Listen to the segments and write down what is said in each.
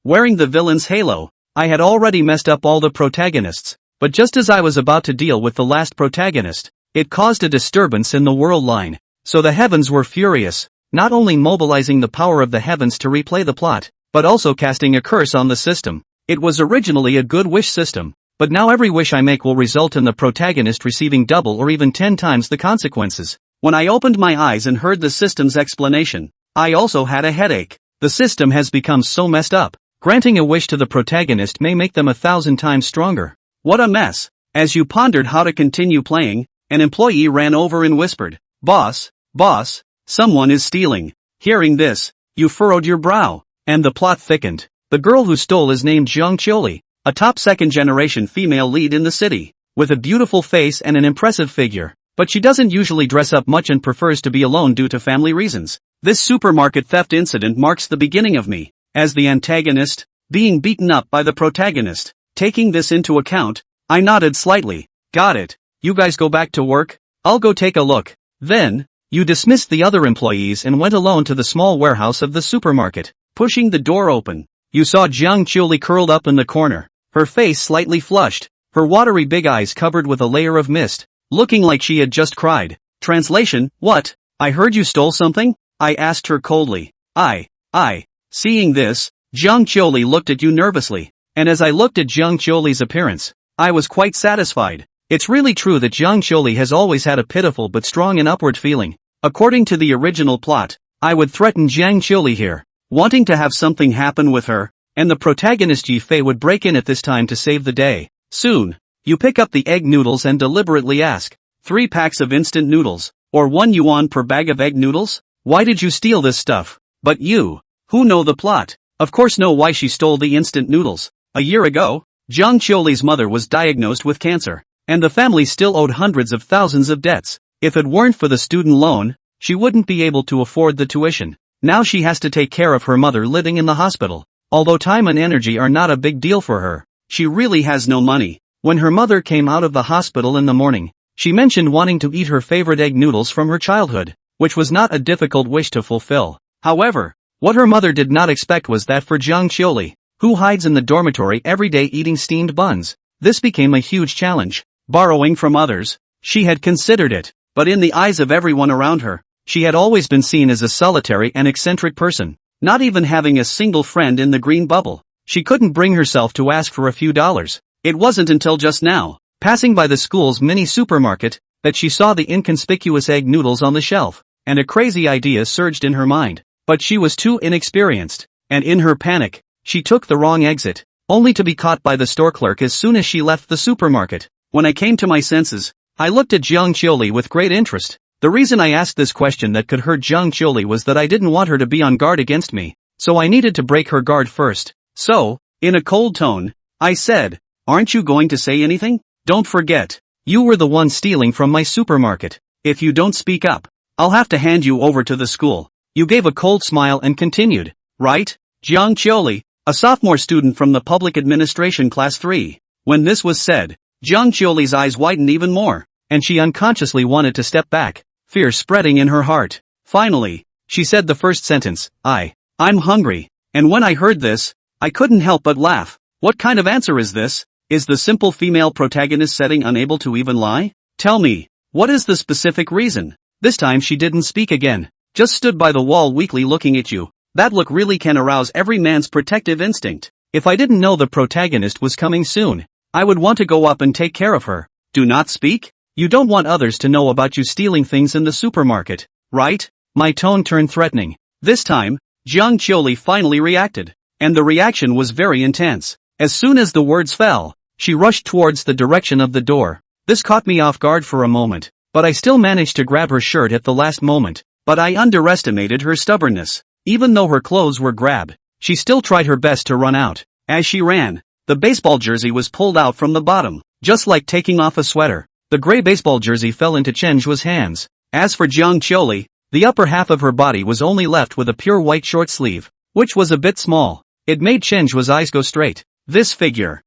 wearing the villain's halo. I had already messed up all the protagonists, but just as I was about to deal with the last protagonist, it caused a disturbance in the world line. So the heavens were furious, not only mobilizing the power of the heavens to replay the plot, but also casting a curse on the system. It was originally a good wish system, but now every wish I make will result in the protagonist receiving double or even 10 times the consequences. When I opened my eyes and heard the system's explanation, I also had a headache. The system has become so messed up. Granting a wish to the protagonist may make them 1,000 times stronger. What a mess. As you pondered how to continue playing, an employee ran over and whispered, "Boss, boss, someone is stealing." Hearing this, you furrowed your brow, and the plot thickened. The girl who stole is named Jiang Choli, a top second-generation female lead in the city, with a beautiful face and an impressive figure. But she doesn't usually dress up much and prefers to be alone due to family reasons. This supermarket theft incident marks the beginning of me, as the antagonist, being beaten up by the protagonist. Taking this into account, I nodded slightly. Got it. You guys go back to work? I'll go take a look. Then, you dismissed the other employees and went alone to the small warehouse of the supermarket. Pushing the door open, you saw Jiang Chuli curled up in the corner, her face slightly flushed, her watery big eyes covered with a layer of mist, looking like she had just cried. Translation: What? I heard you stole something? I asked her coldly. I. Seeing this, Jiang Choli looked at you nervously, and as I looked at Jiang Choli's appearance, I was quite satisfied. It's really true that Jiang Choli has always had a pitiful but strong and upward feeling. According to the original plot, I would threaten Jiang Choli here, wanting to have something happen with her, and the protagonist Yi Fei would break in at this time to save the day. Soon, you pick up the egg noodles and deliberately ask, 3 packs of instant noodles, or 1 yuan per bag of egg noodles? Why did you steal this stuff? But you, who know the plot, of course know why she stole the instant noodles. A year ago, Jiang Choli's mother was diagnosed with cancer, and the family still owed hundreds of thousands of debts. If it weren't for the student loan, she wouldn't be able to afford the tuition. Now she has to take care of her mother living in the hospital. Although time and energy are not a big deal for her, she really has no money. When her mother came out of the hospital in the morning, she mentioned wanting to eat her favorite egg noodles from her childhood, which was not a difficult wish to fulfill. However, what her mother did not expect was that for Jiang Choli, who hides in the dormitory every day eating steamed buns, this became a huge challenge. Borrowing from others, she had considered it, but in the eyes of everyone around her, she had always been seen as a solitary and eccentric person, not even having a single friend in the green bubble. She couldn't bring herself to ask for a few dollars. It wasn't until just now, passing by the school's mini supermarket, that she saw the inconspicuous egg noodles on the shelf, and a crazy idea surged in her mind. But she was too inexperienced, and in her panic, she took the wrong exit, only to be caught by the store clerk as soon as she left the supermarket. When I came to my senses, I looked at Jiang Choli with great interest. The reason I asked this question that could hurt Jiang Choli was that I didn't want her to be on guard against me, so I needed to break her guard first. So, in a cold tone, I said, "Aren't you going to say anything? Don't forget, you were the one stealing from my supermarket. If you don't speak up, I'll have to hand you over to the school." You gave a cold smile and continued, "Right, Jiang Choli, a sophomore student from the public administration class 3. When this was said, Jiang Choli's eyes widened even more, and she unconsciously wanted to step back, fear spreading in her heart. Finally, she said the first sentence, I'm hungry. And when I heard this, I couldn't help but laugh. What kind of answer is this? Is the simple female protagonist setting unable to even lie? Tell me, what is the specific reason? This time she didn't speak again, just stood by the wall weakly looking at you. That look really can arouse every man's protective instinct. If I didn't know the protagonist was coming soon, I would want to go up and take care of her. Do not speak? You don't want others to know about you stealing things in the supermarket, right? My tone turned threatening. This time, Jiang Choli finally reacted, and the reaction was very intense. As soon as the words fell, she rushed towards the direction of the door. This caught me off guard for a moment, but I still managed to grab her shirt at the last moment. But I underestimated her stubbornness. Even though her clothes were grabbed, she still tried her best to run out. As she ran, the baseball jersey was pulled out from the bottom, just like taking off a sweater. The gray baseball jersey fell into Chen Zhu's hands. As for Jiang Choli, the upper half of her body was only left with a pure white short sleeve, which was a bit small. It made Chen Zhu's eyes go straight. This figure,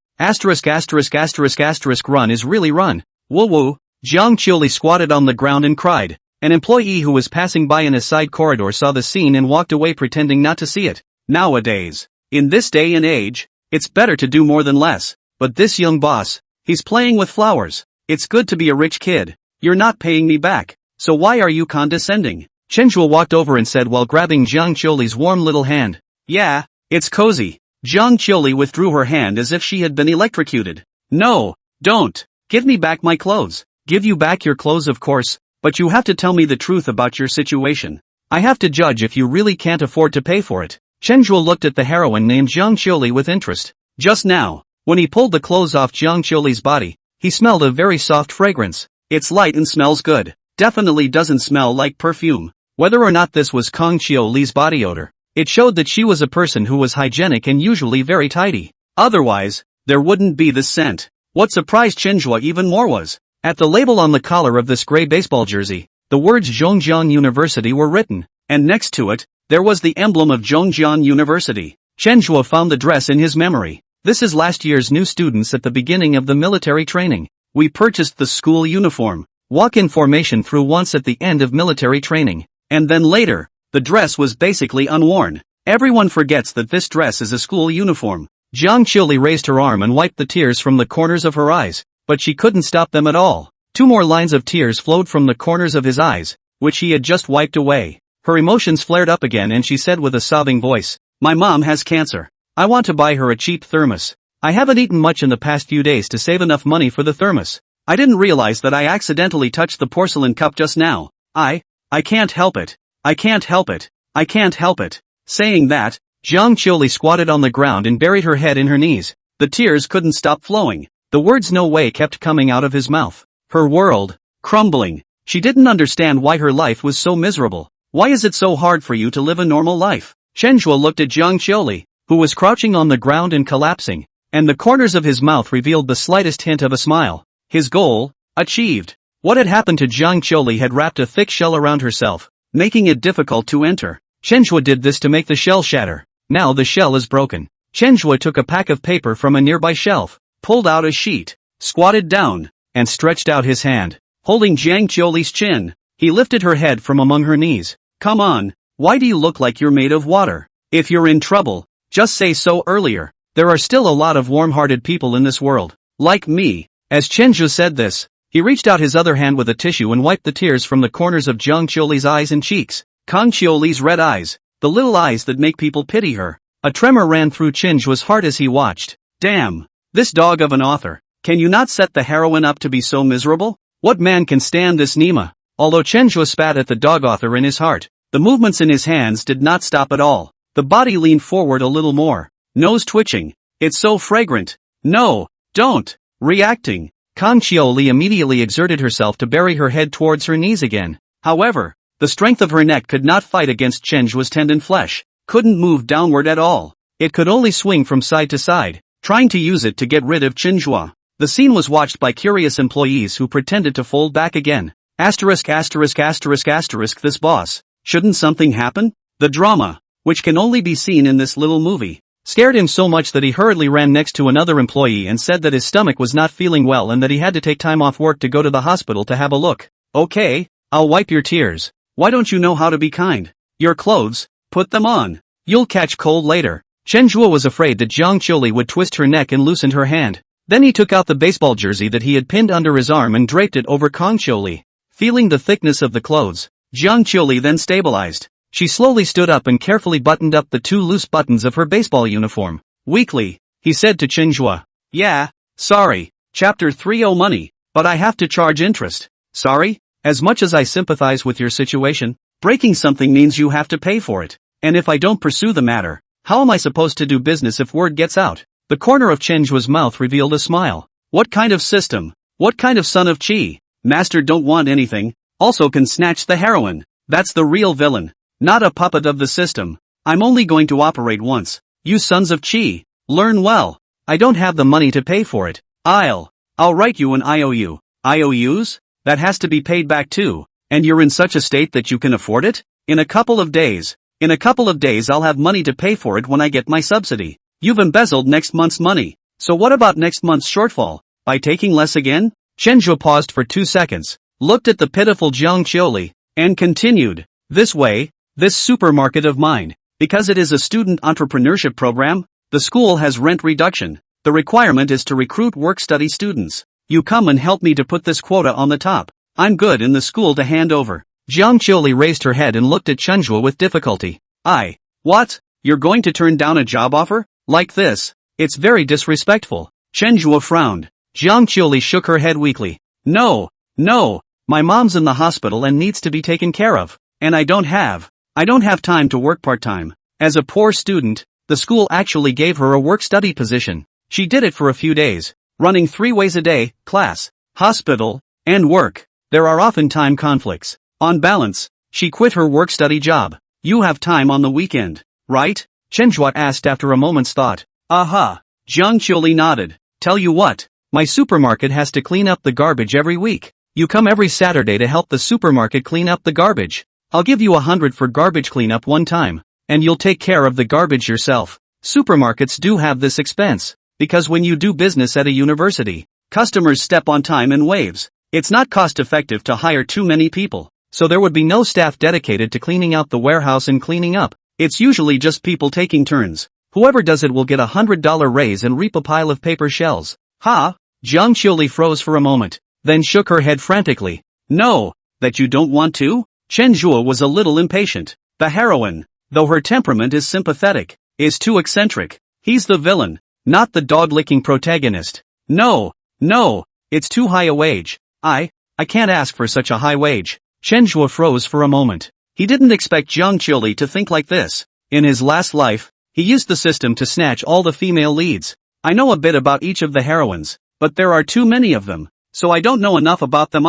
run is really run. Woo woo. Jiang Choli squatted on the ground and cried. An employee who was passing by in a side corridor saw the scene and walked away pretending not to see it. Nowadays, In this day and age, it's better to do more than less. But this young boss, he's playing with flowers. It's good to be a rich kid. You're not paying me back, so why are you condescending? Chenhua walked over and said while grabbing Jiang Qiuli's warm little hand. Yeah, it's cozy. Jiang Qiuli withdrew her hand as if she had been electrocuted. No, don't. Give me back my clothes. Give you back your clothes, of course, but you have to tell me the truth about your situation. I have to judge if you really can't afford to pay for it. Chenhua looked at the heroine named Jiang Qiuli with interest. Just now, when he pulled the clothes off Jiang Qiuli's body, he smelled a very soft fragrance. It's light and smells good. Definitely doesn't smell like perfume. Whether or not this was Kang Qiuli's body odor, it showed that she was a person who was hygienic and usually very tidy. Otherwise, there wouldn't be this scent. What surprised Chenhua even more was, at the label on the collar of this gray baseball jersey, the words Zhongjiang University were written, and next to it, there was the emblem of Zhongjiang University. Chenhua found the dress in his memory. This is last year's new students at the beginning of the military training. We purchased the school uniform, walk-in formation through once at the end of military training. And then later, the dress was basically unworn. Everyone forgets that this dress is a school uniform. Jiang Qiuli raised her arm and wiped the tears from the corners of her eyes, but she couldn't stop them at all. 2 more lines of tears flowed from the corners of his eyes, which he had just wiped away. Her emotions flared up again and she said with a sobbing voice, "My mom has cancer. I want to buy her a cheap thermos. I haven't eaten much in the past few days to save enough money for the thermos. I didn't realize that I accidentally touched the porcelain cup just now. I can't help it. I can't help it. I can't help it." Saying that, Jiang Qiuli squatted on the ground and buried her head in her knees. The tears couldn't stop flowing. The words "no way" kept coming out of his mouth. Her world, crumbling. She didn't understand why her life was so miserable. Why is it so hard for you to live a normal life? Chenhua looked at Jiang Qiuli, who was crouching on the ground and collapsing, and the corners of his mouth revealed the slightest hint of a smile. His goal, achieved. What had happened to Jiang Qiuli had wrapped a thick shell around herself, making it difficult to enter. Chenhua did this to make the shell shatter. Now the shell is broken. Chenhua took a pack of paper from a nearby shelf, pulled out a sheet, squatted down, and stretched out his hand. Holding Jiang Qiuli's chin, he lifted her head from among her knees. "Come on, why do you look like you're made of water? If you're in trouble, just say so earlier. There are still a lot of warm-hearted people in this world, like me." As Chenhua said this, he reached out his other hand with a tissue and wiped the tears from the corners of Jiang Qiuli's eyes and cheeks. Kang Qiuli's red eyes, the little eyes that make people pity her. A tremor ran through Chenhua's heart as he watched. Damn, this dog of an author. Can you not set the heroine up to be so miserable? What man can stand this Nima? Although Chenhua spat at the dog author in his heart, the movements in his hands did not stop at all. The body leaned forward a little more, nose twitching. "It's so fragrant. No, don't." Reacting, Kang Qiuli immediately exerted herself to bury her head towards her knees again. However, the strength of her neck could not fight against Chenhua's tendon flesh, couldn't move downward at all. It could only swing from side to side, trying to use it to get rid of Chenhua. The scene was watched by curious employees who pretended to fold back again. This boss. Shouldn't something happen? The drama, which can only be seen in this little movie, scared him so much that he hurriedly ran next to another employee and said that his stomach was not feeling well and that he had to take time off work to go to the hospital to have a look. "Okay, I'll wipe your tears. Why don't you know how to be kind? Your clothes, put them on. You'll catch cold later." Chenhua was afraid that Jiang Qiuli would twist her neck and loosened her hand. Then he took out the baseball jersey that he had pinned under his arm and draped it over Kang Qiuli. Feeling the thickness of the clothes, Jiang Qiuli then stabilized. She slowly stood up and carefully buttoned up the 2 loose buttons of her baseball uniform. Weakly, he said to Chenhua, "Yeah, sorry, Chapter 30 money, but I have to charge interest." "Sorry? As much as I sympathize with your situation, breaking something means you have to pay for it. And if I don't pursue the matter, how am I supposed to do business if word gets out?" The corner of Chenhua's mouth revealed a smile. "What kind of system? What kind of son of Qi? Master don't want anything, also can snatch the heroine. That's the real villain. Not a puppet of the system. I'm only going to operate once. You sons of Qi, learn well. I don't have the money to pay for it. I'll write you an IOU. IOUs? That has to be paid back too. And you're in such a state that you can afford it? In a couple of days I'll have money to pay for it when I get my subsidy. You've embezzled next month's money. So what about next month's shortfall? By taking less again?" Chenhua paused for 2 seconds, looked at the pitiful Jiang Qiuli, and continued, "This way, this supermarket of mine, Because it is a student entrepreneurship program, the school has rent reduction. The requirement is to recruit work-study students. You come and help me to put this quota on the top. I'm good in the school to hand over. Jiang Qiuli raised her head and looked at Chenhua with difficulty. What? You're going to turn down a job offer? Like this? It's very disrespectful. Chenhua frowned. Jiang Qiuli shook her head weakly. No. My mom's in the hospital and needs to be taken care of. And I don't have time to work part-time. As a poor student, the school actually gave her a work-study position. She did it for a few days, running 3 ways a day, class, hospital, and work. There are often time conflicts. On balance, she quit her work-study job. You have time on the weekend, right? Chenhua asked after a moment's thought. Aha. Jiang Qiuli nodded. Tell you what, my supermarket has to clean up the garbage every week. You come every Saturday to help the supermarket clean up the garbage. I'll give you 100 for garbage cleanup one time, and you'll take care of the garbage yourself. Supermarkets do have this expense, because when you do business at a university, customers step on time in waves. It's not cost-effective to hire too many people, so there would be no staff dedicated to cleaning out the warehouse and cleaning up. It's usually just people taking turns. Whoever does it will get $100 raise and reap a pile of paper shells. Ha! Jiang Qiuli froze for a moment, then shook her head frantically. No, that you don't want to? Chenhua was a little impatient. The heroine, though her temperament is sympathetic, is too eccentric. He's the villain, not the dog-licking protagonist. No, it's too high a wage. I can't ask for such a high wage. Chenhua froze for a moment. He didn't expect Jiang Qiuli to think like this. In his last life, he used the system to snatch all the female leads. I know a bit about each of the heroines, but there are too many of them, so I don't know enough about them.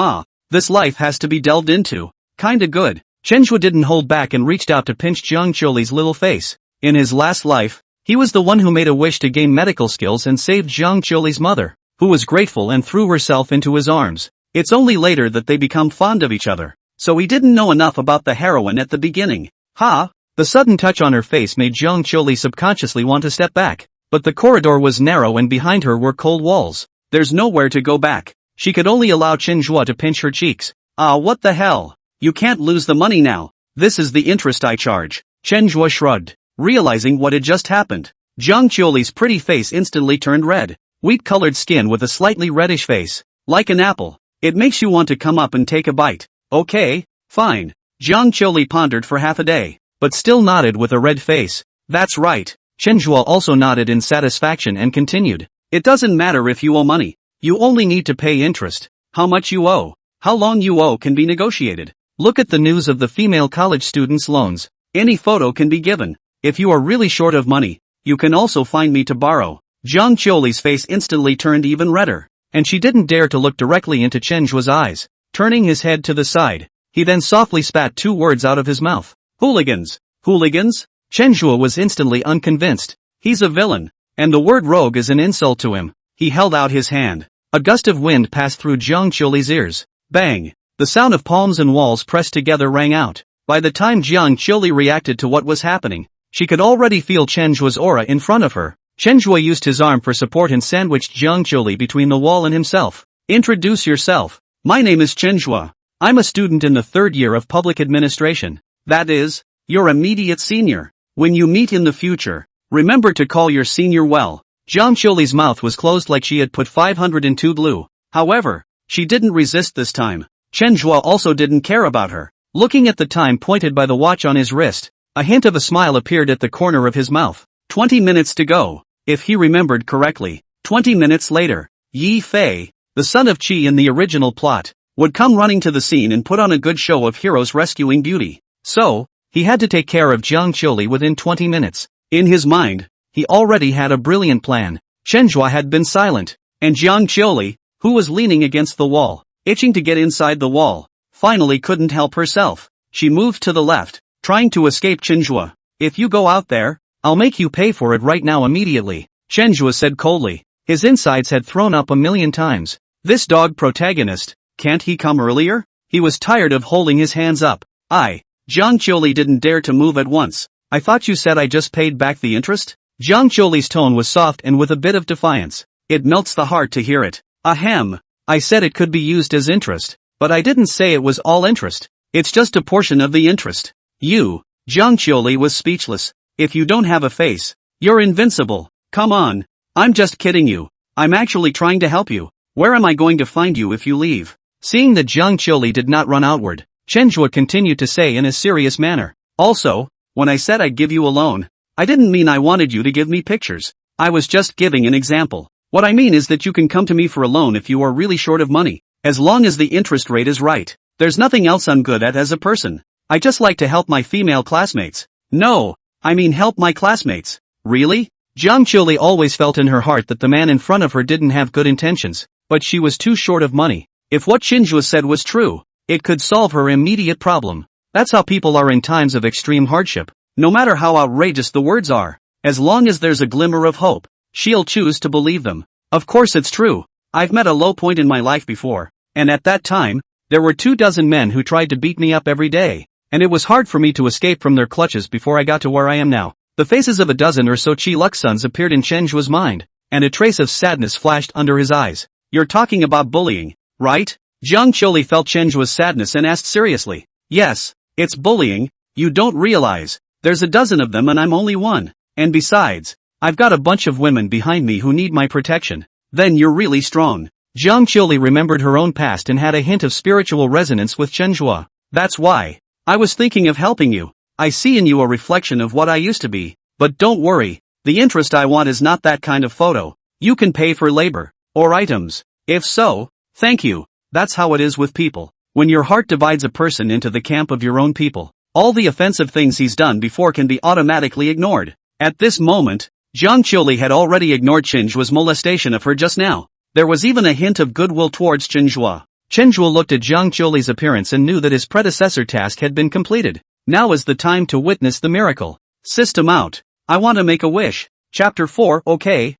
This life has to be delved into. Kinda good. Chenhua didn't hold back and reached out to pinch Jiang Qiuli's little face. In his last life, he was the one who made a wish to gain medical skills and saved Jiang Qiuli's mother, who was grateful and threw herself into his arms. It's only later that they become fond of each other, so he didn't know enough about the heroine at the beginning. The sudden touch on her face made Jiang Qiuli subconsciously want to step back, but the corridor was narrow and behind her were cold walls. There's nowhere to go back. She could only allow Chenhua to pinch her cheeks. What the hell? You can't lose the money now. This is the interest I charge. Chenhua shrugged, realizing what had just happened. Jiang Qiuli's pretty face instantly turned red. Wheat-colored skin with a slightly reddish face. Like an apple. It makes you want to come up and take a bite. Okay, fine. Jiang Qiuli pondered for half a day, but still nodded with a red face. That's right. Chenhua also nodded in satisfaction and continued. It doesn't matter if you owe money. You only need to pay interest. How much you owe, how long you owe can be negotiated. Look at the news of the female college students' loans. Any photo can be given. If you are really short of money, you can also find me to borrow. Jiang Qiuli's face instantly turned even redder, and she didn't dare to look directly into Chenhua's eyes. Turning his head to the side, he then softly spat 2 words out of his mouth. Hooligans. Hooligans? Chenhua was instantly unconvinced. He's a villain, and the word rogue is an insult to him. He held out his hand. A gust of wind passed through Jiang Qiuli's ears. Bang! The sound of palms and walls pressed together rang out. By the time Jiang Qiuli reacted to what was happening, she could already feel Chenhua's aura in front of her. Chenhua used his arm for support and sandwiched Jiang Qiuli between the wall and himself. Introduce yourself. My name is Chenhua. I'm a student in the 3rd year of public administration. That is, your immediate senior. When you meet in the future, remember to call your senior well. Jiang Qiuli's mouth was closed like she had put 502 glue. However, she didn't resist this time. Chenhua also didn't care about her. Looking at the time pointed by the watch on his wrist, a hint of a smile appeared at the corner of his mouth. 20 minutes to go. If he remembered correctly, 20 minutes later, Yi Fei, the son of Qi in the original plot, would come running to the scene and put on a good show of heroes rescuing beauty. So, he had to take care of Jiang Qiuli within 20 minutes. In his mind, he already had a brilliant plan. Chenhua had been silent, and Jiang Qiuli, who was leaning against the wall, itching to get inside the wall, finally couldn't help herself. She moved to the left, trying to escape Chenhua. If you go out there, I'll make you pay for it right now immediately, Chenhua said coldly. His insides had thrown up a million times. This dog protagonist, can't he come earlier? He was tired of holding his hands up. Jiang Qiuli didn't dare to move at once. I thought you said I just paid back the interest? Jiang Qiuli's tone was soft and with a bit of defiance. It melts the heart to hear it. Ahem. I said it could be used as interest, but I didn't say it was all interest. It's just a portion of the interest. Jiang Qiuli was speechless. If you don't have a face, you're invincible. Come on. I'm just kidding you. I'm actually trying to help you. Where am I going to find you if you leave? Seeing that Zhang Qiuli did not run outward, Chenhua continued to say in a serious manner. Also, when I said I'd give you a loan, I didn't mean I wanted you to give me pictures. I was just giving an example. What I mean is that you can come to me for a loan if you are really short of money, as long as the interest rate is right. There's nothing else I'm good at as a person. I just like to help my female classmates. No, I mean help my classmates. Really? Zhang Qiuli always felt in her heart that the man in front of her didn't have good intentions, but she was too short of money. If what Chenhua said was true, it could solve her immediate problem. That's how people are in times of extreme hardship. No matter how outrageous the words are, as long as there's a glimmer of hope, she'll choose to believe them. Of course it's true. I've met a low point in my life before, and at that time, there were 24 men who tried to beat me up every day, and it was hard for me to escape from their clutches before I got to where I am now. The faces of a dozen or so Chi Lux sons appeared in Chenhua's mind, and a trace of sadness flashed under his eyes. You're talking about bullying, right? Zhang Qiuli felt Chenhua's sadness and asked seriously. Yes, it's bullying. You don't realize. There's a dozen of them and I'm only one. And besides, I've got a bunch of women behind me who need my protection. Then you're really strong. Zhang Qiuli remembered her own past and had a hint of spiritual resonance with Chenhua. That's why. I was thinking of helping you. I see in you a reflection of what I used to be. But don't worry. The interest I want is not that kind of photo. You can pay for labor. Or items. If so, thank you. That's how it is with people. When your heart divides a person into the camp of your own people, all the offensive things he's done before can be automatically ignored. At this moment, Zhang Qiuli had already ignored Chenhua's molestation of her just now. There was even a hint of goodwill towards Chenhua. Chenhua looked at Zhang Qiuli's appearance and knew that his predecessor task had been completed. Now is the time to witness the miracle. System out. I want to make a wish. Chapter 4. Okay.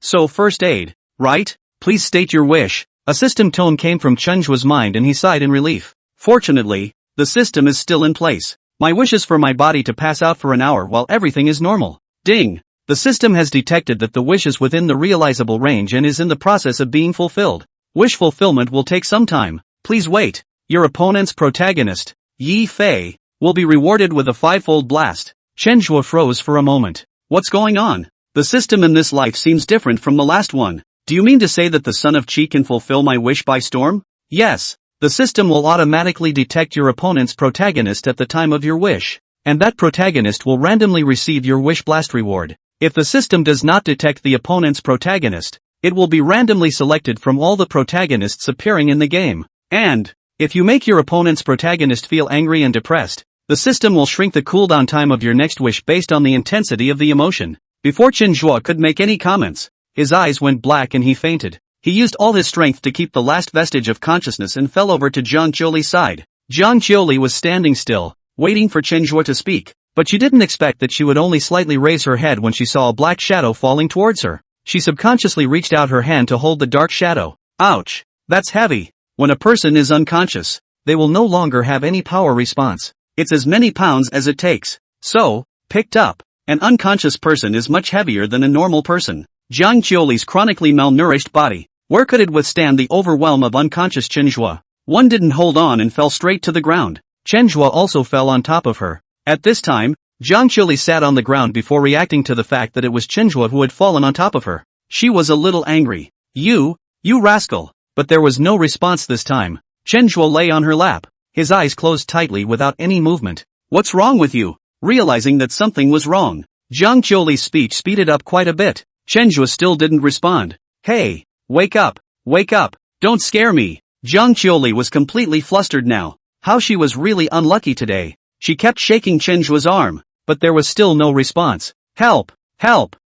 So first aid, right? Please state your wish. A system tone came from Chenhua's mind and he sighed in relief. Fortunately, the system is still in place. My wish is for my body to pass out for an hour while everything is normal. Ding! The system has detected that the wish is within the realizable range and is in the process of being fulfilled. Wish fulfillment will take some time. Please wait. Your opponent's protagonist, Yi Fei, will be rewarded with a 5-fold blast. Chenhua froze for a moment. What's going on? The system in this life seems different from the last one. Do you mean to say that the son of Qi can fulfill my wish by storm? Yes. The system will automatically detect your opponent's protagonist at the time of your wish, and that protagonist will randomly receive your wish blast reward. If the system does not detect the opponent's protagonist, it will be randomly selected from all the protagonists appearing in the game. And, if you make your opponent's protagonist feel angry and depressed, the system will shrink the cooldown time of your next wish based on the intensity of the emotion. Before Chenhua could make any comments, his eyes went black and he fainted. He used all his strength to keep the last vestige of consciousness and fell over to Zhang Qiuli's side. Zhang Qiuli was standing still, waiting for Chenhua to speak, but she didn't expect that she would only slightly raise her head when she saw a black shadow falling towards her. She subconsciously reached out her hand to hold the dark shadow. Ouch! That's heavy. When a person is unconscious, they will no longer have any power response. It's as many pounds as it takes. So, picked up. An unconscious person is much heavier than a normal person. Zhang Qiuli's chronically malnourished body, where could it withstand the overwhelm of unconscious Chenhua? One didn't hold on and fell straight to the ground. Chenhua also fell on top of her. At this time, Zhang Qiuli sat on the ground before reacting to the fact that it was Chenhua who had fallen on top of her. She was a little angry. You rascal! But there was no response this time. Chenhua lay on her lap, his eyes closed tightly without any movement. What's wrong with you? Realizing that something was wrong, Zhang Qiuli's speech speeded up quite a bit. Chenhua still didn't respond. Hey! Wake up! Don't scare me! Zhang Qiuli was completely flustered now. How she was really unlucky today. She kept shaking Chenhua's arm, but there was still no response. Help!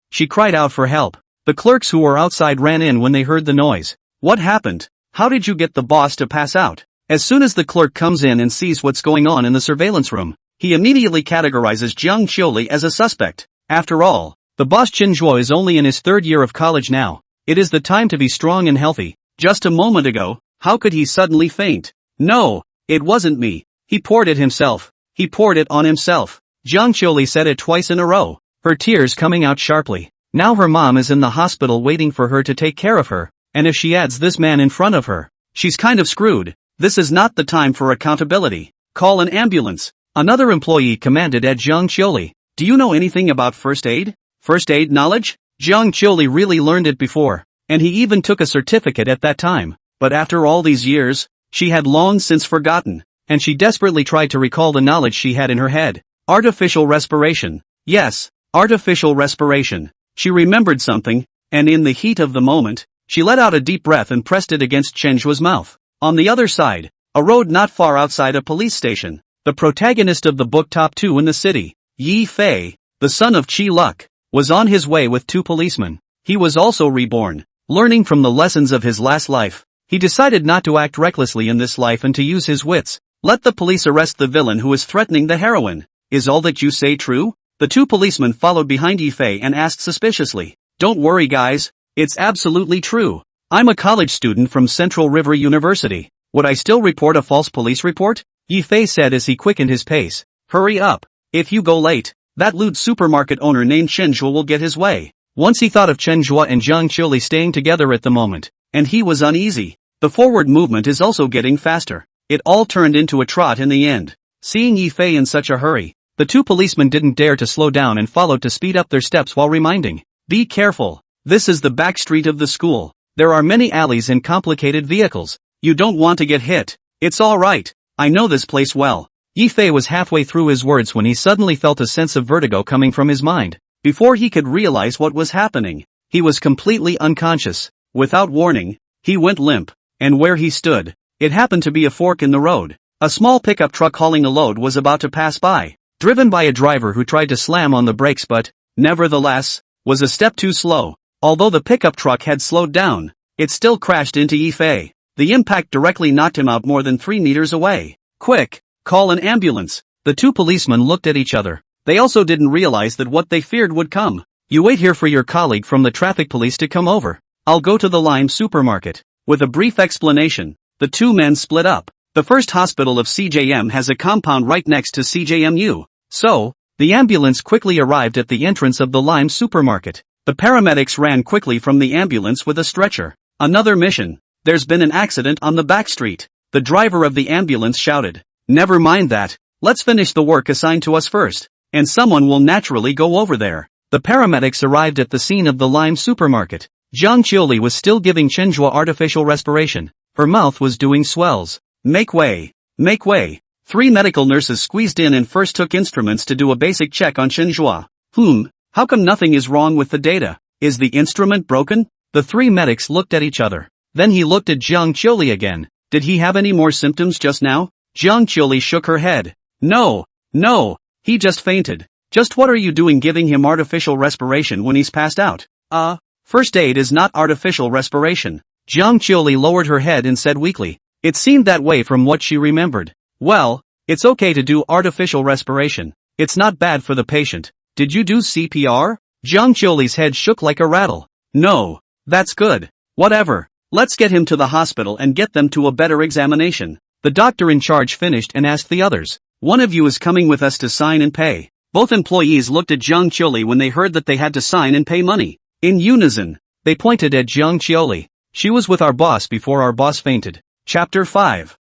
She cried out for help. The clerks who were outside ran in when they heard the noise. What happened? How did you get the boss to pass out? As soon as the clerk comes in and sees what's going on in the surveillance room, he immediately categorizes Zhang Qiuli as a suspect. After all, the boss Chenhua is only in his 3rd year of college now. It is the time to be strong and healthy. Just a moment ago, how could he suddenly faint? No, it wasn't me. He poured it himself. He poured it on himself. Zhang Qiuli said it twice in a row, her tears coming out sharply. Now her mom is in the hospital waiting for her to take care of her, and if she adds this man in front of her, she's kind of screwed. This is not the time for accountability. Call an ambulance. Another employee commanded at Zhang Qiuli. Do you know anything about first aid? First aid knowledge? Zhang Qiuli really learned it before, and he even took a certificate at that time. But after all these years, she had long since forgotten, and she desperately tried to recall the knowledge she had in her head. Artificial respiration. Yes, artificial respiration. She remembered something, and in the heat of the moment, she let out a deep breath and pressed it against Chenjua's mouth. On the other side, a road not far outside a police station, the protagonist of the book Top 2 in the city, Yi Fei, the son of Qi Luck, was on his way with 2 policemen. He was also reborn. Learning from the lessons of his last life, he decided not to act recklessly in this life and to use his wits. Let the police arrest the villain who is threatening the heroine. Is all that you say true? The 2 policemen followed behind Yi Fei and asked suspiciously. Don't worry guys, it's absolutely true. I'm a college student from Central River University. Would I still report a false police report? Yi Fei said as he quickened his pace. Hurry up. If you go late, that lewd supermarket owner named Chenjua will get his way. Once he thought of Chenjua and Zhang Qiuli staying together at the moment, and he was uneasy. The forward movement is also getting faster. It all turned into a trot in the end. Seeing Yi Fei in such a hurry, the 2 policemen didn't dare to slow down and followed to speed up their steps while reminding. Be careful. This is the back street of the school. There are many alleys and complicated vehicles. You don't want to get hit. It's alright. I know this place well. Yi Fei was halfway through his words when he suddenly felt a sense of vertigo coming from his mind. Before he could realize what was happening, he was completely unconscious. Without warning, he went limp. And where he stood, it happened to be a fork in the road. A small pickup truck hauling a load was about to pass by, driven by a driver who tried to slam on the brakes but, nevertheless, was a step too slow. Although the pickup truck had slowed down, it still crashed into Yi Fei. The impact directly knocked him out more than 3 meters away. Quick, call an ambulance. The 2 policemen looked at each other. They also didn't realize that what they feared would come. You wait here for your colleague from the traffic police to come over. I'll go to the Lime supermarket. With a brief explanation, the 2 men split up. The first hospital of CJM has a compound right next to CJMU. So, the ambulance quickly arrived at the entrance of the Lime supermarket. The paramedics ran quickly from the ambulance with a stretcher. Another mission. There's been an accident on the back street. The driver of the ambulance shouted. Never mind that. Let's finish the work assigned to us first. And someone will naturally go over there. The paramedics arrived at the scene of the Lime supermarket. Zhang Qiuli was still giving Chenjua artificial respiration. Her mouth was doing swells. Make way. Make way. 3 medical nurses squeezed in and first took instruments to do a basic check on Chenjua. How come nothing is wrong with the data? Is the instrument broken? The 3 medics looked at each other. Then he looked at Zhang Qiuli again. Did he have any more symptoms just now? Zhang Qiuli shook her head. No. He just fainted. Just what are you doing giving him artificial respiration when he's passed out? First aid is not artificial respiration. Zhang Qiuli lowered her head and said weakly. It seemed that way from what she remembered. Well, it's okay to do artificial respiration. It's not bad for the patient. Did you do CPR? Zhang Qiuli's head shook like a rattle. No. That's good. Whatever. Let's get him to the hospital and get them to a better examination. The doctor in charge finished and asked the others. One of you is coming with us to sign and pay. Both employees looked at Zhang Qiuli when they heard that they had to sign and pay money. In unison, they pointed at Zhang Qiuli. She was with our boss before our boss fainted. Chapter 5.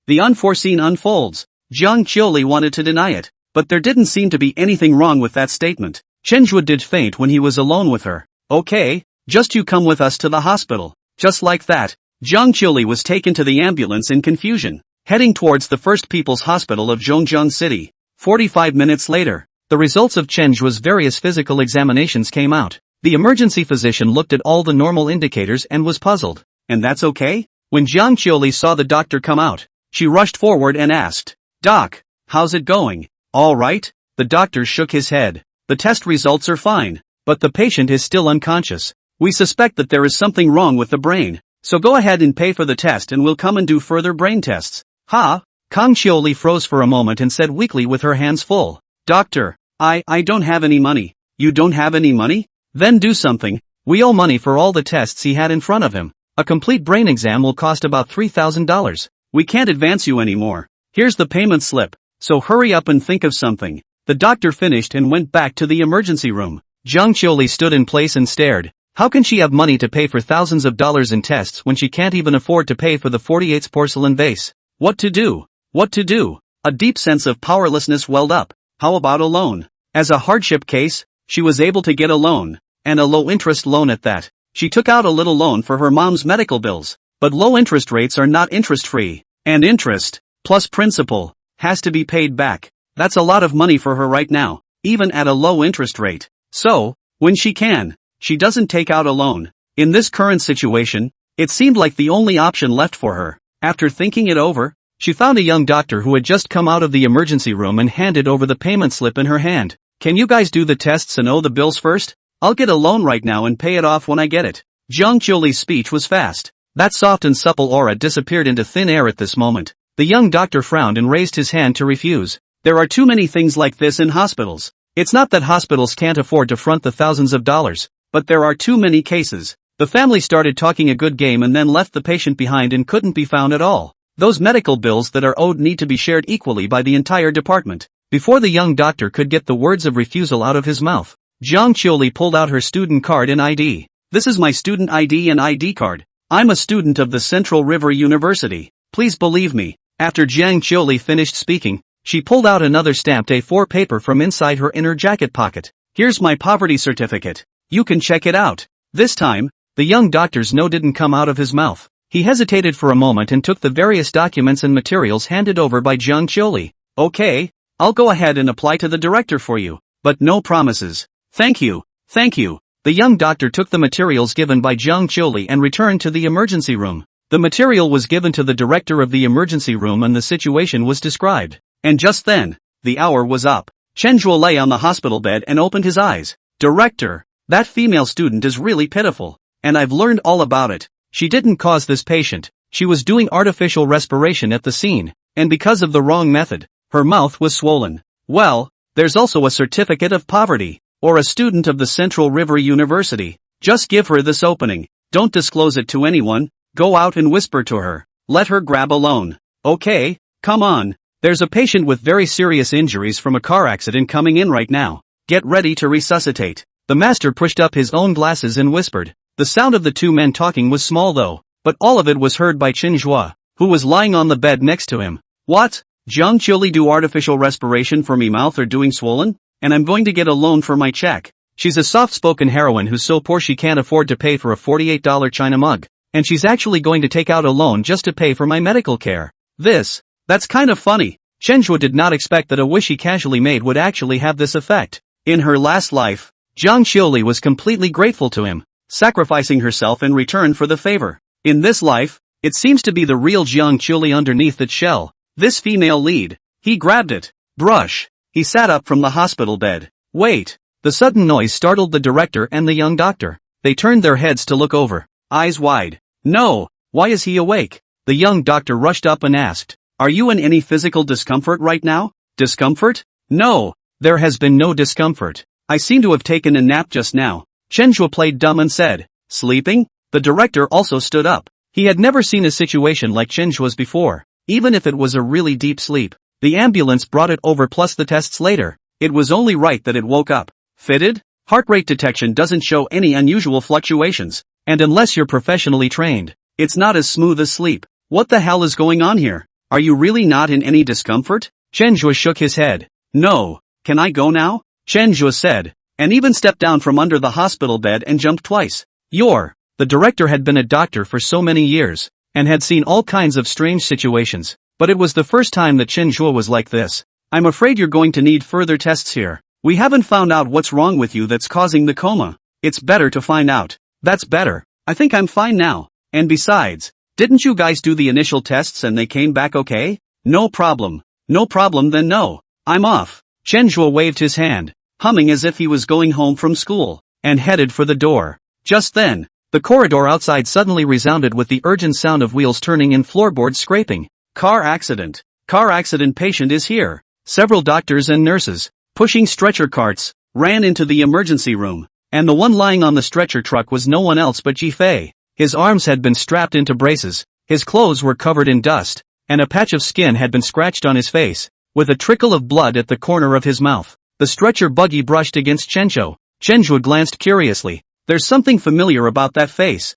The unforeseen unfolds. Zhang Qiuli wanted to deny it, but there didn't seem to be anything wrong with that statement. Chenjua did faint when he was alone with her. Okay, just you come with us to the hospital. Just like that, Zhang Qiuli was taken to the ambulance in confusion, heading towards the First People's Hospital of Zhongjiang City. 45 minutes later, the results of Chenjua's various physical examinations came out. The emergency physician looked at all the normal indicators and was puzzled. And that's okay? When Zhang Qiuli saw the doctor come out, she rushed forward and asked, Doc, how's it going? All right? The doctor shook his head. The test results are fine, but the patient is still unconscious. We suspect that there is something wrong with the brain, so go ahead and pay for the test and we'll come and do further brain tests. Kang Qiuli froze for a moment and said weakly with her hands full. Doctor, I don't have any money. You don't have any money? Then do something. We owe money for all the tests he had in front of him. A complete brain exam will cost about $3,000. We can't advance you anymore. Here's the payment slip, so hurry up and think of something. The doctor finished and went back to the emergency room. Zhang Qiuli stood in place and stared. How can she have money to pay for thousands of dollars in tests when she can't even afford to pay for the 48th porcelain vase? What to do? What to do? A deep sense of powerlessness welled up. How about a loan? As a hardship case, she was able to get a loan, and a low-interest loan at that. She took out a little loan for her mom's medical bills, but low interest rates are not interest-free, and interest, plus principal, has to be paid back. That's a lot of money for her right now, even at a low interest rate. So, when she can, she doesn't take out a loan. In this current situation, it seemed like the only option left for her. After thinking it over, she found a young doctor who had just come out of the emergency room and handed over the payment slip in her hand. Can you guys do the tests and owe the bills first? I'll get a loan right now and pay it off when I get it. Jiang Qiuli's speech was fast. That soft and supple aura disappeared into thin air at this moment. The young doctor frowned and raised his hand to refuse. There are too many things like this in hospitals. It's not that hospitals can't afford to front the thousands of dollars, but there are too many cases. The family started talking a good game and then left the patient behind and couldn't be found at all. Those medical bills that are owed need to be shared equally by the entire department. Before the young doctor could get the words of refusal out of his mouth, Jiang Qiuli pulled out her student card and ID. This is my student ID and ID card. I'm a student of the Central River University. Please believe me. After Jiang Qiuli finished speaking, she pulled out another stamped A4 paper from inside her inner jacket pocket. Here's my poverty certificate. You can check it out. This time, the young doctor's no didn't come out of his mouth. He hesitated for a moment and took the various documents and materials handed over by Jiang Qiuli. Okay, I'll go ahead and apply to the director for you, but no promises. Thank you, thank you. The young doctor took the materials given by Jiang Qiuli and returned to the emergency room. The material was given to the director of the emergency room and the situation was described. And just then, the hour was up. Chen Zhuo lay on the hospital bed and opened his eyes. Director, that female student is really pitiful. And I've learned all about it. She didn't cause this patient. She was doing artificial respiration at the scene. And because of the wrong method, her mouth was swollen. Well, there's also a certificate of poverty. Or a student of the Central River University. Just give her this opening. Don't disclose it to anyone. Go out and whisper to her. Let her grab a loan. Okay, come on. There's a patient with very serious injuries from a car accident coming in right now. Get ready to resuscitate. The master pushed up his own glasses and whispered. The sound of the two men talking was small though, but all of it was heard by Qin Zhuo, who was lying on the bed next to him. What? Jiang Qiuli do artificial respiration for me mouth are doing swollen? And I'm going to get a loan for my check. She's a soft-spoken heroine who's so poor she can't afford to pay for a $48 China mug. And she's actually going to take out a loan just to pay for my medical care. That's kind of funny. Chen Zhuo did not expect that a wish he casually made would actually have this effect. In her last life, Jiang Qiuli was completely grateful to him, sacrificing herself in return for the favor. In this life, it seems to be the real Jiang Qiuli underneath its shell. This female lead. He grabbed it. Brush. He sat up from the hospital bed. Wait. The sudden noise startled the director and the young doctor. They turned their heads to look over, eyes wide. No, why is he awake? The young doctor rushed up and asked, are you in any physical discomfort right now? Discomfort? No, there has been no discomfort. I seem to have taken a nap just now. Chen Zhuo played dumb and said, sleeping? The director also stood up. He had never seen a situation like Chen Zhuo's before, even if it was a really deep sleep. The ambulance brought it over plus the tests later. It was only right that it woke up. Fitted? Heart rate detection doesn't show any unusual fluctuations. And unless you're professionally trained, it's not as smooth as sleep. What the hell is going on here? Are you really not in any discomfort? Chen Zhuo shook his head. No. Can I go now? Chen Zhuo said, and even stepped down from under the hospital bed and jumped twice. The director had been a doctor for so many years, and had seen all kinds of strange situations. But it was the first time that Chen Zhuo was like this. I'm afraid you're going to need further tests here. We haven't found out what's wrong with you that's causing the coma. It's better to find out. That's better. I think I'm fine now. And besides, didn't you guys do the initial tests and they came back okay? No problem. No problem then no. I'm off. Chen Zhuo waved his hand, humming as if he was going home from school, and headed for the door. Just then, the corridor outside suddenly resounded with the urgent sound of wheels turning and floorboards scraping. Car accident. Car accident patient is here. Several doctors and nurses, pushing stretcher carts, ran into the emergency room. And the one lying on the stretcher truck was no one else but Ji Fei. His arms had been strapped into braces, his clothes were covered in dust, and a patch of skin had been scratched on his face, with a trickle of blood at the corner of his mouth. The stretcher buggy brushed against Chen Zhuo. Chen Zhuo glanced curiously. There's something familiar about that face.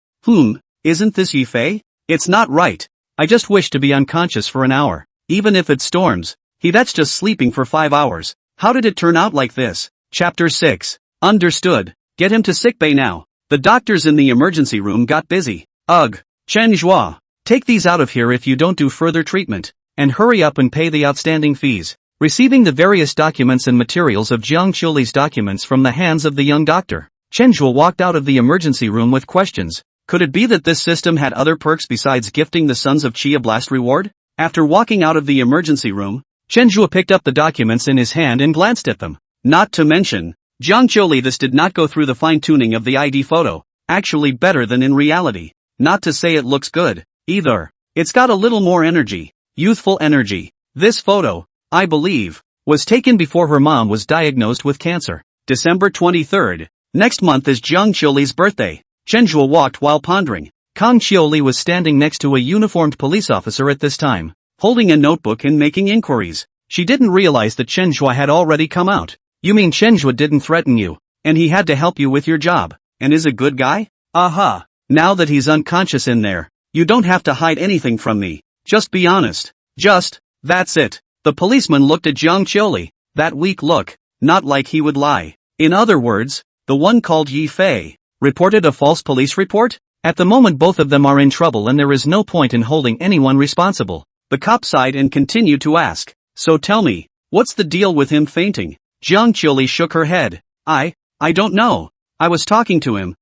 Isn't this Ji Fei? It's not right. I just wish to be unconscious for an hour. Even if it storms. That's just sleeping for 5 hours. How did it turn out like this? Chapter 6. Understood. Get him to sickbay now. The doctors in the emergency room got busy. Ugh. Chen Zhua. Take these out of here if you don't do further treatment. And hurry up and pay the outstanding fees. Receiving the various documents and materials of Jiang Qiuli's documents from the hands of the young doctor, Chen Zhua walked out of the emergency room with questions. Could it be that this system had other perks besides gifting the Sons of Qi a blast reward? After walking out of the emergency room, Chen Zhua picked up the documents in his hand and glanced at them. Not to mention, Jiang Qiuli, this did not go through the fine-tuning of the ID photo. Actually better than in reality. Not to say it looks good, either. It's got a little more energy. Youthful energy. This photo, I believe, was taken before her mom was diagnosed with cancer. December 23rd. Next month is Jiang Qiuli's birthday. Chen Zhua walked while pondering. Kang Qiuli was standing next to a uniformed police officer at this time, holding a notebook and making inquiries. She didn't realize that Chen Zhua had already come out. You mean Chen Zhua didn't threaten you, and he had to help you with your job, and is a good guy? Aha. Now that he's unconscious in there, you don't have to hide anything from me. Just be honest. That's it. The policeman looked at Jiang Qiuli, that weak look, not like he would lie. In other words, the one called Yi Fei, reported a false police report? At the moment both of them are in trouble and there is no point in holding anyone responsible. The cop sighed and continued to ask, so tell me, what's the deal with him fainting? Jiang Qiuli shook her head. I don't know. I was talking to him,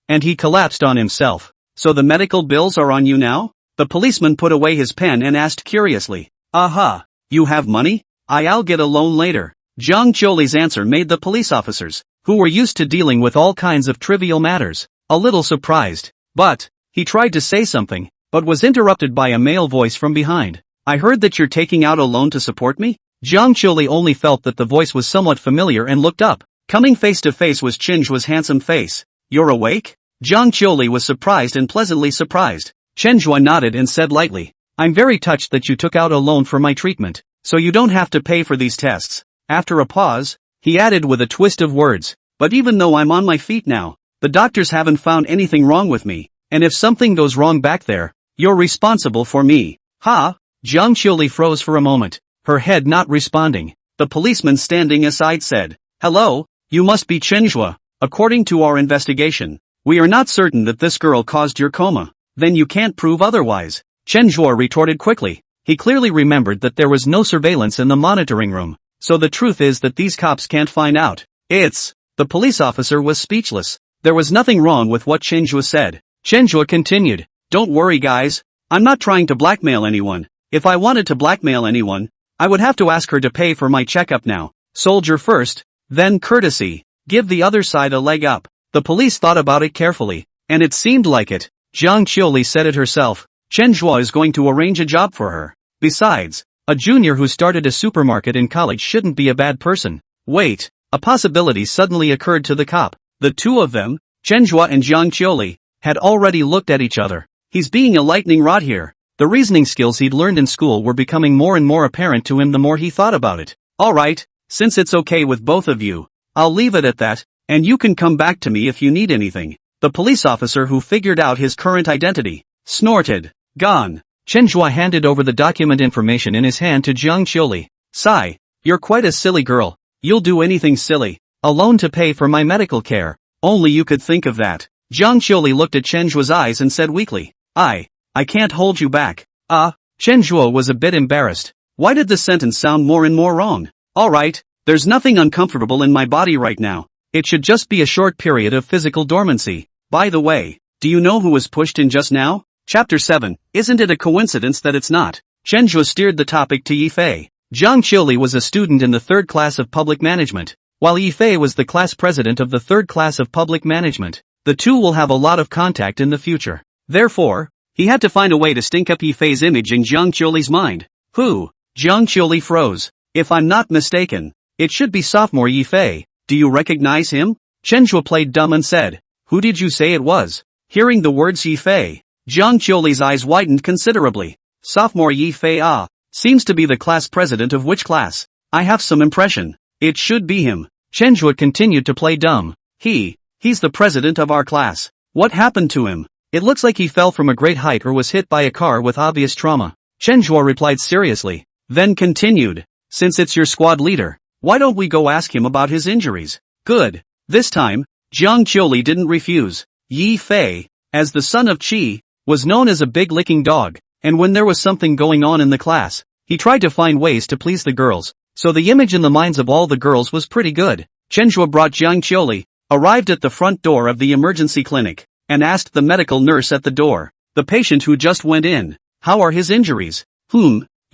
and he collapsed on himself. So the medical bills are on you now? The policeman put away his pen and asked curiously. Aha. You have money? I'll get a loan later. Jiang Qiuli's answer made the police officers, who were used to dealing with all kinds of trivial matters, a little surprised. But, he tried to say something, but was interrupted by a male voice from behind. I heard that you're taking out a loan to support me? Jiang Qiuli only felt that the voice was somewhat familiar and looked up. Coming face to face was Chen Zhua's handsome face. You're awake? Jiang Qiuli was surprised and pleasantly surprised. Chen Zhua nodded and said lightly, I'm very touched that you took out a loan for my treatment, so you don't have to pay for these tests. After a pause, he added with a twist of words, but even though I'm on my feet now, the doctors haven't found anything wrong with me, and if something goes wrong back there, you're responsible for me. Ha? Jiang Qiuli froze for a moment, her head not responding. The policeman standing aside said, Hello, you must be Chen Zhua. According to our investigation, we are not certain that this girl caused your coma. Then you can't prove otherwise. Chen Zhua retorted quickly. He clearly remembered that there was no surveillance in the monitoring room, so the truth is that these cops can't find out. The police officer was speechless. There was nothing wrong with what Chen Zhua said. Chen Zhua continued, Don't worry guys, I'm not trying to blackmail anyone. If I wanted to blackmail anyone, I would have to ask her to pay for my checkup now. Soldier first, then courtesy. Give the other side a leg up. The police thought about it carefully, and it seemed like it. Jiang Qiuli said it herself. Chen Zhua is going to arrange a job for her. Besides, a junior who started a supermarket in college shouldn't be a bad person. Wait, a possibility suddenly occurred to the cop. The two of them, Chen Zhua and Jiang Qiuli, had already looked at each other. He's being a lightning rod here. The reasoning skills he'd learned in school were becoming more and more apparent to him the more he thought about it. Alright, since it's okay with both of you, I'll leave it at that, and you can come back to me if you need anything. The police officer who figured out his current identity snorted. Gone. Chen Zhua handed over the document information in his hand to Jiang Qiuli. Sigh. You're quite a silly girl. You'll do anything silly. A loan to pay for my medical care. Only you could think of that. Jiang Qiuli looked at Chen Zhua's eyes and said weakly. I can't hold you back. Chen Zhua was a bit embarrassed. Why did the sentence sound more and more wrong? Alright, there's nothing uncomfortable in my body right now. It should just be a short period of physical dormancy. By the way, do you know who was pushed in just now? Chapter 7. Isn't it a coincidence that it's not? Chen Zhua steered the topic to Yi Fei. Jiang Qiuli was a student in the third class of public management, while Yi Fei was the class president of the third class of public management. The two will have a lot of contact in the future. Therefore, he had to find a way to stink up Yi Fei's image in Jiang Qiuli's mind. Who? Jiang Qiuli froze. If I'm not mistaken, it should be sophomore Yi Fei. Do you recognize him? Chen Zhua played dumb and said, Who did you say it was? Hearing the words Yi Fei, Jiang Qiuli's eyes widened considerably. Sophomore Yi Fei seems to be the class president of which class? I have some impression. It should be him. Chen Zhua continued to play dumb. He's the president of our class. What happened to him? It looks like he fell from a great height or was hit by a car with obvious trauma. Chen Zhua replied seriously. Then continued, since it's your squad leader, why don't we go ask him about his injuries? Good. This time, Jiang Qiuli didn't refuse. Yi Fei, as the son of Qi, was known as a big licking dog, and when there was something going on in the class, he tried to find ways to please the girls, so the image in the minds of all the girls was pretty good. Chenhua brought Jiang Qiuli, arrived at the front door of the emergency clinic, and asked the medical nurse at the door, the patient who just went in, how are his injuries?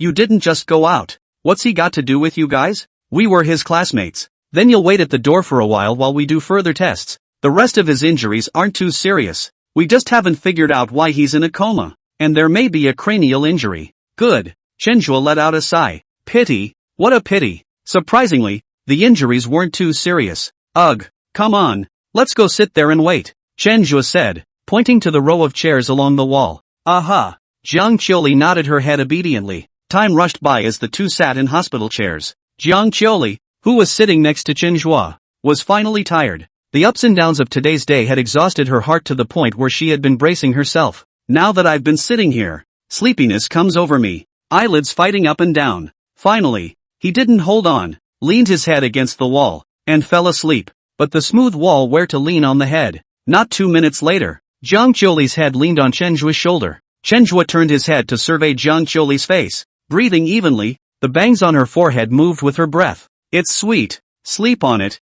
You didn't just go out. What's he got to do with you guys? We were his classmates. Then you'll wait at the door for a while we do further tests. The rest of his injuries aren't too serious. We just haven't figured out why he's in a coma. And there may be a cranial injury. Good. Chenhua let out a sigh. Pity. What a pity. Surprisingly, the injuries weren't too serious. Ugh. Come on. Let's go sit there and wait. Chenhua said, pointing to the row of chairs along the wall. Aha. Jiang Qiuli nodded her head obediently. Time rushed by as the two sat in hospital chairs. Jiang Qiuli, who was sitting next to Chenhua, was finally tired. The ups and downs of today's day had exhausted her heart to the point where she had been bracing herself. Now that I've been sitting here, sleepiness comes over me, eyelids fighting up and down. Finally, he didn't hold on, leaned his head against the wall, and fell asleep. But the smooth wall where to lean on the head. Not 2 minutes later, Jiang Qiuli's head leaned on Chenhua's shoulder. Chenhua turned his head to survey Jiang Qiuli's face. Breathing evenly, the bangs on her forehead moved with her breath. It's sweet. Sleep on it,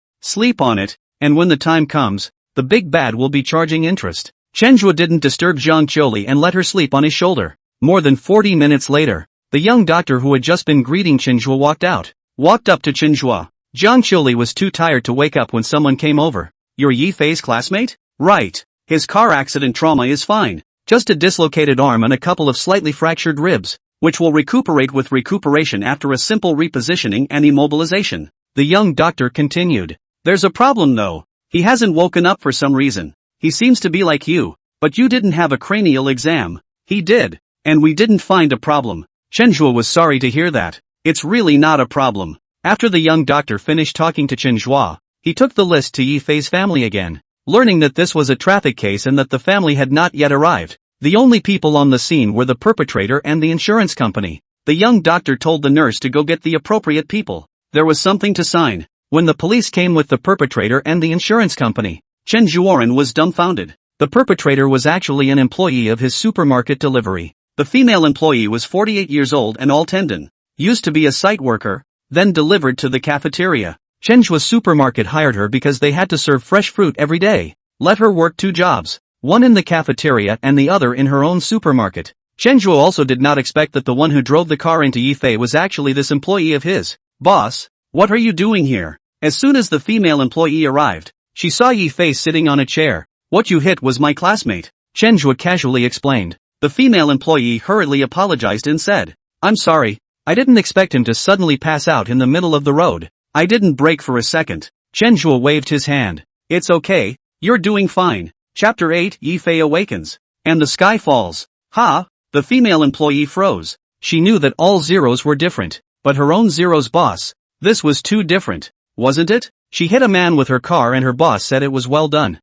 and when the time comes, the big bad will be charging interest. Chenhua didn't disturb Jiang Qiuli and let her sleep on his shoulder. More than 40 minutes later, the young doctor who had just been greeting Chenhua walked up to Chenhua. Jiang Qiuli was too tired to wake up when someone came over. You're Yi Fei's classmate? Right. His car accident trauma is fine. Just a dislocated arm and a couple of slightly fractured ribs, which will recuperate with recuperation after a simple repositioning and immobilization. The young doctor continued. There's a problem though. He hasn't woken up for some reason. He seems to be like you, but you didn't have a cranial exam. He did, and we didn't find a problem. Chenhua was sorry to hear that. It's really not a problem. After the young doctor finished talking to Chenhua, he took the list to Yi Fei's family again, learning that this was a traffic case and that the family had not yet arrived. The only people on the scene were the perpetrator and the insurance company. The young doctor told the nurse to go get the appropriate people. There was something to sign. When the police came with the perpetrator and the insurance company, Chen Zhuoren was dumbfounded. The perpetrator was actually an employee of his supermarket delivery. The female employee was 48 years old and all tendon. Used to be a site worker, then delivered to the cafeteria. Chenhua's supermarket hired her because they had to serve fresh fruit every day. Let her work 2 jobs, one in the cafeteria and the other in her own supermarket. Chenhua also did not expect that the one who drove the car into Yi Fei was actually this employee of his. Boss, what are you doing here? As soon as the female employee arrived, she saw Yi Fei sitting on a chair. What you hit was my classmate, Chenhua casually explained. The female employee hurriedly apologized and said, I'm sorry, I didn't expect him to suddenly pass out in the middle of the road. I didn't brake for a second. Chenhua waved his hand. It's okay, you're doing fine. Chapter 8 Yi Fei awakens. And the sky falls. Ha! The female employee froze. She knew that all zeros were different, but her own zero's boss. This was too different, wasn't it? She hit a man with her car and her boss said it was well done.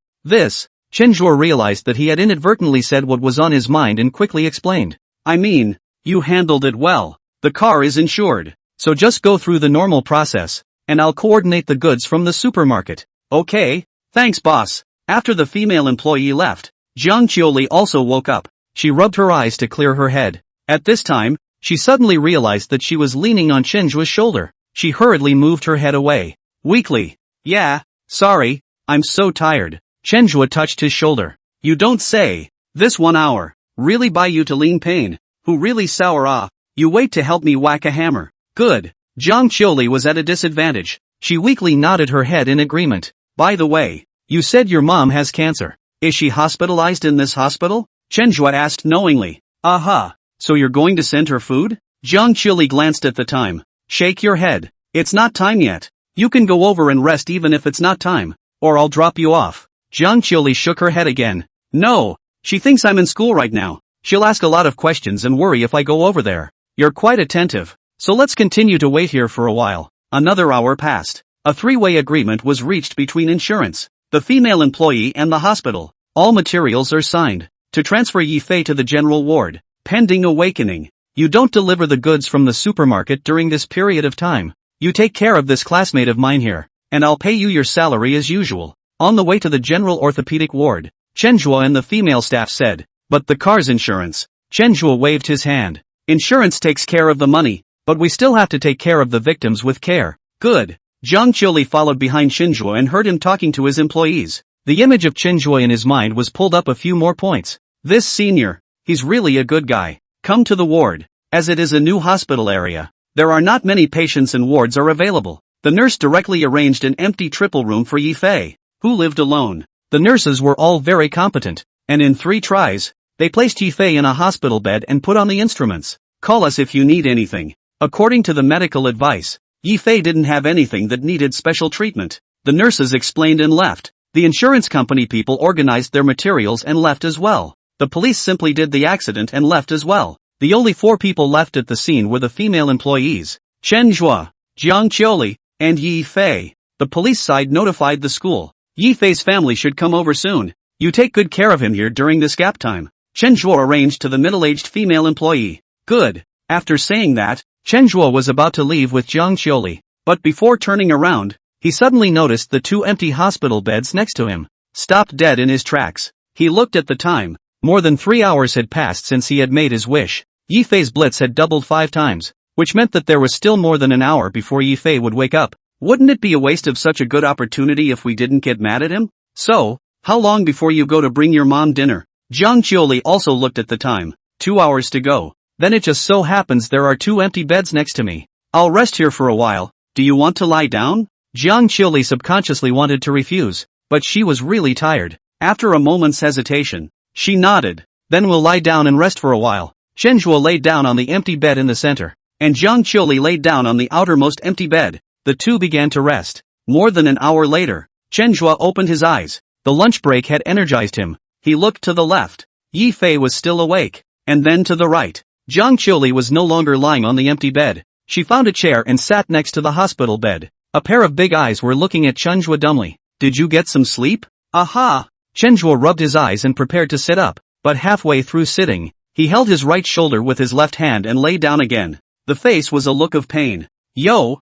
Chenhua realized that he had inadvertently said what was on his mind and quickly explained. I mean, you handled it well. The car is insured, so just go through the normal process, and I'll coordinate the goods from the supermarket. Okay, thanks boss. After the female employee left, Jiang Qiuli also woke up. She rubbed her eyes to clear her head. At this time, she suddenly realized that she was leaning on Chenhua's shoulder. She hurriedly moved her head away. Weakly. Yeah, sorry, I'm so tired. Chenhua touched his shoulder. You don't say. This 1 hour, really buy you to lean pain. Who really sour You wait to help me whack a hammer. Good. Jiang Qiuli was at a disadvantage. She weakly nodded her head in agreement. By the way, you said your mom has cancer. Is she hospitalized in this hospital? Chenhua asked knowingly. Aha. So you're going to send her food? Jiang Qiuli glanced at the time. Shake your head. It's not time yet. You can go over and rest even if it's not time, or I'll drop you off. Jiang Qiuli shook her head again. No. She thinks I'm in school right now. She'll ask a lot of questions and worry if I go over there. You're quite attentive. So let's continue to wait here for a while. Another hour passed. A 3-way agreement was reached between insurance, the female employee and the hospital. All materials are signed. To transfer Yi Fei to the general ward. Pending awakening. You don't deliver the goods from the supermarket during this period of time. You take care of this classmate of mine here, and I'll pay you your salary as usual. On the way to the general orthopedic ward, Chenhua and the female staff said, but the car's insurance. Chenhua waved his hand. Insurance takes care of the money, but we still have to take care of the victims with care. Good. Jiang Qiuli followed behind Chenhua and heard him talking to his employees. The image of Chenhua in his mind was pulled up a few more points. This senior, he's really a good guy. Come to the ward. As it is a new hospital area, there are not many patients and wards are available. The nurse directly arranged an empty triple room for Yifei, who lived alone. The nurses were all very competent, and in 3 tries, they placed Yifei in a hospital bed and put on the instruments. Call us if you need anything. According to the medical advice, Yifei didn't have anything that needed special treatment. The nurses explained and left. The insurance company people organized their materials and left as well. The police simply did the accident and left as well. The only 4 people left at the scene were the female employees, Chenhua, Jiang Qiuli, and Yifei. The police side notified the school. Yifei's family should come over soon. You take good care of him here during this gap time. Chenhua arranged to the middle-aged female employee. Good. After saying that, Chenhua was about to leave with Jiang Qiuli, but before turning around, he suddenly noticed the 2 empty hospital beds next to him. Stopped dead in his tracks. He looked at the time. More than 3 hours had passed since he had made his wish. Yifei's blitz had doubled 5 times, which meant that there was still more than an hour before Yifei would wake up. Wouldn't it be a waste of such a good opportunity if we didn't get mad at him? So, how long before you go to bring your mom dinner? Jiang Qiuli also looked at the time. 2 hours to go. Then it just so happens there are 2 empty beds next to me. I'll rest here for a while. Do you want to lie down? Jiang Qiuli subconsciously wanted to refuse, but she was really tired. After a moment's hesitation, she nodded. Then we'll lie down and rest for a while. Chenhua laid down on the empty bed in the center, and Jiang Qiuli laid down on the outermost empty bed. The 2 began to rest. More than an hour later, Chenhua opened his eyes. The lunch break had energized him. He looked to the left. Yifei was still awake. And then to the right. Jiang Qiuli was no longer lying on the empty bed. She found a chair and sat next to the hospital bed. A pair of big eyes were looking at Chenhua dumbly. Did you get some sleep? Aha! Chenhua rubbed his eyes and prepared to sit up, but halfway through sitting, he held his right shoulder with his left hand and lay down again. The face was a look of pain. Yo,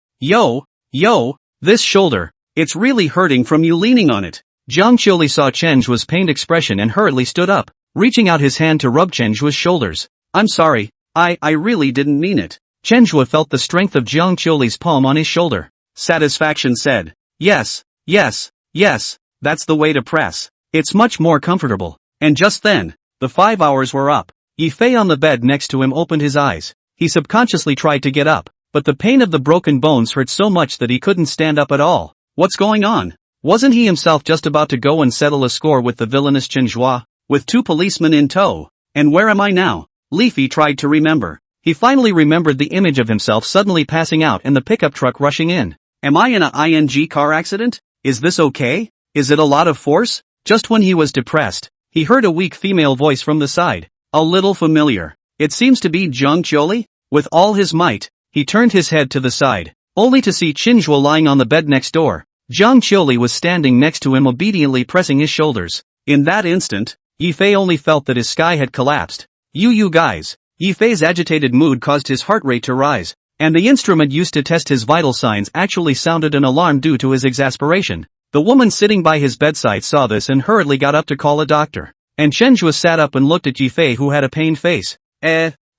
this shoulder, it's really hurting from you leaning on it. Jiang Qiuli saw Chenhua's pained expression and hurriedly stood up, reaching out his hand to rub Chenhua's shoulders. I'm sorry, I really didn't mean it. Chenhua felt the strength of Jiang Qiuli's palm on his shoulder. Satisfaction said, yes, that's the way to press. It's much more comfortable. And just then, the 5 hours were up. Yifei on the bed next to him opened his eyes. He subconsciously tried to get up, but the pain of the broken bones hurt so much that he couldn't stand up at all. What's going on? Wasn't he himself just about to go and settle a score with the villainous Chenhua, with 2 policemen in tow? And where am I now? Leafy tried to remember. He finally remembered the image of himself suddenly passing out and the pickup truck rushing in. Am I in a ING car accident? Is this okay? Is it a lot of force? Just when he was depressed, he heard a weak female voice from the side. A little familiar. It seems to be Jiang Qiuli. With all his might, he turned his head to the side, only to see Chenhua lying on the bed next door. Jiang Qiuli was standing next to him obediently pressing his shoulders. In that instant, Yifei only felt that his sky had collapsed. You guys. Yifei's agitated mood caused his heart rate to rise, and the instrument used to test his vital signs actually sounded an alarm due to his exasperation. The woman sitting by his bedside saw this and hurriedly got up to call a doctor. And Chenhua sat up and looked at Yifei who had a pained face.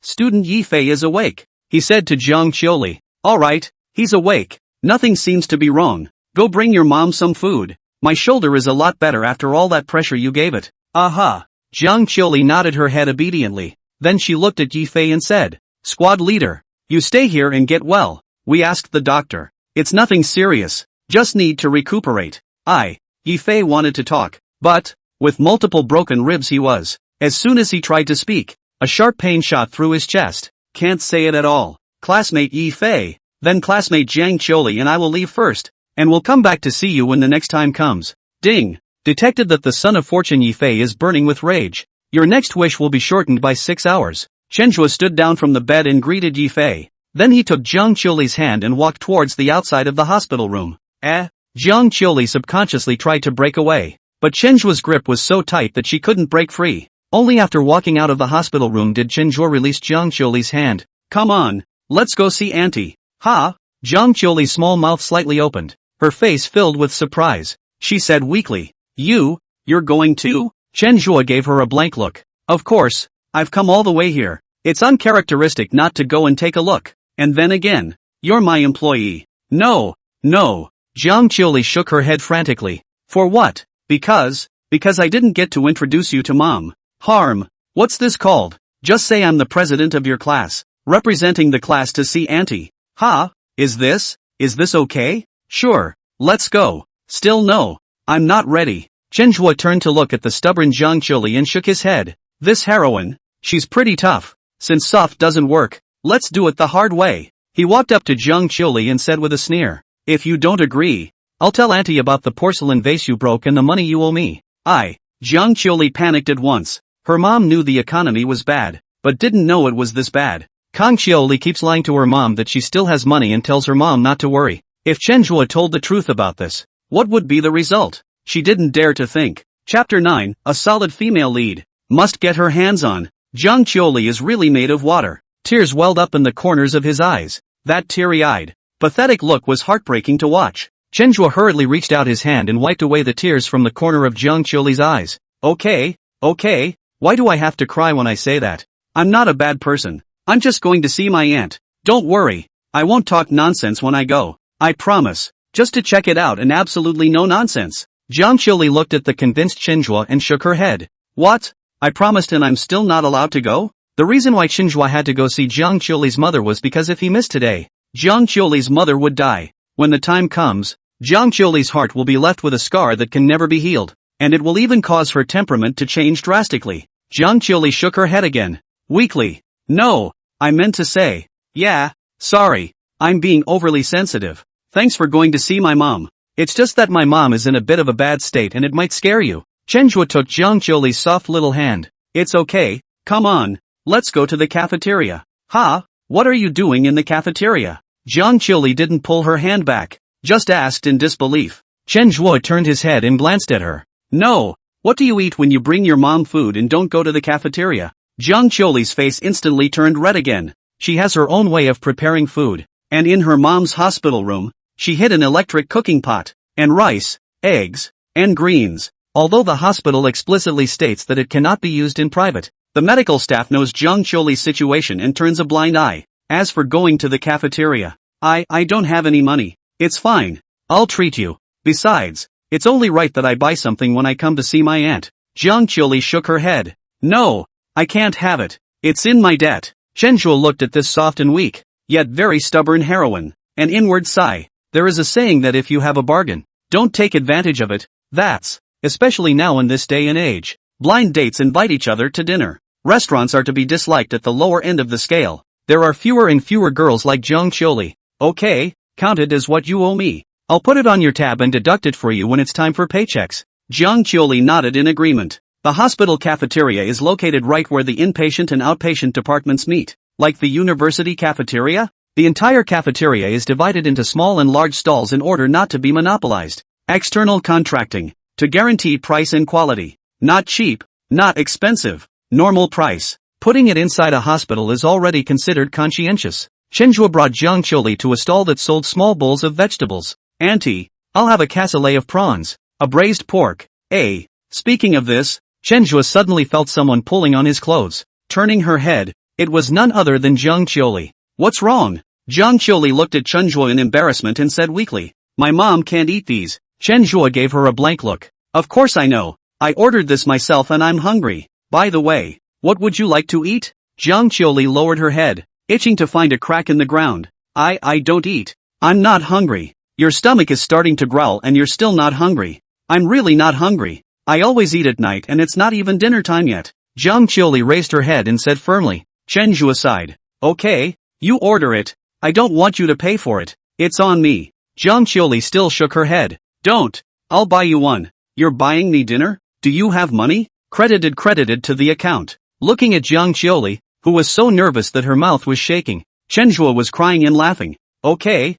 Student Yifei is awake, he said to Jiang Qiuli. Alright, he's awake. Nothing seems to be wrong. Go bring your mom some food. My shoulder is a lot better after all that pressure you gave it. Aha. Jiang Qiuli nodded her head obediently. Then she looked at Yifei and said, Squad leader, you stay here and get well. We asked the doctor. It's nothing serious. Just need to recuperate. Yifei wanted to talk, but, with multiple broken ribs he was. As soon as he tried to speak, a sharp pain shot through his chest. Can't say it at all. Classmate Yifei, then classmate Jiang Qiuli and I will leave first, and we'll come back to see you when the next time comes. Ding! Detected that the son of fortune Yifei is burning with rage. Your next wish will be shortened by 6 hours. Chenhua stood down from the bed and greeted Yifei. Then he took Jiang Qiuli's hand and walked towards the outside of the hospital room. Jiang Qiuli subconsciously tried to break away, but Chenhua's grip was so tight that she couldn't break free. Only after walking out of the hospital room did Chenjua release Jiang Qiuli's hand. Come on, let's go see auntie. Ha! Jiang Qiuli's small mouth slightly opened, her face filled with surprise. She said weakly, You're going too? Chenjua gave her a blank look. Of course, I've come all the way here. It's uncharacteristic not to go and take a look. And then again, you're my employee. No. Jiang Qiuli shook her head frantically. For what? Because I didn't get to introduce you to mom. Harm. What's this called? Just say I'm the president of your class, representing the class to see auntie. Ha? Is this okay? Sure, let's go. Still no. I'm not ready. Chenjua turned to look at the stubborn Jiang Qiuli and shook his head. This heroine, she's pretty tough. Since soft doesn't work, let's do it the hard way. He walked up to Jiang Qiuli and said with a sneer, If you don't agree, I'll tell auntie about the porcelain vase you broke and the money you owe me. Jiang Qiuli panicked at once. Her mom knew the economy was bad, but didn't know it was this bad. Kang Qiuli keeps lying to her mom that she still has money and tells her mom not to worry. If Chenjua told the truth about this, what would be the result? She didn't dare to think. Chapter 9, a solid female lead. Must get her hands on. Jiang Qiuli is really made of water. Tears welled up in the corners of his eyes. That teary-eyed, pathetic look was heartbreaking to watch. Chenjua hurriedly reached out his hand and wiped away the tears from the corner of Jiang Qiuli's eyes. Okay. Why do I have to cry when I say that? I'm not a bad person. I'm just going to see my aunt. Don't worry. I won't talk nonsense when I go. I promise. Just to check it out and absolutely no nonsense. Jiang Qiuli looked at the convinced Chenjua and shook her head. What? I promised and I'm still not allowed to go? The reason why Chenjua had to go see Jiang Qiuli's mother was because if he missed today, Jiang Qiuli's mother would die. When the time comes, Jiang Qiuli's heart will be left with a scar that can never be healed, and it will even cause her temperament to change drastically. Jiang Qiuli shook her head again. Weakly. No, I meant to say. Yeah, sorry, I'm being overly sensitive. Thanks for going to see my mom. It's just that my mom is in a bit of a bad state and it might scare you. Chenjua took Jiang Qiuli's soft little hand. It's okay, come on, let's go to the cafeteria. Ha, what are you doing in the cafeteria? Jiang Qiuli didn't pull her hand back, just asked in disbelief. Chenjua turned his head and glanced at her. No, what do you eat when you bring your mom food and don't go to the cafeteria? Jiang Qiuli's face instantly turned red again. She has her own way of preparing food, and in her mom's hospital room, she hid an electric cooking pot, and rice, eggs, and greens. Although the hospital explicitly states that it cannot be used in private, the medical staff knows Jiang Qiuli's situation and turns a blind eye. As for going to the cafeteria, I don't have any money. It's fine. I'll treat you. Besides, it's only right that I buy something when I come to see my aunt. Jiang Qiuli shook her head. No, I can't have it. It's in my debt. Chenjua looked at this soft and weak, yet very stubborn heroine. An inward sigh. There is a saying that if you have a bargain, don't take advantage of it. That's, especially now in this day and age. Blind dates invite each other to dinner. Restaurants are to be disliked at the lower end of the scale. There are fewer and fewer girls like Jiang Qiuli. Okay, count it as what you owe me. I'll put it on your tab and deduct it for you when it's time for paychecks. Jiang Qiuli nodded in agreement. The hospital cafeteria is located right where the inpatient and outpatient departments meet. Like the university cafeteria, the entire cafeteria is divided into small and large stalls in order not to be monopolized. External contracting. To guarantee price and quality. Not cheap, not expensive. Normal price. Putting it inside a hospital is already considered conscientious. Chenjua brought Jiang Qiuli to a stall that sold small bowls of vegetables. Auntie, I'll have a cassoulet of prawns, a braised pork. Speaking of this, Chenjua suddenly felt someone pulling on his clothes. Turning her head, it was none other than Jiang Qiuli. What's wrong? Jiang Qiuli looked at Chenjua in embarrassment and said weakly, My mom can't eat these. Chenjua gave her a blank look. Of course I know. I ordered this myself and I'm hungry. By the way, what would you like to eat? Jiang Qiuli lowered her head, itching to find a crack in the ground. I don't eat. I'm not hungry. Your stomach is starting to growl and you're still not hungry. I'm really not hungry. I always eat at night and it's not even dinner time yet. Jiang Qiuli raised her head and said firmly. Chenjua sighed. Okay, you order it. I don't want you to pay for it. It's on me. Jiang Qiuli still shook her head. Don't. I'll buy you one. You're buying me dinner? Do you have money? Credited to the account. Looking at Jiang Qiuli, who was so nervous that her mouth was shaking, Chenjua was crying and laughing. Okay,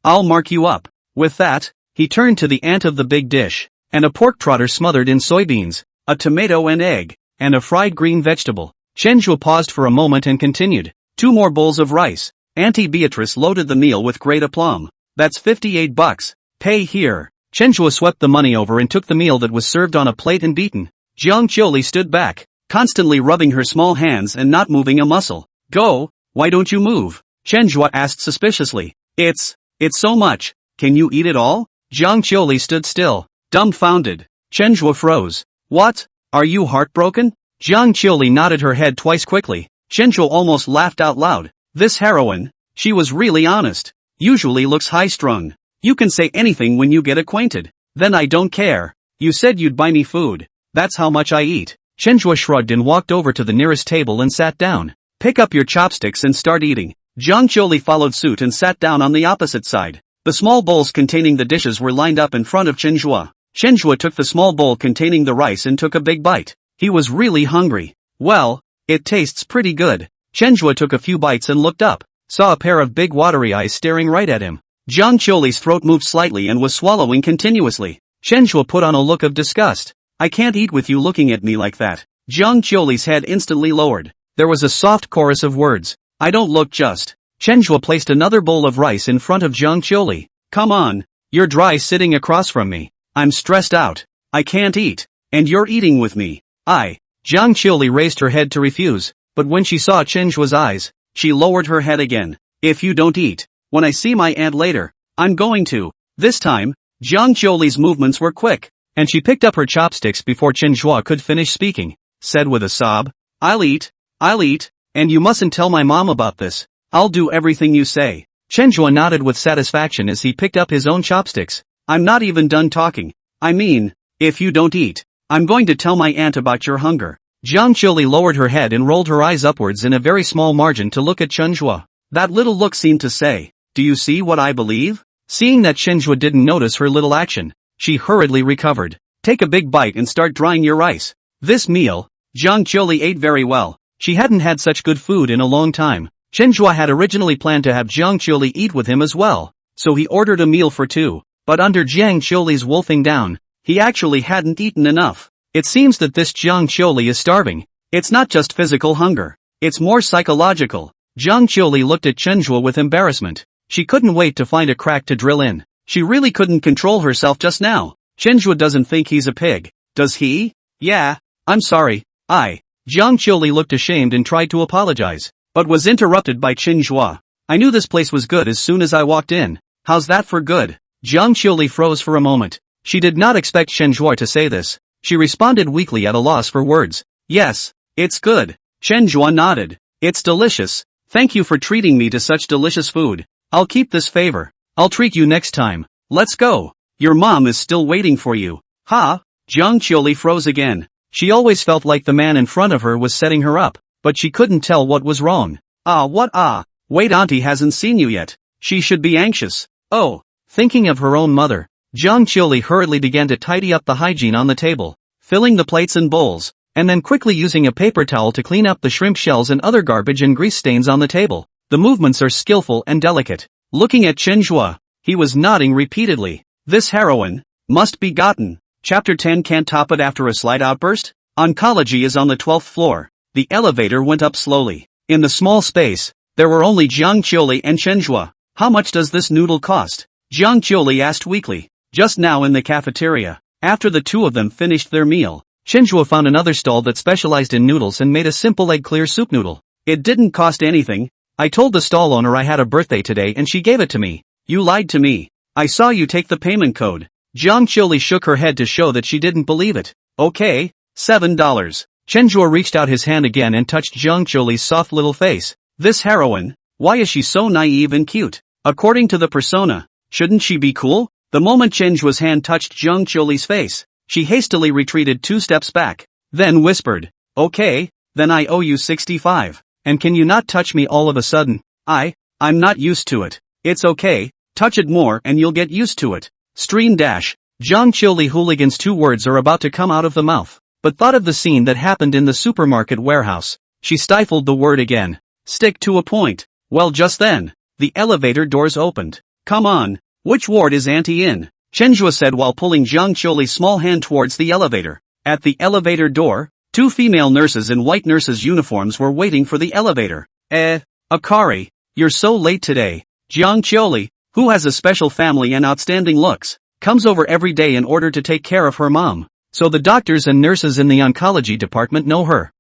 I'll mark you up. With that, he turned to the aunt of the big dish, and a pork trotter smothered in soybeans. a tomato and egg, and a fried green vegetable. Chenjua paused for a moment and continued. 2 more bowls of rice. Auntie Beatrice loaded the meal with great aplomb. That's 58 bucks. Pay here. Chenjua swept the money over and took the meal that was served on a plate and beaten. Jiang Qiuli stood back, constantly rubbing her small hands and not moving a muscle. Go, why don't you move? Chenjua asked suspiciously. It's so much. Can you eat it all? Jiang Qiuli stood still, dumbfounded. Chenjua froze. What? Are you heartbroken? Jiang Qiuli nodded her head twice quickly. Chenjua almost laughed out loud. This heroine, she was really honest. Usually looks high-strung. You can say anything when you get acquainted. Then I don't care. You said you'd buy me food. That's how much I eat. Chenjua shrugged and walked over to the nearest table and sat down. Pick up your chopsticks and start eating. Jiang Qiuli followed suit and sat down on the opposite side. The small bowls containing the dishes were lined up in front of Chenjua. Chenjua took the small bowl containing the rice and took a big bite. He was really hungry. Well, it tastes pretty good. Chenjua took a few bites and looked up, saw a pair of big watery eyes staring right at him. Jiang Qiuli's throat moved slightly and was swallowing continuously. Chenjua put on a look of disgust. I can't eat with you looking at me like that. Jiang Qiuli's head instantly lowered. There was a soft chorus of words. I don't look just. Chenjua placed another bowl of rice in front of Jiang Qiuli. Come on. You're dry sitting across from me. I'm stressed out. I can't eat. And you're eating with me. Jiang Qiuli raised her head to refuse, but when she saw Chenjua's eyes, she lowered her head again. If you don't eat, when I see my aunt later, I'm going to. This time, Jiang Qiuli's movements were quick, and she picked up her chopsticks before Chenjua could finish speaking, said with a sob. I'll eat, and you mustn't tell my mom about this. I'll do everything you say. Chenjua nodded with satisfaction as he picked up his own chopsticks. I'm not even done talking. I mean, if you don't eat, I'm going to tell my aunt about your hunger. Jiang Qiuli lowered her head and rolled her eyes upwards in a very small margin to look at Chenjua. That little look seemed to say, do you see what I believe? Seeing that Chenjua didn't notice her little action, she hurriedly recovered. Take a big bite and start drying your rice. This meal, Jiang Qiuli ate very well. She hadn't had such good food in a long time. Chenjua had originally planned to have Jiang Qiuli eat with him as well, so he ordered a meal for 2, but under Jiang Qiuli's wolfing down, he actually hadn't eaten enough. It seems that this Jiang Qiuli is starving. It's not just physical hunger. It's more psychological. Jiang Qiuli looked at Chenjua with embarrassment. She couldn't wait to find a crack to drill in. She really couldn't control herself just now. Chenjua doesn't think he's a pig, does he? Yeah, I'm sorry. Jiang Qiuli looked ashamed and tried to apologize, but was interrupted by Chenjua. I knew this place was good as soon as I walked in. How's that for good? Jiang Qiuli froze for a moment. She did not expect Chenjua to say this. She responded weakly at a loss for words. Yes, it's good. Chenjua nodded. It's delicious. Thank you for treating me to such delicious food. I'll keep this favor. I'll treat you next time. Let's go. Your mom is still waiting for you. Ha? Jiang Qiuli froze again. She always felt like the man in front of her was setting her up, but she couldn't tell what was wrong. What? Wait, auntie hasn't seen you yet. She should be anxious. Oh, thinking of her own mother. Jiang Qiuli hurriedly began to tidy up the hygiene on the table, filling the plates and bowls, and then quickly using a paper towel to clean up the shrimp shells and other garbage and grease stains on the table. The movements are skillful and delicate. Looking at Chenjua, he was nodding repeatedly. This heroine must be gotten. Chapter 10 can't top it after a slight outburst. Oncology is on the 12th floor. The elevator went up slowly. In the small space, there were only Jiang Qiuli and Chenjua. How much does this noodle cost? Jiang Qiuli asked weakly. Just now in the cafeteria. After the two of them finished their meal, Chenjua found another stall that specialized in noodles and made a simple egg-clear soup noodle. It didn't cost anything. I told the stall owner I had a birthday today and she gave it to me. You lied to me. I saw you take the payment code. Jiang Qiuli shook her head to show that she didn't believe it. Okay, $7. Chenjua reached out his hand again and touched Jiang Qiuli's soft little face. This heroine, why is she so naive and cute? According to the persona, shouldn't she be cool? The moment Chenjua's hand touched Jiang Qiuli's face, she hastily retreated 2 steps back, then whispered, okay, then I owe you 65. And can you not touch me all of a sudden? I'm not used to it. It's okay, touch it more and you'll get used to it. Stream dash. Jiang Qiuli hooligans 2 words are about to come out of the mouth, but thought of the scene that happened in the supermarket warehouse. She stifled the word again. Stick to a point. Well, just then, the elevator doors opened. Come on. Which ward is auntie in? Chenjua said while pulling Jiang Qiuli's small hand towards the elevator. At the elevator door, two female nurses in white nurses' uniforms were waiting for the elevator. Akari, you're so late today. Jiang Chioli, who has a special family and outstanding looks, comes over every day in order to take care of her mom. So the doctors and nurses in the oncology department know her.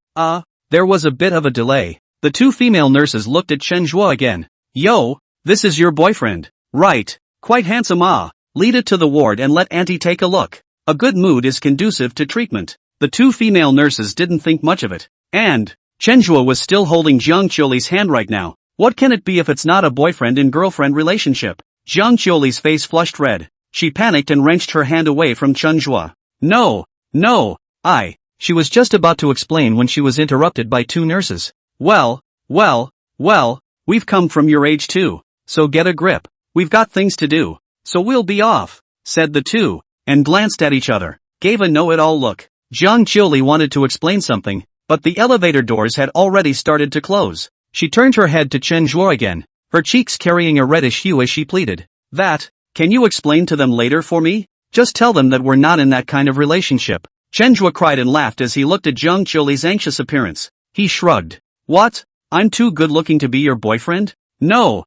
There was a bit of a delay. The two female nurses looked at Chen Zhuo again. Yo, this is your boyfriend. Right. Quite handsome. Lead it to the ward and let Auntie take a look. A good mood is conducive to treatment. The two female nurses didn't think much of it. And Chen Zhuo was still holding Jiang Chioli's hand right now. What can it be if it's not a boyfriend and girlfriend relationship? Jiang Chioli's face flushed red. She panicked and wrenched her hand away from Chen Zhuo. No. She was just about to explain when she was interrupted by two nurses. Well, we've come from your age too, so get a grip. We've got things to do, so we'll be off, said the two, and glanced at each other, gave a know-it-all look. Jiang Chioli wanted to explain something, but the elevator doors had already started to close. She turned her head to Chen Zhuo again, her cheeks carrying a reddish hue as she pleaded. Can you explain to them later for me? Just tell them that we're not in that kind of relationship. Chen Zhuo cried and laughed as he looked at Jiang Chioli's anxious appearance. He shrugged. What? I'm too good looking to be your boyfriend? No.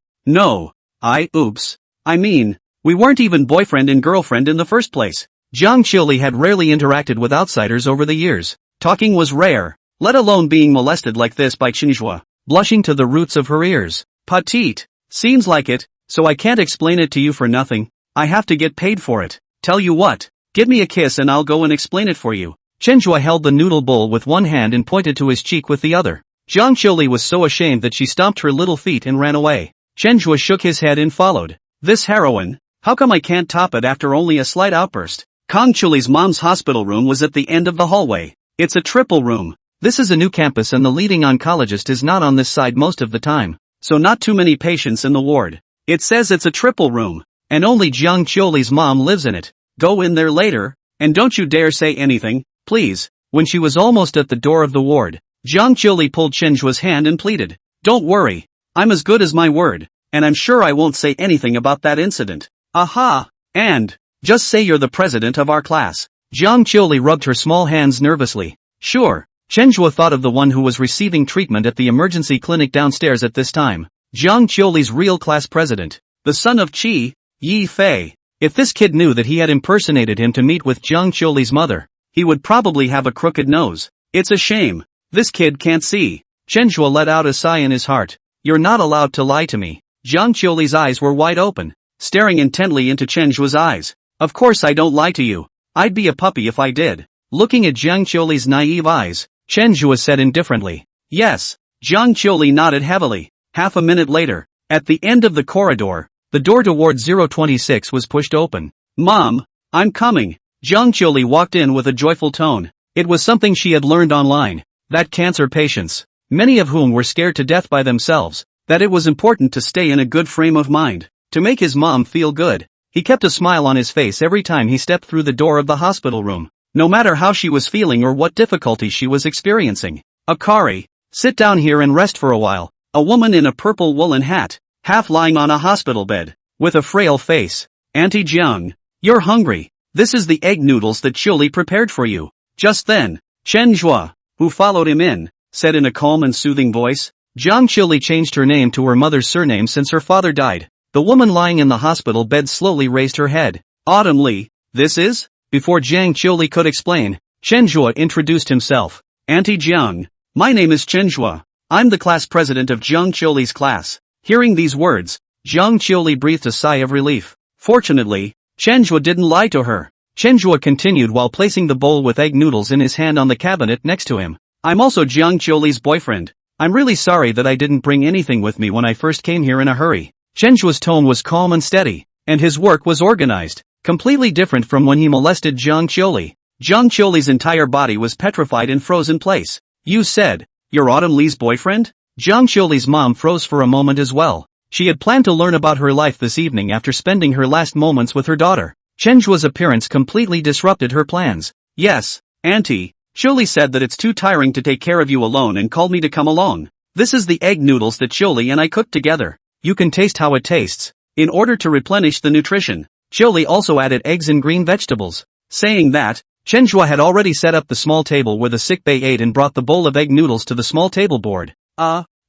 I mean, we weren't even boyfriend and girlfriend in the first place. Jiang Chioli had rarely interacted with outsiders over the years. Talking was rare, let alone being molested like this by Chen Zhuo, blushing to the roots of her ears. Petite. Seems like it, so I can't explain it to you for nothing. I have to get paid for it. Tell you what, give me a kiss and I'll go and explain it for you. Chen Zhuo held the noodle bowl with one hand and pointed to his cheek with the other. Jiang Chioli was so ashamed that she stomped her little feet and ran away. Chen Zhuo shook his head and followed. This heroine, how come I can't top it after only a slight outburst? Kong Chioli's mom's hospital room was at the end of the hallway. It's a triple room. This is a new campus and the leading oncologist is not on this side most of the time, so not too many patients in the ward. It says it's a triple room, and only Jiang Chioli's mom lives in it. Go in there later, and don't you dare say anything, please. When she was almost at the door of the ward, Jiang Chioli pulled Chen Zhuo's hand and pleaded. Don't worry, I'm as good as my word, and I'm sure I won't say anything about that incident. Aha! And just say you're the president of our class. Jiang Chioli rubbed her small hands nervously. Sure. Chen Zhuo thought of the one who was receiving treatment at the emergency clinic downstairs at this time. Jiang Chioli's real class president, the son of Qi Yi Fei. If this kid knew that he had impersonated him to meet with Jiang Chioli's mother, he would probably have a crooked nose. It's a shame. This kid can't see. Chen Zhuo let out a sigh in his heart. You're not allowed to lie to me. Jiang Chioli's eyes were wide open, staring intently into Chen Zhuo's eyes. Of course I don't lie to you. I'd be a puppy if I did. Looking at Jiang Chioli's naive eyes, Chen Zhuo said indifferently. Yes. Jiang Chioli nodded heavily. Half a minute later, at the end of the corridor, the door to Ward 026 was pushed open. Mom, I'm coming. Jiang Chioli walked in with a joyful tone. It was something she had learned online, that cancer patients, many of whom were scared to death by themselves, that it was important to stay in a good frame of mind, to make his mom feel good. He kept a smile on his face every time he stepped through the door of the hospital room, no matter how she was feeling or what difficulties she was experiencing. Akari, sit down here and rest for a while. A woman in a purple woolen hat, half lying on a hospital bed, with a frail face. Auntie Jiang, you're hungry. This is the egg noodles that Chioli prepared for you. Just then, Chen Zhuo, who followed him in, said in a calm and soothing voice. Jiang Chioli changed her name to her mother's surname since her father died. The woman lying in the hospital bed slowly raised her head. Autumn Li, this is? Before Jiang Chioli could explain, Chen Zhuo introduced himself. Auntie Jiang, my name is Chen Zhuo. I'm the class president of Jiang Chioli's class. Hearing these words, Jiang Chioli breathed a sigh of relief. Fortunately, Chen Zhuo didn't lie to her. Chen Zhuo continued while placing the bowl with egg noodles in his hand on the cabinet next to him. I'm also Jiang Chioli's boyfriend. I'm really sorry that I didn't bring anything with me when I first came here in a hurry. Chen Zhuo's tone was calm and steady, and his work was organized, completely different from when he molested Jiang Chioli. Jiang Chioli's entire body was petrified and froze in place. You said, you're Autumn Li's boyfriend? Jiang Chioli's mom froze for a moment as well. She had planned to learn about her life this evening after spending her last moments with her daughter. Chen Zhuo's appearance completely disrupted her plans. Yes, Auntie, Chioli said that it's too tiring to take care of you alone and called me to come along. This is the egg noodles that Chioli and I cooked together. You can taste how it tastes. In order to replenish the nutrition, Chioli also added eggs and green vegetables. Saying that, Chenhua had already set up the small table where the sickbay ate and brought the bowl of egg noodles to the small table board.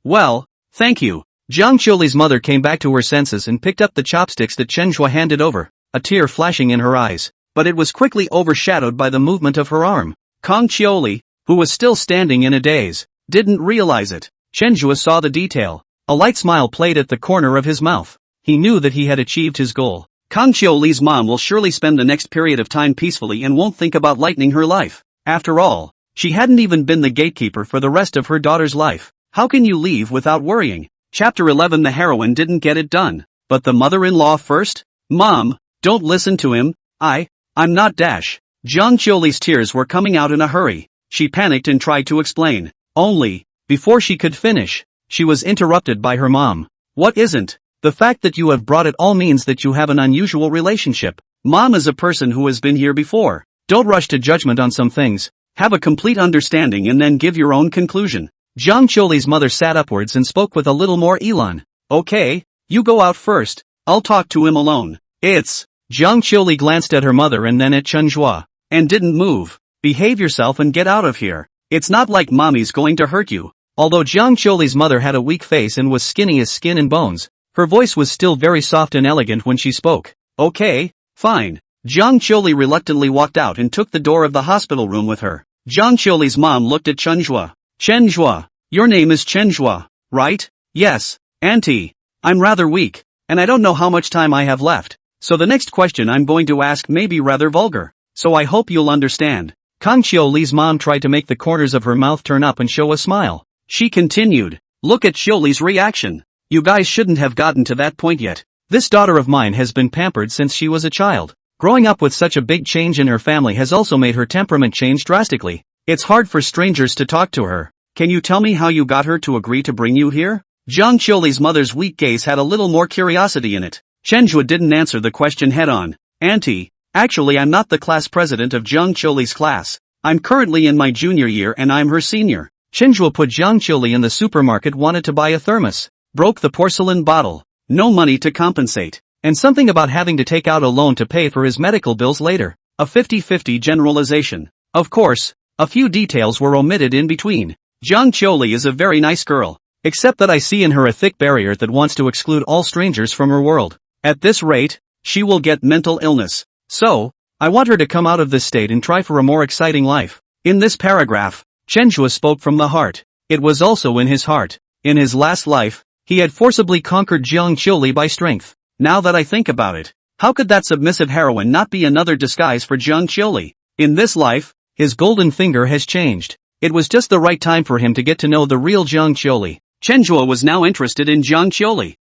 Well, thank you. Jiang Qiuli's mother came back to her senses and picked up the chopsticks that Chenhua handed over, a tear flashing in her eyes, but it was quickly overshadowed by the movement of her arm. Kang Qiuli, who was still standing in a daze, didn't realize it. Chenhua saw the detail. A light smile played at the corner of his mouth. He knew that he had achieved his goal. Kang Qiuli's mom will surely spend the next period of time peacefully and won't think about lightening her life. After all, she hadn't even been the gatekeeper for the rest of her daughter's life. How can you leave without worrying? Chapter 11. The heroine didn't get it done. But the mother-in-law first? Mom, don't listen to him. I'm not Dash. Jiang Qiuli's tears were coming out in a hurry. She panicked and tried to explain. Only, before she could finish, she was interrupted by her mom. What isn't? The fact that you have brought it all means that you have an unusual relationship. Mom is a person who has been here before. Don't rush to judgment on some things. Have a complete understanding and then give your own conclusion. Jiang Qiuli's mother sat upwards and spoke with a little more elan. Okay, you go out first. I'll talk to him alone. It's... Jiang Qiuli glanced at her mother and then at Chenhua, and didn't move. Behave yourself and get out of here. It's not like mommy's going to hurt you. Although Jiang Qiuli's mother had a weak face and was skinny as skin and bones, her voice was still very soft and elegant when she spoke. Okay, fine. Jiang Qiuli reluctantly walked out and took the door of the hospital room with her. Jiang Qiuli's mom looked at Chenhua. Chenhua, your name is Chenhua, right? Yes, auntie. I'm rather weak, and I don't know how much time I have left, so the next question I'm going to ask may be rather vulgar, so I hope you'll understand. Kang Qiuli's mom tried to make the corners of her mouth turn up and show a smile. She continued, look at Qiuli's reaction. You guys shouldn't have gotten to that point yet. This daughter of mine has been pampered since she was a child. Growing up with such a big change in her family has also made her temperament change drastically. It's hard for strangers to talk to her. Can you tell me how you got her to agree to bring you here? Jiang Qiuli's mother's weak gaze had a little more curiosity in it. Chenhua didn't answer the question head-on. Auntie, actually I'm not the class president of Jiang Qiuli's class. I'm currently in my junior year and I'm her senior. Chenhua put Jiang Qiuli in the supermarket, wanted to buy a thermos. Broke the porcelain bottle. No money to compensate. And something about having to take out a loan to pay for his medical bills later. A 50-50 generalization. Of course, a few details were omitted in between. Jiang Qiuli is a very nice girl. Except that I see in her a thick barrier that wants to exclude all strangers from her world. At this rate, she will get mental illness. So, I want her to come out of this state and try for a more exciting life. In this paragraph, Chenhua spoke from the heart. It was also in his heart. In his last life, he had forcibly conquered Jiang Qiuli by strength. Now that I think about it, how could that submissive heroine not be another disguise for Jiang Qiuli? In this life, his golden finger has changed. It was just the right time for him to get to know the real Jiang Qiuli. Chenhua was now interested in Jiang Qiuli.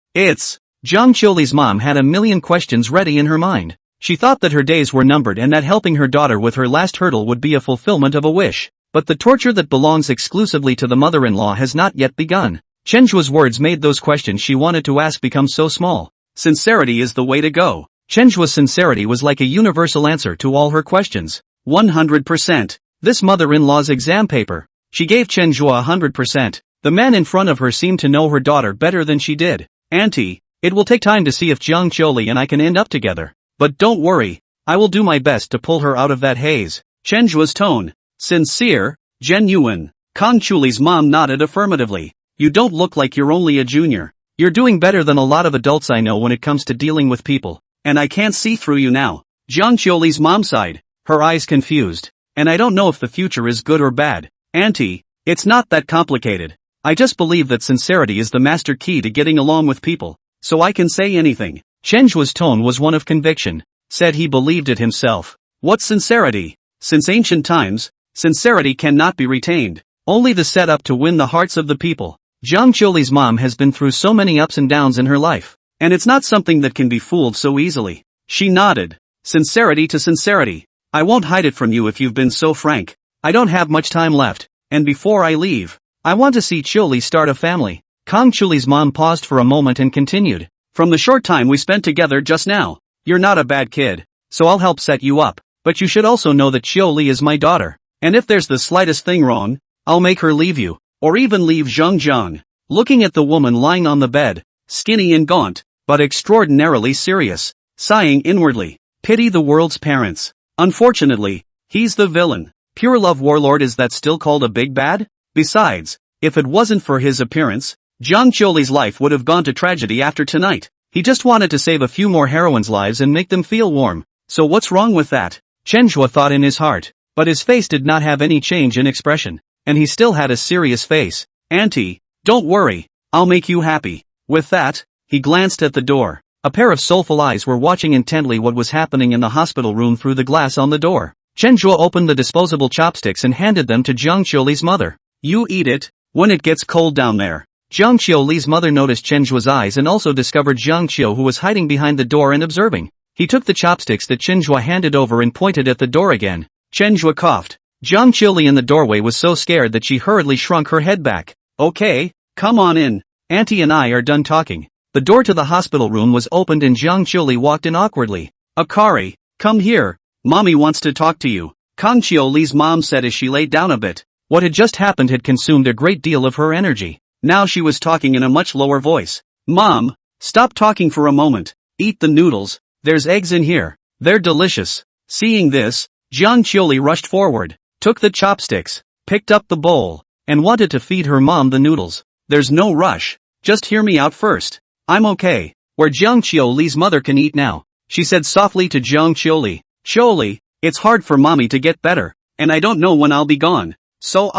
Jiang Qiuli's mom had a million questions ready in her mind. She thought that her days were numbered and that helping her daughter with her last hurdle would be a fulfillment of a wish. But the torture that belongs exclusively to the mother-in-law has not yet begun. Chenhua's words made those questions she wanted to ask become so small. Sincerity is the way to go. Chenhua's sincerity was like a universal answer to all her questions. 100%. This mother-in-law's exam paper. She gave Chenhua 100%. The man in front of her seemed to know her daughter better than she did. Auntie, it will take time to see if Jiang Qiuli and I can end up together. But don't worry, I will do my best to pull her out of that haze. Chenhua's tone. Sincere, genuine. Kang Qiuli's mom nodded affirmatively. You don't look like you're only a junior. You're doing better than a lot of adults I know when it comes to dealing with people. And I can't see through you now. Jiang Qiuli's mom sighed, her eyes confused. And I don't know if the future is good or bad. Auntie, it's not that complicated. I just believe that sincerity is the master key to getting along with people. So I can say anything. Chenhua's tone was one of conviction. Said he believed it himself. What's sincerity? Since ancient times, sincerity cannot be retained. Only the setup to win the hearts of the people. Jiang Qiuli's mom has been through so many ups and downs in her life. And it's not something that can be fooled so easily. She nodded. Sincerity to sincerity. I won't hide it from you if you've been so frank. I don't have much time left. And before I leave, I want to see Qiuli start a family. Kang Qiuli's mom paused for a moment and continued. From the short time we spent together just now, you're not a bad kid. So I'll help set you up. But you should also know that Qiuli is my daughter. And if there's the slightest thing wrong, I'll make her leave you. Or even leave Zhang. Looking at the woman lying on the bed, skinny and gaunt, but extraordinarily serious, sighing inwardly. Pity the world's parents. Unfortunately, He's the villain. Pure love warlord, is that still called a big bad? Besides, if it wasn't for his appearance, Zhang Qiuli's life would have gone to tragedy after tonight. He just wanted to save a few more heroines' lives and make them feel warm. So what's wrong with that? Chen Zhuo thought in his heart. But his face did not have any change in expression. And he still had a serious face. Auntie, don't worry. I'll make you happy. With that, he glanced at the door. A pair of soulful eyes were watching intently what was happening in the hospital room through the glass on the door. Chen Zhuo opened the disposable chopsticks and handed them to Zhang Qiuli's mother. You eat it, when it gets cold down there. Zhang Qiuli's mother noticed Chen Zhuo's eyes and also discovered Zhang Qiu, who was hiding behind the door and observing. He took the chopsticks that Chen Zhuo handed over and pointed at the door again. Chen Zhuo coughed. Zhang Qiuli in the doorway was so scared that she hurriedly shrunk her head back. Okay, come on in. Auntie and I are done talking. The door to the hospital room was opened and Zhang Qiuli walked in awkwardly. Akari, come here. Mommy wants to talk to you. Kang Qiuli's mom said as she laid down a bit. What had just happened had consumed a great deal of her energy. Now she was talking in a much lower voice. Mom, stop talking for a moment. Eat the noodles. There's eggs in here. They're delicious. Seeing this, Zhang Qiuli rushed forward, took the chopsticks, picked up the bowl, and wanted to feed her mom the noodles. There's no rush. Just hear me out first. I'm okay. Where Zhang Qiuli's mother can eat now, she said softly to Zhang Qiuli. Qiuli, it's hard for mommy to get better, and I don't know when I'll be gone. So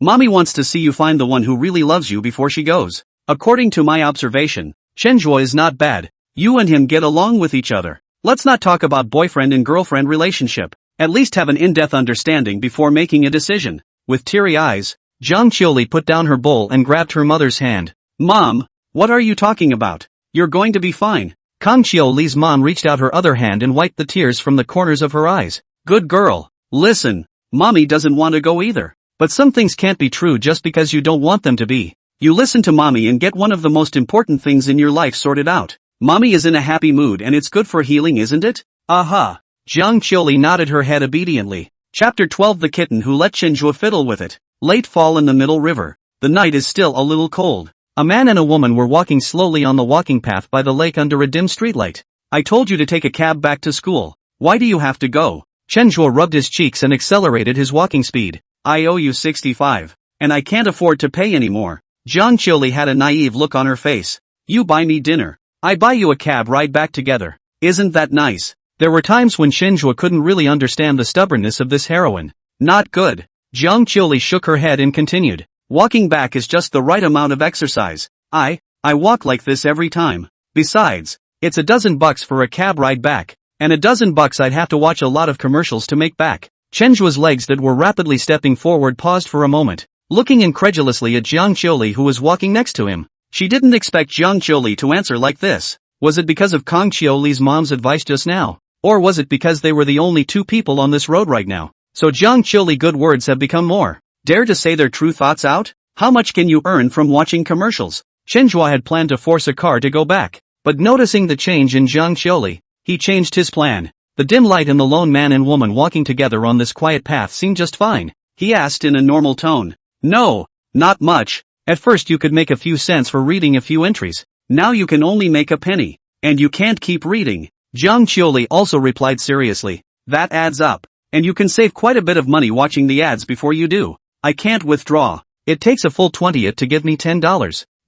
mommy wants to see you find the one who really loves you before she goes. According to my observation, Chen Zhuo is not bad. You and him get along with each other. Let's not talk about boyfriend and girlfriend relationship. At least have an in-depth understanding before making a decision. With teary eyes, Zhang Qiuli put down her bowl and grabbed her mother's hand. Mom, what are you talking about? You're going to be fine. Kang Qiuli's mom reached out her other hand and wiped the tears from the corners of her eyes. Good girl. Listen, mommy doesn't want to go either. But some things can't be true just because you don't want them to be. You listen to mommy and get one of the most important things in your life sorted out. Mommy is in a happy mood and it's good for healing, isn't it? Aha. Zhang Qiuli nodded her head obediently. Chapter 12, The Kitten Who Let Chen Zhuo Fiddle With It. Late fall in the middle river. The night is still a little cold. A man and a woman were walking slowly on the walking path by the lake under a dim streetlight. I told you to take a cab back to school. Why do you have to go? Chen Zhuo rubbed his cheeks and accelerated his walking speed. I owe you 65. And I can't afford to pay anymore. Zhang Qiuli had a naive look on her face. You buy me dinner. I buy you a cab ride back together. Isn't that nice? There were times when Chen Zhuo couldn't really understand the stubbornness of this heroine. Not good. Zhang Qiuli shook her head and continued. Walking back is just the right amount of exercise. I walk like this every time. Besides, it's $12 for a cab ride back. And $12 I'd have to watch a lot of commercials to make back. Chen Zhuo's legs that were rapidly stepping forward paused for a moment, looking incredulously at Zhang Qiuli who was walking next to him. She didn't expect Zhang Qiuli to answer like this. Was it because of Kang Qiuli's mom's advice just now? Or was it because they were the only two people on this road right now? So Zhang Qiuli good words have become more. Dare to say their true thoughts out? How much can you earn from watching commercials? Chen Zhuo had planned to force a car to go back. But noticing the change in Zhang Qiuli, he changed his plan. The dim light and the lone man and woman walking together on this quiet path seemed just fine. He asked in a normal tone. No, not much. At first you could make a few cents for reading a few entries. Now you can only make a penny. And you can't keep reading. Zhang Qiuli also replied seriously. That adds up. And you can save quite a bit of money watching the ads before you do. I can't withdraw. It takes a full 20th to give me $10.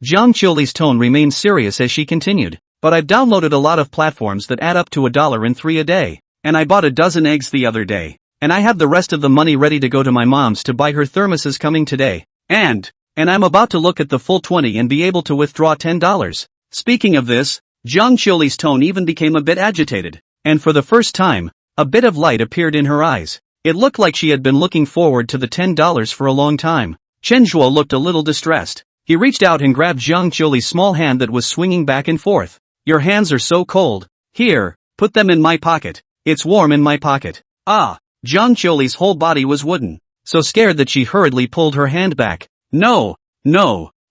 Zhang Qiuli's tone remained serious as she continued. But I've downloaded a lot of platforms that add up to $1.03 a day. And I bought a dozen eggs the other day. And I have the rest of the money ready to go to my mom's to buy her thermoses coming today. And I'm about to look at the full 20 and be able to withdraw $10. Speaking of this, Zhang Qiuli's tone even became a bit agitated. And for the first time, a bit of light appeared in her eyes. It looked like she had been looking forward to the $10 for a long time. Chen Zhuo looked a little distressed. He reached out and grabbed Zhang Qiuli's small hand that was swinging back and forth. Your hands are so cold. Here, put them in my pocket. It's warm in my pocket. Ah, Zhang Qiuli's whole body was wooden. So scared that she hurriedly pulled her hand back. No,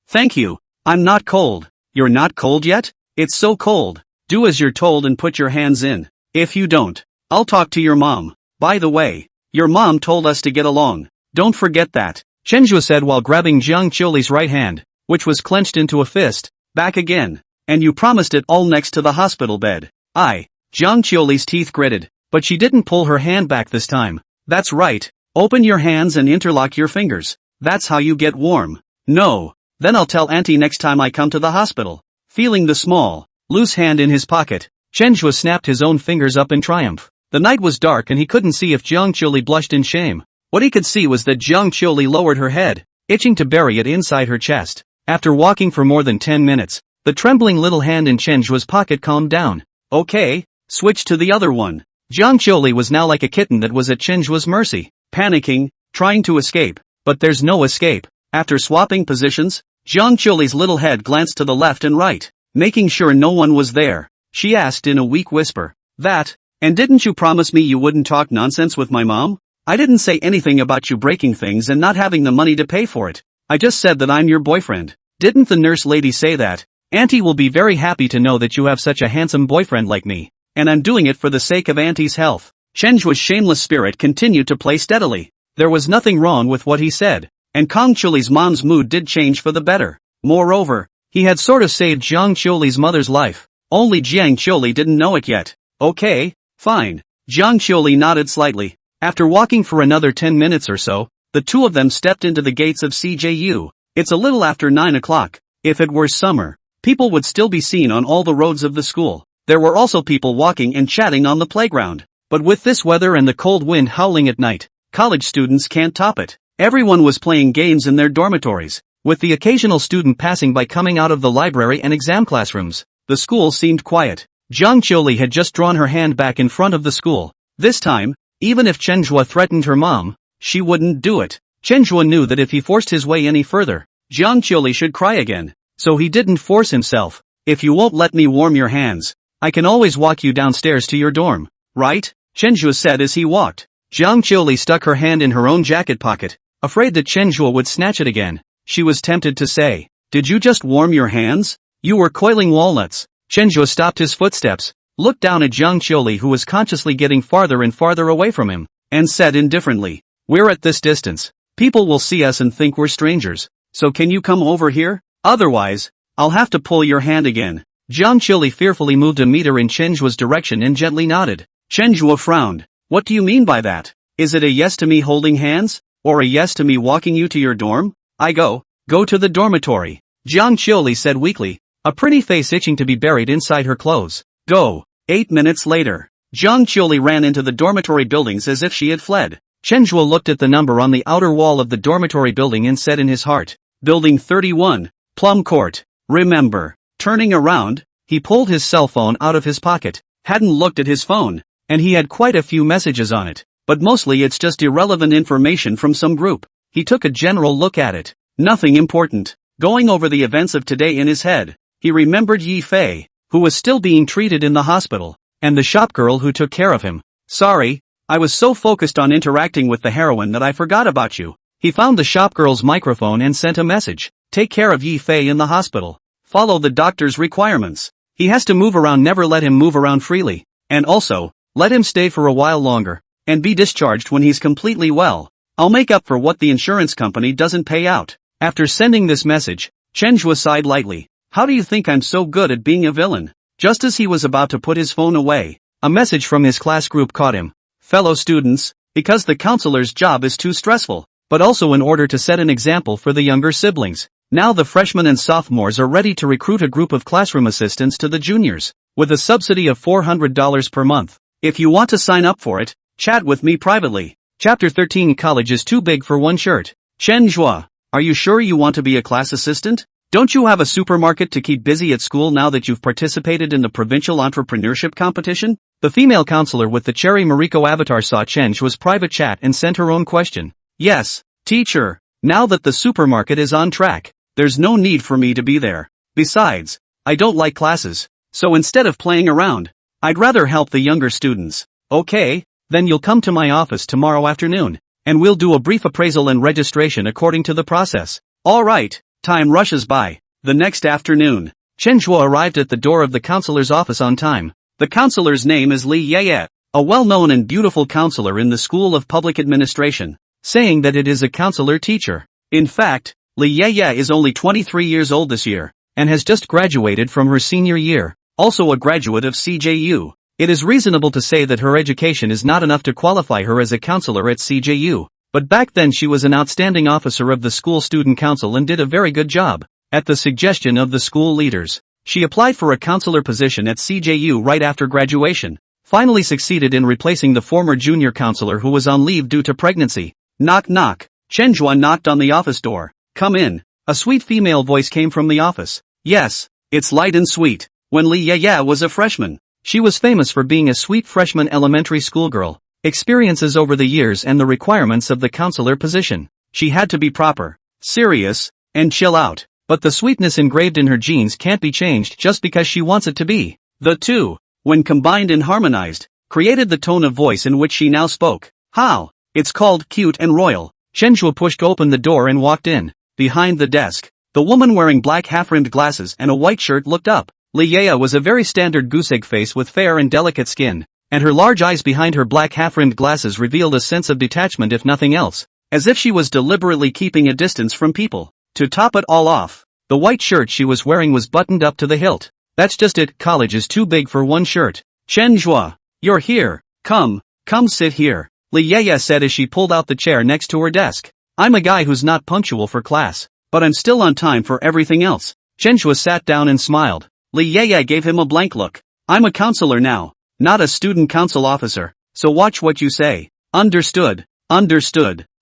thank you. I'm not cold. You're not cold yet? It's so cold. Do as you're told and put your hands in. If you don't, I'll talk to your mom. By the way, your mom told us to get along. Don't forget that. Chen Zhuo said while grabbing Zhang Qiuli's right hand, which was clenched into a fist. Back again. And you promised it all next to the hospital bed. Zhang Qiuli's teeth gritted, but she didn't pull her hand back this time. That's right. Open your hands and interlock your fingers. That's how you get warm. No. Then I'll tell Auntie next time I come to the hospital. Feeling the small, loose hand in his pocket, Chenhua snapped his own fingers up in triumph. The night was dark and he couldn't see if Jiang Qiuli blushed in shame. What he could see was that Jiang Qiuli lowered her head, itching to bury it inside her chest. After walking for more than 10 minutes, the trembling little hand in Chenhua's pocket calmed down. Okay, switch to the other one. Jiang Qiuli was now like a kitten that was at Chenhua's mercy, panicking, trying to escape. But there's no escape. After swapping positions, Jiang Qiuli's little head glanced to the left and right, making sure no one was there. She asked in a weak whisper, and didn't you promise me you wouldn't talk nonsense with my mom? I didn't say anything about you breaking things and not having the money to pay for it. I just said that I'm your boyfriend. Didn't the nurse lady say that? Auntie will be very happy to know that you have such a handsome boyfriend like me. And I'm doing it for the sake of Auntie's health. Chenhua's shameless spirit continued to play steadily. There was nothing wrong with what he said. And Kang Chuli's mom's mood did change for the better. Moreover, he had sort of saved Jiang Qiuli's mother's life. Only Jiang Qiuli didn't know it yet. Okay, fine. Jiang Qiuli nodded slightly. After walking for another 10 minutes or so, the two of them stepped into the gates of CJU. It's a little after 9 o'clock. If it were summer, people would still be seen on all the roads of the school. There were also people walking and chatting on the playground. But with this weather and the cold wind howling at night, college students can't top it. Everyone was playing games in their dormitories, with the occasional student passing by coming out of the library and exam classrooms. The school seemed quiet. Jiang Qiuli had just drawn her hand back in front of the school. This time, even if Chenhua threatened her mom, she wouldn't do it. Chenhua knew that if he forced his way any further, Jiang Qiuli should cry again. So he didn't force himself. If you won't let me warm your hands, I can always walk you downstairs to your dorm, right? Chenhua said as he walked. Jiang Qiuli stuck her hand in her own jacket pocket, afraid that Chenhua would snatch it again. She was tempted to say, "Did you just warm your hands? You were coiling walnuts." Chenhua stopped his footsteps, looked down at Jiang Qiuli who was consciously getting farther and farther away from him, and said indifferently, "We're at this distance. People will see us and think we're strangers. So can you come over here? Otherwise, I'll have to pull your hand again." Jiang Qiuli fearfully moved a meter in Chenhua's direction and gently nodded. Chenhua frowned. "What do you mean by that? Is it a yes to me holding hands? Or a yes to me walking you to your dorm?" "I go to the dormitory," Jiang Qiuli said weakly, a pretty face itching to be buried inside her clothes. "Go." 8 minutes later, Jiang Qiuli ran into the dormitory buildings as if she had fled. Chenhua looked at the number on the outer wall of the dormitory building and said in his heart, "Building 31, Plum Court, remember." Turning around, he pulled his cell phone out of his pocket, hadn't looked at his phone, and he had quite a few messages on it, but mostly it's just irrelevant information from some group. He took a general look at it. Nothing important. Going over the events of today in his head, he remembered Yi Fei, who was still being treated in the hospital, and the shopgirl who took care of him. "Sorry, I was so focused on interacting with the heroine that I forgot about you." He found the shopgirl's microphone and sent a message. "Take care of Yi Fei in the hospital. Follow the doctor's requirements. He has to move around, never let him move around freely. And also, let him stay for a while longer, and be discharged when he's completely well. I'll make up for what the insurance company doesn't pay out." After sending this message, Chenhua sighed lightly. "How do you think I'm so good at being a villain?" Just as he was about to put his phone away, a message from his class group caught him. "Fellow students, because the counselor's job is too stressful, but also in order to set an example for the younger siblings. Now the freshmen and sophomores are ready to recruit a group of classroom assistants to the juniors, with a subsidy of $400 per month. If you want to sign up for it, chat with me privately." Chapter 13 College is too big for one shirt. Chenhua, are you sure you want to be a class assistant? Don't you have a supermarket to keep busy at school now that you've participated in the provincial entrepreneurship competition? The female counselor with the cherry Mariko avatar saw Chenhua's private chat and sent her own question. "Yes, teacher, now that the supermarket is on track, there's no need for me to be there. Besides, I don't like classes, so instead of playing around, I'd rather help the younger students." "Okay, then you'll come to my office tomorrow afternoon, and we'll do a brief appraisal and registration according to the process." "All right." Time rushes by. The next afternoon, Chenhua arrived at the door of the counselor's office on time. The counselor's name is Li Yeye, a well-known and beautiful counselor in the School of Public Administration, saying that it is a counselor teacher. In fact, Li Yeye is only 23 years old this year, and has just graduated from her senior year, also a graduate of CJU. It is reasonable to say that her education is not enough to qualify her as a counselor at CJU, but back then she was an outstanding officer of the school student council and did a very good job. At the suggestion of the school leaders, she applied for a counselor position at CJU right after graduation, finally succeeded in replacing the former junior counselor who was on leave due to pregnancy. Knock knock. Chenhua knocked on the office door. Come in. A sweet female voice came from the office. Yes, it's light and sweet. When Li Yaya was a freshman, she was famous for being a sweet freshman elementary schoolgirl. Experiences over the years and the requirements of the counselor position. She had to be proper, serious, and chill out. But the sweetness engraved in her genes can't be changed just because she wants it to be. The two, when combined and harmonized, created the tone of voice in which she now spoke. How? It's called cute and royal. Chenhua pushed open the door and walked in. Behind the desk, the woman wearing black half-rimmed glasses and a white shirt looked up. Li Yaya was a very standard goose-egg face with fair and delicate skin, and her large eyes behind her black half-rimmed glasses revealed a sense of detachment if nothing else, as if she was deliberately keeping a distance from people. To top it all off, the white shirt she was wearing was buttoned up to the hilt. That's just it, college is too big for one shirt. Chenhua, you're here. Come sit here, Li Yaya said as she pulled out the chair next to her desk. I'm a guy who's not punctual for class, but I'm still on time for everything else. Chenhua sat down and smiled. Li Yaya gave him a blank look. I'm a counselor now, not a student council officer, so watch what you say. Understood.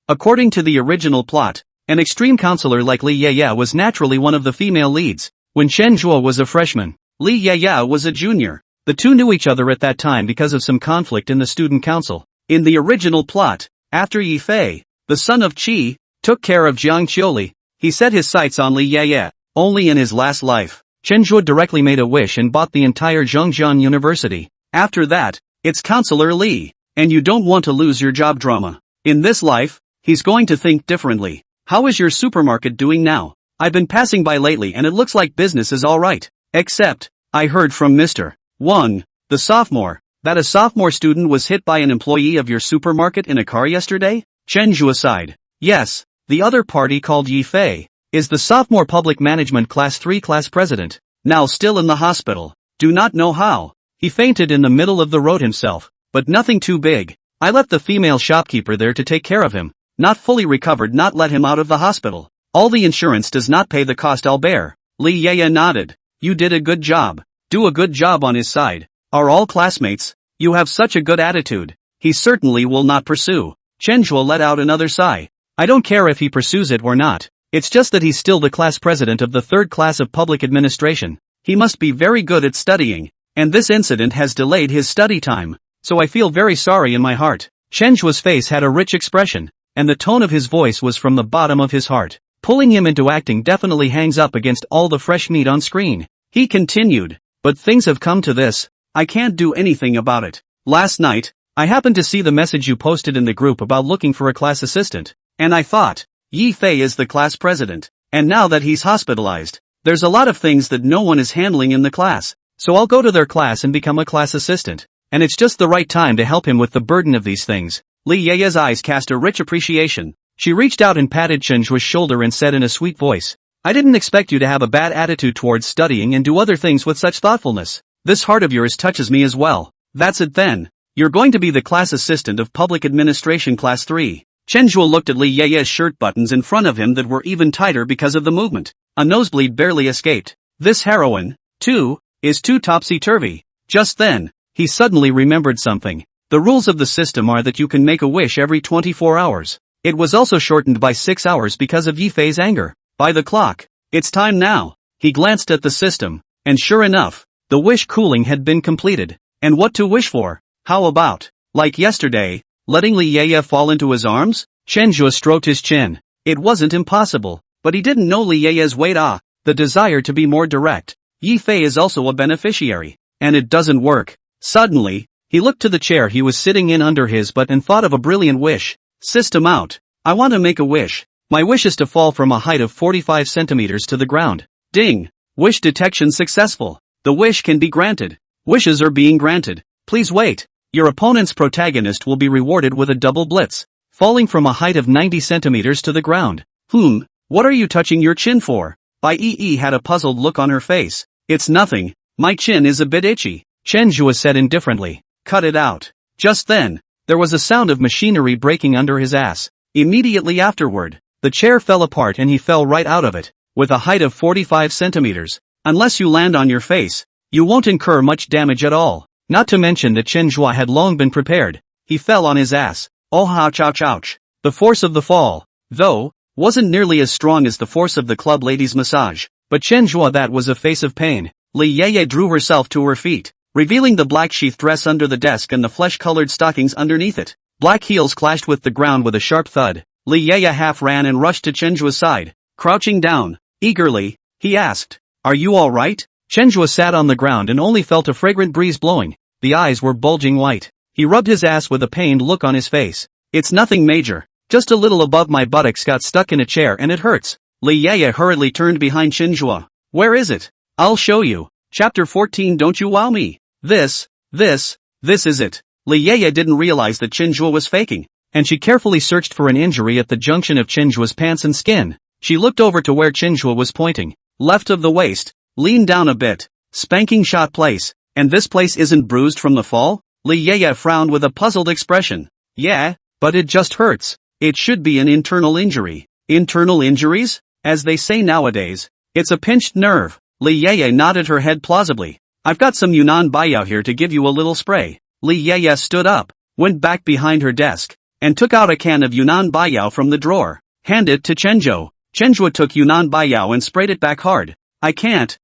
According to the original plot, an extreme counselor like Li Yaya was naturally one of the female leads. When Chenhua was a freshman, Li Yaya was a junior. The two knew each other at that time because of some conflict in the student council. In the original plot, after Yi Fei, the son of Qi, took care of Jiang Qiuli, he set his sights on Li Yaya. Only in his last life, Chenhua directly made a wish and bought the entire Zhongjiang University. After that, it's Counselor Li, and you don't want to lose your job drama. In this life, he's going to think differently. How is your supermarket doing now? I've been passing by lately and it looks like business is alright. Except, I heard from Mr. Wang, the sophomore, that a sophomore student was hit by an employee of your supermarket in a car yesterday? Chenhua sighed. Yes, the other party called Yi Fei is the sophomore public management class 3 class president, now still in the hospital. Do not know how. He fainted in the middle of the road himself, but nothing too big. I left the female shopkeeper there to take care of him. Not fully recovered, not let him out of the hospital. All the insurance does not pay the cost I'll bear. Li Yaya nodded. You did a good job. Do a good job on his side. Are all classmates? You have such a good attitude. He certainly will not pursue. Chenhua let out another sigh. I don't care if he pursues it or not. It's just that he's still the class president of the third class of public administration. He must be very good at studying, and this incident has delayed his study time. So I feel very sorry in my heart. Chenhua's face had a rich expression, and the tone of his voice was from the bottom of his heart. Pulling him into acting definitely hangs up against all the fresh meat on screen. He continued, but things have come to this. I can't do anything about it. Last night, I happened to see the message you posted in the group about looking for a class assistant, and I thought, Yi Fei is the class president, and now that he's hospitalized, there's a lot of things that no one is handling in the class, so I'll go to their class and become a class assistant, and it's just the right time to help him with the burden of these things. Li Yaya's eyes cast a rich appreciation. She reached out and patted Chenhua's shoulder and said in a sweet voice, I didn't expect you to have a bad attitude towards studying and do other things with such thoughtfulness. This heart of yours touches me as well. That's it then. You're going to be the class assistant of public administration class 3. Chenhua looked at Li Yaya's shirt buttons in front of him that were even tighter because of the movement. A nosebleed barely escaped. This heroine, too, is too topsy-turvy. Just then, he suddenly remembered something. The rules of the system are that you can make a wish every 24 hours. It was also shortened by 6 hours because of Yi Fei's anger. By the clock, it's time now. He glanced at the system, and sure enough, the wish cooling had been completed. And what to wish for? How about, like yesterday, letting Li Yaya fall into his arms? Chenhua stroked his chin. It wasn't impossible, but he didn't know Li Yaya's weight. The desire to be more direct. Yi Fei is also a beneficiary, and it doesn't work. Suddenly, he looked to the chair he was sitting in under his butt and thought of a brilliant wish. System out. I want to make a wish. My wish is to fall from a height of 45 centimeters to the ground. Ding. Wish detection successful. The wish can be granted. Wishes are being granted. Please wait. Your opponent's protagonist will be rewarded with a double blitz, falling from a height of 90 centimeters to the ground. What are you touching your chin for? Bai Yi had a puzzled look on her face. It's nothing. My chin is a bit itchy. Chen Zhua said indifferently. Cut it out. Just then, there was a sound of machinery breaking under his ass. Immediately afterward, the chair fell apart and he fell right out of it, with a height of 45 centimeters. Unless you land on your face, you won't incur much damage at all. Not to mention that Chen Zhua had long been prepared. He fell on his ass. Oh ouch ouch ouch. The force of the fall, though, wasn't nearly as strong as the force of the club lady's massage. But Chen Zhua, that was a face of pain. Li Yeye drew herself to her feet, revealing the black sheath dress under the desk and the flesh-colored stockings underneath it. Black heels clashed with the ground with a sharp thud. Li Yeye half ran and rushed to Chen Zhua's side. Crouching down, eagerly, he asked, "Are you all right?" Chen Zhua sat on the ground and only felt a fragrant breeze blowing. The eyes were bulging white. He rubbed his ass with a pained look on his face. "It's nothing major. Just a little above my buttocks got stuck in a chair and it hurts." Li Yeye hurriedly turned behind Chen Zhua. "Where is it? I'll show you." Chapter 14. Don't you wow me. This is it. Li Yeye didn't realize that Chen Zhua was faking, and she carefully searched for an injury at the junction of Chen Zhua's pants and skin. She looked over to where Chen Zhua was pointing. Left of the waist, lean down a bit, spanking shot place, and this place isn't bruised from the fall? Li Yeye frowned with a puzzled expression. Yeah, but it just hurts. It should be an internal injury. Internal injuries? As they say nowadays, it's a pinched nerve. Li Yeye nodded her head plausibly. I've got some Yunnan Baiyao here to give you a little spray. Li Yeye stood up, went back behind her desk, and took out a can of Yunnan Baiyao from the drawer. Hand it to Chen Zhua. Chen Zhua took Yunnan Baiyao and sprayed it back hard. I can't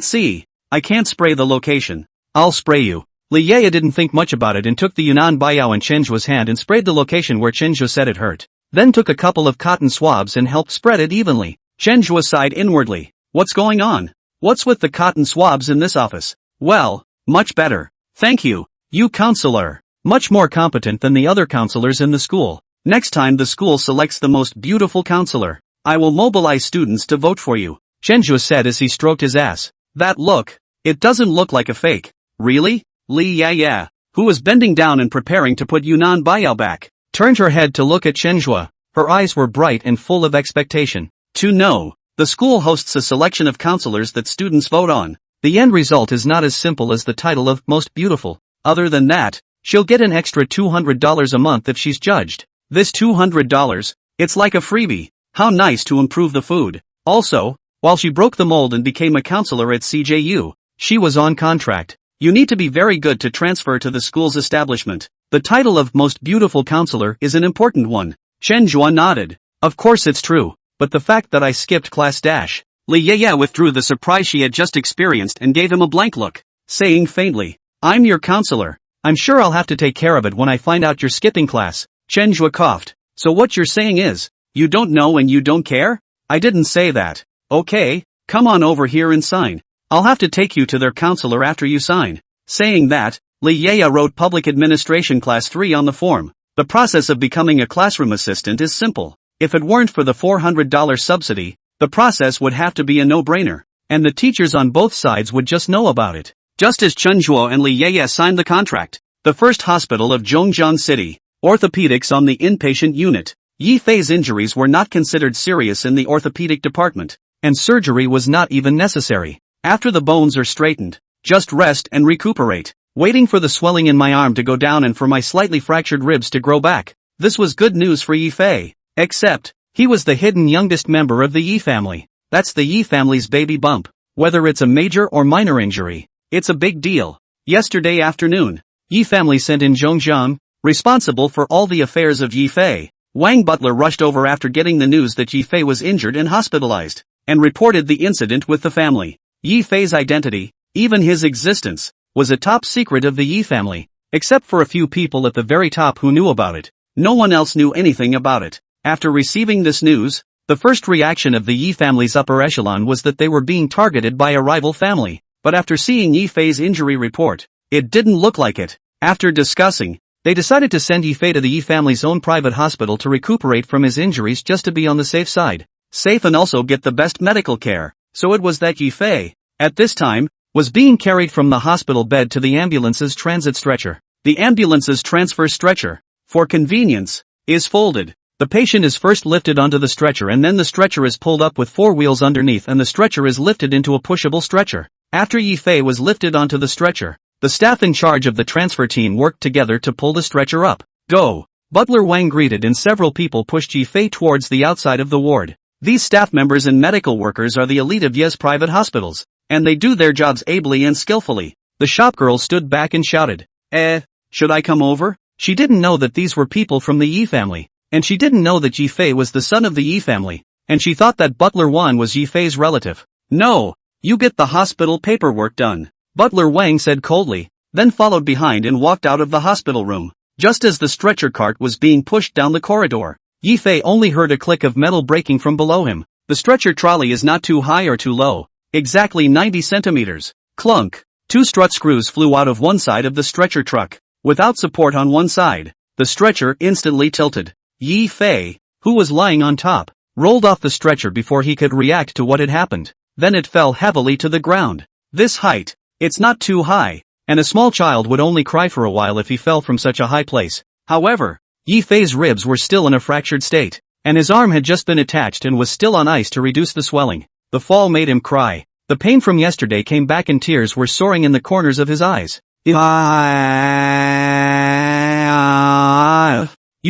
see. I can't spray the location. I'll spray you. Li Yeye didn't think much about it and took the Yunnan Baiyao in Chen Zhua's hand and sprayed the location where Chen Zhua said it hurt. Then took a couple of cotton swabs and helped spread it evenly. Chen Zhua sighed inwardly. What's going on? What's with the cotton swabs in this office? Well, much better. Thank you, you counselor. Much more competent than the other counselors in the school. Next time the school selects the most beautiful counselor, I will mobilize students to vote for you, Chen Zhua said as he stroked his ass. That look, it doesn't look like a fake. Really? Li Yeye, who was bending down and preparing to put Yunnan Baiyao back, turned her head to look at Chen Zhua. Her eyes were bright and full of expectation. To know, the school hosts a selection of counselors that students vote on. The end result is not as simple as the title of Most Beautiful. Other than that, she'll get an extra $200 a month if she's judged. This $200, it's like a freebie. How nice to improve the food. Also, while she broke the mold and became a counselor at CJU, she was on contract. You need to be very good to transfer to the school's establishment. The title of Most Beautiful Counselor is an important one. Chen Zhua nodded. Of course it's true, but the fact that I skipped class dash. Li Yeye withdrew the surprise she had just experienced and gave him a blank look, saying faintly, I'm your counselor. I'm sure I'll have to take care of it when I find out you're skipping class. Chen Zhua coughed. So what you're saying is, you don't know and you don't care? I didn't say that. Okay, come on over here and sign. I'll have to take you to their counselor after you sign. Saying that, Li Yeye wrote Public Administration Class 3 on the form. The process of becoming a classroom assistant is simple. If it weren't for the $400 subsidy, the process would have to be a no-brainer, and the teachers on both sides would just know about it. Just as Chen Zhua and Li Yeye signed the contract, the first hospital of Zhongjiang City, orthopedics on the inpatient unit. Yi Fei's injuries were not considered serious in the orthopedic department, and surgery was not even necessary. After the bones are straightened, just rest and recuperate, waiting for the swelling in my arm to go down and for my slightly fractured ribs to grow back. This was good news for Yi Fei. Except, he was the hidden youngest member of the Yi family. That's the Yi family's baby bump. Whether it's a major or minor injury, it's a big deal. Yesterday afternoon, Yi family sent in Zhongjiang, responsible for all the affairs of Yi Fei. Wang Butler rushed over after getting the news that Yi Fei was injured and hospitalized, and reported the incident with the family. Yi Fei's identity, even his existence, was a top secret of the Yi family, except for a few people at the very top who knew about it. No one else knew anything about it. After receiving this news, the first reaction of the Yi family's upper echelon was that they were being targeted by a rival family. But after seeing Yi Fei's injury report, it didn't look like it. After discussing, they decided to send Yi Fei to the Yi family's own private hospital to recuperate from his injuries just to be on the safe side. Safe and also get the best medical care. So it was that Yi Fei, at this time, was being carried from the hospital bed to the ambulance's transit stretcher. The ambulance's transfer stretcher, for convenience, is folded. The patient is first lifted onto the stretcher and then the stretcher is pulled up with 4 wheels underneath and the stretcher is lifted into a pushable stretcher. After Yi Fei was lifted onto the stretcher, The staff in charge of the transfer team worked together to pull the stretcher up. Go! Butler Wang greeted and several people pushed Yifei towards the outside of the ward. These staff members and medical workers are the elite of Ye's private hospitals, and they do their jobs ably and skillfully. The shopgirl stood back and shouted, should I come over? She didn't know that these were people from the Yi family, and she didn't know that Yifei was the son of the Yi family, and she thought that Butler Wan was Yifei's relative. No, you get the hospital paperwork done, Butler Wang said coldly, then followed behind and walked out of the hospital room. Just as the stretcher cart was being pushed down the corridor, Yifei only heard a click of metal breaking from below him. The stretcher trolley is not too high or too low, exactly 90 centimeters. Clunk! 2 strut screws flew out of one side of the stretcher truck. Without support on one side, the stretcher instantly tilted. Yifei, who was lying on top, rolled off the stretcher before he could react to what had happened. Then it fell heavily to the ground. This height, it's not too high, and a small child would only cry for a while if he fell from such a high place. However, Yifei's ribs were still in a fractured state, and his arm had just been attached and was still on ice to reduce the swelling. The fall made him cry. The pain from yesterday came back and tears were soaring in the corners of his eyes. You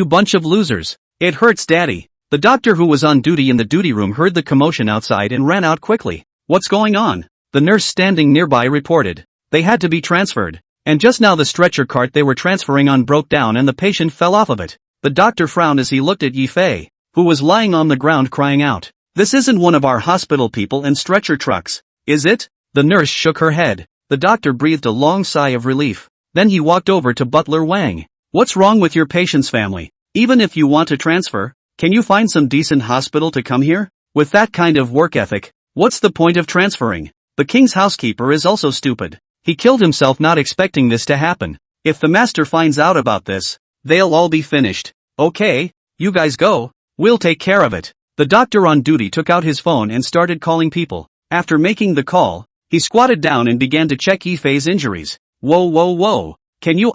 bunch of losers. It hurts, Daddy. The doctor who was on duty in the duty room heard the commotion outside and ran out quickly. What's going on? The nurse standing nearby reported. They had to be transferred, and just now the stretcher cart they were transferring on broke down and the patient fell off of it. The doctor frowned as he looked at Yifei, who was lying on the ground crying out. This isn't one of our hospital people and stretcher trucks, is it? The nurse shook her head. The doctor breathed a long sigh of relief. Then he walked over to Butler Wang. What's wrong with your patient's family? Even if you want to transfer, can you find some decent hospital to come here? With that kind of work ethic, what's the point of transferring? The king's housekeeper is also stupid. He killed himself not expecting this to happen. If the master finds out about this, they'll all be finished. Okay, you guys go. We'll take care of it. The doctor on duty took out his phone and started calling people. After making the call, he squatted down and began to check Yifei's injuries. Whoa. Can you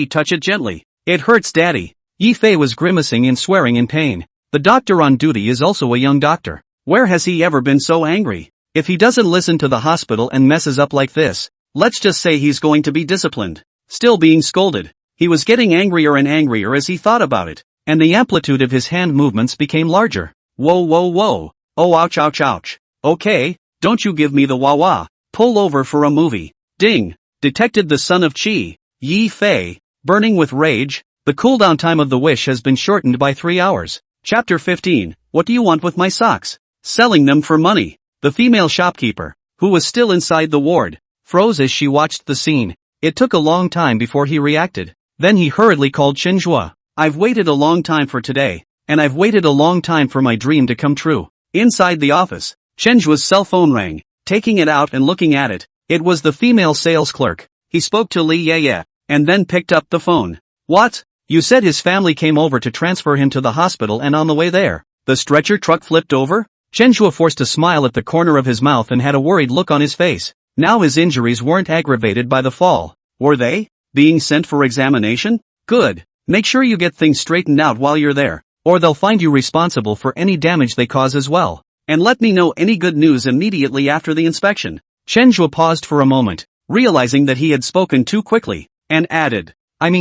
touch it gently? It hurts, Daddy. Yifei was grimacing and swearing in pain. The doctor on duty is also a young doctor. Where has he ever been so angry? If he doesn't listen to the hospital and messes up like this, let's just say he's going to be disciplined. Still being scolded. He was getting angrier and angrier as he thought about it, and the amplitude of his hand movements became larger. Whoa. Oh, ouch. Okay, don't you give me the wah-wah. Pull over for a movie. Ding. Detected the son of Qi. Yifei, burning with rage. The cooldown time of the wish has been shortened by 3 hours. Chapter 15. What do you want with my socks? Selling them for money. The female shopkeeper, who was still inside the ward, froze as she watched the scene. It took a long time before he reacted. Then he hurriedly called Chenhua. I've waited a long time for today, and I've waited a long time for my dream to come true. Inside the office, Chenhua's cell phone rang. Taking it out and looking at it, it was the female sales clerk. He spoke to Li Yeye, and then picked up the phone. What? You said his family came over to transfer him to the hospital, and on the way there, the stretcher truck flipped over? Chenhua forced a smile at the corner of his mouth and had a worried look on his face. Now his injuries weren't aggravated by the fall, were they? Being sent for examination? Good. Make sure you get things straightened out while you're there, or they'll find you responsible for any damage they cause as well. And let me know any good news immediately after the inspection. Chenhua paused for a moment, realizing that he had spoken too quickly, and added,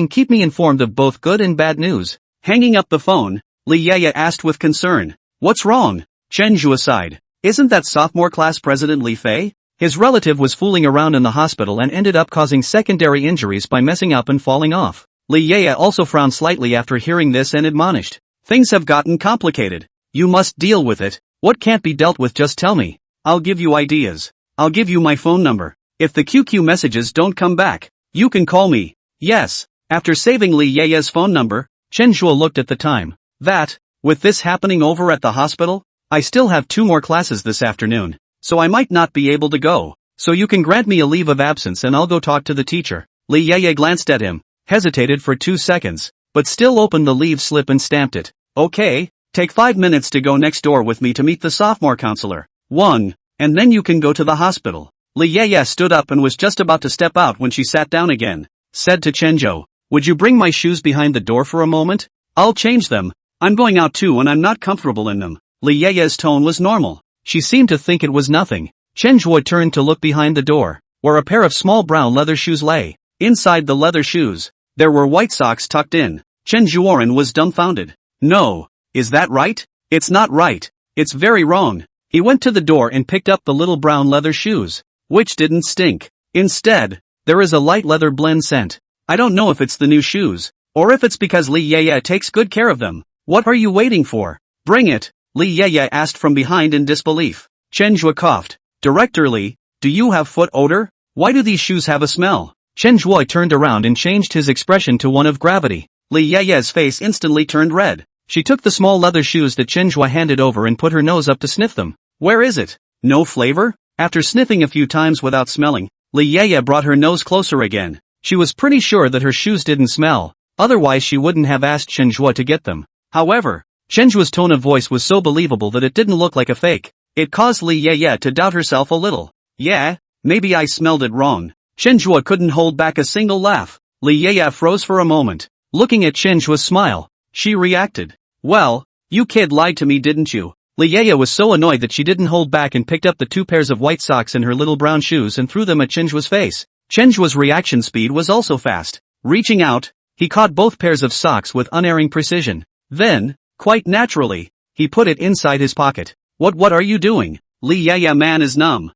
keep me informed of both good and bad news. Hanging up the phone, Li Yeye asked with concern. What's wrong? Chenhua sighed. Isn't that sophomore class president Li Fei? His relative was fooling around in the hospital and ended up causing secondary injuries by messing up and falling off. Li Yeye also frowned slightly after hearing this and admonished. Things have gotten complicated. You must deal with it. What can't be dealt with, just tell me. I'll give you ideas. I'll give you my phone number. If the QQ messages don't come back, you can call me. Yes. After saving Li Yeye's phone number, Chenhua looked at the time. With this happening over at the hospital, I still have 2 more classes this afternoon, so I might not be able to go. So you can grant me a leave of absence and I'll go talk to the teacher. Li Yeye glanced at him, hesitated for 2 seconds, but still opened the leave slip and stamped it. Okay. Take 5 minutes to go next door with me to meet the sophomore counselor. 1. And then you can go to the hospital. Li Yeye stood up and was just about to step out when she sat down again. Said to Chenhua, would you bring my shoes behind the door for a moment? I'll change them. I'm going out too and I'm not comfortable in them. Li Yeye's tone was normal. She seemed to think it was nothing. Chenhua turned to look behind the door. where a pair of small brown leather shoes lay. Inside the leather shoes, there were white socks tucked in. Chen Zhuoren was dumbfounded. No. Is that right? It's not right. It's very wrong. He went to the door and picked up the little brown leather shoes, which didn't stink. Instead, there is a light leather blend scent. I don't know if it's the new shoes, or if it's because Li Yeye takes good care of them. What are you waiting for? Bring it, Li Yeye asked from behind in disbelief. Chen Zhuo coughed. Director Li, do you have foot odor? Why do these shoes have a smell? Chen Zhuo turned around and changed his expression to one of gravity. Li Yeye's face instantly turned red. She took the small leather shoes that Chen Zhuo handed over and put her nose up to sniff them. Where is it? No flavor? After sniffing a few times without smelling, Li Yeye brought her nose closer again. She was pretty sure that her shoes didn't smell, otherwise she wouldn't have asked Chen Zhuo to get them. However, Chen Zhuo's tone of voice was so believable that it didn't look like a fake. It caused Li Yeye to doubt herself a little. Yeah, maybe I smelled it wrong. Chen Zhuo couldn't hold back a single laugh. Li Yeye froze for a moment. Looking at Chen Zhuo's smile, she reacted. Well, you kid lied to me, didn't you? Li Yeye was so annoyed that she didn't hold back and picked up the 2 pairs of white socks in her little brown shoes and threw them at Chen Zhuo's face. Chen Zhuo's reaction speed was also fast. Reaching out, he caught both pairs of socks with unerring precision. Then, quite naturally, he put it inside his pocket. What are you doing? Li Yeye man is numb.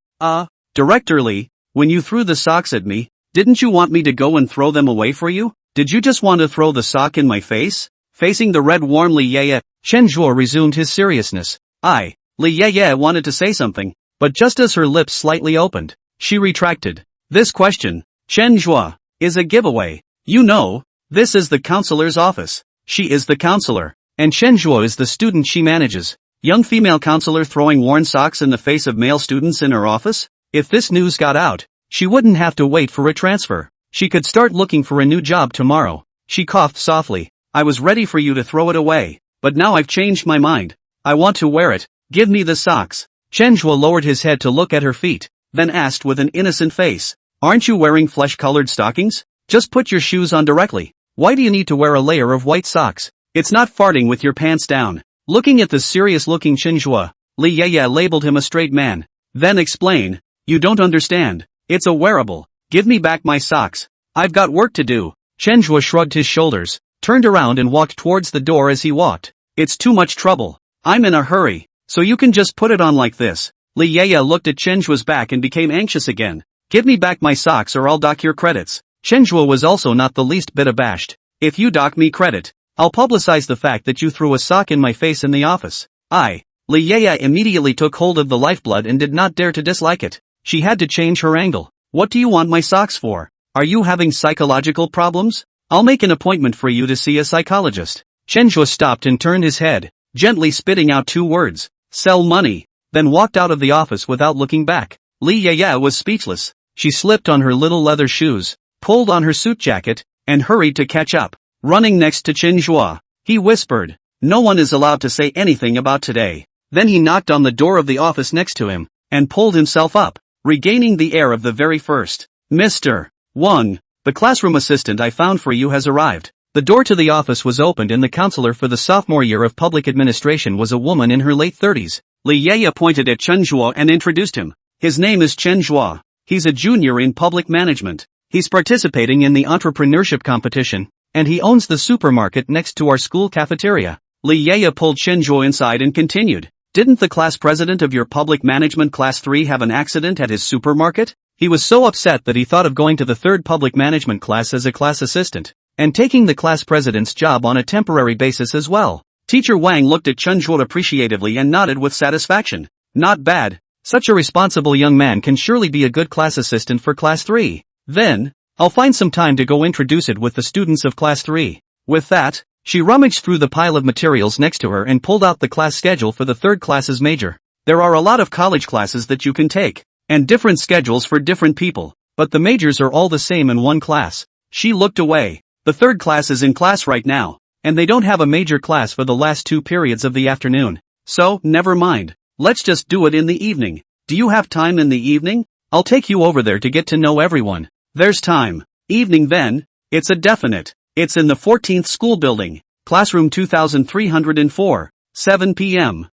Director Li, when you threw the socks at me, didn't you want me to go and throw them away for you? Did you just want to throw the sock in my face? Facing the red warm Li Yeye, Chen Zhuo resumed his seriousness. Li Yeye wanted to say something, but just as her lips slightly opened, she retracted. This question, Chen Zhuo, is a giveaway. You know, this is the counselor's office. She is the counselor, and Chen Zhuo is the student she manages. Young female counselor throwing worn socks in the face of male students in her office? If this news got out, she wouldn't have to wait for a transfer. She could start looking for a new job tomorrow. She coughed softly. I was ready for you to throw it away, but now I've changed my mind. I want to wear it. Give me the socks. Chen Zhuo lowered his head to look at her feet, then asked with an innocent face. Aren't you wearing flesh-colored stockings? Just put your shoes on directly. Why do you need to wear a layer of white socks? It's not farting with your pants down. Looking at the serious-looking Chen Zhuo, Li Yeye labeled him a straight man. Then explain. You don't understand. It's a wearable. Give me back my socks. I've got work to do. Chen Zhuo shrugged his shoulders, turned around and walked towards the door. As he walked, it's too much trouble. I'm in a hurry, so you can just put it on like this. Li Yeye looked at Chen Zhuo's back and became anxious again. Give me back my socks or I'll dock your credits. Chen Zhuo was also not the least bit abashed. If you dock me credit, I'll publicize the fact that you threw a sock in my face in the office. Li Yeye immediately took hold of the lifeblood and did not dare to dislike it. She had to change her angle. What do you want my socks for? Are you having psychological problems? I'll make an appointment for you to see a psychologist. Chen Zhuo stopped and turned his head, gently spitting out 2 words. Sell money. Then walked out of the office without looking back. Li Yeye was speechless. She slipped on her little leather shoes, pulled on her suit jacket, and hurried to catch up. Running next to Chen Zhuo, he whispered, no one is allowed to say anything about today. Then he knocked on the door of the office next to him, and pulled himself up, regaining the air of the very first. Mr. Wang, the classroom assistant I found for you has arrived. The door to the office was opened and the counselor for the sophomore year of public administration was a woman in her late 30s. Li Yeye pointed at Chen Zhuo and introduced him. His name is Chen Zhuo. He's a junior in public management. He's participating in the entrepreneurship competition, and he owns the supermarket next to our school cafeteria. Li Yeye pulled Chen Zhuo inside and continued. Didn't the class president of your public management class 3 have an accident at his supermarket? He was so upset that he thought of going to the 3rd public management class as a class assistant, and taking the class president's job on a temporary basis as well. Teacher Wang looked at Chen Zhuo appreciatively and nodded with satisfaction. Not bad. Such a responsible young man can surely be a good class assistant for class 3. Then, I'll find some time to go introduce it with the students of class 3. With that, she rummaged through the pile of materials next to her and pulled out the class schedule for the 3rd class's major. There are a lot of college classes that you can take, and different schedules for different people, but the majors are all the same in one class. She looked away. The 3rd class is in class right now, and they don't have a major class for the last 2 periods of the afternoon. So, never mind. Let's just do it in the evening. Do you have time in the evening? I'll take you over there to get to know everyone. There's time. Evening then, it's a definite. It's in the 14th school building, classroom 2304, 7 p.m.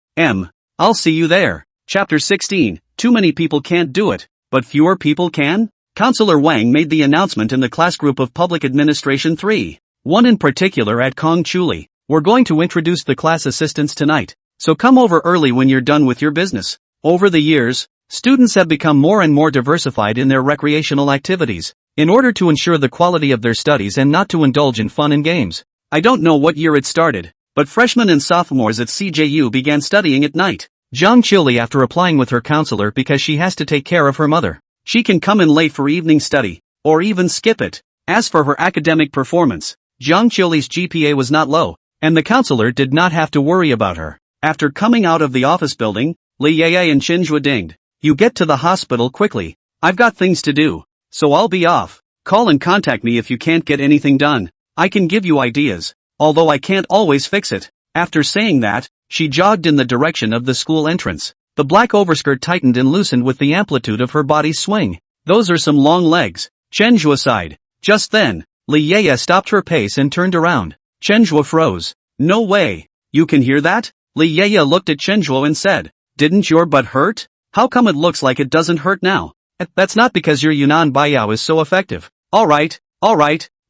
I'll see you there. Chapter 16, Too many people can't do it, but fewer people can? Counselor Wang made the announcement in the class group of Public Administration 3. One in particular at Kong Chuli. We're going to introduce the class assistants tonight, so come over early when you're done with your business. Over the years, students have become more and more diversified in their recreational activities, in order to ensure the quality of their studies and not to indulge in fun and games. I don't know what year it started, but freshmen and sophomores at CJU began studying at night. Zhang Chili after applying with her counselor because she has to take care of her mother. She can come in late for evening study, or even skip it. As for her academic performance, Zhang Chili's GPA was not low, and the counselor did not have to worry about her. After coming out of the office building, Li Yeye and Chenjue dinged. You get to the hospital quickly. I've got things to do, so I'll be off. Call and contact me if you can't get anything done. I can give you ideas, although I can't always fix it. After saying that, she jogged in the direction of the school entrance. The black overskirt tightened and loosened with the amplitude of her body's swing. Those are some long legs. Chenjue sighed. Just then, Li Yeye stopped her pace and turned around. Chenjue froze. No way. You can hear that? Li Yeye looked at Chenjue and said, didn't your butt hurt? How come it looks like it doesn't hurt now? That's not because your Yunnan Baiyao is so effective. Alright,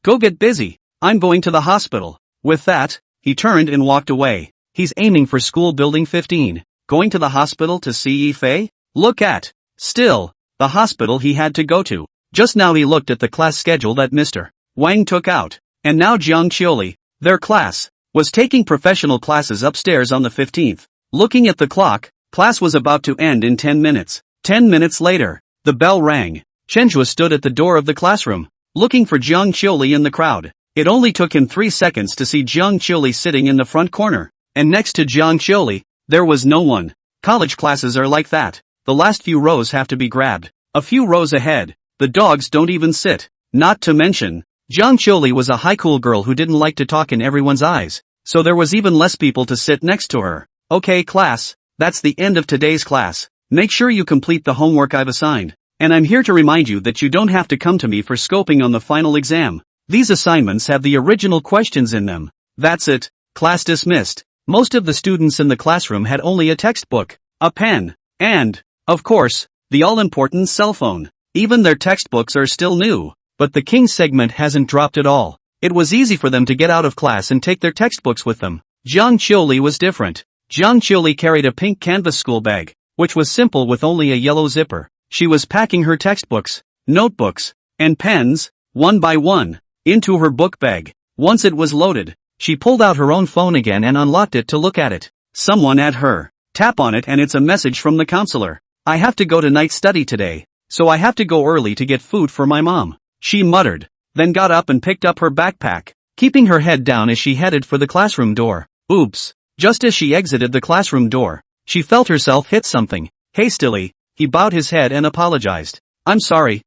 go get busy. I'm going to the hospital. With that, he turned and walked away. He's aiming for school building 15. Going to the hospital to see Yifei? Look at, still, the hospital he had to go to. Just now he looked at the class schedule that Mr. Wang took out. And now Jiang Qiuli, their class, was taking professional classes upstairs on the 15th. Looking at the clock, class was about to end in 10 minutes. 10 minutes later, the bell rang. Chenjue stood at the door of the classroom, looking for Jiang Qiuli in the crowd. It only took him 3 seconds to see Jiang Qiuli sitting in the front corner. And next to Jiang Qiuli, there was no one. College classes are like that. The last few rows have to be grabbed. A few rows ahead, the dogs don't even sit. Not to mention, Jiang Qiuli was a high-cool girl who didn't like to talk in everyone's eyes, so there was even less people to sit next to her. Okay class, that's the end of today's class. Make sure you complete the homework I've assigned. And I'm here to remind you that you don't have to come to me for scoping on the final exam. These assignments have the original questions in them. That's it. Class dismissed. Most of the students in the classroom had only a textbook, a pen, and, of course, the all-important cell phone. Even their textbooks are still new, but the King segment hasn't dropped at all. It was easy for them to get out of class and take their textbooks with them. Jiang Qiuli was different. Jiang Qiuli carried a pink canvas school bag, which was simple with only a yellow zipper. She was packing her textbooks, notebooks, and pens, one by one, into her book bag. Once it was loaded, she pulled out her own phone again and unlocked it to look at it. Someone at her. Tap on it and it's a message from the counselor. I have to go to night study today, so I have to go early to get food for my mom. She muttered, then got up and picked up her backpack, keeping her head down as she headed for the classroom door. Oops. Just as she exited the classroom door, she felt herself hit something. Hastily, he bowed his head and apologized. I'm sorry,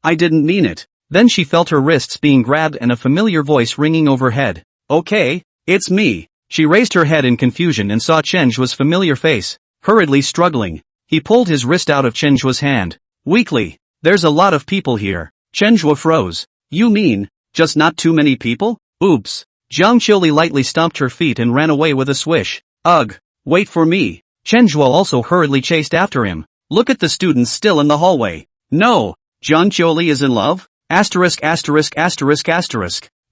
I didn't mean it. Then she felt her wrists being grabbed and a familiar voice ringing overhead. Okay, it's me. She raised her head in confusion and saw Chenjue's familiar face. Hurriedly struggling, he pulled his wrist out of Chenjue's hand. Weakly, there's a lot of people here. Chenjue froze. You mean, just not too many people? Oops. Jiang Qiuli lightly stomped her feet and ran away with a swish. Ugh, wait for me. Chenjue also hurriedly chased after him. Look at the students still in the hallway. No, Jiang Qiuli is in love? Asterisk.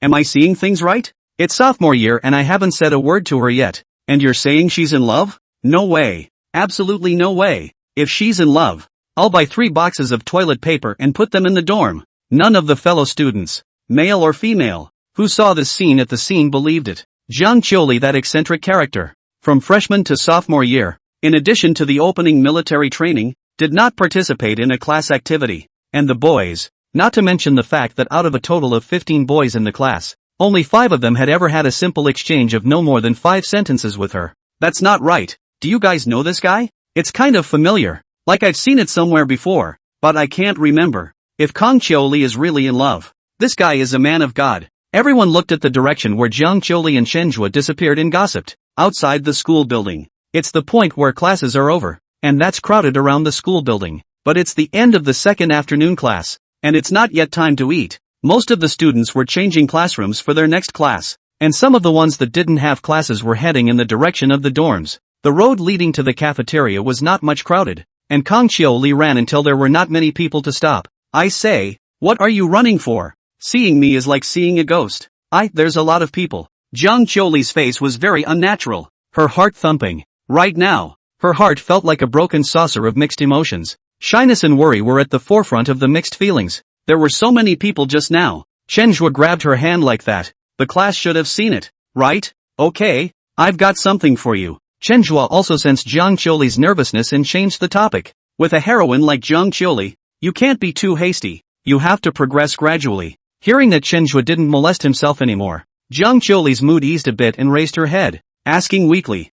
Am I seeing things right? It's sophomore year and I haven't said a word to her yet. And you're saying she's in love? No way. Absolutely no way. If she's in love, I'll buy 3 boxes of toilet paper and put them in the dorm. None of the fellow students, male or female, who saw this scene at the scene believed it. Jiang Qiuli, that eccentric character, from freshman to sophomore year, in addition to the opening military training, did not participate in a class activity. And the boys, not to mention the fact that out of a total of 15 boys in the class, only 5 of them had ever had a simple exchange of no more than 5 sentences with her. That's not right. Do you guys know this guy? It's kind of familiar, like I've seen it somewhere before, but I can't remember. If Kong Qiuli is really in love, this guy is a man of God. Everyone looked at the direction where Jiang Qiuli and Chenjue disappeared and gossiped. Outside the school building. It's the point where classes are over, and that's crowded around the school building. But it's the end of the second afternoon class, and it's not yet time to eat. Most of the students were changing classrooms for their next class, and some of the ones that didn't have classes were heading in the direction of the dorms. The road leading to the cafeteria was not much crowded, and Kong Qiuli ran until there were not many people to stop. I say, what are you running for? Seeing me is like seeing a ghost. There's a lot of people. Jiang Qiuli's face was very unnatural, her heart thumping. Right now, her heart felt like a broken saucer of mixed emotions. Shyness and worry were at the forefront of the mixed feelings. There were so many people just now. Chenhua grabbed her hand like that. The class should have seen it, right? Okay, I've got something for you. Chenhua also sensed Jiang Qiuli's nervousness and changed the topic. With a heroine like Jiang Qiuli, you can't be too hasty. You have to progress gradually. Hearing that Chenhua didn't molest himself anymore, Jiang Qiuli's mood eased a bit and raised her head, asking weakly,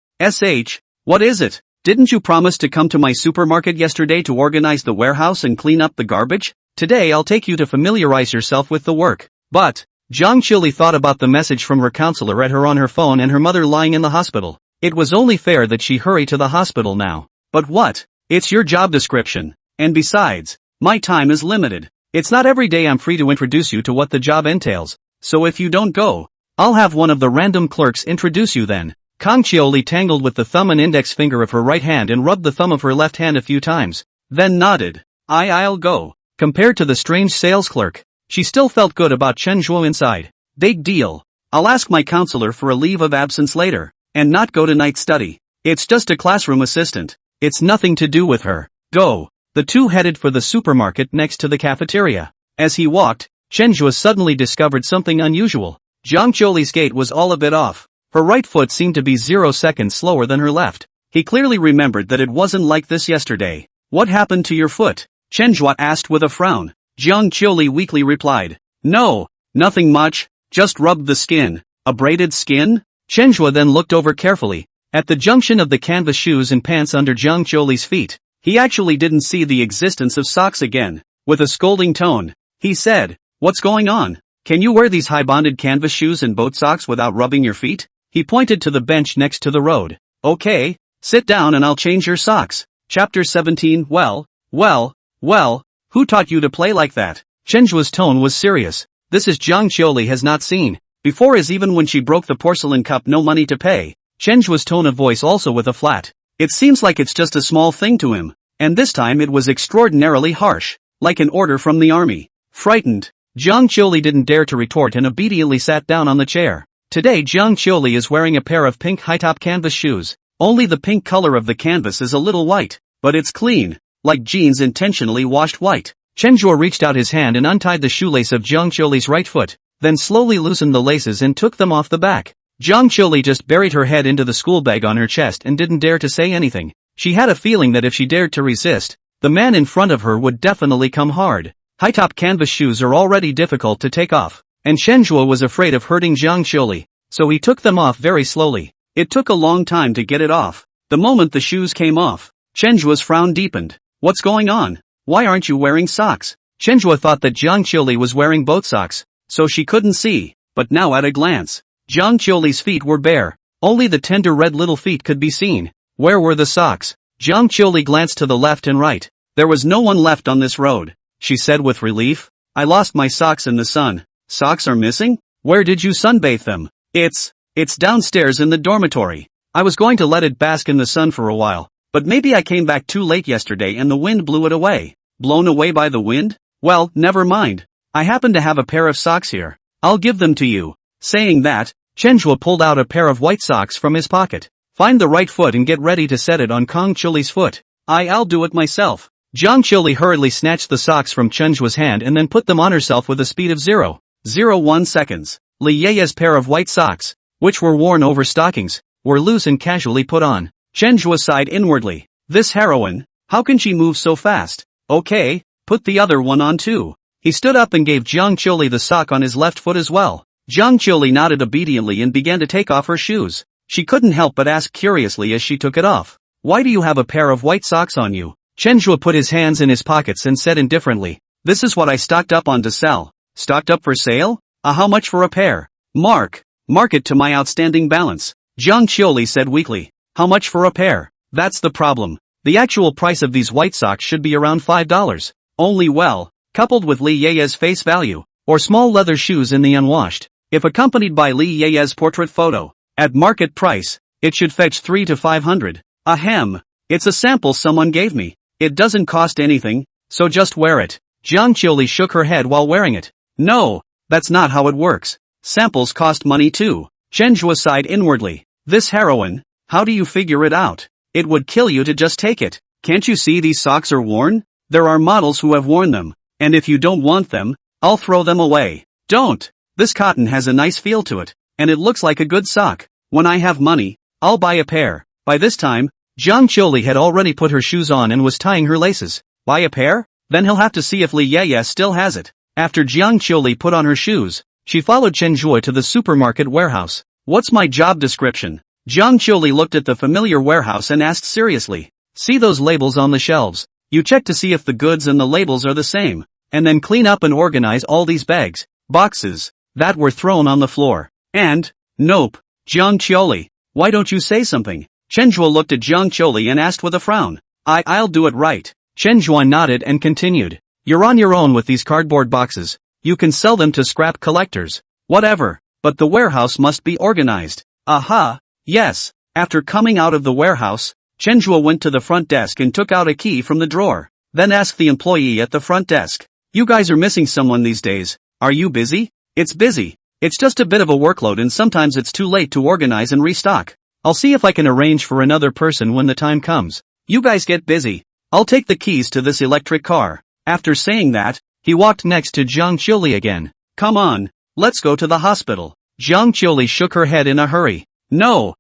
what is it? Didn't you promise to come to my supermarket yesterday to organize the warehouse and clean up the garbage? Today I'll take you to familiarize yourself with the work. But, Jiang Qiuli thought about the message from her counselor at her on her phone and her mother lying in the hospital. It was only fair that she hurry to the hospital now. But what? It's your job description. And besides, my time is limited. It's not every day I'm free to introduce you to what the job entails. So if you don't go, I'll have one of the random clerks introduce you then. Kang Qiuli tangled with the thumb and index finger of her right hand and rubbed the thumb of her left hand a few times, then nodded. I'll go. Compared to the strange sales clerk, she still felt good about Chenhua inside. Big deal. I'll ask my counselor for a leave of absence later, and not go to night study. It's just a classroom assistant. It's nothing to do with her. Go. The two headed for the supermarket next to the cafeteria. As he walked, Chenhua suddenly discovered something unusual. Jiang Qiuli's gait was all a bit off. Her right foot seemed to be 0 seconds slower than her left. He clearly remembered that it wasn't like this yesterday. What happened to your foot? Chenhua asked with a frown. Jiang Qiuli weakly replied. No, nothing much, just rubbed the skin. Abraded skin? Chenhua then looked over carefully, at the junction of the canvas shoes and pants under Jiang Qiuli's feet. He actually didn't see the existence of socks again. With a scolding tone, he said, what's going on? Can you wear these high-bonded canvas shoes and boat socks without rubbing your feet? He pointed to the bench next to the road. Okay, sit down and I'll change your socks. Chapter 17. Well, who taught you to play like that? Chenhua's tone was serious. This is Jiang Qiuli has not seen. Before is even when she broke the porcelain cup no money to pay. Chenhua's tone of voice also with a flat. It seems like it's just a small thing to him. And this time it was extraordinarily harsh. Like an order from the army. Frightened, Jiang Qiuli didn't dare to retort and obediently sat down on the chair. Today Jiang Qiuli is wearing a pair of pink high-top canvas shoes. Only the pink color of the canvas is a little white, but it's clean, like jeans intentionally washed white. Chenhua reached out his hand and untied the shoelace of Jiang Qiuli's right foot, then slowly loosened the laces and took them off the back. Jiang Qiuli just buried her head into the school bag on her chest and didn't dare to say anything. She had a feeling that if she dared to resist, the man in front of her would definitely come hard. High-top canvas shoes are already difficult to take off, and Chenhua was afraid of hurting Jiang Qiuli, so he took them off very slowly. It took a long time to get it off. The moment the shoes came off, Chenhua's frown deepened. What's going on? Why aren't you wearing socks? Chenhua thought that Jiang Qiuli was wearing boat socks, so she couldn't see, but now at a glance, Jiang Qiuli's feet were bare. Only the tender red little feet could be seen. Where were the socks? Jiang Qiuli glanced to the left and right. There was no one left on this road, she said with relief. I lost my socks in the sun. Socks are missing? Where did you sunbathe them? It's downstairs in the dormitory. I was going to let it bask in the sun for a while, but maybe I came back too late yesterday and the wind blew it away. Blown away by the wind? Well, never mind. I happen to have a pair of socks here. I'll give them to you. Saying that, Chenhua pulled out a pair of white socks from his pocket. Find the right foot and get ready to set it on Kang Qiuli's foot. I'll do it myself. Jiang Qiuli hurriedly snatched the socks from Chenhua's hand and then put them on herself with a speed of 0.01 seconds. Li Yeye's pair of white socks, which were worn over stockings, were loose and casually put on. Chenhua sighed inwardly. This heroine, how can she move so fast? Okay, put the other one on too. He stood up and gave Jiang Qiuli the sock on his left foot as well. Jiang Qiuli nodded obediently and began to take off her shoes. She couldn't help but ask curiously as she took it off. Why do you have a pair of white socks on you? Chenhua put his hands in his pockets and said indifferently. This is what I stocked up on to sell. Stocked up for sale? How much for a pair? Mark it to my outstanding balance. Jiang Qiuli said weakly. How much for a pair? That's the problem. The actual price of these white socks should be around $5. Only well, coupled with Li Yeye's face value, or small leather shoes in the unwashed. If accompanied by Li Yeye's portrait photo, at market price, it should fetch $300 to $500. Ahem. It's a sample someone gave me. It doesn't cost anything, so just wear it. Jiang Qiuli shook her head while wearing it. No, that's not how it works. Samples cost money too. Chenhua sighed inwardly. This heroin, how do you figure it out? It would kill you to just take it. Can't you see these socks are worn? There are models who have worn them, and if you don't want them, I'll throw them away. Don't. This cotton has a nice feel to it, and it looks like a good sock. When I have money, I'll buy a pair. By this time, Jiang Qiuli had already put her shoes on and was tying her laces. Buy a pair? Then he'll have to see if Li Yeye still has it. After Jiang Qiuli put on her shoes, she followed Chenhua to the supermarket warehouse. What's my job description? Jiang Qiuli looked at the familiar warehouse and asked seriously. See those labels on the shelves? You check to see if the goods and the labels are the same, and then clean up and organize all these bags, boxes, that were thrown on the floor. And, nope. Jiang Qiuli, why don't you say something? Chenhua looked at Jiang Qiuli and asked with a frown. I'll do it right. Chenhua nodded and continued. You're on your own with these cardboard boxes. You can sell them to scrap collectors. Whatever. But the warehouse must be organized. Aha. Yes. After coming out of the warehouse, Chenhua went to the front desk and took out a key from the drawer. Then asked the employee at the front desk. You guys are missing someone these days. Are you busy? It's busy. It's just a bit of a workload and sometimes it's too late to organize and restock. I'll see if I can arrange for another person when the time comes. You guys get busy. I'll take the keys to this electric car. After saying that, he walked next to Jiang Qiuli again. Come on, let's go to the hospital. Jiang Qiuli shook her head in a hurry. No,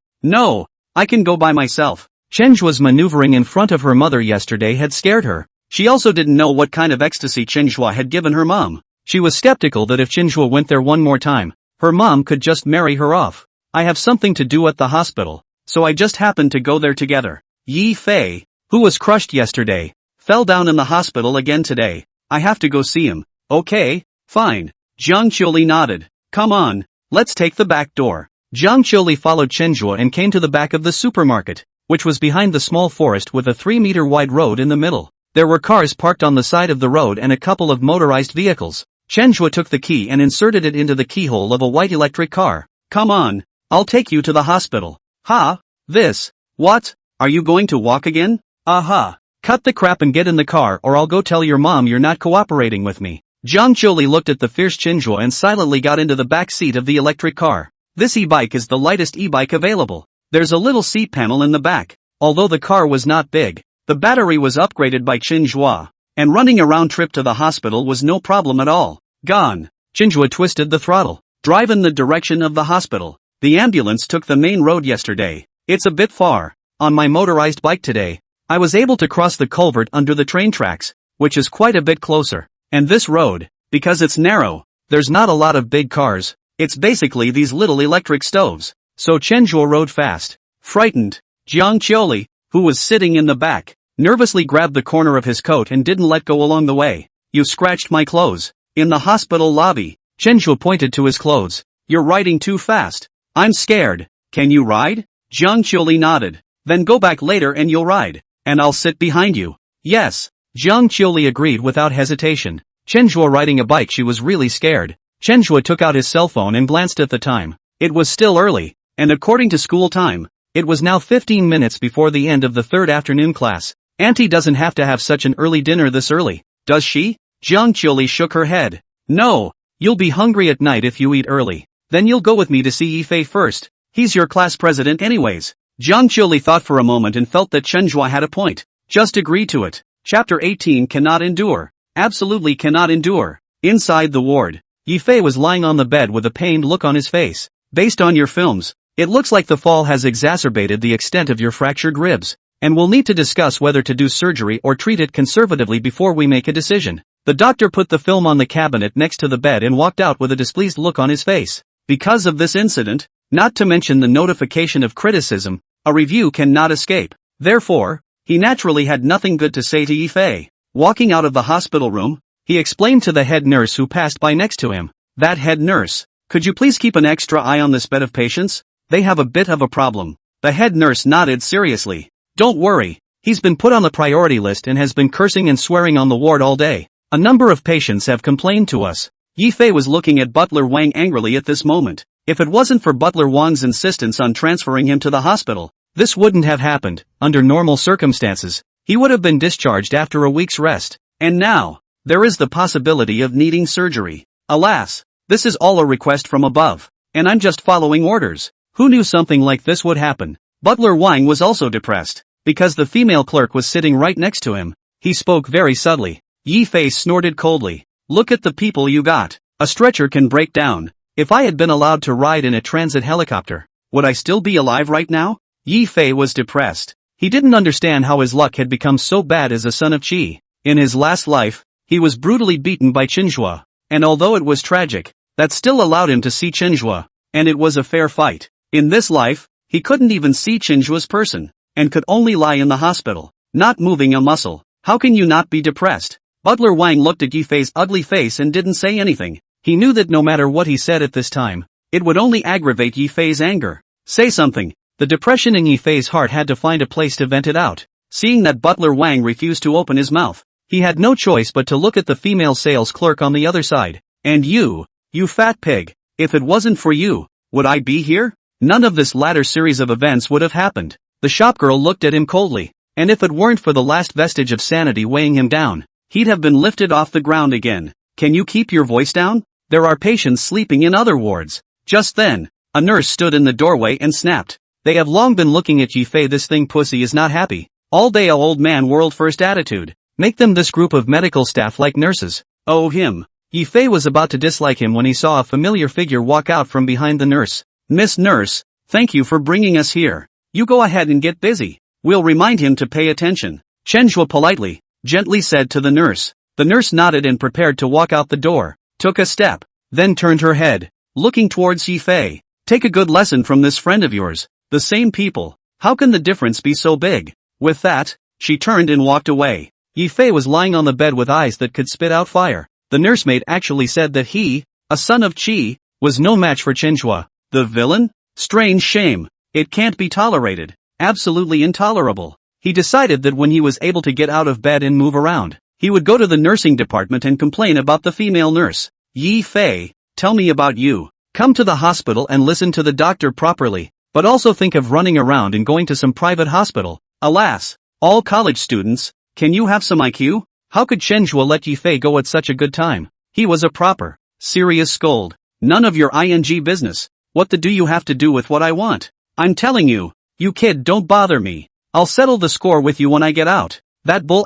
I can go by myself. Chenhua's maneuvering in front of her mother yesterday had scared her. She also didn't know what kind of ecstasy Chenhua had given her mom. She was skeptical that if Chenhua went there one more time, her mom could just marry her off. I have something to do at the hospital, so I just happened to go there together. Yi Fei, who was crushed yesterday, fell down in the hospital again today. I have to go see him. Okay, fine. Jiang Qiuli nodded. Come on, let's take the back door. Jiang Qiuli followed Chenhua and came to the back of the supermarket, which was behind the small forest with a 3-meter wide road in the middle. There were cars parked on the side of the road and a couple of motorized vehicles. Chenhua took the key and inserted it into the keyhole of a white electric car. Come on, I'll take you to the hospital. Ha? This? What? Are you going to walk again? Aha. Cut the crap and get in the car or I'll go tell your mom you're not cooperating with me. Jiang Qiuli looked at the fierce Chenhua and silently got into the back seat of the electric car. This e-bike is the lightest e-bike available. There's a little seat panel in the back. Although the car was not big, the battery was upgraded by Chenhua, and running a round trip to the hospital was no problem at all. Gone. Chenhua twisted the throttle. Drive in the direction of the hospital. The ambulance took the main road yesterday. It's a bit far. On my motorized bike today, I was able to cross the culvert under the train tracks, which is quite a bit closer. And this road, because it's narrow, there's not a lot of big cars. It's basically these little electric stoves. So Chenhua rode fast. Frightened, Jiang Qiuli, who was sitting in the back, nervously grabbed the corner of his coat and didn't let go along the way. You scratched my clothes. In the hospital lobby, Chenhua pointed to his clothes. You're riding too fast. I'm scared. Can you ride? Jiang Qiuli nodded. Then go back later and you'll ride. And I'll sit behind you. Yes. Jiang Qiuli agreed without hesitation. Chenhua riding a bike, she was really scared. Chenhua took out his cell phone and glanced at the time. It was still early, and according to school time, it was now 15 minutes before the end of the third afternoon class. Auntie doesn't have to have such an early dinner this early, does she? Jiang Qiuli shook her head. No, you'll be hungry at night if you eat early. Then you'll go with me to see Yifei first. He's your class president anyways. Jiang Qiuli thought for a moment and felt that Chenhua had a point. Just agree to it. Chapter 18 cannot endure. Absolutely cannot endure. Inside the ward, Yifei was lying on the bed with a pained look on his face. Based on your films, it looks like the fall has exacerbated the extent of your fractured ribs, and we'll need to discuss whether to do surgery or treat it conservatively before we make a decision. The doctor put the film on the cabinet next to the bed and walked out with a displeased look on his face. Because of this incident, not to mention the notification of criticism, a review cannot escape. Therefore, he naturally had nothing good to say to Yifei. Walking out of the hospital room, he explained to the head nurse who passed by next to him. That head nurse, could you please keep an extra eye on this bed of patients? They have a bit of a problem. The head nurse nodded seriously. Don't worry, he's been put on the priority list and has been cursing and swearing on the ward all day. A number of patients have complained to us. Yifei was looking at Butler Wang angrily at this moment. If it wasn't for Butler Wang's insistence on transferring him to the hospital, this wouldn't have happened. Under normal circumstances, he would have been discharged after a week's rest. And now, There is the possibility of needing surgery. Alas, this is all a request from above, and I'm just following orders. Who knew something like this would happen? Butler Wang was also depressed, because the female clerk was sitting right next to him. He spoke very subtly. Yi Fei snorted coldly. Look at the people you got. A stretcher can break down. If I had been allowed to ride in a transit helicopter, would I still be alive right now? Yi Fei was depressed. He didn't understand how his luck had become so bad as a son of Qi. In his last life, he was brutally beaten by Qinzhua, and although it was tragic, that still allowed him to see Qinzhua, and it was a fair fight. In this life, he couldn't even see Qinzhua's person, and could only lie in the hospital, not moving a muscle. How can you not be depressed? Butler Wang looked at Yi Fei's ugly face and didn't say anything. He knew that no matter what he said at this time, it would only aggravate Yi Fei's anger. Say something. The depression in Yi Fei's heart had to find a place to vent it out. Seeing that Butler Wang refused to open his mouth, he had no choice but to look at the female sales clerk on the other side. And you fat pig, if it wasn't for you, would I be here? None of this latter series of events would have happened. The shopgirl looked at him coldly, and if it weren't for the last vestige of sanity weighing him down, he'd have been lifted off the ground again. Can you keep your voice down? There are patients sleeping in other wards. Just then, a nurse stood in the doorway and snapped. They have long been looking at Yi Fei. This thing pussy is not happy. All day a old man world first attitude. Make them this group of medical staff like nurses. Oh him. Yi Fei was about to dislike him when he saw a familiar figure walk out from behind the nurse. Miss Nurse, thank you for bringing us here. You go ahead and get busy. We'll remind him to pay attention. Qinzhua politely, gently said to the nurse. The nurse nodded and prepared to walk out the door, took a step, then turned her head, looking towards Yi Fei. Take a good lesson from this friend of yours. The same people. How can the difference be so big? With that, she turned and walked away. Yi Fei was lying on the bed with eyes that could spit out fire. The nursemaid actually said that he, a son of Qi, was no match for Qinzhua. The villain? Strange shame. It can't be tolerated. Absolutely intolerable. He decided that when he was able to get out of bed and move around, he would go to the nursing department and complain about the female nurse. Yi Fei, tell me about you. Come to the hospital and listen to the doctor properly, but also think of running around and going to some private hospital. Alas, all college students, can you have some IQ? How could Qinzhua let Yi Fei go at such a good time? He was a proper, serious scold. None of your ing business. What the do you have to do with what I want? I'm telling you, you kid, don't bother me. I'll settle the score with you when I get out. That bull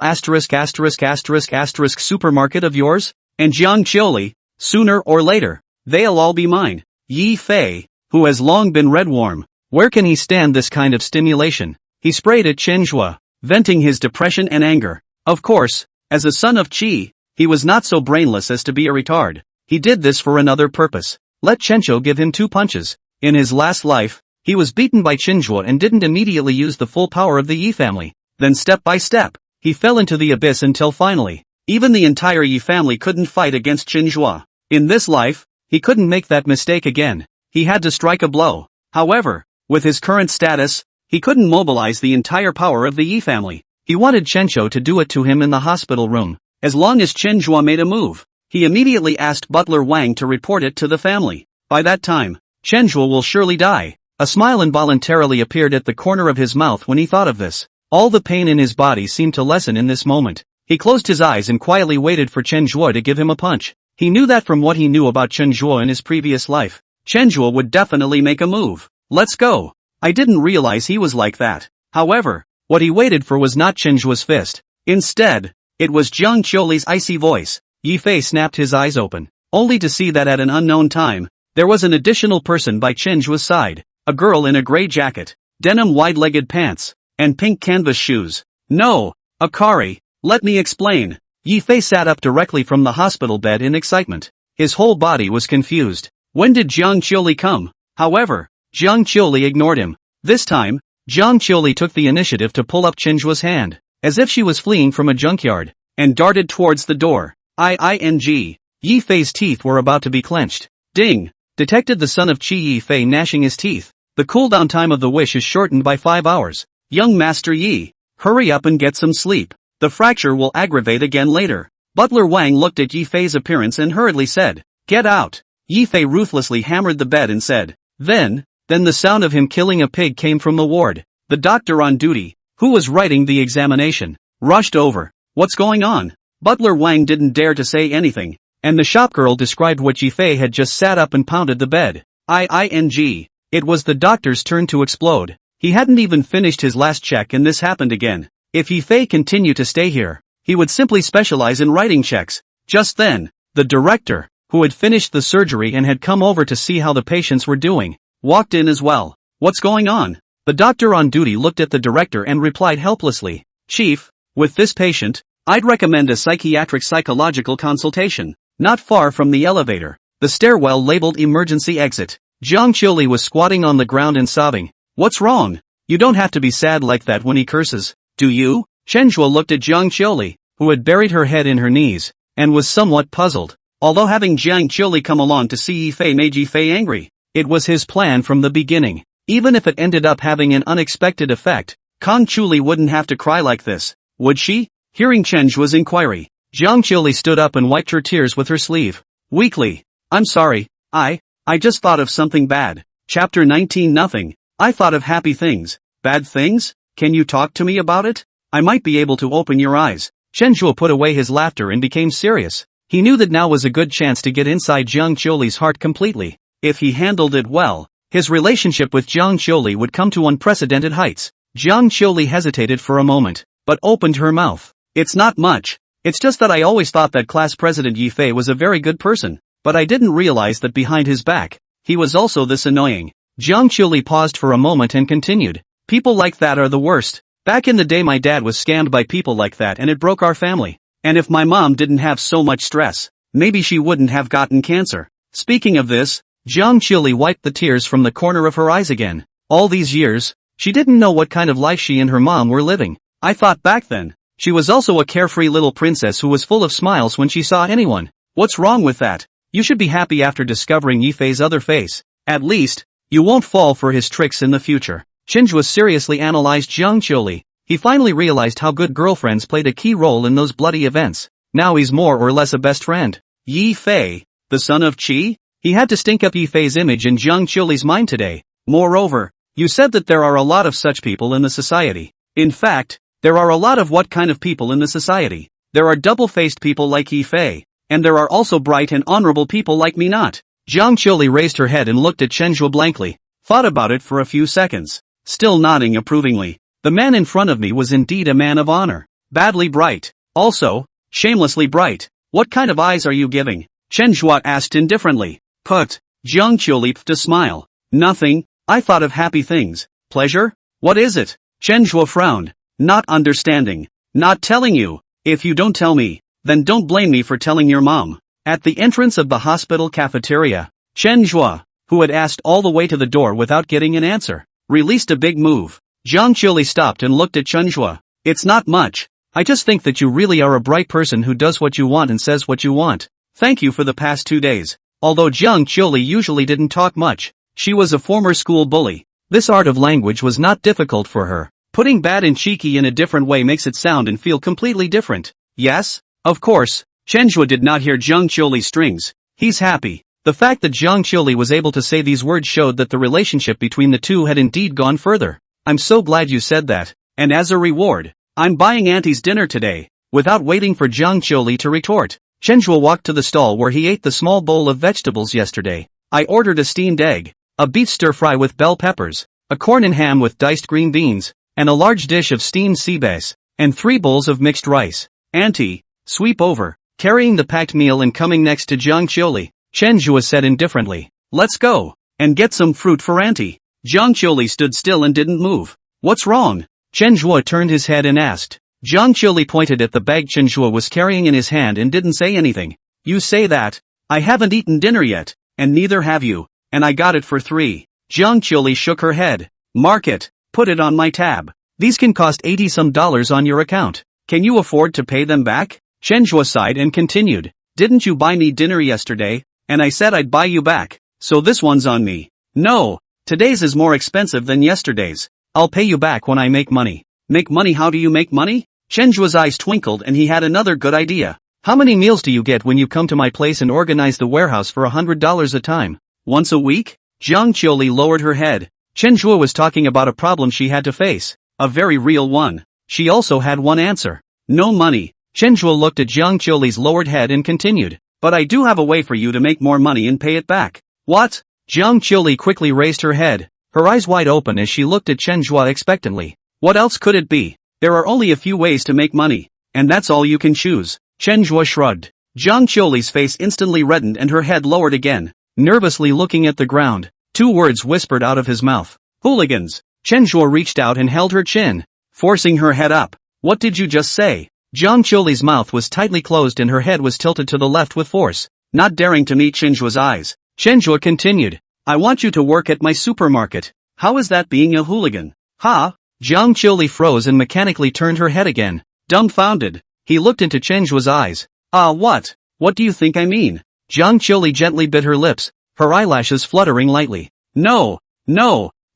supermarket of yours, and Jiang Qiuli, sooner or later, they'll all be mine. Yi Fei, who has long been red warm, where can he stand this kind of stimulation? He sprayed at Qinzhua, venting his depression and anger. Of course, as a son of Qi, he was not so brainless as to be a retard. He did this for another purpose. Let Chencho give him 2 punches. In his last life, he was beaten by Qinzhua and didn't immediately use the full power of the Yi family. Then step by step, he fell into the abyss until finally, even the entire Yi family couldn't fight against Qinzhua. In this life, he couldn't make that mistake again. He had to strike a blow. However, with his current status, he couldn't mobilize the entire power of the Yi family. He wanted Chencho to do it to him in the hospital room. As long as Qinzhua made a move, he immediately asked Butler Wang to report it to the family. By that time, Qinzhua will surely die. A smile involuntarily appeared at the corner of his mouth when he thought of this. All the pain in his body seemed to lessen in this moment. He closed his eyes and quietly waited for Qinzhua to give him a punch. He knew that from what he knew about Qinzhua in his previous life, Qinzhua would definitely make a move. Let's go. I didn't realize he was like that. However, what he waited for was not Qinzhua's fist. Instead, it was Jiang Qiuli's icy voice. Yi Fei snapped his eyes open, only to see that at an unknown time, there was an additional person by Qinzhua's side, a girl in a gray jacket, denim wide-legged pants, and pink canvas shoes. No, Akari, let me explain. Yi Fei sat up directly from the hospital bed in excitement. His whole body was confused. When did Jiang Qiuli come? However, Jiang Qiuli ignored him. This time, Jiang Qiuli took the initiative to pull up Qinzhua's hand, as if she was fleeing from a junkyard, and darted towards the door. Yi Fei's teeth were about to be clenched. Ding! Detected the son of Qi. Yi Fei gnashing his teeth. The cooldown time of the wish is shortened by 5 hours. Young Master Yi, hurry up and get some sleep. The fracture will aggravate again later. Butler Wang looked at Yi Fei's appearance and hurriedly said, "Get out." Yi Fei ruthlessly hammered the bed and said, Then the sound of him killing a pig came from the ward. The doctor on duty, who was writing the examination, rushed over. What's going on? Butler Wang didn't dare to say anything, and the shopgirl described what Yifei had just sat up and pounded the bed. It was the doctor's turn to explode. He hadn't even finished his last check and this happened again. If Yifei continued to stay here, he would simply specialize in writing checks. Just then, the director, who had finished the surgery and had come over to see how the patients were doing, walked in as well. What's going on? The doctor on duty looked at the director and replied helplessly, Chief, with this patient, I'd recommend a psychiatric-psychological consultation. Not far from the elevator, the stairwell labeled emergency exit. Jiang Qiuli was squatting on the ground and sobbing. What's wrong? You don't have to be sad like that when he curses, do you? Chenhua looked at Jiang Qiuli, who had buried her head in her knees, and was somewhat puzzled. Although having Jiang Qiuli come along to see Yifei made Yifei angry, it was his plan from the beginning. Even if it ended up having an unexpected effect, Kang Qiuli wouldn't have to cry like this, would she? Hearing Chenhua's inquiry, Jiang Qiuli stood up and wiped her tears with her sleeve. Weakly, I'm sorry, I just thought of something bad. Chapter 19 Nothing. I thought of happy things. Bad things? Can you talk to me about it? I might be able to open your eyes. Chenhua put away his laughter and became serious. He knew that now was a good chance to get inside Jiang Qiuli's heart completely. If he handled it well, his relationship with Jiang Qiuli would come to unprecedented heights. Jiang Qiuli hesitated for a moment, but opened her mouth. It's not much. It's just that I always thought that class president Yifei was a very good person, but I didn't realize that behind his back, he was also this annoying. Jiang Qiuli paused for a moment and continued. People like that are the worst. Back in the day my dad was scammed by people like that and it broke our family. And if my mom didn't have so much stress, maybe she wouldn't have gotten cancer. Speaking of this, Jiang Qiuli wiped the tears from the corner of her eyes again. All these years, she didn't know what kind of life she and her mom were living. I thought back then, she was also a carefree little princess who was full of smiles when she saw anyone. What's wrong with that? You should be happy after discovering Yifei's other face. At least, you won't fall for his tricks in the future. Chenhua seriously analyzed Jiang Qiuli. He finally realized how good girlfriends played a key role in those bloody events. Now he's more or less a best friend. Yifei, the son of Qi? He had to stink up Yifei's image in Jiang Qiuli's mind today. Moreover, you said that there are a lot of such people in the society. In fact, there are a lot of what kind of people in the society. There are double-faced people like Yifei, and there are also bright and honorable people like me not. Jiang Qiuli raised her head and looked at Chenhua blankly, thought about it for a few seconds, still nodding approvingly. The man in front of me was indeed a man of honor. Badly bright. Also, shamelessly bright. What kind of eyes are you giving? Chenhua asked indifferently. Put. Jiang Qiuli put a smile. Nothing. I thought of happy things. Pleasure? What is it? Chenhua frowned. Not understanding. Not telling you. If you don't tell me, then don't blame me for telling your mom. At the entrance of the hospital cafeteria, Chenhua, who had asked all the way to the door without getting an answer, released a big move. Jiang Qiuli stopped and looked at Chenhua. It's not much. I just think that you really are a bright person who does what you want and says what you want. Thank you for the past 2 days. Although Jiang Qiuli usually didn't talk much, she was a former school bully. This art of language was not difficult for her. Putting bad and cheeky in a different way makes it sound and feel completely different. Yes? Of course. Chenhua did not hear Jiang Qiuli's strings. He's happy. The fact that Jiang Qiuli was able to say these words showed that the relationship between the two had indeed gone further. I'm so glad you said that. And as a reward, I'm buying Auntie's dinner today. Without waiting for Jiang Qiuli to retort, Chenhua walked to the stall where he ate the small bowl of vegetables yesterday. I ordered a steamed egg, a beef stir-fry with bell peppers, a corn and ham with diced green beans, and a large dish of steamed sea bass, and 3 bowls of mixed rice. Auntie, sweep over. Carrying the packed meal and coming next to Jiang Qiuli, Chenhua said indifferently. Let's go. And get some fruit for Auntie. Jiang Qiuli stood still and didn't move. What's wrong? Chenhua turned his head and asked. Jiang Qiuli pointed at the bag Chenhua was carrying in his hand and didn't say anything. You say that? I haven't eaten dinner yet, and neither have you, and I got it for 3. Jiang Qiuli shook her head. Mark it. Put it on my tab. These can cost $80 some on your account. Can you afford to pay them back? Chenhua sighed and continued. Didn't you buy me dinner yesterday? And I said I'd buy you back. So this one's on me. No. Today's is more expensive than yesterday's. I'll pay you back when I make money. Make money? How do you make money? Chenhua's eyes twinkled and he had another good idea. How many meals do you get when you come to my place and organize the warehouse for $100 a time? Once a week? Jiang Qiuli lowered her head. Chenhua was talking about a problem she had to face. A very real one. She also had one answer. No money. Chenhua looked at Jiang Qiuli's lowered head and continued. But I do have a way for you to make more money and pay it back. What? Jiang Qiuli quickly raised her head, her eyes wide open as she looked at Chenhua expectantly. What else could it be? There are only a few ways to make money, and that's all you can choose. Chenhua shrugged. Jiang Qiuli's face instantly reddened and her head lowered again, nervously looking at the ground. 2 words whispered out of his mouth. Hooligans. Chenhua reached out and held her chin, forcing her head up. What did you just say? Jiang Qiuli's mouth was tightly closed and her head was tilted to the left with force, not daring to meet Chenhua's eyes. Chenhua continued. I want you to work at my supermarket. How is that being a hooligan? Ha? Jiang Qiuli froze and mechanically turned her head again. Dumbfounded, he looked into Chenhua's eyes. What? What do you think I mean? Jiang Qiuli gently bit her lips, her eyelashes fluttering lightly. No,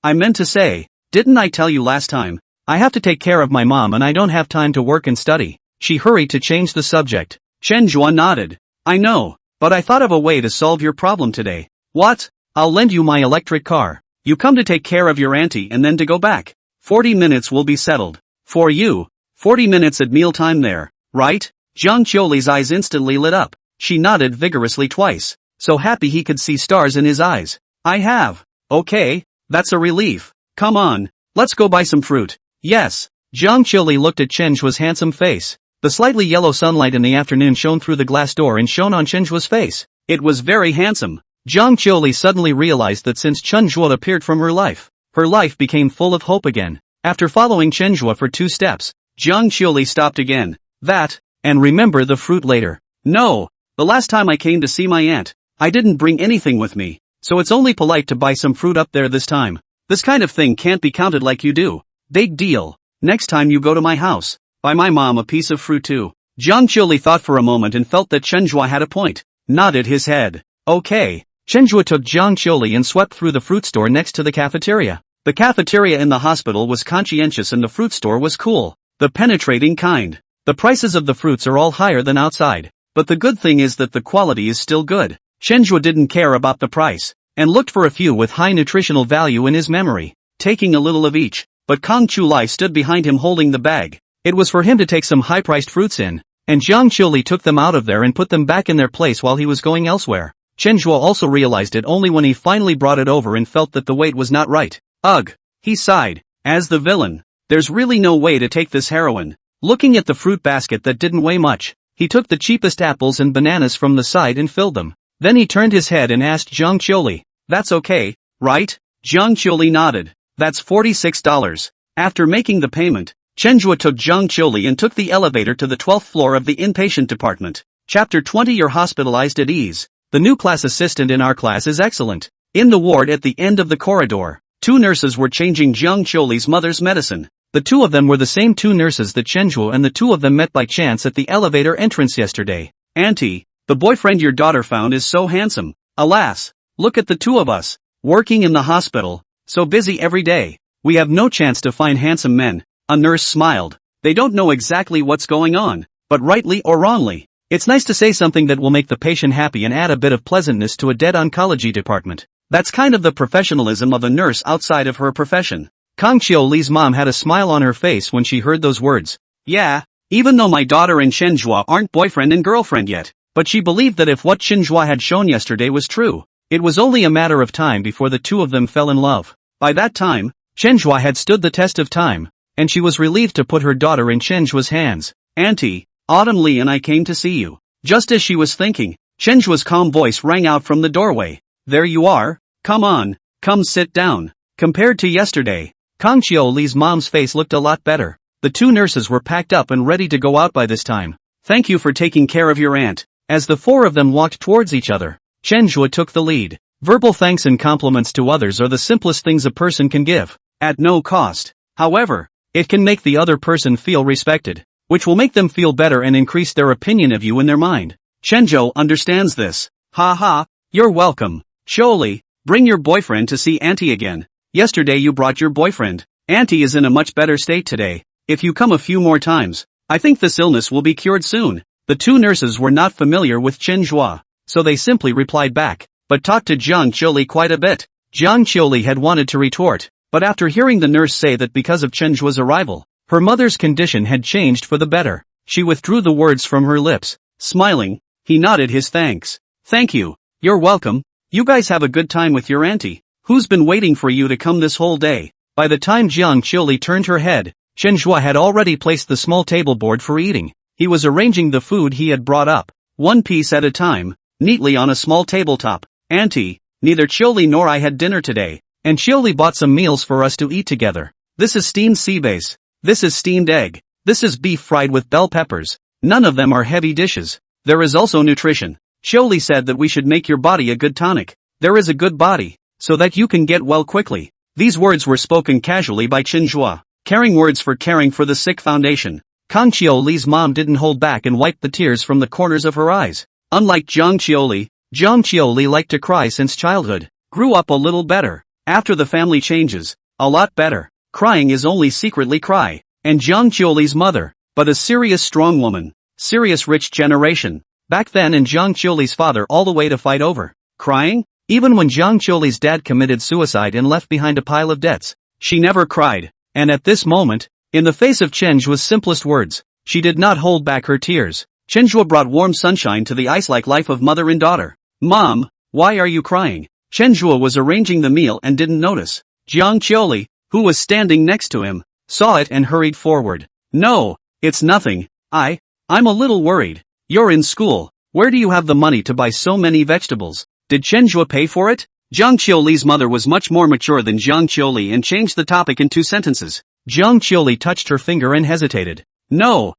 I meant to say, didn't I tell you last time? I have to take care of my mom and I don't have time to work and study. She hurried to change the subject. Chenhua nodded. I know, but I thought of a way to solve your problem today. What? I'll lend you my electric car. You come to take care of your auntie and then to go back. 40 minutes will be settled. For you. 40 minutes at mealtime there, right? Jiang Qiuli's eyes instantly lit up. She nodded vigorously twice, so happy he could see stars in his eyes. I have. Okay, that's a relief. Come on, let's go buy some fruit. Yes. Jiang Qiuli looked at Chenhua's handsome face. The slightly yellow sunlight in the afternoon shone through the glass door and shone on Chenhua's face. It was very handsome. Jiang Qiuli suddenly realized that since Chenhua appeared from her life became full of hope again. After following Chenhua for 2 steps, Jiang Qiuli stopped again. That, and remember the fruit later. No, the last time I came to see my aunt, I didn't bring anything with me, so it's only polite to buy some fruit up there this time. This kind of thing can't be counted like you do. Big deal. Next time you go to my house, buy my mom a piece of fruit too. Jiang Qiuli thought for a moment and felt that Chenhua had a point. Nodded his head. Okay. Chenhua took Jiang Qiuli and swept through the fruit store next to the cafeteria. The cafeteria in the hospital was conscientious and the fruit store was cool. The penetrating kind. The prices of the fruits are all higher than outside, but the good thing is that the quality is still good. Chenhua didn't care about the price, and looked for a few with high nutritional value in his memory, taking a little of each, but Kang Chulai stood behind him holding the bag. It was for him to take some high-priced fruits in, and Jiang Qiuli took them out of there and put them back in their place while he was going elsewhere. Chenhua also realized it only when he finally brought it over and felt that the weight was not right. Ugh, he sighed. As the villain, there's really no way to take this heroin. Looking at the fruit basket that didn't weigh much, he took the cheapest apples and bananas from the side and filled them. Then he turned his head and asked Jiang Qiuli, "That's okay, right?" Jiang Qiuli nodded. "That's $46. After making the payment, Chenhua took Jiang Qiuli and took the elevator to the 12th floor of the inpatient department. Chapter 20. You're hospitalized at ease. The new class assistant in our class is excellent. In the ward at the end of the corridor, 2 nurses were changing Jiang Qiuli's mother's medicine. The 2 of them were the same 2 nurses that Chenhua and the 2 of them met by chance at the elevator entrance yesterday. "Auntie, the boyfriend your daughter found is so handsome. Alas, look at the 2 of us, working in the hospital, so busy every day. We have no chance to find handsome men." A nurse smiled. They don't know exactly what's going on, but rightly or wrongly, it's nice to say something that will make the patient happy and add a bit of pleasantness to a dead oncology department. That's kind of the professionalism of a nurse outside of her profession. Kang Qiuli's mom had a smile on her face when she heard those words. Yeah, even though my daughter and Chenhua aren't boyfriend and girlfriend yet, but she believed that if what Chenhua had shown yesterday was true, it was only a matter of time before the 2 of them fell in love. By that time, Chenhua had stood the test of time, and she was relieved to put her daughter in Chenhua's hands. "Auntie, Autumn Lee and I came to see you." Just as she was thinking, Chenhua's calm voice rang out from the doorway. "There you are, come on, come sit down." Compared to yesterday, Kang Qiuli's mom's face looked a lot better. The 2 nurses were packed up and ready to go out by this time. "Thank you for taking care of your aunt." As the 4 of them walked towards each other, Chenhua took the lead. Verbal thanks and compliments to others are the simplest things a person can give, at no cost. However, it can make the other person feel respected, which will make them feel better and increase their opinion of you in their mind. Chenhua understands this. "Ha ha, you're welcome. Qiuli, bring your boyfriend to see Auntie again. Yesterday you brought your boyfriend. Auntie is in a much better state today. If you come a few more times, I think this illness will be cured soon." The 2 nurses were not familiar with Chenhua, so they simply replied back, but talked to Jiang Qiuli quite a bit. Jiang Qiuli had wanted to retort, but after hearing the nurse say that because of Chenhua's arrival, her mother's condition had changed for the better, She withdrew the words from her lips. Smiling, he nodded his thanks. Thank you. You're welcome. You guys have a good time with your auntie, who's been waiting for you to come this whole day. By the time Jiang Qiuli turned her head, Chen Zhua had already placed the small table board for eating. He was arranging the food he had brought up, one piece at a time, neatly on a small tabletop. Auntie, neither Qiuli nor I had dinner today, and Qiuli bought some meals for us to eat together. This is steamed sea bass. This is steamed egg. This is beef fried with bell peppers. None of them are heavy dishes. There is also nutrition. Qiuli said that we should make your body a good tonic. There is a good body, so that you can get well quickly. These words were spoken casually by Chen Zhua, caring words for caring for the sick foundation. Kang Qiuli's mom didn't hold back and wiped the tears from the corners of her eyes. Unlike Jiang Qiuli liked to cry since childhood. Grew up a little better. After the family changes, a lot better. Crying is only secretly cry. And Jiang Qiuli's mother, but a serious strong woman. Serious rich generation. Back then and Jiang Qiuli's father all the way to fight over. Crying? Even when Jiang Qiuli's dad committed suicide and left behind a pile of debts, she never cried. And at this moment, in the face of Chen Zhua's simplest words, she did not hold back her tears. Chen Zhua brought warm sunshine to the ice-like life of mother and daughter. Mom, why are you crying? Chen Zhua was arranging the meal and didn't notice. Jiang Qiuli, who was standing next to him, saw it and hurried forward. No, it's nothing. I'm a little worried. You're in school. Where do you have the money to buy so many vegetables? Did Chen Zhua pay for it? Jiang Qiuli's mother was much more mature than Jiang Qiuli and changed the topic in 2 sentences. Jiang Qiuli touched her finger and hesitated. No,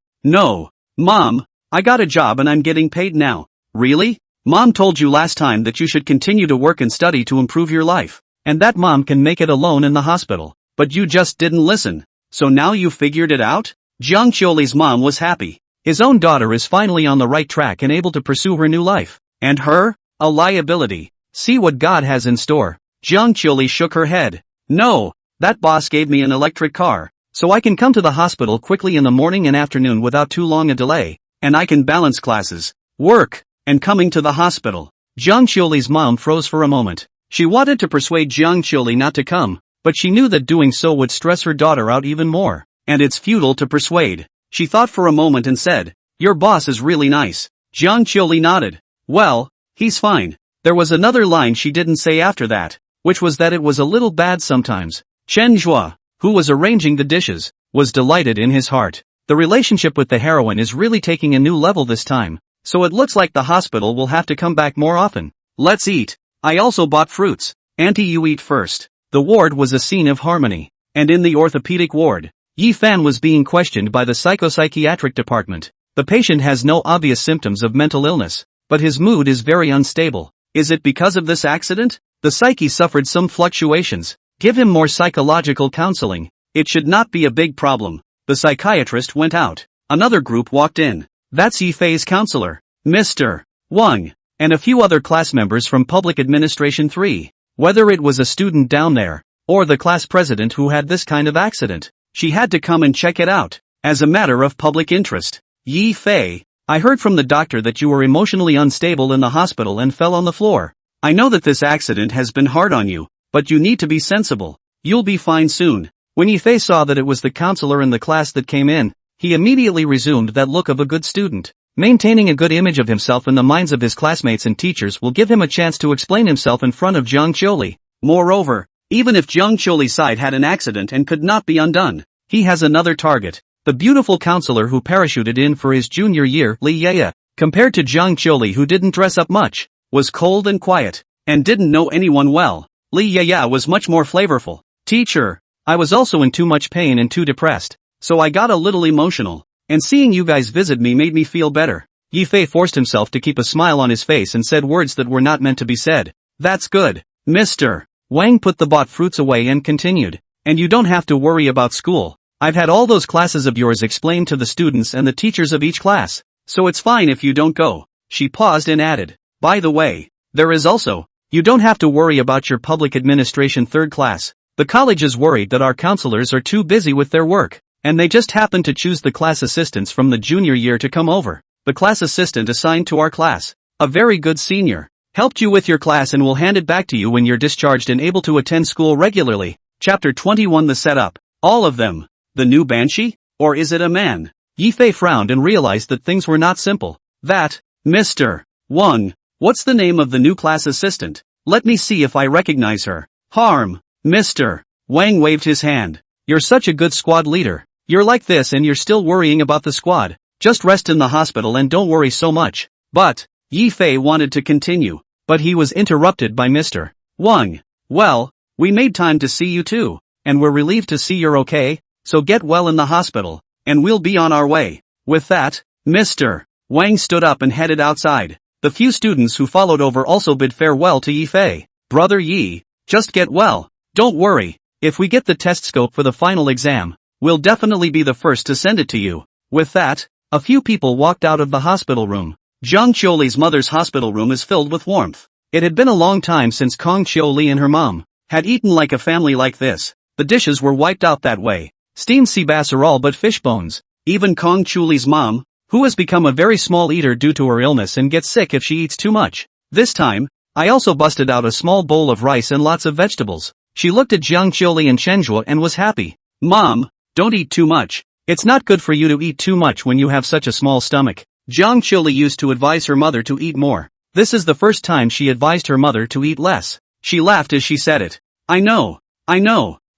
Mom, I got a job and I'm getting paid now. Really? Mom told you last time that you should continue to work and study to improve your life, and that Mom can make it alone in the hospital. But you just didn't listen. So now you figured it out? Jiang Qiuli's mom was happy. His own daughter is finally on the right track and able to pursue her new life. And her? A liability. See what God has in store. Jiang Qiuli shook her head. No, that boss gave me an electric car, so I can come to the hospital quickly in the morning and afternoon without too long a delay, and I can balance classes, work, and coming to the hospital. Jiang Qiuli's mom froze for a moment. She wanted to persuade Jiang Qiuli not to come, but she knew that doing so would stress her daughter out even more, and it's futile to persuade. She thought for a moment and said, your boss is really nice. Jiang Qiuli nodded. Well, he's fine. There was another line she didn't say after that, which was that it was a little bad sometimes. Chen Zhua, who was arranging the dishes, was delighted in his heart. The relationship with the heroine is really taking a new level this time, so it looks like the hospital will have to come back more often. Let's eat. I also bought fruits. Auntie, you eat first. The ward was a scene of harmony, and in the orthopedic ward, Yi Fan was being questioned by the psychopsychiatric department. The patient has no obvious symptoms of mental illness, but his mood is very unstable. Is it because of this accident? The psyche suffered some fluctuations. Give him more psychological counseling. It should not be a big problem. The psychiatrist went out. Another group walked in. That's Yi Fei's counselor, Mr. Wang, and a few other class members from Public Administration 3. Whether it was a student down there, or the class president who had this kind of accident, she had to come and check it out, as a matter of public interest. Yi Fei, I heard from the doctor that you were emotionally unstable in the hospital and fell on the floor. I know that this accident has been hard on you, but you need to be sensible. You'll be fine soon. When Yi Fei saw that it was the counselor in the class that came in, he immediately resumed that look of a good student. Maintaining a good image of himself in the minds of his classmates and teachers will give him a chance to explain himself in front of Jiang Qiuli. Moreover, even if Jiang Qiuli's side had an accident and could not be undone, he has another target. The beautiful counselor who parachuted in for his junior year, Li Yaya, compared to Jiang Qiuli who didn't dress up much, was cold and quiet, and didn't know anyone well. Li Yaya was much more flavorful. Teacher, I was also in too much pain and too depressed, so I got a little emotional, and seeing you guys visit me made me feel better. Yi Fei forced himself to keep a smile on his face and said words that were not meant to be said. That's good. Mr. Wang put the bought fruits away and continued. And you don't have to worry about school. I've had all those classes of yours explained to the students and the teachers of each class, so it's fine if you don't go. She paused and added, by the way, there is also, you don't have to worry about your public administration 3rd class. The college is worried that our counselors are too busy with their work, and they just happen to choose the class assistants from the junior year to come over. The class assistant assigned to our class, a very good senior, helped you with your class and will hand it back to you when you're discharged and able to attend school regularly. Chapter 21. The setup. All of them. The new Banshee? Or is it a man? Yifei frowned and realized that things were not simple. That, Mr. Wang, what's the name of the new class assistant? Let me see if I recognize her. Harm. Mr. Wang waved his hand. You're such a good squad leader. You're like this and you're still worrying about the squad. Just rest in the hospital and don't worry so much. But, Yifei wanted to continue, but he was interrupted by Mr. Wang. Well, we made time to see you too, and we're relieved to see you're okay, so get well in the hospital, and we'll be on our way. With that, Mr. Wang stood up and headed outside. The few students who followed over also bid farewell to Yifei. Brother Yi, just get well. Don't worry, if we get the test scope for the final exam, we'll definitely be the first to send it to you. With that, a few people walked out of the hospital room. Zhang Qiuli's mother's hospital room is filled with warmth. It had been a long time since Kong Qiuli and her mom had eaten like a family like this. The dishes were wiped out that way. Steamed sea bass are all but fish bones. Even Kong Qiuli's mom, who has become a very small eater due to her illness and gets sick if she eats too much. This time, I also busted out a small bowl of rice and lots of vegetables. She looked at Zhang Qiuli and Chenjue and was happy. Mom, don't eat too much. It's not good for you to eat too much when you have such a small stomach. Zhang Qiuli used to advise her mother to eat more. This is the first time she advised her mother to eat less. She laughed as she said it. I know.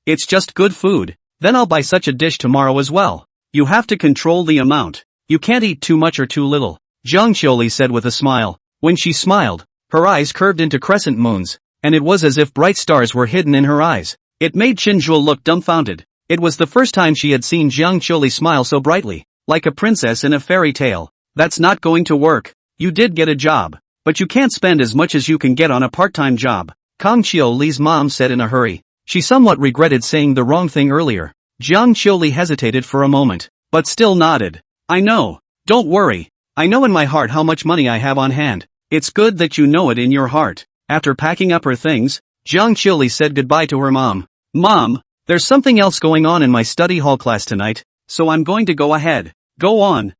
It's just good food. Then I'll buy such a dish tomorrow as well. You have to control the amount. You can't eat too much or too little, Zhang Qiuli said with a smile. When she smiled, her eyes curved into crescent moons, and it was as if bright stars were hidden in her eyes. It made Chenjue look dumbfounded. It was the first time she had seen Zhang Qiuli smile so brightly, like a princess in a fairy tale. That's not going to work. You did get a job, but you can't spend as much as you can get on a part-time job, Kong Qiuli's mom said in a hurry. She somewhat regretted saying the wrong thing earlier. Zhang Qiuli hesitated for a moment, but still nodded. I know. Don't worry. I know in my heart how much money I have on hand. It's good that you know it in your heart. After packing up her things, Zhang Qiuli said goodbye to her mom. Mom, there's something else going on in my study hall class tonight, so I'm going to go ahead. Go on,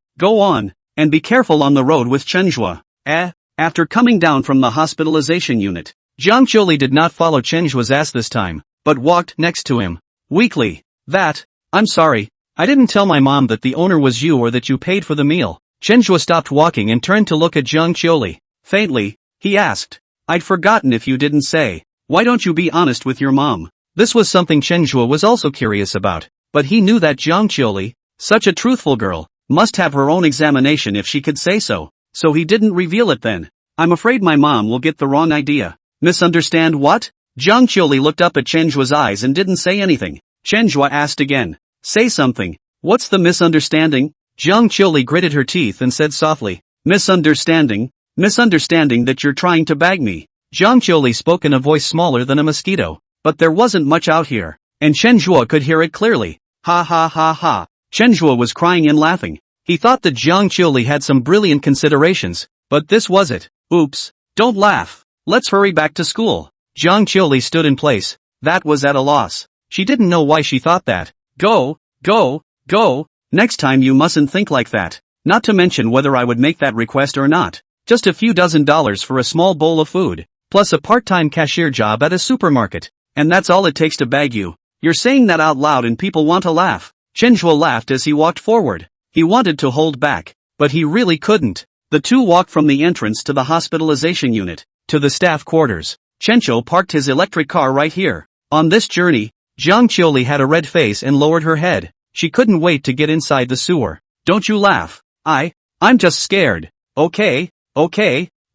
and be careful on the road with Chenjue. After coming down from the hospitalization unit, Zhang Qiuli did not follow Chenjue's ass this time, but walked next to him. Weakly. I'm sorry, I didn't tell my mom that the owner was you or that you paid for the meal. Chenjue stopped walking and turned to look at Zhang Qiuli. Faintly, he asked. I'd forgotten if you didn't say. Why don't you be honest with your mom? This was something Chenjue was also curious about, but he knew that Zhang Qiuli, such a truthful girl, must have her own examination if she could say so he didn't reveal it then. I'm afraid my mom will get the wrong idea. Misunderstand what? Zhang Qiuli looked up at Chenjue's eyes and didn't say anything. Chenjue asked again. Say something. What's the misunderstanding? Zhang Qiuli gritted her teeth and said softly. Misunderstanding that you're trying to bag me. Zhang Qiuli spoke in a voice smaller than a mosquito, but there wasn't much out here, and Chenjue could hear it clearly. Ha ha ha ha. Chenjue was crying and laughing. He thought that Zhang Qiuli had some brilliant considerations, but this was it. Oops. Don't laugh. Let's hurry back to school. Zhang Qiuli stood in place. That was at a loss. She didn't know why she thought that. Go. Next time you mustn't think like that. Not to mention whether I would make that request or not. Just a few $dozen for a small bowl of food, plus a part-time cashier job at a supermarket. And that's all it takes to bag you. You're saying that out loud and people want to laugh. Chenjue laughed as he walked forward. He wanted to hold back, but he really couldn't. The two walked from the entrance to the hospitalization unit, to the staff quarters. Chenjue parked his electric car right here. On this journey, Zhang Qiuli had a red face and lowered her head. She couldn't wait to get inside the sewer. Don't you laugh. I'm just scared. Okay,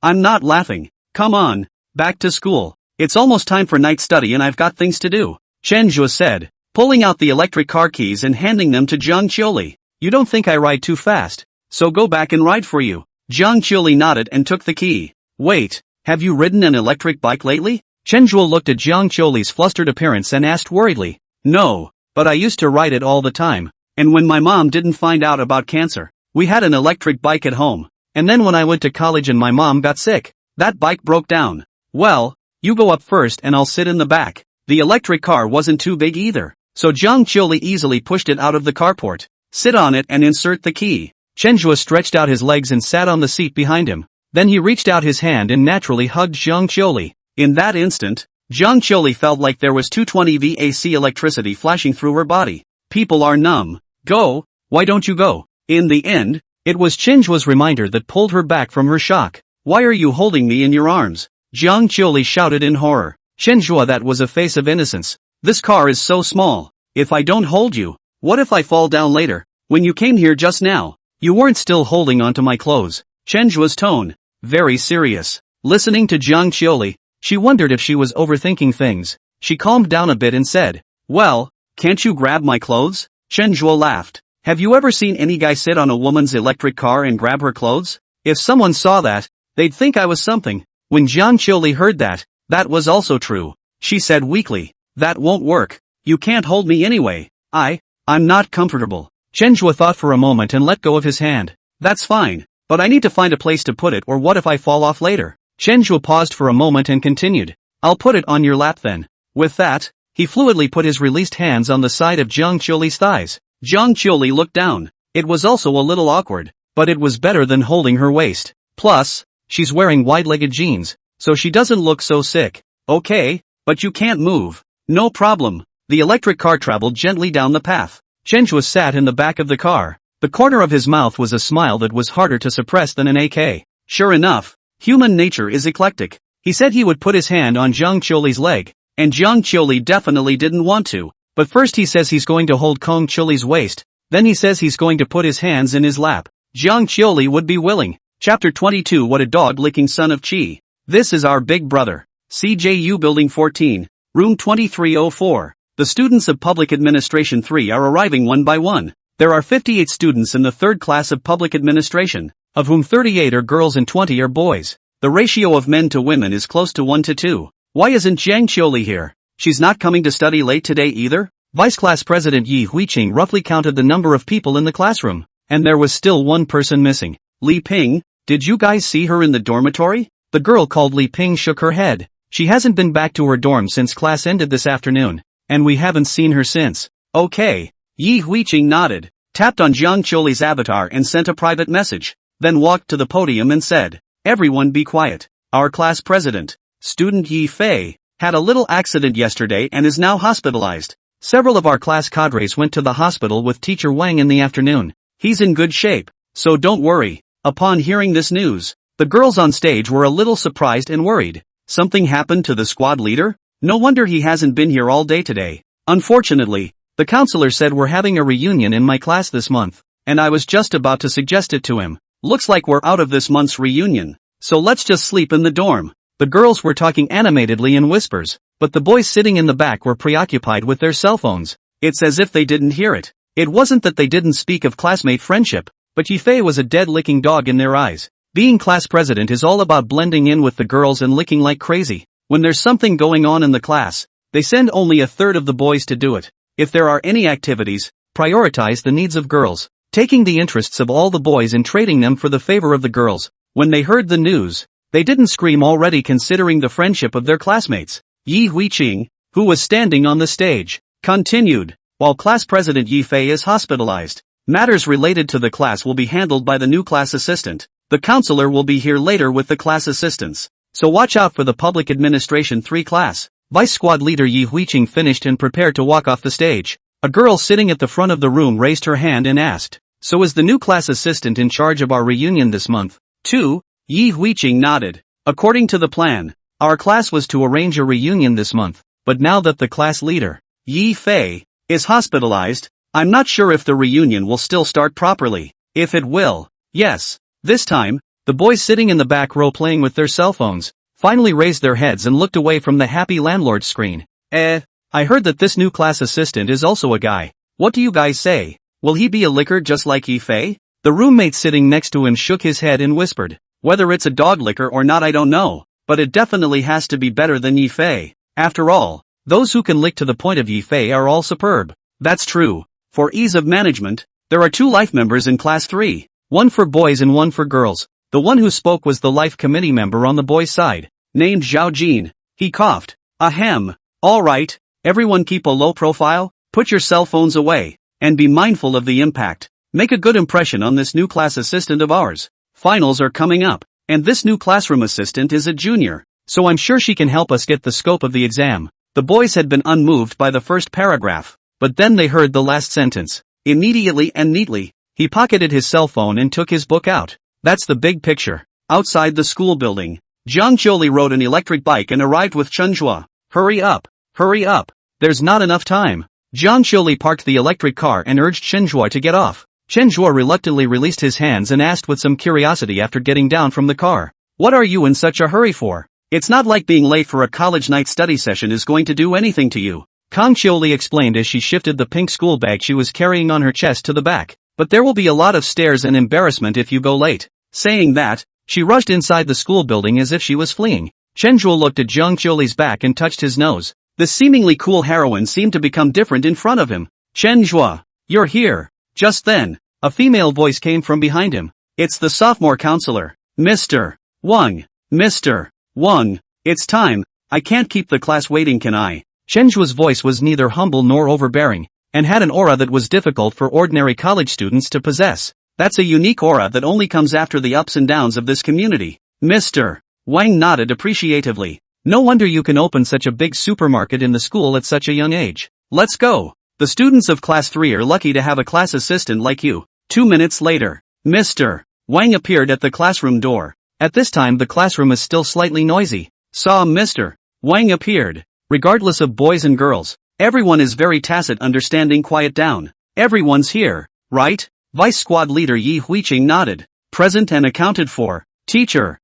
I'm not laughing. Come on, back to school. It's almost time for night study and I've got things to do, Chenjue said, pulling out the electric car keys and handing them to Zhang Qiuli. You don't think I ride too fast, so go back and ride for you. Zhang Qiuli nodded and took the key. Wait, have you ridden an electric bike lately? Chenjue looked at Zhang Qiuli's flustered appearance and asked worriedly. No, but I used to ride it all the time. And when my mom didn't find out about cancer, we had an electric bike at home. And then when I went to college and my mom got sick, that bike broke down. Well, you go up first and I'll sit in the back. The electric car wasn't too big either, so Zhang Qiuli easily pushed it out of the carport. Sit on it and insert the key. Chenjue stretched out his legs and sat on the seat behind him. Then he reached out his hand and naturally hugged Zhang Qiuli. In that instant, Zhang Qiuli felt like there was 220 VAC electricity flashing through her body. People are numb. Go, why don't you go? In the end, it was Chinjua's reminder that pulled her back from her shock. Why are you holding me in your arms? Jiang Qiuli shouted in horror. Chinjua, that was a face of innocence. This car is so small. If I don't hold you, what if I fall down later? When you came here just now, you weren't still holding onto my clothes. Chenjua's tone, very serious. Listening to Jiang Qiuli, she wondered if she was overthinking things. She calmed down a bit and said, well, can't you grab my clothes? Chenjua laughed. Have you ever seen any guy sit on a woman's electric car and grab her clothes? If someone saw that, they'd think I was something. When Jiang Qiuli heard that, that was also true. She said weakly, that won't work. You can't hold me anyway. I'm not comfortable. Chenjua thought for a moment and let go of his hand. That's fine, but I need to find a place to put it, or what if I fall off later? Chenjua paused for a moment and continued. I'll put it on your lap then. With that, he fluidly put his released hands on the side of Jiang Qiuli's thighs. Jiang Qiuli looked down. It was also a little awkward, but it was better than holding her waist. Plus, she's wearing wide-legged jeans, so she doesn't look so sick. Okay, but you can't move. No problem. The electric car traveled gently down the path. Chenjua sat in the back of the car. The corner of his mouth was a smile that was harder to suppress than an AK. Sure enough, human nature is eclectic. He said he would put his hand on Jiang Qiuli's leg, and Jiang Qiuli definitely didn't want to. But first he says he's going to hold Kong Qiuli's waist, then he says he's going to put his hands in his lap. Jiang Qiuli would be willing. Chapter 22. What a dog-licking son of Qi. This is our big brother. CJU Building 14, Room 2304. The students of Public Administration 3 are arriving one by one. There are 58 students in the third class of Public Administration, of whom 38 are girls and 20 are boys. The ratio of men to women is close to 1 to 2. Why isn't Jiang Qiuli here? She's not coming to study late today either? Vice Class President Yi Huiqing roughly counted the number of people in the classroom, and there was still one person missing. Li Ping, did you guys see her in the dormitory? The girl called Li Ping shook her head. She hasn't been back to her dorm since class ended this afternoon, and we haven't seen her since. Okay. Yi Huiqing nodded, tapped on Jiang Qiuli's avatar and sent a private message, then walked to the podium and said, everyone be quiet. Our class president, student Yi Fei, had a little accident yesterday and is now hospitalized. Several of our class cadres went to the hospital with teacher Wang in the afternoon. He's in good shape, so don't worry. Upon hearing this news, the girls on stage were a little surprised and worried. Something happened to the squad leader? No wonder he hasn't been here all day today. Unfortunately, the counselor said we're having a reunion in my class this month, and I was just about to suggest it to him. Looks like we're out of this month's reunion, so let's just sleep in the dorm. The girls were talking animatedly in whispers, but the boys sitting in the back were preoccupied with their cell phones. It's as if they didn't hear it. It wasn't that they didn't speak of classmate friendship, but Yifei was a dead-licking dog in their eyes. Being class president is all about blending in with the girls and licking like crazy. When there's something going on in the class, they send only a third of the boys to do it. If there are any activities, prioritize the needs of girls, taking the interests of all the boys and trading them for the favor of the girls. When they heard the news, they didn't scream already, considering the friendship of their classmates. Yi Huiqing, who was standing on the stage, continued, while class president Yi Fei is hospitalized, matters related to the class will be handled by the new class assistant. The counselor will be here later with the class assistants, so watch out for the Public Administration 3 class. Vice Squad Leader Yi Huiqing finished and prepared to walk off the stage. A girl sitting at the front of the room raised her hand and asked, so is the new class assistant in charge of our reunion this month, too? Yi Huiqing nodded. According to the plan, our class was to arrange a reunion this month, but now that the class leader, Yi Fei, is hospitalized, I'm not sure if the reunion will still start properly. If it will, yes. This time, the boys sitting in the back row playing with their cell phones, finally raised their heads and looked away from the happy landlord's screen. I heard that this new class assistant is also a guy. What do you guys say? Will he be a licker just like Yi Fei? The roommate sitting next to him shook his head and whispered, whether it's a dog licker or not I don't know, but it definitely has to be better than Yi Fei. After all, those who can lick to the point of Yi Fei are all superb. That's true. For ease of management, there are 2 life members in class 3. One for boys and one for girls. The one who spoke was the life committee member on the boys' side, named Zhao Jin. He coughed. Ahem. Alright, everyone keep a low profile, put your cell phones away, and be mindful of the impact. Make a good impression on this new class assistant of ours. Finals are coming up, and this new classroom assistant is a junior, so I'm sure she can help us get the scope of the exam. The boys had been unmoved by the first paragraph, but then they heard the last sentence. Immediately and neatly, He pocketed his cell phone and took his book out. That's the big picture. Outside the school building, Jiang Jiuli rode an electric bike and arrived with Chenhua. Hurry up! Hurry up! There's not enough time. Jiang Jiuli parked the electric car and urged Chenhua to get off. Chenhua reluctantly released his hands and asked with some curiosity after getting down from the car. What are you in such a hurry for? It's not like being late for a college night study session is going to do anything to you. Kang Jiuli explained as she shifted the pink school bag she was carrying on her chest to the back. But there will be a lot of stares and embarrassment if you go late. Saying that, she rushed inside the school building as if she was fleeing. Chenhua looked at Jiang Jiuli's back and touched his nose. The seemingly cool heroine seemed to become different in front of him. Chenhua, you're here. Just then, a female voice came from behind him. It's the sophomore counselor. Mr. Wang. Mr. Wang, it's time. I can't keep the class waiting, can I? Chenhua's voice was neither humble nor overbearing, and had an aura that was difficult for ordinary college students to possess. That's a unique aura that only comes after the ups and downs of this community. Mr. Wang nodded appreciatively. No wonder you can open such a big supermarket in the school at such a young age. Let's go. The students of class 3 are lucky to have a class assistant like you. 2 minutes later, Mr. Wang appeared at the classroom door. At this time the classroom is still slightly noisy. Saw Mr. Wang appeared. Regardless of boys and girls, everyone is very tacit, understanding. Quiet down. Everyone's here, right? Vice Squad Leader Yi Huiqing nodded. Present and accounted for. Teacher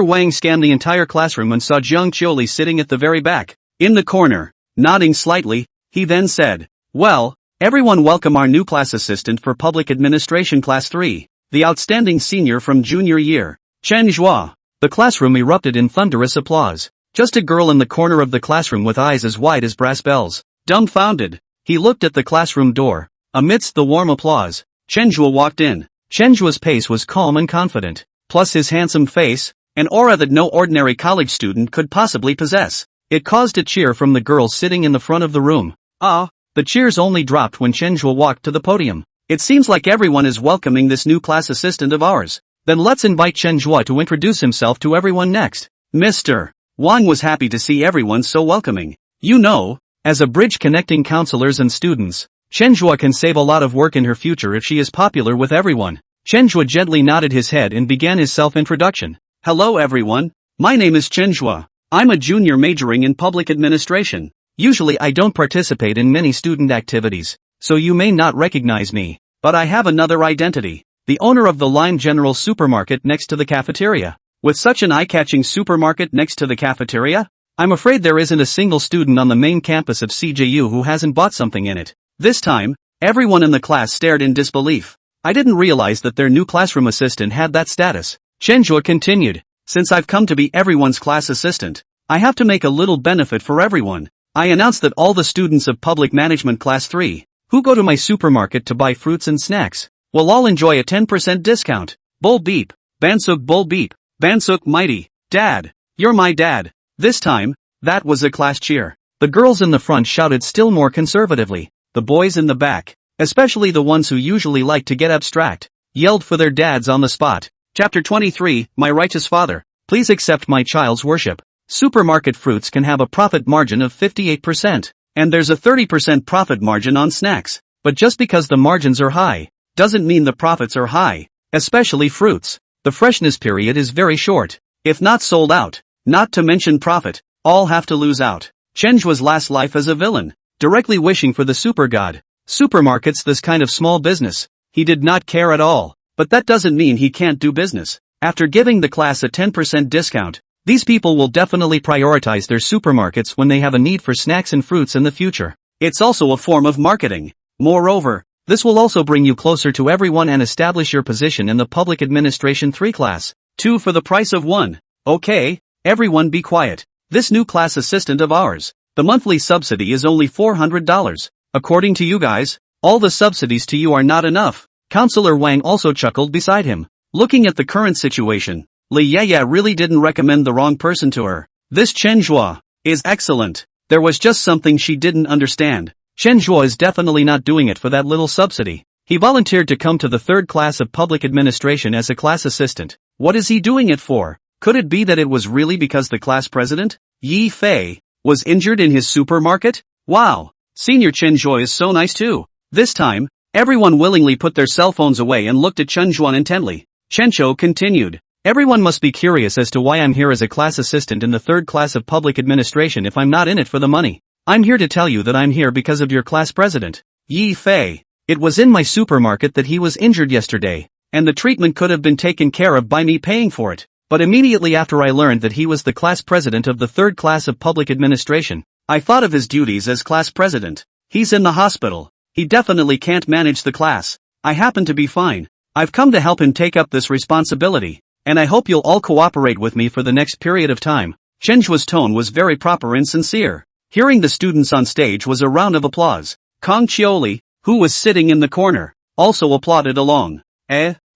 Wang scanned the entire classroom and saw Jiang Jiuli sitting at the very back, in the corner. Nodding slightly, he then said, well, everyone welcome our new class assistant for public administration class 3, the outstanding senior from junior year, Chenhua. The classroom erupted in thunderous applause. Just a girl in the corner of the classroom with eyes as wide as brass bells. Dumbfounded, he looked at the classroom door. Amidst the warm applause, Chenhua walked in. Chenhua's pace was calm and confident, plus his handsome face, an aura that no ordinary college student could possibly possess. It caused a cheer from the girls sitting in the front of the room. The cheers only dropped when Chenhua walked to the podium. It seems like everyone is welcoming this new class assistant of ours. Then let's invite Chenhua to introduce himself to everyone next. Mr. Wang was happy to see everyone so welcoming. You know, as a bridge connecting counselors and students, Chenhua can save a lot of work in her future if she is popular with everyone. Chenhua gently nodded his head and began his self-introduction. Hello everyone, my name is Chenhua. I'm a junior majoring in public administration. Usually I don't participate in many student activities, so you may not recognize me, but I have another identity. The owner of the Lime General supermarket next to the cafeteria. With such an eye-catching supermarket next to the cafeteria, I'm afraid there isn't a single student on the main campus of CJU who hasn't bought something in it. This time, everyone in the class stared in disbelief. I didn't realize that their new classroom assistant had that status. Chenhua continued, since I've come to be everyone's class assistant, I have to make a little benefit for everyone. I announce that all the students of Public Management Class 3, who go to my supermarket to buy fruits and snacks, will all enjoy a 10% discount. Bull beep, Bansuk bull beep. Bansuk mighty, Dad, you're my dad. This time, that was a class cheer. The girls in the front shouted still more conservatively. The boys in the back, especially the ones who usually like to get abstract, yelled for their dads on the spot. Chapter 23, My Righteous Father, please accept my child's worship. Supermarket fruits can have a profit margin of 58%, and there's a 30% profit margin on snacks. But just because the margins are high, doesn't mean the profits are high, especially fruits. The freshness period is very short. If not sold out, not to mention profit, all have to lose out. Chenhua's last life as a villain, directly wishing for the super god. Supermarkets, this kind of small business, he did not care at all. But that doesn't mean he can't do business. After giving the class a 10% discount, these people will definitely prioritize their supermarkets when they have a need for snacks and fruits in the future. It's also a form of marketing. Moreover, this will also bring you closer to everyone and establish your position in the Public Administration 3 class. 2 for the price of 1. Okay, everyone be quiet. This new class assistant of ours, the monthly subsidy is only $400. According to you guys, all the subsidies to you are not enough. Counselor Wang also chuckled beside him. Looking at the current situation, Li Yaya really didn't recommend the wrong person to her. This Chenhua is excellent. There was just something she didn't understand. Chenhua is definitely not doing it for that little subsidy. He volunteered to come to the 3rd class of public administration as a class assistant. What is he doing it for? Could it be that it was really because the class president, Yi Fei, was injured in his supermarket? Wow, Senior Chenhua is so nice too. This time, Everyone willingly put their cell phones away and looked at Chen Zhuan intently. Chencho continued. Everyone must be curious as to why I'm here as a class assistant in the third class of public administration if I'm not in it for the money. I'm here to tell you that I'm here because of your class president, Yi Fei. It was in my supermarket that he was injured yesterday, and the treatment could have been taken care of by me paying for it. But immediately after I learned that he was the class president of the third class of public administration, I thought of his duties as class president. He's in the hospital. He definitely can't manage the class. I happen to be fine. I've come to help him take up this responsibility, and I hope you'll all cooperate with me for the next period of time. Chen Zhua's tone was very proper and sincere. Hearing the students on stage was a round of applause. Kong Qiuli, who was sitting in the corner, also applauded along.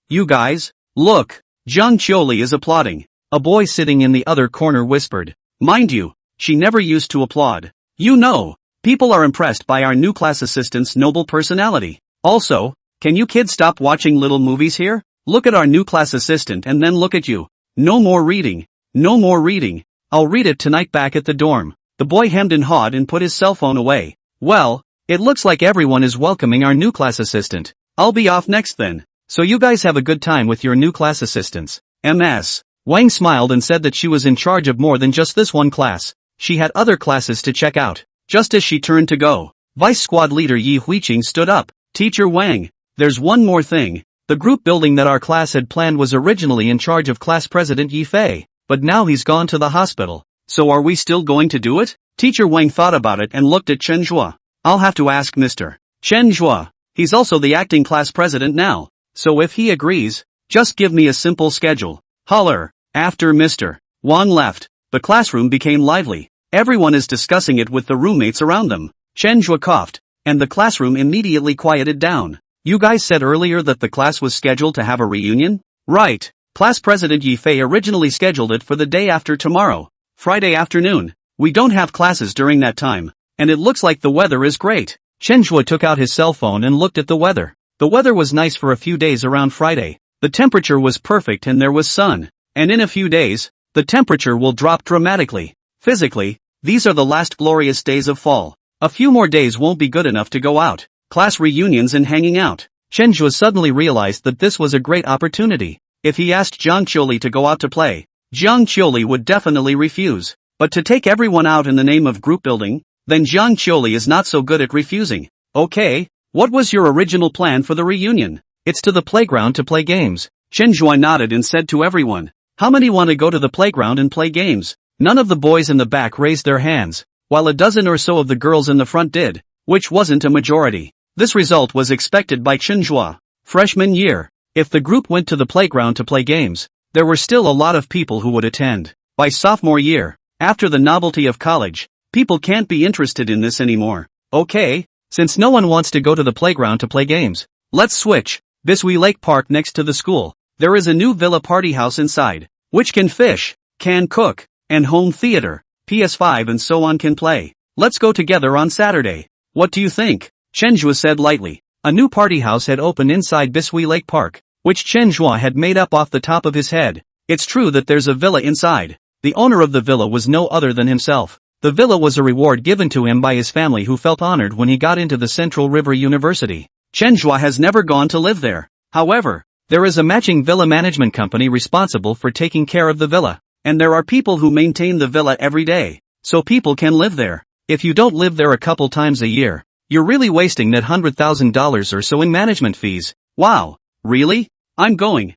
You guys, look, Zhang Qiuli is applauding. A boy sitting in the other corner whispered. Mind you, she never used to applaud. You know, people are impressed by our new class assistant's noble personality. Also, can you kids stop watching little movies here? Look at our new class assistant and then look at you. No more reading. No more reading. I'll read it tonight back at the dorm. The boy hemmed and hawed and put his cell phone away. Well, it looks like everyone is welcoming our new class assistant. I'll be off next then. So you guys have a good time with your new class assistants. MS. Wang smiled and said that she was in charge of more than just this one class. She had other classes to check out. Just as she turned to go, Vice Squad Leader Yi Huiqing stood up. Teacher Wang, there's one more thing. The group building that our class had planned was originally in charge of class president Yi Fei, but now he's gone to the hospital. So are we still going to do it? Teacher Wang thought about it and looked at Chen Zhua. I'll have to ask Mr. Chen Zhua. He's also the acting class president now. So if he agrees, just give me a simple schedule. Holler. After Mr. Wang left, the classroom became lively. Everyone is discussing it with the roommates around them. Chen Zhua coughed, and the classroom immediately quieted down. You guys said earlier that the class was scheduled to have a reunion? Right. Class president Yi Fei originally scheduled it for the day after tomorrow, Friday afternoon. We don't have classes during that time, and it looks like the weather is great. Chen Zhua took out his cell phone and looked at the weather. The weather was nice for a few days around Friday. The temperature was perfect and there was sun. And in a few days, the temperature will drop dramatically. Physically, these are the last glorious days of fall. A few more days won't be good enough to go out. Class reunions and hanging out. Chen Zhua suddenly realized that this was a great opportunity. If he asked Zhang Qiuli to go out to play, Zhang Qiuli would definitely refuse. But to take everyone out in the name of group building, then Zhang Qiuli is not so good at refusing. Okay, what was your original plan for the reunion? It's to the playground to play games. Chen Zhua nodded and said to everyone, how many want to go to the playground and play games? None of the boys in the back raised their hands, while a dozen or so of the girls in the front did, which wasn't a majority. This result was expected by Chen Zhua. Freshman year, if the group went to the playground to play games, there were still a lot of people who would attend. By sophomore year, after the novelty of college, people can't be interested in this anymore. Okay, since no one wants to go to the playground to play games, let's switch. Biswee Lake Park next to the school. There is a new villa party house inside, which can fish, can cook, and home theater, PS5 and so on can play. Let's go together on Saturday. What do you think? Chen Zhua said lightly. A new party house had opened inside Biswee Lake Park, which Chen Zhua had made up off the top of his head. It's true that there's a villa inside. The owner of the villa was no other than himself. The villa was a reward given to him by his family who felt honored when he got into the Central River University. Chen Zhua has never gone to live there. However, there is a matching villa management company responsible for taking care of the villa, and there are people who maintain the villa every day, so people can live there. If you don't live there a couple times a year, you're really wasting that $100,000 or so in management fees. Wow, really? I'm going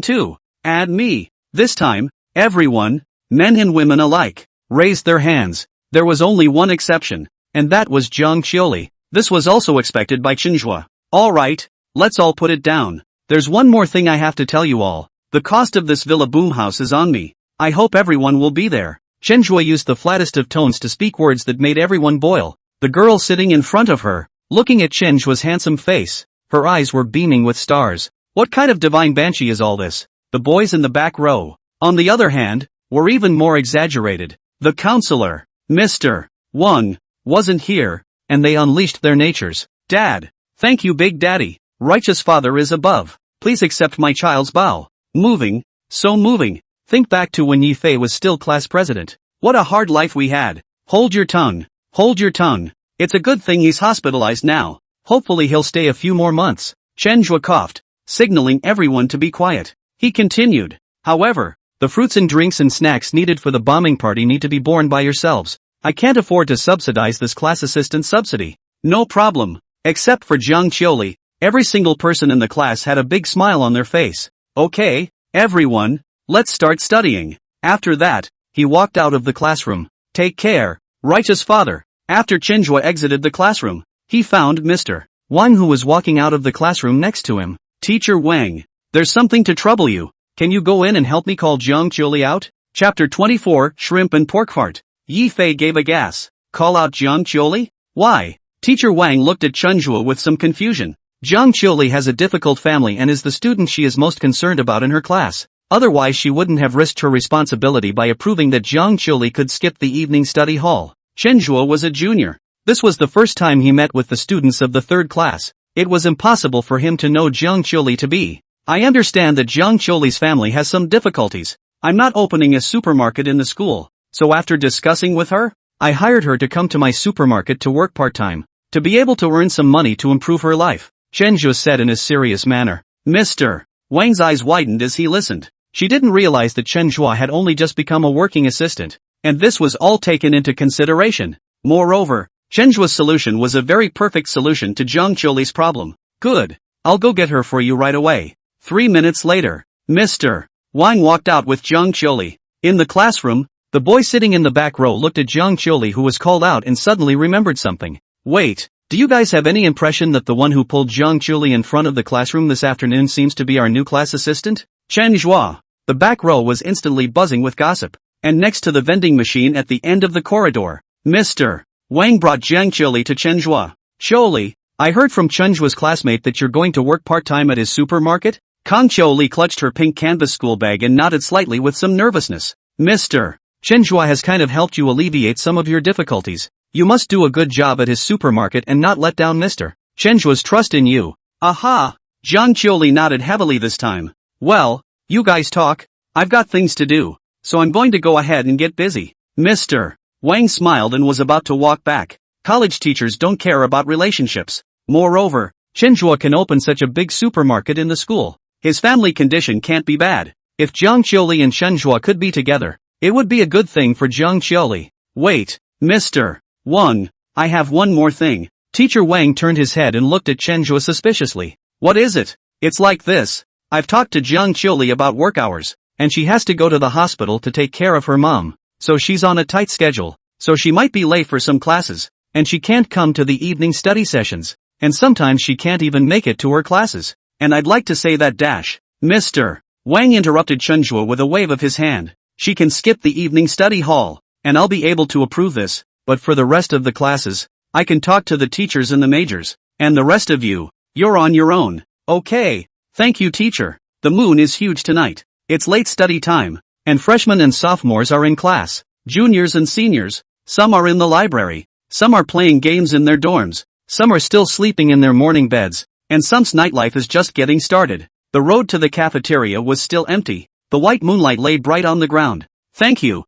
too. Add me. This time, everyone, men and women alike, raised their hands. There was only one exception, and that was Zhang Qiuli. This was also expected by Chen Zhua. Alright, let's all put it down. There's one more thing I have to tell you all. The cost of this villa boom house is on me. I hope everyone will be there. Chen Zhua used the flattest of tones to speak words that made everyone boil. The girl sitting in front of her, looking at Chen Zhua's handsome face, her eyes were beaming with stars. What kind of divine banshee is all this? The boys in the back row, on the other hand, were even more exaggerated. The counselor, Mr. Wang, wasn't here, and they unleashed their natures. Dad, thank you Big Daddy. Righteous Father is above. Please accept my child's bow. Moving, so moving. Think back to when Yi Fei was still class president. What a hard life we had. Hold your tongue. Hold your tongue. It's a good thing he's hospitalized now. Hopefully he'll stay a few more months. Chenjua coughed, signaling everyone to be quiet. He continued. However, the fruits and drinks and snacks needed for the bombing party need to be borne by yourselves. I can't afford to subsidize this class assistant subsidy. No problem. Except for Jiang Qiuli, every single person in the class had a big smile on their face. Okay, everyone, let's start studying. After that, he walked out of the classroom. Take care, righteous father. After Chenjua exited the classroom, he found Mr. Wang, who was walking out of the classroom next to him. Teacher Wang, there's something to trouble you. Can you go in and help me call Jiang Qiuli out? Chapter 24, Shrimp and Pork Fart. Yi Fei gave a gas. Call out Jiang Qiuli? Why? Teacher Wang looked at Chenjua with some confusion. Jiang Qiuli has a difficult family and is the student she is most concerned about in her class. Otherwise she wouldn't have risked her responsibility by approving that Jiang Qiuli could skip the evening study hall. Chenjua was a junior. This was the first time he met with the students of the third class. It was impossible for him to know Jiang Qiuli to be. I understand that Jiang Qiuli's family has some difficulties. I'm not opening a supermarket in the school, so after discussing with her, I hired her to come to my supermarket to work part-time, to be able to earn some money to improve her life, Chenjua said in a serious manner. Mr. Wang's eyes widened as he listened. She didn't realize that Chenjua had only just become a working assistant, and this was all taken into consideration. Moreover, Chenjua's solution was a very perfect solution to Jiang Qiuli's problem. Good. I'll go get her for you right away. 3 minutes later, Mr. Wang walked out with Jiang Qiuli. In the classroom, the boy sitting in the back row looked at Jiang Qiuli, who was called out, and suddenly remembered something. Wait, do you guys have any impression that the one who pulled Jiang Qiuli in front of the classroom this afternoon seems to be our new class assistant? Chenjua. The back row was instantly buzzing with gossip. And next to the vending machine at the end of the corridor, Mr. Wang brought Jiang Qiuli to Chenjua. Qiuli, I heard from Chenjua's classmate that you're going to work part-time at his supermarket? Kang Qiuli clutched her pink canvas school bag and nodded slightly with some nervousness. Mr. Chenjua has kind of helped you alleviate some of your difficulties. You must do a good job at his supermarket and not let down Mr. Chenjua's trust in you. Aha! Jiang Qiuli nodded heavily this time. Well, you guys talk. I've got things to do, so I'm going to go ahead and get busy. Mr. Wang smiled and was about to walk back. College teachers don't care about relationships. Moreover, Chenjua can open such a big supermarket in the school. His family condition can't be bad. If Jiang Qiuli and Chenjua could be together, it would be a good thing for Jiang Qiuli. Wait, Mr. Wang, I have one more thing. Teacher Wang turned his head and looked at Chenjua suspiciously. What is it? It's like this. I've talked to Jiang Qiuli about work hours, and she has to go to the hospital to take care of her mom, so she's on a tight schedule, so she might be late for some classes, and she can't come to the evening study sessions, and sometimes she can't even make it to her classes. And I'd like to say that Mr. Wang interrupted Chenjua with a wave of his hand. She can skip the evening study hall, and I'll be able to approve this, but for the rest of the classes, I can talk to the teachers and the majors, and the rest of you, you're on your own. Okay, thank you teacher. The moon is huge tonight. It's late study time, and freshmen and sophomores are in class, juniors and seniors, some are in the library, some are playing games in their dorms, some are still sleeping in their morning beds, and some's nightlife is just getting started. The road to the cafeteria was still empty. The white moonlight lay bright on the ground. Thank you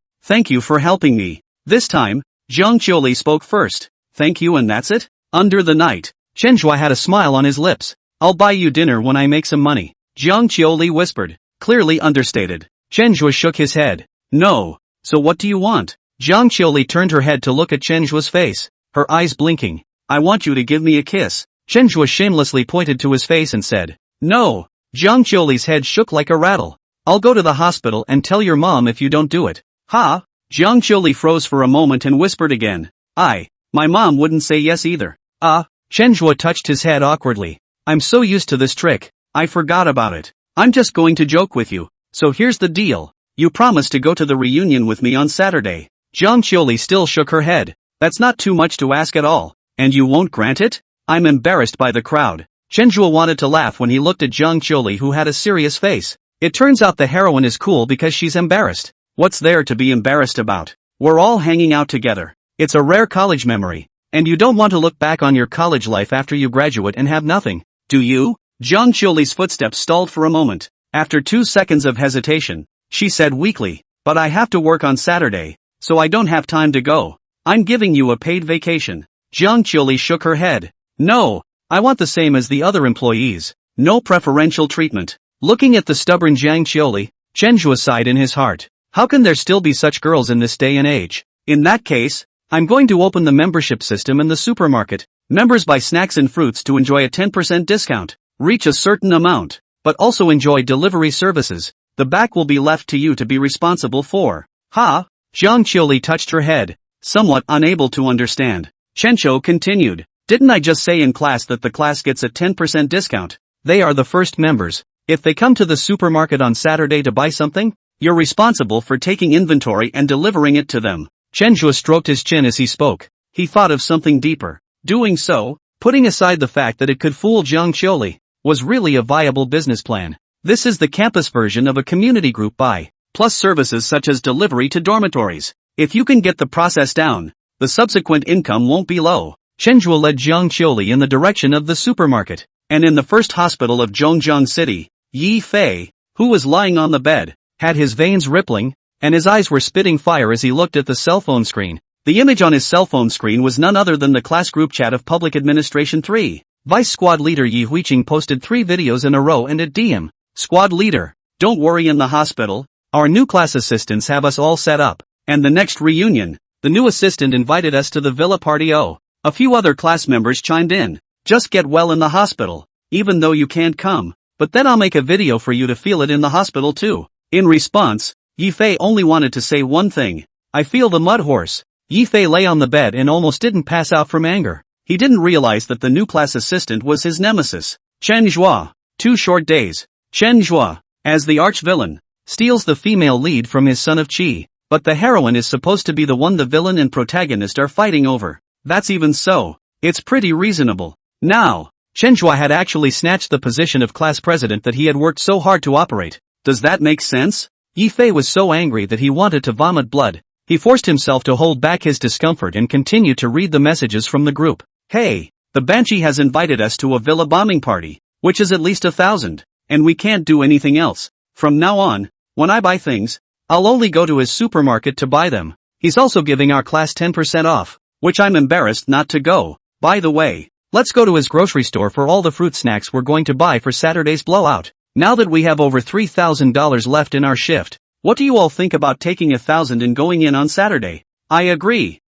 for helping me. This time, Jiang Qiuli spoke first. Thank you, and that's it? Under the night, Chenjua had a smile on his lips. I'll buy you dinner when I make some money, Jiang Qiuli whispered, clearly understated. Chenjua shook his head. No. So what do you want? Jiang Qiuli turned her head to look at Chenjua's face, her eyes blinking. I want you to give me a kiss. Chenjua shamelessly pointed to his face and said, no. Jiang Qiuli's head shook like a rattle. I'll go to the hospital and tell your mom if you don't do it. Ha! Jiang Qiuli froze for a moment and whispered again. My mom wouldn't say yes either. Chenjua touched his head awkwardly. I'm so used to this trick, I forgot about it. I'm just going to joke with you. So here's the deal. You promised to go to the reunion with me on Saturday. Jiang Qiuli still shook her head. That's not too much to ask at all. And you won't grant it? I'm embarrassed by the crowd. Chenjua wanted to laugh when he looked at Jiang Qiuli, who had a serious face. It turns out the heroine is cool because she's embarrassed. What's there to be embarrassed about? We're all hanging out together. It's a rare college memory. And you don't want to look back on your college life after you graduate and have nothing, do you? Jiang Qiuli's footsteps stalled for a moment. After 2 seconds of hesitation, she said weakly, but I have to work on Saturday, so I don't have time to go. I'm giving you a paid vacation. Jiang Qiuli shook her head. No, I want the same as the other employees. No preferential treatment. Looking at the stubborn Jiang Qiuli, Chenhua sighed in his heart. How can there still be such girls in this day and age? In that case, I'm going to open the membership system in the supermarket. Members buy snacks and fruits to enjoy a 10% discount. Reach a certain amount, but also enjoy delivery services. The back will be left to you to be responsible for. Ha! Jiang Qiuli touched her head, somewhat unable to understand. Chenhua continued. Didn't I just say in class that the class gets a 10% discount? They are the first members. If they come to the supermarket on Saturday to buy something, you're responsible for taking inventory and delivering it to them. Chenhua stroked his chin as he spoke. He thought of something deeper. Doing so, putting aside the fact that it could fool Jiang Qiuli, was really a viable business plan. This is the campus version of a community group buy, plus services such as delivery to dormitories. If you can get the process down, the subsequent income won't be low. Chenhua led Jiang Qiuli in the direction of the supermarket, and in the first hospital of Zhongjiang City, Yi Fei, who was lying on the bed, had his veins rippling, and his eyes were spitting fire as he looked at the cell phone screen. The image on his cell phone screen was none other than the class group chat of Public Administration 3. Vice Squad Leader Yi Huiqing posted 3 videos in a row and a DM. Squad Leader, don't worry, in the hospital, our new class assistants have us all set up, and the next reunion, the new assistant invited us to the villa party. Oh, a few other class members chimed in. Just get well in the hospital, even though you can't come, but then I'll make a video for you to feel it in the hospital too. In response, Yi Fei only wanted to say one thing. I feel the mud horse. Yi Fei lay on the bed and almost didn't pass out from anger. He didn't realize that the new class assistant was his nemesis. Chenhua. 2 short days. Chenhua, as the arch-villain, steals the female lead from his son of Qi, but the heroine is supposed to be the one the villain and protagonist are fighting over. That's even so. It's pretty reasonable. Now, Chenhua had actually snatched the position of class president that he had worked so hard to operate. Does that make sense? Yi Fei was so angry that he wanted to vomit blood. He forced himself to hold back his discomfort and continue to read the messages from the group. Hey, the Banshee has invited us to a villa bombing party, which is at least 1,000, and we can't do anything else. From now on, when I buy things, I'll only go to his supermarket to buy them. He's also giving our class 10% off, which I'm embarrassed not to go. By the way, let's go to his grocery store for all the fruit snacks we're going to buy for Saturday's blowout. Now that we have over $3,000 left in our shift, what do you all think about taking 1,000 and going in on Saturday? I agree.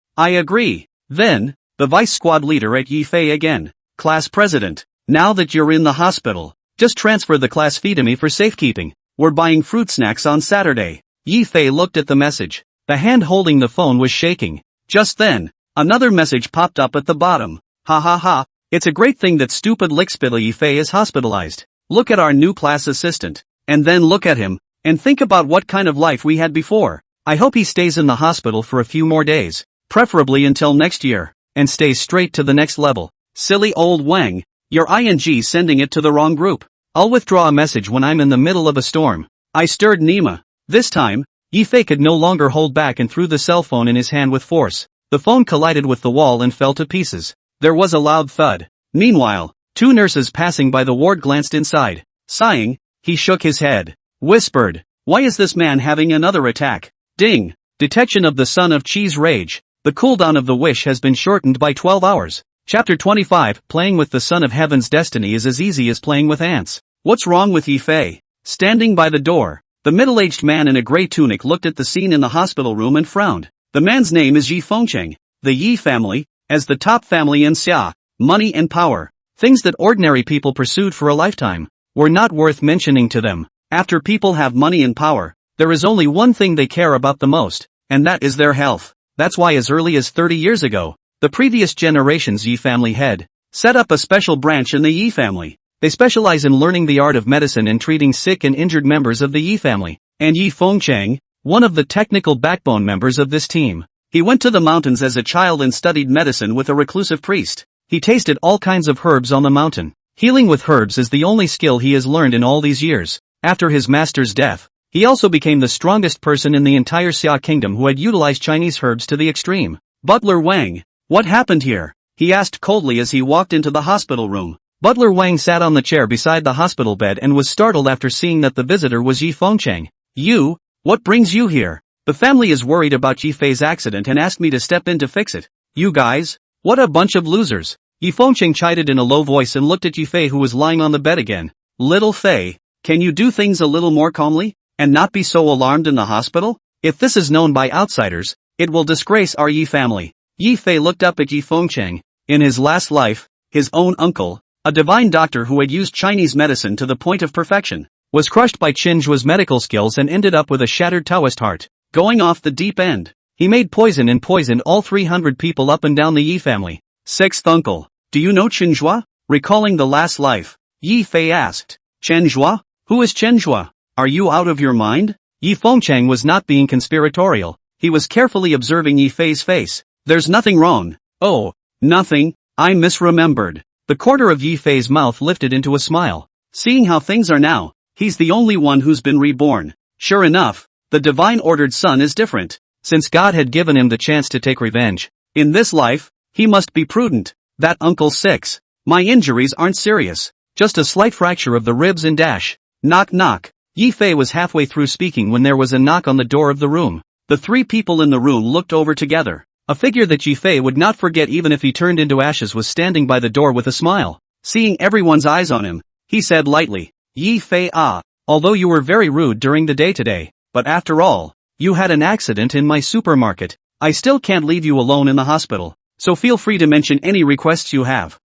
Then, the vice squad leader at Yi Fei again. Class president, now that you're in the hospital, just transfer the class fee to me for safekeeping. We're buying fruit snacks on Saturday. Yi Fei looked at the message. The hand holding the phone was shaking. Just then, another message popped up at the bottom. Ha ha ha, it's a great thing that stupid lickspittle Yi Fei is hospitalized. Look at our new class assistant. And then look at him, and think about what kind of life we had before. I hope he stays in the hospital for a few more days, preferably until next year, and stays straight to the next level. Silly old Wang, you're ing sending it to the wrong group. I'll withdraw a message when I'm in the middle of a storm. I stirred Nima. This time, Yi Fei could no longer hold back and threw the cell phone in his hand with force. The phone collided with the wall and fell to pieces. There was a loud thud. Meanwhile, 2 nurses passing by the ward glanced inside. Sighing, he shook his head. Whispered, why is this man having another attack? Ding! Detection of the son of Qi's rage. The cooldown of the wish has been shortened by 12 hours. Chapter 25, playing with the son of heaven's destiny is as easy as playing with ants. What's wrong with Yi Fei? Standing by the door, the middle-aged man in a gray tunic looked at the scene in the hospital room and frowned. The man's name is Yi Fengcheng. The Yi family, as the top family in Xia, money and power, things that ordinary people pursued for a lifetime, were not worth mentioning to them. After people have money and power, there is only one thing they care about the most, and that is their health. That's why as early as 30 years ago, the previous generation's Yi family had set up a special branch in the Yi family. They specialize in learning the art of medicine and treating sick and injured members of the Yi family. And Yi Fengcheng, one of the technical backbone members of this team. He went to the mountains as a child and studied medicine with a reclusive priest. He tasted all kinds of herbs on the mountain. Healing with herbs is the only skill he has learned in all these years. After his master's death, he also became the strongest person in the entire Xia kingdom who had utilized Chinese herbs to the extreme. Butler Wang, what happened here? He asked coldly as he walked into the hospital room. Butler Wang sat on the chair beside the hospital bed and was startled after seeing that the visitor was Yi Fengcheng. You? What brings you here? The family is worried about Yi Fei's accident and asked me to step in to fix it. You guys? What a bunch of losers. Yi Fengcheng chided in a low voice and looked at Yi Fei, who was lying on the bed again. Little Fei, can you do things a little more calmly, and not be so alarmed in the hospital? If this is known by outsiders, it will disgrace our Yi family. Yi Fei looked up at Yi Fengcheng. In his last life, his own uncle, a divine doctor who had used Chinese medicine to the point of perfection, was crushed by Chenjua's medical skills and ended up with a shattered Taoist heart, going off the deep end. He made poison and poisoned all 300 people up and down the Yi family. Sixth uncle, do you know Chenjua? Recalling the last life, Yi Fei asked. Chenjua? Who is Chenjua? Are you out of your mind? Yi Fengcheng was not being conspiratorial. He was carefully observing Yi Fei's face. There's nothing wrong. Oh, nothing, I misremembered. The corner of Yi Fei's mouth lifted into a smile. Seeing how things are now, he's the only one who's been reborn. Sure enough, the divine ordered son is different. Since God had given him the chance to take revenge in this life, he must be prudent. That Uncle 6. My injuries aren't serious. Just a slight fracture of the ribs and dash. Knock knock. Yi Fei was halfway through speaking when there was a knock on the door of the room. The three people in the room looked over together. A figure that Yi Fei would not forget even if he turned into ashes was standing by the door with a smile. Seeing everyone's eyes on him, he said lightly, Yi Fei, although you were very rude during the day today, but after all, you had an accident in my supermarket. I still can't leave you alone in the hospital, so feel free to mention any requests you have.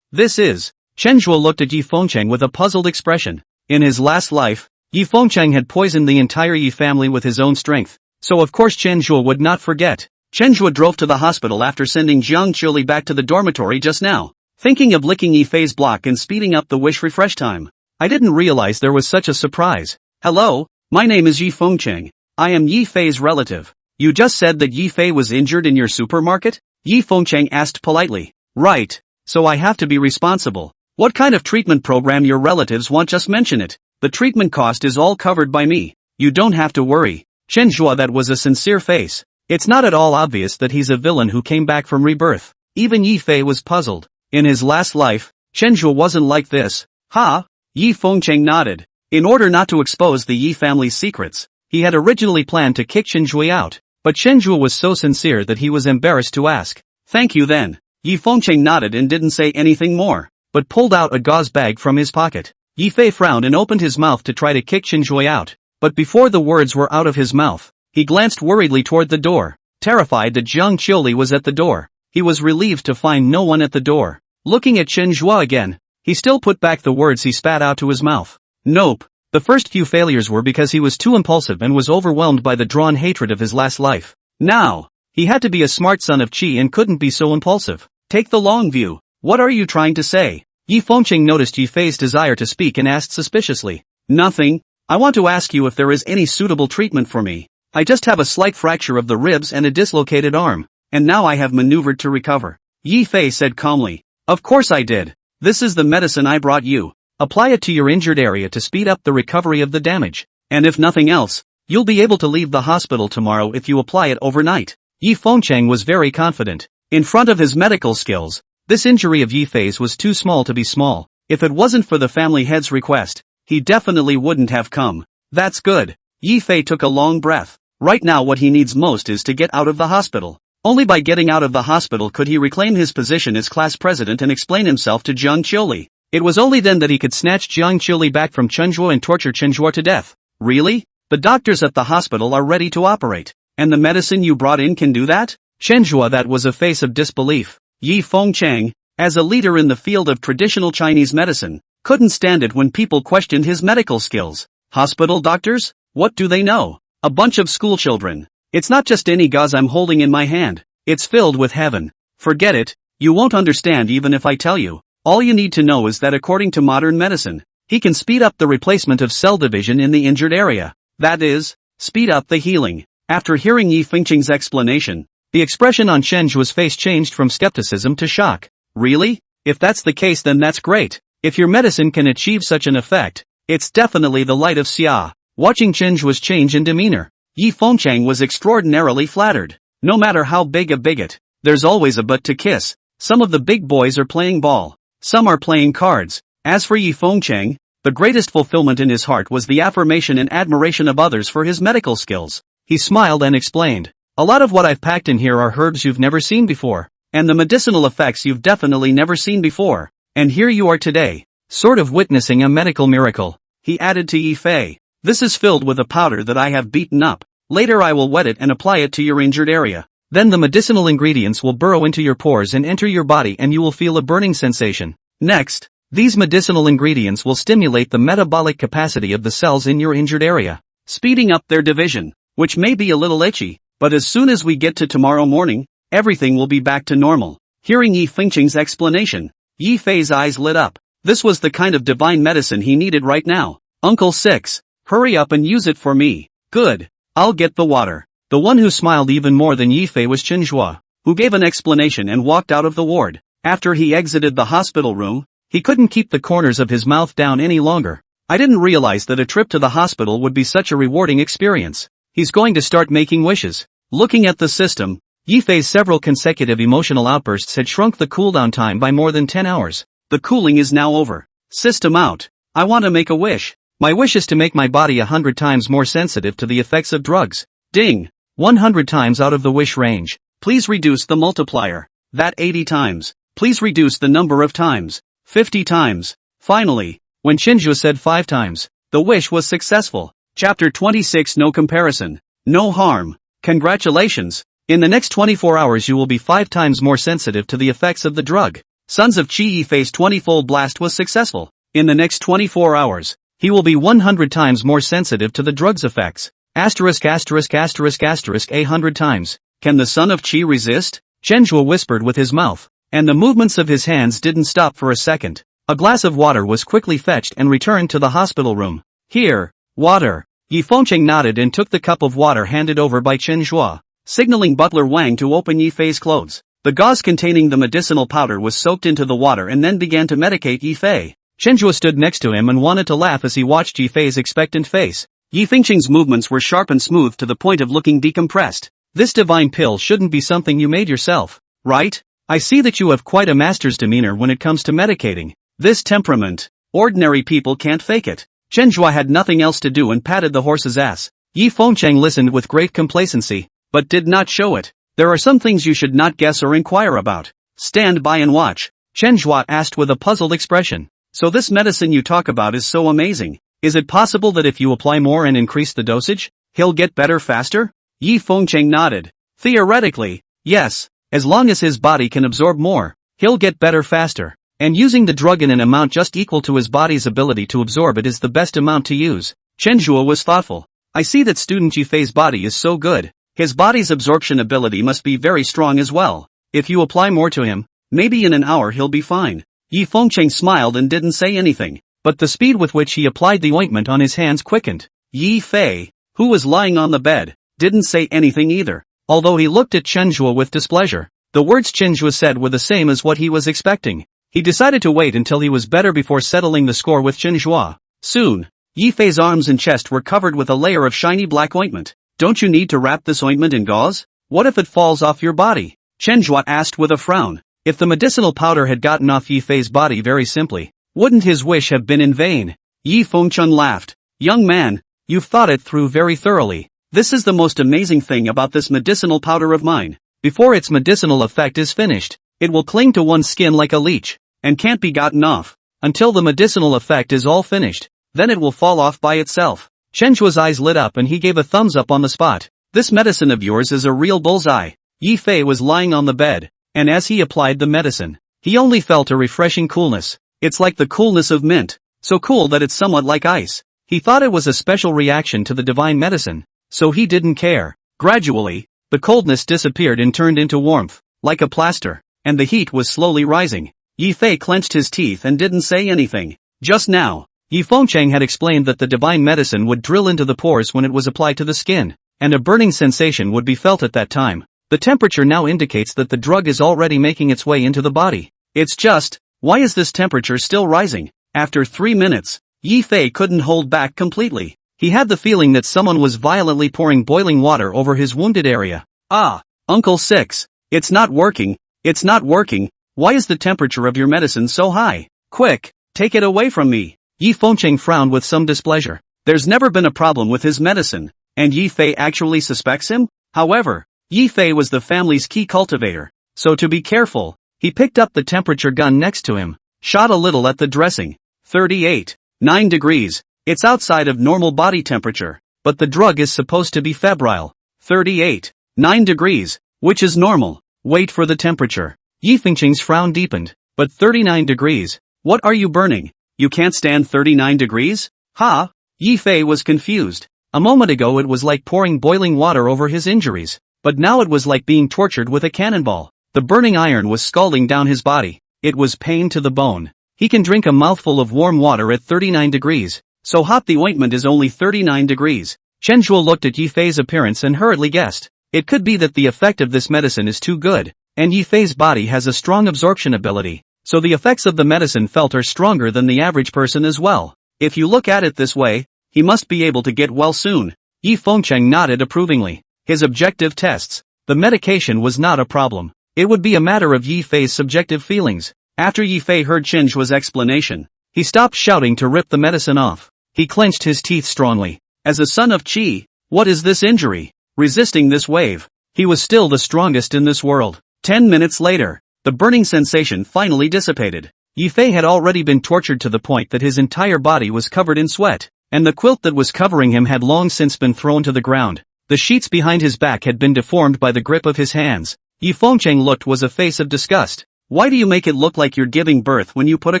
This is. Chenjua looked at Yi Fengcheng with a puzzled expression. In his last life, Yi Fengcheng had poisoned the entire Yi family with his own strength, so of course Chenjua would not forget. Chenjua drove to the hospital after sending Jiang Chili back to the dormitory just now, thinking of licking Yi Fei's block and speeding up the wish refresh time. I didn't realize there was such a surprise. Hello, my name is Yi Fengcheng. I am Yi Fei's relative. You just said that Yi Fei was injured in your supermarket? Yi Fengcheng asked politely. Right, so I have to be responsible. What kind of treatment program your relatives want, just mention it. The treatment cost is all covered by me. You don't have to worry. Chenjua, that was a sincere face. It's not at all obvious that he's a villain who came back from rebirth. Even Yi Fei was puzzled. In his last life, Chenjua wasn't like this. Ha? Yi Fengcheng nodded. In order not to expose the Yi family's secrets, he had originally planned to kick Chenjua out, but Chenjua was so sincere that he was embarrassed to ask. Thank you then. Yi Fengcheng nodded and didn't say anything more, but pulled out a gauze bag from his pocket. Yi Fei frowned and opened his mouth to try to kick Chenjua out, but before the words were out of his mouth, he glanced worriedly toward the door. Terrified that Jiang Chili was at the door, he was relieved to find no one at the door. Looking at Chenjua again, he still put back the words he spat out to his mouth. Nope. The first few failures were because he was too impulsive and was overwhelmed by the drawn hatred of his last life. Now, he had to be a smart son of Qi and couldn't be so impulsive. Take the long view. What are you trying to say? Yi Fengcheng noticed Yi Fei's desire to speak and asked suspiciously. Nothing. I want to ask you if there is any suitable treatment for me. I just have a slight fracture of the ribs and a dislocated arm, and now I have maneuvered to recover. Yi Fei said calmly. Of course I did. This is the medicine I brought you. Apply it to your injured area to speed up the recovery of the damage. And if nothing else, you'll be able to leave the hospital tomorrow if you apply it overnight. Yi Fengcheng was very confident. In front of his medical skills, this injury of Yi Fei's was too small to be small. If it wasn't for the family head's request, he definitely wouldn't have come. That's good. Yi Fei took a long breath. Right now what he needs most is to get out of the hospital. Only by getting out of the hospital could he reclaim his position as class president and explain himself to Jiang Chili. It was only then that he could snatch Jiang Chili back from Chenjua and torture Chenjua to death. Really? The doctors at the hospital are ready to operate. And the medicine you brought in can do that? Chenjua, that was a face of disbelief. Yi Fengcheng, as a leader in the field of traditional Chinese medicine, couldn't stand it when people questioned his medical skills. Hospital doctors? What do they know? A bunch of schoolchildren. It's not just any gauze I'm holding in my hand. It's filled with heaven. Forget it. You won't understand even if I tell you. All you need to know is that according to modern medicine, he can speed up the replacement of cell division in the injured area. That is, speed up the healing. After hearing Yi Fengcheng's explanation, the expression on Chenjua's face changed from skepticism to shock. Really? If that's the case, then that's great. If your medicine can achieve such an effect, it's definitely the light of Xia. Watching Chenjua's change in demeanor, Yi Fengcheng was extraordinarily flattered. No matter how big a bigot, there's always a butt to kiss. Some of the big boys are playing ball. Some are playing cards. As for Yi Fengcheng, the greatest fulfillment in his heart was the affirmation and admiration of others for his medical skills. He smiled and explained. A lot of what I've packed in here are herbs you've never seen before. and the medicinal effects you've definitely never seen before. And here you are today, sort of witnessing a medical miracle. He added to Yi Fei. This is filled with a powder that I have beaten up. Later I will wet it and apply it to your injured area. Then the medicinal ingredients will burrow into your pores and enter your body and you will feel a burning sensation. Next, these medicinal ingredients will stimulate the metabolic capacity of the cells in your injured area, speeding up their division, which may be a little itchy, but as soon as we get to tomorrow morning, everything will be back to normal. Hearing Yi Fengqing's explanation, Yi Fei's eyes lit up. This was the kind of divine medicine he needed right now. Uncle 6, hurry up and use it for me. Good. I'll get the water. The one who smiled even more than Yi Fei was Chenhua, who gave an explanation and walked out of the ward. After he exited the hospital room, he couldn't keep the corners of his mouth down any longer. I didn't realize that a trip to the hospital would be such a rewarding experience. He's going to start making wishes. Looking at the system, Yi Fei's several consecutive emotional outbursts had shrunk the cooldown time by more than 10 hours. The cooling is now over. System out. I want to make a wish. My wish is to make my body 100 times more sensitive to the effects of drugs. Ding. 100 times out of the wish range. Please reduce the multiplier. That 80 times. Please reduce the number of times. 50 times. Finally, when Chenhua said 5 times, the wish was successful. Chapter 26. No comparison. No harm. Congratulations. In the next 24 hours you will be 5 times more sensitive to the effects of the drug. Sons of Qi. Yi Fei's 20-fold blast was successful. In the next 24 hours, he will be 100 times more sensitive to the drug's effects. Asterisk asterisk asterisk asterisk 100 times. Can the son of Qi resist? Chenhua whispered with his mouth, and the movements of his hands didn't stop for a second. A glass of water was quickly fetched and returned to the hospital room. Here, water. Yi Fengqing nodded and took the cup of water handed over by Chenhua, signaling Butler Wang to open Yi Fei's clothes. The gauze containing the medicinal powder was soaked into the water and then began to medicate Yi Fei. Chenhua stood next to him and wanted to laugh as he watched Yi Fei's expectant face. Yi Fengqing's movements were sharp and smooth to the point of looking decompressed. This divine pill shouldn't be something you made yourself, right? I see that you have quite a master's demeanor when it comes to medicating. This temperament, ordinary people can't fake it. Chenhua had nothing else to do and patted the horse's ass. Yi Fengqing listened with great complacency, but did not show it. There are some things you should not guess or inquire about. Stand by and watch. Chenhua asked with a puzzled expression. So this medicine you talk about is so amazing. Is it possible that if you apply more and increase the dosage, he'll get better faster? Yi Fengqing nodded. Theoretically, yes. As long as his body can absorb more, he'll get better faster. And using the drug in an amount just equal to his body's ability to absorb it is the best amount to use. Chenhua was thoughtful. I see that student Yi Fei's body is so good. His body's absorption ability must be very strong as well. If you apply more to him, maybe in an hour he'll be fine. Yi Fengqing smiled and didn't say anything, but the speed with which he applied the ointment on his hands quickened. Yi Fei, who was lying on the bed, didn't say anything either, although he looked at Chenhua with displeasure. The words Chenhua said were the same as what he was expecting. He decided to wait until he was better before settling the score with Chenhua. Soon, Yi Fei's arms and chest were covered with a layer of shiny black ointment. Don't you need to wrap this ointment in gauze? What if it falls off your body? Chenhua asked with a frown. If the medicinal powder had gotten off Yi Fei's body very simply, wouldn't his wish have been in vain? Yi Fengqing laughed. Young man, you've thought it through very thoroughly. This is the most amazing thing about this medicinal powder of mine. Before its medicinal effect is finished, it will cling to one's skin like a leech, and can't be gotten off, until the medicinal effect is all finished. Then it will fall off by itself. Chenhua's eyes lit up and he gave a thumbs up on the spot. This medicine of yours is a real bullseye. Yi Fei was lying on the bed, and as he applied the medicine, he only felt a refreshing coolness. It's like the coolness of mint, so cool that it's somewhat like ice. He thought it was a special reaction to the divine medicine, so he didn't care. Gradually, the coldness disappeared and turned into warmth, like a plaster, and the heat was slowly rising. Yi Fei clenched his teeth and didn't say anything. Just now, Yi Fengqing had explained that the divine medicine would drill into the pores when it was applied to the skin, and a burning sensation would be felt at that time. The temperature now indicates that the drug is already making its way into the body. It's just, why is this temperature still rising? After 3 minutes, Yi Fei couldn't hold back completely. He had the feeling that someone was violently pouring boiling water over his wounded area. Ah, Uncle 6, it's not working, it's not working. Why is the temperature of your medicine so high? Quick, take it away from me. Yi Fengqing frowned with some displeasure. There's never been a problem with his medicine, and Yi Fei actually suspects him? However, Yi Fei was the family's key cultivator, so to be careful, he picked up the temperature gun next to him, shot a little at the dressing. 38.9 degrees. It's outside of normal body temperature, but the drug is supposed to be febrile. 38.9 degrees, which is normal. Wait for the temperature. Yi Fengqing's frown deepened. But 39 degrees? What are you burning? You can't stand 39 degrees? Ha! Yi Fei was confused. A moment ago it was like pouring boiling water over his injuries, but now it was like being tortured with a cannonball. The burning iron was scalding down his body. It was pain to the bone. He can drink a mouthful of warm water at 39 degrees. So hot the ointment is only 39 degrees. Chen Zhuo looked at Yi Fei's appearance and hurriedly guessed. It could be that the effect of this medicine is too good, and Yi Fei's body has a strong absorption ability, so the effects of the medicine felt are stronger than the average person as well. If you look at it this way, he must be able to get well soon. Yi Fengqing nodded approvingly. His objective tests. The medication was not a problem. It would be a matter of Yi Fei's subjective feelings. After Yi Fei heard Chen Zhuo's explanation, he stopped shouting to rip the medicine off. He clenched his teeth strongly. As a son of Qi, what is this injury? Resisting this wave, he was still the strongest in this world. 10 minutes later, the burning sensation finally dissipated. Yi Fei had already been tortured to the point that his entire body was covered in sweat, and the quilt that was covering him had long since been thrown to the ground. The sheets behind his back had been deformed by the grip of his hands. Yi Fengqing looked was a face of disgust. Why do you make it look like you're giving birth when you put a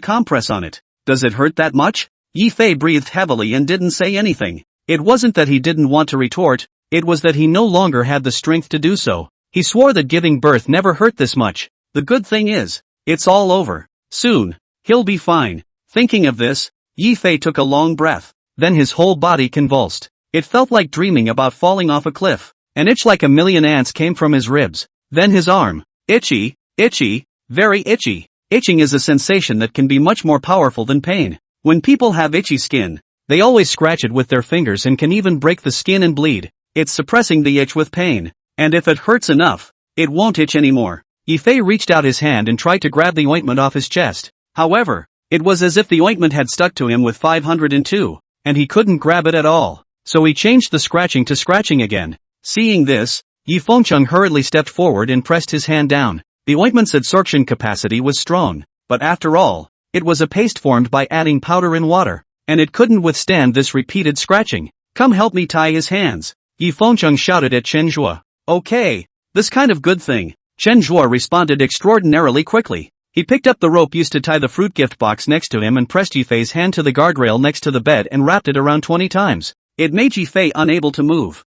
compress on it? Does it hurt that much? Yi Fei breathed heavily and didn't say anything. It wasn't that he didn't want to retort, it was that he no longer had the strength to do so. He swore that giving birth never hurt this much. The good thing is, it's all over. Soon, he'll be fine. Thinking of this, Yi Fei took a long breath. Then his whole body convulsed. It felt like dreaming about falling off a cliff. An itch like a million ants came from his ribs. Then his arm. Itchy, itchy, very itchy. Itching is a sensation that can be much more powerful than pain. When people have itchy skin, they always scratch it with their fingers and can even break the skin and bleed. It's suppressing the itch with pain. And if it hurts enough, it won't itch anymore. Yi Fei reached out his hand and tried to grab the ointment off his chest. However, it was as if the ointment had stuck to him with 502, and he couldn't grab it at all. So he changed the scratching to scratching again. Seeing this, Yi Fengqing hurriedly stepped forward and pressed his hand down. The ointment's absorption capacity was strong, but after all, it was a paste formed by adding powder in water, and it couldn't withstand this repeated scratching. Come help me tie his hands. Yi Fengqing shouted at Chen Zhuo. Okay, this kind of good thing. Chen Zhuo responded extraordinarily quickly. He picked up the rope used to tie the fruit gift box next to him and pressed Yi Fei's hand to the guardrail next to the bed and wrapped it around 20 times. It made Yi Fei unable to move.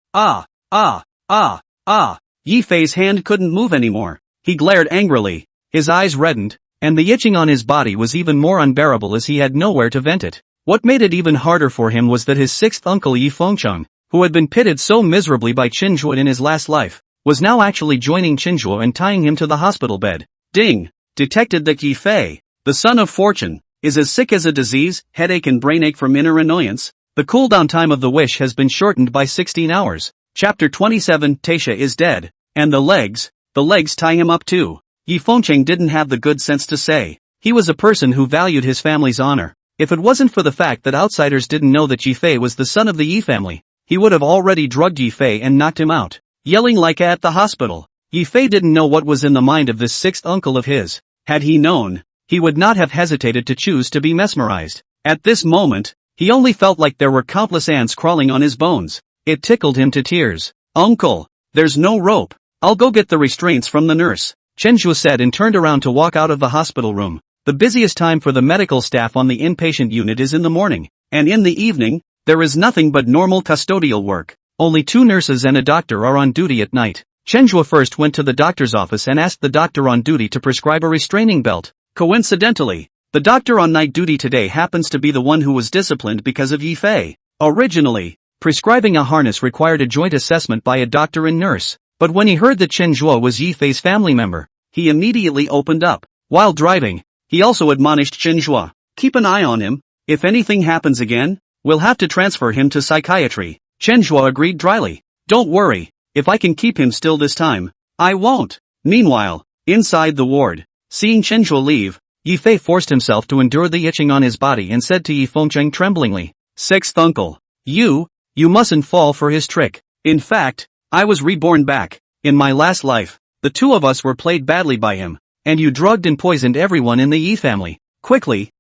Yi Fei's hand couldn't move anymore. He glared angrily. His eyes reddened, and the itching on his body was even more unbearable as he had nowhere to vent it. What made it even harder for him was that his sixth uncle Yi Fengqing, who had been pitted so miserably by Chen Zhuo in his last life, was now actually joining Chen Zhuo and tying him to the hospital bed. Ding! Detected that Yi Fei, the son of fortune, is as sick as a disease, headache and brainache from inner annoyance. The cooldown time of the wish has been shortened by 16 hours. Chapter 27 Taisha is dead. And the legs tie him up too. Yi Fengqing didn't have the good sense to say. He was a person who valued his family's honor. If it wasn't for the fact that outsiders didn't know that Yi Fei was the son of the Yi family, he would have already drugged Yi Fei and knocked him out. Yelling like at the hospital. Yi Fei didn't know what was in the mind of this sixth uncle of his. Had he known, he would not have hesitated to choose to be mesmerized. At this moment, he only felt like there were countless ants crawling on his bones. It tickled him to tears. Uncle, there's no rope. I'll go get the restraints from the nurse, Chen Zhuo said and turned around to walk out of the hospital room. The busiest time for the medical staff on the inpatient unit is in the morning, and in the evening, there is nothing but normal custodial work. Only 2 nurses and a doctor are on duty at night. Chen Zhuo first went to the doctor's office and asked the doctor on duty to prescribe a restraining belt. Coincidentally, the doctor on night duty today happens to be the one who was disciplined because of Yi Fei. Originally, prescribing a harness required a joint assessment by a doctor and nurse, but when he heard that Chen Zhuo was Yi Fei's family member, he immediately opened up. While driving, he also admonished Chen Zhuo, keep an eye on him. If anything happens again, we'll have to transfer him to psychiatry. Chen Zhuo agreed dryly. Don't worry, if I can keep him still this time, I won't. Meanwhile, inside the ward, seeing Chen Zhuo leave, Yi Fei forced himself to endure the itching on his body and said to Yi Fengqing tremblingly, Sixth uncle, you mustn't fall for his trick. In fact, I was reborn back. In my last life, The two of us were played badly by him, and you drugged and poisoned everyone in the Yi family. Quickly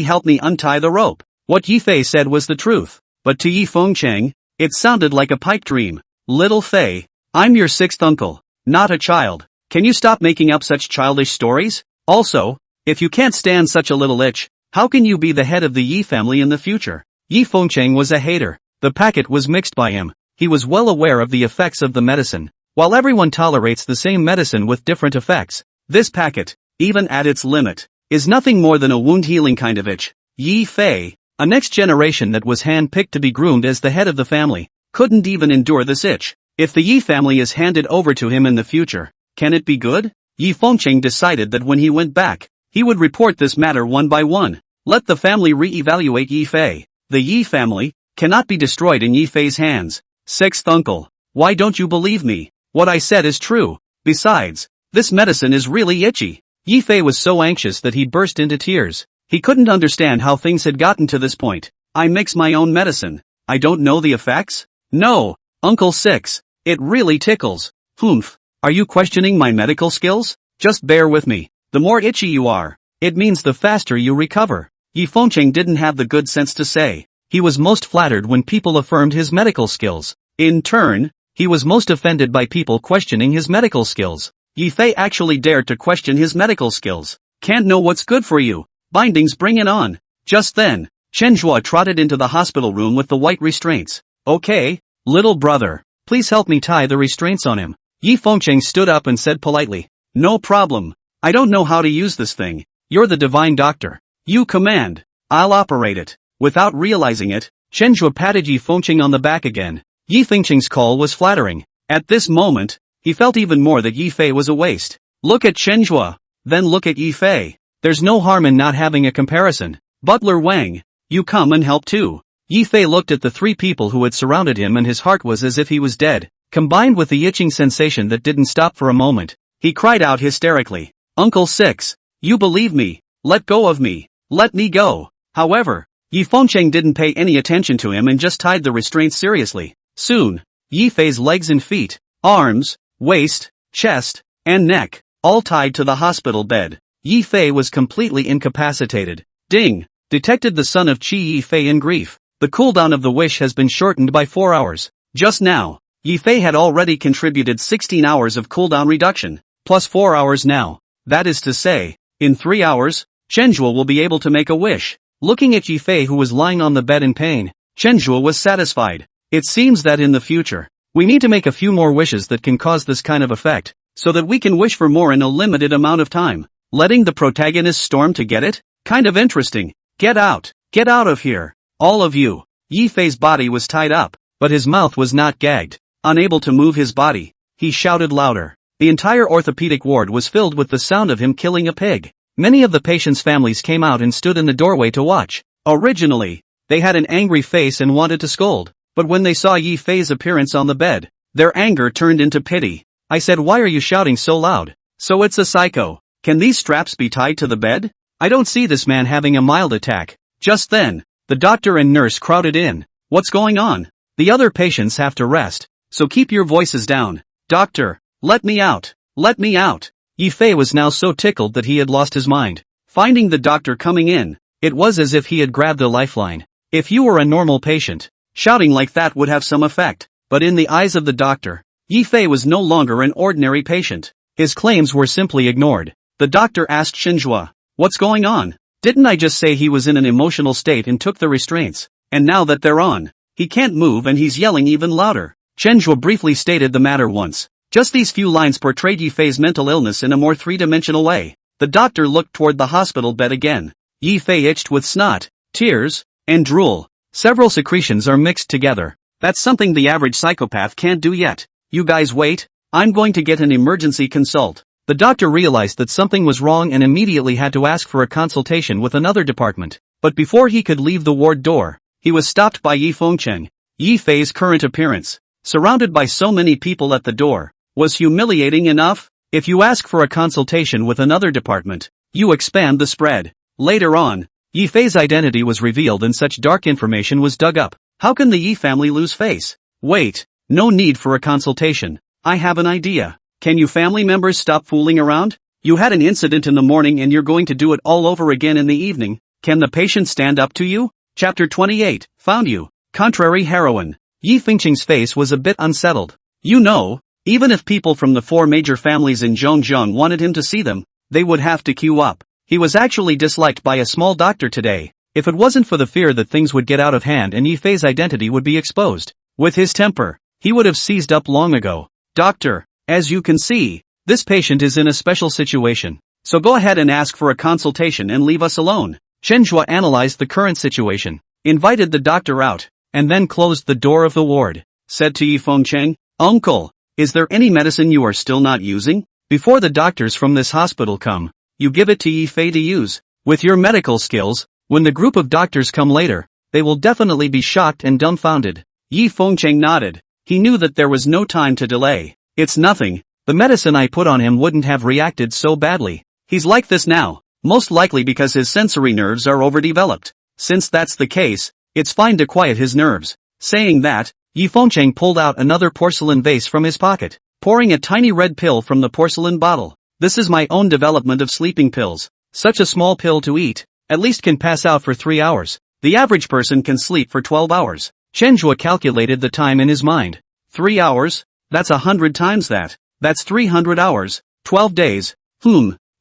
help me untie the rope. What Yi Fei said was the truth, but to Yi Fengcheng, it sounded like a pipe dream. Little Fei, I'm your sixth uncle, not a child. Can you stop making up such childish stories? Also, if you can't stand such a little itch, how can you be the head of the Yi family in the future? Yi Fengcheng was a hater. The packet was mixed by him. He was well aware of the effects of the medicine. While everyone tolerates the same medicine with different effects, this packet, even at its limit, is nothing more than a wound-healing kind of itch. Yi Fei, a next generation that was hand-picked to be groomed as the head of the family, couldn't even endure this itch. If the Yi family is handed over to him in the future, can it be good? Yi Fengcheng decided that when he went back, he would report this matter one by one. Let the family re-evaluate Yi Fei. The Yi family cannot be destroyed in Yi Fei's hands. Sixth uncle, why don't you believe me? What I said is true. Besides, this medicine is really itchy. Yi Fei was so anxious that he burst into tears. He couldn't understand how things had gotten to this point. I mix my own medicine. I don't know the effects? No, Uncle Six, it really tickles. Humph, are you questioning my medical skills? Just bear with me. The more itchy you are, it means the faster you recover. Yi Fengcheng didn't have the good sense to say. He was most flattered when people affirmed his medical skills. In turn, he was most offended by people questioning his medical skills. Yi Fei actually dared to question his medical skills. Can't know what's good for you. Bindings, bring it on. Just then, Chen Zhuo trotted into the hospital room with the white restraints. Okay, little brother, please help me tie the restraints on him. Yi Fengcheng stood up and said politely, no problem. I don't know how to use this thing. You're the divine doctor. You command. I'll operate it. Without realizing it, Chen Zhuo patted Yi Fengcheng on the back again. Yi Fengcheng's call was flattering. At this moment, he felt even more that Yi Fei was a waste. Look at Chen Zhuo, then look at Yi Fei. There's no harm in not having a comparison. Butler Wang, you come and help too. Yi Fei looked at the three people who had surrounded him and his heart was as if he was dead. Combined with the itching sensation that didn't stop for a moment, he cried out hysterically, Uncle Six, you believe me, let go of me, let me go. However, Yi Fengcheng didn't pay any attention to him and just tied the restraints seriously. Soon, Yi Fei's legs and feet, arms, waist, chest, and neck, all tied to the hospital bed. Yi Fei was completely incapacitated. Ding! Detected the son of Qi Yi Fei in grief. The cooldown of the wish has been shortened by 4 hours. Just now, Yi Fei had already contributed 16 hours of cooldown reduction, plus 4 hours now. That is to say, in 3 hours, Chen Zhuo will be able to make a wish. Looking at Yi Fei who was lying on the bed in pain, Chen Zhuo was satisfied. It seems that in the future, we need to make a few more wishes that can cause this kind of effect, so that we can wish for more in a limited amount of time. Letting the protagonist storm to get it? Kind of interesting. Get out of here. All of you. Yi Fei's body was tied up, but his mouth was not gagged. Unable to move his body, he shouted louder. The entire orthopedic ward was filled with the sound of him killing a pig. Many of the patients' families came out and stood in the doorway to watch. Originally, they had an angry face and wanted to scold, but when they saw Yi Fei's appearance on the bed, their anger turned into pity. I said, why are you shouting so loud? So it's a psycho. Can these straps be tied to the bed? I don't see this man having a mild attack. Just then, the doctor and nurse crowded in. What's going on? The other patients have to rest, so keep your voices down. Doctor, let me out. Let me out. Yi Fei was now so tickled that he had lost his mind. Finding the doctor coming in, it was as if he had grabbed a lifeline. If you were a normal patient, shouting like that would have some effect. But in the eyes of the doctor, Yi Fei was no longer an ordinary patient. His claims were simply ignored. The doctor asked Chen Zhuo, what's going on? Didn't I just say he was in an emotional state and took the restraints? And now that they're on, he can't move and he's yelling even louder. Chen Zhuo briefly stated the matter once. Just these few lines portrayed Yi Fei's mental illness in a more three-dimensional way. The doctor looked toward the hospital bed again. Yi Fei itched with snot, tears, and drool. Several secretions are mixed together. That's something the average psychopath can't do yet. You guys wait, I'm going to get an emergency consult. The doctor realized that something was wrong and immediately had to ask for a consultation with another department. But before he could leave the ward door, he was stopped by Yi Fengcheng. Yi Fei's current appearance, surrounded by so many people at the door, was humiliating enough. If you ask for a consultation with another department, you expand the spread. Later on, Yi Fei's identity was revealed and such dark information was dug up. How can the Yi family lose face? Wait, no need for a consultation. I have an idea. Can you family members stop fooling around? You had an incident in the morning and you're going to do it all over again in the evening. Can the patient stand up to you? Chapter 28, Found You. Contrary heroine. Yi Fengqing's face was a bit unsettled. You know, even if people from the 4 major families in Zhongzheng wanted him to see them, they would have to queue up. He was actually disliked by a small doctor today, if it wasn't for the fear that things would get out of hand and Yi Fei's identity would be exposed. With his temper, he would have seized up long ago. Doctor, as you can see, this patient is in a special situation, so go ahead and ask for a consultation and leave us alone. Chen Zhuo analyzed the current situation, invited the doctor out, and then closed the door of the ward. Said to Yi Fengqing, Uncle, is there any medicine you are still not using? Before the doctors from this hospital come, you give it to Yi Fei to use. With your medical skills, when the group of doctors come later, they will definitely be shocked and dumbfounded. Yi Fengqing nodded. He knew that there was no time to delay. It's nothing. The medicine I put on him wouldn't have reacted so badly. He's like this now, most likely because his sensory nerves are overdeveloped. Since that's the case, it's fine to quiet his nerves. Saying that, Yi Fengqing pulled out another porcelain vase from his pocket, pouring a tiny red pill from the porcelain bottle. This is my own development of sleeping pills. Such a small pill to eat, at least can pass out for 3 hours. The average person can sleep for 12 hours. Chen Zhuo calculated the time in his mind. 3 hours? That's 100 times that. That's 300 hours. 12 days.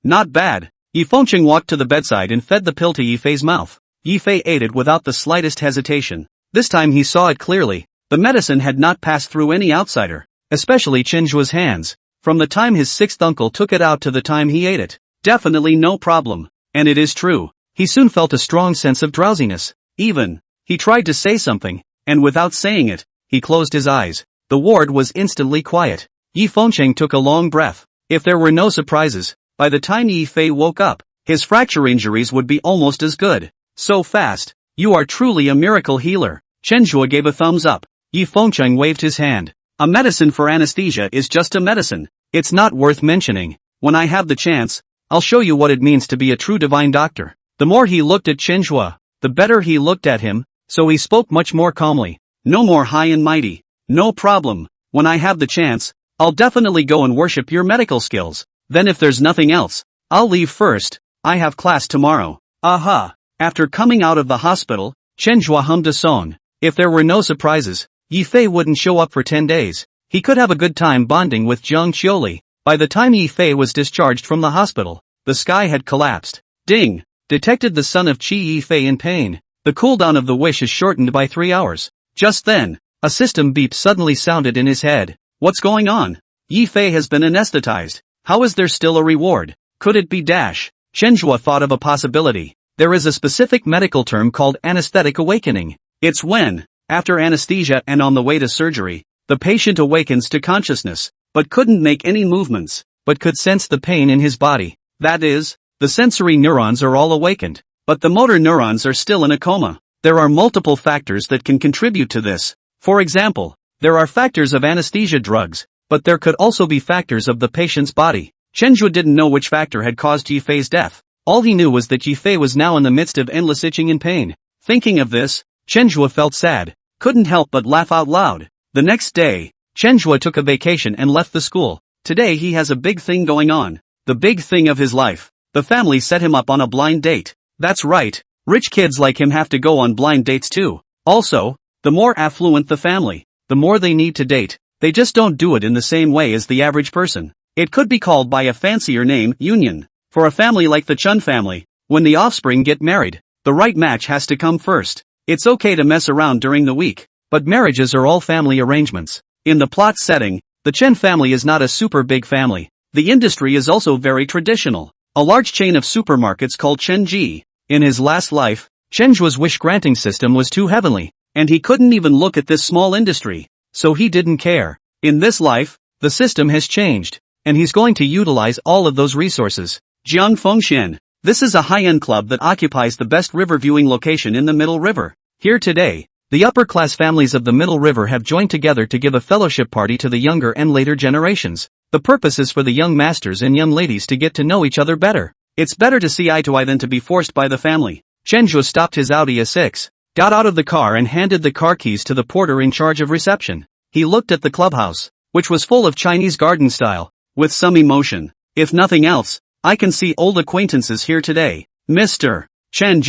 Not bad. Yi Fengqing walked to the bedside and fed the pill to Yi Fei's mouth. Yi Fei ate it without the slightest hesitation. This time he saw it clearly. The medicine had not passed through any outsider, especially Chen Zhuo's hands. From the time his 6th uncle took it out to the time he ate it. Definitely no problem. And it is true. He soon felt a strong sense of drowsiness. He tried to say something, and without saying it, he closed his eyes. The ward was instantly quiet. Yi Fengqing took a long breath. If there were no surprises, by the time Yi Fei woke up, his fracture injuries would be almost as good. So fast. You are truly a miracle healer. Chen Zhuo gave a thumbs up. Yi Fengqing waved his hand. A medicine for anesthesia is just a medicine. It's not worth mentioning. When I have the chance, I'll show you what it means to be a true divine doctor. The more he looked at Chen Zhuo, the better he looked at him, so he spoke much more calmly. No more high and mighty. No problem. When I have the chance, I'll definitely go and worship your medical skills. Then if there's nothing else, I'll leave first. I have class tomorrow. Aha. After coming out of the hospital, Chen Zhuo hummed a song. If there were no surprises, Yi Fei wouldn't show up for 10 days. He could have a good time bonding with Zhang Qiuli. By the time Yi Fei was discharged from the hospital, the sky had collapsed. Ding! Detected the son of Qi Yi Fei in pain. The cooldown of the wish is shortened by 3 hours. Just then, a system beep suddenly sounded in his head. What's going on? Yi Fei has been anesthetized. How is there still a reward? Could it be dash? Chen Zhuo thought of a possibility. There is a specific medical term called anesthetic awakening. It's when, after anesthesia and on the way to surgery, the patient awakens to consciousness, but couldn't make any movements, but could sense the pain in his body. That is, the sensory neurons are all awakened, but the motor neurons are still in a coma. There are multiple factors that can contribute to this. For example, there are factors of anesthesia drugs, but there could also be factors of the patient's body. Chen Zhuo didn't know which factor had caused Yi Fei's death. All he knew was that Yi Fei was now in the midst of endless itching and pain. Thinking of this, Chen Zhuo felt sad, couldn't help but laugh out loud. The next day, Chen Zhuo took a vacation and left the school. Today he has a big thing going on. The big thing of his life. The family set him up on a blind date. That's right, rich kids like him have to go on blind dates too. Also, the more affluent the family, the more they need to date. They just don't do it in the same way as the average person. It could be called by a fancier name, union. For a family like the Chun family, when the offspring get married, the right match has to come first. It's okay to mess around during the week, but marriages are all family arrangements. In the plot setting, the Chen family is not a super big family. The industry is also very traditional. A large chain of supermarkets called Chenji. In his last life, Chen Zhuo's wish-granting system was too heavenly, and he couldn't even look at this small industry, so he didn't care. In this life, the system has changed, and he's going to utilize all of those resources. Jiang Fengshan. This is a high-end club that occupies the best river viewing location in the Middle River. Here today, the upper-class families of the Middle River have joined together to give a fellowship party to the younger and later generations. The purpose is for the young masters and young ladies to get to know each other better. It's better to see eye to eye than to be forced by the family. Chen Zhuo stopped his Audi A6, got out of the car and handed the car keys to the porter in charge of reception. He looked at the clubhouse, which was full of Chinese garden style. with some emotion. If nothing else, I can see old acquaintances here today. Mr. Chen,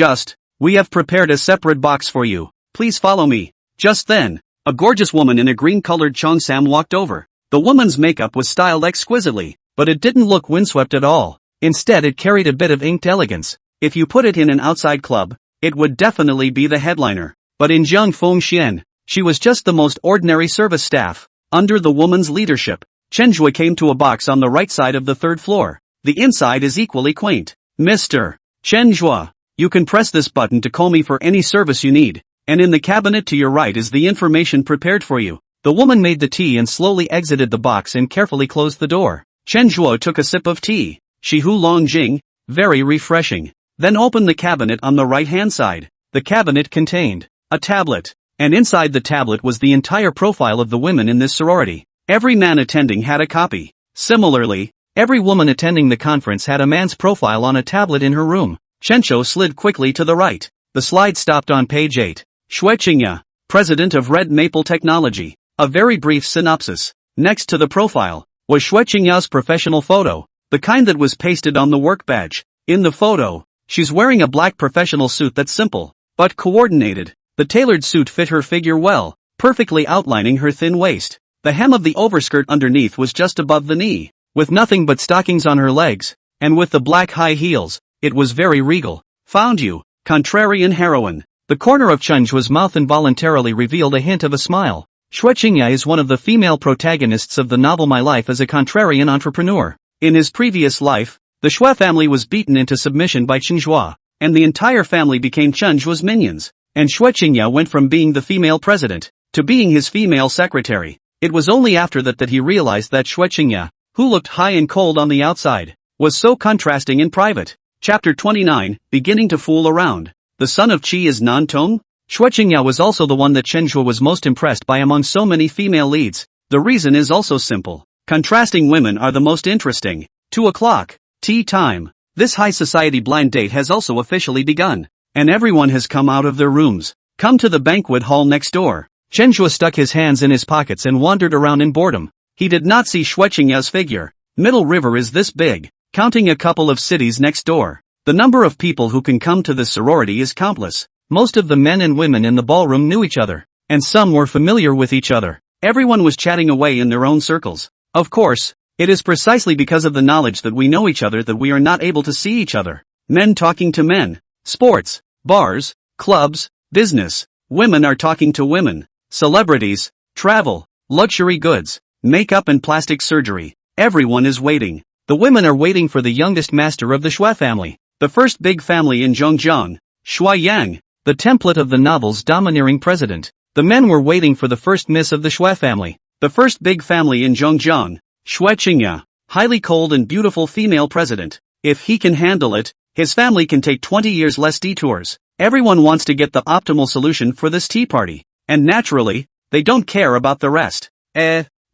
we have prepared a separate box for you. Please follow me. Just then, a gorgeous woman in a green-colored cheongsam walked over. The woman's makeup was styled exquisitely, but it didn't look windswept at all. Instead, it carried a bit of inked elegance. If you put it in an outside club, it would definitely be the headliner. But in Jiang Fengxian, she was just the most ordinary service staff. Under the woman's leadership, Chen Zhui came to a box on the right side of the third floor. The inside is equally quaint. Mr. Chen Zhui, you can press this button to call me for any service you need, and in the cabinet to your right is the information prepared for you. The woman made the tea and slowly exited the box and carefully closed the door. Chen Zhuo took a sip of tea. Shi Hu Long Jing, very refreshing. Then opened the cabinet on the right-hand side. The cabinet contained a tablet, and inside the tablet was the entire profile of the women in this sorority. Every man attending had a copy. Similarly, every woman attending the conference had a man's profile on a tablet in her room. Chen Zhuo slid quickly to the right. The slide stopped on page 8. Xue Qingya, president of Red Maple Technology. A very brief synopsis. Next to the profile was Xue Qingya's professional photo, the kind that was pasted on the work badge. In the photo, she's wearing a black professional suit that's simple, but coordinated. The tailored suit fit her figure well, perfectly outlining her thin waist. The hem of the overskirt underneath was just above the knee, with nothing but stockings on her legs, and with the black high heels, it was very regal. Found you, contrarian heroine. The corner of Chen Zhuo's mouth involuntarily revealed a hint of a smile. Xue Qingya is one of the female protagonists of the novel My Life as a Contrarian Entrepreneur. In his previous life, the Xue family was beaten into submission by Chen Zhuo, and the entire family became Chen Zhuo's minions. And Xue Qingya went from being the female president to being his female secretary. It was only after that he realized that Xue Qingya, who looked high and cold on the outside, was so contrasting in private. Chapter 29, Beginning to Fool Around. The son of Qi is non-tone? Xue Qingya was also the one that Chen Zhuo was most impressed by among so many female leads. The reason is also simple. Contrasting women are the most interesting. 2 o'clock. Tea time. This high society blind date has also officially begun. And everyone has come out of their rooms. Come to the banquet hall next door. Chen Zhuo stuck his hands in his pockets and wandered around in boredom. He did not see Xue Qingya's figure. Middle River is this big, counting a couple of cities next door. The number of people who can come to this sorority is countless. Most of the men and women in the ballroom knew each other, and some were familiar with each other. Everyone was chatting away in their own circles. Of course, it is precisely because of the knowledge that we know each other that we are not able to see each other. Men talking to men. Sports, bars, clubs, business. Women are talking to women. Celebrities, travel, luxury goods, makeup and plastic surgery. Everyone is waiting. The women are waiting for the youngest master of the Xue family. The first big family in Zhongjiang. Xue Yang, the template of the novel's domineering president. The men were waiting for the first miss of the Xue family. The first big family in Zhongjiang. Xue Qingya, highly cold and beautiful female president. If he can handle it, his family can take 20 years less detours. Everyone wants to get the optimal solution for this tea party. And naturally, they don't care about the rest.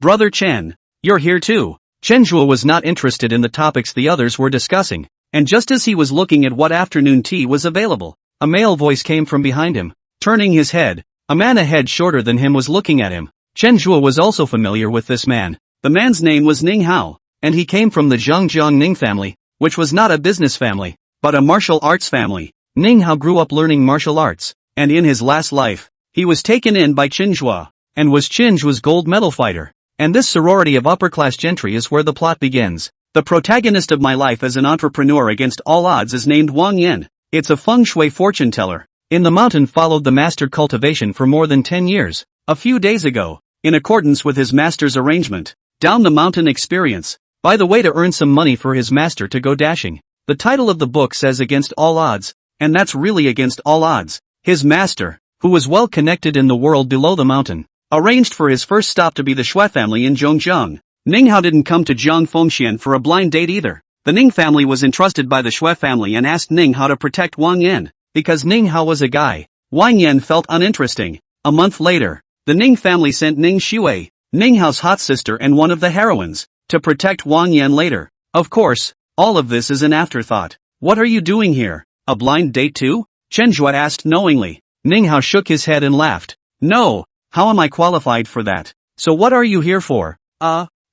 Brother Chen, you're here too. Chen Zhuo was not interested in the topics the others were discussing. And just as he was looking at what afternoon tea was available, a male voice came from behind him. Turning his head, a man a head shorter than him was looking at him. Chen Zhuo was also familiar with this man. The man's name was Ning Hao, and he came from the Zhangjiang Ning family, which was not a business family, but a martial arts family. Ning Hao grew up learning martial arts, and in his last life, he was taken in by Qin Zhuo, and was Qin Zhuo's gold medal fighter. And this sorority of upper-class gentry is where the plot begins. The protagonist of My Life as an Entrepreneur Against All Odds is named Wang Yan. It's a feng shui fortune teller. In the mountain followed the mastered cultivation for more than 10 years. A few days ago, in accordance with his master's arrangement, down the mountain experience, by the way to earn some money for his master to go dashing. The title of the book says Against All Odds, and that's really against all odds. His master, who was well connected in the world below the mountain, arranged for his first stop to be the Xue family in Zhongjiang. Ning Hao didn't come to Jiang Fengxian for a blind date either. The Ning family was entrusted by the Xue family and asked Ning Hao to protect Wang Yan. Because Ning Hao was a guy, Wang Yan felt uninteresting. A month later, the Ning family sent Ning Xue, Ning Hao's hot sister and one of the heroines, to protect Wang Yan later. Of course, all of this is an afterthought. What are you doing here? A blind date too? Chen Zhuo asked knowingly. Ning Hao shook his head and laughed. No, how am I qualified for that? So what are you here for?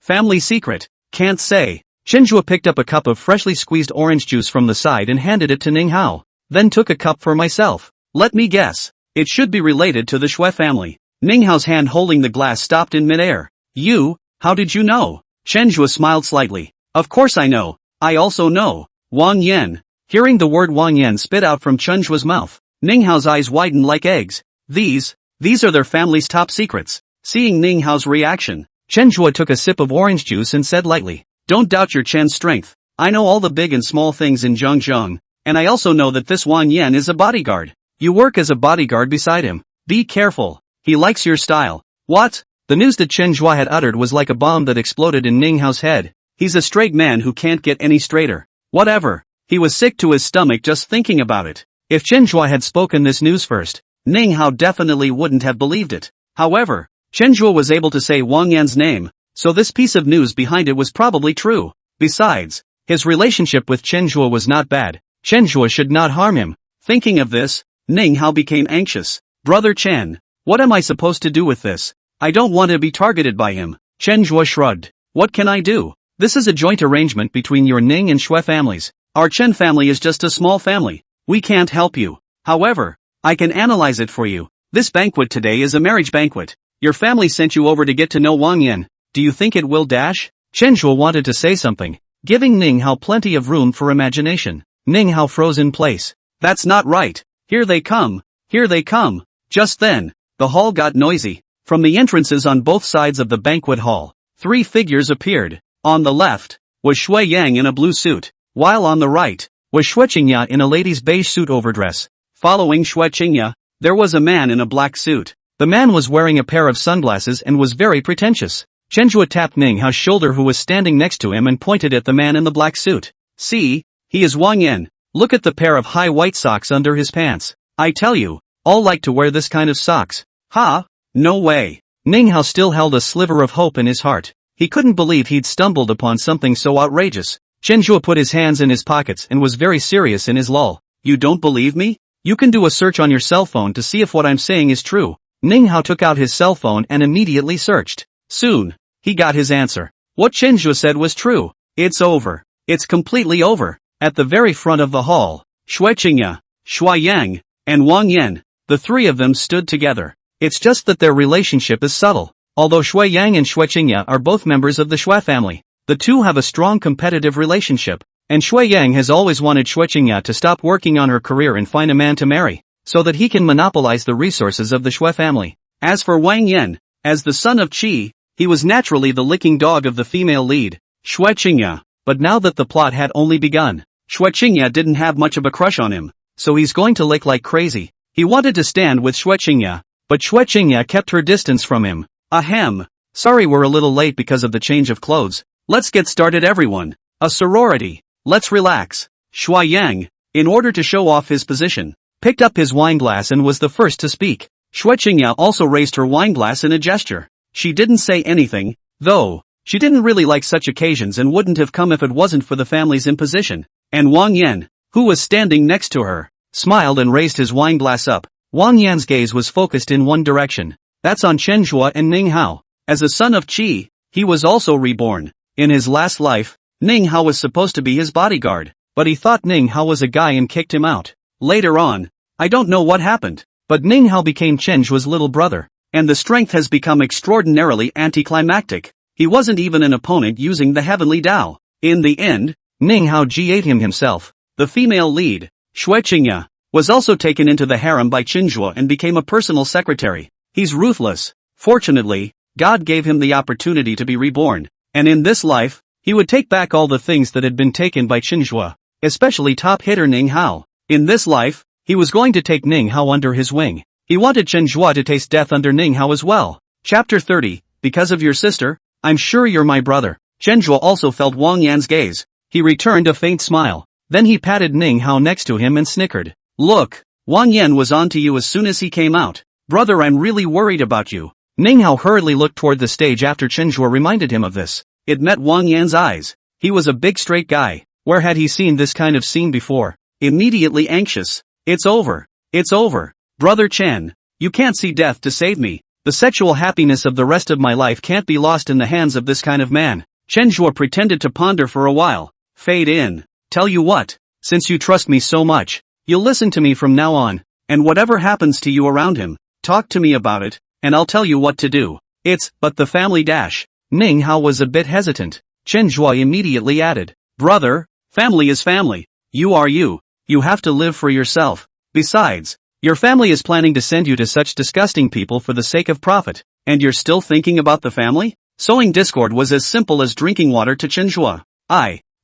Family secret. Can't say. Chenhua picked up a cup of freshly squeezed orange juice from the side and handed it to Ning Hao. Then took a cup for myself. Let me guess. It should be related to the Shui family. Ning Hao's hand holding the glass stopped in midair. You? How did you know? Chenhua smiled slightly. Of course I know. I also know. Wang Yan. Hearing the word Wang Yan spit out from Chenhua's mouth, Ning Hao's eyes widened like eggs. These are their family's top secrets. Seeing Ning Hao's reaction, Chenhua took a sip of orange juice and said lightly, don't doubt your Chen's strength. I know all the big and small things in Zhangjiang, and I also know that this Wang Yan is a bodyguard. You work as a bodyguard beside him. Be careful. He likes your style. What? The news that Chenhua had uttered was like a bomb that exploded in Ning Hao's head. He's a straight man who can't get any straighter. Whatever. He was sick to his stomach just thinking about it. If Chenhua had spoken this news first, Ning Hao definitely wouldn't have believed it. However, Chenhua was able to say Wang Yan's name, so this piece of news behind it was probably true. Besides, his relationship with Chenhua was not bad. Chenhua should not harm him. Thinking of this, Ning Hao became anxious. Brother Chen, what am I supposed to do with this? I don't want to be targeted by him. Chenhua shrugged. What can I do? This is a joint arrangement between your Ning and Shui families. Our Chen family is just a small family. We can't help you. However, I can analyze it for you. This banquet today is a marriage banquet. Your family sent you over to get to know Wang Yan. Do you think it will dash? Chenhua wanted to say something, giving Ning Hao plenty of room for imagination. Ning Hao froze in place. That's not right. Here they come. Here they come. Just then, the hall got noisy. From the entrances on both sides of the banquet hall, 3 figures appeared. On the left was Shui Yang in a blue suit, while on the right was Shui Qingya in a lady's beige suit overdress. Following Shui Qingya, there was a man in a black suit. The man was wearing a pair of sunglasses and was very pretentious. Chenhua tapped Ning Hao's shoulder, who was standing next to him, and pointed at the man in the black suit. See, he is Wang Yan. Look at the pair of high white socks under his pants. I tell you, all like to wear this kind of socks. Ha? No way. Ning Hao still held a sliver of hope in his heart. He couldn't believe he'd stumbled upon something so outrageous. Chenhua put his hands in his pockets and was very serious in his lull. You don't believe me? You can do a search on your cell phone to see if what I'm saying is true. Ning Hao took out his cell phone and immediately searched. Soon, he got his answer. What Chenhua said was true. It's over. It's completely over. At the very front of the hall, Shui Qingya, Shui Yang, and Wang Yan, the 3 of them stood together. It's just that their relationship is subtle. Although Shui Yang and Shui Qingya are both members of the Shui family, the two have a strong competitive relationship, and Shui Yang has always wanted Shui Qingya to stop working on her career and find a man to marry, so that he can monopolize the resources of the Shui family. As for Wang Yan, as the son of Qi, he was naturally the licking dog of the female lead, Shui Qingya. But now that the plot had only begun, Shui Qingya didn't have much of a crush on him, so he's going to lick like crazy. He wanted to stand with Shui Qingya, but Shui Qingya kept her distance from him. Ahem. Sorry we're a little late because of the change of clothes. Let's get started, everyone. A sorority. Let's relax. Shui Yang, in order to show off his position, picked up his wineglass and was the first to speak. Shui Qingya also raised her wineglass in a gesture. She didn't say anything, though. She didn't really like such occasions and wouldn't have come if it wasn't for the family's imposition. And Wang Yan, who was standing next to her, smiled and raised his wineglass up. Wang Yan's gaze was focused in one direction. That's on Chenhua and Ning Hao. As a son of Qi, he was also reborn. In his last life, Ning Hao was supposed to be his bodyguard, but he thought Ning Hao was a guy and kicked him out. Later on, I don't know what happened, but Ning Hao became Chenhua's little brother, and the strength has become extraordinarily anticlimactic. He wasn't even an opponent using the heavenly Tao. In the end, Ning Hao ate him himself. The female lead, Shui Qingya, was also taken into the harem by Chenhua and became a personal secretary. He's ruthless. Fortunately, God gave him the opportunity to be reborn, and in this life, he would take back all the things that had been taken by Chenhua, especially top hitter Ning Hao. In this life, he was going to take Ning Hao under his wing. He wanted Chenhua to taste death under Ning Hao as well. Chapter 30, because of your sister, I'm sure you're my brother. Chenhua also felt Wang Yan's gaze. He returned a faint smile. Then he patted Ning Hao next to him and snickered. Look, Wang Yan was on to you as soon as he came out. Brother, I'm really worried about you. Ning Hao hurriedly looked toward the stage after Chenhua reminded him of this. It met Wang Yan's eyes. He was a big straight guy. Where had he seen this kind of scene before? Immediately anxious. It's over. It's over. Brother Chen, you can't see death to save me. The sexual happiness of the rest of my life can't be lost in the hands of this kind of man. Zhua pretended to ponder for a while. Fade in. Tell you what, since you trust me so much, you'll listen to me from now on, and whatever happens to you around him, talk to me about it, and I'll tell you what to do. But the family dash. Ning Hao was a bit hesitant. Zhua immediately added, brother, family is family. You are you. You have to live for yourself. Besides, your family is planning to send you to such disgusting people for the sake of profit, and you're still thinking about the family? Sowing discord was as simple as drinking water to Zhua.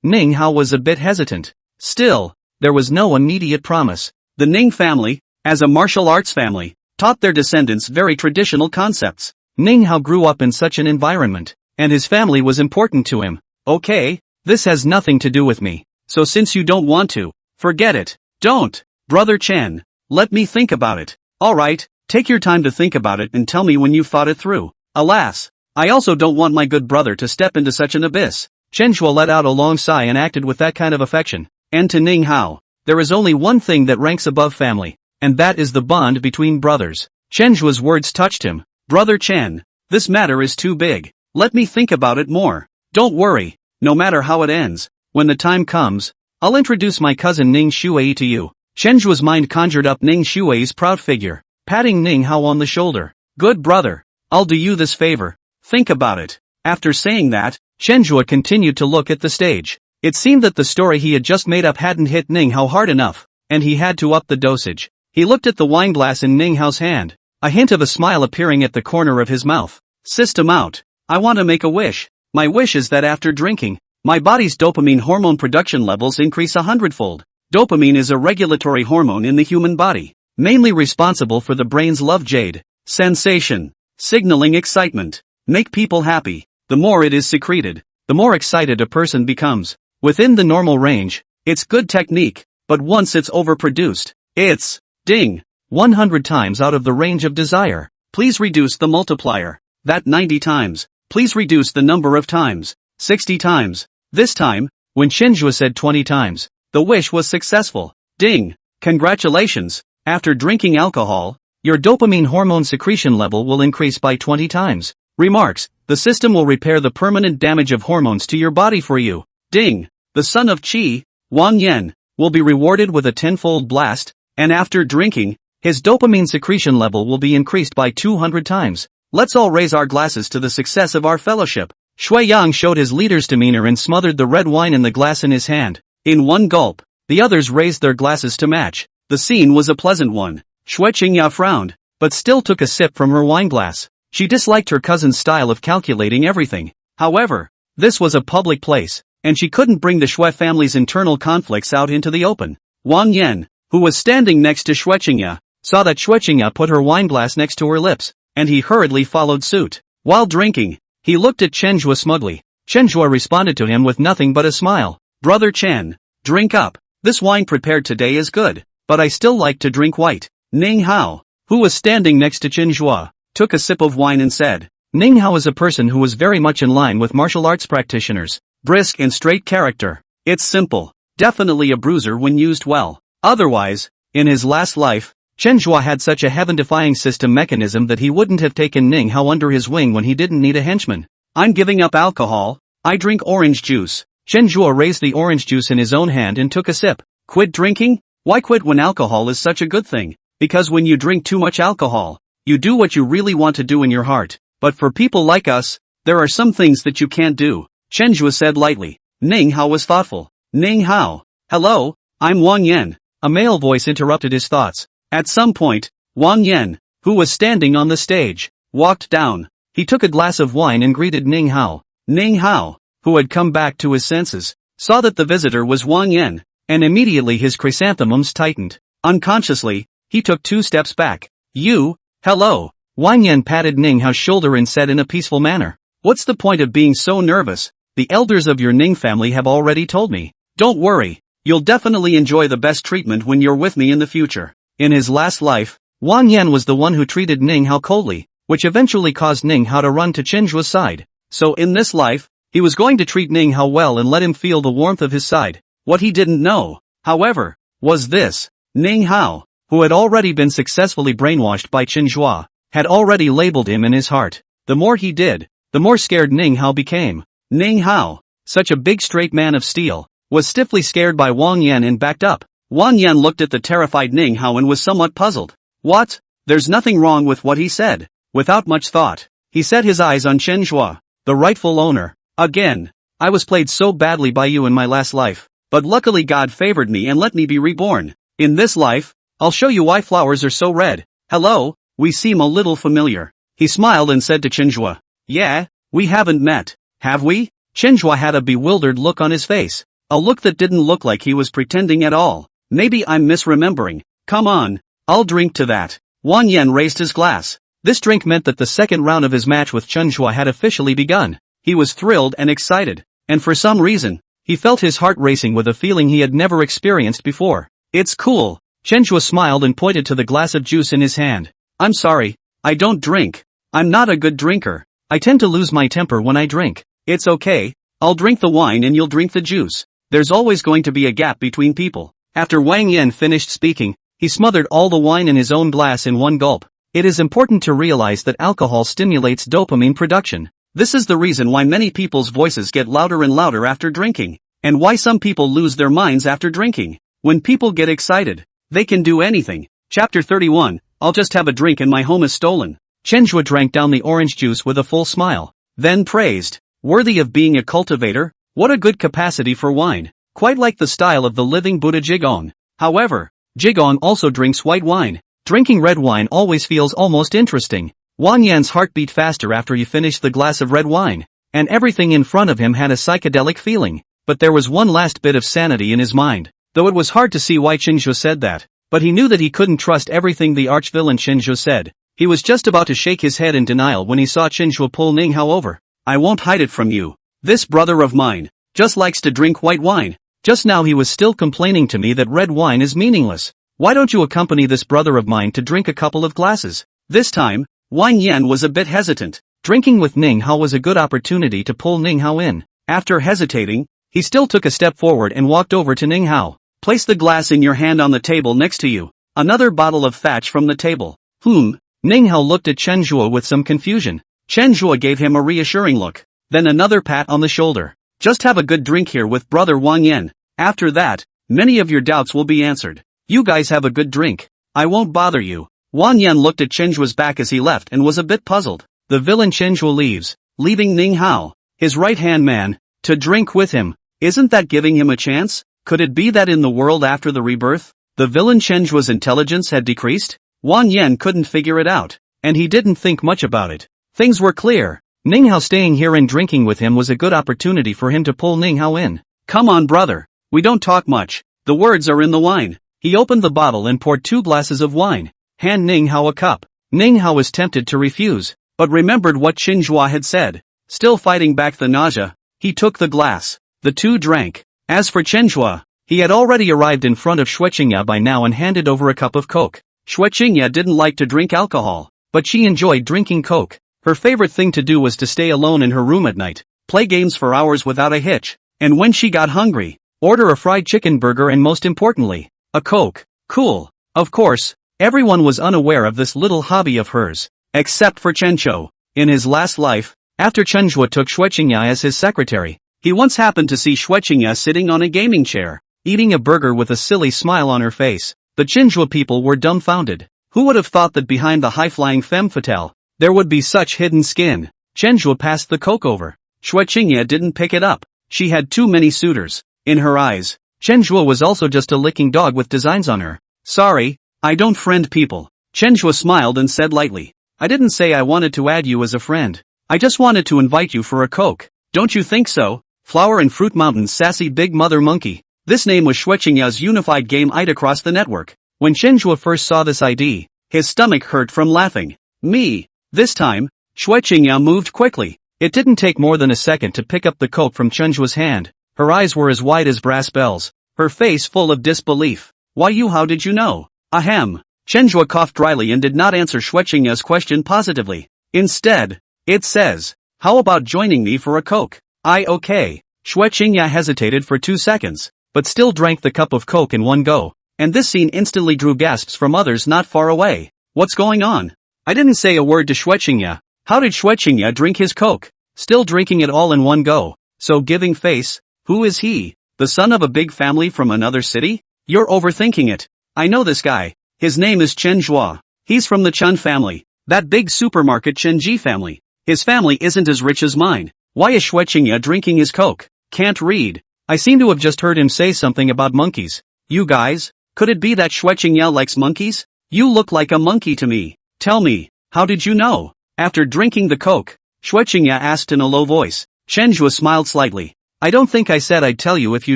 Ning Hao was a bit hesitant. Still, there was no immediate promise. The Ning family, as a martial arts family, taught their descendants very traditional concepts. Ning Hao grew up in such an environment, and his family was important to him. Okay, this has nothing to do with me, so since you don't want to, forget it. Don't, Brother Chen. Let me think about it. Alright, take your time to think about it and tell me when you've thought it through. Alas, I also don't want my good brother to step into such an abyss. Zhua let out a long sigh and acted with that kind of affection. And to Ning Hao, there is only one thing that ranks above family, and that is the bond between brothers. Zhua's words touched him. Brother Chen, this matter is too big. Let me think about it more. Don't worry, no matter how it ends, when the time comes, I'll introduce my cousin Ning Shuai to you. Zhua's mind conjured up Ning Shuai's proud figure, patting Ning Hao on the shoulder. Good brother, I'll do you this favor. Think about it. After saying that, Zhua continued to look at the stage. It seemed that the story he had just made up hadn't hit Ning Hao hard enough, and he had to up the dosage. He looked at the wine glass in Ning Hao's hand, a hint of a smile appearing at the corner of his mouth. System out. I want to make a wish. My wish is that after drinking, my body's dopamine hormone production levels increase 100-fold. Dopamine is a regulatory hormone in the human body, mainly responsible for the brain's love jade sensation, signaling excitement. Make people happy. The more it is secreted, the more excited a person becomes. Within the normal range, it's good technique, but once it's overproduced, it's, ding, 100 times out of the range of desire. Please reduce the multiplier. That 90 times. Please reduce the number of times. 60 times. This time, when Zhua said 20 times, the wish was successful. Ding. Congratulations. After drinking alcohol, your dopamine hormone secretion level will increase by 20 times. Remarks. The system will repair the permanent damage of hormones to your body for you. Ding. The son of Qi, Wang Yan, will be rewarded with a 10-fold blast, and after drinking, his dopamine secretion level will be increased by 200 times. Let's all raise our glasses to the success of our fellowship. Shui Yang showed his leader's demeanor and smothered the red wine in the glass in his hand. In one gulp, the others raised their glasses to match. The scene was a pleasant one. Shui Qingya frowned, but still took a sip from her wine glass. She disliked her cousin's style of calculating everything. However, this was a public place, and she couldn't bring the Shui family's internal conflicts out into the open. Wang Yan, who was standing next to Shui Qingya, saw that Shui Qingya put her wine glass next to her lips, and he hurriedly followed suit. While drinking, he looked at Zhua smugly. Zhua responded to him with nothing but a smile. Brother Chen, drink up. This wine prepared today is good, but I still like to drink white. Ning Hao, who was standing next to Zhua, took a sip of wine and said, Ning Hao is a person who was very much in line with martial arts practitioners. Brisk and straight character. It's simple. Definitely a bruiser when used well. Otherwise, in his last life, Zhua had such a heaven-defying system mechanism that he wouldn't have taken Ning Hao under his wing when he didn't need a henchman. I'm giving up alcohol. I drink orange juice. Zhua raised the orange juice in his own hand and took a sip. Quit drinking? Why quit when alcohol is such a good thing? Because when you drink too much alcohol, you do what you really want to do in your heart. But for people like us, there are some things that you can't do. Zhua said lightly. Ning Hao was thoughtful. Ning Hao. Hello, I'm Wang Yan. A male voice interrupted his thoughts. At some point, Wang Yan, who was standing on the stage, walked down. He took a glass of wine and greeted Ning Hao. Ning Hao, who had come back to his senses, saw that the visitor was Wang Yan, and immediately his chrysanthemums tightened. Unconsciously, he took 2 steps back. You, hello. Wang Yan patted Ning Hao's shoulder and said in a peaceful manner. What's the point of being so nervous? The elders of your Ning family have already told me. Don't worry, you'll definitely enjoy the best treatment when you're with me in the future. In his last life, Wang Yan was the one who treated Ning Hao coldly, which eventually caused Ning Hao to run to Zhua's side. So in this life, he was going to treat Ning Hao well and let him feel the warmth of his side. What he didn't know, however, was this. Ning Hao, who had already been successfully brainwashed by Zhua, had already labeled him in his heart. The more he did, the more scared Ning Hao became. Ning Hao, such a big straight man of steel, was stiffly scared by Wang Yan and backed up. Wang Yan looked at the terrified Ning Hao and was somewhat puzzled. What? There's nothing wrong with what he said. Without much thought, he set his eyes on Chen Zhua, the rightful owner. Again, I was played so badly by you in my last life, but luckily God favored me and let me be reborn. In this life, I'll show you why flowers are so red. Hello, we seem a little familiar. He smiled and said to Chen Zhua. Yeah, we haven't met, have we? Chen Zhua had a bewildered look on his face, a look that didn't look like he was pretending at all. Maybe I'm misremembering. Come on, I'll drink to that. Wang Yan raised his glass. This drink meant that the second round of his match with Chen Zhua had officially begun. He was thrilled and excited, and for some reason, he felt his heart racing with a feeling he had never experienced before. It's cool. Chen Zhua smiled and pointed to the glass of juice in his hand. I'm sorry, I don't drink. I'm not a good drinker. I tend to lose my temper when I drink. It's okay, I'll drink the wine and you'll drink the juice. There's always going to be a gap between people. After Wang Yan finished speaking, he smothered all the wine in his own glass in one gulp. It is important to realize that alcohol stimulates dopamine production. This is the reason why many people's voices get louder and louder after drinking, and why some people lose their minds after drinking. When people get excited, they can do anything. Chapter 31, I'll just have a drink and my home is stolen. Chen Zhua drank down the orange juice with a full smile, then praised. Worthy of being a cultivator, what a good capacity for wine. Quite like the style of the living Buddha Jigong. However, Jigong also drinks white wine. Drinking red wine always feels almost interesting. Wang Yan's heart beat faster after he finished the glass of red wine, and everything in front of him had a psychedelic feeling. But there was one last bit of sanity in his mind, though it was hard to see why Chen Zhua said that. But he knew that he couldn't trust everything the arch-villain Chen Zhua said. He was just about to shake his head in denial when he saw Chen Zhua pull Ning Hao over. I won't hide it from you. This brother of mine just likes to drink white wine. Just now he was still complaining to me that red wine is meaningless. Why don't you accompany this brother of mine to drink a couple of glasses? This time, Wang Yan was a bit hesitant. Drinking with Ning Hao was a good opportunity to pull Ning Hao in. After hesitating, he still took a step forward and walked over to Ning Hao. Place the glass in your hand on the table next to you. Another bottle of thatch from the table. Ning Hao looked at Chen Zhua with some confusion. Chen Zhua gave him a reassuring look, then another pat on the shoulder. Just have a good drink here with brother Wang Yan. After that, many of your doubts will be answered. You guys have a good drink. I won't bother you. Wang Yan looked at Chen Zhua's back as he left and was a bit puzzled. The villain Chen Zhua leaves, leaving Ning Hao, his right-hand man, to drink with him. Isn't that giving him a chance? Could it be that in the world after the rebirth, the villain Chen Zhua's intelligence had decreased? Wang Yan couldn't figure it out, and he didn't think much about it. Things were clear. Ning Hao staying here and drinking with him was a good opportunity for him to pull Ning Hao in. Come on brother, we don't talk much. The words are in the wine. He opened the bottle and poured 2 glasses of wine. Hand Ning Hao a cup. Ning Hao was tempted to refuse, but remembered what Chen Zhua had said. Still fighting back the nausea, he took the glass. The two drank. As for Chen Zhua, he had already arrived in front of Shueqingya by now and handed over a cup of Coke. Shueqingya didn't like to drink alcohol, but she enjoyed drinking Coke. Her favorite thing to do was to stay alone in her room at night, play games for hours without a hitch, and when she got hungry, order a fried chicken burger and most importantly, a Coke. Cool. Of course, everyone was unaware of this little hobby of hers, except for Chen Zhou. In his last life, after Chen Zhua took Shueqingya as his secretary, he once happened to see Shueqingya sitting on a gaming chair, eating a burger with a silly smile on her face. The Qinzhua people were dumbfounded. Who would have thought that behind the high-flying femme fatale, there would be such hidden skin? Chen Zhua passed the Coke over. Shueqingya didn't pick it up. She had too many suitors. In her eyes, Chen Zhua was also just a licking dog with designs on her. Sorry, I don't friend people. Chen Zhua smiled and said lightly. I didn't say I wanted to add you as a friend. I just wanted to invite you for a Coke. Don't you think so? Flower and Fruit Mountain's sassy big mother monkey. This name was Shueqingya's unified game ID across the network. When Chen Zhua first saw this ID, his stomach hurt from laughing. Me. This time, Shueqingya moved quickly. It didn't take more than a second to pick up the Coke from Chen Zhua's hand. Her eyes were as wide as brass bells, her face full of disbelief. Why you, how did you know? Ahem. Chen Zhua coughed dryly and did not answer Shueqingya's question positively. Instead, it says, how about joining me for a Coke? Okay. Shueqingya hesitated for 2 seconds, but still drank the cup of Coke in one go, and this scene instantly drew gasps from others not far away. What's going on? I didn't say a word to Shueqingya. How did Shueqingya drink his Coke? Still drinking it all in one go. So giving face, who is he? The son of a big family from another city? You're overthinking it. I know this guy. His name is Chen Zhua. He's from the Chun family. That big supermarket Chenji family. His family isn't as rich as mine. Why is Xue Qingya drinking his coke? Can't read. I seem to have just heard him say something about monkeys. You guys, could it be that Xue Qingya likes monkeys? You look like a monkey to me. Tell me, how did you know? After drinking the coke, Xue Qingya asked in a low voice. Chen Zhua smiled slightly. I don't think I said I'd tell you if you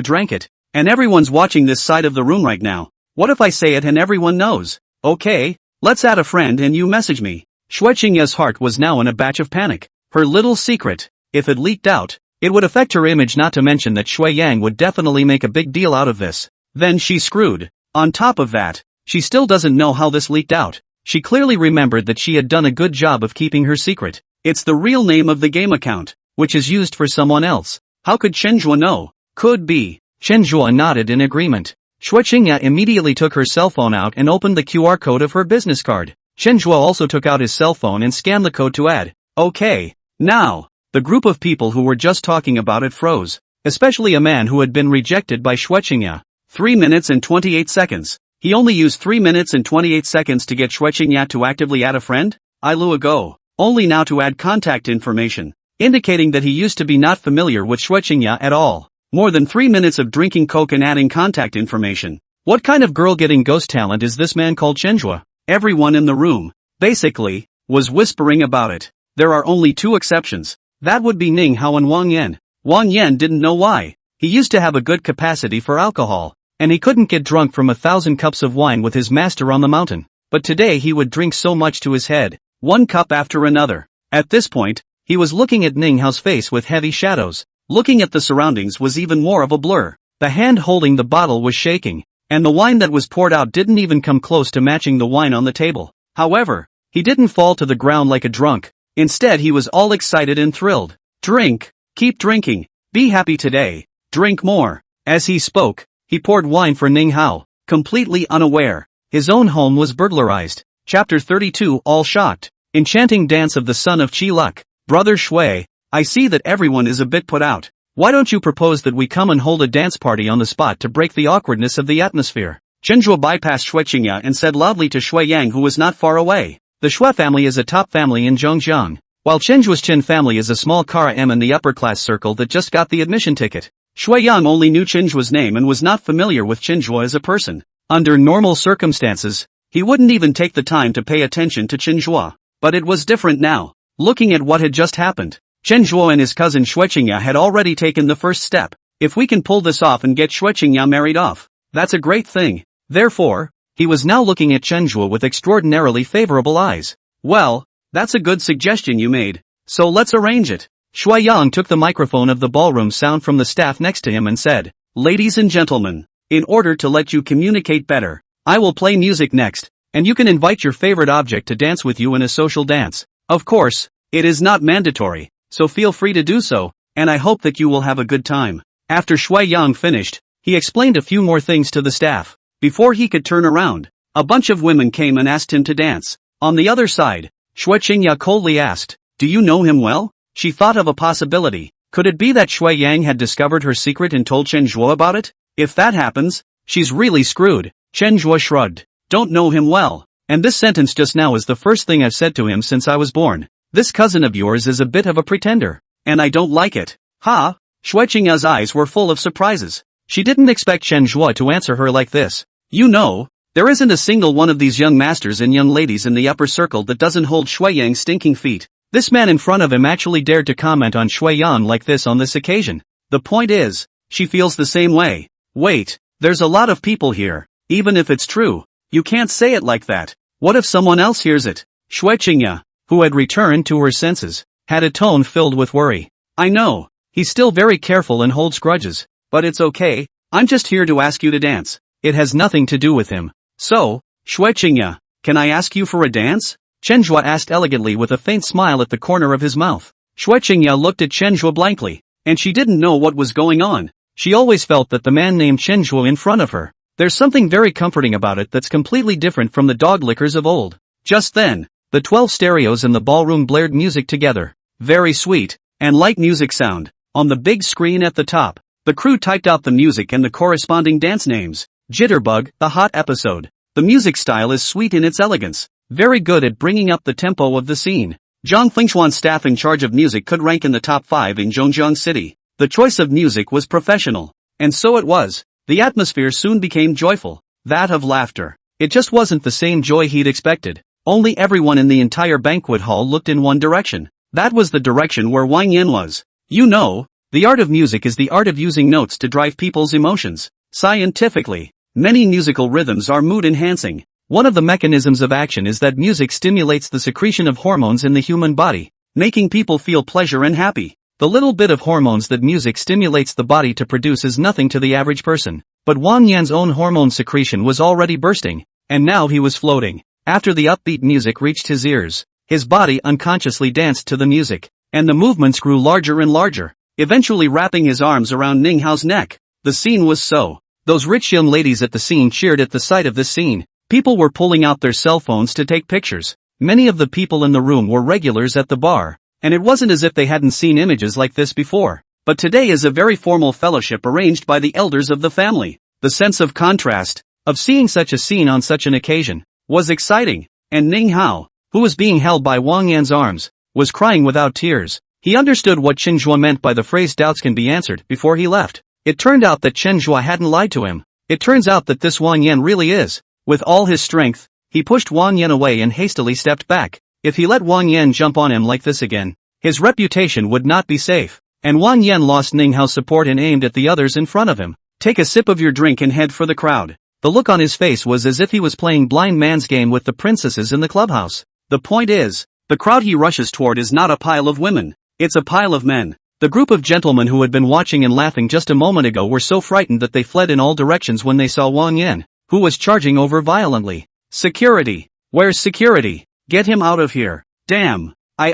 drank it. And everyone's watching this side of the room right now. What if I say it and everyone knows? Okay, let's add a friend and you message me. Xue Qingya's heart was now in a batch of panic. Her little secret, if it leaked out, it would affect her image, not to mention that Shui Yang would definitely make a big deal out of this. Then she's screwed. On top of that, she still doesn't know how this leaked out. She clearly remembered that she had done a good job of keeping her secret. It's the real name of the game account, which is used for someone else. How could Chen Zhua know? Could be. Chen Zhua nodded in agreement. Xue Qingya immediately took her cell phone out and opened the QR code of her business card. Chen Zhua also took out his cell phone and scanned the code to add. Okay. Now, the group of people who were just talking about it froze. Especially a man who had been rejected by Xue Qingya. 3 minutes and 28 seconds. He only used 3 minutes and 28 seconds to get Xue Qingya to actively add a friend? I Lu ago. Only now to add contact information. Indicating that he used to be not familiar with Xue Qingya at all. More than 3 minutes of drinking coke and adding contact information. What kind of girl getting ghost talent is this man called Chen Zhua? Everyone in the room, basically, was whispering about it. There are only 2 exceptions. That would be Ning Hao and Wang Yan. Wang Yan didn't know why. He used to have a good capacity for alcohol, and he couldn't get drunk from 1,000 cups of wine with his master on the mountain. But today he would drink so much to his head, 1 cup after another. At this point, he was looking at Ning Hao's face with heavy shadows. Looking at the surroundings was even more of a blur. The hand holding the bottle was shaking, and the wine that was poured out didn't even come close to matching the wine on the table. However, he didn't fall to the ground like a drunk. Instead, he was all excited and thrilled. Drink, keep drinking, be happy today, drink more. As he spoke, he poured wine for Ning Hao, completely unaware. His own home was burglarized. Chapter 32. All shocked. Enchanting dance of the son of Qi Luck. Brother Shui, I see that everyone is a bit put out. Why don't you propose that we come and hold a dance party on the spot to break the awkwardness of the atmosphere? Chen Zhua bypassed Xue Qingya and said loudly to Shui Yang, who was not far away. The Shui family is a top family in Zhongjiang, while Chen Zhua's Chen family is a small Kara M in the upper class circle that just got the admission ticket. Shui Yang only knew Chen Zhua's name and was not familiar with Chen Zhua as a person. Under normal circumstances, he wouldn't even take the time to pay attention to Chen Zhua. But it was different now. Looking at what had just happened, Chen Zhua and his cousin Xue Qingya had already taken the first step. If we can pull this off and get Xue Qingya married off, that's a great thing. Therefore, he was now looking at Chen Zhua with extraordinarily favorable eyes. Well, that's a good suggestion you made. So let's arrange it. Shui Yang took the microphone of the ballroom sound from the staff next to him and said, Ladies and gentlemen, in order to let you communicate better, I will play music next, and you can invite your favorite object to dance with you in a social dance. Of course, it is not mandatory, so feel free to do so, and I hope that you will have a good time. After Shui Yang finished, he explained a few more things to the staff. Before he could turn around, a bunch of women came and asked him to dance. On the other side, Xue Qingya coldly asked, Do you know him well? She thought of a possibility. Could it be that Shui Yang had discovered her secret and told Chen Zhua about it? If that happens, she's really screwed. Chen Zhua shrugged. Don't know him well. And this sentence just now is the first thing I've said to him since I was born. This cousin of yours is a bit of a pretender. And I don't like it. Ha! Xue Qingya's eyes were full of surprises. She didn't expect Chen Zhua to answer her like this. You know, there isn't a single one of these young masters and young ladies in the upper circle that doesn't hold Shui Yang's stinking feet. This man in front of him actually dared to comment on Shui Yang like this on this occasion. The point is, she feels the same way. Wait, there's a lot of people here. Even if it's true, you can't say it like that. What if someone else hears it? Xue Qingya, who had returned to her senses, had a tone filled with worry. I know, he's still very careful and holds grudges, but it's okay, I'm just here to ask you to dance. It has nothing to do with him. So, Xue Qingya, can I ask you for a dance? Chen Zhua asked elegantly with a faint smile at the corner of his mouth. Xue Qingya looked at Chen Zhua blankly, and she didn't know what was going on. She always felt that the man named Chen Zhua in front of her. There's something very comforting about it that's completely different from the dog lickers of old. Just then, the 12 stereos in the ballroom blared music together. Very sweet, and light music sound. On the big screen at the top, the crew typed out the music and the corresponding dance names. Jitterbug, the hot episode. The music style is sweet in its elegance, very good at bringing up the tempo of the scene. Zhang Fengxuan's staff in charge of music could rank in the top 5 in Zhongjiang City. The choice of music was professional. And so it was. The atmosphere soon became joyful, that of laughter. It just wasn't the same joy he'd expected. Only everyone in the entire banquet hall looked in one direction. That was the direction where Wang Yan was. You know, the art of music is the art of using notes to drive people's emotions. Scientifically, many musical rhythms are mood-enhancing. One of the mechanisms of action is that music stimulates the secretion of hormones in the human body, making people feel pleasure and happy. The little bit of hormones that music stimulates the body to produce is nothing to the average person. But Wang Yan's own hormone secretion was already bursting, and now he was floating. After the upbeat music reached his ears, his body unconsciously danced to the music, and the movements grew larger and larger, eventually wrapping his arms around Ning Hao's neck. The scene was so. Those rich young ladies at the scene cheered at the sight of this scene. People were pulling out their cell phones to take pictures. Many of the people in the room were regulars at the bar, and it wasn't as if they hadn't seen images like this before. But today is a very formal fellowship arranged by the elders of the family. The sense of contrast, of seeing such a scene on such an occasion, was exciting, and Ning Hao, who was being held by Wang Yan's arms, was crying without tears. He understood what Chen Zhua meant by the phrase doubts can be answered before he left. It turned out that Chen Zhua hadn't lied to him. It turns out that this Wang Yan really is. With all his strength, he pushed Wang Yan away and hastily stepped back. If he let Wang Yan jump on him like this again, his reputation would not be safe. And Wang Yan lost Ning Hao's support and aimed at the others in front of him. Take a sip of your drink and head for the crowd. The look on his face was as if he was playing blind man's game with the princesses in the clubhouse. The point is, the crowd he rushes toward is not a pile of women. It's a pile of men. The group of gentlemen who had been watching and laughing just a moment ago were so frightened that they fled in all directions when they saw Wang Yan, who was charging over violently. Security! Where's security? Get him out of here. Damn. I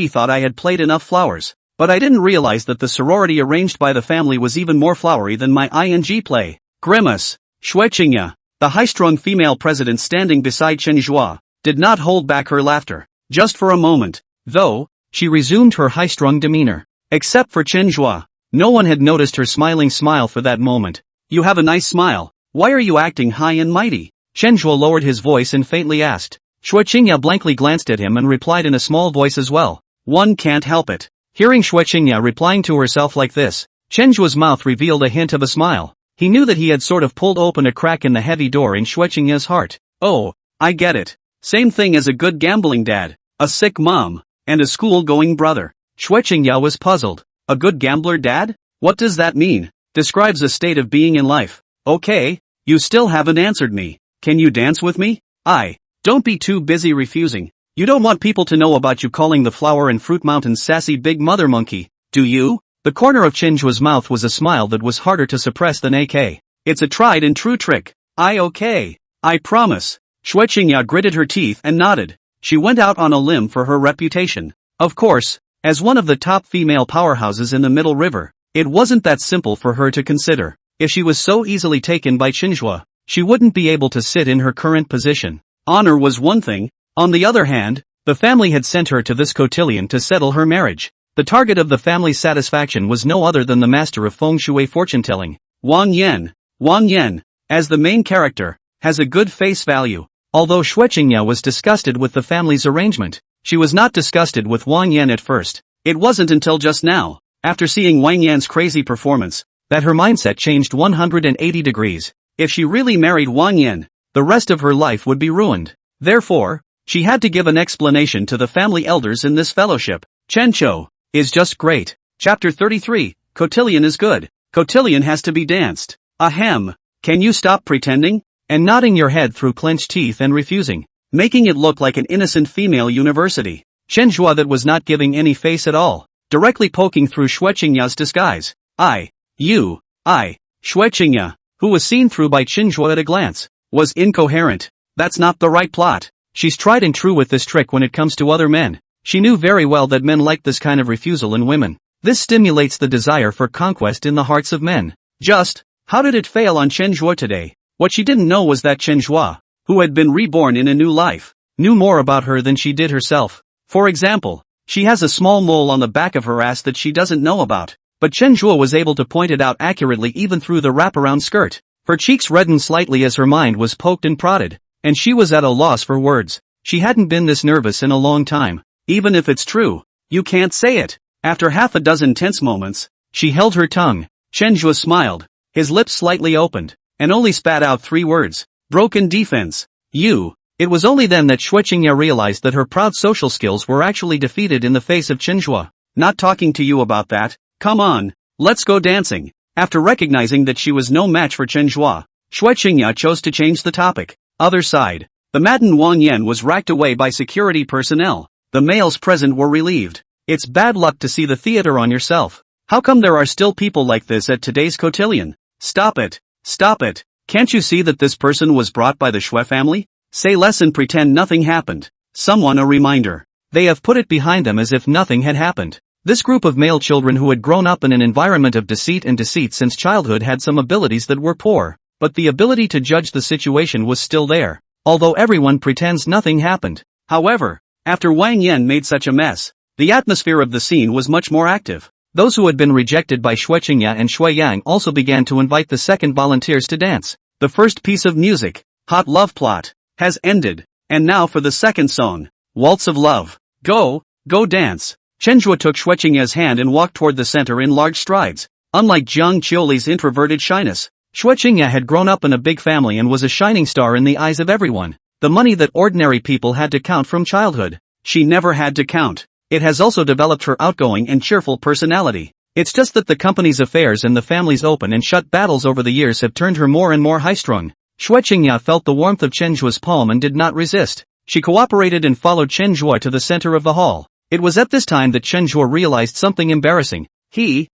thought I had played enough flowers, but I didn't realize that the sorority arranged by the family was even more flowery than my play. Grimace. Xue Qingya, the high-strung female president standing beside Chen Zhua, did not hold back her laughter. Just for a moment, though, she resumed her high-strung demeanor. Except for Chen Zhua, no one had noticed her smiling smile for that moment. You have a nice smile. Why are you acting high and mighty? Chen Zhua lowered his voice and faintly asked. Xue Qingya blankly glanced at him and replied in a small voice as well. One can't help it. Hearing Xue Qingya replying to herself like this, Chen Zhua's mouth revealed a hint of a smile. He knew that he had sort of pulled open a crack in the heavy door in Xue Qingya's heart. Oh, I get it. Same thing as a good gambling dad, a sick mom, and a school-going brother. Xue Qingya was puzzled. A good gambler dad? What does that mean? Describes a state of being in life. Okay, you still haven't answered me. Can you dance with me? Don't be too busy refusing. You don't want people to know about you calling the flower and fruit mountains sassy big mother monkey, do you? The corner of Chen Zhua's mouth was a smile that was harder to suppress than AK. It's a tried and true trick. Okay. I promise. Xue Qingya gritted her teeth and nodded. She went out on a limb for her reputation. Of course, as one of the top female powerhouses in the Middle River, it wasn't that simple for her to consider. If she was so easily taken by Chen Zhua, she wouldn't be able to sit in her current position. Honor was one thing. On the other hand, the family had sent her to this cotillion to settle her marriage. The target of the family's satisfaction was no other than the master of feng shui fortune-telling. Wang Yan. Wang Yan, as the main character, has a good face value. Although Xue Qingya was disgusted with the family's arrangement, she was not disgusted with Wang Yan at first. It wasn't until just now, after seeing Wang Yan's crazy performance, that her mindset changed 180 degrees. If she really married Wang Yan, the rest of her life would be ruined. Therefore, she had to give an explanation to the family elders in this fellowship. Chen Zhou is just great. Chapter 33, Cotillion is good. Cotillion has to be danced. Ahem. Can you stop pretending? And nodding your head through clenched teeth and refusing, making it look like an innocent female university. Chen Zhua that was not giving any face at all, directly poking through Xue Qingya's disguise. Xue Qingya, who was seen through by Chen Zhua at a glance, was incoherent. That's not the right plot. She's tried and true with this trick when it comes to other men. She knew very well that men like this kind of refusal in women. This stimulates the desire for conquest in the hearts of men. Just, how did it fail on Chen Zhua today? What she didn't know was that Chen Zhua, who had been reborn in a new life, knew more about her than she did herself. For example, she has a small mole on the back of her ass that she doesn't know about. but Chen Zhuo was able to point it out accurately even through the wraparound skirt. Her cheeks reddened slightly as her mind was poked and prodded, and she was at a loss for words. She hadn't been this nervous in a long time. Even if it's true, you can't say it. After half a dozen tense moments, she held her tongue. Chen Zhuo smiled, his lips slightly opened, and only spat out 3 words. Broken defense. You. It was only then that Xue Qingya realized that her proud social skills were actually defeated in the face of Chen Zhuo. Not talking to you about that. Come on, let's go dancing. After recognizing that she was no match for Chen Zhuo, Xue Qingya chose to change the topic. Other side. The Madden Wang Yan was racked away by security personnel. The males present were relieved. It's bad luck to see the theater on yourself. How come there are still people like this at today's cotillion? Stop it. Stop it. Can't you see that this person was brought by the Xue family? Say less and pretend nothing happened. Someone a reminder. They have put it behind them as if nothing had happened. This group of male children who had grown up in an environment of deceit and deceit since childhood had some abilities that were poor, but the ability to judge the situation was still there, although everyone pretends nothing happened. However, after Wang Yan made such a mess, the atmosphere of the scene was much more active. Those who had been rejected by Xue Qingya and Xue Yang also began to invite the second volunteers to dance. The first piece of music, Hot Love Plot, has ended, and now for the second song, Waltz of Love. Go dance. Chen Zhuo took Xue Qingya's hand and walked toward the center in large strides. Unlike Jiang Qiuli's introverted shyness, Xue Qingya had grown up in a big family and was a shining star in the eyes of everyone. The money that ordinary people had to count from childhood, she never had to count. It has also developed her outgoing and cheerful personality. It's just that the company's affairs and the family's open and shut battles over the years have turned her more and more high-strung. Xue Qingya felt the warmth of Chen Zhuo's palm and did not resist. She cooperated and followed Chen Zhuo to the center of the hall. It was at this time that Chen Zhuo realized something embarrassing. He,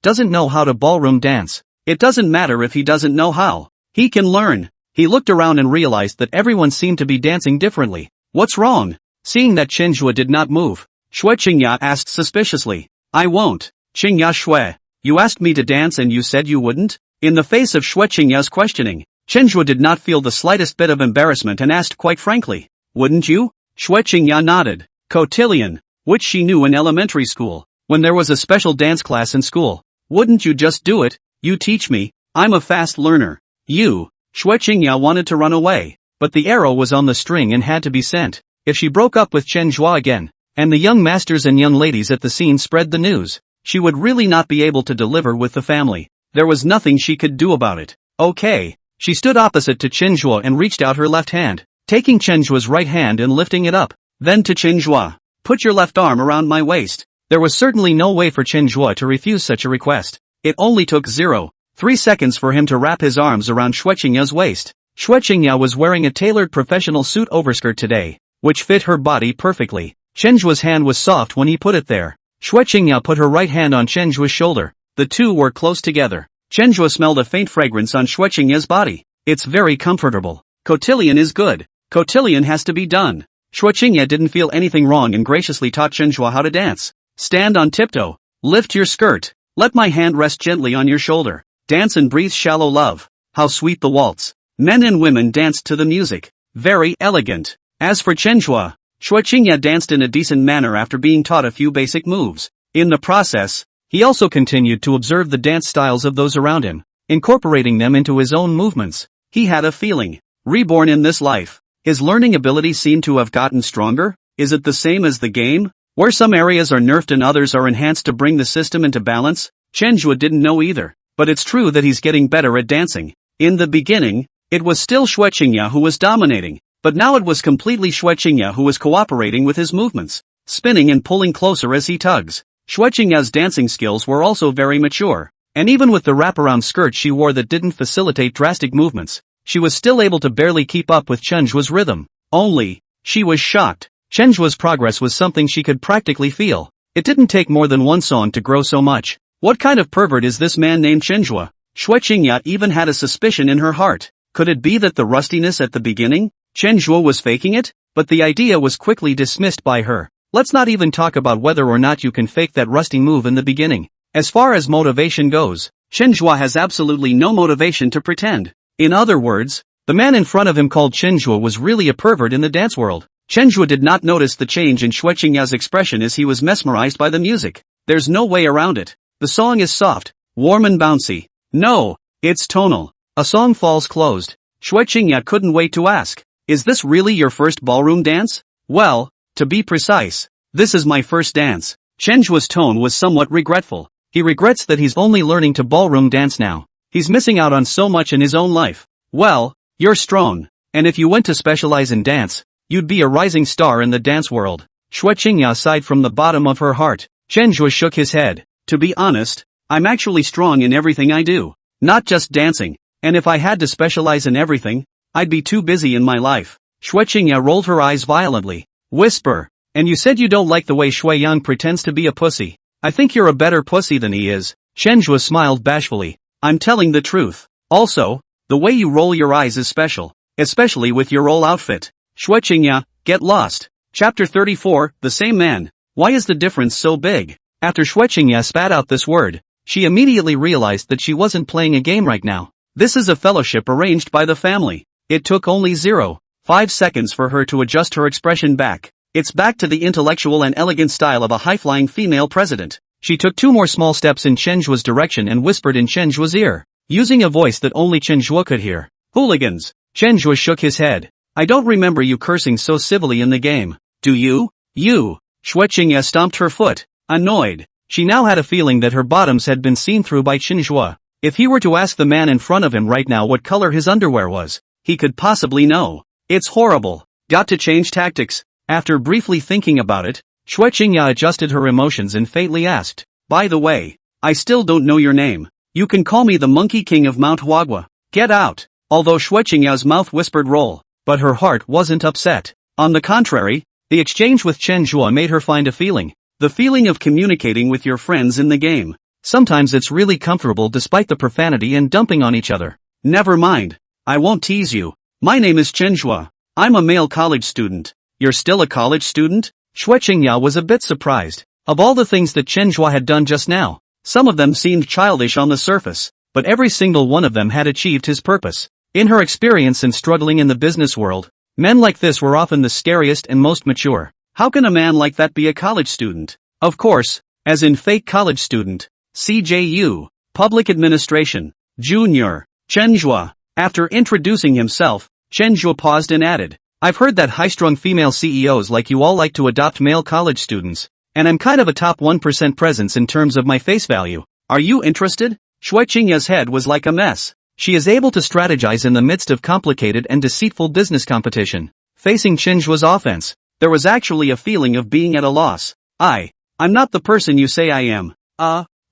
doesn't know how to ballroom dance. It doesn't matter if he doesn't know how. He can learn. He looked around and realized that everyone seemed to be dancing differently. What's wrong? Seeing that Chen Zhuo did not move, Xue Qingya asked suspiciously. I won't. Qingya Xue, you asked me to dance and you said you wouldn't? In the face of Xue Qingya's questioning, Chen Zhuo did not feel the slightest bit of embarrassment and asked quite frankly. Wouldn't you? Xue Qingya nodded. Cotillion, which she knew in elementary school, when there was a special dance class in school. Wouldn't you just do it? You teach me. I'm a fast learner. You. Xue Qingya wanted to run away, but the arrow was on the string and had to be sent. If she broke up with Chen Zhuo again, and the young masters and young ladies at the scene spread the news, she would really not be able to deliver with the family. There was nothing she could do about it. Okay. She stood opposite to Chen Zhuo and reached out her left hand, taking Chen Zhuo's right hand and lifting it up. Then to Chen Zhuo. Put your left arm around my waist. There was certainly no way for Chen Zhuo to refuse such a request. It only took 0.3 seconds for him to wrap his arms around Xue Qingya's waist. Xue Qingya was wearing a tailored professional suit overskirt today, which fit her body perfectly. Chen Zhuo's hand was soft when he put it there. Xue Qingya put her right hand on Chen Zhuo's shoulder. The two were close together. Chen Zhuo smelled a faint fragrance on Xue Qingya's body. It's very comfortable. Cotillion is good. Cotillion has to be done. Xue Qingya didn't feel anything wrong and graciously taught Chen Zhuo how to dance. Stand on tiptoe. Lift your skirt. Let my hand rest gently on your shoulder. Dance and breathe shallow love. How sweet the waltz. Men and women danced to the music. Very elegant. As for Chen Zhuo, Xue Qingya danced in a decent manner after being taught a few basic moves. In the process, he also continued to observe the dance styles of those around him, incorporating them into his own movements. He had a feeling, reborn in this life. His learning ability seemed to have gotten stronger. Is it the same as the game, where some areas are nerfed and others are enhanced to bring the system into balance? Chen Zhuo didn't know either, but it's true that he's getting better at dancing. In the beginning, it was still Xue Qingya who was dominating, but now it was completely Xue Qingya who was cooperating with his movements, spinning and pulling closer as he tugs. Xue Qingya's dancing skills were also very mature, and even with the wraparound skirt she wore that didn't facilitate drastic movements, she was still able to barely keep up with Chen Zhuo's rhythm. Only, she was shocked. Chen Zhuo's progress was something she could practically feel. It didn't take more than one song to grow so much. What kind of pervert is this man named Chen Zhuo? Xue Qingya even had a suspicion in her heart. Could it be that the rustiness at the beginning, Chen Zhuo was faking it? But the idea was quickly dismissed by her. Let's not even talk about whether or not you can fake that rusty move in the beginning. As far as motivation goes, Chen Zhuo has absolutely no motivation to pretend. In other words, the man in front of him called Chen Zhuo was really a pervert in the dance world. Chen Zhuo did not notice the change in Xue Qingya's expression as he was mesmerized by the music. There's no way around it. The song is soft, warm and bouncy. No, it's tonal. A song falls closed. Xue Qingya couldn't wait to ask, is this really your first ballroom dance? Well, to be precise, this is my first dance. Chenjua's tone was somewhat regretful. He regrets that he's only learning to ballroom dance now. He's missing out on so much in his own life. Well, you're strong, and if you went to specialize in dance, you'd be a rising star in the dance world. Xue Qingya sighed from the bottom of her heart. Chenjua shook his head. To be honest, I'm actually strong in everything I do. Not just dancing, and if I had to specialize in everything, I'd be too busy in my life. Xue Qingya rolled her eyes violently. Whisper. And you said you don't like the way Shui Yang pretends to be a pussy. I think you're a better pussy than he is. Chenjua smiled bashfully. I'm telling the truth. Also, the way you roll your eyes is special. Especially with your roll outfit. Xue Qingya, get lost. Chapter 34, The Same Man. Why is the difference so big? After Xue Qingya spat out this word, she immediately realized that she wasn't playing a game right now. This is a fellowship arranged by the family. It took only 0.5 seconds for her to adjust her expression back. It's back to the intellectual and elegant style of a high-flying female president. She took 2 more small steps in Chenjua's direction and whispered in Chenjua's ear, using a voice that only Chenjua could hear. Hooligans. Chenjua shook his head. I don't remember you cursing so civilly in the game. Do you? You. Xue Qingya stomped her foot, annoyed. She now had a feeling that her bottoms had been seen through by Chenjua. If he were to ask the man in front of him right now what color his underwear was, he could possibly know. It's horrible. Got to change tactics. After briefly thinking about it, Xue Qingya adjusted her emotions and faintly asked, by the way, I still don't know your name. You can call me the Monkey King of Mount Huagua. Get out. Although Xue Qingya's mouth whispered roll, but her heart wasn't upset. On the contrary, the exchange with Chenjua made her find a feeling. The feeling of communicating with your friends in the game. Sometimes it's really comfortable despite the profanity and dumping on each other. Never mind. I won't tease you. My name is Chenjua. I'm a male college student. You're still a college student? Xue Qingya was a bit surprised. Of all the things that Chenjua had done just now, some of them seemed childish on the surface, but every single one of them had achieved his purpose. In her experience in struggling in the business world, men like this were often the scariest and most mature. How can a man like that be a college student? Of course, as in fake college student. CJU, Public Administration, Junior, Chenjua. After introducing himself, Chenjua paused and added, I've heard that high-strung female CEOs like you all like to adopt male college students, and I'm kind of a top 1% presence in terms of my face value. Are you interested? Xue Qingya's head was like a mess. She is able to strategize in the midst of complicated and deceitful business competition. Facing Chenjua's offense, there was actually a feeling of being at a loss. I'm not the person you say I am.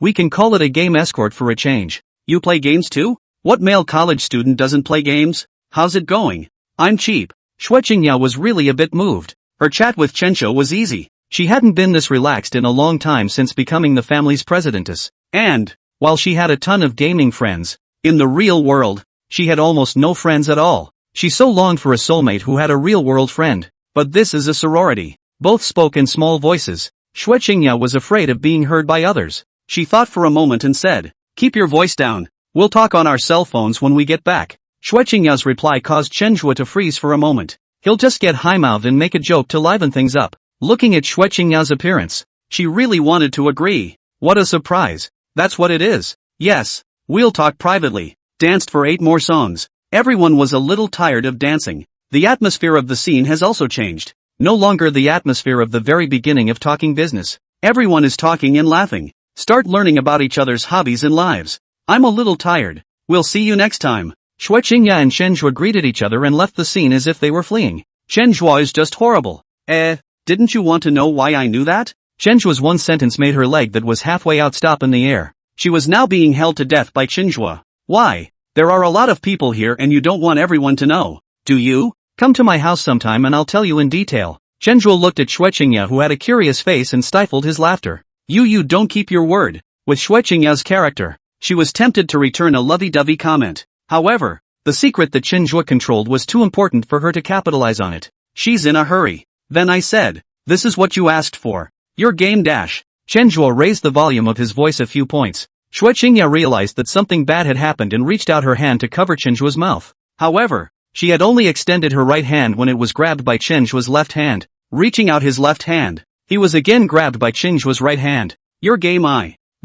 We can call it a game escort for a change. You play games too? What male college student doesn't play games? How's it going? I'm cheap. Xue Qingya was really a bit moved. Her chat with Chencho was easy. She hadn't been this relaxed in a long time since becoming the family's presidentess. And, while she had a ton of gaming friends, in the real world, she had almost no friends at all. She so longed for a soulmate who had a real-world friend. But this is a sorority. Both spoke in small voices. Xue Qingya was afraid of being heard by others. She thought for a moment and said, keep your voice down. We'll talk on our cell phones when we get back. Xue Qingya's reply caused Chenjua to freeze for a moment. He'll just get high-mouthed and make a joke to liven things up. Looking at Xue Qingya's appearance, she really wanted to agree. What a surprise. That's what it is. Yes, we'll talk privately. Danced for 8 more songs. Everyone was a little tired of dancing. The atmosphere of the scene has also changed. No longer the atmosphere of the very beginning of talking business. Everyone is talking and laughing. Start learning about each other's hobbies and lives. I'm a little tired. We'll see you next time. Xue Qingya and Chenjua greeted each other and left the scene as if they were fleeing. Chenjua is just horrible. Didn't you want to know why I knew that? Chenjua's one sentence made her leg that was halfway out stop in the air. She was now being held to death by Chenjua. Why? There are a lot of people here and you don't want everyone to know. Do you? Come to my house sometime and I'll tell you in detail. Chenjua looked at Xue Qingya who had a curious face and stifled his laughter. You don't keep your word. With Xue Qingya's character, she was tempted to return a lovey-dovey comment. However, the secret that Chenjua controlled was too important for her to capitalize on it. She's in a hurry. Then I said, this is what you asked for. Your game dash. Chenjua raised the volume of his voice a few points. Xue Qingya realized that something bad had happened and reached out her hand to cover Chenjua's mouth. However, she had only extended her right hand when it was grabbed by Chenjua's left hand. Reaching out his left hand, he was again grabbed by Chenjua's right hand. Your game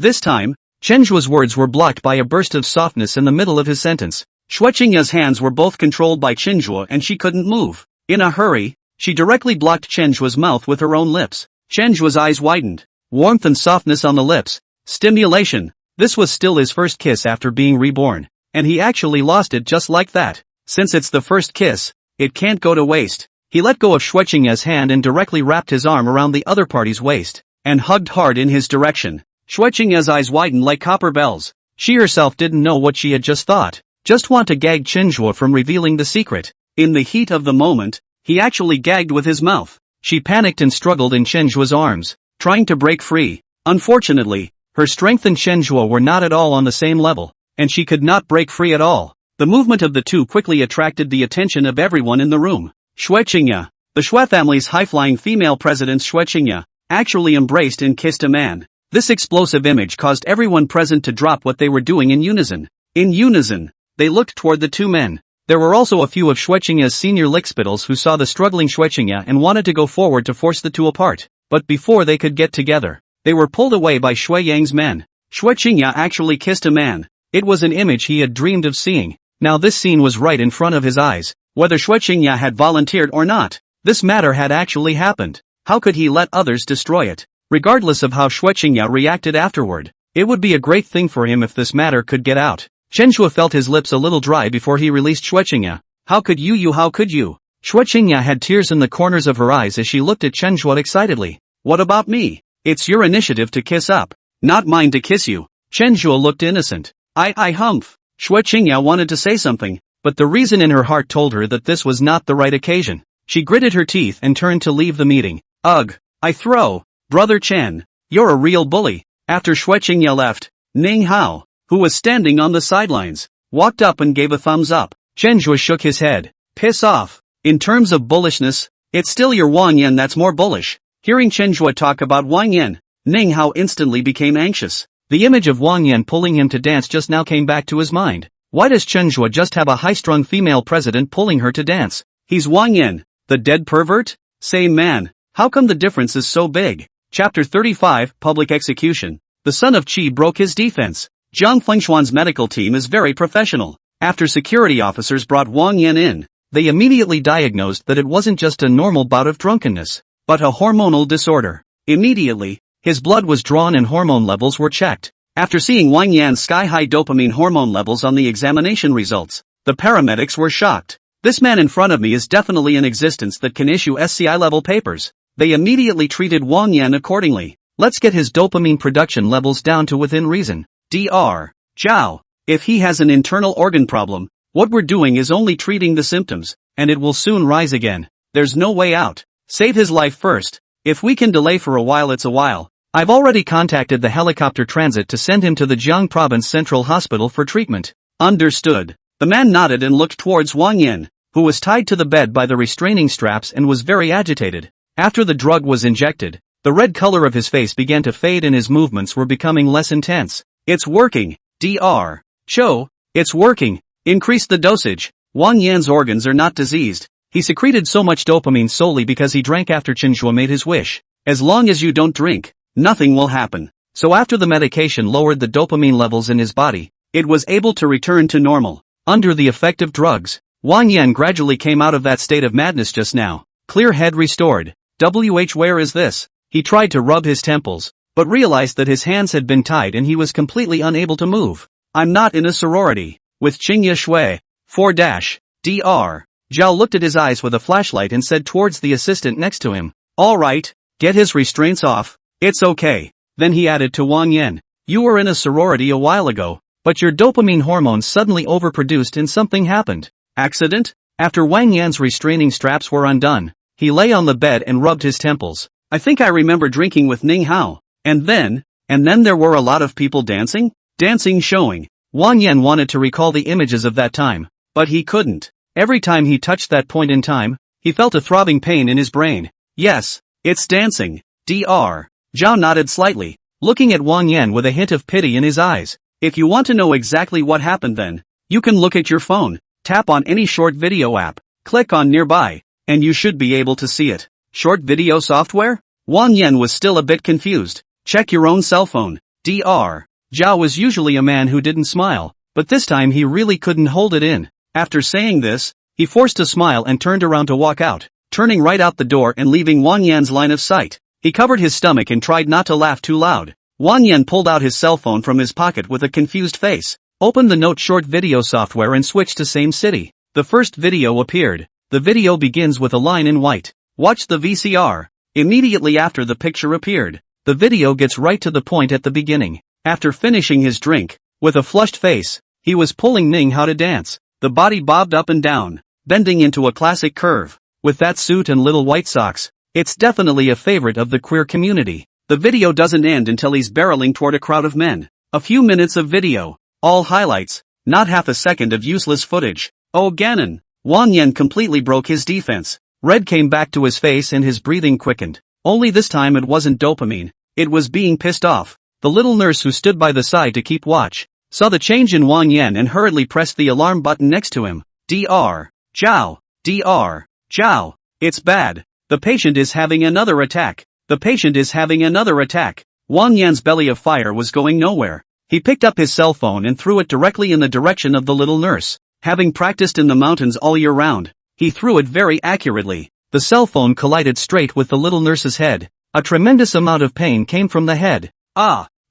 This time, Chen Zhuo's words were blocked by a burst of softness in the middle of his sentence. Xue Qingya's hands were both controlled by Chen Zhuo and she couldn't move. In a hurry, she directly blocked Chen Zhuo's mouth with her own lips. Chen Zhuo's eyes widened. Warmth and softness on the lips. Stimulation. This was still his first kiss after being reborn. And he actually lost it just like that. Since it's the first kiss, it can't go to waste. He let go of Xue Qingya's hand and directly wrapped his arm around the other party's waist, and hugged hard in his direction. Xue Qingya's eyes widened like copper bells. She herself didn't know what she had just thought. Just want to gag Chen Zhuo from revealing the secret. In the heat of the moment, he actually gagged with his mouth. She panicked and struggled in Chen Zhuo's arms, trying to break free. Unfortunately, her strength and Chen Zhuo were not at all on the same level, and she could not break free at all. The movement of the two quickly attracted the attention of everyone in the room. Xue Qingya, the Xue family's high-flying female president Xue Qingya, actually embraced and kissed a man. This explosive image caused everyone present to drop what they were doing in unison. In unison, they looked toward the two men. There were also a few of Xue Qingya's senior lickspittles who saw the struggling Xue Qingya and wanted to go forward to force the two apart. But before they could get together, they were pulled away by Xue Yang's men. Xue Qingya actually kissed a man. It was an image he had dreamed of seeing. Now this scene was right in front of his eyes. Whether Xue Qingya had volunteered or not, this matter had actually happened. How could he let others destroy it? Regardless of how Xue Qingya reacted afterward, it would be a great thing for him if this matter could get out. Chen Zhuo felt his lips a little dry before he released Xue Qingya. How could you? How could you? Xue Qingya had tears in the corners of her eyes as she looked at Chen Zhuo excitedly. What about me? It's your initiative to kiss up, not mine to kiss you. Chen Zhuo looked innocent. I humph. Xue Qingya wanted to say something, but the reason in her heart told her that this was not the right occasion. She gritted her teeth and turned to leave the meeting. Ugh, I throw. Brother Chen, you're a real bully. After Xue Qingya left, Ning Hao, who was standing on the sidelines, walked up and gave a thumbs up. Chen Zhuo shook his head. Piss off. In terms of bullishness, it's still your Wang Yan that's more bullish. Hearing Chen Zhuo talk about Wang Yan, Ning Hao instantly became anxious. The image of Wang Yan pulling him to dance just now came back to his mind. Why does Chen Zhuo just have a high-strung female president pulling her to dance? He's Wang Yan, the dead pervert? Same man. How come the difference is so big? Chapter 35, Public Execution. The son of Qi broke his defense. Jiang Fengshuan's medical team is very professional. After security officers brought Wang Yan in, they immediately diagnosed that it wasn't just a normal bout of drunkenness, but a hormonal disorder. Immediately, his blood was drawn and hormone levels were checked. After seeing Wang Yan's sky-high dopamine hormone levels on the examination results, the paramedics were shocked. This man in front of me is definitely in existence that can issue SCI-level papers. They immediately treated Wang Yan accordingly. Let's get his dopamine production levels down to within reason. Dr. Zhao, if he has an internal organ problem, what we're doing is only treating the symptoms, and it will soon rise again. There's no way out. Save his life first. If we can delay for a while, it's a while. I've already contacted the helicopter transit to send him to the Jiang Province Central Hospital for treatment. Understood. The man nodded and looked towards Wang Yan, who was tied to the bed by the restraining straps and was very agitated. After the drug was injected, the red color of his face began to fade and his movements were becoming less intense. It's working. Dr. Cho, it's working. Increase the dosage. Wang Yan's organs are not diseased. He secreted so much dopamine solely because he drank after Chen Zhuo made his wish. As long as you don't drink, nothing will happen. So after the medication lowered the dopamine levels in his body, it was able to return to normal. Under the effect of drugs, Wang Yan gradually came out of that state of madness just now. Clear head restored. Where is this? He tried to rub his temples, but realized that his hands had been tied and he was completely unable to move. I'm not in a sorority. With Qingya Shui. 4-. Dr. Zhao looked at his eyes with a flashlight and said towards the assistant next to him. Alright, get his restraints off. It's okay. Then he added to Wang Yan. You were in a sorority a while ago, but your dopamine hormones suddenly overproduced and something happened. Accident? After Wang Yan's restraining straps were undone, he lay on the bed and rubbed his temples. I think I remember drinking with Ning Hao. And then there were a lot of people dancing? Dancing showing. Wang Yan wanted to recall the images of that time, but he couldn't. Every time he touched that point in time, he felt a throbbing pain in his brain. Yes, it's dancing. Dr. Zhao nodded slightly, looking at Wang Yan with a hint of pity in his eyes. If you want to know exactly what happened then, you can look at your phone, tap on any short video app, click on nearby, and you should be able to see it. Short video software? Wang Yan was still a bit confused. Check your own cell phone. Dr. Zhao was usually a man who didn't smile, but this time he really couldn't hold it in. After saying this, he forced a smile and turned around to walk out, turning right out the door and leaving Wang Yan's line of sight. He covered his stomach and tried not to laugh too loud. Wang Yan pulled out his cell phone from his pocket with a confused face, opened the Note short video software and switched to same city. The first video appeared. The video begins with a line in white. Watch the VCR. Immediately after the picture appeared, the video gets right to the point at the beginning. After finishing his drink, with a flushed face, he was pulling Ning Hao to dance. The body bobbed up and down, bending into a classic curve. With that suit and little white socks, it's definitely a favorite of the queer community. The video doesn't end until he's barreling toward a crowd of men. A few minutes of video. All highlights, not half a second of useless footage. Oh Ganon! Wang Yan completely broke his defense. Red came back to his face and his breathing quickened. Only this time it wasn't dopamine. It was being pissed off. The little nurse who stood by the side to keep watch, saw the change in Wang Yan and hurriedly pressed the alarm button next to him. Dr. Zhao. Dr. Zhao. It's bad. The patient is having another attack. The patient is having another attack. Wang Yan's belly of fire was going nowhere. He picked up his cell phone and threw it directly in the direction of the little nurse. Having practiced in the mountains all year round, he threw it very accurately. The cell phone collided straight with the little nurse's head. A tremendous amount of pain came from the head.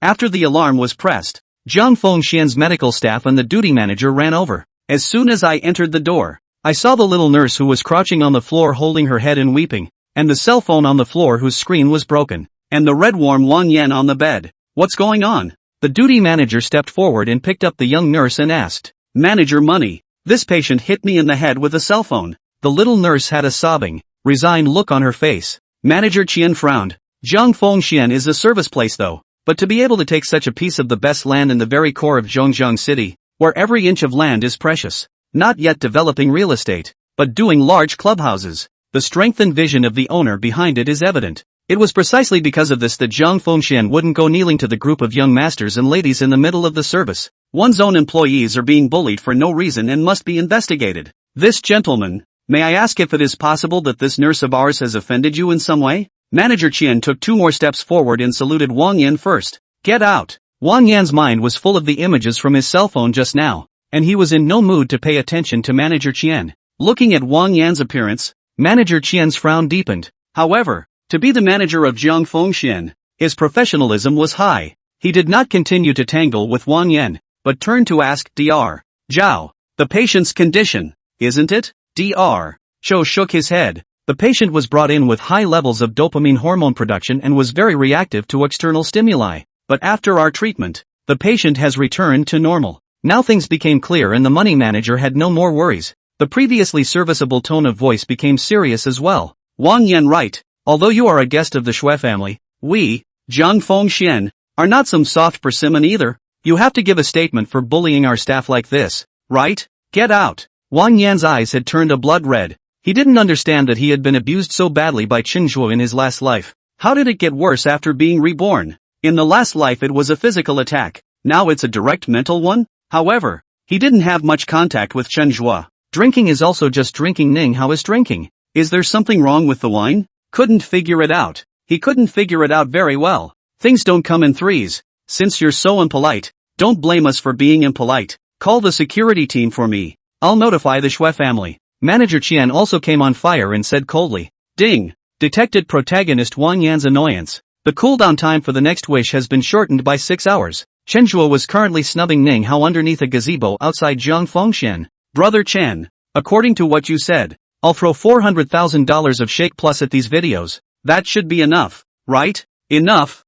After the alarm was pressed, Zhang Fengxian's medical staff and the duty manager ran over. As soon as I entered the door, I saw the little nurse who was crouching on the floor holding her head and weeping, and the cell phone on the floor whose screen was broken, and the red warm Wang Yan on the bed. What's going on? The duty manager stepped forward and picked up the young nurse and asked, Manager Money, this patient hit me in the head with a cell phone. The little nurse had a sobbing, resigned look on her face. Manager Qian frowned. Zhang Fengxian is a service place though, but to be able to take such a piece of the best land in the very core of Zhongzheng City, where every inch of land is precious, not yet developing real estate, but doing large clubhouses, the strength and vision of the owner behind it is evident. It was precisely because of this that Zhang Fengxian wouldn't go kneeling to the group of young masters and ladies in the middle of the service. One's own employees are being bullied for no reason and must be investigated. This gentleman, may I ask if it is possible that this nurse of ours has offended you in some way? Manager Qian took 2 more steps forward and saluted Wang Yan first. Get out! Wang Yan's mind was full of the images from his cell phone just now, and he was in no mood to pay attention to Manager Qian. Looking at Wang Yan's appearance, Manager Qian's frown deepened. However, to be the manager of Zhang Fengxian, his professionalism was high. He did not continue to tangle with Wang Yan, but turned to ask Dr. Zhao, the patient's condition, isn't it? Dr. Zhao shook his head. The patient was brought in with high levels of dopamine hormone production and was very reactive to external stimuli. But after our treatment, the patient has returned to normal. Now things became clear and the money manager had no more worries. The previously serviceable tone of voice became serious as well. Wang Yan right. Although you are a guest of the Shui family, we, Zhang Fengxian, are not some soft persimmon either. You have to give a statement for bullying our staff like this, right? Get out. Wang Yan's eyes had turned a blood red. He didn't understand that he had been abused so badly by Qinzhuo in his last life. How did it get worse after being reborn? In the last life it was a physical attack. Now it's a direct mental one? However, he didn't have much contact with Qinzhuo. Drinking is also just drinking. Ning Hao is drinking. Is there something wrong with the wine? Couldn't figure it out. He couldn't figure it out very well. Things don't come in threes. Since you're so impolite, don't blame us for being impolite. Call the security team for me. I'll notify the Shui family. Manager Qian also came on fire and said coldly. Ding! Detected protagonist Wang Yan's annoyance. The cooldown time for the next wish has been shortened by 6 hours. Qinzhuo was currently snubbing Ning Hao underneath a gazebo outside Zhang Fengxian. Brother Chen, according to what you said, I'll throw $400,000 of Shake Plus at these videos. That should be enough, right? Enough,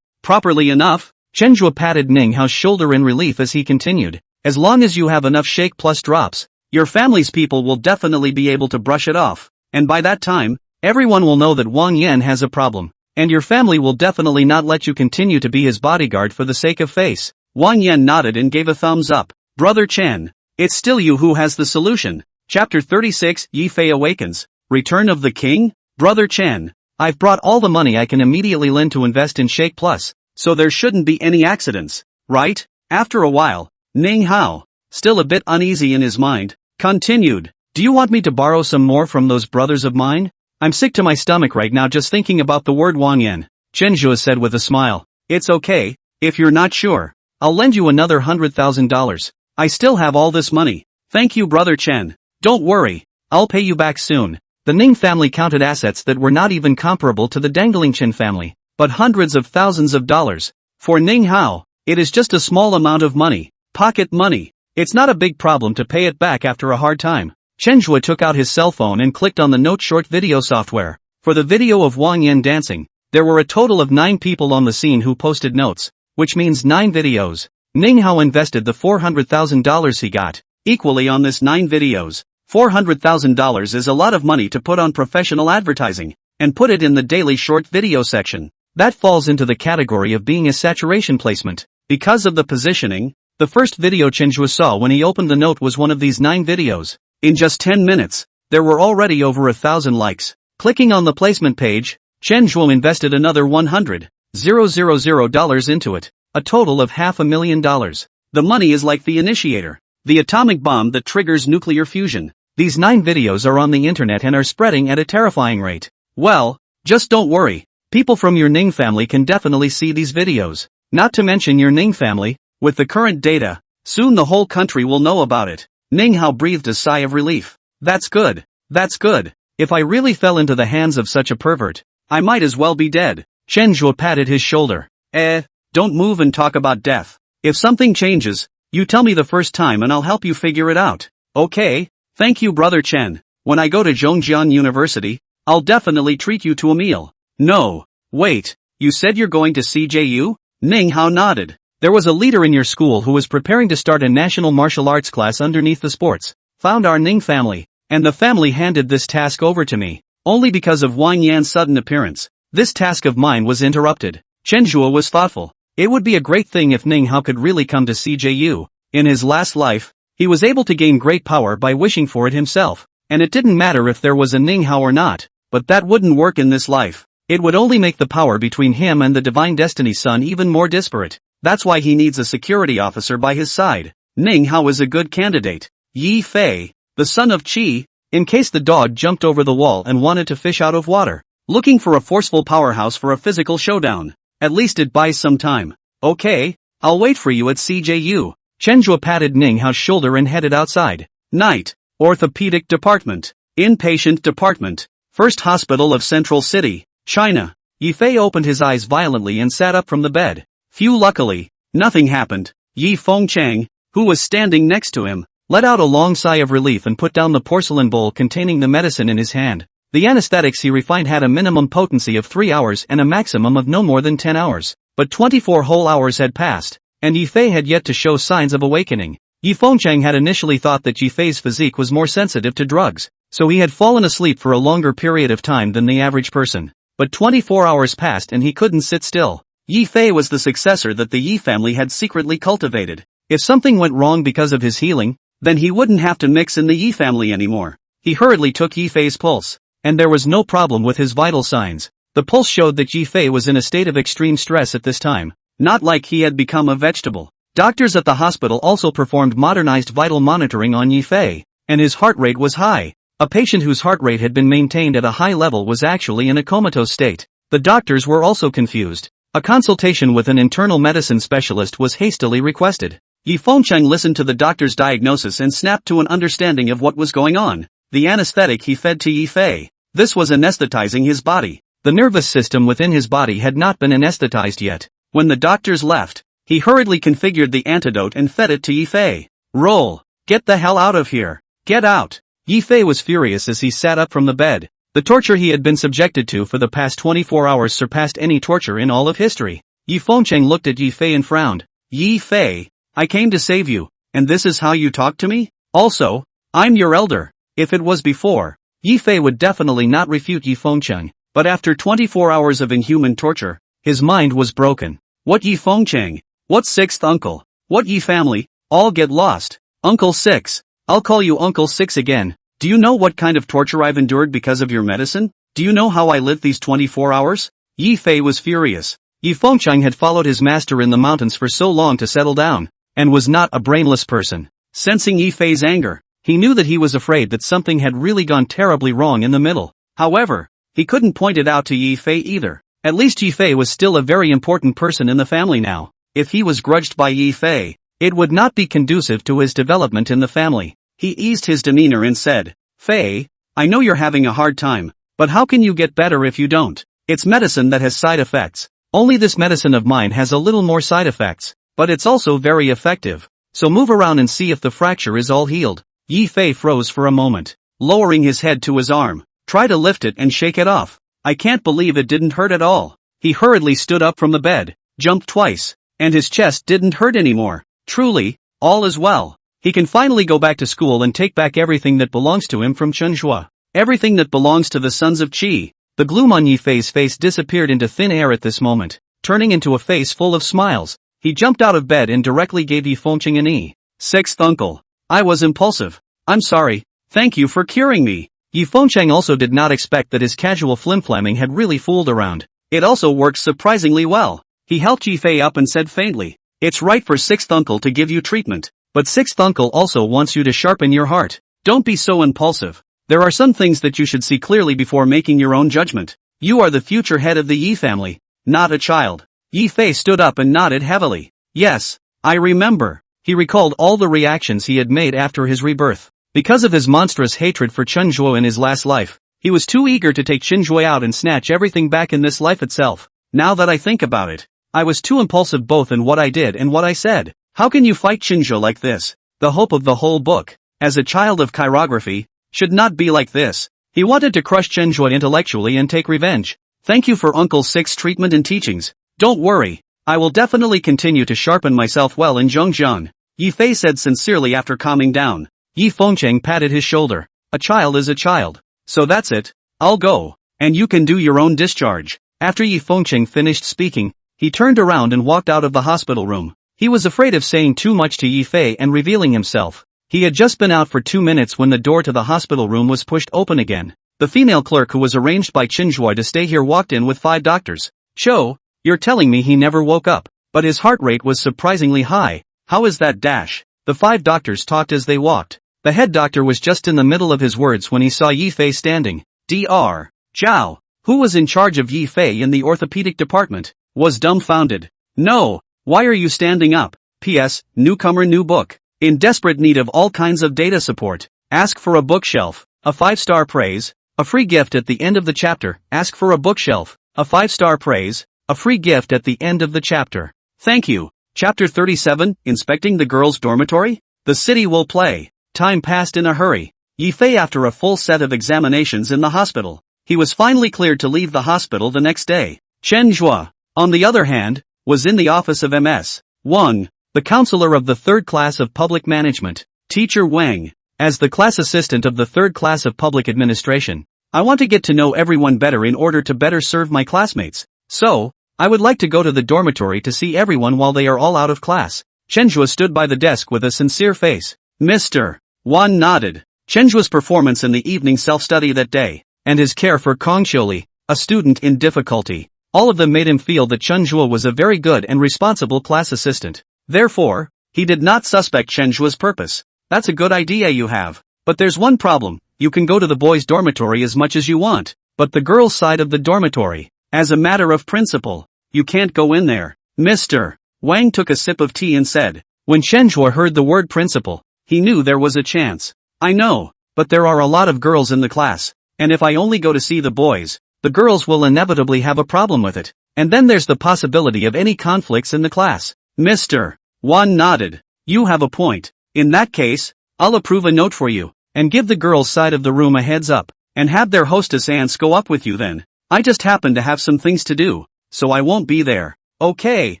properly enough. Qinzhuo patted Ning Hao's shoulder in relief as he continued. As long as you have enough Shake Plus drops, your family's people will definitely be able to brush it off. And by that time, everyone will know that Wang Yan has a problem. And your family will definitely not let you continue to be his bodyguard for the sake of face. Wang Yan nodded and gave a thumbs up. Brother Chen, it's still you who has the solution. Chapter 36, Yi Fei Awakens. Return of the King? Brother Chen, I've brought all the money I can immediately lend to invest in Shake Plus, so there shouldn't be any accidents, right? After a while, Ning Hao, still a bit uneasy in his mind, continued. Do you want me to borrow some more from those brothers of mine? I'm sick to my stomach right now just thinking about the word Wang Yan. Qinzhuo said with a smile. It's okay, If you're not sure, I'll lend you another $100,000. I still have all this money. Thank you, Brother Chen. Don't worry, I'll pay you back soon. The Ning family counted assets that were not even comparable to the Dangling Chen family, but hundreds of thousands of dollars. For Ning Hao, it is just a small amount of money. Pocket money. It's not a big problem to pay it back after a hard time. Chen Zhuo took out his cell phone and clicked on the note short video software. For the video of Wang Yan dancing, there were a total of 9 people on the scene who posted notes, which means 9 videos. Ning Hao invested the $400,000 he got, equally on this 9 videos. $400,000 is a lot of money to put on professional advertising, and put it in the daily short video section. That falls into the category of being a saturation placement. Because of the positioning, the first video Chen Zhuo saw when he opened the note was one of these 9 videos. In just 10 minutes, there were already over 1,000 likes. Clicking on the placement page, Chen Zhuo invested another $100,000 into it, a total of $500,000. The money is like the initiator, the atomic bomb that triggers nuclear fusion. These 9 videos are on the internet and are spreading at a terrifying rate. Well, just don't worry, people from your Ning family can definitely see these videos. Not to mention your Ning family, with the current data, soon the whole country will know about it. Ning Hao breathed a sigh of relief. That's good. That's good. If I really fell into the hands of such a pervert, I might as well be dead. Chen Zhuo patted his shoulder. Don't move and talk about death. If something changes, you tell me the first time and I'll help you figure it out. Okay? Thank you, Brother Chen. When I go to Zhongjian University, I'll definitely treat you to a meal. No. Wait, you said you're going to CJU? Ning Hao nodded. There was a leader in your school who was preparing to start a national martial arts class underneath the sports. Found our Ning family, and the family handed this task over to me. Only because of Wang Yan's sudden appearance, this task of mine was interrupted. Chen Zhuo was thoughtful. It would be a great thing if Ning Hao could really come to CJU. In his last life, he was able to gain great power by wishing for it himself, and it didn't matter if there was a Ning Hao or not, but that wouldn't work in this life. It would only make the power between him and the Divine Destiny Son even more disparate. That's why he needs a security officer by his side. Ning Hao is a good candidate. Yi Fei, the son of Qi, in case the dog jumped over the wall and wanted to fish out of water. Looking for a forceful powerhouse for a physical showdown. At least it buys some time. Okay, I'll wait for you at CJU. Chen Zhuo patted Ning Hao's shoulder and headed outside. Night. Orthopedic Department. Inpatient Department. First Hospital of Central City, China. Yi Fei opened his eyes violently and sat up from the bed. Luckily, nothing happened. Yi Fengchang, who was standing next to him, let out a long sigh of relief and put down the porcelain bowl containing the medicine in his hand. The anesthetics he refined had a minimum potency of 3 hours and a maximum of no more than 10 hours. But 24 whole hours had passed, and Yi Fei had yet to show signs of awakening. Yi Fengchang had initially thought that Yi Fei's physique was more sensitive to drugs, so he had fallen asleep for a longer period of time than the average person. But 24 hours passed and he couldn't sit still. Yi Fei was the successor that the Yi family had secretly cultivated. If something went wrong because of his healing, then he wouldn't have to mix in the Yi family anymore. He hurriedly took Yi Fei's pulse, and there was no problem with his vital signs. The pulse showed that Yi Fei was in a state of extreme stress at this time, not like he had become a vegetable. Doctors at the hospital also performed modernized vital monitoring on Yi Fei, and his heart rate was high. A patient whose heart rate had been maintained at a high level was actually in a comatose state. The doctors were also confused. A consultation with an internal medicine specialist was hastily requested. Yi Fengchang listened to the doctor's diagnosis and snapped to an understanding of what was going on. The anesthetic he fed to Yi Fei. This was anesthetizing his body. The nervous system within his body had not been anesthetized yet. When the doctors left, he hurriedly configured the antidote and fed it to Yi Fei. Roll! Get the hell out of here! Get out! Yi Fei was furious as he sat up from the bed. The torture he had been subjected to for the past 24 hours surpassed any torture in all of history. Yi Fengchang looked at Yi Fei and frowned. Yi Fei, I came to save you, and this is how you talk to me? Also, I'm your elder. If it was before, Yi Fei would definitely not refute Yi Fengchang, but after 24 hours of inhuman torture, his mind was broken. What Yi Fengchang? What sixth uncle? What Yi family? All get lost. Uncle Six. I'll call you Uncle Six again. Do you know what kind of torture I've endured because of your medicine? Do you know how I lived these 24 hours? Yi Fei was furious. Yi Fengchang had followed his master in the mountains for so long to settle down, and was not a brainless person. Sensing Yi Fei's anger, he knew that he was afraid that something had really gone terribly wrong in the middle. However, he couldn't point it out to Yi Fei either. At least Yi Fei was still a very important person in the family now. if he was grudged by Yi Fei, it would not be conducive to his development in the family. He eased his demeanor and said, Fei, I know you're having a hard time, but how can you get better if you don't? It's medicine that has side effects. Only this medicine of mine has a little more side effects, but it's also very effective. So move around and see if the fracture is all healed. Yi Fei froze for a moment, lowering his head to his arm. Try to lift it and shake it off. I can't believe it didn't hurt at all. He hurriedly stood up from the bed, jumped twice, and his chest didn't hurt anymore. Truly, all is well. He can finally go back to school and take back everything that belongs to him from Chenhua. Everything that belongs to the sons of Qi. The gloom on Yi Fei's face disappeared into thin air at this moment, turning into a face full of smiles. He jumped out of bed and directly gave Yi Fengcheng an E. Sixth uncle. I was impulsive. I'm sorry. Thank you for curing me. Yi Fengcheng also did not expect that his casual flimflamming had really fooled around. It also worked surprisingly well. He helped Yi Fei up and said faintly, it's right for sixth uncle to give you treatment, but sixth uncle also wants you to sharpen your heart. Don't be so impulsive. There are some things that you should see clearly before making your own judgment. You are the future head of the Yi family, not a child. Yi Fei stood up and nodded heavily. Yes, I remember. He recalled all the reactions he had made after his rebirth. Because of his monstrous hatred for Chen Zhuo in his last life, he was too eager to take Chen Zhuo out and snatch everything back in this life itself. Now that I think about it, I was too impulsive both in what I did and what I said. How can you fight Chen Zhuo like this? The hope of the whole book, as a child of chirography, should not be like this. He wanted to crush Chen Zhuo intellectually and take revenge. Thank you for Uncle Six's treatment and teachings. Don't worry, I will definitely continue to sharpen myself well in Zhongzheng, Yi Fei said sincerely after calming down. Yi Fengcheng patted his shoulder. A child is a child. So that's it. I'll go, and you can do your own discharge. After Yi Fengcheng finished speaking, he turned around and walked out of the hospital room. He was afraid of saying too much to Yi Fei and revealing himself. He had just been out for 2 minutes when the door to the hospital room was pushed open again. The female clerk who was arranged by Chen Zhuo to stay here walked in with 5 doctors. Cho, you're telling me he never woke up, but his heart rate was surprisingly high. How is that dash? The 5 doctors talked as they walked. The head doctor was just in the middle of his words when he saw Yi Fei standing. Dr. Zhao, who was in charge of Yi Fei in the orthopedic department, was dumbfounded. No, why are you standing up? P.S. Newcomer new book. In desperate need of all kinds of data support. Ask for a bookshelf. A 5-star praise. A free gift at the end of the chapter. Ask for a bookshelf. A 5-star praise. A free gift at the end of the chapter. Thank you. Chapter 37, Inspecting the Girls' Dormitory? The city will play. Time passed in a hurry. Yi Fei after a full set of examinations in the hospital. He was finally cleared to leave the hospital the next day. Chen Zhuo, on the other hand, was in the office of Ms. Wang, the counselor of the 3rd class of public management. Teacher Wang, as the class assistant of the 3rd class of public administration, I want to get to know everyone better in order to better serve my classmates. So, I would like to go to the dormitory to see everyone while they are all out of class. Chen Zhuo stood by the desk with a sincere face. Mr. Wan nodded. Chen Zhuo's performance in the evening self-study that day, and his care for Kong Qiuli, a student in difficulty, all of them made him feel that Chen Zhuo was a very good and responsible class assistant. Therefore, he did not suspect Chen Zhuo's purpose. That's a good idea you have. But there's one problem. You can go to the boys' dormitory as much as you want, but the girls' side of the dormitory, as a matter of principle, you can't go in there. Mr. Wang took a sip of tea and said, when Chen Zhuo heard the word principle, he knew there was a chance. I know, but there are a lot of girls in the class, and if I only go to see the boys, the girls will inevitably have a problem with it, and then there's the possibility of any conflicts in the class. Mr. Wan nodded. You have a point. In that case, I'll approve a note for you, and give the girls' side of the room a heads up, and have their hostess aunts go up with you then. I just happen to have some things to do, so I won't be there. Okay.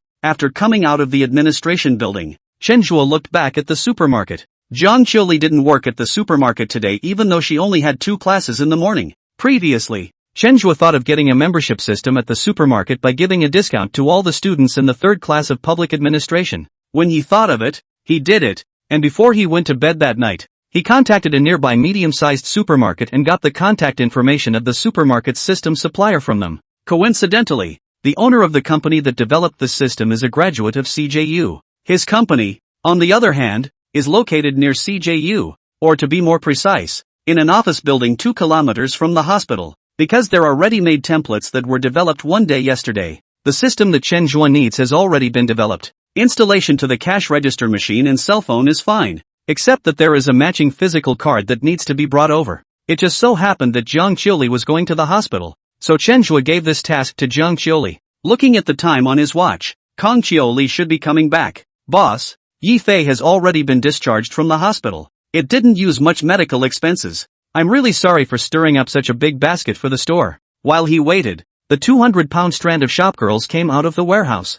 After coming out of the administration building, Chen Zhuo looked back at the supermarket. Zhang Qiuli didn't work at the supermarket today even though she only had 2 classes in the morning. Previously, Chen Zhuo thought of getting a membership system at the supermarket by giving a discount to all the students in the 3rd class of public administration. When he thought of it, he did it, and before he went to bed that night, he contacted a nearby medium-sized supermarket and got the contact information of the supermarket's system supplier from them. Coincidentally, the owner of the company that developed this system is a graduate of CJU. His company, on the other hand, is located near CJU, or to be more precise, in an office building 2 kilometers from the hospital. Because there are ready-made templates that were developed one day yesterday, the system that Chen Zhuo needs has already been developed. Installation to the cash register machine and cell phone is fine, except that there is a matching physical card that needs to be brought over. It just so happened that Jiang Qiuli was going to the hospital, so Chen Zhuo gave this task to Jiang Qiuli. Looking at the time on his watch, Kang Qiuli should be coming back. Boss, Yi Fei has already been discharged from the hospital. It didn't use much medical expenses. I'm really sorry for stirring up such a big basket for the store. While he waited, the 200-pound strand of shopgirls came out of the warehouse.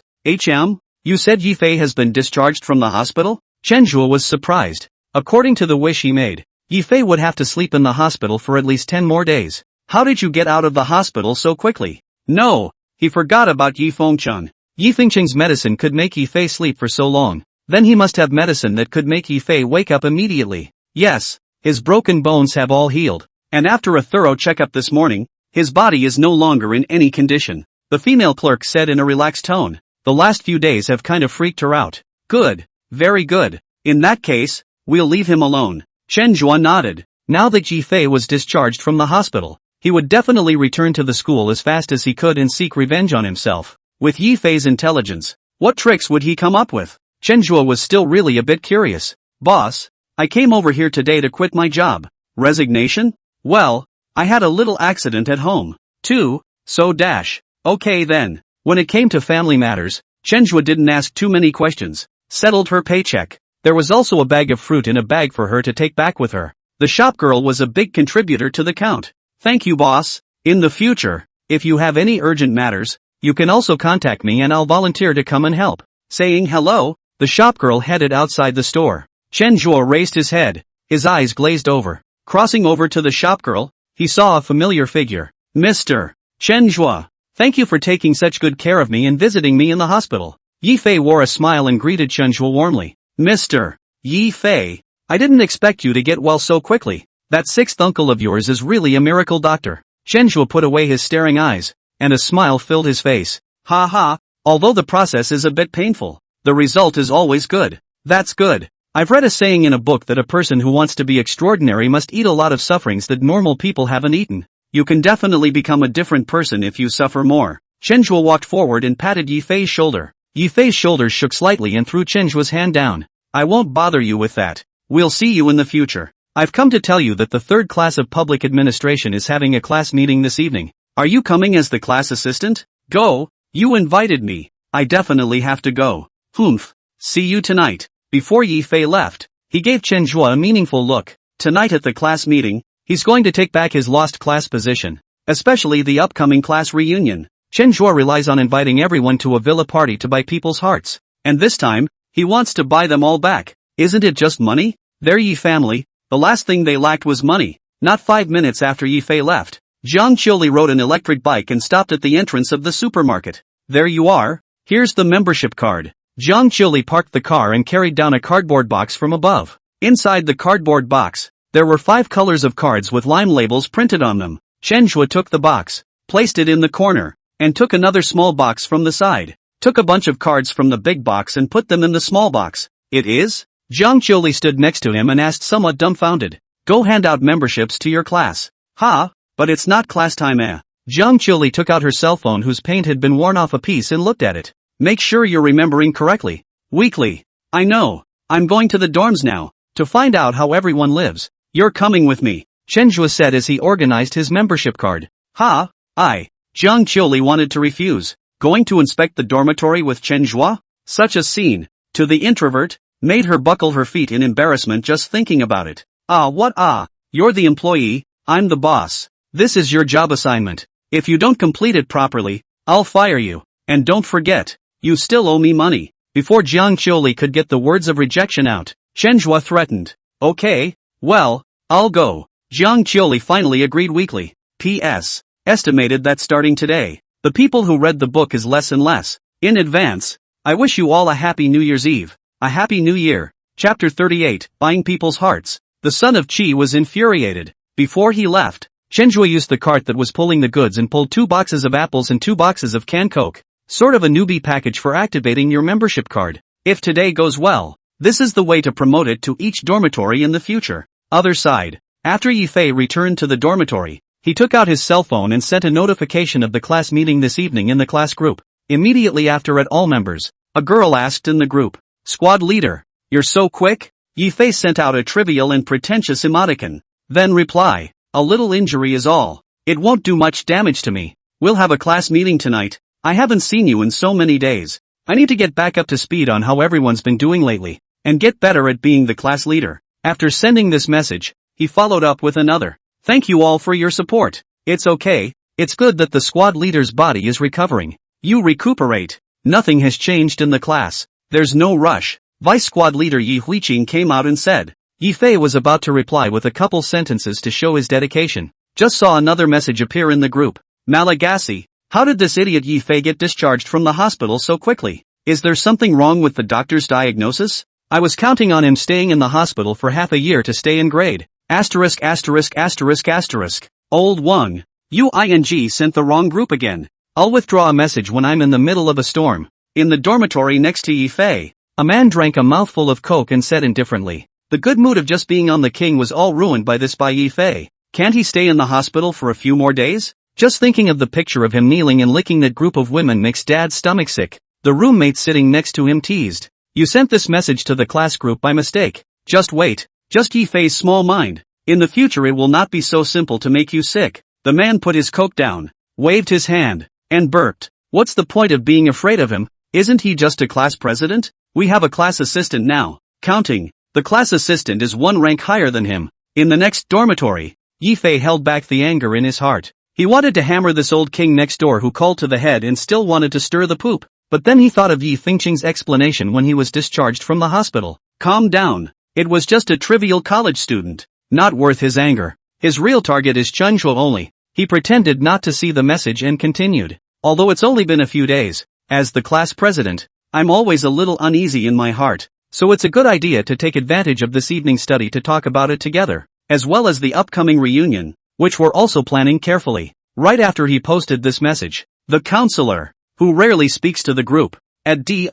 You said Yi Fei has been discharged from the hospital? Chen Zhuo was surprised. According to the wish he made, Yi Fei would have to sleep in the hospital for at least 10 more days. How did you get out of the hospital so quickly? No, he forgot about Yi Fengchun. Yi Fengchun's medicine could make Yi Fei sleep for so long. Then he must have medicine that could make Yi Fei wake up immediately. Yes, his broken bones have all healed. And after a thorough checkup this morning, his body is no longer in any condition. The female clerk said in a relaxed tone. The last few days have kind of freaked her out. Good. Very good. In that case, we'll leave him alone. Chen Zhuo nodded. Now that Yi Fei was discharged from the hospital, he would definitely return to the school as fast as he could and seek revenge on himself. With Yi Fei's intelligence, what tricks would he come up with? Chen Zhuo was still really a bit curious. Boss, I came over here today to quit my job. Resignation? Well, I had a little accident at home, too, so dash. Okay then. When it came to family matters, Chen Zhuo didn't ask too many questions. Settled her paycheck. There was also a bag of fruit in a bag for her to take back with her. The shopgirl was a big contributor to the count. Thank you, boss. In the future, if you have any urgent matters, you can also contact me and I'll volunteer to come and help. Saying hello, the shopgirl headed outside the store. Chen Zhuo raised his head. His eyes glazed over. Crossing over to the shopgirl, he saw a familiar figure. Mr. Chen Zhuo. Thank you for taking such good care of me and visiting me in the hospital. Yi Fei wore a smile and greeted Chen Zhuo warmly. Mr. Yi Fei, I didn't expect you to get well so quickly. That sixth uncle of yours is really a miracle doctor. Chen Zhuo put away his staring eyes, and a smile filled his face. Ha ha, although the process is a bit painful, the result is always good. That's good. I've read a saying in a book that a person who wants to be extraordinary must eat a lot of sufferings that normal people haven't eaten. You can definitely become a different person if you suffer more. Chen Zhuo walked forward and patted Yi Fei's shoulder. Yi Fei's shoulders shook slightly and threw Chen Zhuo's hand down. I won't bother you with that. We'll see you in the future. I've come to tell you that the third class of public administration is having a class meeting this evening. Are you coming as the class assistant? Go. You invited me. I definitely have to go. Humph. See you tonight. Before Yi Fei left, he gave Chen Zhuo a meaningful look. Tonight at the class meeting, he's going to take back his lost class position, especially the upcoming class reunion. Chen Zhuo relies on inviting everyone to a villa party to buy people's hearts. And this time, he wants to buy them all back. Isn't it just money? Their Yi family, the last thing they lacked was money. Not 5 minutes after Yi Fei left, Jiang Qiuli rode an electric bike and stopped at the entrance of the supermarket. There you are. Here's the membership card. Jiang Qiuli parked the car and carried down a cardboard box from above. Inside the cardboard box, there were 5 colors of cards with lime labels printed on them. Chen Zhuo took the box, placed it in the corner, and took another small box from the side. Took a bunch of cards from the big box and put them in the small box. It is? Jiang Qiuli stood next to him and asked somewhat dumbfounded. Go hand out memberships to your class. Ha, but it's not class time eh? Jiang Qiuli took out her cell phone whose paint had been worn off a piece and looked at it. Make sure you're remembering correctly. Weekly. I know. I'm going to the dorms now, to find out how everyone lives. You're coming with me, Chen Zhuo said as he organized his membership card. Ha, Jiang Qiuli wanted to refuse. Going to inspect the dormitory with Chen Zhuo? Such a scene, to the introvert, made her buckle her feet in embarrassment just thinking about it. You're the employee, I'm the boss. This is your job assignment. If you don't complete it properly, I'll fire you. And don't forget, you still owe me money. Before Jiang Qiuli could get the words of rejection out, Chen Zhuo threatened. Okay, well, I'll go. Jiang Qiuli finally agreed weakly. P.S. Estimated that starting today, the people who read the book is less and less. In advance, I wish you all a happy New Year's Eve. A happy New Year. Chapter 38, Buying People's Hearts. The son of Qi was infuriated. Before he left, Chen Zhuo used the cart that was pulling the goods and pulled 2 boxes of apples and 2 boxes of canned Coke. Sort of a newbie package for activating your membership card. If today goes well, this is the way to promote it to each dormitory in the future. Other side. After Yi Fei returned to the dormitory, he took out his cell phone and sent a notification of the class meeting this evening in the class group. Immediately after all members, A girl asked in the group. Squad leader. You're so quick? Yifei sent out a trivial and pretentious emoticon. Then reply. A little injury is all. It won't do much damage to me. We'll have a class meeting tonight. I haven't seen you in so many days. I need to get back up to speed on how everyone's been doing lately, and get better at being the class leader. After sending this message, he followed up with another. Thank you all for your support. It's okay. It's good that the squad leader's body is recovering. You recuperate. Nothing has changed in the class. There's no rush. Vice squad leader Yi Huiqing came out and said. Yifei was about to reply with a couple sentences to show his dedication. Just saw another message appear in the group. Malagasy. How did this idiot Yifei get discharged from the hospital so quickly? Is there something wrong with the doctor's diagnosis? I was counting on him staying in the hospital for half a year to stay in grade. Asterisk asterisk asterisk asterisk. Old Wang. UING sent the wrong group again. I'll withdraw a message when I'm in the middle of a storm. In the dormitory next to Yifei, a man drank a mouthful of coke and said indifferently. The good mood of just being on the king was all ruined by this by Yifei. Can't he stay in the hospital for a few more days? Just thinking of the picture of him kneeling and licking that group of women makes Dad's stomach sick. The roommate sitting next to him teased. You sent this message to the class group by mistake. Just wait. Just Yifei's small mind. In the future it will not be so simple to make you sick. The man put his coke down, waved his hand, and burped. What's the point of being afraid of him? Isn't he just a class president? We have a class assistant now. Counting. The class assistant is one rank higher than him. In the next dormitory, Yifei held back the anger in his heart. He wanted to hammer this old king next door who called to the head and still wanted to stir the poop. But then he thought of Yi Fengqing's explanation when he was discharged from the hospital. Calm down. It was just a trivial college student. Not worth his anger. His real target is Chenzhuo only. He pretended not to see the message and continued. Although it's only been a few days, as the class president, I'm always a little uneasy in my heart. So it's a good idea to take advantage of this evening study to talk about it together, as well as the upcoming reunion, which we're also planning carefully. Right after he posted this message, the counselor, who rarely speaks to the group,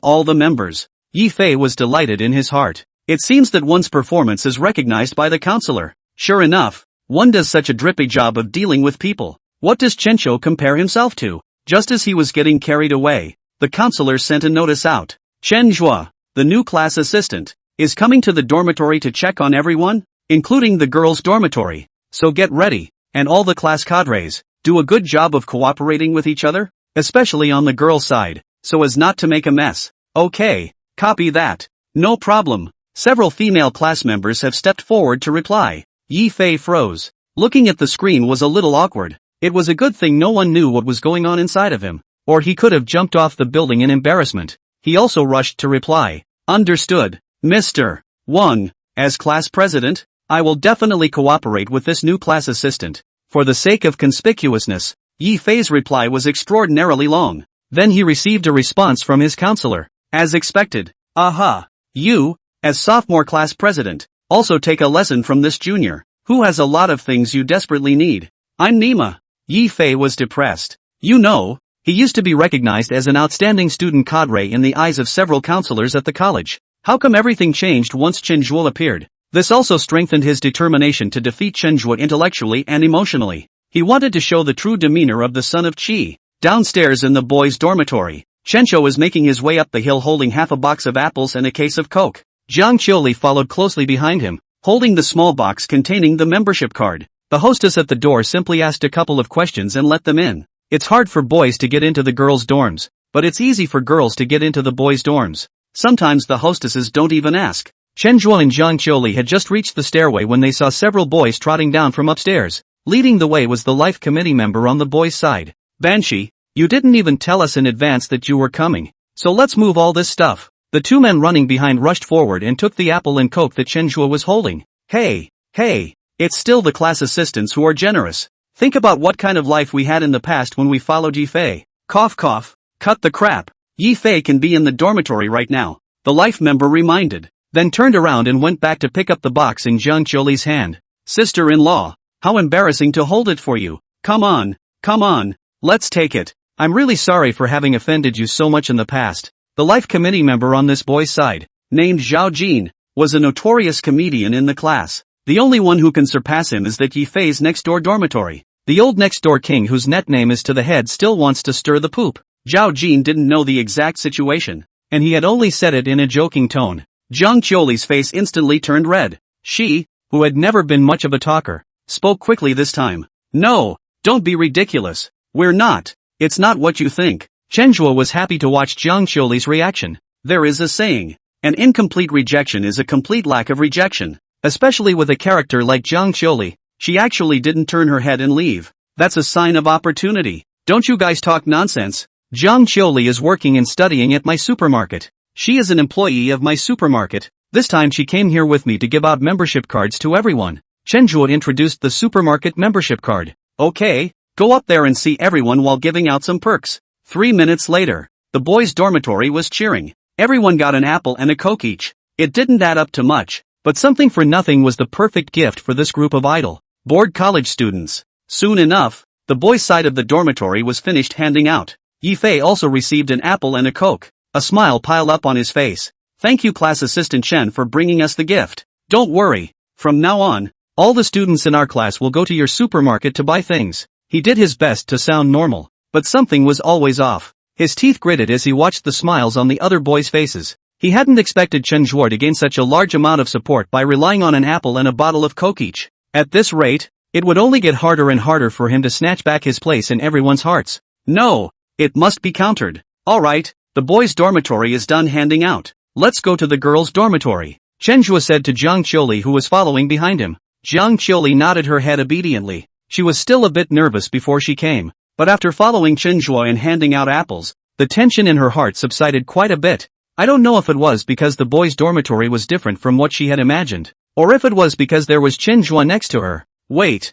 all the members. Yifei was delighted in his heart. It seems that one's performance is recognized by the counselor. Sure enough, one does such a drippy job of dealing with people. What does Chencho compare himself to? Just as he was getting carried away, the counselor sent a notice out. Chenzhuo, the new class assistant, is coming to the dormitory to check on everyone, including the girls' dormitory. So get ready, and all the class cadres, do a good job of cooperating with each other, especially on the girls' side, so as not to make a mess. Okay, copy that. No problem. Several female class members have stepped forward to reply. Yifei froze. Looking at the screen was a little awkward. It was a good thing no one knew what was going on inside of him, or he could have jumped off the building in embarrassment. He also rushed to reply. Understood, Mr. Wang. As class president, I will definitely cooperate with this new class assistant. For the sake of conspicuousness, Yifei's reply was extraordinarily long. Then he received a response from his counselor. As expected. Aha. You, as sophomore class president, also take a lesson from this junior, who has a lot of things you desperately need. I'm Nima. Yifei was depressed. You know, he used to be recognized as an outstanding student cadre in the eyes of several counselors at the college. How come everything changed once Chenzhuo appeared? This also strengthened his determination to defeat Chenzhuo intellectually and emotionally. He wanted to show the true demeanor of the son of Qi. Downstairs in the boys' dormitory, Chenzhuo was making his way up the hill holding half a box of apples and a case of Coke. Jiang Qiuli followed closely behind him, holding the small box containing the membership card. The hostess at the door simply asked a couple of questions and let them in. It's hard for boys to get into the girls' dorms, but it's easy for girls to get into the boys' dorms. Sometimes the hostesses don't even ask. Chenzhuo and Jiang Qiuli had just reached the stairway when they saw several boys trotting down from upstairs. Leading the way was the life committee member on the boys' side. Banshee, you didn't even tell us in advance that you were coming. So let's move all this stuff. The two men running behind rushed forward and took the apple and Coke that Chenzhuo was holding. Hey, it's still the class assistants who are generous. Think about what kind of life we had in the past when we followed Yifei. Cough cough, cut the crap. Yifei can be in the dormitory right now, the life member reminded, then turned around and went back to pick up the box in Jiang Qiuli's hand. Sister-in-law, how embarrassing to hold it for you. Come on, let's take it. I'm really sorry for having offended you so much in the past. The life committee member on this boy's side, named Zhao Jin, was a notorious comedian in the class. The only one who can surpass him is that Yifei's next-door dormitory. The old next-door king whose net name is to the head still wants to stir the poop. Zhao Jin didn't know the exact situation, and he had only said it in a joking tone. Zhang Qiuli's face instantly turned red. She, who had never been much of a talker, spoke quickly this time. No, don't be ridiculous. We're not. It's not what you think. Zhua was happy to watch Zhang Qiuli's reaction. There is a saying. An incomplete rejection is a complete lack of rejection. Especially with a character like Zhang Qiuli, she actually didn't turn her head and leave. That's a sign of opportunity. Don't you guys talk nonsense. Zhang Qiuli is working and studying at my supermarket. She is an employee of my supermarket. This time she came here with me to give out membership cards to everyone. Zhua introduced the supermarket membership card. Okay, go up there and see everyone while giving out some perks. 3 minutes later, the boys' dormitory was cheering. Everyone got an apple and a Coke each. It didn't add up to much, but something for nothing was the perfect gift for this group of idle, bored college students. Soon enough, the boys' side of the dormitory was finished handing out. Yifei also received an apple and a Coke. A smile piled up on his face. Thank you, class assistant Chen, for bringing us the gift. Don't worry. From now on, all the students in our class will go to your supermarket to buy things. He did his best to sound normal, but something was always off. His teeth gritted as he watched the smiles on the other boys' faces. He hadn't expected Chen Zhuo to gain such a large amount of support by relying on an apple and a bottle of Coke each. At this rate, it would only get harder and harder for him to snatch back his place in everyone's hearts. No, it must be countered. Alright, the boys' dormitory is done handing out. Let's go to the girls' dormitory. Chen Zhuo said to Zhang Qiuli, who was following behind him. Zhang Qiuli nodded her head obediently. She was still a bit nervous before she came, but after following Chen Zhuo and handing out apples, the tension in her heart subsided quite a bit. I don't know if it was because the boys' dormitory was different from what she had imagined, or if it was because there was Chen Zhuo next to her. Wait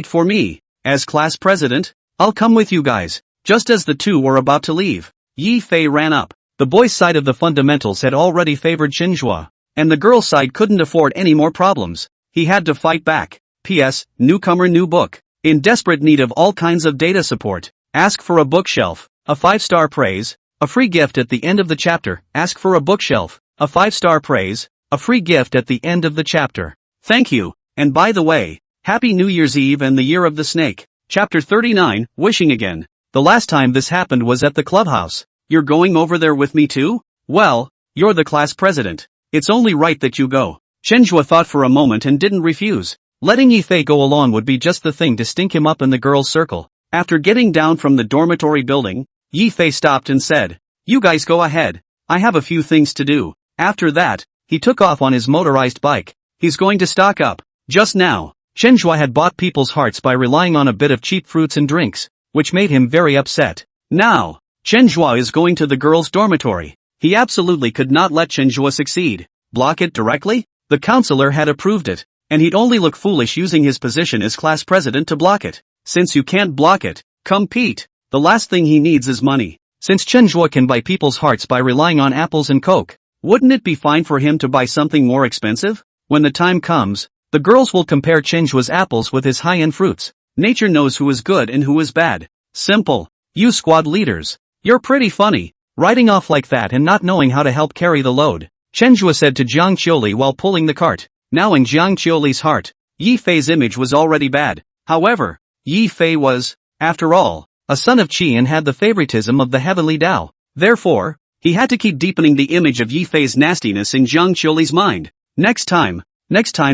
for me. As class president, I'll come with you guys. Just as the two were about to leave, Yi Fei ran up. The boys' side of the fundamentals had already favored Chen Zhuo, and the girls' side couldn't afford any more problems. He had to fight back. P.S. Newcomer, new book. In desperate need of all kinds of data support. Ask for a bookshelf. A 5-star praise. A free gift at the end of the chapter. Ask for a bookshelf. A 5-star praise. A free gift at the end of the chapter. Thank you. And by the way, Happy New Year's Eve and the Year of the Snake. Chapter 39, Wishing Again. The last time this happened was at the clubhouse. You're going over there with me too? Well, you're the class president. It's only right that you go. Chen Zhuo thought for a moment and didn't refuse. Letting Yifei go along would be just the thing to stink him up in the girls' circle. After getting down from the dormitory building, Yifei stopped and said, You guys go ahead. I have a few things to do. After that, he took off on his motorized bike. He's going to stock up. Just now, Chen Zhuo had bought people's hearts by relying on a bit of cheap fruits and drinks, which made him very upset. Now, Chen Zhuo is going to the girls' dormitory. He absolutely could not let Chen Zhuo succeed. Block it directly? The counselor had approved it, and he'd only look foolish using his position as class president to block it. Since you can't block it, compete. The last thing he needs is money. Since Chen Zhuo can buy people's hearts by relying on apples and Coke, wouldn't it be fine for him to buy something more expensive? When the time comes, the girls will compare Chen Zhuo's apples with his high-end fruits. Nature knows who is good and who is bad. Simple. You squad leaders. You're pretty funny, riding off like that and not knowing how to help carry the load. Chen Zhuo said to Zhang Qiuli while pulling the cart. Now in Zhang Qiuli's heart, Yi Fei's image was already bad. However, Yi Fei was, after all, a son of Qi and had the favoritism of the heavenly Tao. Therefore, he had to keep deepening the image of Yi Fei's nastiness in Zhang Qiuli's mind. Next time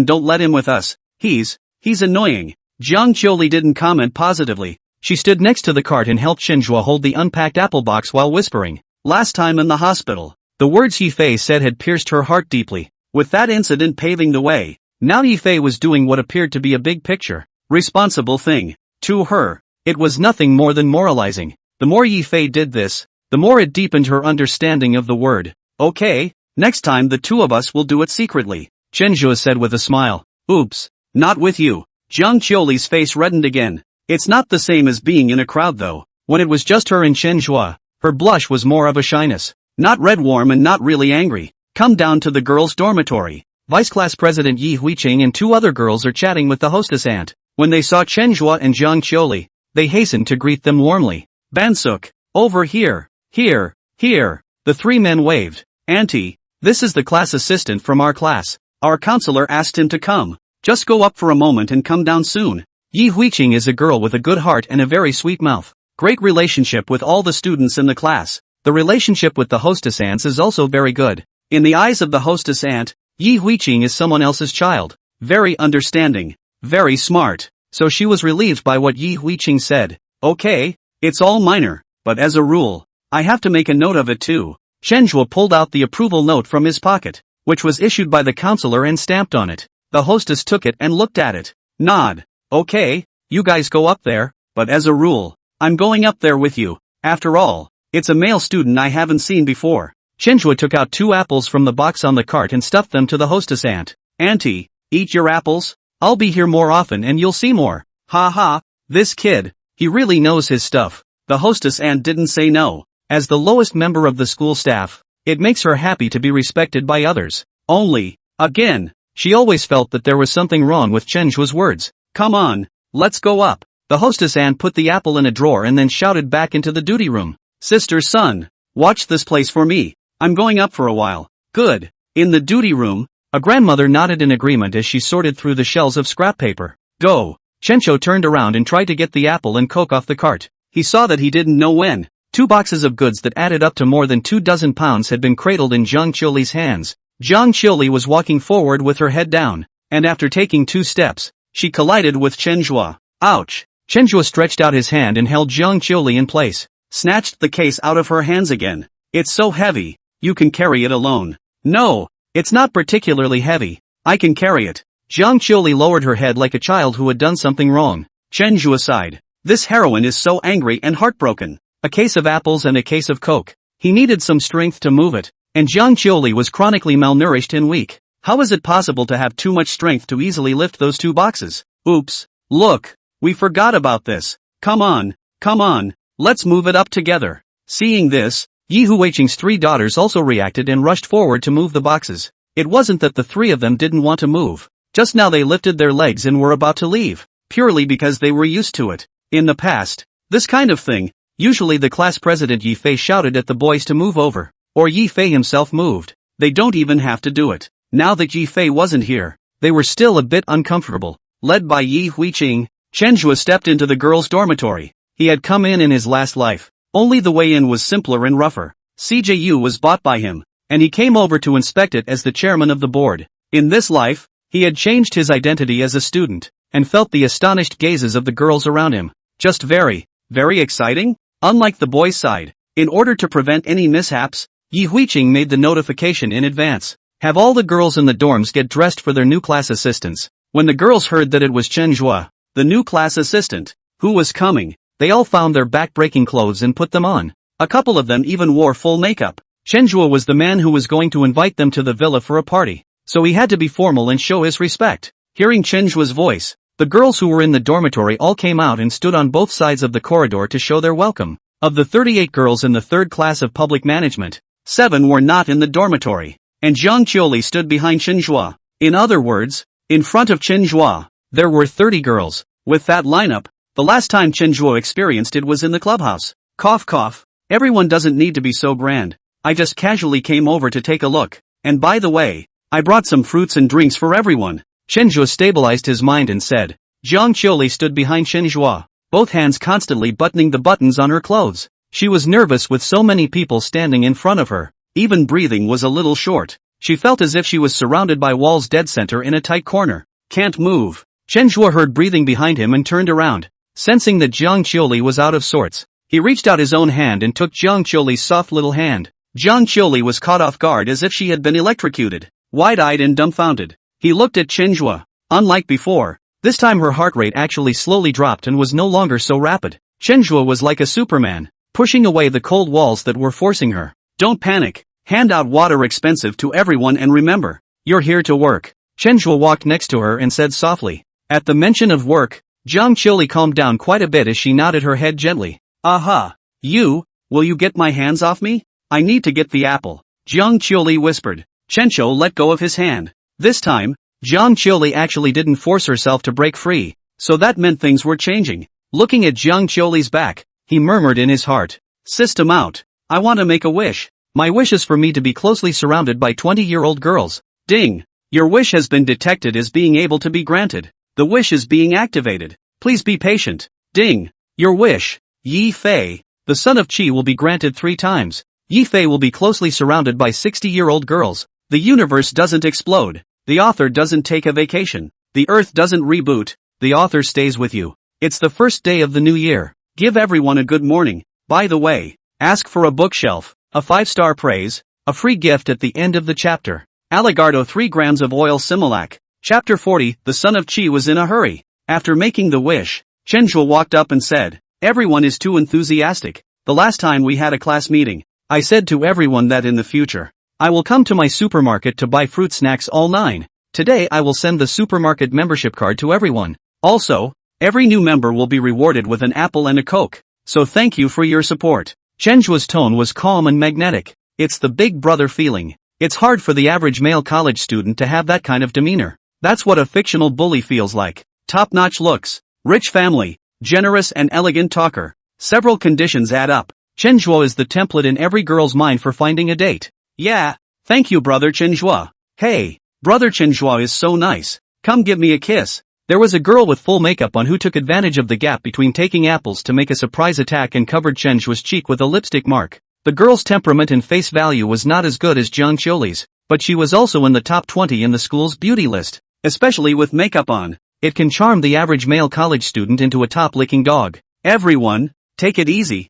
don't let him with us. He's annoying. Zhang Qiuli didn't comment positively. She stood next to the cart and helped Chen Zhuo hold the unpacked apple box while whispering, Last time in the hospital. The words Yifei said had pierced her heart deeply. With that incident paving the way, now Yifei was doing what appeared to be a big picture, responsible thing. To her, it was nothing more than moralizing. The more Yifei did this, the more it deepened her understanding of the word. Okay, next time the two of us will do it secretly, Chen Zhuo said with a smile. Oops, not with you. Zhang Qiuli's face reddened again. It's not the same as being in a crowd though. When it was just her and Chen Zhuo, her blush was more of a shyness. Not red warm and not really angry. Come down to the girls' dormitory. Vice Class President Yi Huiqing and two other girls are chatting with the hostess aunt. When they saw Chen Zhuo and Zhang Qiuli, they hastened to greet them warmly. Bansuk, over here, here. The three men waved. Auntie, this is the class assistant from our class. Our counselor asked him to come. Just go up for a moment and come down soon. Yi Huiqing is a girl with a good heart and a very sweet mouth. Great relationship with all the students in the class. The relationship with the hostess ants is also very good. In the eyes of the hostess ant, Yi Huiqing is someone else's child. Very understanding. Very smart. So she was relieved by what Yi Huiqing said. Okay, it's all minor, but as a rule, I have to make a note of it too. Chenhua pulled out the approval note from his pocket, which was issued by the counselor and stamped on it. The hostess took it and looked at it. Nod. Okay, you guys go up there, but as a rule, I'm going up there with you. After all, it's a male student I haven't seen before. Chenhua took out 2 apples from the box on the cart and stuffed them to the hostess ant. Auntie, eat your apples? I'll be here more often and you'll see more. Ha ha, this kid, he really knows his stuff. The hostess ant didn't say no. As the lowest member of the school staff, it makes her happy to be respected by others. Only, again, she always felt that there was something wrong with Chenhua's words. Come on, let's go up. The hostess ant put the apple in a drawer and then shouted back into the duty room. Sister son, watch this place for me. I'm going up for a while. Good. In the duty room, a grandmother nodded in agreement as she sorted through the shells of scrap paper. Go. Chenhua turned around and tried to get the apple and coke off the cart. He saw that he didn't know when. 2 boxes of goods that added up to more than 24 pounds had been cradled in Zhang Qiuli's hands. Zhang Qiuli was walking forward with her head down, and after taking 2 steps, she collided with Chenhua. Ouch! Chenhua stretched out his hand and held Zhang Qiuli in place, snatched the case out of her hands again. It's so heavy, you can carry it alone. No, it's not particularly heavy, I can carry it. Zhang Qiuli lowered her head like a child who had done something wrong. Chenhua sighed. This heroine is so angry and heartbroken. A case of apples and a case of coke. He needed some strength to move it, and Zhang Qiuli was chronically malnourished and weak. How is it possible to have too much strength to easily lift those 2 boxes? Oops, look, we forgot about this. Come on, let's move it up together. Seeing this, Yi Huiqing's 3 daughters also reacted and rushed forward to move the boxes. It wasn't that the 3 of them didn't want to move. Just now they lifted their legs and were about to leave, purely because they were used to it. In the past, this kind of thing, usually the class president Yi Fei shouted at the boys to move over, or Yi Fei himself moved. They don't even have to do it. Now that Yi Fei wasn't here, they were still a bit uncomfortable. Led by Yi Huiqing, Chenhua stepped into the girls' dormitory. He had come in his last life, only the way in was simpler and rougher. CJU was bought by him, and he came over to inspect it as the chairman of the board. In this life, he had changed his identity as a student, and felt the astonished gazes of the girls around him. Just very exciting? Unlike the boys' side, in order to prevent any mishaps, Yi Huiqing made the notification in advance. Have all the girls in the dorms get dressed for their new class assistants. When the girls heard that it was Chenhua, the new class assistant, who was coming, they all found their back-breaking clothes and put them on. A couple of them even wore full makeup. Chenhua was the man who was going to invite them to the villa for a party, so he had to be formal and show his respect. Hearing Chenhua's voice, the girls who were in the dormitory all came out and stood on both sides of the corridor to show their welcome. Of the 38 girls in the 3rd class of public management, 7 were not in the dormitory, and Zhang Qiuli stood behind Chenhua. In other words, in front of Chenhua, there were 30 girls. With that lineup, the last time Chenhua experienced it was in the clubhouse. Cough cough, everyone doesn't need to be so grand. I just casually came over to take a look, and by the way, I brought some fruits and drinks for everyone. Chenhua stabilized his mind and said. Zhang Qiuli stood behind Chenhua, both hands constantly buttoning the buttons on her clothes. She was nervous with so many people standing in front of her. Even breathing was a little short. She felt as if she was surrounded by walls dead center in a tight corner. Can't move. Chenhua heard breathing behind him and turned around, sensing that Zhang Qiuli was out of sorts. He reached out his own hand and took Zhang Qiuli's soft little hand. Zhang Qiuli was caught off guard as if she had been electrocuted. Wide-eyed and dumbfounded, he looked at Chenhua. Unlike before, this time her heart rate actually slowly dropped and was no longer so rapid. Chenhua was like a Superman, pushing away the cold walls that were forcing her. Don't panic. Hand out water expensive to everyone and remember, you're here to work. Chenhua walked next to her and said softly. At the mention of work, Zhang Qiuli calmed down quite a bit as she nodded her head gently. Aha! Will you get my hands off me? I need to get the apple. Zhang Qiuli whispered. Chenhua let go of his hand. This time, Zhang Qiuli actually didn't force herself to break free, so that meant things were changing. Looking at Zhang Qiuli's back, he murmured in his heart. System out. I want to make a wish. My wish is for me to be closely surrounded by 20-year-old girls. Ding! Your wish has been detected as being able to be granted. The wish is being activated. Please be patient. Ding! Your wish, Yi Fei, the son of Qi, will be granted 3 times. Yi Fei will be closely surrounded by 60-year-old girls. The universe doesn't explode. The author doesn't take a vacation. The earth doesn't reboot. The author stays with you. It's the first day of the new year. Give everyone a good morning. By the way, ask for a bookshelf, a 5-star praise, a free gift at the end of the chapter. Aligardo 3 grams of oil Similac. Chapter 40, the son of Qi was in a hurry. After making the wish, Chenjua walked up and said, "Everyone is too enthusiastic. The last time we had a class meeting, I said to everyone that in the future, I will come to my supermarket to buy fruit snacks all 9. Today I will send the supermarket membership card to everyone. Also, every new member will be rewarded with an apple and a Coke. So thank you for your support." Chenjua's tone was calm and magnetic. It's the big brother feeling. It's hard for the average male college student to have that kind of demeanor. That's what a fictional bully feels like. Top-notch looks, rich family, generous and elegant talker. Several conditions add up. Chenjua is the template in every girl's mind for finding a date. Yeah, thank you brother Chenjua. Hey, brother Chenjua is so nice. Come give me a kiss. There was a girl with full makeup on who took advantage of the gap between taking apples to make a surprise attack and covered Chenjua's cheek with a lipstick mark. The girl's temperament and face value was not as good as Jiang Qiuli's, but she was also in the top 20 in the school's beauty list. Especially with makeup on, it can charm the average male college student into a top-licking dog. Everyone, take it easy,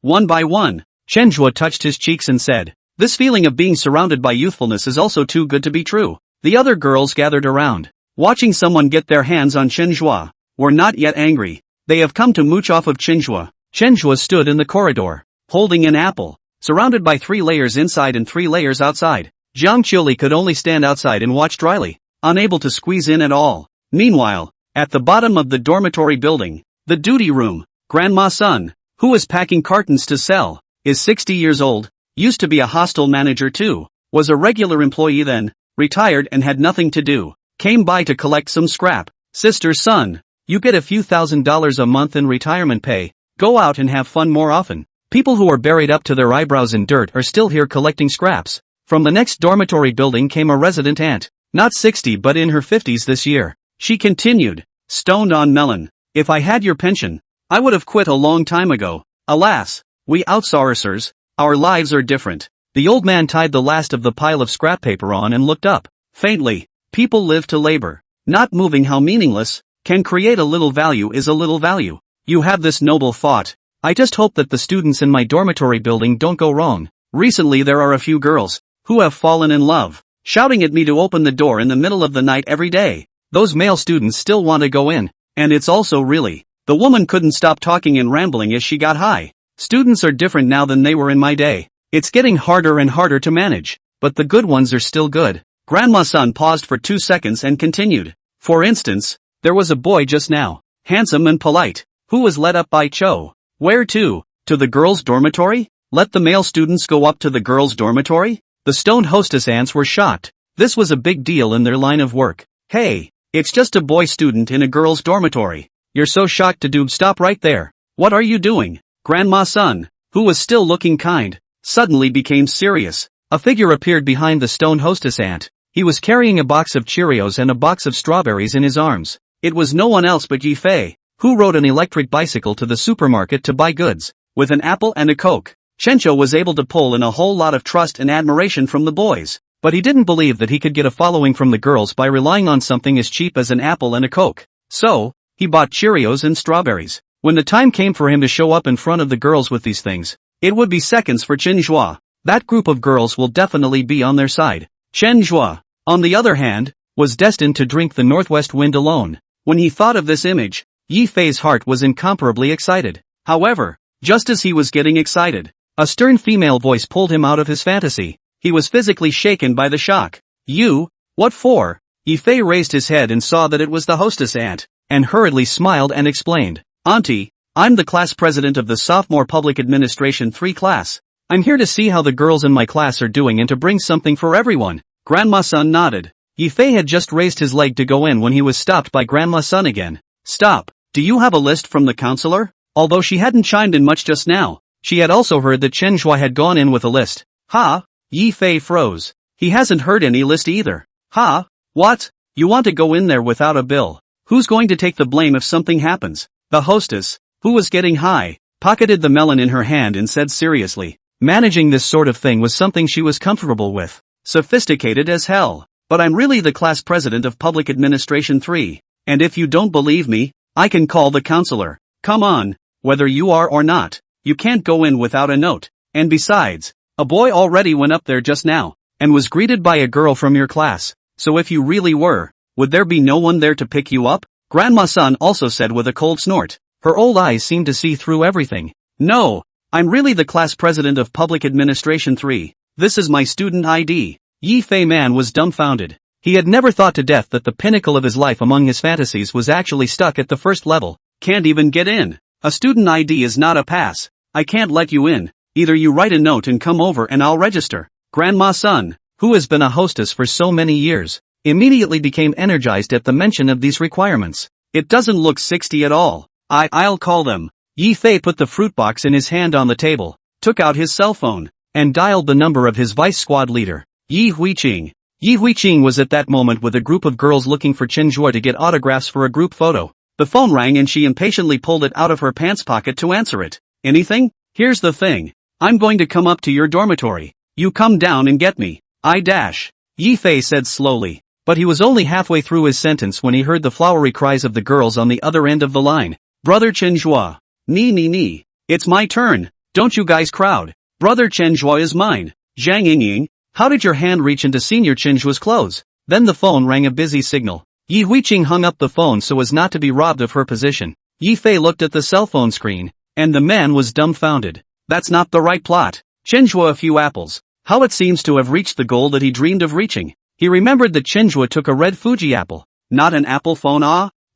one by one. Chenjua touched his cheeks and said, "This feeling of being surrounded by youthfulness is also too good to be true." The other girls gathered around, watching someone get their hands on Chenjua, were not yet angry. They have come to mooch off of Chenjua. Chenjua stood in the corridor, holding an apple, surrounded by 3 layers inside and 3 layers outside. Jiang Qiuli could only stand outside and watch dryly, unable to squeeze in at all. Meanwhile, at the bottom of the dormitory building, the duty room, Grandma Sun, who is packing cartons to sell, is 60 years old, used to be a hostel manager too, was a regular employee then, retired and had nothing to do, came by to collect some scrap. "Sister Sun, you get a few $1,000s a month in retirement pay, go out and have fun more often. People who are buried up to their eyebrows in dirt are still here collecting scraps." From the next dormitory building came a resident aunt. Not 60 but in her 50s this year. She continued, "Stoned on melon. If I had your pension, I would have quit a long time ago. Alas, we outsourcers, our lives are different." The old man tied the last of the pile of scrap paper on and looked up, faintly. "People live to labor. Not moving how meaningless, can create a little value is a little value. You have this noble thought. I just hope that the students in my dormitory building don't go wrong. Recently there are a few girls, who have fallen in love, shouting at me to open the door in the middle of the night every day. Those male students still want to go in, and it's also really." The woman couldn't stop talking and rambling as she got high. "Students are different now than they were in my day. It's getting harder and harder to manage, but the good ones are still good." Grandma Sun paused for 2 seconds and continued. "For instance, there was a boy just now, handsome and polite, who was led up by Cho. Where to? To the girls' dormitory? Let the male students go up to the girls' dormitory?" The stoned hostess aunts were shocked. This was a big deal in their line of work. "Hey, it's just a boy student in a girls' dormitory. You're so shocked to doob, stop right there. What are you doing?" Grandma Sun, who was still looking kind, suddenly became serious. A figure appeared behind the stoned hostess aunt. He was carrying a box of Cheerios and a box of strawberries in his arms. It was no one else but Yi Fei, who rode an electric bicycle to the supermarket to buy goods, with an apple and a Coke. Chencho was able to pull in a whole lot of trust and admiration from the boys, but he didn't believe that he could get a following from the girls by relying on something as cheap as an apple and a Coke. So, he bought Cheerios and strawberries. When the time came for him to show up in front of the girls with these things, it would be seconds for Chenjua. That group of girls will definitely be on their side. Chenjua, on the other hand, was destined to drink the northwest wind alone. When he thought of this image, Yi Fei's heart was incomparably excited. However, just as he was getting excited, a stern female voice pulled him out of his fantasy. He was physically shaken by the shock. "You? What for?" Yi Fei raised his head and saw that it was the hostess aunt, and hurriedly smiled and explained. "Auntie, I'm the class president of the sophomore public administration 3 class. I'm here to see how the girls in my class are doing and to bring something for everyone." Grandma Sun nodded. Yi Fei had just raised his leg to go in when he was stopped by Grandma Sun again. "Stop, do you have a list from the counselor?" Although she hadn't chimed in much just now, she had also heard that Chenjua had gone in with a list. "Ha?" Yi Fei froze. He hasn't heard any list either. "Ha? What? You want to go in there without a bill? Who's going to take the blame if something happens?" The hostess, who was getting high, pocketed the melon in her hand and said seriously, Managing this sort of thing was something she was comfortable with. Sophisticated as hell. But I'm really the class president of Public Administration 3. And if you don't believe me, I can call the counselor. Come on, whether you are or not, you can't go in without a note. And besides, a boy already went up there just now, and was greeted by a girl from your class. So if you really were, would there be no one there to pick you up? Grandma-san also said with a cold snort. Her old eyes seemed to see through everything. No, I'm really the class president of Public Administration 3. This is my student ID. Yi Fei Man was dumbfounded. He had never thought to death that the pinnacle of his life among his fantasies was actually stuck at the first level. Can't even get in. A student ID is not a pass. I can't let you in. Either you write a note and come over and I'll register. Grandma-san, who has been a hostess for so many years, immediately became energized at the mention of these requirements. It doesn't look 60 at all. I'll call them. Yi Fei put the fruit box in his hand on the table, took out his cell phone, and dialed the number of his vice squad leader, Yi Huiqing. Yi Huiqing was at that moment with a group of girls looking for Chenjue to get autographs for a group photo. The phone rang and she impatiently pulled it out of her pants pocket to answer it. Anything? Here's the thing. I'm going to come up to your dormitory. You come down and get me. Yi Fei said slowly. But he was only halfway through his sentence when he heard the flowery cries of the girls on the other end of the line. Brother Chenjue. Nee. It's my turn. Don't you guys crowd. Brother Chenjue is mine. Zhang Yingying, how did your hand reach into Senior Chenjue's clothes? Then the phone rang a busy signal. Yi Huiqing hung up the phone so as not to be robbed of her position. Yi Fei looked at the cell phone screen, and the man was dumbfounded. That's not the right plot. Chenjue a few apples. How it seems to have reached the goal that he dreamed of reaching. He remembered that Chenjue took a red Fuji apple. Not an apple phone.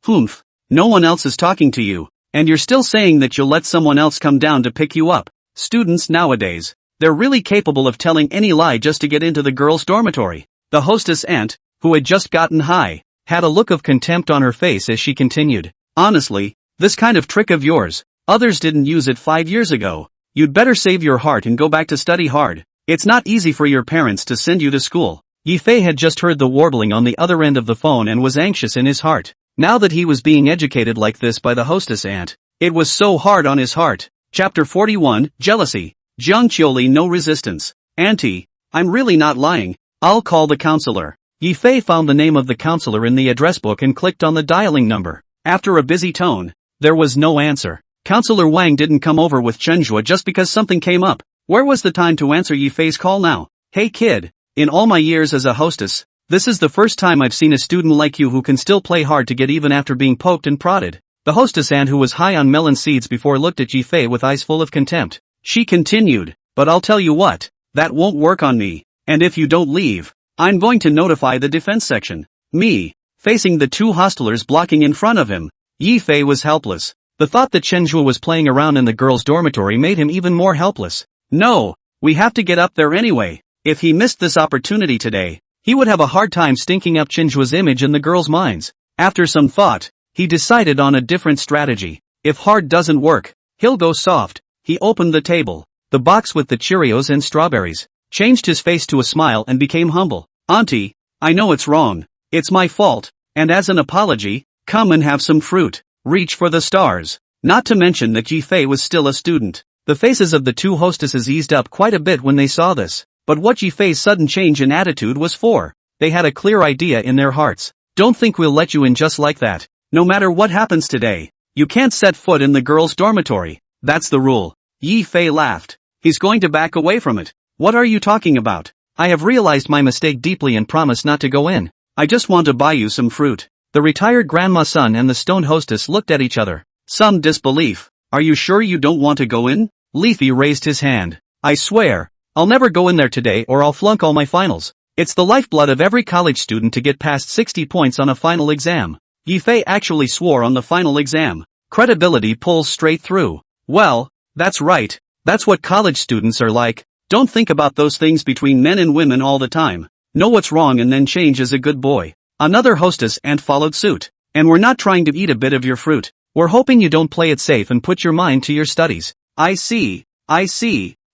Humph. No one else is talking to you. And you're still saying that you'll let someone else come down to pick you up. Students nowadays, they're really capable of telling any lie just to get into the girls' dormitory. The hostess aunt, who had just gotten high, had a look of contempt on her face as she continued. Honestly, this kind of trick of yours, others didn't use it 5 years ago. You'd better save your heart and go back to study hard. It's not easy for your parents to send you to school. Yi Fei had just heard the warbling on the other end of the phone and was anxious in his heart. Now that he was being educated like this by the hostess aunt, it was so hard on his heart. Chapter 41, Jealousy. Jiang Qiuli no resistance. Auntie, I'm really not lying. I'll call the counselor. Yi Fei found the name of the counselor in the address book and clicked on the dialing number. After a busy tone, there was no answer. Counselor Wang didn't come over with Chenjue just because something came up. Where was the time to answer Yi Fei's call now? Hey kid, in all my years as a hostess, this is the first time I've seen a student like you who can still play hard to get even after being poked and prodded. The hostess aunt, who was high on melon seeds before, looked at Yi Fei with eyes full of contempt. She continued, but I'll tell you what, that won't work on me, and if you don't leave, I'm going to notify the defense section. Me, facing the two hostelers blocking in front of him. Yi Fei was helpless. The thought that Chenjue was playing around in the girls' dormitory made him even more helpless. No, we have to get up there anyway. If he missed this opportunity today, he would have a hard time stinking up Chenjue's image in the girls' minds. After some thought, he decided on a different strategy. If hard doesn't work, he'll go soft. He opened the table, the box with the Cheerios and strawberries, changed his face to a smile and became humble. Auntie, I know it's wrong. It's my fault, and as an apology, come and have some fruit. Reach for the stars. Not to mention that Yi Fei was still a student. The faces of the two hostesses eased up quite a bit when they saw this. But what Yi Fei's sudden change in attitude was for. They had a clear idea in their hearts. Don't think we'll let you in just like that. No matter what happens today, you can't set foot in the girls' dormitory. That's the rule. Yi Fei laughed. He's going to back away from it. What are you talking about? I have realized my mistake deeply and promise not to go in. I just want to buy you some fruit. The retired grandma-son and the stoned hostess looked at each other. Some disbelief. Are you sure you don't want to go in? Leafy raised his hand. I swear, I'll never go in there today or I'll flunk all my finals. It's the lifeblood of every college student to get past 60 points on a final exam. Yi Fei actually swore on the final exam. Credibility pulls straight through. Well, that's right. That's what college students are like. Don't think about those things between men and women all the time. Know what's wrong and then change as a good boy. Another hostess aunt followed suit. And we're not trying to eat a bit of your fruit. We're hoping you don't play it safe and put your mind to your studies. I see.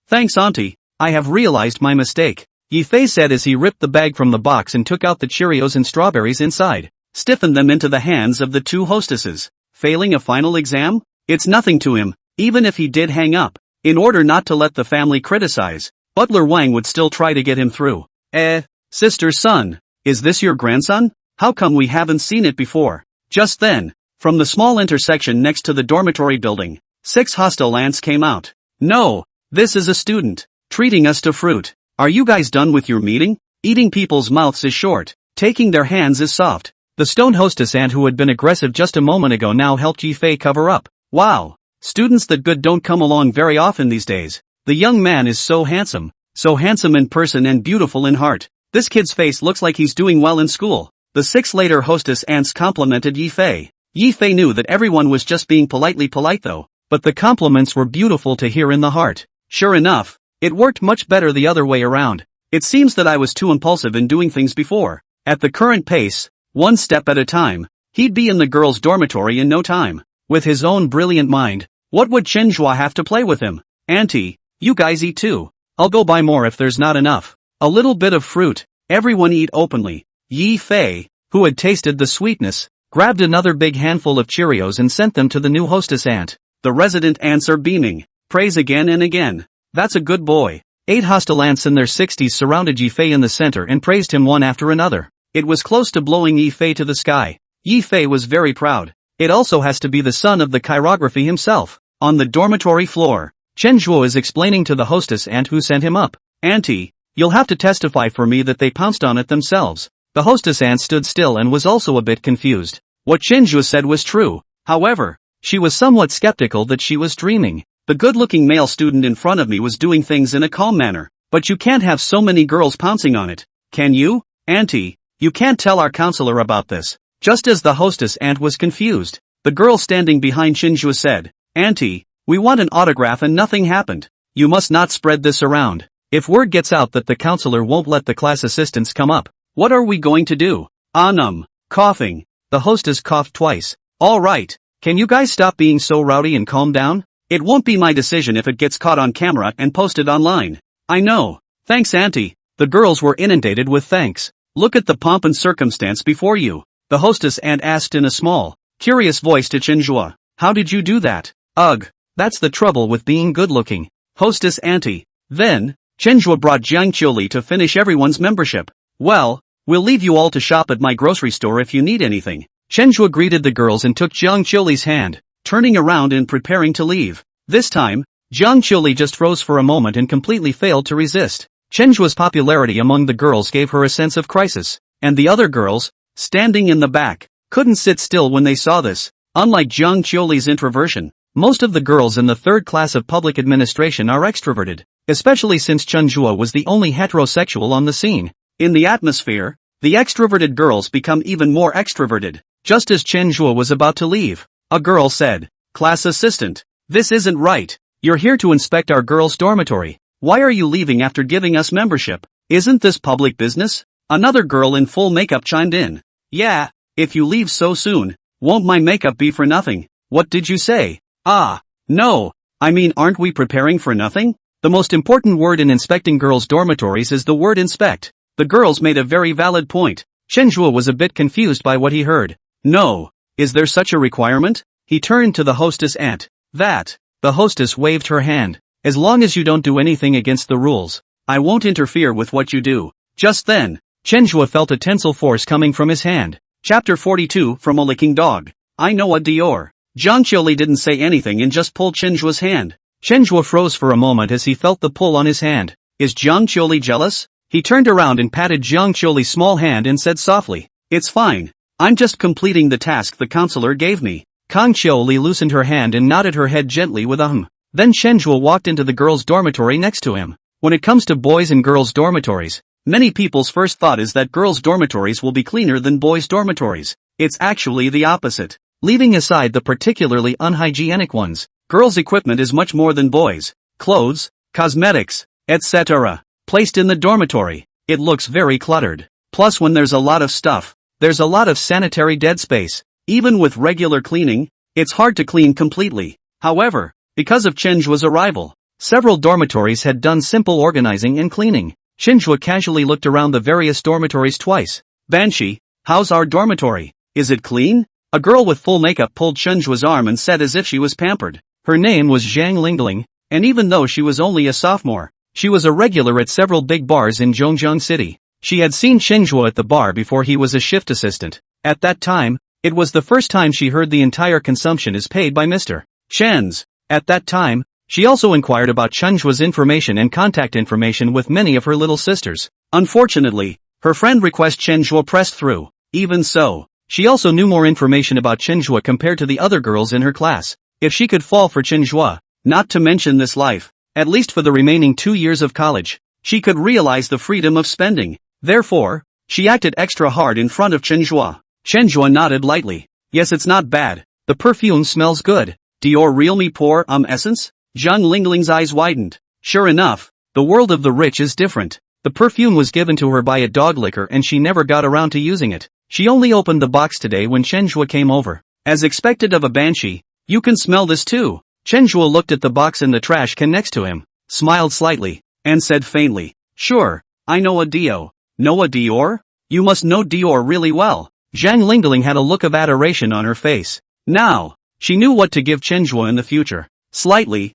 Thanks auntie. I have realized my mistake. Yi Fei said as he ripped the bag from the box and took out the Cheerios and strawberries inside. Stiffened them into the hands of the two hostesses. Failing a final exam? It's nothing to him, even if he did hang up. in order not to let the family criticize. Butler Wang would still try to get him through. Sister's son, is this your grandson? How come we haven't seen it before? Just then, from the small intersection next to the dormitory building, 6 hostile ants came out. No, this is a student, treating us to fruit. Are you guys done with your meeting? Eating people's mouths is short, taking their hands is soft. The stone hostess ant who had been aggressive just a moment ago now helped Yifei cover up. Wow, students that good don't come along very often these days. The young man is so handsome in person and beautiful in heart. This kid's face looks like he's doing well in school. The 6 later hostess ants complimented Yifei. Yifei knew that everyone was just being politely polite though, but the compliments were beautiful to hear in the heart. Sure enough, it worked much better the other way around. It seems that I was too impulsive in doing things before. At the current pace, one step at a time, he'd be in the girls' dormitory in no time. With his own brilliant mind, what would Chenhua have to play with him? Auntie, you guys eat too. I'll go buy more if there's not enough. A little bit of fruit, everyone eat openly. Yifei, who had tasted the sweetness, grabbed another big handful of Cheerios and sent them to the new hostess ant. The resident ants are beaming. Praise again and again. That's a good boy. 8 hostile ants in their 60s surrounded Yifei in the center and praised him one after another. It was close to blowing Yifei to the sky. Yifei was very proud. It also has to be the son of the chirography himself. On the dormitory floor, Chenhua is explaining to the hostess ant who sent him up. Auntie, you'll have to testify for me that they pounced on it themselves. The hostess ant stood still and was also a bit confused. What Chenhua said was true. However, she was somewhat skeptical that she was dreaming. The good-looking male student in front of me was doing things in a calm manner. But you can't have so many girls pouncing on it. Can you? Auntie, you can't tell our counselor about this. Just as the hostess ant was confused, the girl standing behind Chenhua said, Auntie, we want an autograph and nothing happened. You must not spread this around. If word gets out that the counselor won't let the class assistants come up, what are we going to do? Coughing. The hostess coughed twice. All right, can you guys stop being so rowdy and calm down? It won't be my decision if it gets caught on camera and posted online. I know. Thanks, Auntie. The girls were inundated with thanks. Look at the pomp and circumstance before you. The hostess ant asked in a small, curious voice to Chenhua. How did you do that? Ugh, that's the trouble with being good-looking. Hostess Auntie. Then, Chenhua brought Jiang Qiuli to finish everyone's membership. Well, we'll leave you all to shop at my grocery store if you need anything. Chenhua greeted the girls and took Jiang Qiuli's hand, turning around and preparing to leave. This time, Jiang Qiuli just froze for a moment and completely failed to resist. Chenhua's popularity among the girls gave her a sense of crisis, and the other girls, standing in the back, couldn't sit still when they saw this. Unlike Jiang Qiuli's introversion, most of the girls in the 3rd class of public administration are extroverted, especially since Chenhua was the only heterosexual on the scene. In the atmosphere, the extroverted girls become even more extroverted. Just as Chenhua was about to leave, a girl said, Class assistant, this isn't right. You're here to inspect our girls' dormitory. Why are you leaving after giving us membership? Isn't this public business? Another girl in full makeup chimed in. Yeah, if you leave so soon, won't my makeup be for nothing? What did you say? No, I mean, aren't we preparing for nothing? The most important word in inspecting girls' dormitories is the word inspect. The girls made a very valid point. Chenhua was a bit confused by what he heard. No, is there such a requirement? He turned to the hostess ant. That. The hostess waved her hand. As long as you don't do anything against the rules, I won't interfere with what you do. Just then, Chenhua felt a tensile force coming from his hand. Chapter 42 From a Licking Dog. I know a Dior. Jiang Qiuli didn't say anything and just pulled Chenhua's hand. Chenhua froze for a moment as he felt the pull on his hand. Is Jiang Qiuli jealous? He turned around and patted Jiang Qiuli's small hand and said softly, It's fine. I'm just completing the task the counselor gave me. Kang Qiuli loosened her hand and nodded her head gently with a Then Chenhua walked into the girls' dormitory next to him. When it comes to boys and girls' dormitories, many people's first thought is that girls' dormitories will be cleaner than boys' dormitories. It's actually the opposite. Leaving aside the particularly unhygienic ones, girls' equipment is much more than boys. Clothes, cosmetics, etc. Placed in the dormitory, it looks very cluttered. Plus when there's a lot of stuff, there's a lot of sanitary dead space. Even with regular cleaning, it's hard to clean completely. However, because of Chenhua's arrival, several dormitories had done simple organizing and cleaning. Chenhua casually looked around the various dormitories twice. Banshee, how's our dormitory? Is it clean? A girl with full makeup pulled Chenhua's arm and said as if she was pampered. Her name was Zhang Lingling, and even though she was only a sophomore, she was a regular at several big bars in Zhongjiang City. She had seen Chenhua at the bar before he was a shift assistant. At that time, it was the first time she heard the entire consumption is paid by Mr. Chen's. At that time, she also inquired about Chenhua's information and contact information with many of her little sisters. Unfortunately, her friend request Chenhua pressed through. Even so, she also knew more information about Chenhua compared to the other girls in her class. If she could fall for Chenhua, not to mention this life, at least for the remaining 2 years of college, she could realize the freedom of spending. Therefore, she acted extra hard in front of Chenhua. Chenhua nodded lightly. Yes, it's not bad. The perfume smells good. Dior Real Me Pour Essence? Zhang Lingling's eyes widened. Sure enough, the world of the rich is different. The perfume was given to her by a dog licker and she never got around to using it. She only opened the box today when Chenhua came over. As expected of a banshee, you can smell this too. Chenhua looked at the box in the trash can next to him, smiled slightly, and said faintly, sure, I know a Dio. Know a Dior? You must know Dior really well. Zhang Lingling had a look of adoration on her face. Now, she knew what to give Chenhua in the future. Slightly,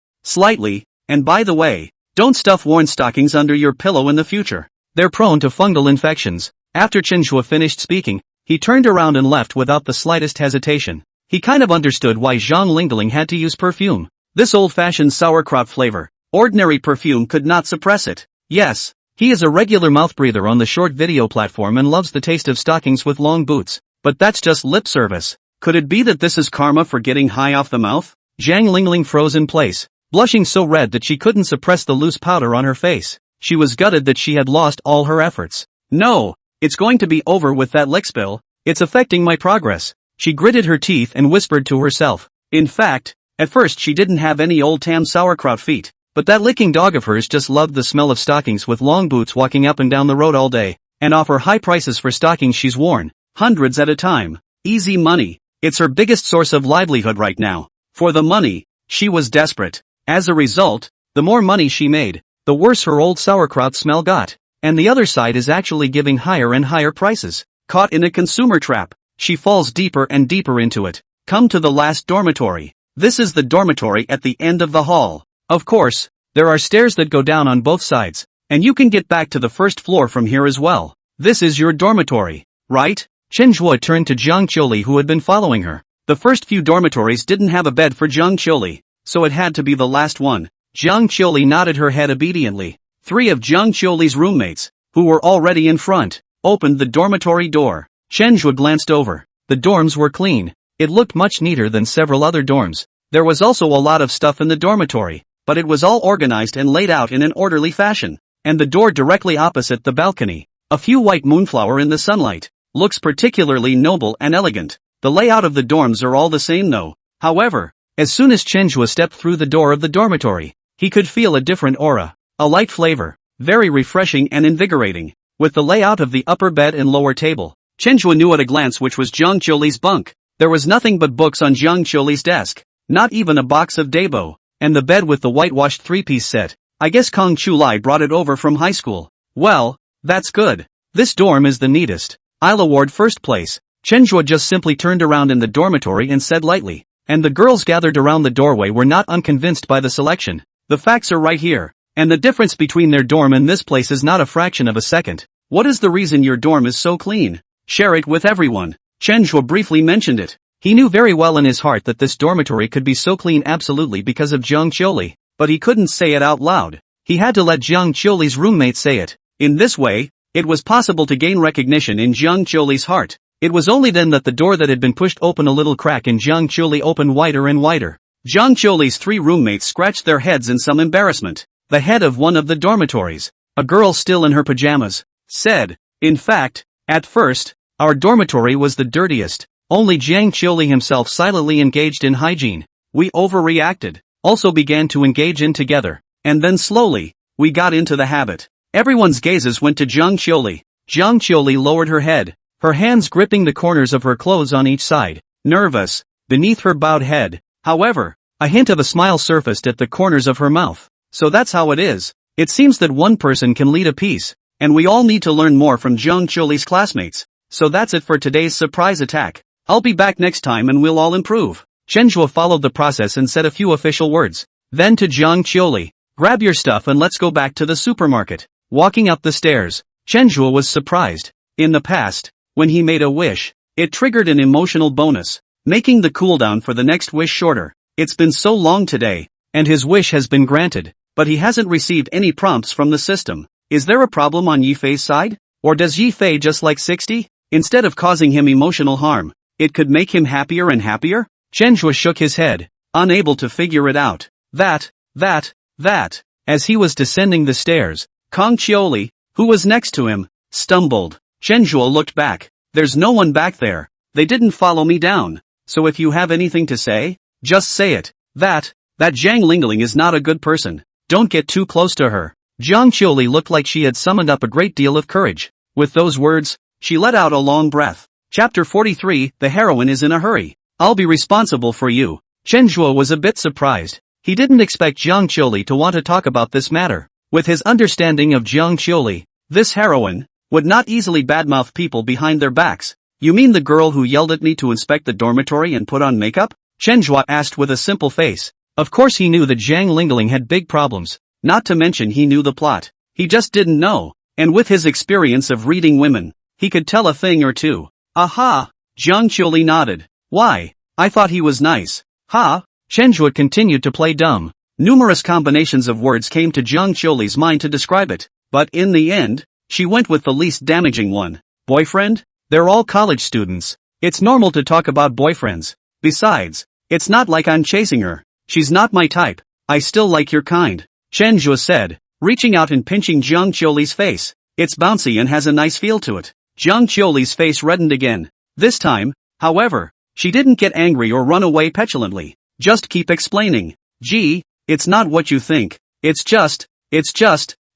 and by the way, don't stuff worn stockings under your pillow in the future. They're prone to fungal infections. After Chenhua finished speaking, he turned around and left without the slightest hesitation. He kind of understood why Zhang Lingling had to use perfume. This old-fashioned sauerkraut flavor. Ordinary perfume could not suppress it. Yes, he is a regular mouth breather on the short video platform and loves the taste of stockings with long boots. But that's just lip service. Could it be that this is karma for getting high off the mouth? Zhang Lingling froze in place, blushing so red that she couldn't suppress the loose powder on her face. She was gutted that she had lost all her efforts. No, it's going to be over with that lick spill. It's affecting my progress. She gritted her teeth and whispered to herself. In fact, at first she didn't have any old tam sauerkraut feet, but that licking dog of hers just loved the smell of stockings with long boots walking up and down the road all day, and offer high prices for stockings she's worn, hundreds at a time. Easy money. It's her biggest source of livelihood right now. For the money, she was desperate. As a result, the more money she made, the worse her old sauerkraut smell got. And the other side is actually giving higher and higher prices. Caught in a consumer trap, she falls deeper and deeper into it. Come to the last dormitory. This is the dormitory at the end of the hall. Of course, there are stairs that go down on both sides, and you can get back to the first floor from here as well. This is your dormitory, right? Chenhua turned to Jiang Qiuli who had been following her. The first few dormitories didn't have a bed for Jiang Qiuli, so it had to be the last one. Jiang Qiuli nodded her head obediently. 3 of Jiang Qiuli's roommates, who were already in front, opened the dormitory door. Chenhua glanced over. The dorms were clean. It looked much neater than several other dorms. There was also a lot of stuff in the dormitory, but it was all organized and laid out in an orderly fashion. And the door directly opposite the balcony, a few white moonflower in the sunlight, looks particularly noble and elegant. The layout of the dorms are all the same though. However, as soon as Chenhua stepped through the door of the dormitory, he could feel a different aura, a light flavor, very refreshing and invigorating. With the layout of the upper bed and lower table, Chenhua knew at a glance which was Jiang Qiuli's bunk. There was nothing but books on Jiang Qiuli's desk, not even a box of Dabo, and the bed with the whitewashed 3-piece set. I guess Kong Chulai brought it over from high school. Well, that's good. This dorm is the neatest. I'll award first place. Chenhua just simply turned around in the dormitory and said lightly, and the girls gathered around the doorway were not unconvinced by the selection. The facts are right here, and the difference between their dorm and this place is not a fraction of a second. What is the reason your dorm is so clean? Share it with everyone. Chenhua briefly mentioned it. He knew very well in his heart that this dormitory could be so clean absolutely because of Jiang Qiuli, but he couldn't say it out loud. He had to let Jiang Qiuli's roommate say it. In this way, it was possible to gain recognition in Jiang Qiuli's heart. It was only then that the door that had been pushed open a little crack in Jiang Qiuli opened wider and wider. Jiang Qiuli's 3 roommates scratched their heads in some embarrassment. The head of one of the dormitories, a girl still in her pajamas, said, in fact, at first, our dormitory was the dirtiest. Only Jiang Qiuli himself silently engaged in hygiene. We overreacted, also began to engage in together, and then slowly, we got into the habit. Everyone's gazes went to Jiang Qiuli. Jiang Qiuli lowered her head, her hands gripping the corners of her clothes on each side, nervous, beneath her bowed head. However, a hint of a smile surfaced at the corners of her mouth. So that's how it is. It seems that one person can lead a piece, and we all need to learn more from Jiang Qiuli's classmates. So that's it for today's surprise attack. I'll be back next time and we'll all improve. Chenhua followed the process and said a few official words. Then to Jiang Qiuli, grab your stuff and let's go back to the supermarket. Walking up the stairs, Chenjua was surprised. In the past, when he made a wish, it triggered an emotional bonus, making the cooldown for the next wish shorter. It's been so long today, and his wish has been granted, but he hasn't received any prompts from the system. Is there a problem on Yifei's side? Or does Yifei just like 60? Instead of causing him emotional harm, it could make him happier and happier? Chenjua shook his head, unable to figure it out. That. As he was descending the stairs, Kang Qiuli, who was next to him, stumbled. Chenjua looked back. There's no one back there. They didn't follow me down. So if you have anything to say, just say it. That Zhang Lingling is not a good person. Don't get too close to her. Jiang Qiuli looked like she had summoned up a great deal of courage. With those words, she let out a long breath. Chapter 43, the heroine is in a hurry. I'll be responsible for you. Chenjua was a bit surprised. He didn't expect Jiang Qiuli to want to talk about this matter. With his understanding of Jiang Qiuli, this heroine would not easily badmouth people behind their backs. You mean the girl who yelled at me to inspect the dormitory and put on makeup? Chenjua asked with a simple face. Of course he knew that Zhang Lingling had big problems, not to mention he knew the plot. He just didn't know, and with his experience of reading women, he could tell a thing or two. Aha! Jiang Qiuli nodded. Why? I thought he was nice. Ha! Chenjua continued to play dumb. Numerous combinations of words came to Jiang Qiuli's mind to describe it, but in the end, she went with the least damaging one. Boyfriend? They're all college students. It's normal to talk about boyfriends. Besides, it's not like I'm chasing her. She's not my type. I still like your kind. Chenjua said, reaching out and pinching Jiang Qiuli's face. It's bouncy and has a nice feel to it. Jiang Qiuli's face reddened again. This time, however, she didn't get angry or run away petulantly. Just keep explaining. Gee, it's not what you think. It's just,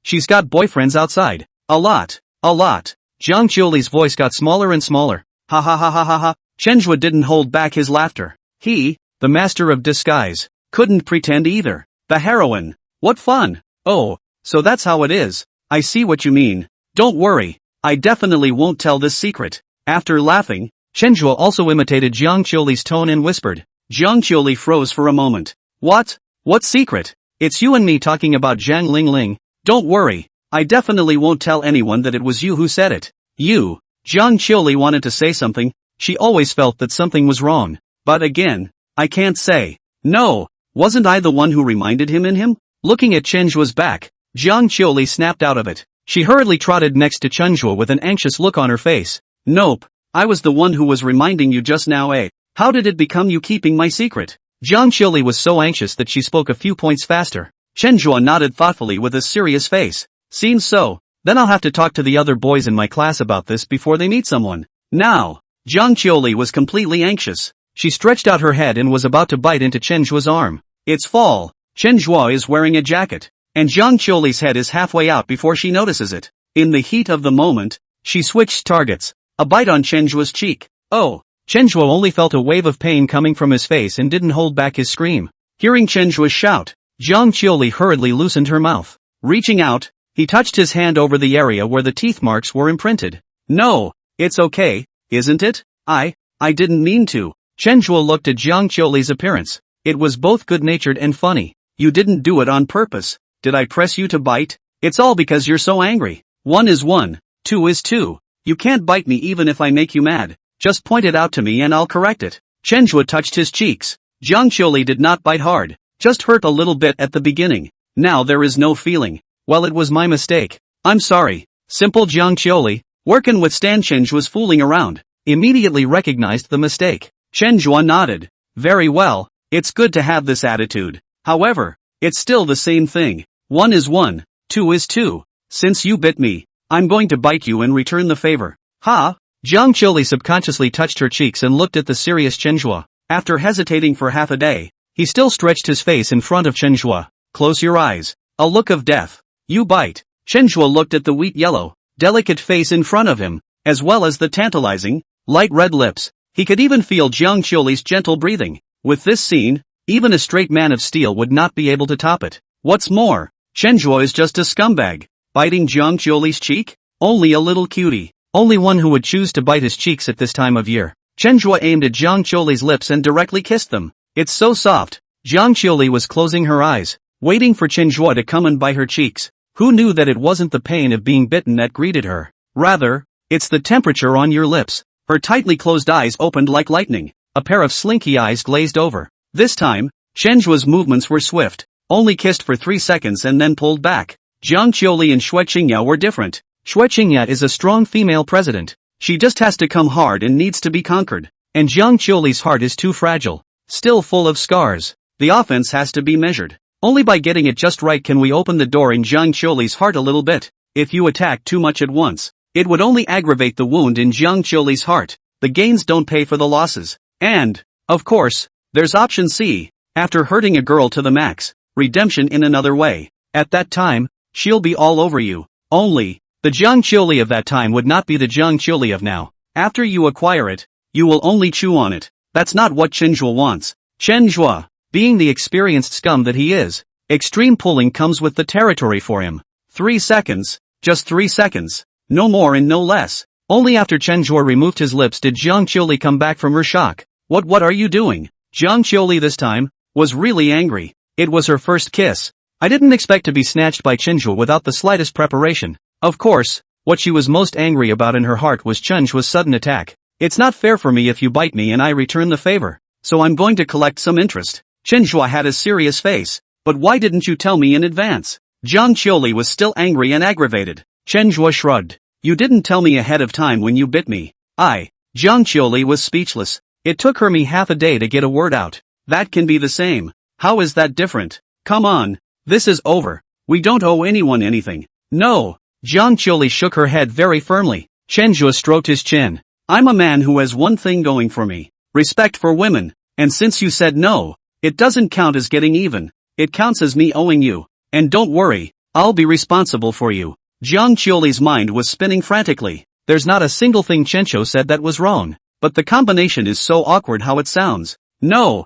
she's got boyfriends outside. A lot. Jiang Qiuli's voice got smaller and smaller. Ha ha ha ha ha ha. Chenjua didn't hold back his laughter. He, the master of disguise, couldn't pretend either. The heroine. What fun. Oh, so that's how it is. I see what you mean. Don't worry. I definitely won't tell this secret. After laughing, Chenjua also imitated Jiang Qiuli's tone and whispered. Jiang Qiuli froze for a moment. What? What secret? It's you and me talking about Zhang Lingling. Don't worry. I definitely won't tell anyone that it was you who said it. You. Jiang Qiuli wanted to say something. She always felt that something was wrong. But again, I can't say. No. Wasn't I the one who reminded him? Looking at Chenjua's back, Jiang Qiuli snapped out of it. She hurriedly trotted next to Chenjua with an anxious look on her face. Nope. I was the one who was reminding you just now, eh? How did it become you keeping my secret? Jiang Qiuli was so anxious that she spoke a few points faster. Chenjua nodded thoughtfully with a serious face. Seems so. Then I'll have to talk to the other boys in my class about this before they meet someone. Now. Jiang Qiuli was completely anxious. She stretched out her head and was about to bite into Chenjua's arm. It's fall. Chenjua is wearing a jacket, and Jiang Qiuli's head is halfway out before she notices it. In the heat of the moment, she switched targets. A bite on Chenjua's cheek. Oh. Chenjua only felt a wave of pain coming from his face and didn't hold back his scream. Hearing Chenjua's shout, Jiang Qiuli hurriedly loosened her mouth. Reaching out, he touched his hand over the area where the teeth marks were imprinted. No, it's okay, isn't it? I didn't mean to. Chenjua looked at Jiang Qiuli's appearance. It was both good-natured and funny. You didn't do it on purpose. Did I press you to bite? It's all because you're so angry. 1 is 1, 2 is 2. You can't bite me even if I make you mad. Just point it out to me and I'll correct it. Chenjua touched his cheeks. Jiang Qiuli did not bite hard, just hurt a little bit at the beginning. Now there is no feeling. Well, it was my mistake. I'm sorry. Simple Jiang Qiuli, working with Stan. Chenjua's fooling around, immediately recognized the mistake. Chenjua nodded. Very well, it's good to have this attitude. However, it's still the same thing. 1 is 1, 2 is 2. Since you bit me, I'm going to bite you and return the favor. Ha! Jiang Qiuli subconsciously touched her cheeks and looked at the serious Chenjua. After hesitating for half a day, he still stretched his face in front of Chenjua. Close your eyes. A look of death. You bite. Chenjua looked at the wheat yellow, delicate face in front of him, as well as the tantalizing, light red lips. He could even feel Jiang Qiuli's gentle breathing. With this scene, even a straight man of steel would not be able to top it. What's more, Chenjua is just a scumbag. Biting Jiang Qiuli's cheek? Only a little cutie. Only one who would choose to bite his cheeks at this time of year. Chenjua aimed at Jiang Qiuli's lips and directly kissed them. It's so soft. Jiang Qiuli was closing her eyes, waiting for Chenhua to come and bite her cheeks. Who knew that it wasn't the pain of being bitten that greeted her? Rather, it's the temperature on your lips. Her tightly closed eyes opened like lightning. A pair of slinky eyes glazed over. This time, Chenhua's movements were swift, only kissed for 3 seconds and then pulled back. Jiang Qiuli and Xue Qingya were different. Xue Qingya is a strong female president. She just has to come hard and needs to be conquered. And Jiang Qiuli's heart is too fragile, still full of scars. The offense has to be measured. Only by getting it just right can we open the door in Jiang Qiuli's heart a little bit. If you attack too much at once, it would only aggravate the wound in Jiang Qiuli's heart. The gains don't pay for the losses. And, of course, there's option C. After hurting a girl to the max, redemption in another way. At that time, she'll be all over you. Only, the Jiang Qiuli of that time would not be the Jiang Qiuli of now. After you acquire it, you will only chew on it. That's not what Chenhua wants. Chenhua, being the experienced scum that he is, extreme pulling comes with the territory for him. 3 seconds, just 3 seconds. No more and no less. Only after Chenhua removed his lips did Jiang Qiuli come back from her shock. What are you doing? Jiang Qiuli this time was really angry. It was her first kiss. I didn't expect to be snatched by Chenhua without the slightest preparation. Of course, what she was most angry about in her heart was Chenhua's sudden attack. It's not fair for me if you bite me and I return the favor, so I'm going to collect some interest. Chenhua had a serious face. But why didn't you tell me in advance? Jiang Qiuli was still angry and aggravated. Chenhua shrugged. You didn't tell me ahead of time when you bit me. Jiang Qiuli was speechless. It took me half a day to get a word out. That can be the same. How is that different? Come on. This is over. We don't owe anyone anything. No. Jiang Qiuli shook her head very firmly. Chenhua stroked his chin. I'm a man who has one thing going for me. Respect for women. And since you said no, it doesn't count as getting even. It counts as me owing you. And don't worry, I'll be responsible for you. Jiang Qiuli's mind was spinning frantically. There's not a single thing Chenhua said that was wrong. But the combination is so awkward how it sounds. No.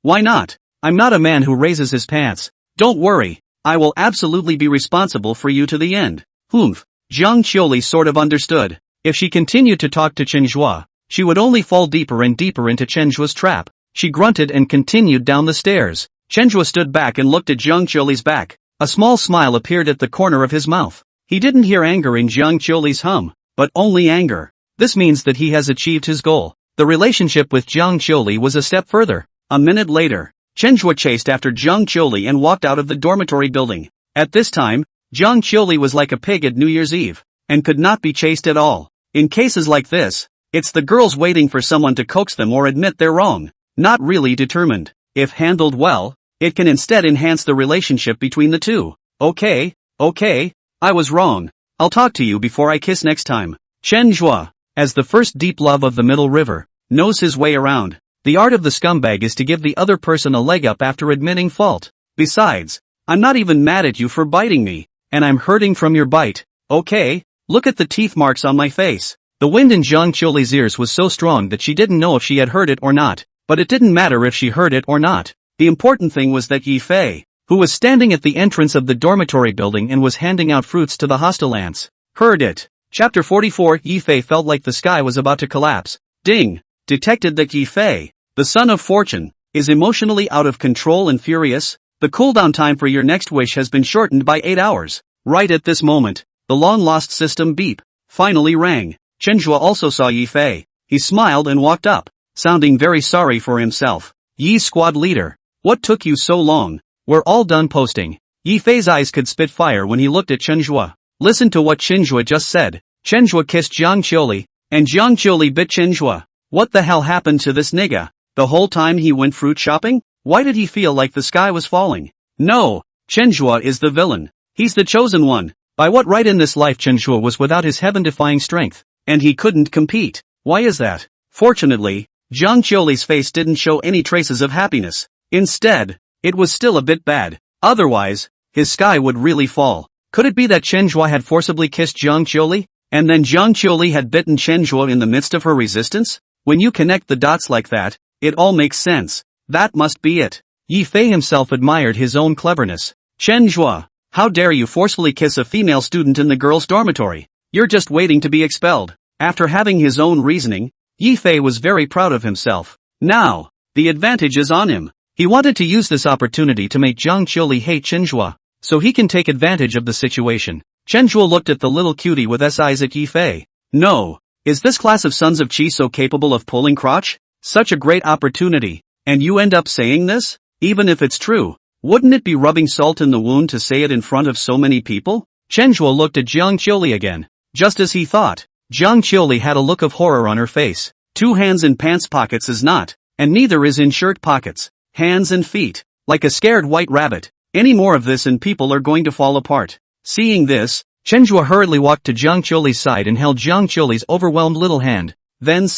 Why not? I'm not a man who raises his pants. Don't worry, I will absolutely be responsible for you to the end. Jiang Qiuli sort of understood. If she continued to talk to Chenhua, she would only fall deeper and deeper into Chenhua's trap. She grunted and continued down the stairs. Chenhua stood back and looked at Jiang Qiuli's back. A small smile appeared at the corner of his mouth. He didn't hear anger in Jiang Qiuli's hum, but only anger. This means that he has achieved his goal. The relationship with Jiang Qiuli was a step further. A minute later, Chenhua chased after Jiang Qiuli and walked out of the dormitory building. At this time, Jiang Qiuli was like a pig at New Year's Eve, and could not be chased at all. In cases like this, it's the girls waiting for someone to coax them or admit they're wrong. Not really determined. If handled well, it can instead enhance the relationship between the two. Okay, I was wrong. I'll talk to you before I kiss next time. Chenhua, as the first deep love of the Middle River, knows his way around. The art of the scumbag is to give the other person a leg up after admitting fault. Besides, I'm not even mad at you for biting me, and I'm hurting from your bite. Okay, look at the teeth marks on my face. The wind in Jiang Qiuli's ears was so strong that she didn't know if she had heard it or not, but it didn't matter if she heard it or not. The important thing was that Yi Fei, who was standing at the entrance of the dormitory building and was handing out fruits to the hostel ants, heard it. Chapter 44. Yi Fei felt like the sky was about to collapse. Ding! Detected that Yi Fei, the son of fortune, is emotionally out of control and furious. The cooldown time for your next wish has been shortened by 8 hours. Right at this moment, the long-lost system beep finally rang. Chenhua also saw Yi Fei. He smiled and walked up, sounding very sorry for himself. Yi squad leader, what took you so long? We're all done posting. Yi Fei's eyes could spit fire when he looked at Chenhua. Listen to what Chenhua just said. Chenhua kissed Jiang Qiuli, and Jiang Qiuli bit Chenhua. What the hell happened to this nigga? The whole time he went fruit shopping? Why did he feel like the sky was falling? No, Chenhua is the villain. He's the chosen one. By what right in this life Chenhua was without his heaven-defying strength, and he couldn't compete? Why is that? Fortunately, Jiang Qiuli's face didn't show any traces of happiness. Instead, it was still a bit bad. Otherwise, his sky would really fall. Could it be that Chenhua had forcibly kissed Jiang Qiuli, and then Jiang Qiuli had bitten Chenhua in the midst of her resistance? When you connect the dots like that, it all makes sense. That must be it. Yi Fei himself admired his own cleverness. Chenhua, how dare you forcefully kiss a female student in the girls' dormitory? You're just waiting to be expelled. After having his own reasoning, Yi Fei was very proud of himself. Now, The advantage is on him. He wanted to use this opportunity to make Jiang Qiuli hate Chenhua, so he can take advantage of the situation. Chenhua looked at the little cutie with his eyes at Yifei. No. Is this class of sons of Qi so capable of pulling crotch? Such a great opportunity. And you end up saying this? Even if it's true, wouldn't it be rubbing salt in the wound to say it in front of so many people? Chenhua looked at Jiang Qiuli again. Just as he thought. Jiang Qiuli had a look of horror on her face. 2 hands in pants pockets is not, and neither is in shirt pockets. Hands and feet. Like a scared white rabbit. Any more of this and people are going to fall apart. Seeing this, Chenhua hurriedly walked to Jiang Qiuli's side and held Jiang Qiuli's overwhelmed little hand. Then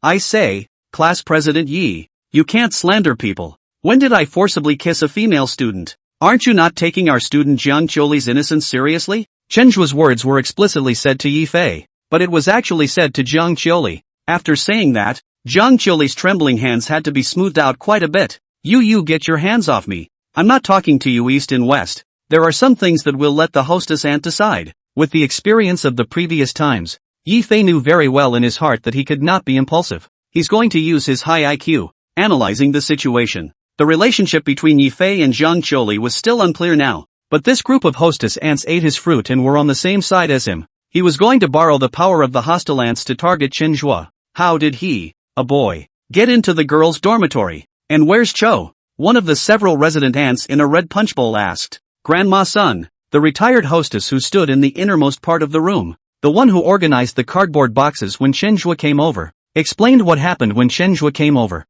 I say, Class President Yi, you can't slander people. When did I forcibly kiss a female student? Aren't you not taking our student Jiang Qiuli's innocence seriously? Chenhua's words were explicitly said to Yifei, but it was actually said to Jiang Qiuli. After saying that, Jiang Qiuli's trembling hands had to be smoothed out quite a bit. You get your hands off me. I'm not talking to you east and west. There are some things that we'll let the hostess aunt decide. With the experience of the previous times, Yifei knew very well in his heart that he could not be impulsive. He's going to use his high IQ, analyzing the situation. The relationship between Yifei and Jiang Qiuli was still unclear now, but this group of hostess ants ate his fruit and were on the same side as him. He was going to borrow the power of the hostile ants to target Chenhua. How did he, a boy, get into the girls' dormitory? And where's Cho? One of the several resident ants in a red punch bowl asked. Grandma-san, the retired hostess who stood in the innermost part of the room, the one who organized the cardboard boxes when Chenhua came over, explained what happened when Chenhua came over.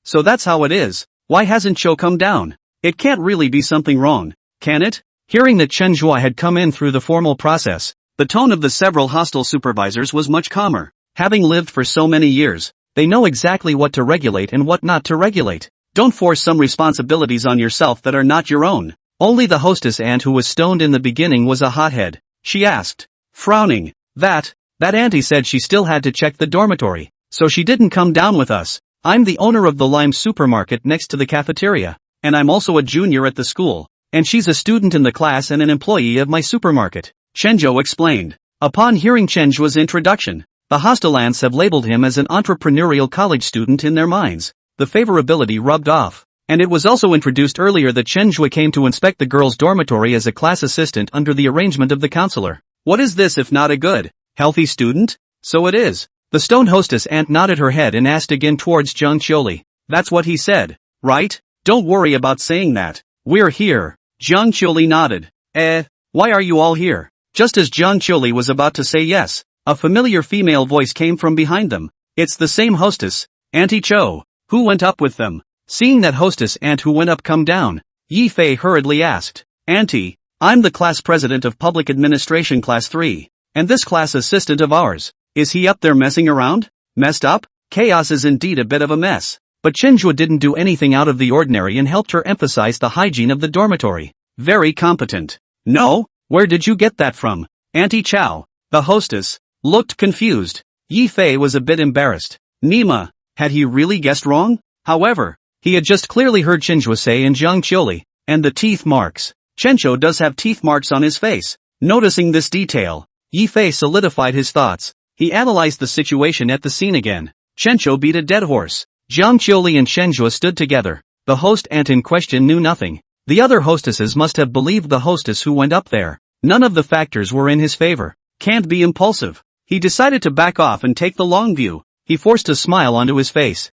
So that's how it is. Why hasn't Cho come down? It can't really be something wrong, can it? Hearing that Chenhua had come in through the formal process, the tone of the several hostile supervisors was much calmer. Having lived for so many years, they know exactly what to regulate and what not to regulate. Don't force some responsibilities on yourself that are not your own. Only the hostess ant who was stoned in the beginning was a hothead. She asked, frowning, that auntie said she still had to check the dormitory, so she didn't come down with us. I'm the owner of the Lime supermarket next to the cafeteria, and I'm also a junior at the school, and she's a student in the class and an employee of my supermarket, Chenhua explained. Upon hearing Chenhua's introduction, the hostile ants have labeled him as an entrepreneurial college student in their minds. The favorability rubbed off. And it was also introduced earlier that Chenhua came to inspect the girls' dormitory as a class assistant under the arrangement of the counselor. What is this if not a good, healthy student? So it is. The stoned hostess ant nodded her head and asked again towards Jiang Qiuli. That's what he said, right? Don't worry about saying that. We're here. Jiang Qiuli nodded. Why are you all here? Just as Jiang Qiuli was about to say yes, a familiar female voice came from behind them. It's the same hostess, Auntie Cho. Who went up with them? Seeing that hostess ant who went up come down, Yifei hurriedly asked, Auntie, I'm the class president of public administration class 3, and this class assistant of ours, is he up there messing around? Messed up? Chaos is indeed a bit of a mess. But Chenhua didn't do anything out of the ordinary and helped her emphasize the hygiene of the dormitory. Very competent. No? Where did you get that from? Auntie Chow, the hostess, looked confused. Yifei was a bit embarrassed. Nima, had he really guessed wrong? However, he had just clearly heard Chenhua say in Jiang Qiuli, and the teeth marks. Chenhua does have teeth marks on his face. Noticing this detail, Yifei solidified his thoughts. He analyzed the situation at the scene again. Chenhua beat a dead horse. Jiang Qiuli and Chenhua stood together. The host ant in question knew nothing. The other hostesses must have believed the hostess who went up there. None of the factors were in his favor. Can't be impulsive. He decided to back off and take the long view. He forced a smile onto his face.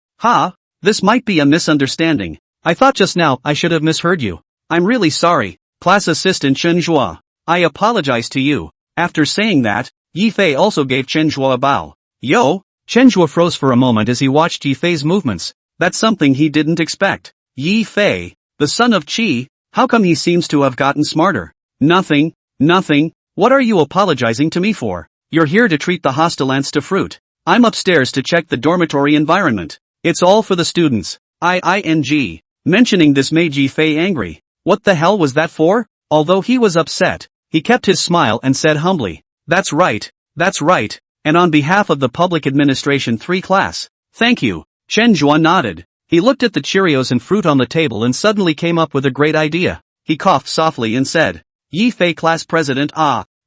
This might be a misunderstanding. I thought just now I should have misheard you. I'm really sorry, class assistant Chenhua. I apologize to you. After saying that, Yifei also gave Chenhua a bow. Yo! Chenhua froze for a moment as he watched Yifei's movements. That's something he didn't expect. Yifei, the son of Qi, how come he seems to have gotten smarter? Nothing. What are you apologizing to me for? You're here to treat the hostile ants to fruit. I'm upstairs to check the dormitory environment. It's all for the students. Mentioning this made Yifei angry. What the hell was that for? Although he was upset, he kept his smile and said humbly, That's right. And on behalf of the Public Administration 3 class, thank you. Chenhua nodded. He looked at the Cheerios and fruit on the table and suddenly came up with a great idea. He coughed softly and said, Yifei class president,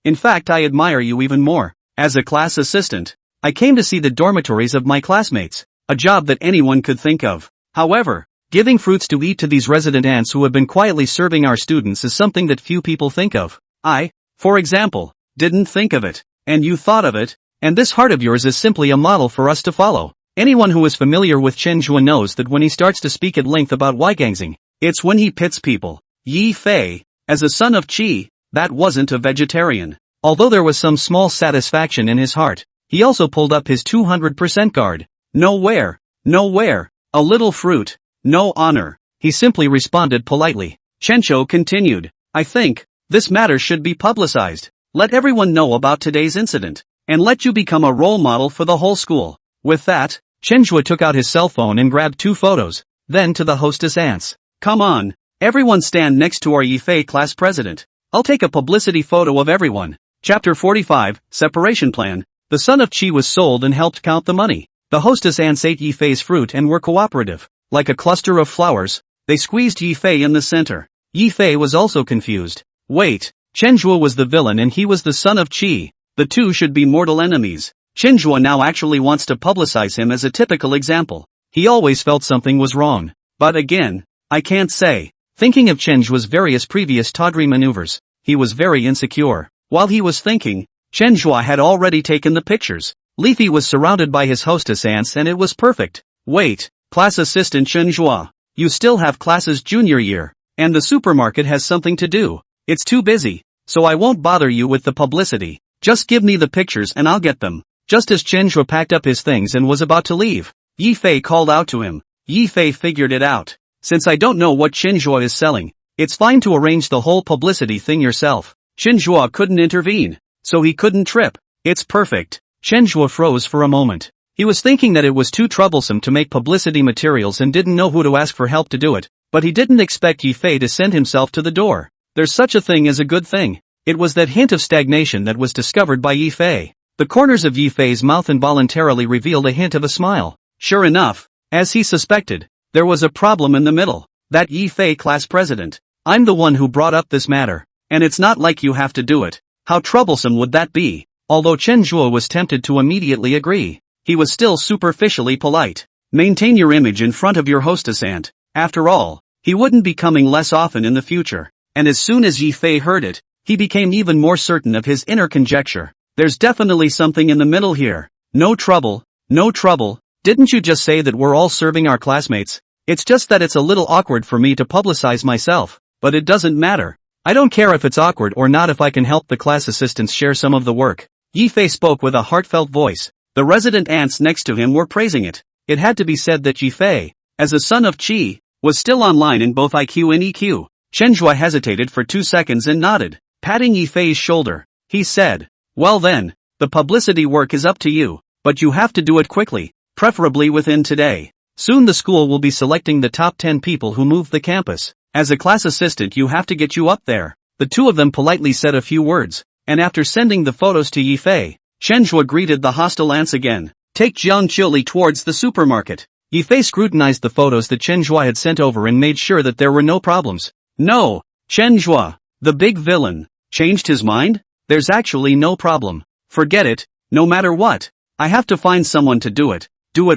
in fact I admire you even more. As a class assistant, I came to see the dormitories of my classmates. A job that anyone could think of. However, giving fruits to eat to these resident ants who have been quietly serving our students is something that few people think of. I, for example, didn't think of it, and you thought of it, and this heart of yours is simply a model for us to follow. Anyone who is familiar with Chen Zhuo knows that when he starts to speak at length about Weigangxing, it's when he pits people. Yi Fei, as a son of Qi, that wasn't a vegetarian. Although there was some small satisfaction in his heart, he also pulled up his 200% guard. Nowhere, nowhere, a little fruit, no honor. He simply responded politely. Chencho continued, I think, this matter should be publicized. Let everyone know about today's incident, and let you become a role model for the whole school. With that, Chen Zhuo took out his cell phone and grabbed 2 photos, then to the hostess ants. Come on, everyone stand next to our Yifei class president. I'll take a publicity photo of everyone. Chapter 45, Separation Plan. The son of Qi was sold and helped count the money. The hostess ants ate Yifei's fruit and were cooperative. Like a cluster of flowers, they squeezed Yifei in the center. Yifei was also confused. Wait, Chen Zhuo was the villain and he was the son of Qi. The two should be mortal enemies. Chen Zhuo now actually wants to publicize him as a typical example. He always felt something was wrong. But again, I can't say. Thinking of Chen Zhuo's various previous tawdry maneuvers, he was very insecure. While he was thinking, Chen Zhuo had already taken the pictures. Leafy was surrounded by his hostess ants and it was perfect. Wait, class assistant Chen Zhuo, you still have class's junior year, and the supermarket has something to do. It's too busy, so I won't bother you with the publicity. Just give me the pictures and I'll get them. Just as Chen Zhuo packed up his things and was about to leave, Yi Fei called out to him. Yi Fei figured it out. Since I don't know what Chen Zhuo is selling, it's fine to arrange the whole publicity thing yourself. Chen Zhuo couldn't intervene, so he couldn't trip. It's perfect. Chen Zhuo froze for a moment. He was thinking that it was too troublesome to make publicity materials and didn't know who to ask for help to do it, but he didn't expect Yi Fei to send himself to the door. There's such a thing as a good thing. It was that hint of stagnation that was discovered by Yi Fei. The corners of Yi Fei's mouth involuntarily revealed a hint of a smile. Sure enough, as he suspected, there was a problem in the middle. That Yi Fei class president. I'm the one who brought up this matter, and it's not like you have to do it. How troublesome would that be? Although Chen Zhuo was tempted to immediately agree, he was still superficially polite. Maintain your image in front of your hostess ant. After all, he wouldn't be coming less often in the future. And as soon as Yi Fei heard it, he became even more certain of his inner conjecture. There's definitely something in the middle here. No trouble, no trouble. Didn't you just say that we're all serving our classmates? It's just that it's a little awkward for me to publicize myself, but it doesn't matter. I don't care if it's awkward or not if I can help the class assistants share some of the work. Yi Fei spoke with a heartfelt voice. The resident ants next to him were praising it. It had to be said that Yi Fei, as a son of Qi, was still online in both IQ and EQ. Chen Zhuo hesitated for 2 seconds and nodded, patting Yi Fei's shoulder. He said, well then, the publicity work is up to you, but you have to do it quickly, preferably within today. Soon the school will be selecting the top 10 people who move the campus. As a class assistant you have to get you up there. The two of them politely said a few words, and after sending the photos to Yi Fei, Chen Zhuo greeted the hostile ants again. Take Jiang Chili towards the supermarket. Yi Fei scrutinized the photos that Chen Zhuo had sent over and made sure that there were no problems. No, Chen Zhuo, the big villain, changed his mind? There's actually no problem. Forget it, no matter what. I have to find someone to do it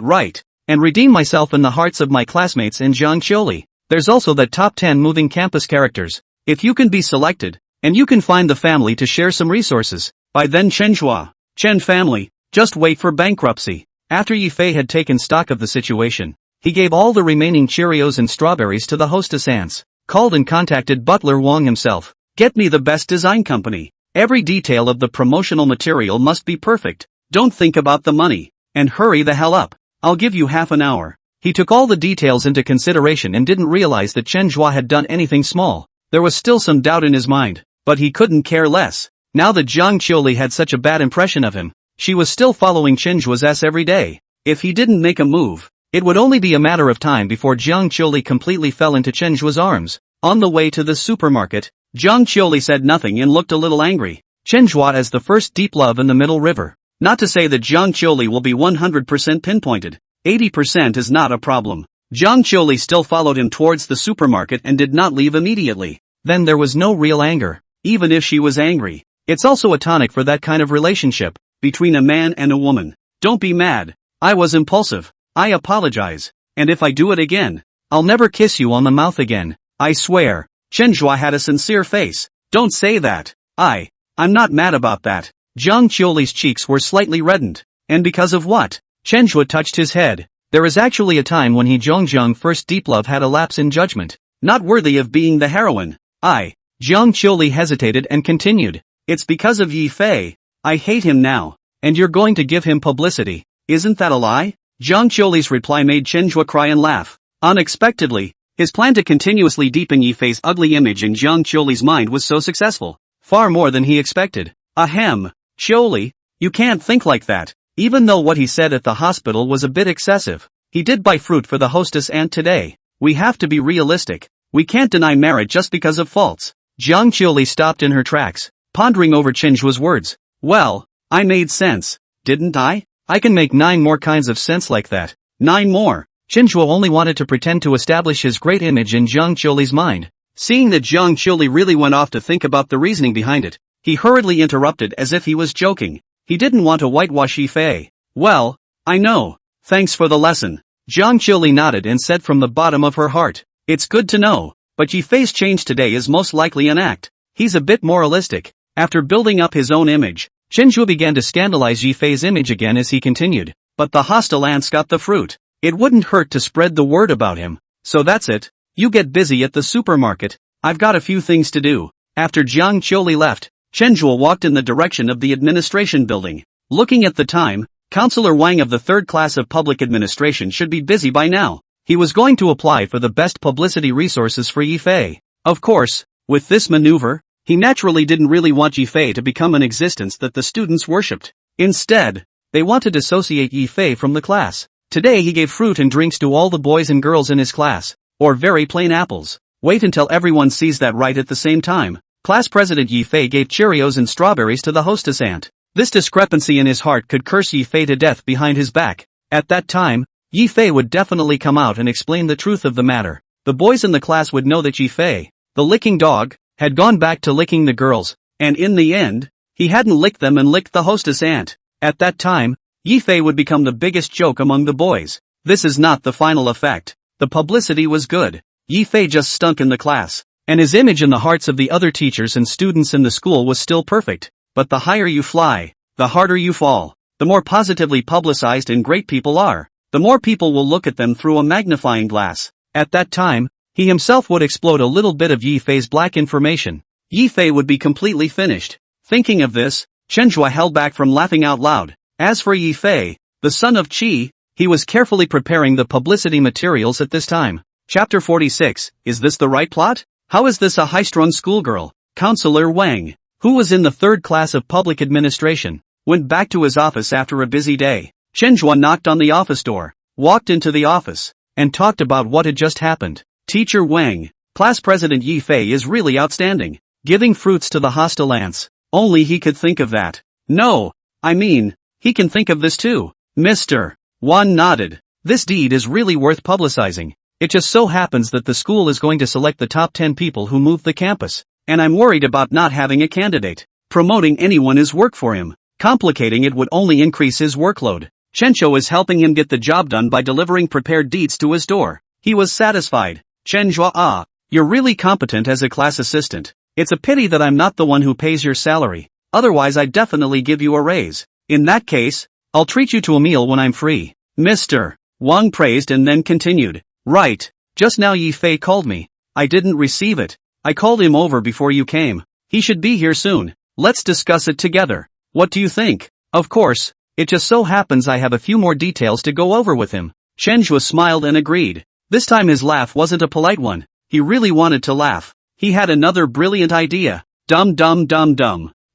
right, and redeem myself in the hearts of my classmates in Jiangqiuli. There's also that top 10 moving campus characters. If you can be selected, and you can find the family to share some resources, by then Chen Zhuo, Chen family, just wait for bankruptcy. After Yi Fei had taken stock of the situation, he gave all the remaining Cheerios and strawberries to the hostess ants, called and contacted Butler Wong himself. Get me the best design company. Every detail of the promotional material must be perfect. Don't think about the money, and hurry the hell up. I'll give you half an hour. He took all the details into consideration and didn't realize that Chen Zhuo had done anything small. There was still some doubt in his mind, but he couldn't care less. Now that Jiang Qiuli had such a bad impression of him, she was still following Chen Zhuo's ass every day. If he didn't make a move, it would only be a matter of time before Jiang Qiuli completely fell into Chen Zhuo's arms. On the way to the supermarket, Jiang Qiuli said nothing and looked a little angry. Chen Zhuo as the first deep love in the Middle River. Not to say that Jiang Qiuli will be 100% pinpointed. 80% is not a problem. Jiang Qiuli still followed him towards the supermarket and did not leave immediately. Then there was no real anger. Even if she was angry, it's also a tonic for that kind of relationship, between a man and a woman. Don't be mad. I was impulsive. I apologize. and if I do it again, I'll never kiss you on the mouth again, I swear. Chenhua had a sincere face. Don't say that. I'm not mad about that. Zhang Qiuli's cheeks were slightly reddened. And because of what? Chenhua touched his head. There is actually a time when Zhang first deep love had a lapse in judgment. Not worthy of being the heroine. Zhang Qiuli hesitated and continued. It's because of Yi Fei. I hate him now. And you're going to give him publicity. Isn't that a lie? Zhang Qiuli's reply made Chenhua cry and laugh. Unexpectedly, his plan to continuously deepen Yi Fei's ugly image in Zhang Qiuli's mind was so successful. Far more than he expected. Ahem. Qiuli, you can't think like that. Even though what he said at the hospital was a bit excessive. He did buy fruit for the hostess aunt today. We have to be realistic. We can't deny merit just because of faults. Zhang Qiuli stopped in her tracks, pondering over Chenhua's words. Well, I made sense, didn't I? I can make 9 more kinds of sense like that. 9 more. Chenhua only wanted to pretend to establish his great image in Zhang Qiuli's mind. Seeing that Zhang Qiuli really went off to think about the reasoning behind it, he hurriedly interrupted as if he was joking. He didn't want to whitewash Yi Fei. Well, I know. Thanks for the lesson. Zhang Qiuli nodded and said from the bottom of her heart. It's good to know. But Yi Fei's change today is most likely an act. He's a bit moralistic. After building up his own image, Chenhua began to scandalize Yi Fei's image again as he continued. But the hostile ants got the fruit. It wouldn't hurt to spread the word about him. So that's it. You get busy at the supermarket. I've got a few things to do. After Zhang Qiuli left, Chenhua walked in the direction of the administration building. Looking at the time, Counselor Wang of the 3rd class of public administration should be busy by now. He was going to apply for the best publicity resources for Yi Fei. Of course, with this maneuver, he naturally didn't really want Yi Fei to become an existence that the students worshipped. Instead, they wanted to dissociate Yi Fei from the class. Today he gave fruit and drinks to all the boys and girls in his class, or very plain apples. Wait until everyone sees that right at the same time. Class President Yi Fei gave Cheerios and strawberries to the hostess aunt. This discrepancy in his heart could curse Yi Fei to death behind his back. At that time, Yi Fei would definitely come out and explain the truth of the matter. The boys in the class would know that Yi Fei, the licking dog, had gone back to licking the girls, and in the end, he hadn't licked them and licked the hostess aunt. At that time, Yi Fei would become the biggest joke among the boys. This is not the final effect. The publicity was good. Yi Fei just stunk in the class, and his image in the hearts of the other teachers and students in the school was still perfect. But the higher you fly, the harder you fall. The more positively publicized and great people are, the more people will look at them through a magnifying glass. At that time, he himself would explode a little bit of Yi Fei's black information. Yi Fei would be completely finished. Thinking of this, Chenhua held back from laughing out loud. As for Yi Fei, the son of Qi, he was carefully preparing the publicity materials at this time. Chapter 46, Is this the right plot? How is this a high-strung schoolgirl? Counselor Wang, who was in the 3rd class of public administration, went back to his office after a busy day. Chenhua knocked on the office door, walked into the office, and talked about what had just happened. Teacher Wang, Class President Yi Fei is really outstanding. Giving fruits to the hostile ants. Only he could think of that. No, I mean, he can think of this too. Mr. Wan nodded. This deed is really worth publicizing. It just so happens that the school is going to select the top 10 people who move the campus, and I'm worried about not having a candidate. Promoting anyone is work for him. Complicating it would only increase his workload. Chenhua is helping him get the job done by delivering prepared deeds to his door. He was satisfied. Chenhua, you're really competent as a class assistant. It's a pity that I'm not the one who pays your salary. Otherwise I'd definitely give you a raise. In that case, I'll treat you to a meal when I'm free. Mr. Wang praised and then continued. Right. Just now Yi Fei called me. I didn't receive it. I called him over before you came. He should be here soon. Let's discuss it together. What do you think? Of course. It just so happens I have a few more details to go over with him. Chenhua smiled and agreed. This time his laugh wasn't a polite one. He really wanted to laugh. He had another brilliant idea. Dum.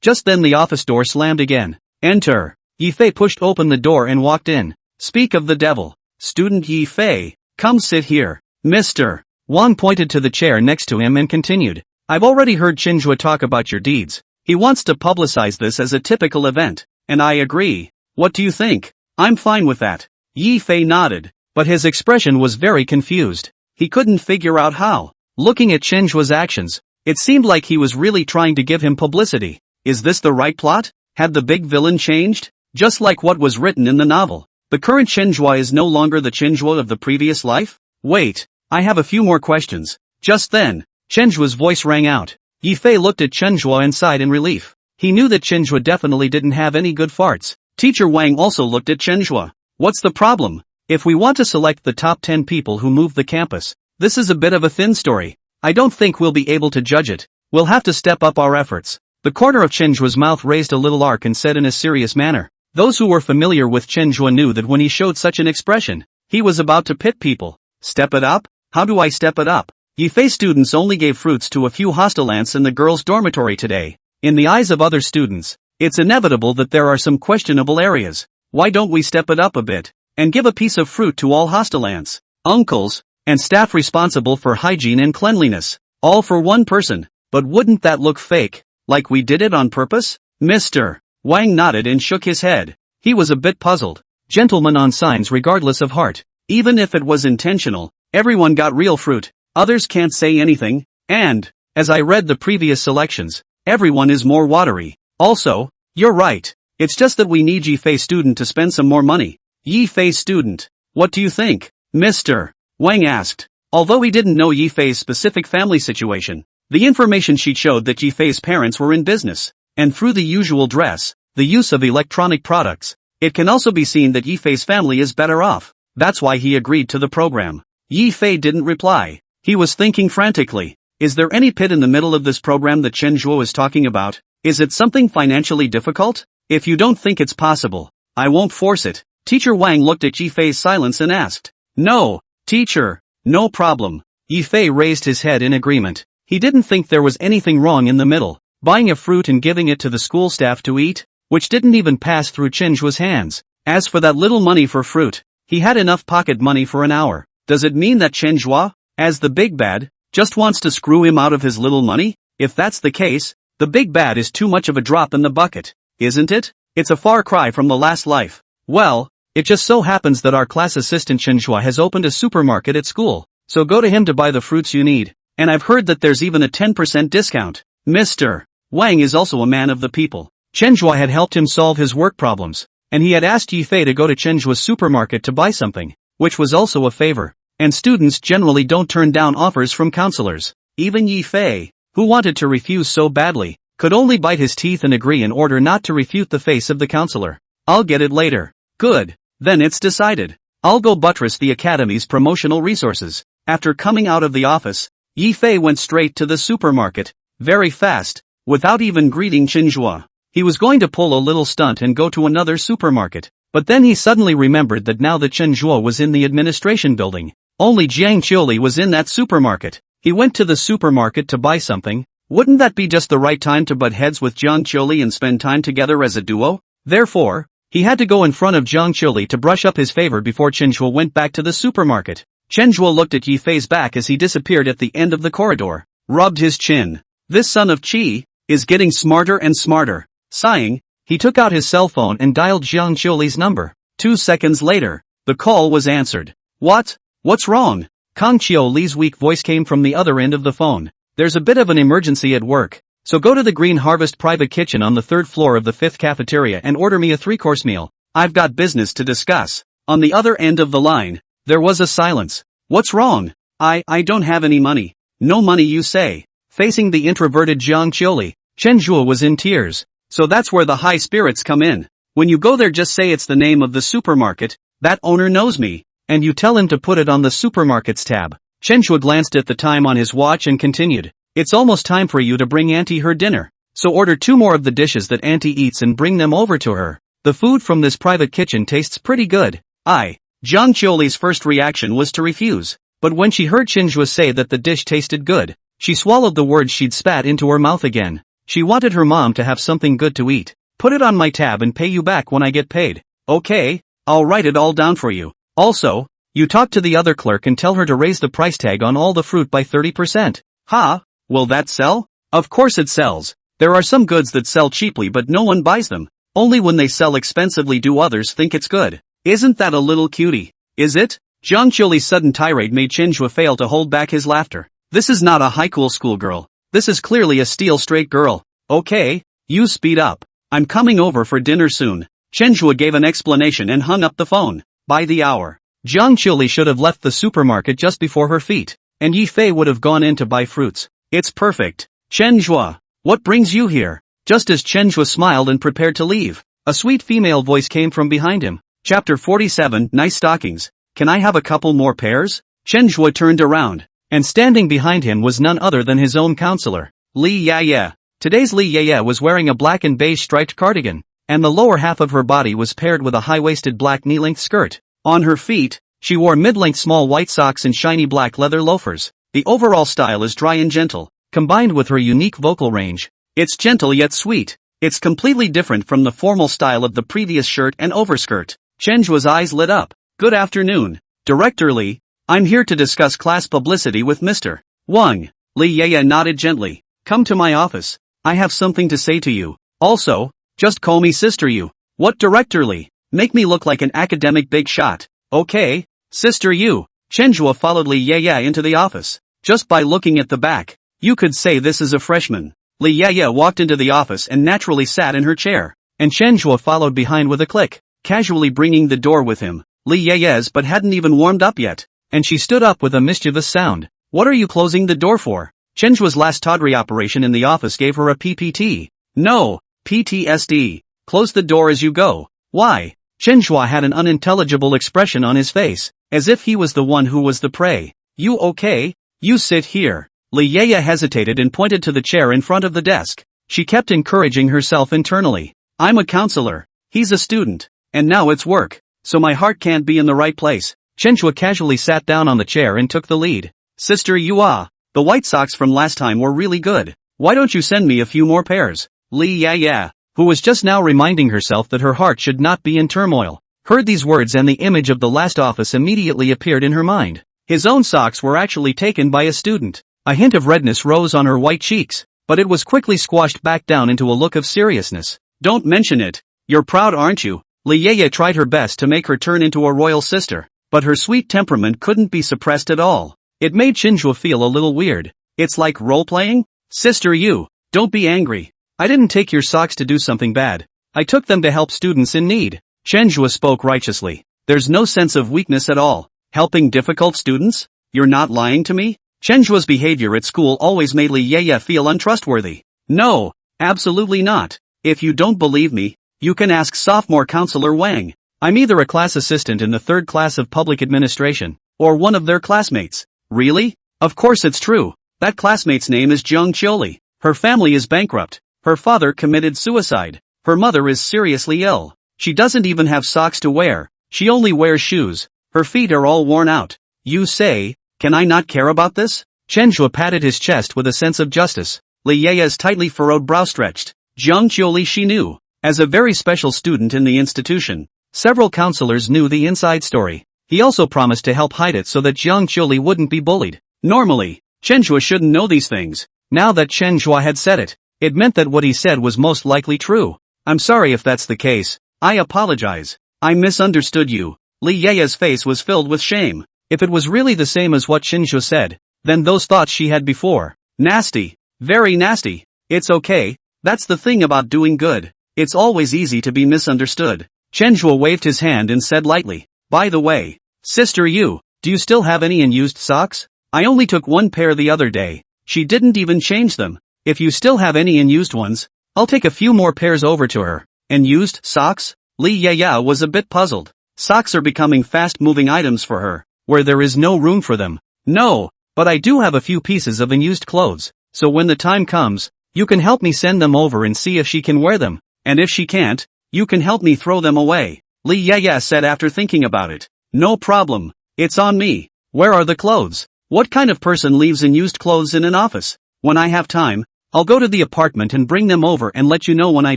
Just then the office door slammed again. Enter. Yi Fei pushed open the door and walked in. Speak of the devil. Student Yi Fei, come sit here. Mr. Wang pointed to the chair next to him and continued. I've already heard Chenhua talk about your deeds. He wants to publicize this as a typical event, and I agree. What do you think? I'm fine with that. Yi Fei nodded, but his expression was very confused. He couldn't figure out how. Looking at Chenhua's actions, it seemed like he was really trying to give him publicity. Is this the right plot? Had the big villain changed? Just like what was written in the novel. The current Chenhua is no longer the Chenhua of the previous life? Wait, I have a few more questions. Just then, Chenhua's voice rang out. Yifei looked at Chenhua and sighed in relief. He knew that Chenhua definitely didn't have any good farts. Teacher Wang also looked at Chenhua. What's the problem? If we want to select the top 10 people who move the campus, this is a bit of a thin story. I don't think we'll be able to judge it. We'll have to step up our efforts. The corner of Chenhua's mouth raised a little arc and said in a serious manner. Those who were familiar with Chenhua knew that when he showed such an expression, he was about to pit people. Step it up? How do I step it up? Yifei students only gave fruits to a few hostel ants in the girls' dormitory today. In the eyes of other students, it's inevitable that there are some questionable areas. Why don't we step it up a bit, and give a piece of fruit to all hostel ants, uncles, and staff responsible for hygiene and cleanliness, all for one person? But wouldn't that look fake, like we did it on purpose? Mr. Wang nodded and shook his head. He was a bit puzzled. Gentlemen on signs regardless of heart. Even if it was intentional, everyone got real fruit. Others can't say anything, and, as I read the previous selections, everyone is more watery. Also, you're right. It's just that we need Yifei student to spend some more money. Yifei student. What do you think? Mr. Wang asked. Although he didn't know Yifei's specific family situation, the information sheet showed that Yifei's parents were in business, and through the usual dress, the use of electronic products, it can also be seen that Yifei's family is better off. That's why he agreed to the program. Yifei didn't reply. He was thinking frantically. Is there any pit in the middle of this program that Chenhua is talking about? Is it something financially difficult? If you don't think it's possible, I won't force it. Teacher Wang looked at Yifei's silence and asked. No, teacher, no problem. Yifei raised his head in agreement. He didn't think there was anything wrong in the middle. Buying a fruit and giving it to the school staff to eat, which didn't even pass through Chenhua's hands. As for that little money for fruit, he had enough pocket money for an hour. Does it mean that Chenhua, as the big bad, just wants to screw him out of his little money? If that's the case, the big bad is too much of a drop in the bucket, isn't it? It's a far cry from the last life. Well, it just so happens that our class assistant Chenhua has opened a supermarket at school, so go to him to buy the fruits you need, and I've heard that there's even a 10% discount. Mr. Wang is also a man of the people. Chenhua had helped him solve his work problems, and he had asked Yifei to go to Chenhua's supermarket to buy something, which was also a favor. And students generally don't turn down offers from counselors. Even Yifei, who wanted to refuse so badly, could only bite his teeth and agree in order not to refute the face of the counselor. I'll get it later. Good. Then it's decided. I'll go buttress the academy's promotional resources. After coming out of the office, Yifei went straight to the supermarket, very fast, without even greeting Chenhua. He was going to pull a little stunt and go to another supermarket, but then he suddenly remembered that now that Chenhua was in the administration building, only Jiang Qiuli was in that supermarket. He went to the supermarket to buy something. Wouldn't that be just the right time to butt heads with Jiang Qiuli and spend time together as a duo? Therefore, he had to go in front of Jiang Qiuli to brush up his favor before Chenhua went back to the supermarket. Chenhua looked at Yifei's back as he disappeared at the end of the corridor, rubbed his chin. This son of Qi is getting smarter and smarter. Sighing, he took out his cell phone and dialed Jiang Qiuli's number. 2 seconds later, the call was answered. What? What's wrong? Kang Qiu Li's weak voice came from the other end of the phone. There's a bit of an emergency at work, so go to the Green Harvest private kitchen on the 3rd floor of the 5th cafeteria and order me a 3-course meal. I've got business to discuss. On the other end of the line, there was a silence. What's wrong? I don't have any money. No money you say. Facing the introverted Jiang Qiuli, Chenhua was in tears. So that's where the high spirits come in. When you go there just say it's the name of the supermarket, that owner knows me. And you tell him to put it on the supermarkets tab. Chenhua glanced at the time on his watch and continued. It's almost time for you to bring Auntie her dinner. So order 2 more of the dishes that Auntie eats and bring them over to her. The food from this private kitchen tastes pretty good. Jiang Qiuli's first reaction was to refuse. But when she heard Chenhua say that the dish tasted good, she swallowed the words she'd spat into her mouth again. She wanted her mom to have something good to eat. Put it on my tab and pay you back when I get paid. Okay, I'll write it all down for you. Also, you talk to the other clerk and tell her to raise the price tag on all the fruit by 30%. Ha, will that sell? Of course it sells. There are some goods that sell cheaply but no one buys them. Only when they sell expensively do others think it's good. Isn't that a little cutie? Is it? Jiang Qiuli's sudden tirade made Chenhua fail to hold back his laughter. This is not a high-cool schoolgirl. This is clearly a steel straight girl. Okay, you speed up. I'm coming over for dinner soon. Chenhua gave an explanation and hung up the phone. By the hour, Jiang Chili should have left the supermarket just before her feet, and Yi Fei would have gone in to buy fruits. It's perfect. Chenhua, what brings you here? Just as Chenhua smiled and prepared to leave, a sweet female voice came from behind him. Chapter 47, Nice stockings. Can I have a couple more pairs? Chenhua turned around, and standing behind him was none other than his own counselor, Li Yaya. Today's Li Yaya was wearing a black and beige striped cardigan, and the lower half of her body was paired with a high-waisted black knee-length skirt. On her feet, she wore mid-length small white socks and shiny black leather loafers. The overall style is dry and gentle, combined with her unique vocal range. It's gentle yet sweet. It's completely different from the formal style of the previous shirt and overskirt. Chenhua's eyes lit up. Good afternoon, Director Li. I'm here to discuss class publicity with Mr. Wang. Li Yaya nodded gently. Come to my office. I have something to say to you. Also, just call me Sister Yu. What, Director Li? Make me look like an academic big shot. Okay, Sister Yu. Chenhua followed Li Yaya into the office. Just by looking at the back, you could say this is a freshman. Li Yaya walked into the office and naturally sat in her chair, and Chenhua followed behind with a click, casually bringing the door with him. Li Yaya's but hadn't even warmed up yet, and she stood up with a mischievous sound. What are you closing the door for? Chenhua's last tawdry operation in the office gave her a PPT. No, PTSD. Close the door as you go. Why? Chenhua had an unintelligible expression on his face, as if he was the one who was the prey. You okay? You sit here. Li Yaya hesitated and pointed to the chair in front of the desk. She kept encouraging herself internally. I'm a counselor. He's a student. And now it's work. So my heart can't be in the right place. Chenhua casually sat down on the chair and took the lead. Sister Yua, the white socks from last time were really good. Why don't you send me a few more pairs? Li Yaya, who was just now reminding herself that her heart should not be in turmoil, heard these words and the image of the last office immediately appeared in her mind. His own socks were actually taken by a student. A hint of redness rose on her white cheeks, but it was quickly squashed back down into a look of seriousness. Don't mention it. You're proud, aren't you? Li Yaya tried her best to make her turn into a royal sister, but her sweet temperament couldn't be suppressed at all. It made Chenhua feel a little weird. It's like role-playing? Sister Yu, don't be angry. I didn't take your socks to do something bad. I took them to help students in need. Chenhua spoke righteously. There's no sense of weakness at all. Helping difficult students? You're not lying to me? Chenhua's behavior at school always made Li Yaya feel untrustworthy. No, absolutely not. If you don't believe me, you can ask sophomore counselor Wang. I'm either a class assistant in the 3rd class of public administration, or one of their classmates. Really? Of course it's true. That classmate's name is Jiang Chili. Her family is bankrupt. Her father committed suicide. Her mother is seriously ill. She doesn't even have socks to wear. She only wears shoes. Her feet are all worn out. You say, can I not care about this? Chenhua patted his chest with a sense of justice. Li Yaya's tightly furrowed brow stretched. Jiang Chili she knew. As a very special student in the institution, several counselors knew the inside story. He also promised to help hide it so that Jiang Chili wouldn't be bullied. Normally, Chenhua shouldn't know these things. Now that Chenhua had said it, it meant that what he said was most likely true. I'm sorry if that's the case. I apologize. I misunderstood you. Li Yaya's face was filled with shame. If it was really the same as what Chenhua said, then those thoughts she had before. Nasty. Very nasty. It's okay. That's the thing about doing good. It's always easy to be misunderstood. Chenhua waved his hand and said lightly, by the way, Sister Yu, do you still have any unused socks? I only took one pair the other day. She didn't even change them. If you still have any unused ones, I'll take a few more pairs over to her. Unused socks? Li Yaya was a bit puzzled. Socks are becoming fast-moving items for her, where there is no room for them. No, but I do have a few pieces of unused clothes, so when the time comes, you can help me send them over and see if she can wear them, and if she can't, you can help me throw them away. Li Yaya said after thinking about it. No problem. It's on me. Where are the clothes? What kind of person leaves unused clothes in an office? When I have time, I'll go to the apartment and bring them over and let you know when I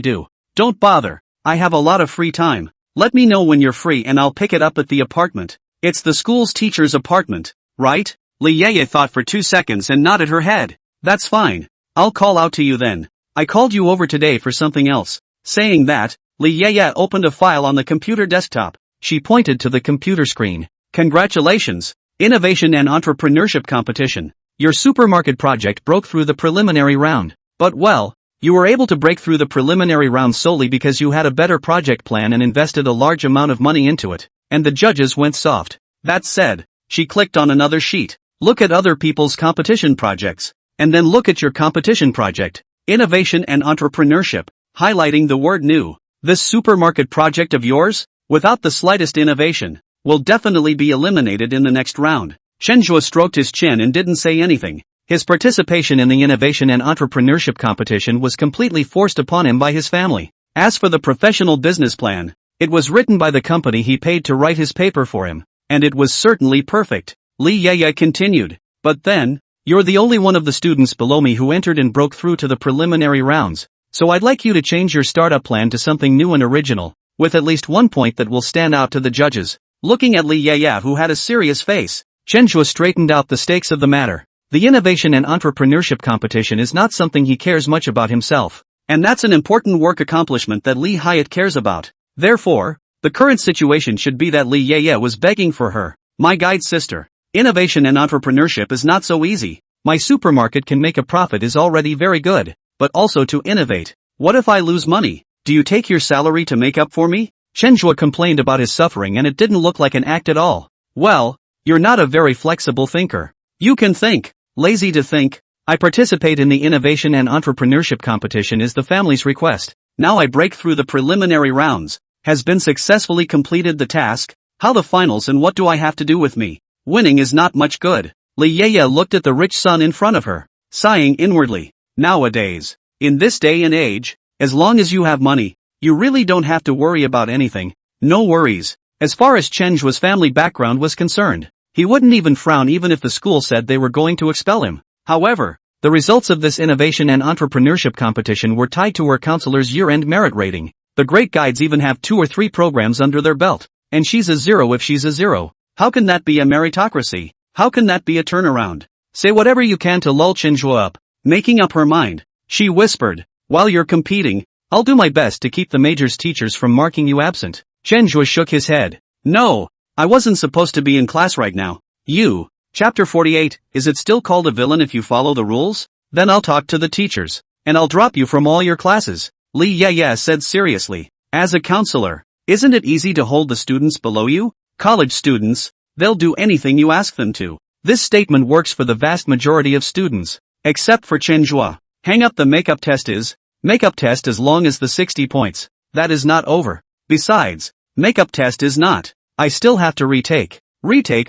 do. Don't bother. I have a lot of free time. Let me know when you're free and I'll pick it up at the apartment. It's the school's teacher's apartment, right? Li Yaya thought for 2 seconds and nodded her head. That's fine. I'll call out to you then. I called you over today for something else. Saying that, Li Yaya opened a file on the computer desktop. She pointed to the computer screen. Congratulations! Innovation and Entrepreneurship Competition. Your supermarket project broke through the preliminary round. But well, You were able to break through the preliminary round solely because you had a better project plan and invested a large amount of money into it, and the judges went soft. That said, she clicked on another sheet. Look at other people's competition projects, and then look at your competition project. Innovation and entrepreneurship, highlighting the word new. This supermarket project of yours, without the slightest innovation, will definitely be eliminated in the next round. Chenhua stroked his chin and didn't say anything. His participation in the innovation and entrepreneurship competition was completely forced upon him by his family. As for the professional business plan, it was written by the company he paid to write his paper for him, and it was certainly perfect. Li Yeye continued. But then, you're the only one of the students below me who entered and broke through to the preliminary rounds, so I'd like you to change your startup plan to something new and original, with at least one point that will stand out to the judges. Looking at Li Yeye, who had a serious face, Chenhua straightened out the stakes of the matter. The innovation and entrepreneurship competition is not something he cares much about himself, and that's an important work accomplishment that Li Hyatt cares about. Therefore, the current situation should be that Li Yeye was begging for her. My guide sister, innovation and entrepreneurship is not so easy. My supermarket can make a profit is already very good, but also to innovate. What if I lose money? Do you take your salary to make up for me? Chenhua complained about his suffering and it didn't look like an act at all. Well, you're not a very flexible thinker. You can think. Lazy to think. I participate in the innovation and entrepreneurship competition is the family's request. Now I break through the preliminary rounds. Has been successfully completed the task. How the finals and what do I have to do with me? Winning is not much good. Li Yeye looked at the rich son in front of her, sighing inwardly. Nowadays, in this day and age, as long as you have money, you really don't have to worry about anything. No worries. As far as Chenhua's family background was concerned, he wouldn't even frown even if the school said they were going to expel him. However, the results of this innovation and entrepreneurship competition were tied to her counselor's year-end merit rating. The great guides even have 2 or 3 programs under their belt, and she's a 0 if she's a 0. How can that be a meritocracy? How can that be a turnaround? Say whatever you can to lull Chenhua up. Making up her mind, she whispered, while you're competing, I'll do my best to keep the major's teachers from marking you absent. Chenhua shook his head. No, I wasn't supposed to be in class right now. You. Chapter 48, is it still called a villain if you follow the rules? Then I'll talk to the teachers, and I'll drop you from all your classes. Li Yeye said seriously. As a counselor, isn't it easy to hold the students below you? College students, they'll do anything you ask them to. This statement works for the vast majority of students, except for Chenhua. Hang up the makeup test is, makeup test as long as the 60 points. That is not over. Besides, makeup test is not. I still have to retake,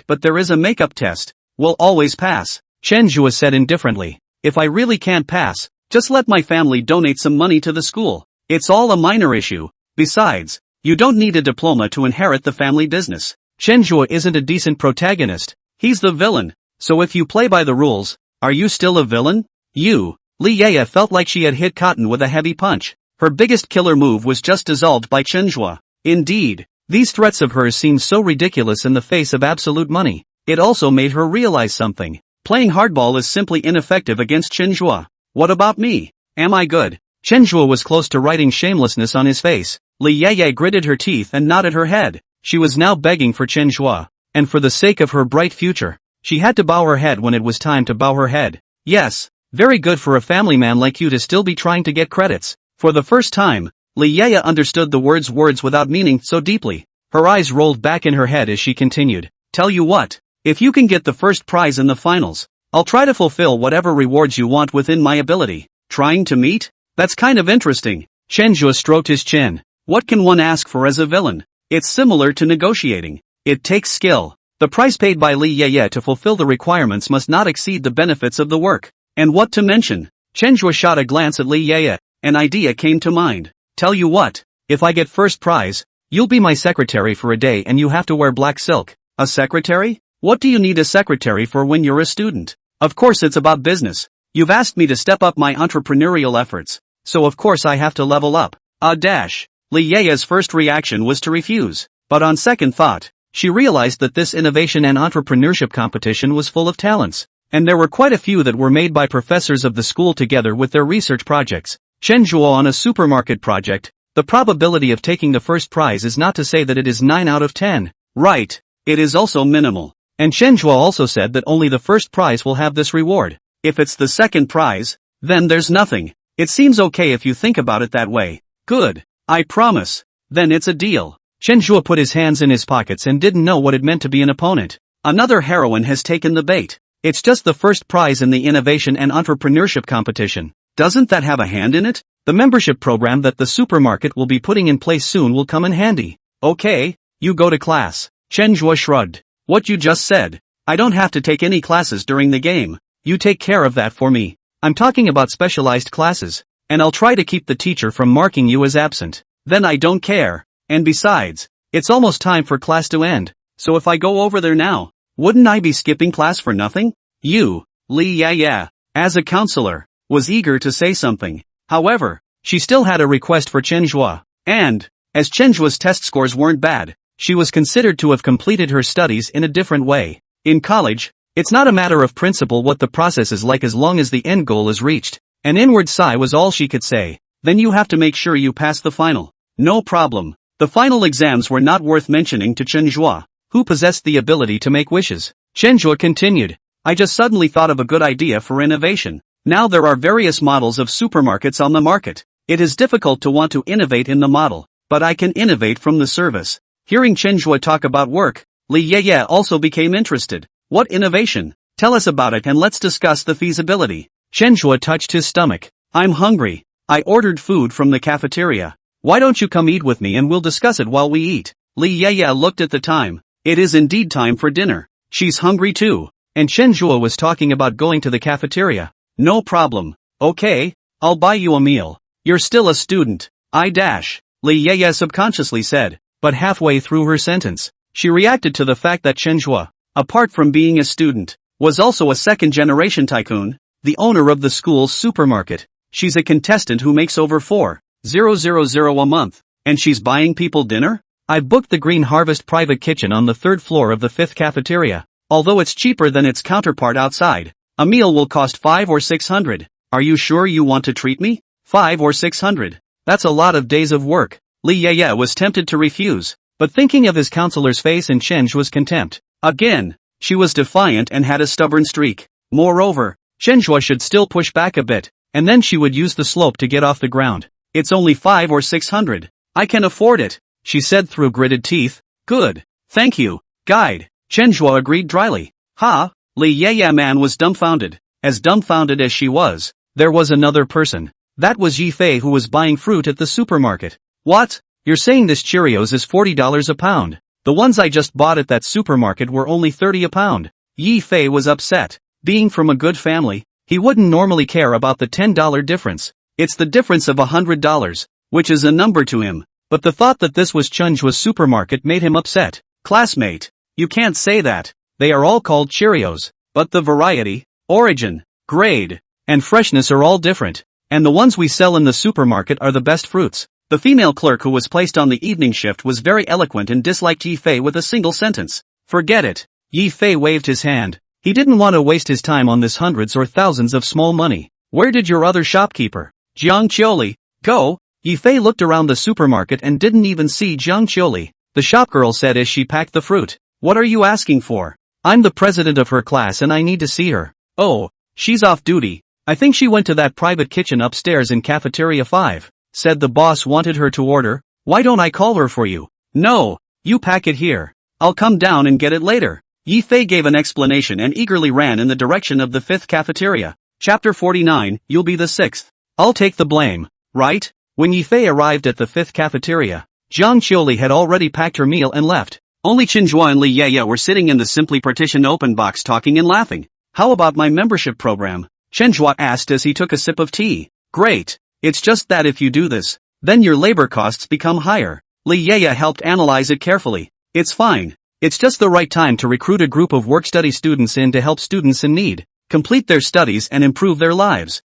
but there is a makeup test. Will always pass. Chenhua said indifferently. If I really can't pass, just let my family donate some money to the school. It's all a minor issue. Besides, you don't need a diploma to inherit the family business. Chenhua isn't a decent protagonist. He's the villain. So if you play by the rules, are you still a villain? You. Li Yeye felt like she had hit cotton with a heavy punch. Her biggest killer move was just dissolved by Chenhua. Indeed, these threats of hers seemed so ridiculous in the face of absolute money. It also made her realize something. Playing hardball is simply ineffective against Chenhua. What about me? Am I good? Chenhua was close to writing shamelessness on his face. Li Yeye gritted her teeth and nodded her head. She was now begging for Chenhua, and for the sake of her bright future, she had to bow her head when it was time to bow her head. Yes, very good for a family man like you to still be trying to get credits. For the first time, Li Yeye understood the words without meaning so deeply. Her eyes rolled back in her head as she continued. Tell you what, if you can get the first prize in the finals, I'll try to fulfill whatever rewards you want within my ability. Trying to meet? That's kind of interesting. Chenhua stroked his chin. What can one ask for as a villain? It's similar to negotiating. It takes skill. The price paid by Li Yeye to fulfill the requirements must not exceed the benefits of the work. And what to mention? Chenhua shot a glance at Li Yeye. An idea came to mind. Tell you what, if I get first prize, you'll be my secretary for a day and you have to wear black silk. A secretary? What do you need a secretary for when you're a student? Of course it's about business. You've asked me to step up my entrepreneurial efforts, so of course I have to level up. Li Yeye's first reaction was to refuse, but on second thought, she realized that this innovation and entrepreneurship competition was full of talents, and there were quite a few that were made by professors of the school together with their research projects. Chenhua on a supermarket project, the probability of taking the first prize is not to say that it is 9 out of 10. Right, it is also minimal. And Chenhua also said that only the first prize will have this reward. If it's the second prize, then there's nothing. It seems okay if you think about it that way. Good. I promise. Then it's a deal. Chen Zhuo put his hands in his pockets and didn't know what it meant to be an opponent. Another heroine has taken the bait. It's just the first prize in the innovation and entrepreneurship competition. Doesn't that have a hand in it? The membership program that the supermarket will be putting in place soon will come in handy. Okay, you go to class. Chen Zhuo shrugged. What you just said. I don't have to take any classes during the game. You take care of that for me. I'm talking about specialized classes. And I'll try to keep the teacher from marking you as absent. Then I don't care. And besides, it's almost time for class to end. So if I go over there now, wouldn't I be skipping class for nothing? You, Li Ya, as a counselor, was eager to say something. However, she still had a request for Chen Zhuo. And, as Chen Zhuo's test scores weren't bad, she was considered to have completed her studies in a different way. In college, it's not a matter of principle what the process is like as long as the end goal is reached. An inward sigh was all she could say. Then you have to make sure you pass the final. No problem. The final exams were not worth mentioning to Chen Zhuo, who possessed the ability to make wishes. Chen Zhuo continued. I just suddenly thought of a good idea for innovation. Now there are various models of supermarkets on the market. It is difficult to want to innovate in the model, but I can innovate from the service. Hearing Chen Zhuo talk about work, Li Ye also became interested. What innovation? Tell us about it and let's discuss the feasibility. Chen Zhuo touched his stomach. I'm hungry. I ordered food from the cafeteria. Why don't you come eat with me and we'll discuss it while we eat? Li Ye looked at the time. It is indeed time for dinner. She's hungry too. And Chen Zhuo was talking about going to the cafeteria. No problem. Okay, I'll buy you a meal. You're still a student. Li Ye subconsciously said. But halfway through her sentence, she reacted to the fact that Chen Zhuo, apart from being a student, was also a second-generation tycoon, the owner of the school's supermarket. She's a contestant who makes over 4,000 a month, and she's buying people dinner? I've booked the Green Harvest private kitchen on the 3rd floor of the 5th cafeteria. Although it's cheaper than its counterpart outside, a meal will cost 500 or 600. Are you sure you want to treat me? 500 or 600. That's a lot of days of work. Li Ye was tempted to refuse, but thinking of his counselor's face in Chen Zhuo's contempt. Again, she was defiant and had a stubborn streak. Moreover, Chen Zhuo should still push back a bit, and then she would use the slope to get off the ground. It's only 500 or 600. I can afford it, she said through gritted teeth. Good. Thank you, guide. Chen Zhuo agreed dryly. Ha! Li Ye man was dumbfounded. As dumbfounded as she was, there was another person. That was Yi Fei who was buying fruit at the supermarket. What? You're saying this Cheerios is $40 a pound? The ones I just bought at that supermarket were only $30 a pound. Yi Fei was upset. Being from a good family, he wouldn't normally care about the $10 difference. It's the difference of $100, which is a number to him. But the thought that this was Chen Zhuo's supermarket made him upset. Classmate, you can't say that. They are all called Cheerios, but the variety, origin, grade, and freshness are all different. And the ones we sell in the supermarket are the best fruits. The female clerk who was placed on the evening shift was very eloquent and disliked Yi Fei with a single sentence. Forget it. Yi Fei waved his hand. He didn't want to waste his time on this hundreds or thousands of small money. Where did your other shopkeeper, Jiang Qiuli, go? Yi Fei looked around the supermarket and didn't even see Jiang Qiuli. The shopgirl said as she packed the fruit. What are you asking for? I'm the president of her class and I need to see her. Oh, she's off duty. I think she went to that private kitchen upstairs in cafeteria 5. Said the boss wanted her to order. Why don't I call her for you? No, you pack it here. I'll come down and get it later. Yi Fei gave an explanation and eagerly ran in the direction of the 5th cafeteria. Chapter 49, You'll be the 6th. I'll take the blame, right? When Yi Fei arrived at the 5th cafeteria, Jiang Qiuli had already packed her meal and left. Only Chen Zhuo and Li Ye were sitting in the simply partitioned open box talking and laughing. How about my membership program? Chen Zhuo asked as he took a sip of tea. Great. It's just that if you do this, then your labor costs become higher. Li Ye helped analyze it carefully. It's fine. It's just the right time to recruit a group of work-study students in to help students in need complete their studies and improve their lives.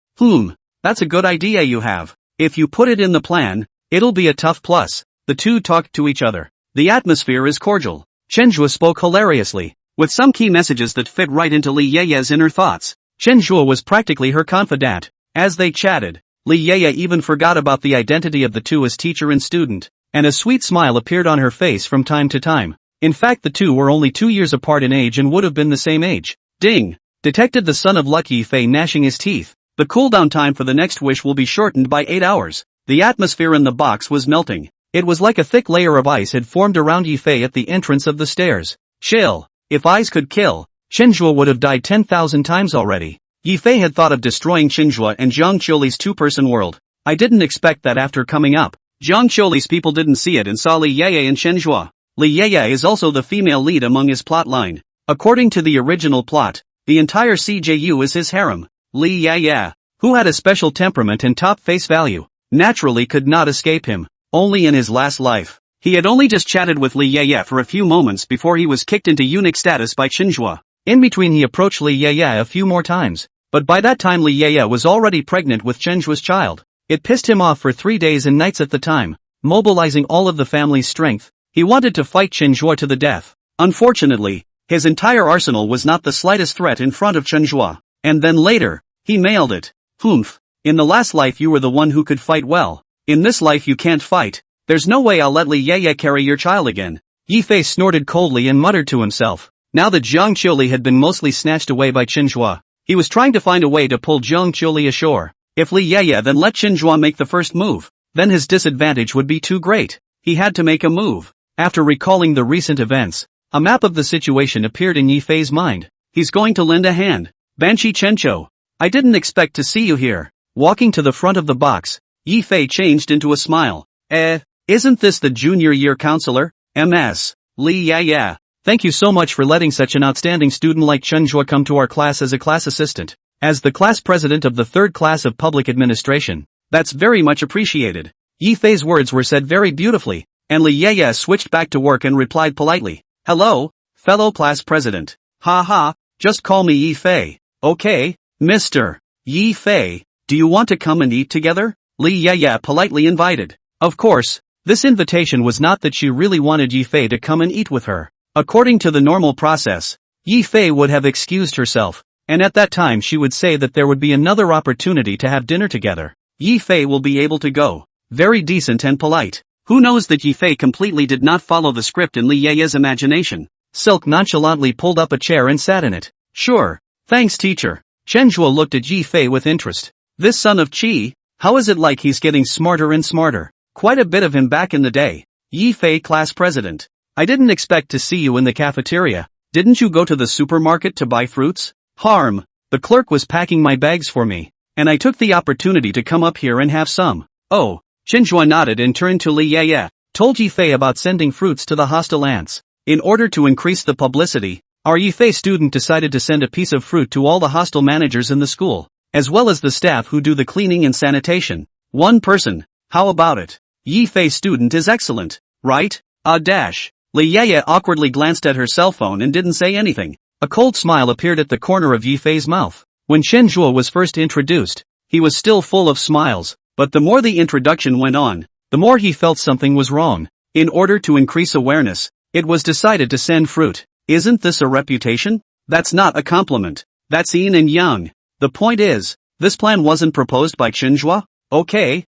That's a good idea you have. If you put it in the plan, it'll be a tough plus. The two talked to each other. The atmosphere is cordial. Chen Zhuo spoke hilariously, with some key messages that fit right into Li Ye's inner thoughts. Chen Zhuo was practically her confidant. As they chatted, Li Ye even forgot about the identity of the two as teacher and student, and a sweet smile appeared on her face from time to time. In fact, the two were only 2 years apart in age and would have been the same age. Ding! Detected the son of Lucky Fei gnashing his teeth. The cooldown time for the next wish will be shortened by 8 hours. The atmosphere in the box was melting. It was like a thick layer of ice had formed around Yifei at the entrance of the stairs. Chill. If ice could kill, Chenjue would have died 10,000 times already. Yifei had thought of destroying Chenjue and Zhang Qiuli's two-person world. I didn't expect that after coming up. Zhang Qiuli's people didn't see it and saw Li Yeye and Chenjue. Li Yeye is also the female lead among his plot line. According to the original plot, the entire CJU is his harem. Li Yeye, who had a special temperament and top face value, naturally could not escape him. Only in his last life. He had only just chatted with Li Yeye for a few moments before he was kicked into eunuch status by Chenjue. In between he approached Li Yeye a few more times, but by that time Li Yeye was already pregnant with Chenjue's child. It pissed him off for 3 days and nights at the time, mobilizing all of the family's strength. He wanted to fight Chenjue to the death. Unfortunately, his entire arsenal was not the slightest threat in front of Chenjue. And then later, he mailed it. Humph. In the last life you were the one who could fight well. In this life you can't fight. There's no way I'll let Li Yeye carry your child again. Yifei snorted coldly and muttered to himself. Now that Zhang Qiuli had been mostly snatched away by Chenjue, he was trying to find a way to pull Zhang Qiuli ashore. If Li Yeye then let Chenjue make the first move, then his disadvantage would be too great. He had to make a move. After recalling the recent events, a map of the situation appeared in Yifei's mind. He's going to lend a hand. Banshee Chencho. I didn't expect to see you here. Walking to the front of the box, Yifei changed into a smile. Isn't this the junior year counselor? MS. Li Yeye. Thank you so much for letting such an outstanding student like Chenjue come to our class as a class assistant. As the class president of the third class of public administration, that's very much appreciated. Yifei's words were said very beautifully, and Li Yeye switched back to work and replied politely. Hello, fellow class president. Ha, just call me Yifei. Okay, Mr. Yifei, do you want to come and eat together? Li Yeye politely invited. Of course, this invitation was not that she really wanted Yifei to come and eat with her. According to the normal process, Yifei would have excused herself, and at that time she would say that there would be another opportunity to have dinner together. Yifei will be able to go. Very decent and polite. Who knows that Yifei completely did not follow the script in Li Yeye's imagination. Silk nonchalantly pulled up a chair and sat in it. Sure. Thanks teacher. Chenjue looked at Yifei with interest. This son of Qi, how is it like he's getting smarter and smarter? Quite a bit of him back in the day. Yifei class president. I didn't expect to see you in the cafeteria. Didn't you go to the supermarket to buy fruits? Harm. The clerk was packing my bags for me, and I took the opportunity to come up here and have some. Oh. Chenjue nodded and turned to Li Yeye, told Yifei about sending fruits to the hostile ants. In order to increase the publicity, our Yifei student decided to send a piece of fruit to all the hostel managers in the school, as well as the staff who do the cleaning and sanitation. One person. How about it? Yifei student is excellent, right? Li Yeye awkwardly glanced at her cell phone and didn't say anything. A cold smile appeared at the corner of Yifei's mouth. When Chenjue was first introduced, he was still full of smiles, but the more the introduction went on, the more he felt something was wrong. In order to increase awareness, it was decided to send fruit. Isn't this a reputation? That's not a compliment. That's yin and yang. The point is, this plan wasn't proposed by Chenjue. Okay.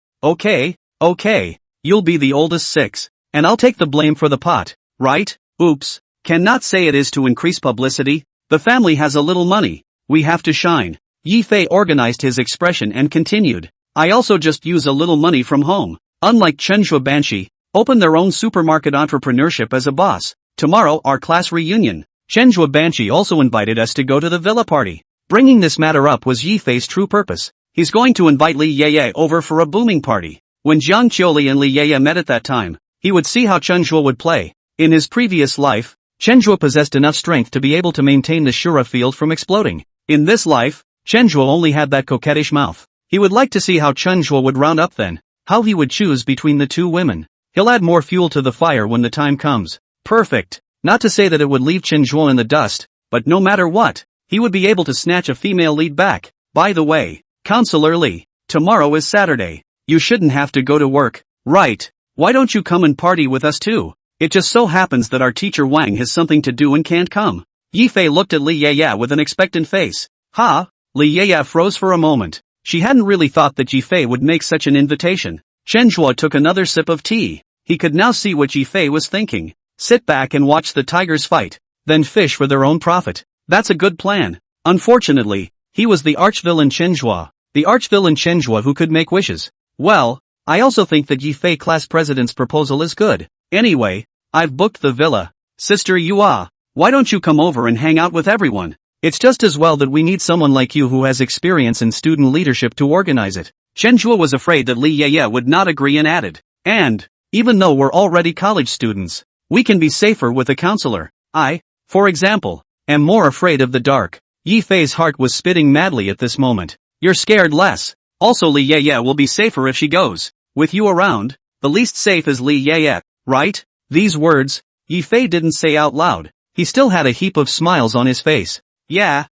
You'll be the oldest 6, and I'll take the blame for the pot, right? Oops. Cannot say it is to increase publicity. The family has a little money. We have to shine. Yifei organized his expression and continued. I also just use a little money from home. Unlike Chenjue Banshee, open their own supermarket entrepreneurship as a boss. Tomorrow our class reunion. Chenjue Banshee also invited us to go to the villa party. Bringing this matter up was Yifei's true purpose. He's going to invite Li Yeye over for a booming party. When Zhang Qiuli and Li Yeye met at that time, he would see how Chenjue would play. In his previous life, Chenjue possessed enough strength to be able to maintain the Shura field from exploding. In this life, Chenjue only had that coquettish mouth. He would like to see how Chenjue would round up then, how he would choose between the two women. He'll add more fuel to the fire when the time comes. Perfect. Not to say that it would leave Chenjue in the dust, but no matter what, he would be able to snatch a female lead back. By the way, Counselor Li, tomorrow is Saturday. You shouldn't have to go to work, right? Why don't you come and party with us too? It just so happens that our teacher Wang has something to do and can't come. Yifei looked at Li Yeye with an expectant face. Li Yeye froze for a moment. She hadn't really thought that Yifei would make such an invitation. Chenjue took another sip of tea. He could now see what Yifei was thinking. Sit back and watch the tigers fight, then fish for their own profit. That's a good plan. Unfortunately, he was the arch-villain Chenjue. The arch-villain Chenjua who could make wishes. Well, I also think that Yi Fei class president's proposal is good. Anyway, I've booked the villa. Sister Yua, why don't you come over and hang out with everyone? It's just as well that we need someone like you who has experience in student leadership to organize it. Chenjua was afraid that Li Yeye would not agree and added. And, even though we're already college students, we can be safer with a counselor. I, for example, am more afraid of the dark. Yi Fei's heart was spitting madly at this moment. You're scared less. Also Li Yeye will be safer if she goes. With you around, the least safe is Li Yeye, right? These words, Yi Fei didn't say out loud. He still had a heap of smiles on his face. Yeah.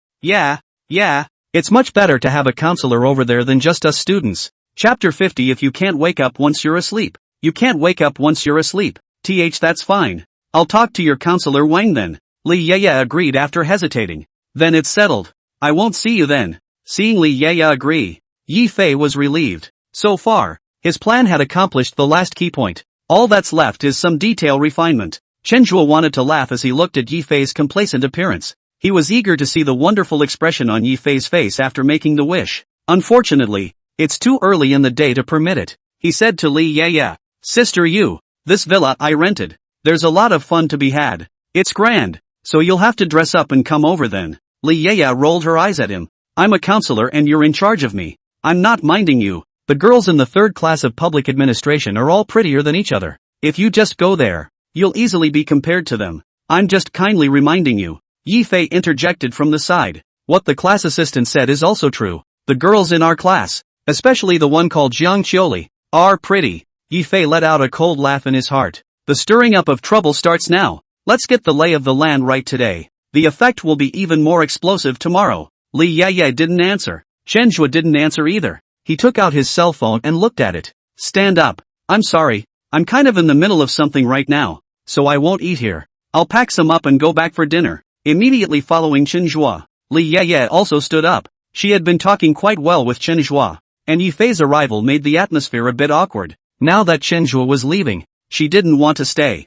It's much better to have a counselor over there than just us students. Chapter 50. If you can't wake up once you're asleep. You can't wake up once you're asleep. That's fine. I'll talk to your counselor Wang then. Li Yeye agreed after hesitating. Then it's settled. I won't see you then. Seeing Li Yeye agree, Yi Fei was relieved. So far, his plan had accomplished the last key point. All that's left is some detail refinement. Chenjua wanted to laugh as he looked at Yi Fei's complacent appearance. He was eager to see the wonderful expression on Yi Fei's face after making the wish. Unfortunately, it's too early in the day to permit it. He said to Li Yeye, Sister Yu, this villa I rented. There's a lot of fun to be had. It's grand, so you'll have to dress up and come over then. Li Yeye rolled her eyes at him. I'm a counselor and you're in charge of me. I'm not minding you. The girls in the third class of public administration are all prettier than each other. If you just go there, you'll easily be compared to them. I'm just kindly reminding you. Yi Fei interjected from the side. What the class assistant said is also true. The girls in our class, especially the one called Jiang Qiuli, are pretty. Yi Fei let out a cold laugh in his heart. The stirring up of trouble starts now. Let's get the lay of the land right today. The effect will be even more explosive tomorrow. Li Yeye didn't answer. Chenjua didn't answer either. He took out his cell phone and looked at it. Stand up. I'm sorry. I'm kind of in the middle of something right now, so I won't eat here. I'll pack some up and go back for dinner. Immediately following Chenjua, Li Yeye also stood up. She had been talking quite well with Chenjua, and Yi Fei's arrival made the atmosphere a bit awkward. Now that Chenjua was leaving, she didn't want to stay.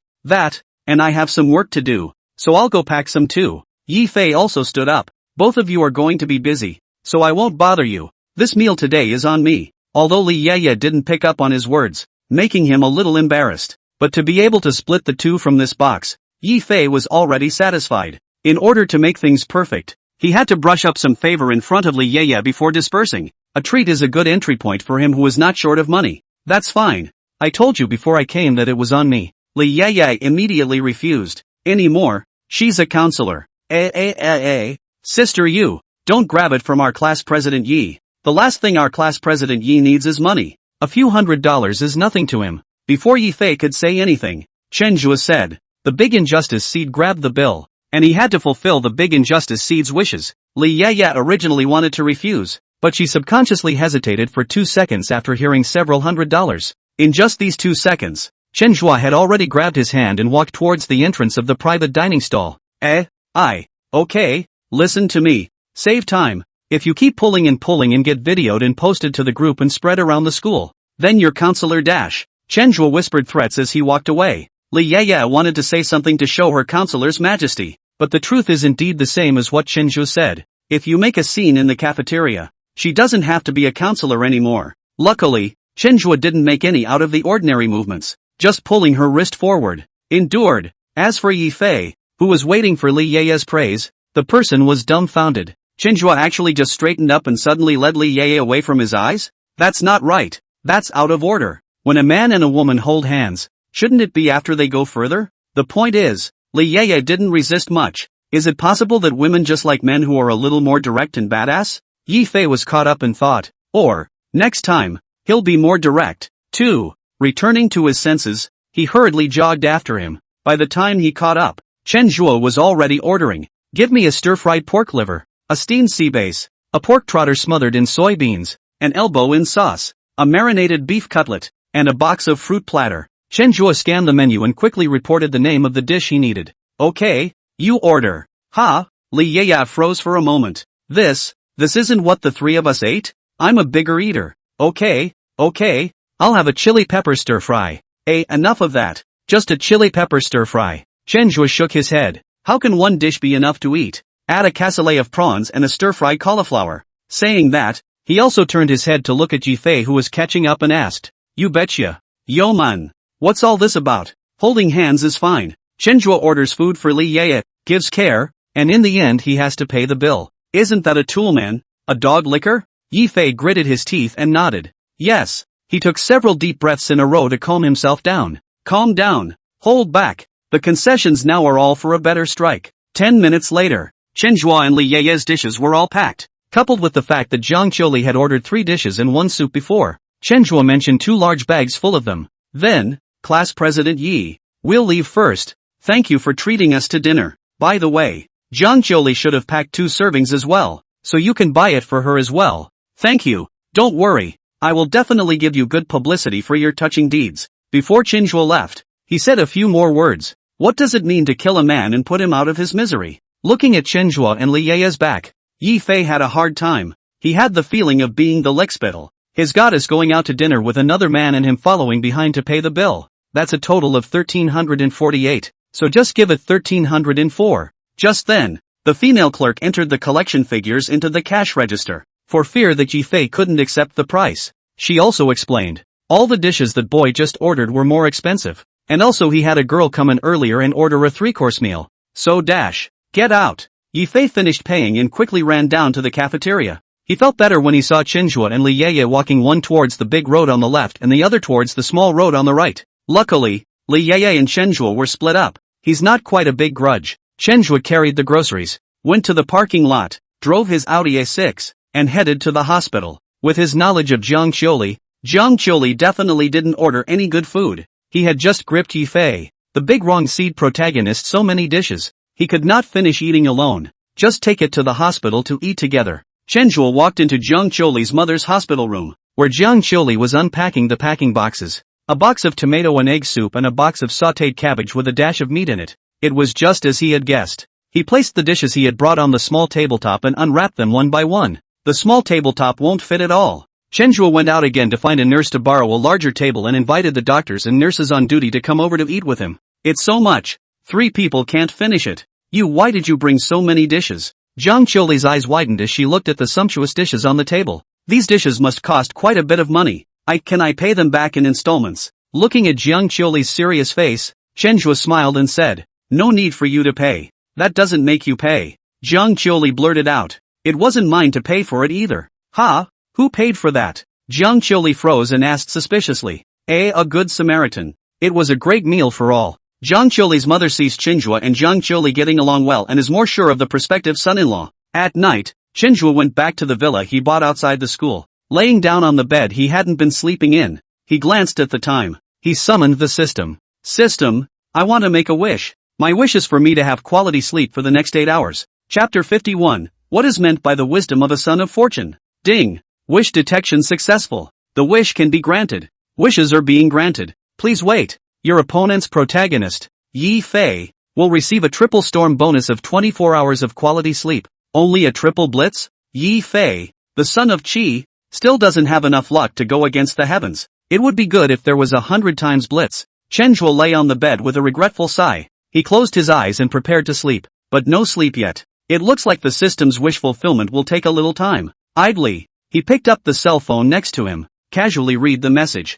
And I have some work to do, so I'll go pack some too. Yi Fei also stood up. Both of you are going to be busy, so I won't bother you. This meal today is on me. Although Li Yeye didn't pick up on his words, making him a little embarrassed. But to be able to split the two from this box, Yi Fei was already satisfied. In order to make things perfect, he had to brush up some favor in front of Li Yeye before dispersing. A treat is a good entry point for him who is not short of money. That's fine. I told you before I came that it was on me. Li Yeye immediately refused. Anymore, she's a counselor. Sister Yu, don't grab it from our class president Yi. The last thing our class president Yi needs is money. A few $100s is nothing to him. Before Yi Fei could say anything, Chenjua said. The big injustice seed grabbed the bill, and he had to fulfill the big injustice seed's wishes. Li Yeye originally wanted to refuse, but she subconsciously hesitated for 2 seconds after hearing several $100s. In just these 2 seconds, Chenjua had already grabbed his hand and walked towards the entrance of the private dining stall. Okay, listen to me. Save time. If you keep pulling and get videoed and posted to the group and spread around the school, then your counselor dash. Chenjua whispered threats as he walked away. Li Yeye wanted to say something to show her counselor's majesty, but the truth is indeed the same as what Chenjua said. If you make a scene in the cafeteria, she doesn't have to be a counselor anymore. Luckily, Chenjua didn't make any out of the ordinary movements, just pulling her wrist forward. Endured. As for Yi Fei, who was waiting for Li Yeye's praise, the person was dumbfounded. Chenjua actually just straightened up and suddenly led Li Yeye away from his eyes? That's not right. That's out of order. When a man and a woman hold hands, shouldn't it be after they go further? The point is, Li Yeye didn't resist much. Is it possible that women just like men who are a little more direct and badass? Yi Fei was caught up in thought. Or, next time, he'll be more direct, too. Returning to his senses, he hurriedly jogged after him. By the time he caught up, Chenjua was already ordering. Give me a stir-fried pork liver, a steamed sea bass, a pork trotter smothered in soybeans, an elbow in sauce, a marinated beef cutlet, and a box of fruit platter. Chenjua scanned the menu and quickly reported the name of the dish he needed. Okay, you order. Ha? Li Yeye froze for a moment. This isn't what the three of us ate? I'm a bigger eater. Okay, I'll have a chili pepper stir-fry. Enough of that. Just a chili pepper stir-fry. Chenjua shook his head. How can one dish be enough to eat? Add a cassoulet of prawns and a stir-fried cauliflower. Saying that, He also turned his head to look at Jifei, who was catching up, and asked, "You betcha. Yo man. What's all this about? Holding hands is fine." Chenjua orders food for Li Yeye, gives care, and in the end he has to pay the bill. Isn't that a tool, man? A dog licker? Yifei gritted his teeth and nodded. Yes. He took several deep breaths in a row to calm himself down. Calm down. Hold back. The concessions now are all for a better strike. 10 minutes later, Chenjua and Li Yeye's dishes were all packed. Coupled with the fact that Zhang Qiuli had ordered 3 dishes and 1 soup before, Chenjua mentioned 2 large bags full of them. Then, Class President Yi, we'll leave first. Thank you for treating us to dinner. By the way, Zhang Qiuli should have packed 2 servings as well, so you can buy it for her as well. Thank you. Don't worry. I will definitely give you good publicity for your touching deeds. Before Chenjua left, he said a few more words. What does it mean to kill a man and put him out of his misery? Looking at Chenjua and Li Yeye's back, Yifei had a hard time. He had the feeling of being the lickspittle. His goddess going out to dinner with another man and him following behind to pay the bill. That's a total of 1,348, so just give it 1,304. Just then, the female clerk entered the collection figures into the cash register, for fear that Yifei couldn't accept the price. She also explained, all the dishes that boy just ordered were more expensive, and also he had a girl come in earlier and order a 3-course meal. So get out. Yifei finished paying and quickly ran down to the cafeteria. He felt better when he saw Chenjua and Li Yeye walking, one towards the big road on the left and the other towards the small road on the right. Luckily, Li Yeye and Chenjua were split up. He's not quite a big grudge. Chenjua carried the groceries, went to the parking lot, drove his Audi A6, and headed to the hospital. With his knowledge of Zhang Qiuli definitely didn't order any good food. He had just gripped Yifei, the big wrong seed protagonist, so many dishes. He could not finish eating alone. Just take it to the hospital to eat together. Chenjua walked into Zhang Qiuli's mother's hospital room, where Zhang Qiuli was unpacking the packing boxes. A box of tomato and egg soup and a box of sautéed cabbage with a dash of meat in it. It was just as he had guessed. He placed the dishes he had brought on the small tabletop and unwrapped them one by one. The small tabletop won't fit at all. Chenjua went out again to find a nurse to borrow a larger table and invited the doctors and nurses on duty to come over to eat with him. It's so much. 3 people can't finish it. Why did you bring so many dishes? Zhang Qiuli's eyes widened as she looked at the sumptuous dishes on the table. These dishes must cost quite a bit of money. Can I pay them back in installments? Looking at Zhang Qiuli's serious face, Chenjua smiled and said, no need for you to pay. That doesn't make you pay. Zhang Qiuli blurted out. It wasn't mine to pay for it either. Ha? Who paid for that? Zhang Qiuli froze and asked suspiciously. A good Samaritan. It was a great meal for all. Zhang Qiuli's mother sees Chenjua and Zhang Qiuli getting along well and is more sure of the prospective son-in-law. At night, Chenjua went back to the villa he bought outside the school. Laying down on the bed he hadn't been sleeping in, he glanced at the time. He summoned the system. System, I want to make a wish. My wish is for me to have quality sleep for the next 8 hours. Chapter 51, What is meant by the wisdom of a son of fortune? Ding. Wish detection successful. The wish can be granted. Wishes are being granted. Please wait. Your opponent's protagonist, Yifei, will receive a triple storm bonus of 24 hours of quality sleep. Only a triple blitz? Yifei, the son of Qi, still doesn't have enough luck to go against the heavens. It would be good if there was 100 times blitz. Chenjua lay on the bed with a regretful sigh. He closed his eyes and prepared to sleep, but no sleep yet. It looks like the system's wish fulfillment will take a little time. Idly, he picked up the cell phone next to him, casually read the message.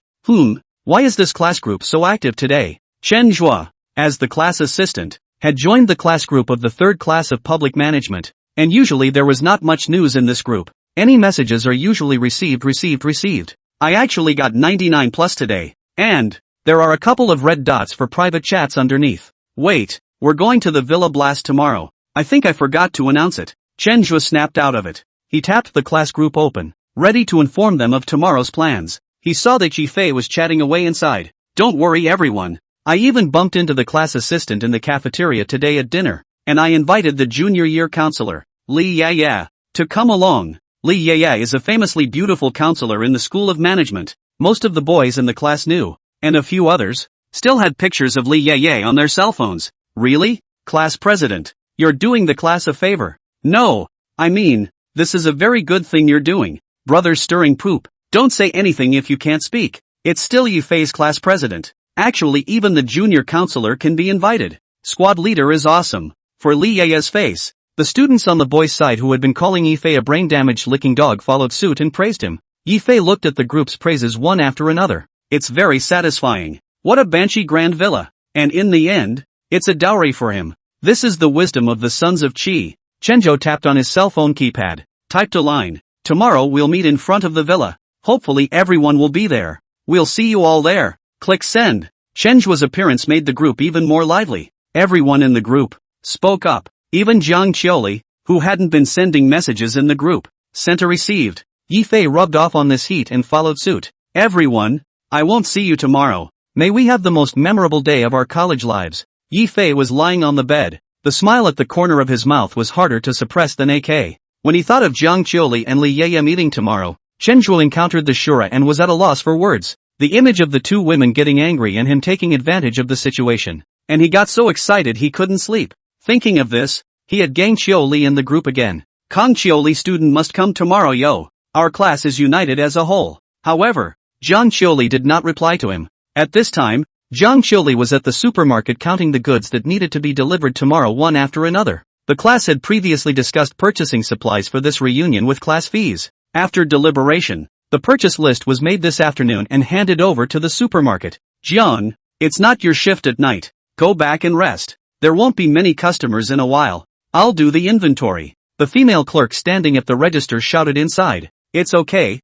Why is this class group so active today? Chenjua, as the class assistant, had joined the class group of the 3rd class of public management, and usually there was not much news in this group. Any messages are usually received. I actually got 99 plus today, and there are a couple of red dots for private chats underneath. Wait, we're going to the Villa Blast tomorrow. I think I forgot to announce it. Chenjua snapped out of it. He tapped the class group open, ready to inform them of tomorrow's plans. He saw that Yifei was chatting away inside. Don't worry everyone. I even bumped into the class assistant in the cafeteria today at dinner, and I invited the junior year counselor, Li Yeye, to come along. Li Yeye is a famously beautiful counselor in the School of Management. Most of the boys in the class knew, and a few others still had pictures of Li Yeye on their cell phones. Really? Class president, you're doing the class a favor. No, I mean, this is a very good thing you're doing. Brothers stirring poop. Don't say anything if you can't speak. It's still Yifei's class president. Actually even the junior counselor can be invited. Squad leader is awesome. For Li Yeye's face, The students on the boys' side who had been calling Yifei a brain-damaged licking dog followed suit and praised him. Yifei looked at the group's praises one after another. It's very satisfying. What a banshee grand villa. And in the end, it's a dowry for him. This is the wisdom of the sons of Qi. Chenjo tapped on his cell phone keypad, typed a line. Tomorrow we'll meet in front of the villa. Hopefully everyone will be there. We'll see you all there. Click send. Chenjo's appearance made the group even more lively. Everyone in the group spoke up. Even Jiang Qiuli, who hadn't been sending messages in the group, sent a received. Yifei rubbed off on this heat and followed suit. Everyone, I won't see you tomorrow. May we have the most memorable day of our college lives. Yifei was lying on the bed. The smile at the corner of his mouth was harder to suppress than AK. When he thought of Jiang Qiuli and Li Yeye meeting tomorrow, Chenjuo encountered the Shura and was at a loss for words. The image of the two women getting angry and him taking advantage of the situation. And he got so excited he couldn't sleep. Thinking of this, he had Gang Qiuli in the group again. Kang Qiuli student must come tomorrow yo. Our class is united as a whole. However, Jiang Qiuli did not reply to him. At this time, Jiang Qiuli was at the supermarket counting the goods that needed to be delivered tomorrow one after another. The class had previously discussed purchasing supplies for this reunion with class fees. After deliberation, the purchase list was made this afternoon and handed over to the supermarket. Jiang, it's not your shift at night. Go back and rest. There won't be many customers in a while. I'll do the inventory. The female clerk standing at the register shouted inside. It's okay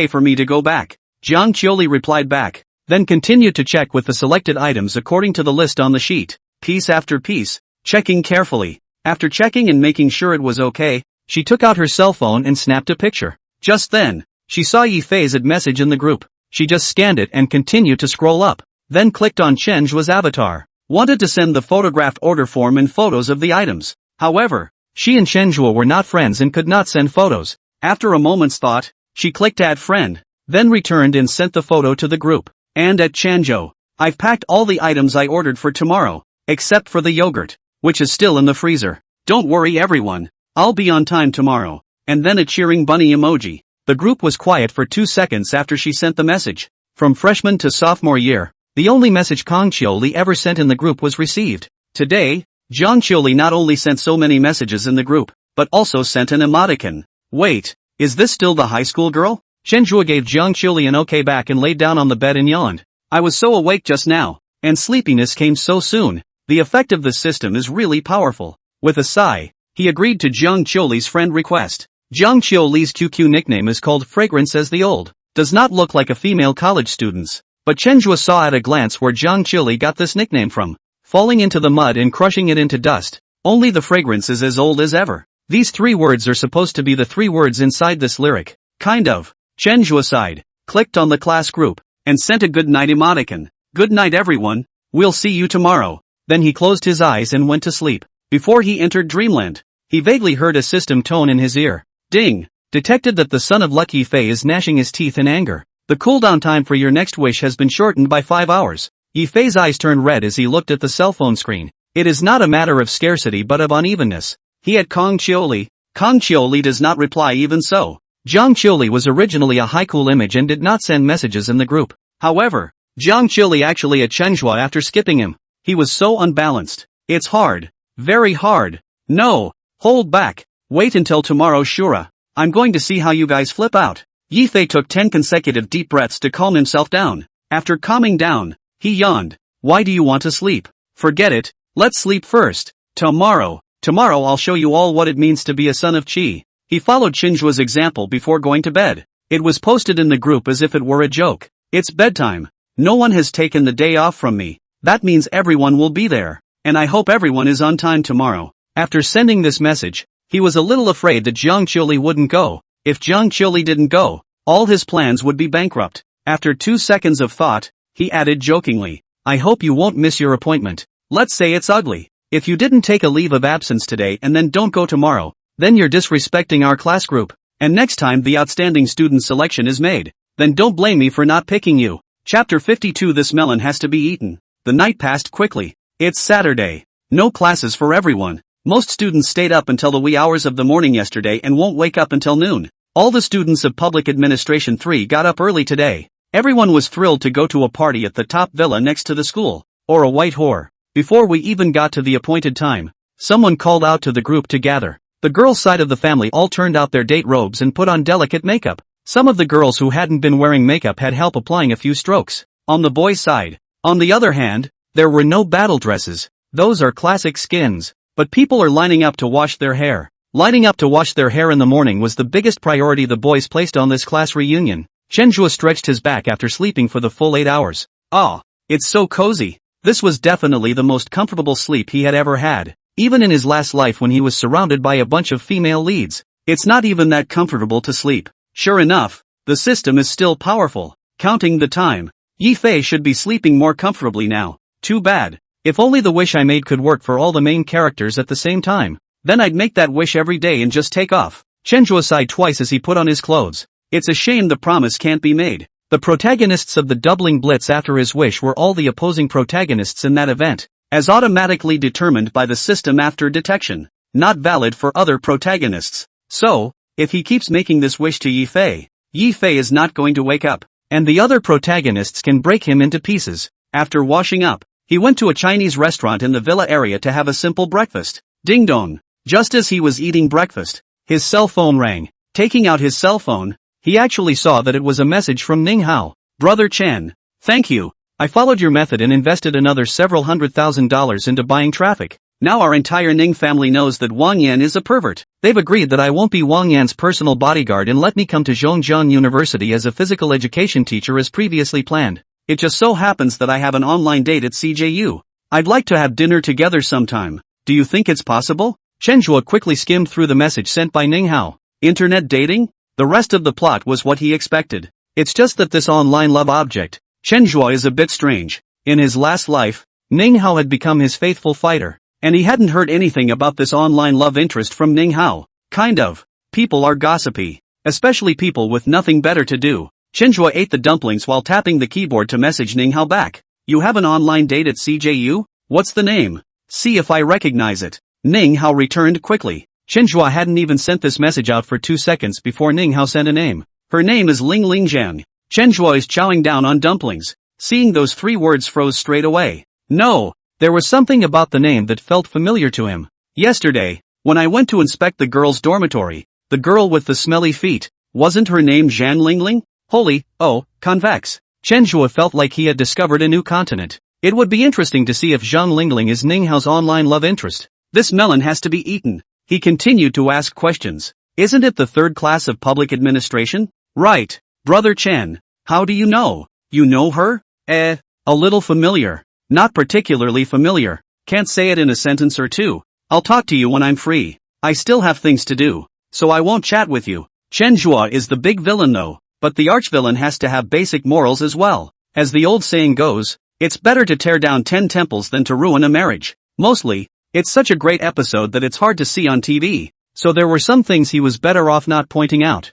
for me to go back. Jiang Qiuli replied back, then continued to check with the selected items according to the list on the sheet, piece after piece, checking carefully. After checking and making sure it was okay, she took out her cell phone and snapped a picture. Just then, she saw Yifei's message in the group. She just scanned it and continued to scroll up, then clicked on Chenjuo's avatar. Wanted to send the photographed order form and photos of the items. However, she and Chenjuo were not friends and could not send photos. After a moment's thought, she clicked add friend, then returned and sent the photo to the group. And at Chenjuo, I've packed all the items I ordered for tomorrow, except for the yogurt, which is still in the freezer. Don't worry everyone, I'll be on time tomorrow. And then a cheering bunny emoji. The group was quiet for 2 seconds after she sent the message. From freshman to sophomore year, the only message Kang Qiuli ever sent in the group was received. Today, Jiang Qiuli not only sent so many messages in the group, but also sent an emoticon. Wait, is this still the high school girl? Chenjuo gave Jiang Qiuli an okay back and laid down on the bed and yawned. I was so awake just now, and sleepiness came so soon. The effect of this system is really powerful. With a sigh, he agreed to Jiang Qiuli's friend request. Jiang Qiuli's QQ nickname is called Fragrance as the old. Does not look like a female college student's. But Chenjuo saw at a glance where Jiang Qiuli got this nickname from. Falling into the mud and crushing it into dust. Only the fragrance is as old as ever. These 3 words are supposed to be the 3 words inside this lyric. Kind of. Chenjuo sighed, clicked on the class group, and sent a good night emoticon. Good night everyone, we'll see you tomorrow. Then he closed his eyes and went to sleep. Before he entered dreamland, he vaguely heard a system tone in his ear. Ding! Detected that the son of Lucky Fei is gnashing his teeth in anger. The cooldown time for your next wish has been shortened by 5 hours. Yifei's eyes turned red as he looked at the cell phone screen. It is not a matter of scarcity but of unevenness. He had Kang Qiuli. Kang Qiuli does not reply even so. Jiang Qiuli was originally a haiku image and did not send messages in the group. However, Jiang Qiuli actually had Chenjuo after skipping him. He was so unbalanced. It's hard. Very hard. No. Hold back. Wait until tomorrow Shura. I'm going to see how you guys flip out. Yifei took 10 consecutive deep breaths to calm himself down. After calming down, he yawned. Why do you want to sleep? Forget it, let's sleep first. Tomorrow I'll show you all what it means to be a son of Qi. He followed Chenjuo's example before going to bed. It was posted in the group as if it were a joke. It's bedtime. No one has taken the day off from me. That means everyone will be there. And I hope everyone is on time tomorrow. After sending this message, he was a little afraid that Jiang Qiuli wouldn't go. If Jiang Qiuli didn't go, all his plans would be bankrupt. After 2 seconds of thought, he added jokingly, I hope you won't miss your appointment. Let's say it's ugly. If you didn't take a leave of absence today and then don't go tomorrow, then you're disrespecting our class group. And next time the outstanding student selection is made, then don't blame me for not picking you. Chapter 52 This melon has to be eaten. The night passed quickly. It's Saturday. No classes for everyone. Most students stayed up until the wee hours of the morning yesterday and won't wake up until noon. All the students of Public Administration 3 got up early today. Everyone was thrilled to go to a party at the top villa next to the school, or a white whore. Before we even got to the appointed time, someone called out to the group to gather. The girls' side of the family all turned out their date robes and put on delicate makeup. Some of the girls who hadn't been wearing makeup had help applying a few strokes. On the boys' side, on the other hand, there were no battle dresses. Those are classic skins. But people are lining up to wash their hair. Lining up to wash their hair in the morning was the biggest priority the boys placed on this class reunion. Chenjua stretched his back after sleeping for the full 8 hours. Ah, it's so cozy. This was definitely the most comfortable sleep he had ever had. Even in his last life when he was surrounded by a bunch of female leads. It's not even that comfortable to sleep. Sure enough, the system is still powerful. Counting the time. Yi Fei should be sleeping more comfortably now. Too bad. If only the wish I made could work for all the main characters at the same time. Then I'd make that wish every day and just take off. Chenjua sighed twice as he put on his clothes. It's a shame the promise can't be made. The protagonists of the doubling blitz after his wish were all the opposing protagonists in that event, as automatically determined by the system after detection, not valid for other protagonists. So, if he keeps making this wish to Yi Fei is not going to wake up, and the other protagonists can break him into pieces. After washing up, he went to a Chinese restaurant in the villa area to have a simple breakfast. Ding dong. Just as he was eating breakfast, his cell phone rang. Taking out his cell phone, he actually saw that it was a message from Ning Hao. Brother Chen. Thank you. I followed your method and invested another several $100,000 into buying traffic. Now our entire Ning family knows that Wang Yan is a pervert. They've agreed that I won't be Wang Yan's personal bodyguard and let me come to Zhongjiang University as a physical education teacher as previously planned. It just so happens that I have an online date at CJU. I'd like to have dinner together sometime. Do you think it's possible? Chenjua quickly skimmed through the message sent by Ning Hao. Internet dating? The rest of the plot was what he expected. It's just that this online love object, Chenjua, is a bit strange. In his last life, Ning Hao had become his faithful fighter, and he hadn't heard anything about this online love interest from Ning Hao. Kind of. People are gossipy. Especially people with nothing better to do. Chenjua ate the dumplings while tapping the keyboard to message Ning Hao back. You have an online date at CJU? What's the name? See if I recognize it. Ning Hao returned quickly. Chenjua hadn't even sent this message out for 2 seconds before Ning Hao sent a name. Her name is Ling Lingjiang. Chenjua is chowing down on dumplings. Seeing those 3 words froze straight away. No, there was something about the name that felt familiar to him. Yesterday, when I went to inspect the girls' dormitory, the girl with the smelly feet, wasn't her name Zhan Lingling? Holy, convex. Chenjua felt like he had discovered a new continent. It would be interesting to see if Zhang Lingling is Ning Hao's online love interest. This melon has to be eaten. He continued to ask questions. Isn't it the 3rd class of public administration? Right. Brother Chen. How do you know? You know her? A little familiar. Not particularly familiar. Can't say it in a sentence or two. I'll talk to you when I'm free. I still have things to do, so I won't chat with you. Chenjua is the big villain though, but the archvillain has to have basic morals as well. As the old saying goes, it's better to tear down 10 temples than to ruin a marriage. Mostly, it's such a great episode that it's hard to see on TV, so there were some things he was better off not pointing out.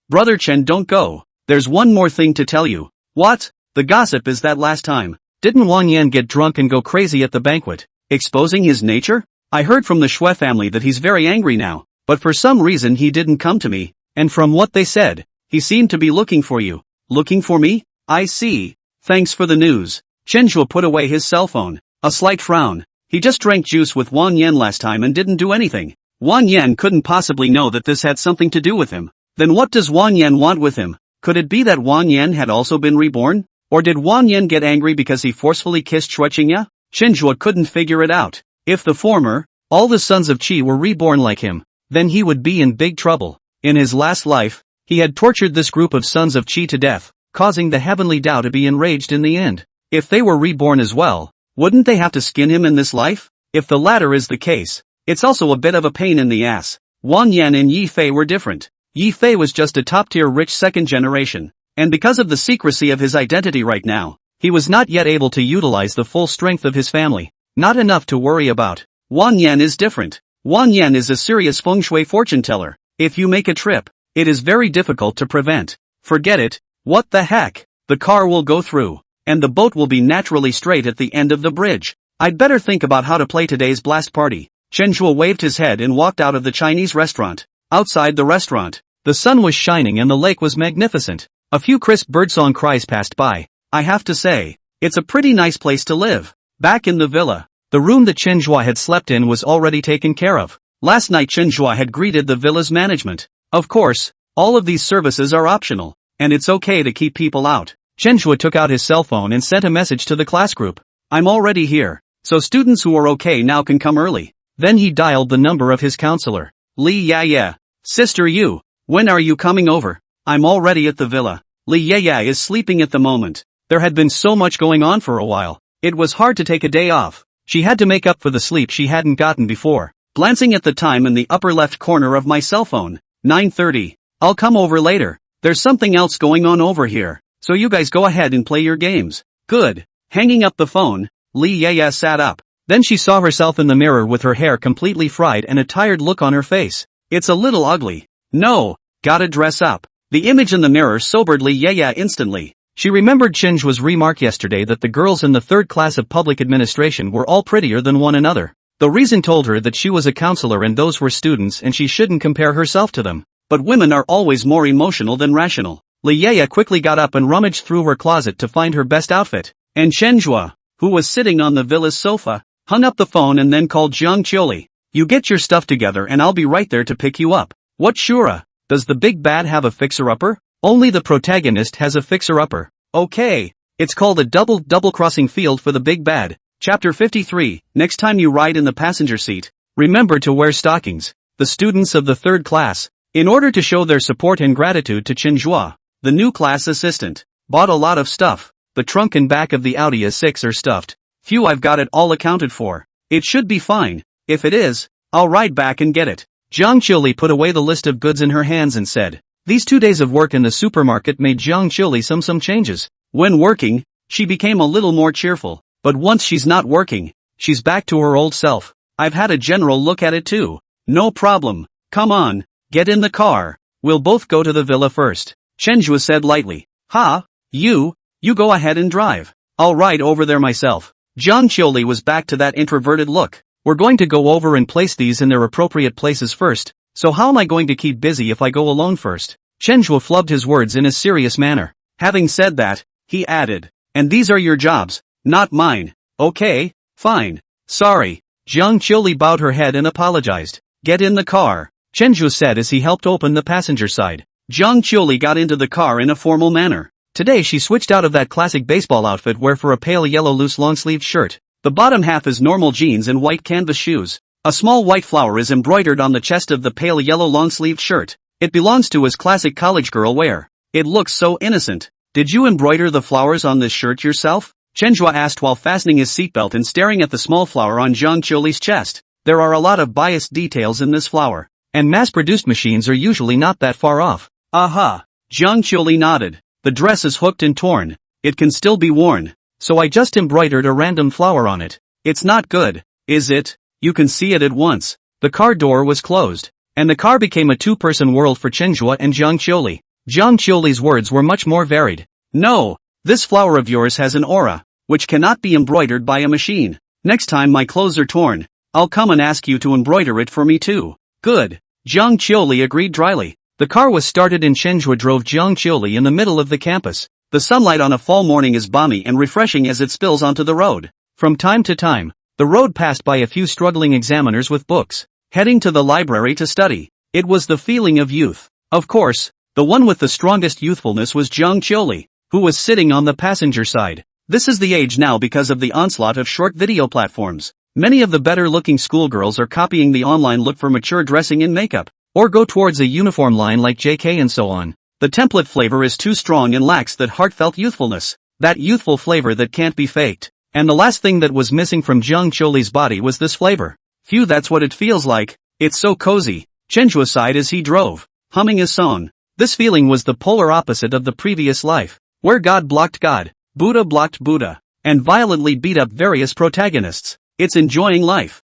Brother Chen, don't go. There's one more thing to tell you. What? The gossip is that last time. Didn't Wang Yan get drunk and go crazy at the banquet, exposing his nature? I heard from the Shui family that he's very angry now, but for some reason he didn't come to me, and from what they said, he seemed to be looking for you. Looking for me? I see. Thanks for the news. Chenjua put away his cell phone. A slight frown. He just drank juice with Wang Yan last time and didn't do anything. Wang Yan couldn't possibly know that this had something to do with him. Then what does Wang Yan want with him? Could it be that Wang Yan had also been reborn? Or did Wang Yan get angry because he forcefully kissed Shui Qingya? Chenjua couldn't figure it out. If the former, all the sons of Qi were reborn like him, then he would be in big trouble. In his last life, he had tortured this group of sons of Qi to death, causing the heavenly Tao to be enraged in the end. If they were reborn as well, wouldn't they have to skin him in this life? If the latter is the case, it's also a bit of a pain in the ass. Wang Yan and Yi Fei were different. Yi Fei was just a top-tier rich second generation, and because of the secrecy of his identity right now, he was not yet able to utilize the full strength of his family. Not enough to worry about. Wang Yan is different. Wang Yan is a serious feng shui fortune teller. If you make a trip, it is very difficult to prevent. Forget it. What the heck? The car will go through, and the boat will be naturally straight at the end of the bridge. I'd better think about how to play today's blast party. Chenjua waved his head and walked out of the Chinese restaurant. Outside the restaurant, the sun was shining and the lake was magnificent. A few crisp birdsong cries passed by. I have to say, it's a pretty nice place to live. Back in the villa, The room that Chenhua had slept in was already taken care of. Last night Chenhua had greeted the villa's management. Of course, all of these services are optional, and it's okay to keep people out. Chenhua took out his cell phone and sent a message to the class group. I'm already here, so students who are okay now can come early. Then he dialed the number of his counselor. Li yeah. Sister Yu, when are you coming over? I'm already at the villa. Li yeah is sleeping at the moment. There had been so much going on for a while. It was hard to take a day off. She had to make up for the sleep she hadn't gotten before. Glancing at the time in the upper left corner of my cell phone. 9:30. I'll come over later. There's something else going on over here, so you guys go ahead and play your games. Good. Hanging up the phone, Li yeah sat up. Then she saw herself in the mirror with her hair completely fried and a tired look on her face. It's a little ugly. No, gotta dress up. The image in the mirror sobered Li yeah instantly. She remembered Chenhua's remark yesterday that the girls in the third class of public administration were all prettier than one another. The reason told her that she was a counselor and those were students and she shouldn't compare herself to them. But women are always more emotional than rational. Li yeah quickly got up and rummaged through her closet to find her best outfit. And Chenhua, who was sitting on the villa's sofa, hung up the phone and then called Jiang Qiuli. You get your stuff together and I'll be right there to pick you up. What Shura? Does the big bad have a fixer-upper? Only the protagonist has a fixer-upper. Okay. It's called a double-crossing field for the big bad. Chapter 53, next time you ride in the passenger seat, remember to wear stockings. The students of the third class, in order to show their support and gratitude to Chenhua, the new class assistant, bought a lot of stuff. The trunk and back of the Audi A6 are stuffed. Phew, I've got it all accounted for. It should be fine. If it is, I'll ride back and get it. Jiang Qiuli put away the list of goods in her hands and said, these 2 days of work in the supermarket made Jiang Qiuli some changes. When working, she became a little more cheerful. But once she's not working, she's back to her old self. I've had a general look at it too. No problem. Come on, get in the car. We'll both go to the villa first. Chenhua said lightly. Ha, you go ahead and drive. I'll ride over there myself. Jiang Qiuli was back to that introverted look. We're going to go over and place these in their appropriate places first, so how am I going to keep busy if I go alone first? Chenhua flubbed his words in a serious manner. Having said that, he added, and these are your jobs. Not mine. Okay, fine. Sorry. Jiang Qiuli bowed her head and apologized. Get in the car, Chenhua said as he helped open the passenger side. Jiang Qiuli got into the car in a formal manner. Today she switched out of that classic baseball outfit wear for a pale yellow loose long-sleeved shirt. The bottom half is normal jeans and white canvas shoes. A small white flower is embroidered on the chest of the pale yellow long-sleeved shirt. It belongs to his classic college girl wear. It looks so innocent. Did you embroider the flowers on this shirt yourself? Chenhua asked while fastening his seatbelt and staring at the small flower on Jiang Qiuli's chest. There are a lot of biased details in this flower, and mass-produced machines are usually not that far off. Aha! Jiang Qiuli nodded. The dress is hooked and torn. It can still be worn, so I just embroidered a random flower on it. It's not good, is it? You can see it at once. The car door was closed, and the car became a two-person world for Chenhua and Jiang Qiuli. Jiang Qiuli's words were much more varied. No! This flower of yours has an aura, which cannot be embroidered by a machine. Next time my clothes are torn, I'll come and ask you to embroider it for me too. Good. Jiang Qiuli agreed dryly. The car was started and Chenhua drove Jiang Qiuli in the middle of the campus. The sunlight on a fall morning is balmy and refreshing as it spills onto the road. From time to time, the road passed by a few struggling examiners with books, heading to the library to study. It was the feeling of youth. Of course, the one with the strongest youthfulness was Jiang Qiuli, who was sitting on the passenger side. This is the age now because of the onslaught of short video platforms. Many of the better-looking schoolgirls are copying the online look for mature dressing and makeup, or go towards a uniform line like JK and so on. The template flavor is too strong and lacks that heartfelt youthfulness, that youthful flavor that can't be faked. And the last thing that was missing from Jiang Qiuli's body was this flavor. Phew, that's what it feels like. It's so cozy. Chenhua sighed as he drove, humming a song. This feeling was the polar opposite of the previous life, where God blocked God, Buddha blocked Buddha, and violently beat up various protagonists. It's enjoying life.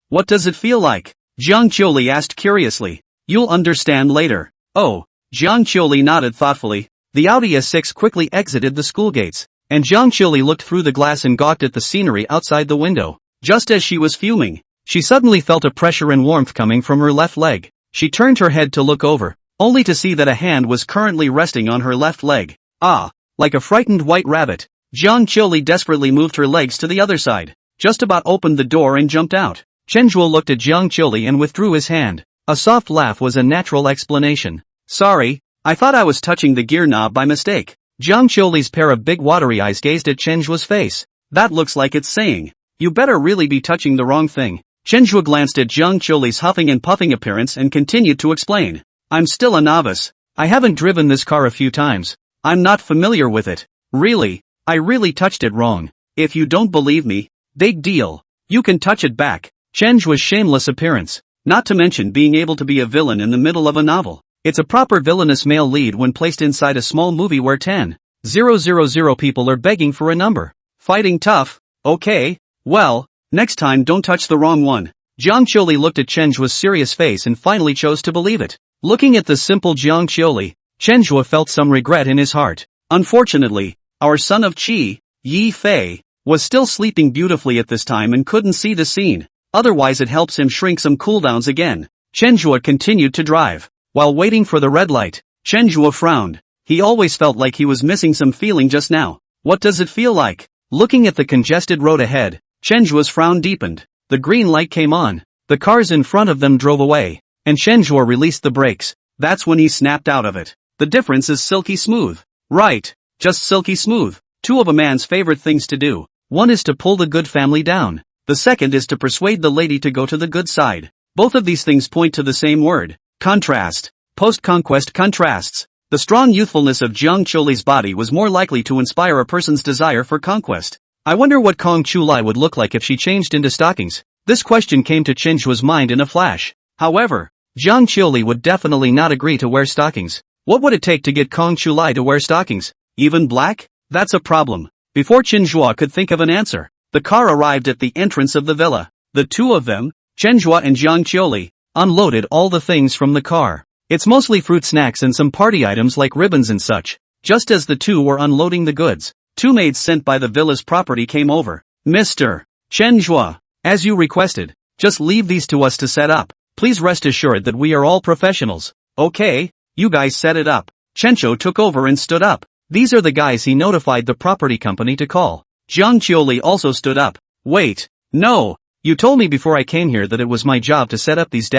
What does it feel like? Jiang Qiuli asked curiously. You'll understand later. Oh. Jiang Qiuli nodded thoughtfully. The Audi A6 quickly exited the school gates, and Jiang Qiuli looked through the glass and gawked at the scenery outside the window. Just as she was fuming, she suddenly felt a pressure and warmth coming from her left leg. She turned her head to look over, only to see that a hand was currently resting on her left leg. Ah, like a frightened white rabbit. Jiang Qiuli desperately moved her legs to the other side. just about opened the door and jumped out. Chenhua looked at Jiang Qiuli and withdrew his hand. A soft laugh was a natural explanation. Sorry, I thought I was touching the gear knob by mistake. Jiang Qiuli's pair of big watery eyes gazed at Chenhua's face. That looks like it's saying, you better really be touching the wrong thing. Chenhua glanced at Jiang Qiuli's huffing and puffing appearance and continued to explain. I'm still a novice. I haven't driven this car a few times. I'm not familiar with it. Really, I really touched it wrong. If you don't believe me, big deal. You can touch it back. Chenhua's shameless appearance. Not to mention being able to be a villain in the middle of a novel. It's a proper villainous male lead when placed inside a small movie where 10,000 people are begging for a number. Fighting tough, okay, well, next time don't touch the wrong one. Jiang Qiuli looked at Chenhua's serious face and finally chose to believe it. Looking at the simple Jiang Qiuli, Chenhua felt some regret in his heart. Unfortunately, our son of Qi, Yi Fei, was still sleeping beautifully at this time and couldn't see the scene. Otherwise it helps him shrink some cooldowns again. Chenhua continued to drive. While waiting for the red light, Chenhua frowned. He always felt like he was missing some feeling just now. What does it feel like? Looking at the congested road ahead, Chenhua's frown deepened. The green light came on. The cars in front of them drove away, and Chenhua released the brakes. That's when he snapped out of it. The difference is silky smooth. Right, just silky smooth. Two of a man's favorite things to do. One is to pull the good family down. The second is to persuade the lady to go to the good side. Both of these things point to the same word. Contrast. Post-conquest contrasts. The strong youthfulness of Jiang Qiuli's body was more likely to inspire a person's desire for conquest. I wonder what Kong Chulai would look like if she changed into stockings. This question came to Chenhua's mind in a flash. However, Jiang Qiuli would definitely not agree to wear stockings. What would it take to get Kong Chulai to wear stockings? Even black? That's a problem. Before Chenhua could think of an answer, the car arrived at the entrance of the villa. The two of them, Chenhua and Jiang Qiuli, unloaded all the things from the car. It's mostly fruit snacks and some party items like ribbons and such. Just as the two were unloading the goods, two maids sent by the villa's property came over. Mr. Chenhua, as you requested, just leave these to us to set up. Please rest assured that we are all professionals. Okay, you guys set it up. Chenhua took over and stood up. These are the guys he notified the property company to call. Jiang Qiuli also stood up. Wait, no. You told me before I came here that it was my job to set up these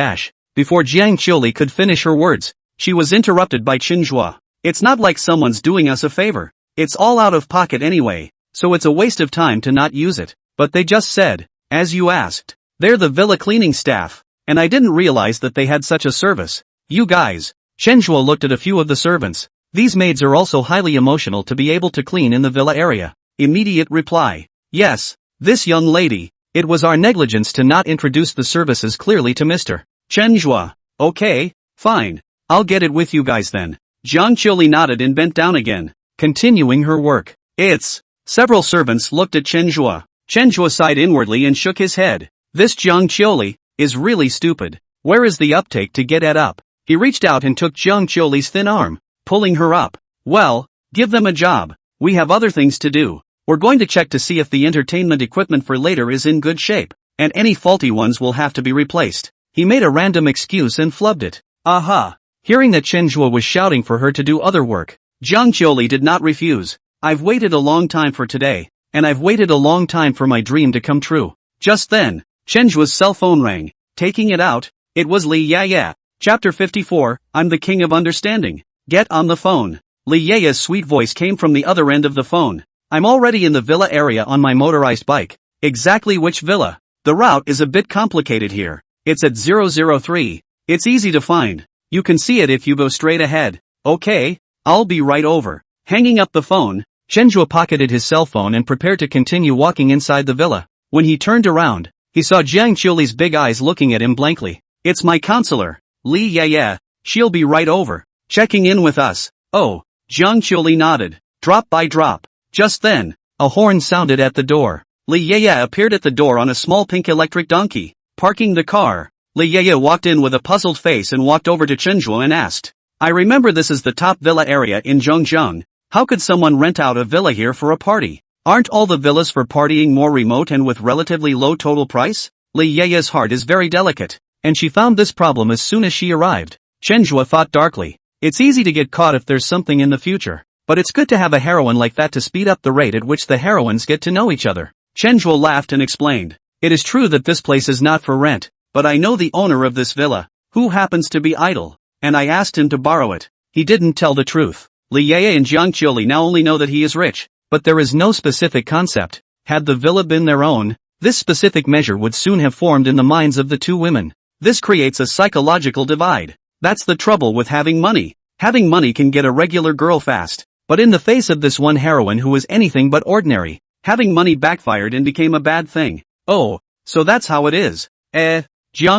Before Jiang Qiuli could finish her words, she was interrupted by Chenhua. It's not like someone's doing us a favor. It's all out of pocket anyway, so it's a waste of time to not use it. But they just said, as you asked. They're the villa cleaning staff, and I didn't realize that they had such a service. You guys. Chenhua looked at a few of the servants. These maids are also highly emotional to be able to clean in the villa area. Immediate reply. Yes, this young lady. It was our negligence to not introduce the services clearly to Mr. Chenhua. Okay, fine. I'll get it with you guys then. Jiang Qiuli nodded and bent down again, continuing her work. Several servants looked at Chenhua. Chenhua sighed inwardly and shook his head. This Jiang Qiuli is really stupid. Where is the uptake to get it up? He reached out and took Jiang Qiuli's thin arm, pulling her up. Well, give them a job. We have other things to do. We're going to check to see if the entertainment equipment for later is in good shape, and any faulty ones will have to be replaced. He made a random excuse and flubbed it. Aha! Hearing that Chenhua was shouting for her to do other work, Jiang Qiuli did not refuse. I've waited a long time for today, and I've waited a long time for my dream to come true. Just then, Chenhua's cell phone rang. Taking it out, it was Li Yaya. Chapter 54, I'm the King of Understanding. Get on the phone. Li Yaya's sweet voice came from the other end of the phone. I'm already in the villa area on my motorized bike. Exactly which villa? The route is a bit complicated here. It's at 003. It's easy to find. You can see it if you go straight ahead. Okay, I'll be right over. Hanging up the phone, Chenhua pocketed his cell phone and prepared to continue walking inside the villa. When he turned around, he saw Jiang Qiuli's big eyes looking at him blankly. It's my counselor, Li Yaya. She'll be right over. Checking in with us. Oh, Jiang Qiuli nodded. Drop by drop. Just then, a horn sounded at the door. Li Yaya appeared at the door on a small pink electric donkey. Parking the car, Li Yaya walked in with a puzzled face and walked over to Chenhua and asked, I remember this is the top villa area in Zhongzheng. How could someone rent out a villa here for a party? Aren't all the villas for partying more remote and with relatively low total price? Li Yaya's heart is very delicate, and she found this problem as soon as she arrived. Chenhua thought darkly. It's easy to get caught if there's something in the future. But it's good to have a heroine like that to speed up the rate at which the heroines get to know each other. Chenzhuo laughed and explained. It is true that this place is not for rent, but I know the owner of this villa, who happens to be idle, and I asked him to borrow it. He didn't tell the truth. Li Yeye and Jiang Qiuli now only know that he is rich, but there is no specific concept. Had the villa been their own, this specific measure would soon have formed in the minds of the two women. This creates a psychological divide. That's the trouble with having money. Having money can get a regular girl fast, but in the face of this one heroine who is anything but ordinary, having money backfired and became a bad thing. Oh, so that's how it is. Jiang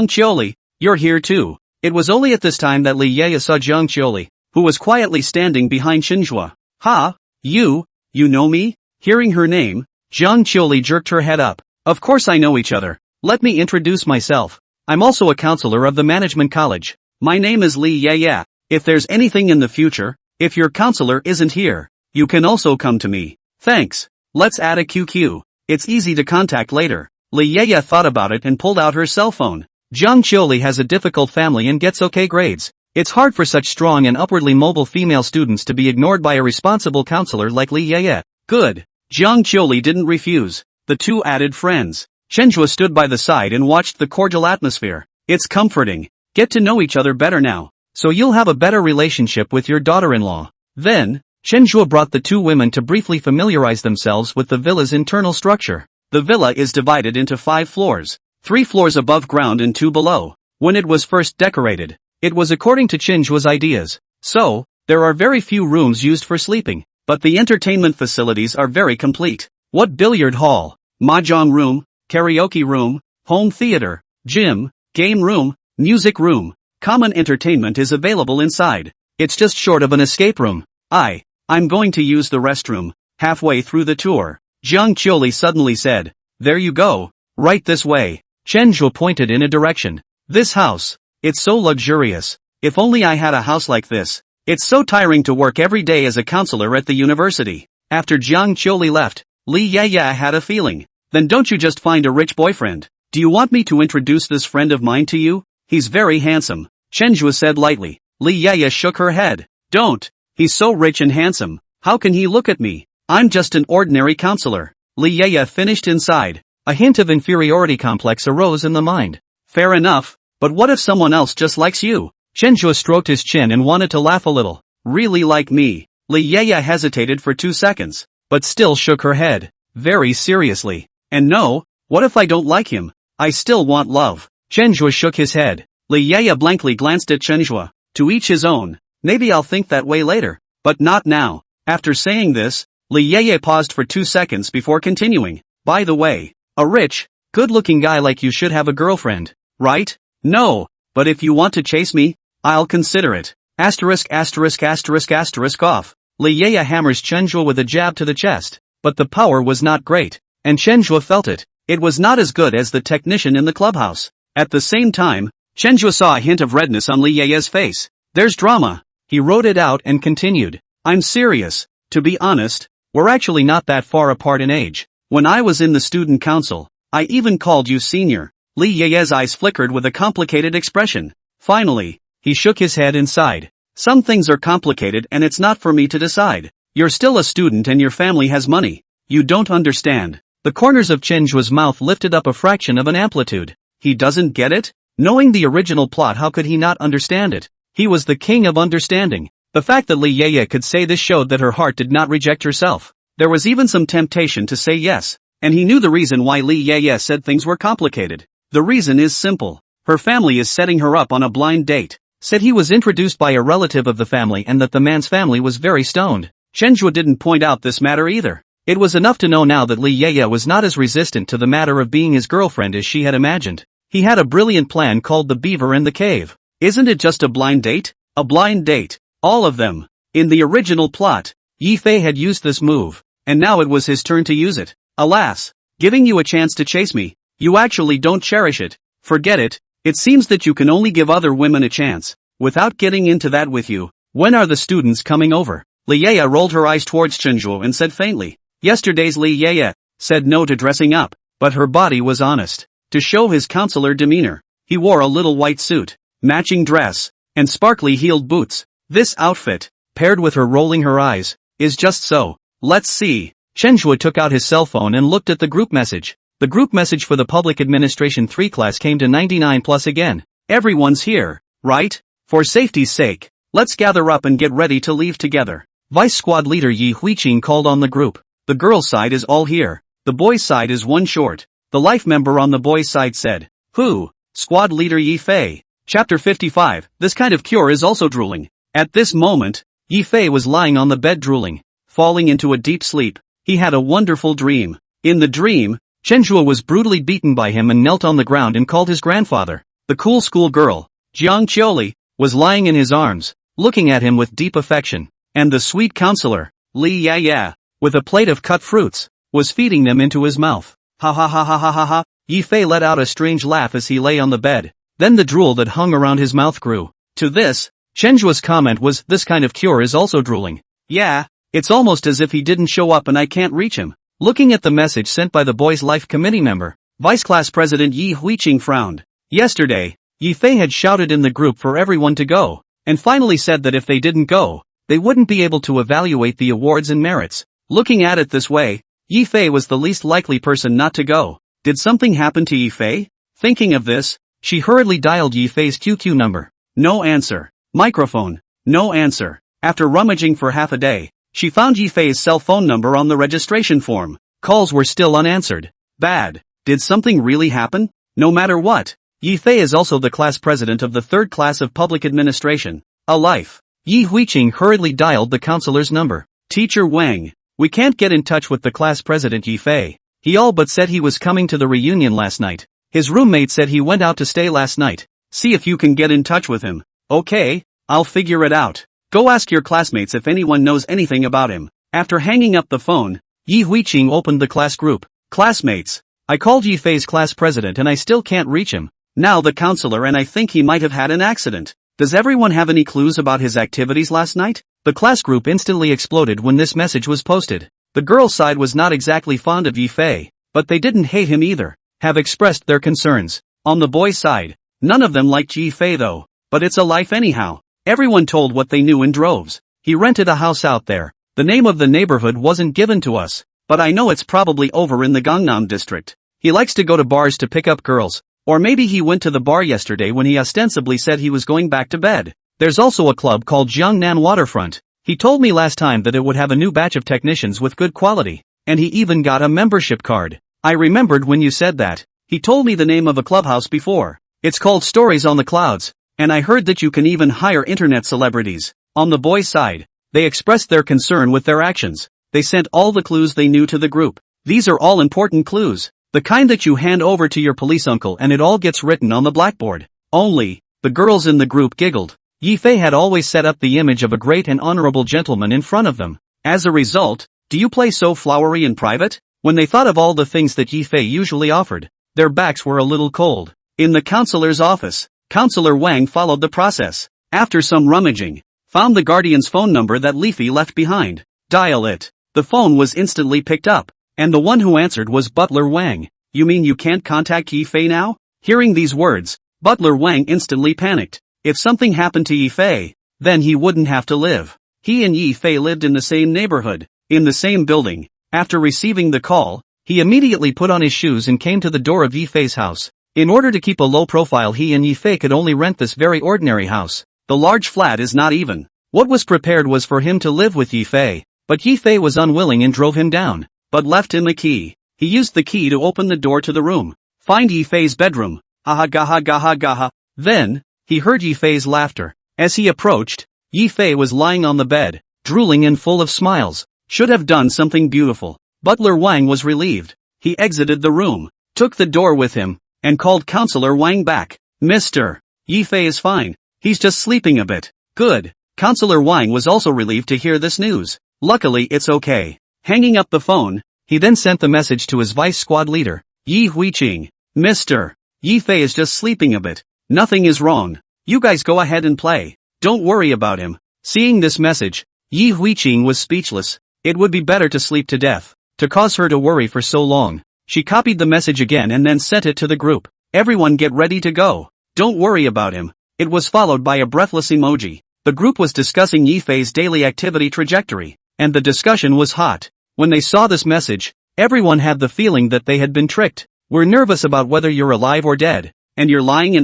Qiuli, you're here too. It was only at this time that Li Yeye saw Jiang Qiuli, who was quietly standing behind Chenzhuo. Ha, you know me? Hearing her name, Jiang Qiuli jerked her head up. Of course I know each other. Let me introduce myself. I'm also a counselor of the management college. My name is Li Yeye. If there's anything in the future, if your counselor isn't here, you can also come to me. Thanks. Let's add a QQ. It's easy to contact later. Li Yeye thought about it and pulled out her cell phone. Jiang Qiuli has a difficult family and gets okay grades. It's hard for such strong and upwardly mobile female students to be ignored by a responsible counselor like Li Yeye. Good. Jiang Qiuli didn't refuse. The two added friends. Chenzhuo stood by the side and watched the cordial atmosphere. It's comforting. Get to know each other better now, so you'll have a better relationship with your daughter-in-law. Then, Chenzhuo brought the two women to briefly familiarize themselves with the villa's internal structure. The villa is divided into 5 floors, 3 floors above ground and 2 below. When it was first decorated, it was according to Chenzhuo's ideas. So, there are very few rooms used for sleeping, but the entertainment facilities are very complete. What billiard hall, mahjong room, karaoke room, home theater, gym, game room, music room, common entertainment is available inside. It's just short of an escape room. I'm going to use the restroom. Halfway through the tour, Jiang Qiuli suddenly said, "There you go, right this way." Chenzhuo pointed in a direction. This house, it's so luxurious. If only I had a house like this. It's so tiring to work every day as a counselor at the university. After Jiang Qiuli left, Li Yeye had a feeling. Then don't you just find a rich boyfriend? Do you want me to introduce this friend of mine to you? He's very handsome, Chenzhuo said lightly. Li Yeye shook her head. Don't. He's so rich and handsome. How can he look at me? I'm just an ordinary counselor. Li Yeye finished inside. A hint of inferiority complex arose in the mind. Fair enough, but what if someone else just likes you? Chenzhuo stroked his chin and wanted to laugh a little. Really like me? Li Yeye hesitated for 2 seconds, but still shook her head. Very seriously. And no, what if I don't like him? I still want love. Chenzhuo shook his head. Li Yeye blankly glanced at Chenzhuo. To each his own. Maybe I'll think that way later, but not now. After saying this, Li Yeye paused for 2 seconds before continuing. By the way, a rich, good-looking guy like you should have a girlfriend, right? No, but if you want to chase me, I'll consider it. Asterisk asterisk asterisk asterisk off. Li Yeye hammers Chenzhuo with a jab to the chest, but the power was not great, and Chenzhuo felt it. It was not as good as the technician in the clubhouse. At the same time, Chenzhuo saw a hint of redness on Li Yeye's face. There's drama. He wrote it out and continued. I'm serious. To be honest, we're actually not that far apart in age. When I was in the student council, I even called you senior. Li Yeye's eyes flickered with a complicated expression. Finally, he shook his head and sighed. Some things are complicated and it's not for me to decide. You're still a student and your family has money. You don't understand. The corners of Chenzhuo's mouth lifted up a fraction of an amplitude. He doesn't get it? Knowing the original plot, how could he not understand it? He was the king of understanding. The fact that Li Yeye could say this showed that her heart did not reject herself. There was even some temptation to say yes, and he knew the reason why Li Yeye said things were complicated. The reason is simple. Her family is setting her up on a blind date. Said he was introduced by a relative of the family and that the man's family was very stoned. Chenzhuo didn't point out this matter either. It was enough to know now that Li Yeye was not as resistant to the matter of being his girlfriend as she had imagined. He had a brilliant plan called the Beaver and the Cave. Isn't it just a blind date? A blind date. All of them. In the original plot, Yi Fei had used this move, and now it was his turn to use it. Alas, giving you a chance to chase me, you actually don't cherish it. Forget it. It seems that you can only give other women a chance. Without getting into that with you, when are the students coming over? Li Yeye rolled her eyes towards Chenzhuo and said faintly. Yesterday's Li Yeye said no to dressing up, but her body was honest. To show his counselor demeanor, he wore a little white suit, matching dress, and sparkly heeled boots. This outfit, paired with her rolling her eyes, is just so. Let's see. Chenhua took out his cell phone and looked at the group message. The group message for the Public Administration 3 class came to 99 plus again. Everyone's here, right? For safety's sake, let's gather up and get ready to leave together. Vice Squad Leader Yi Huiqing called on the group. The girls' side is all here. The boys' side is one short. The life member on the boys' side said. Who? Squad Leader Yi Fei. Chapter 55. This kind of cure is also drooling. At this moment, Yi Fei was lying on the bed drooling, falling into a deep sleep. He had a wonderful dream. In the dream, Chenhua was brutally beaten by him and knelt on the ground and called his grandfather. The cool school girl, Jiang Qiuli, was lying in his arms, looking at him with deep affection. And the sweet counselor, Li Ya, with a plate of cut fruits, was feeding them into his mouth. Ha ha ha ha ha ha ha. Yi Fei let out a strange laugh as he lay on the bed. Then the drool that hung around his mouth grew. To this, Chenhua's comment was, this kind of cure is also drooling. Yeah, it's almost as if he didn't show up and I can't reach him. Looking at the message sent by the Boys' Life Committee member, Vice Class President Yi Huiqing frowned. Yesterday, Yi Fei had shouted in the group for everyone to go, and finally said that if they didn't go, they wouldn't be able to evaluate the awards and merits. Looking at it this way, Yi Fei was the least likely person not to go. Did something happen to Yi Fei? Thinking of this, she hurriedly dialed Yi Fei's QQ number. No answer. Microphone. No answer. After rummaging for half a day, she found Yi Fei's cell phone number on the registration form. Calls were still unanswered. Bad. Did something really happen? No matter what, Yi Fei is also the class president of the 3rd class of public administration. A life. Yi Huiqing hurriedly dialed the counselor's number. Teacher Wang. We can't get in touch with the class president Yi Fei. He all but said he was coming to the reunion last night. His roommate said he went out to stay last night. See if you can get in touch with him. Okay, I'll figure it out. Go ask your classmates if anyone knows anything about him. After hanging up the phone, Yi Huiqing opened the class group. Classmates, I called Yi Fei's class president and I still can't reach him. Now the counselor and I think he might have had an accident. Does everyone have any clues about his activities last night? The class group instantly exploded when this message was posted. The girls' side was not exactly fond of Yi Fei, but they didn't hate him either, have expressed their concerns. On the boys' side, none of them liked Yi Fei though, but it's a life anyhow. Everyone told what they knew in droves. He rented a house out there. The name of the neighborhood wasn't given to us, but I know it's probably over in the Gangnam district. He likes to go to bars to pick up girls, or maybe he went to the bar yesterday when he ostensibly said he was going back to bed. There's also a club called Jiangnan Waterfront. He told me last time that it would have a new batch of technicians with good quality, and he even got a membership card. I remembered when you said that. He told me the name of a clubhouse before. It's called Stories on the Clouds, and I heard that you can even hire internet celebrities. On the boys' side, they expressed their concern with their actions. They sent all the clues they knew to the group. These are all important clues, the kind that you hand over to your police uncle and it all gets written on the blackboard. Only, the girls in the group giggled. Yi Fei had always set up the image of a great and honorable gentleman in front of them. As a result, do you play so flowery in private? When they thought of all the things that Yi Fei usually offered, their backs were a little cold. In the counselor's office, Counselor Wang followed the process. After some rummaging, found the guardian's phone number that Leafy left behind. Dial it. The phone was instantly picked up, and the one who answered was Butler Wang. You mean you can't contact Yi Fei now? Hearing these words, Butler Wang instantly panicked. If something happened to Yi Fei, then he wouldn't have to live. He and Yi Fei lived in the same neighborhood, in the same building. After receiving the call, he immediately put on his shoes and came to the door of Yi Fei's house. In order to keep a low profile, he and Yi Fei could only rent this very ordinary house. The large flat is not even. What was prepared was for him to live with Yi Fei, but Yi Fei was unwilling and drove him down, but left him a key. He used the key to open the door to the room. Find Yi Fei's bedroom. Gaha gaha gaha gaha. Then, he heard Yi Fei's laughter. As he approached, Yi Fei was lying on the bed, drooling and full of smiles. Should have done something beautiful. Butler Wang was relieved. He exited the room, took the door with him, and called Counselor Wang back. Mr. Yi Fei is fine. He's just sleeping a bit. Good. Counselor Wang was also relieved to hear this news. Luckily it's okay. Hanging up the phone, he then sent the message to his vice squad leader, Yi Huiqing. Mr. Yi Fei is just sleeping a bit. Nothing is wrong. You guys go ahead and play. Don't worry about him. Seeing this message, Yi Huiqing was speechless. It would be better to sleep to death, to cause her to worry for so long. She copied the message again and then sent it to the group. Everyone get ready to go. Don't worry about him. It was followed by a breathless emoji. The group was discussing Yi Fei's daily activity trajectory, and the discussion was hot. When they saw this message, everyone had the feeling that they had been tricked. We're nervous about whether you're alive or dead. And you're lying in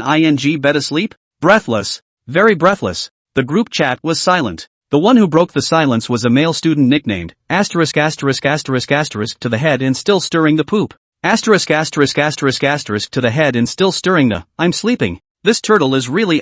bed asleep? Breathless. Very breathless. The group chat was silent. The one who broke the silence was a male student nicknamed ***** to the head and still stirring the poop. **** to the head and still stirring the I'm sleeping. This turtle is really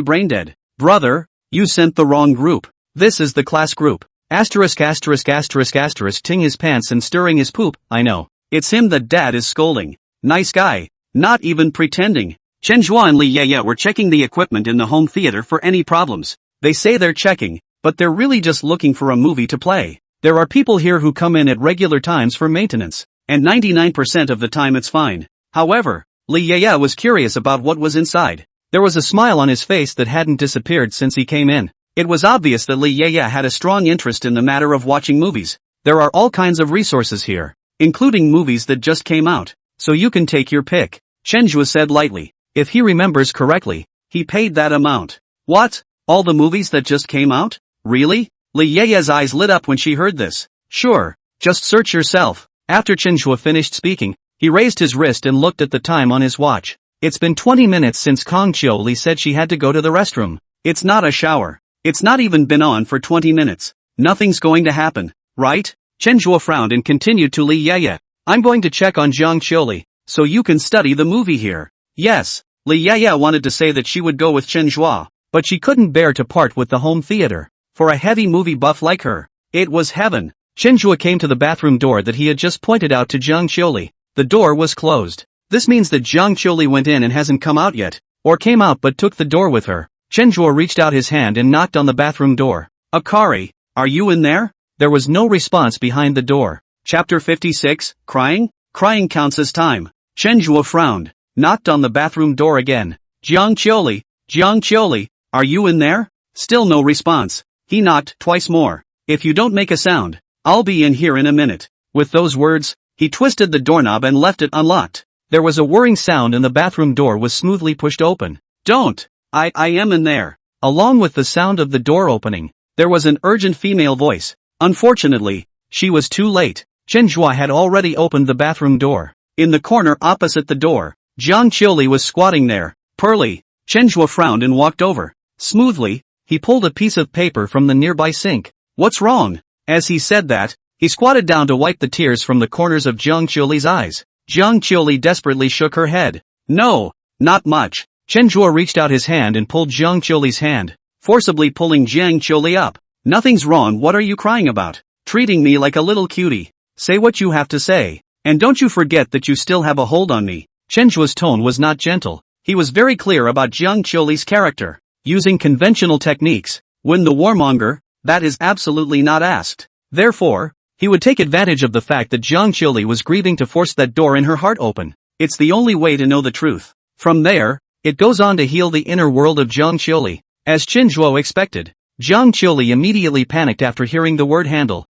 brain dead. Brother, you sent the wrong group. This is the class group. ****ting his pants and stirring his poop. I know. It's him that dad is scolding. Nice guy. Not even pretending. Chenhua and Li Yeye were checking the equipment in the home theater for any problems. They say they're checking, but they're really just looking for a movie to play. There are people here who come in at regular times for maintenance, and 99% of the time it's fine. However, Li Yeye was curious about what was inside. There was a smile on his face that hadn't disappeared since he came in. It was obvious that Li Yeye had a strong interest in the matter of watching movies. There are all kinds of resources here, including movies that just came out, so you can take your pick. Chenhua said lightly. If he remembers correctly, he paid that amount. What? All the movies that just came out? Really? Li Yeye's eyes lit up when she heard this. Sure, just search yourself. After Chenhua finished speaking, he raised his wrist and looked at the time on his watch. It's been 20 minutes since Kong Chiu-li said she had to go to the restroom. It's not a shower. It's not even been on for 20 minutes. Nothing's going to happen, right? Chenhua frowned and continued to Li Yeye. I'm going to check on Jiang Chiu-li, so you can study the movie here. Yes, Li Yeye wanted to say that she would go with Chenhua, but she couldn't bear to part with the home theater. For a heavy movie buff like her, it was heaven. Chenhua came to the bathroom door that he had just pointed out to Jiang Chiu-li. The door was closed. This means that Jiang Chiu-li went in and hasn't come out yet, or came out but took the door with her. Chenhua reached out his hand and knocked on the bathroom door. Akari, are you in there? There was no response behind the door. Chapter 56, Crying? Crying counts as time. Chenhua frowned, knocked on the bathroom door again. Jiang Chiu-li, are you in there? Still no response. He knocked twice more. If you don't make a sound, I'll be in here in a minute. With those words, he twisted the doorknob and left it unlocked. There was a whirring sound and the bathroom door was smoothly pushed open. Don't! I am in there. Along with the sound of the door opening, there was an urgent female voice. Unfortunately, she was too late. Chenhua had already opened the bathroom door. In the corner opposite the door, Jiang Chiu-li was squatting there. Pearly. Chenhua frowned and walked over. Smoothly, he pulled a piece of paper from the nearby sink. What's wrong? As he said that, he squatted down to wipe the tears from the corners of Jiang Chiu-li's eyes. Jiang Chiu-li desperately shook her head. No, not much. Chenhua reached out his hand and pulled Jiang Chiu-li's hand, forcibly pulling Jiang Chiu-li up. Nothing's wrong. What are you crying about? Treating me like a little cutie. Say what you have to say. And don't you forget that you still have a hold on me. Chenhua's tone was not gentle. He was very clear about Jiang Chiu-li's character. Using conventional techniques, win the warmonger, that is absolutely not asked. Therefore, he would take advantage of the fact that Jiang Chiu-li was grieving to force that door in her heart open. It's the only way to know the truth. From there, it goes on to heal the inner world of Jiang Chiu-li. As Chenhua expected, Jiang Chiu-li immediately panicked after hearing the word handle.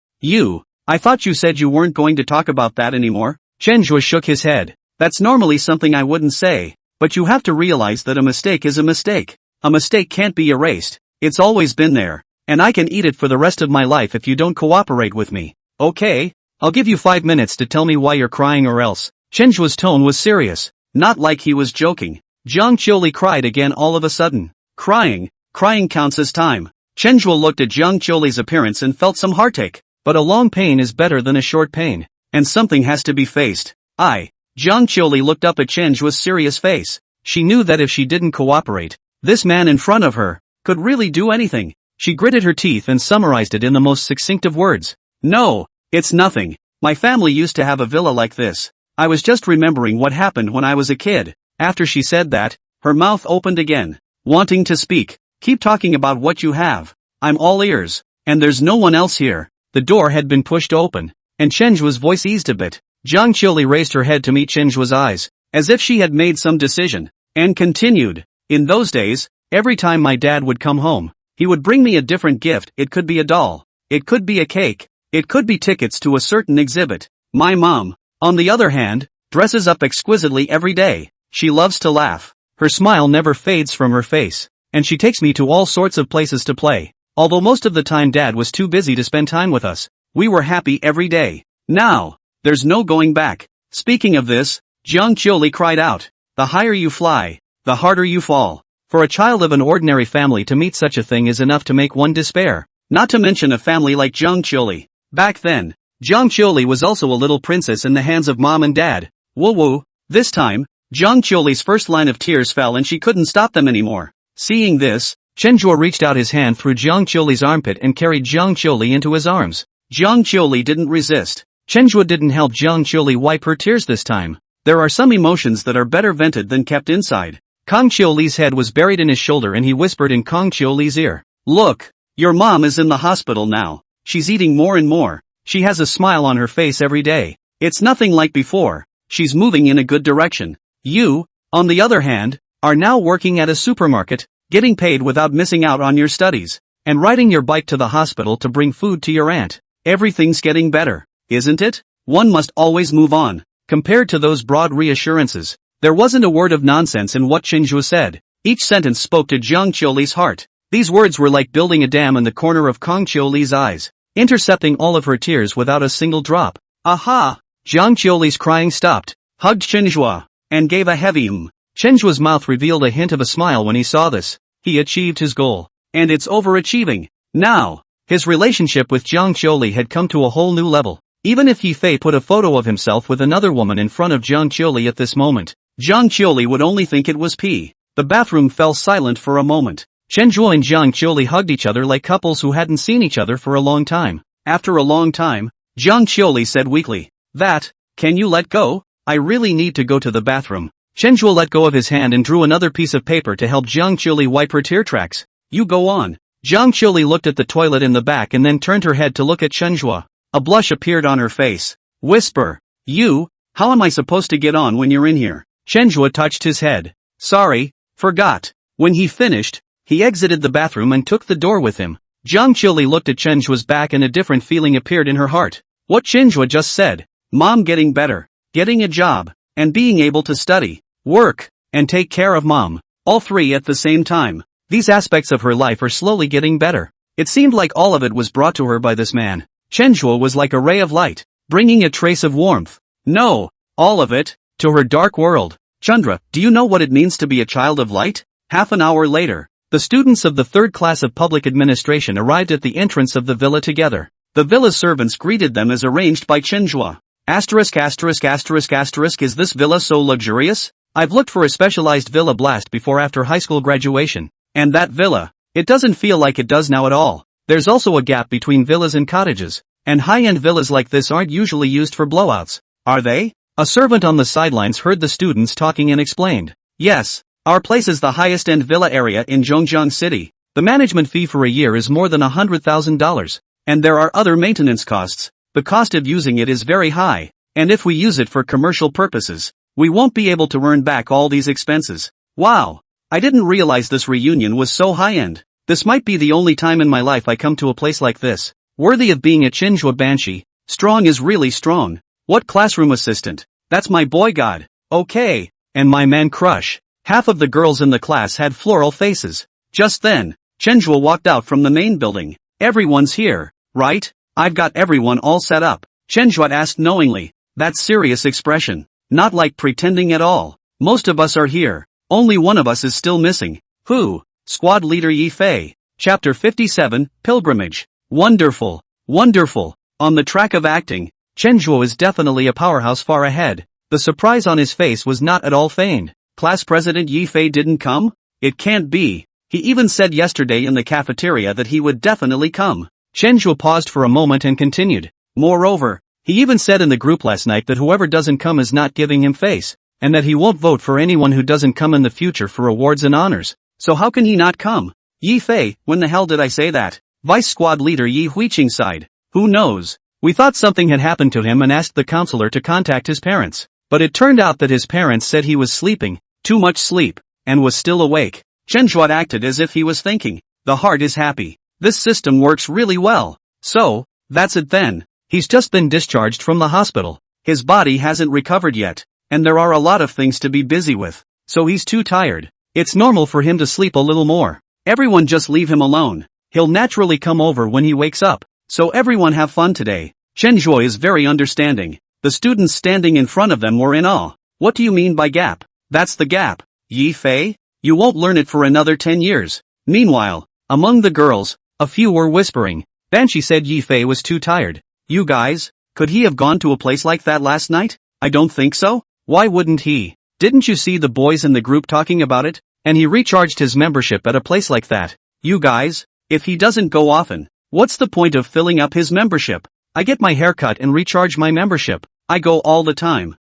I thought you said you weren't going to talk about that anymore. Chenhua shook his head. That's normally something I wouldn't say, but you have to realize that a mistake is a mistake. A mistake can't be erased. It's always been there, and I can eat it for the rest of my life if you don't cooperate with me. Okay, I'll give you 5 minutes to tell me why you're crying or else. Chenhua's tone was serious, not like he was joking. Jiang Chiu-li cried again all of a sudden. Crying counts as time. Chenhua looked at Jiang Chiu-li's appearance and felt some heartache. But a long pain is better than a short pain, and something has to be faced. Jiang Chiu-li looked up at Chenhua's serious face. She knew that if she didn't cooperate, this man in front of her could really do anything. She gritted her teeth and summarized it in the most succinct of words. No, it's nothing. My family used to have a villa like this. I was just remembering what happened when I was a kid. After she said that, her mouth opened again, wanting to speak. Keep talking about what you have. I'm all ears. And there's no one else here. The door had been pushed open, and Chenhua's voice eased a bit. Jiang Chiu-li raised her head to meet Chenhua's eyes, as if she had made some decision, and continued. In those days, every time my dad would come home, he would bring me a different gift. It could be a doll. It could be a cake. It could be tickets to a certain exhibit. My mom, on the other hand, dresses up exquisitely every day. She loves to laugh. Her smile never fades from her face, and she takes me to all sorts of places to play. Although most of the time Dad was too busy to spend time with us, We were happy every day. Now, there's no going back. Speaking of this, Jiang Qiuli cried out, the higher you fly, the harder you fall. For a child of an ordinary family to meet such a thing is enough to make one despair. Not to mention a family like Jiang Qiuli. Back then, Jiang Qiuli was also a little princess in the hands of mom and dad. Woo woo. This time, Jiang Qiuli's first line of tears fell and she couldn't stop them anymore. Seeing this, Chenjue reached out his hand through Jiang Qiuli's armpit and carried Jiang Qiuli into his arms. Jiang Qiuli didn't resist. Chenjue didn't help Jiang Qiuli wipe her tears this time. There are some emotions that are better vented than kept inside. Kang Qiuli's head was buried in his shoulder and he whispered in Kang Qiuli's ear. Look, your mom is in the hospital now. She's eating more and more. She has a smile on her face every day. It's nothing like before. She's moving in a good direction. You, on the other hand, are now working at a supermarket, getting paid without missing out on your studies, and riding your bike to the hospital to bring food to your aunt. Everything's getting better, isn't it? One must always move on. Compared to those broad reassurances, there wasn't a word of nonsense in what Chenjue said. Each sentence spoke to Jiang Qiuli's heart. These words were like building a dam in the corner of Kang Qiuli's eyes, intercepting all of her tears without a single drop. Aha! Jiang Qiuli's crying stopped, hugged Chenjue, and gave a heavy Chenjue's mouth revealed a hint of a smile when he saw this. He achieved his goal. And it's overachieving. Now, his relationship with Jiang Qiuli had come to a whole new level. Even if Yifei put a photo of himself with another woman in front of Jiang Qiuli at this moment, Jiang Qiuli would only think it was pee. The bathroom fell silent for a moment. Chenjue and Jiang Qiuli hugged each other like couples who hadn't seen each other for a long time. After a long time, Jiang Qiuli said weakly, can you let go? I really need to go to the bathroom. Chenjue let go of his hand and drew another piece of paper to help Jiang Qiuli wipe her tear tracks. You go on. Jiang Qiuli looked at the toilet in the back and then turned her head to look at Chenjue. A blush appeared on her face. Whisper. You, how am I supposed to get on when you're in here? Chenjue touched his head. Sorry, forgot. When he finished, he exited the bathroom and took the door with him. Jiang Qiuli looked at Chenjue's back and a different feeling appeared in her heart. What Chenjue just said. Mom getting better, getting a job, and being able to study, work, and take care of mom. All three at the same time. These aspects of her life are slowly getting better. It seemed like all of it was brought to her by this man. Chenjue was like a ray of light, bringing a trace of warmth. No, all of it, to her dark world. Chandra, do you know what it means to be a child of light? Half an hour later, the students of the third class of public administration arrived at the entrance of the villa together. The villa servants greeted them as arranged by Chenjue. Is this villa so luxurious? I've looked for a specialized villa blast before after high school graduation. And that villa, it doesn't feel like it does now at all. There's also a gap between villas and cottages. And high-end villas like this aren't usually used for blowouts. Are they? A servant on the sidelines heard the students talking and explained. Yes, our place is the highest-end villa area in Zhongjiang City. The management fee for a year is more than $100,000. And there are other maintenance costs. The cost of using it is very high, and if we use it for commercial purposes, we won't be able to earn back all these expenses. Wow! I didn't realize this reunion was so high-end. This might be the only time in my life I come to a place like this. Worthy of being a Chenjue Banshee. Strong is really strong. What classroom assistant? That's my boy god. Okay. And my man crush. Half of the girls in the class had floral faces. Just then, Chenjue walked out from the main building. Everyone's here, right? I've got everyone all set up. Chenjue asked knowingly. That serious expression. Not like pretending at all. Most of us are here. Only one of us is still missing. Who? Squad leader Yifei. Chapter 57, Pilgrimage. Wonderful. Wonderful. On the track of acting, Chenjue is definitely a powerhouse far ahead. The surprise on his face was not at all feigned. Class president Yifei didn't come? It can't be. He even said yesterday in the cafeteria that he would definitely come. Chenjue paused for a moment and continued. Moreover, he even said in the group last night that whoever doesn't come is not giving him face, and that he won't vote for anyone who doesn't come in the future for awards and honors. So how can he not come? Yifei, when the hell did I say that? Vice squad leader Yi Huiqing sighed. Who knows? We thought something had happened to him and asked the counselor to contact his parents. But it turned out that his parents said he was sleeping, too much sleep, and was still awake. Chenjue acted as if he was thinking. The heart is happy. This system works really well. So, that's it then. He's just been discharged from the hospital. His body hasn't recovered yet, and there are a lot of things to be busy with. So he's too tired. It's normal for him to sleep a little more. Everyone just leave him alone. He'll naturally come over when he wakes up. So everyone have fun today. Chen Zhuo is very understanding. The students standing in front of them were in awe. What do you mean by gap? That's the gap. Yi Fei? You won't learn it for another 10 years. Meanwhile, among the girls, a few were whispering. Banshee said Yi Fei was too tired. You guys, could he have gone to a place like that last night? I don't think so. Why wouldn't he? Didn't you see the boys in the group talking about it? And he recharged his membership at a place like that. You guys, if he doesn't go often, what's the point of filling up his membership? I get my haircut and recharge my membership. I go all the time.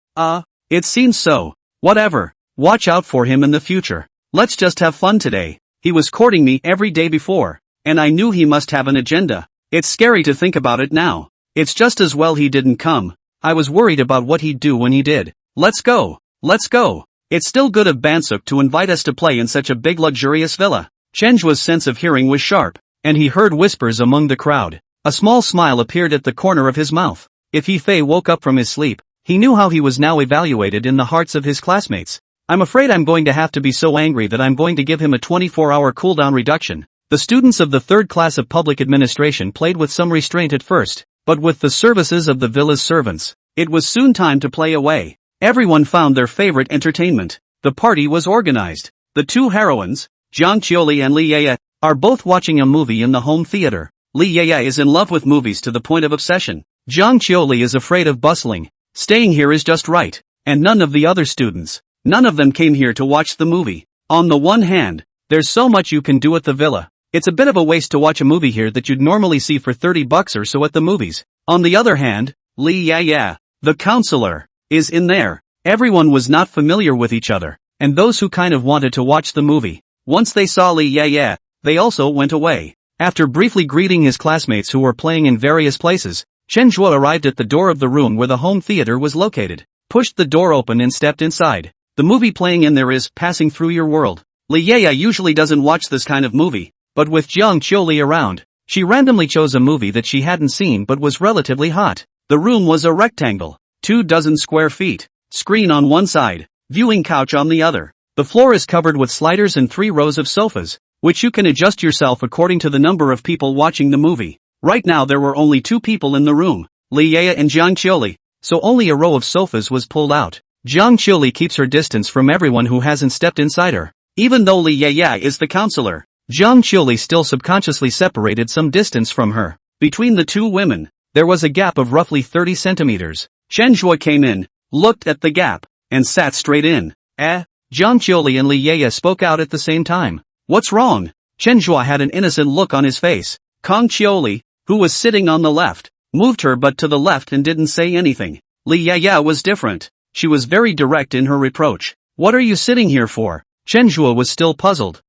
It seems so. Whatever. Watch out for him in the future. Let's just have fun today. He was courting me every day before, and I knew he must have an agenda. It's scary to think about it now. It's just as well he didn't come. I was worried about what he'd do when he did. Let's go. Let's go. It's still good of Bansuk to invite us to play in such a big luxurious villa. Chen Zhuo's sense of hearing was sharp, and he heard whispers among the crowd. A small smile appeared at the corner of his mouth. If Yi Fei woke up from his sleep, he knew how he was now evaluated in the hearts of his classmates. I'm afraid I'm going to have to be so angry that I'm going to give him a 24-hour cooldown reduction. The students of the third class of public administration played with some restraint at first, but with the services of the villa's servants, it was soon time to play away. Everyone found their favorite entertainment. The party was organized. The two heroines, Jiang Qiuli and Li Yeye, are both watching a movie in the home theater. Li Yeye is in love with movies to the point of obsession. Jiang Qiuli is afraid of bustling. Staying here is just right. And none of the other students. None of them came here to watch the movie. On the one hand, there's so much you can do at the villa. It's a bit of a waste to watch a movie here that you'd normally see for $30 or so at the movies. On the other hand, Li Yeye, the counselor, is in there. Everyone was not familiar with each other, and those who kind of wanted to watch the movie, once they saw Li Yeye, they also went away. After briefly greeting his classmates who were playing in various places, Chen Zhuo arrived at the door of the room where the home theater was located, pushed the door open and stepped inside. The movie playing in there is Passing Through Your World. Li Yeye usually doesn't watch this kind of movie, but with Jiang Qiuli around, she randomly chose a movie that she hadn't seen but was relatively hot. The room was a rectangle, 24 square feet, screen on one side, viewing couch on the other. The floor is covered with sliders and 3 rows of sofas, which you can adjust yourself according to the number of people watching the movie. Right now there were only 2 people in the room, Li Yeye and Jiang Qiuli, so only a row of sofas was pulled out. Jiang Qiuli keeps her distance from everyone who hasn't stepped inside her. Even though Li Yeye is the counselor, Jiang Qiuli still subconsciously separated some distance from her. Between the 2 women, there was a gap of roughly 30 centimeters. Chen Zhuo came in, looked at the gap, and sat straight in. Jiang Qiuli and Li Yeye spoke out at the same time. What's wrong? Chen Zhuo had an innocent look on his face. Kang Qiuli, who was sitting on the left, moved her butt to the left and didn't say anything. Li Yeye was different. She was very direct in her reproach. What are you sitting here for? Chen Zhuo was still puzzled.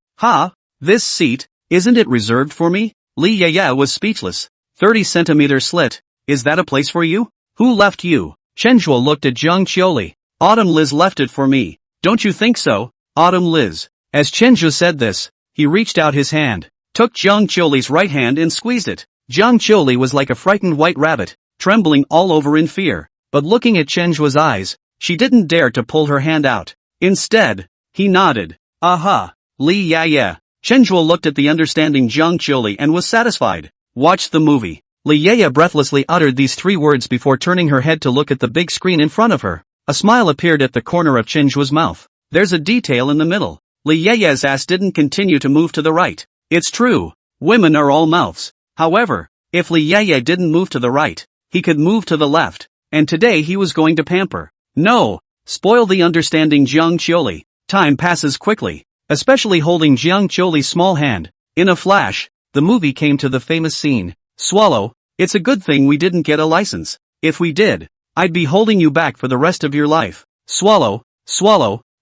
This seat, isn't it reserved for me? Li Yeye was speechless. 30-centimeter slit, is that a place for you? Who left you? Chen Zhuo looked at Jiang Qiuli. Autumn Liz left it for me. Don't you think so, Autumn Liz? As Chen Zhuo said this, he reached out his hand, took Jiang Qiuli's right hand and squeezed it. Jiang Qiuli was like a frightened white rabbit, trembling all over in fear. But looking at Chen Zhuo's eyes, she didn't dare to pull her hand out. Instead, he nodded. Aha, Li Yeye. Chen Zhuo looked at the understanding Jiang Qiuli and was satisfied. Watch the movie. Li Yeye breathlessly uttered these 3 words before turning her head to look at the big screen in front of her. A smile appeared at the corner of Chen Zhuo's mouth. There's a detail in the middle. Li Yeye's ass didn't continue to move to the right. It's true, women are all mouths. However, if Li Yeye didn't move to the right, he could move to the left, and today he was going to pamper. No, spoil the understanding Jiang Qiuli. Time passes quickly, especially holding Jiang Qiuli's small hand. In a flash, the movie came to the famous scene. Swallow, it's a good thing we didn't get a license. If we did, I'd be holding you back for the rest of your life. Swallow,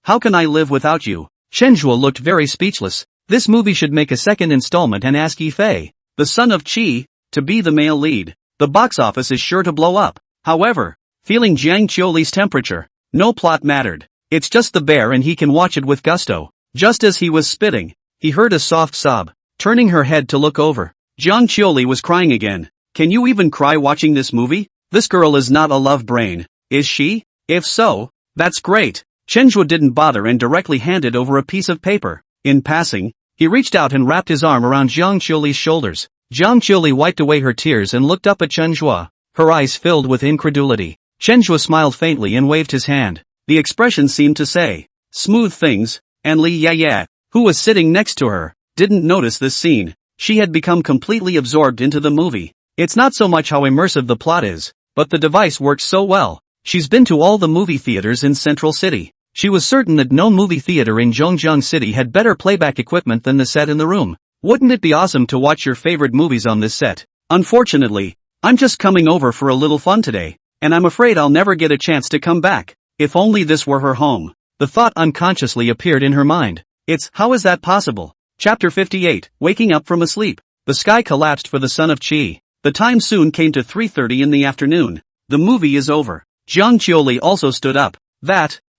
how can I live without you? Chen Zhuo looked very speechless. This movie should make a second installment and ask Yi Fei, the son of Qi, to be the male lead. The box office is sure to blow up. However, feeling Jiang Qiuli's temperature, no plot mattered. It's just the bear and he can watch it with gusto. Just as he was spitting, he heard a soft sob. Turning her head to look over, Jiang Qiuli was crying again. Can you even cry watching this movie? This girl is not a love brain, is she? If so, that's great. Chen Zhuo didn't bother and directly handed over a piece of paper. In passing, he reached out and wrapped his arm around Jiang Qiuli's shoulders. Jiang Qiuli wiped away her tears and looked up at Chenhua. Her eyes filled with incredulity. Chenhua smiled faintly and waved his hand. The expression seemed to say, smooth things, and Li Yaya, who was sitting next to her, didn't notice this scene. She had become completely absorbed into the movie. It's not so much how immersive the plot is, but the device works so well. She's been to all the movie theaters in Central City. She was certain that no movie theater in Zhongjiang City had better playback equipment than the set in the room. Wouldn't it be awesome to watch your favorite movies on this set? Unfortunately, I'm just coming over for a little fun today, and I'm afraid I'll never get a chance to come back. If only this were her home. The thought unconsciously appeared in her mind. How is that possible? Chapter 58, Waking Up from a Sleep. The sky collapsed for the son of Qi. The time soon came to 3:30 in the afternoon. The movie is over. Jiang Qiuli also stood up.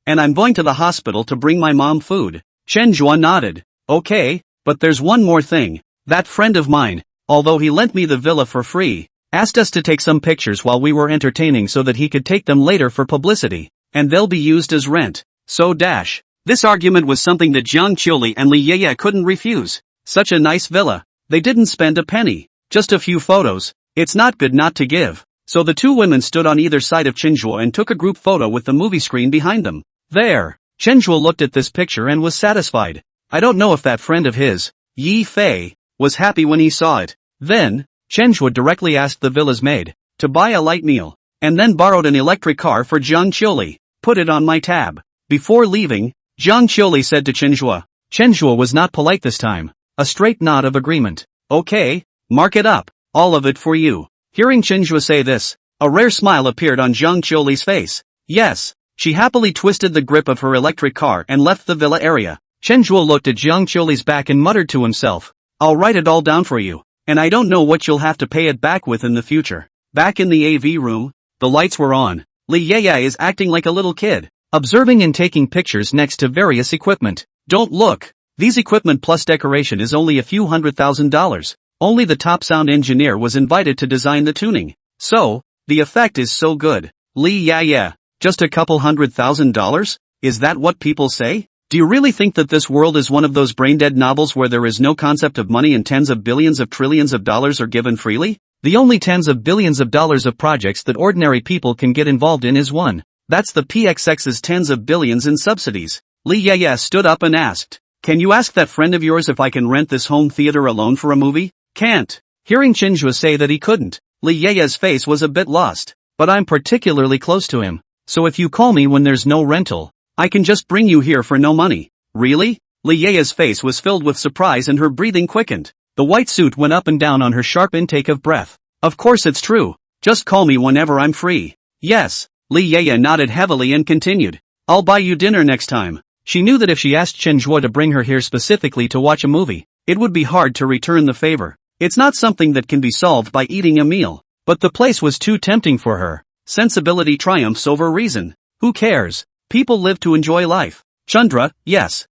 And I'm going to the hospital to bring my mom food. Chenhua nodded. Okay, but there's one more thing. That friend of mine, although he lent me the villa for free, asked us to take some pictures while we were entertaining so that he could take them later for publicity, and they'll be used as rent. This argument was something that Jiang Qiuli and Li Yaya couldn't refuse. Such a nice villa. They didn't spend a penny. Just a few photos. It's not good not to give. So the two women stood on either side of Chenhua and took a group photo with the movie screen behind them. There. Chenhua looked at this picture and was satisfied. I don't know if that friend of his, Yi Fei, was happy when he saw it. Then, Chenhua directly asked the villa's maid to buy a light meal, and then borrowed an electric car for Jiang Qiuli. Put it on my tab. Before leaving, Jiang Qiuli said to Chenhua. Chenhua was not polite this time. A straight nod of agreement. Okay, mark it up. All of it for you. Hearing Chenhua say this, a rare smile appeared on Jiang Qiuli's face. Yes. She happily twisted the grip of her electric car and left the villa area. Chenhua looked at Jiang Qiuli's back and muttered to himself. I'll write it all down for you, and I don't know what you'll have to pay it back with in the future. Back in the AV room, the lights were on. Li Yaya is acting like a little kid, observing and taking pictures next to various equipment. Don't look. These equipment plus decoration is only a few $100,000. Only the top sound engineer was invited to design the tuning. So, the effect is so good. Li Yaya. Just a couple $100,000? Is that what people say? Do you really think that this world is one of those brain-dead novels where there is no concept of money and tens of billions of trillions of dollars are given freely? The only tens of billions of dollars of projects that ordinary people can get involved in is one. That's the PXX's tens of billions in subsidies. Li Yaya stood up and asked, can you ask that friend of yours if I can rent this home theater alone for a movie? Can't. Hearing Chenhua say that he couldn't, Li Yaya's face was a bit lost. But I'm particularly close to him. So if you call me when there's no rental, I can just bring you here for no money. Really? Li Yaya's face was filled with surprise and her breathing quickened. The white suit went up and down on her sharp intake of breath. Of course it's true. Just call me whenever I'm free. Yes. Li Yaya nodded heavily and continued. I'll buy you dinner next time. She knew that if she asked Chenhua to bring her here specifically to watch a movie, it would be hard to return the favor. It's not something that can be solved by eating a meal. But the place was too tempting for her. Sensibility triumphs over reason. Who cares? People live to enjoy life. Chandra, yes.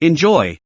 Enjoy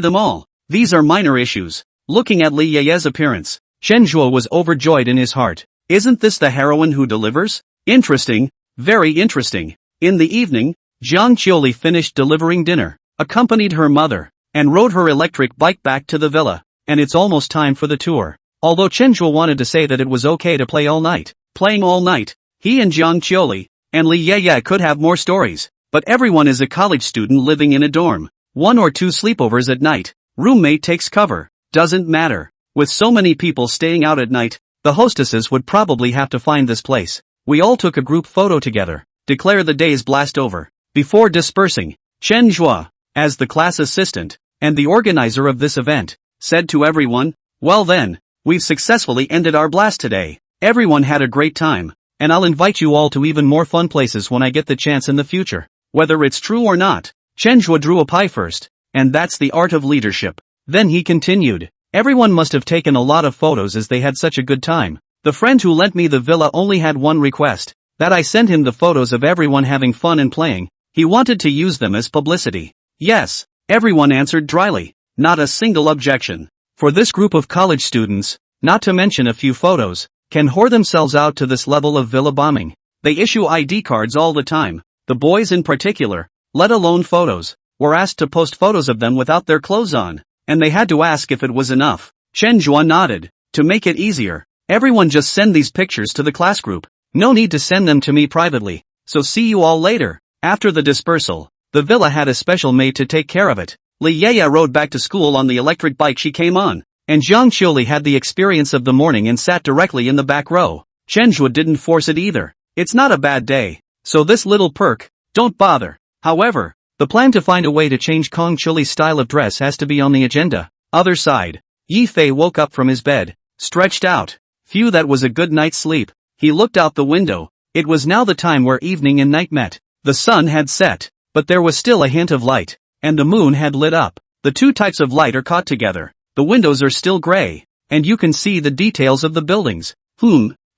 them all. These are minor issues. Looking at Li Yaya's appearance, Chenhua was overjoyed in his heart. Isn't this the heroine who delivers? Interesting, very interesting. In the evening, Jiang Qiuli finished delivering dinner, accompanied her mother, and rode her electric bike back to the villa. And it's almost time for the tour. Although Chenhua wanted to say that it was okay to play all night. Playing all night, he and Jiang Qiuli and Li Yaya could have more stories, but everyone is a college student living in a dorm. 1 or 2 sleepovers at night, roommate takes cover, doesn't matter. With so many people staying out at night, the hostesses would probably have to find this place. We all took a group photo together, declare the day's blast over. Before dispersing, Chenhua, as the class assistant, and the organizer of this event, said to everyone, well then, we've successfully ended our blast today. Everyone had a great time, and I'll invite you all to even more fun places when I get the chance in the future. Whether it's true or not, Chenhua drew a pie first, and that's the art of leadership. Then he continued, everyone must have taken a lot of photos as they had such a good time. The friend who lent me the villa only had one request, that I send him the photos of everyone having fun and playing. He wanted to use them as publicity. Yes, everyone answered dryly, not a single objection. For this group of college students, not to mention a few photos, can whore themselves out to this level of villa bombing. They issue ID cards all the time. The boys in particular, let alone photos, were asked to post photos of them without their clothes on, and they had to ask if it was enough. Chen Zhua nodded. To make it easier, everyone just send these pictures to the class group. No need to send them to me privately, so see you all later. After the dispersal, the villa had a special maid to take care of it. Li Yaya rode back to school on the electric bike she came on, and Jiang Qiuli had the experience of the morning and sat directly in the back row. Chen Zhua didn't force it either. It's not a bad day, so this little perk, don't bother. However, the plan to find a way to change Kong Qiuli's style of dress has to be on the agenda. Other side, Yi Fei woke up from his bed, stretched out. Phew, that was a good night's sleep. He looked out the window. It was now the time where evening and night met. The sun had set, but there was still a hint of light, and the moon had lit up. The two types of light are caught together. The windows are still gray, and you can see the details of the buildings.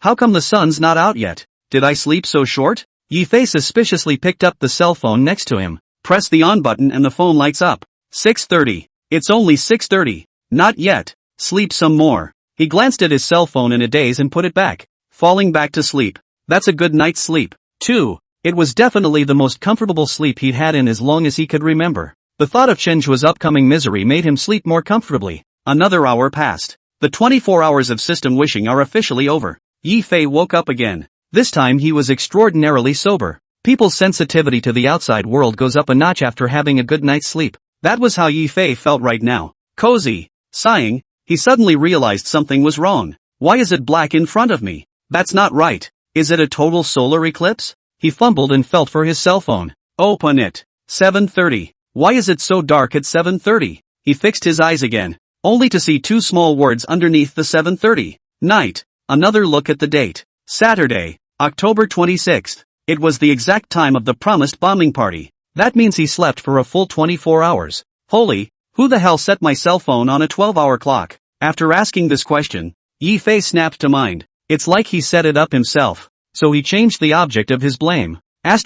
How come the sun's not out yet? Did I sleep so short? Yi Fei suspiciously picked up the cell phone next to him, pressed the on button and the phone lights up. 6:30. It's only 6:30. Not yet. Sleep some more. He glanced at his cell phone in a daze and put it back, falling back to sleep. That's a good night's sleep, too. It was definitely the most comfortable sleep he'd had in as long as he could remember. The thought of Chen Zhua's upcoming misery made him sleep more comfortably. Another hour passed. The 24 hours of system wishing are officially over. Yi Fei woke up again. This time he was extraordinarily sober. People's sensitivity to the outside world goes up a notch after having a good night's sleep. That was how Yi Fei felt right now. Cozy. Sighing, he suddenly realized something was wrong. Why is it black in front of me? That's not right. Is it a total solar eclipse? He fumbled and felt for his cell phone. Open it. 7:30. Why is it so dark at 7:30? He fixed his eyes again, only to see two small words underneath the 7:30. Night. Another look at the date. Saturday, October 26th. It was the exact time of the promised bombing party. That means he slept for a full 24 hours. Holy, who the hell set my cell phone on a 12-hour clock? After asking this question, Yi Fei snapped to mind. It's like he set it up himself. So he changed the object of his blame. How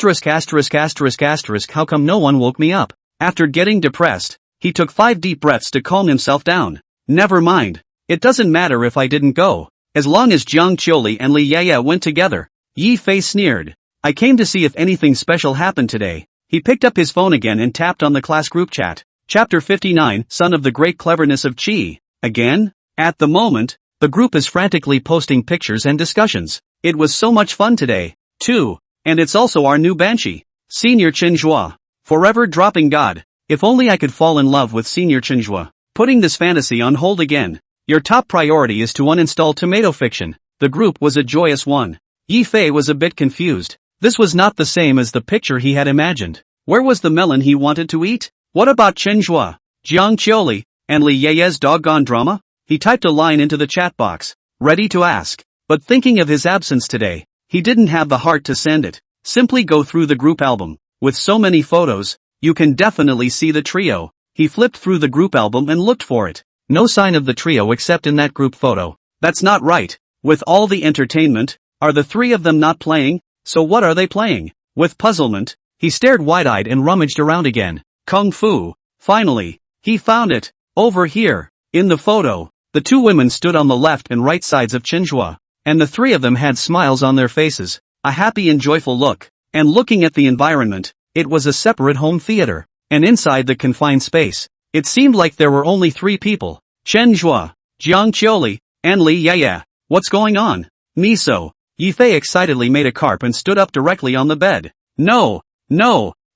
come no one woke me up? After getting depressed, he took 5 deep breaths to calm himself down. Never mind. It doesn't matter if I didn't go, as long as Jiang Qiuli and Li Yaya went together. Yi Fei sneered. I came to see if anything special happened today. He picked up his phone again and tapped on the class group chat. Chapter 59, Son of the Great Cleverness of Qi. Again? At the moment, the group is frantically posting pictures and discussions. It was so much fun today, too. And it's also our new Banshee, Senior Chen Zhua. Forever dropping God. If only I could fall in love with Senior Chen Zhua. Putting this fantasy on hold again. Your top priority is to uninstall Tomato Fiction. The group was a joyous one. Yi Fei was a bit confused. This was not the same as the picture he had imagined. Where was the melon he wanted to eat? What about Chen Zhua, Jiang Qiuli, and Li Yaya's doggone drama? He typed a line into the chat box, ready to ask. But thinking of his absence today, he didn't have the heart to send it. Simply go through the group album. With so many photos, you can definitely see the trio. He flipped through the group album and looked for it. No sign of the trio except in that group photo. That's not right. With all the entertainment, are the three of them not playing? So what are they playing? With puzzlement, he stared wide-eyed and rummaged around again. Kung Fu. Finally, he found it. Over here. In the photo, the two women stood on the left and right sides of Chen Zhua, and the three of them had smiles on their faces, a happy and joyful look. And looking at the environment, it was a separate home theater. And inside the confined space, it seemed like there were only 3 people. Chen Zhua, Jiang Qiuli, and Li Yaya. What's going on? Miso. Yi Fei excitedly made a carp and stood up directly on the bed. No.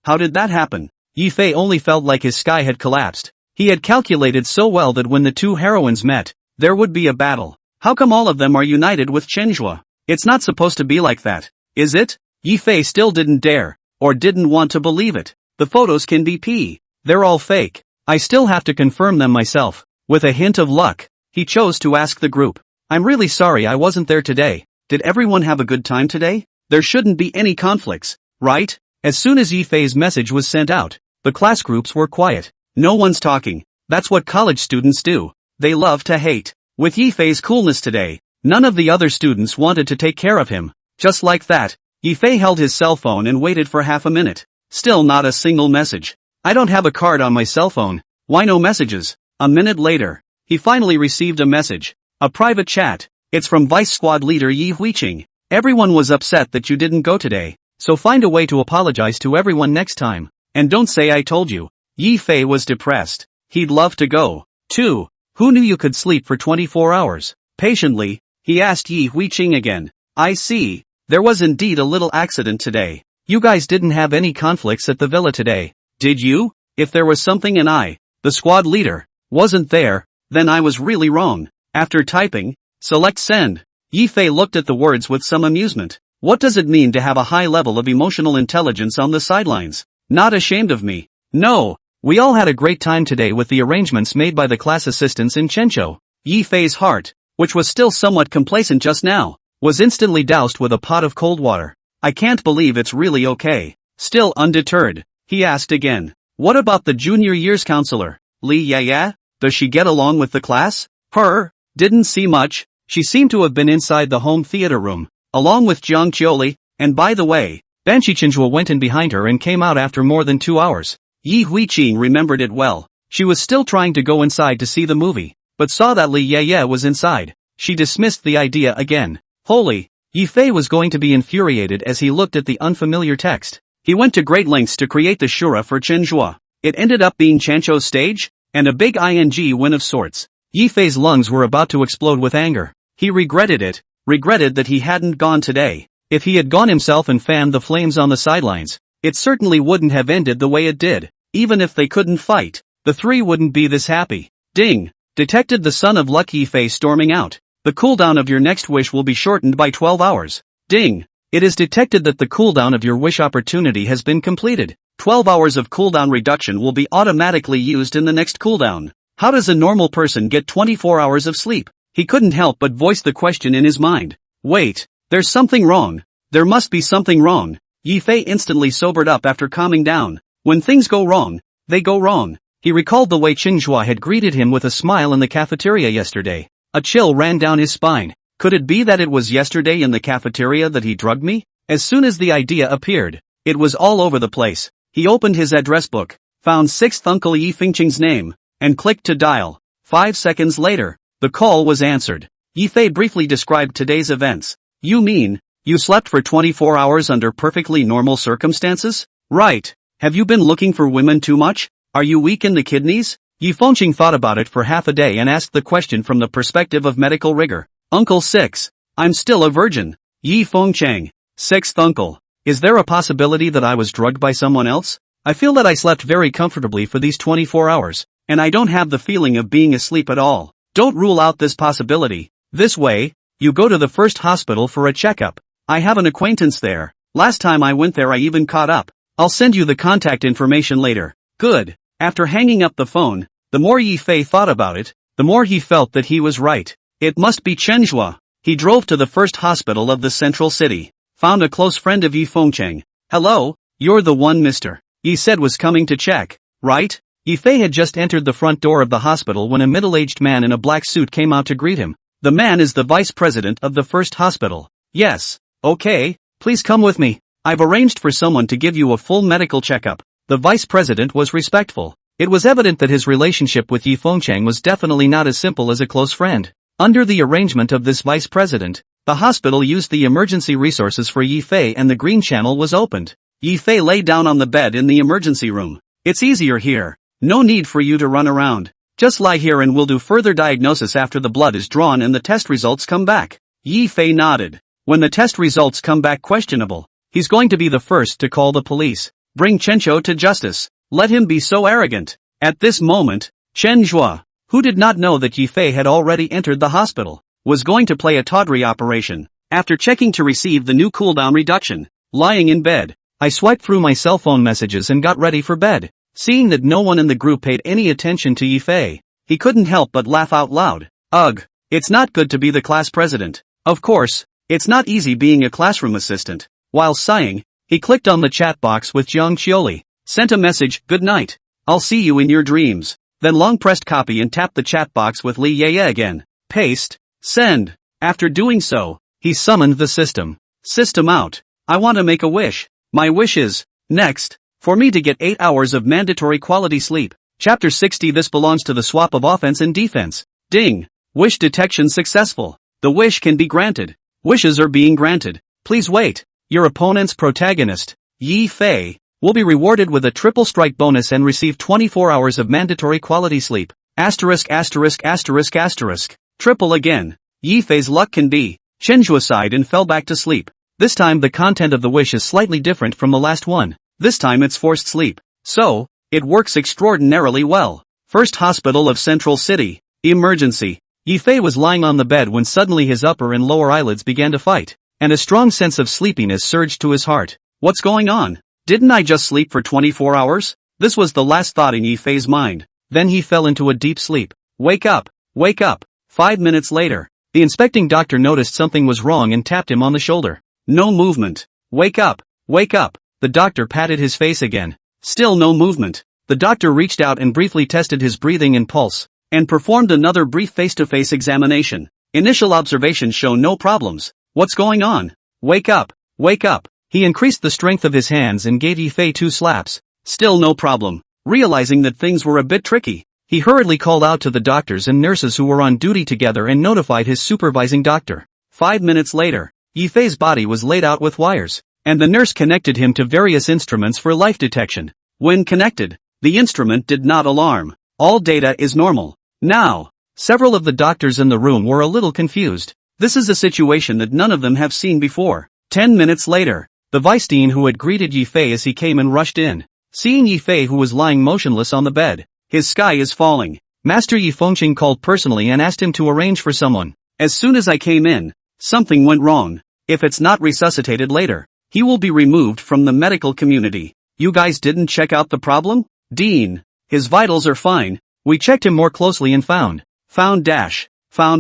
How did that happen? Yi Fei only felt like his sky had collapsed. He had calculated so well that when the two heroines met, there would be a battle. How come all of them are united with Chen Zhua? It's not supposed to be like that, is it? Yi Fei still didn't dare, or didn't want to believe it. The photos can be they're all fake. I still have to confirm them myself. With a hint of luck, he chose to ask the group. I'm really sorry I wasn't there today. Did everyone have a good time today? There shouldn't be any conflicts, right? As soon as Yi Fei's message was sent out, the class groups were quiet. No one's talking. That's what college students do. They love to hate. With Yi Fei's coolness today, none of the other students wanted to take care of him. Just like that, Yi Fei held his cell phone and waited for half a minute. Still not a single message. I don't have a card on my cell phone. Why no messages? A minute later, he finally received a message. A private chat. It's from Vice Squad Leader Yi Huiqing. Everyone was upset that you didn't go today, so find a way to apologize to everyone next time. And don't say I told you. Yi Fei was depressed. He'd love to go, too. Who knew you could sleep for 24 hours? Patiently, he asked Yi Huiqing again. I see. There was indeed a little accident today. You guys didn't have any conflicts at the villa today, did you? If there was something and I, the squad leader, wasn't there, then I was really wrong. After typing, select send. Yi Fei looked at the words with some amusement. What does it mean to have a high level of emotional intelligence on the sidelines? Not ashamed of me. No. We all had a great time today with the arrangements made by the class assistants in Chenchou. Yi Fei's heart, which was still somewhat complacent just now, was instantly doused with a pot of cold water. I can't believe it's really okay. Still undeterred, he asked again. What about the junior year's counselor, Li Yaya? Does she get along with the class? Her? Didn't see much. She seemed to have been inside the home theater room, along with Jiang Qiuli, and by the way, Banshee Chenhua went in behind her and came out after more than 2 hours. Yi Huiqing remembered it well. She was still trying to go inside to see the movie, but saw that Li Yeye was inside. She dismissed the idea again. Holy! Yi Fei was going to be infuriated as he looked at the unfamiliar text. He went to great lengths to create the shura for Chenhua. It ended up being Chanchou's stage, and a big ing win of sorts. Yi Fei's lungs were about to explode with anger. He regretted it, regretted that he hadn't gone today. If he had gone himself and fanned the flames on the sidelines, it certainly wouldn't have ended the way it did. Even if they couldn't fight, the three wouldn't be this happy. Ding! Detected the son of Luck. Yi Fei storming out. The cooldown of your next wish will be shortened by 12 hours. Ding! It is detected that the cooldown of your wish opportunity has been completed. 12 hours of cooldown reduction will be automatically used in the next cooldown. How does a normal person get 24 hours of sleep? He couldn't help but voice the question in his mind. Wait, there's something wrong. There must be something wrong. Yi Fei instantly sobered up after calming down. When things go wrong, they go wrong. He recalled the way Chenhua had greeted him with a smile in the cafeteria yesterday. A chill ran down his spine. Could it be that it was yesterday in the cafeteria that he drugged me? As soon as the idea appeared, it was all over the place. He opened his address book, found 6th Uncle Yi Fengqing's name, and clicked to dial. 5 seconds later, the call was answered. Yi Fei briefly described today's events. You mean, you slept for 24 hours under perfectly normal circumstances? Right. Have you been looking for women too much? Are you weak in the kidneys? Yi Fengqing thought about it for half a day and asked the question from the perspective of medical rigor. Uncle 6. I'm still a virgin. Yi Fengqing. 6th uncle. Is there a possibility that I was drugged by someone else? I feel that I slept very comfortably for these 24 hours, and I don't have the feeling of being asleep at all. Don't rule out this possibility. This way, you go to the first hospital for a checkup. I have an acquaintance there. Last time I went there I even caught up. I'll send you the contact information later. Good. After hanging up the phone, the more Yi Fei thought about it, the more he felt that he was right. It must be Chenhua. He drove to the first hospital of the central city, found a close friend of Yi Fengqing. Hello, you're the one Mr. Yi said was coming to check, right? Yi Fei had just entered the front door of the hospital when a middle-aged man in a black suit came out to greet him. The man is the vice president of the first hospital. Yes. Okay, please come with me. I've arranged for someone to give you a full medical checkup. The vice president was respectful. It was evident that his relationship with Yi Fengqing was definitely not as simple as a close friend. Under the arrangement of this vice president, the hospital used the emergency resources for Yi Fei and the green channel was opened. Yi Fei lay down on the bed in the emergency room. It's easier here. No need for you to run around. Just lie here and we'll do further diagnosis after the blood is drawn and the test results come back. Yi Fei nodded. When the test results come back questionable, he's going to be the first to call the police. Bring Chenchou to justice. Let him be so arrogant. At this moment, Chenhua, who did not know that Yi Fei had already entered the hospital, was going to play a tawdry operation. After checking to receive the new cooldown reduction, lying in bed, I swiped through my cell phone messages and got ready for bed. Seeing that no one in the group paid any attention to Yi Fei, he couldn't help but laugh out loud. Ugh, it's not good to be the class president. Of course, it's not easy being a classroom assistant. While sighing, he clicked on the chat box with Jiang Qiuli, sent a message, good night. I'll see you in your dreams. Then long pressed copy and tapped the chat box with Li Yeye again. Paste, send. After doing so, he summoned the system. System out. I want to make a wish. My wish is, next, for me to get 8 hours of mandatory quality sleep. Chapter 60. This belongs to the swap of offense and defense. Ding. Wish detection successful. The wish can be granted. Wishes are being granted. Please wait. Your opponent's protagonist, Yi Fei, will be rewarded with a triple strike bonus and receive 24 hours of mandatory quality sleep. Asterisk asterisk asterisk asterisk. Triple again. Yifei's luck can be. Chenjua sighed and fell back to sleep. This time the content of the wish is slightly different from the last one. This time it's forced sleep. So, it works extraordinarily well. First hospital of Central City. Emergency. Yifei was lying on the bed when suddenly his upper and lower eyelids began to fight, and a strong sense of sleepiness surged to his heart. What's going on? Didn't I just sleep for 24 hours? This was the last thought in Yifei's mind. Then he fell into a deep sleep. Wake up! Wake up! 5 minutes later, the inspecting doctor noticed something was wrong and tapped him on the shoulder. No movement. Wake up! Wake up! The doctor patted his face again. Still no movement. The doctor reached out and briefly tested his breathing and pulse, and performed another brief face-to-face examination. Initial observations show no problems. What's going on? Wake up! Wake up! He increased the strength of his hands and gave Yifei 2 slaps. Still no problem. Realizing that things were a bit tricky, he hurriedly called out to the doctors and nurses who were on duty together and notified his supervising doctor. 5 minutes later, Yifei's body was laid out with wires, and the nurse connected him to various instruments for life detection. When connected, the instrument did not alarm. All data is normal. Now, several of the doctors in the room were a little confused. This is a situation that none of them have seen before. 10 minutes later, the vice dean who had greeted Yifei as he came and rushed in. Seeing Yifei who was lying motionless on the bed, his sky is falling. Master Yifengqing called personally and asked him to arrange for someone. As soon as I came in, something went wrong. If it's not resuscitated later, he will be removed from the medical community. You guys didn't check out the problem? Dean, his vitals are fine. We checked him more closely and found. Found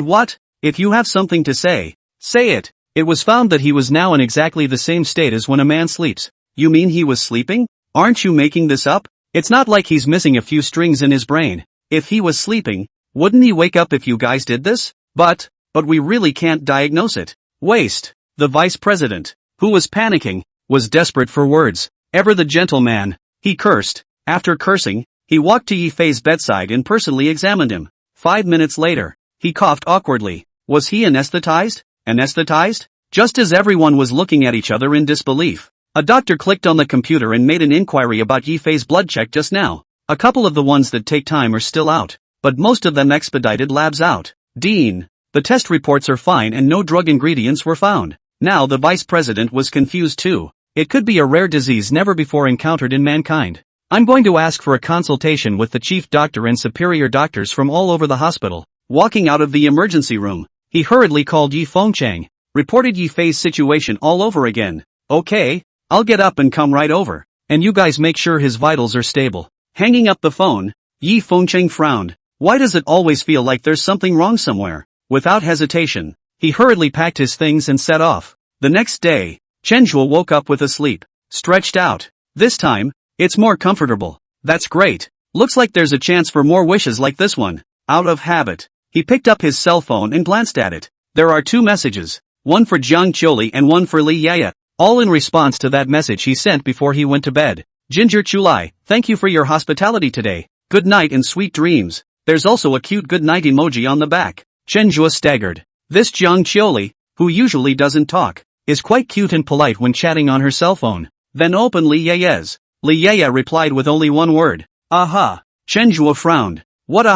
what? If you have something to say, say it. It was found that he was now in exactly the same state as when a man sleeps. You mean he was sleeping? Aren't you making this up? It's not like he's missing a few strings in his brain. If he was sleeping, wouldn't he wake up if you guys did this? But we really can't diagnose it. Waste. The vice president, who was panicking, was desperate for words. Ever the gentleman, he cursed. After cursing, he walked to Yifei's bedside and personally examined him. 5 minutes later, he coughed awkwardly. Was he anesthetized? Anesthetized? Just as everyone was looking at each other in disbelief, a doctor clicked on the computer and made an inquiry about Yifei's blood check just now. A couple of the ones that take time are still out, but most of them expedited labs out. Dean, the test reports are fine and no drug ingredients were found. Now the vice president was confused too. It could be a rare disease never before encountered in mankind. I'm going to ask for a consultation with the chief doctor and superior doctors from all over the hospital. Walking out of the emergency room, he hurriedly called Yifengqing, reported Yifei's situation all over again. Okay, I'll get up and come right over, and you guys make sure his vitals are stable. Hanging up the phone, Yifengqing frowned. Why does it always feel like there's something wrong somewhere? Without hesitation, he hurriedly packed his things and set off. The next day, Chenjua woke up with a sleep, stretched out. This time, it's more comfortable. That's great. Looks like there's a chance for more wishes like this one. Out of habit, he picked up his cell phone and glanced at it. There are 2 messages, one for Jiang Qiuli and one for Li Yaya, all in response to that message he sent before he went to bed. Ginger Chulai, thank you for your hospitality today. Good night and sweet dreams. There's also a cute good night emoji on the back. Chenjua staggered. This Jiang Qiuli, who usually doesn't talk, is quite cute and polite when chatting on her cell phone. Then open Li Yaya's. Li Yaya replied with only one word. Aha. Chenjua frowned. What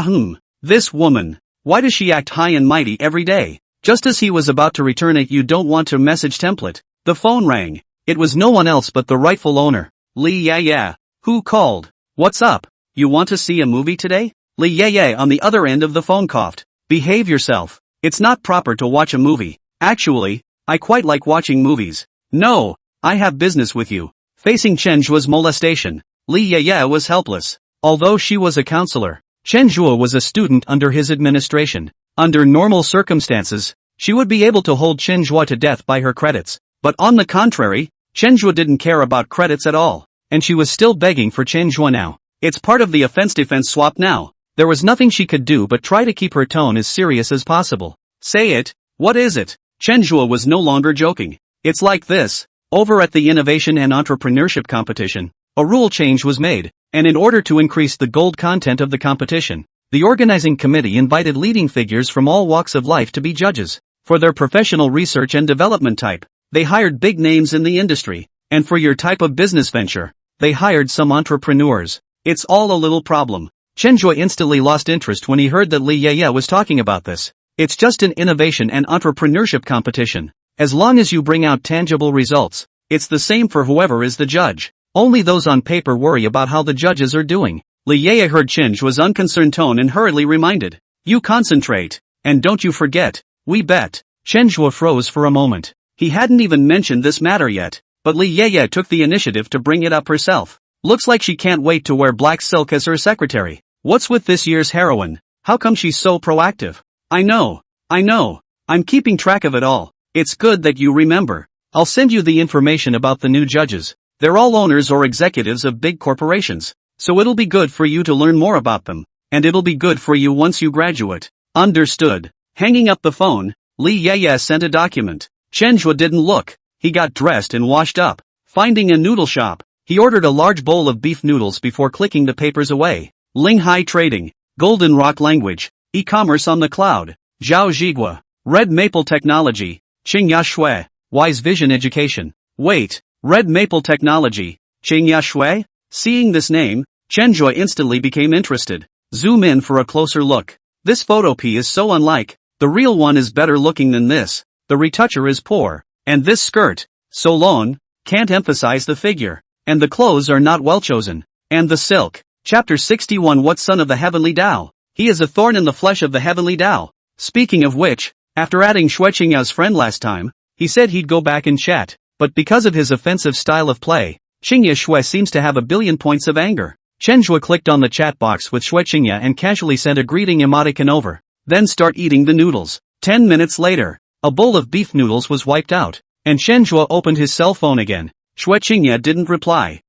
this woman. Why does she act high and mighty every day? Just as he was about to return a you don't want to message template, the phone rang. It was no one else but the rightful owner. Li Yaya. Who called? What's up? You want to see a movie today? Li Yaya on the other end of the phone coughed. Behave yourself. It's not proper to watch a movie. Actually, I quite like watching movies. No, I have business with you. Facing Chenjua's molestation, Li Yaya was helpless. Although she was a counselor, Chenjua was a student under his administration. Under normal circumstances, she would be able to hold Chenjua to death by her credits. But on the contrary, Chenjua didn't care about credits at all, and she was still begging for Chenjua now. It's part of the offense-defense swap now. There was nothing she could do but try to keep her tone as serious as possible. Say it, what is it? Chenjua was no longer joking. It's like this. Over at the Innovation and Entrepreneurship competition, a rule change was made, and in order to increase the gold content of the competition, the organizing committee invited leading figures from all walks of life to be judges. For their professional research and development type, they hired big names in the industry, and for your type of business venture, they hired some entrepreneurs. It's all a little problem. Chenjue instantly lost interest when he heard that Li Yeye was talking about this. It's just an innovation and entrepreneurship competition. As long as you bring out tangible results, it's the same for whoever is the judge. Only those on paper worry about how the judges are doing. Li Yeye heard Chenjue's unconcerned tone and hurriedly reminded, "You concentrate. And don't you forget, we bet." Chenjue froze for a moment. He hadn't even mentioned this matter yet, but Li Yeye took the initiative to bring it up herself. Looks like she can't wait to wear black silk as her secretary. What's with this year's heroine? How come she's so proactive? I know. I'm keeping track of it all. It's good that you remember. I'll send you the information about the new judges. They're all owners or executives of big corporations, so it'll be good for you to learn more about them, and it'll be good for you once you graduate. Understood. Hanging up the phone, Li Yeye sent a document. Chenjue didn't look. He got dressed and washed up. Finding a noodle shop, he ordered a large bowl of beef noodles before clicking the papers away. Linghai Trading, Golden Rock Language, E-commerce on the cloud, Zhao Zhigua, Red Maple Technology, Qingya Shui, Wise Vision Education. Wait, Red Maple Technology, Qingya Shui? Seeing this name, Chenjue instantly became interested. Zoom in for a closer look. This photo P is so unlike. The real one is better looking than this. The retoucher is poor. And this skirt, so long, can't emphasize the figure. And the clothes are not well chosen. And the silk. Chapter 61 What son of the heavenly Tao? He is a thorn in the flesh of the heavenly Tao. Speaking of which, after adding Xue Qingya's friend last time, he said he'd go back and chat, but because of his offensive style of play, Qingya Shui seems to have a billion points of anger. Chenjue clicked on the chat box with Xue Qingya and casually sent a greeting emoticon over. Then start eating the noodles. 10 minutes later, a bowl of beef noodles was wiped out, and Chenjue opened his cell phone again. Xue Qingya didn't reply.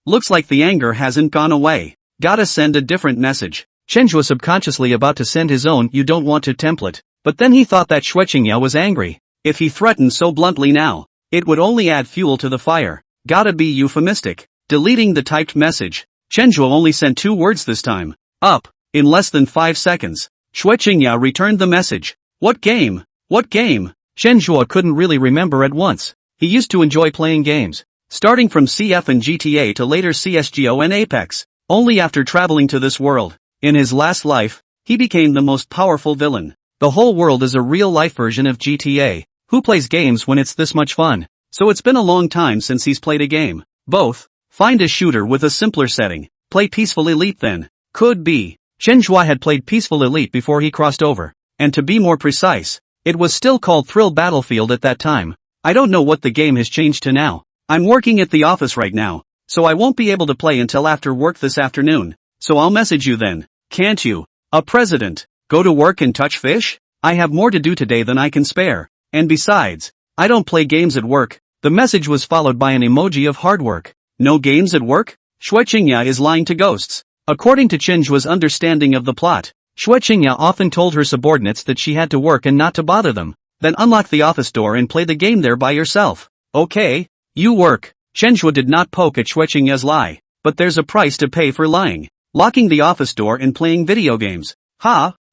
Looks like the anger hasn't gone away. Gotta send a different message. Chenjue was subconsciously about to send his own "you don't want to" template, but then he thought that Xue Qingya was angry. If he threatened so bluntly now, it would only add fuel to the fire. Gotta be euphemistic. Deleting the typed message, Chenjue only sent 2 words this time. Up. In less than 5 seconds, Xue Qingya returned the message. What game? What game? Chenjue couldn't really remember at once. He used to enjoy playing games, starting from CF and GTA to later CSGO and Apex. Only after traveling to this world, in his last life, he became the most powerful villain. The whole world is a real-life version of GTA. Who plays games when it's this much fun? So it's been a long time since he's played a game. Both. Find a shooter with a simpler setting. Play Peaceful Elite then. Could be. Chenjue had played Peaceful Elite before he crossed over. And to be more precise, it was still called Thrill Battlefield at that time. I don't know what the game has changed to now. I'm working at the office right now, so I won't be able to play until after work this afternoon. So I'll message you then. Can't you? A president. Go to work and touch fish? I have more to do today than I can spare. And besides, I don't play games at work. The message was followed by an emoji of hard work. No games at work? Xue Qingya is lying to ghosts. According to Chenjue's understanding of the plot, Xue Qingya often told her subordinates that she had to work and not to bother them. Then unlock the office door and play the game there by yourself. Okay, you work. Chenjue did not poke at Xue Qingya's lie, but there's a price to pay for lying. Locking the office door and playing video games.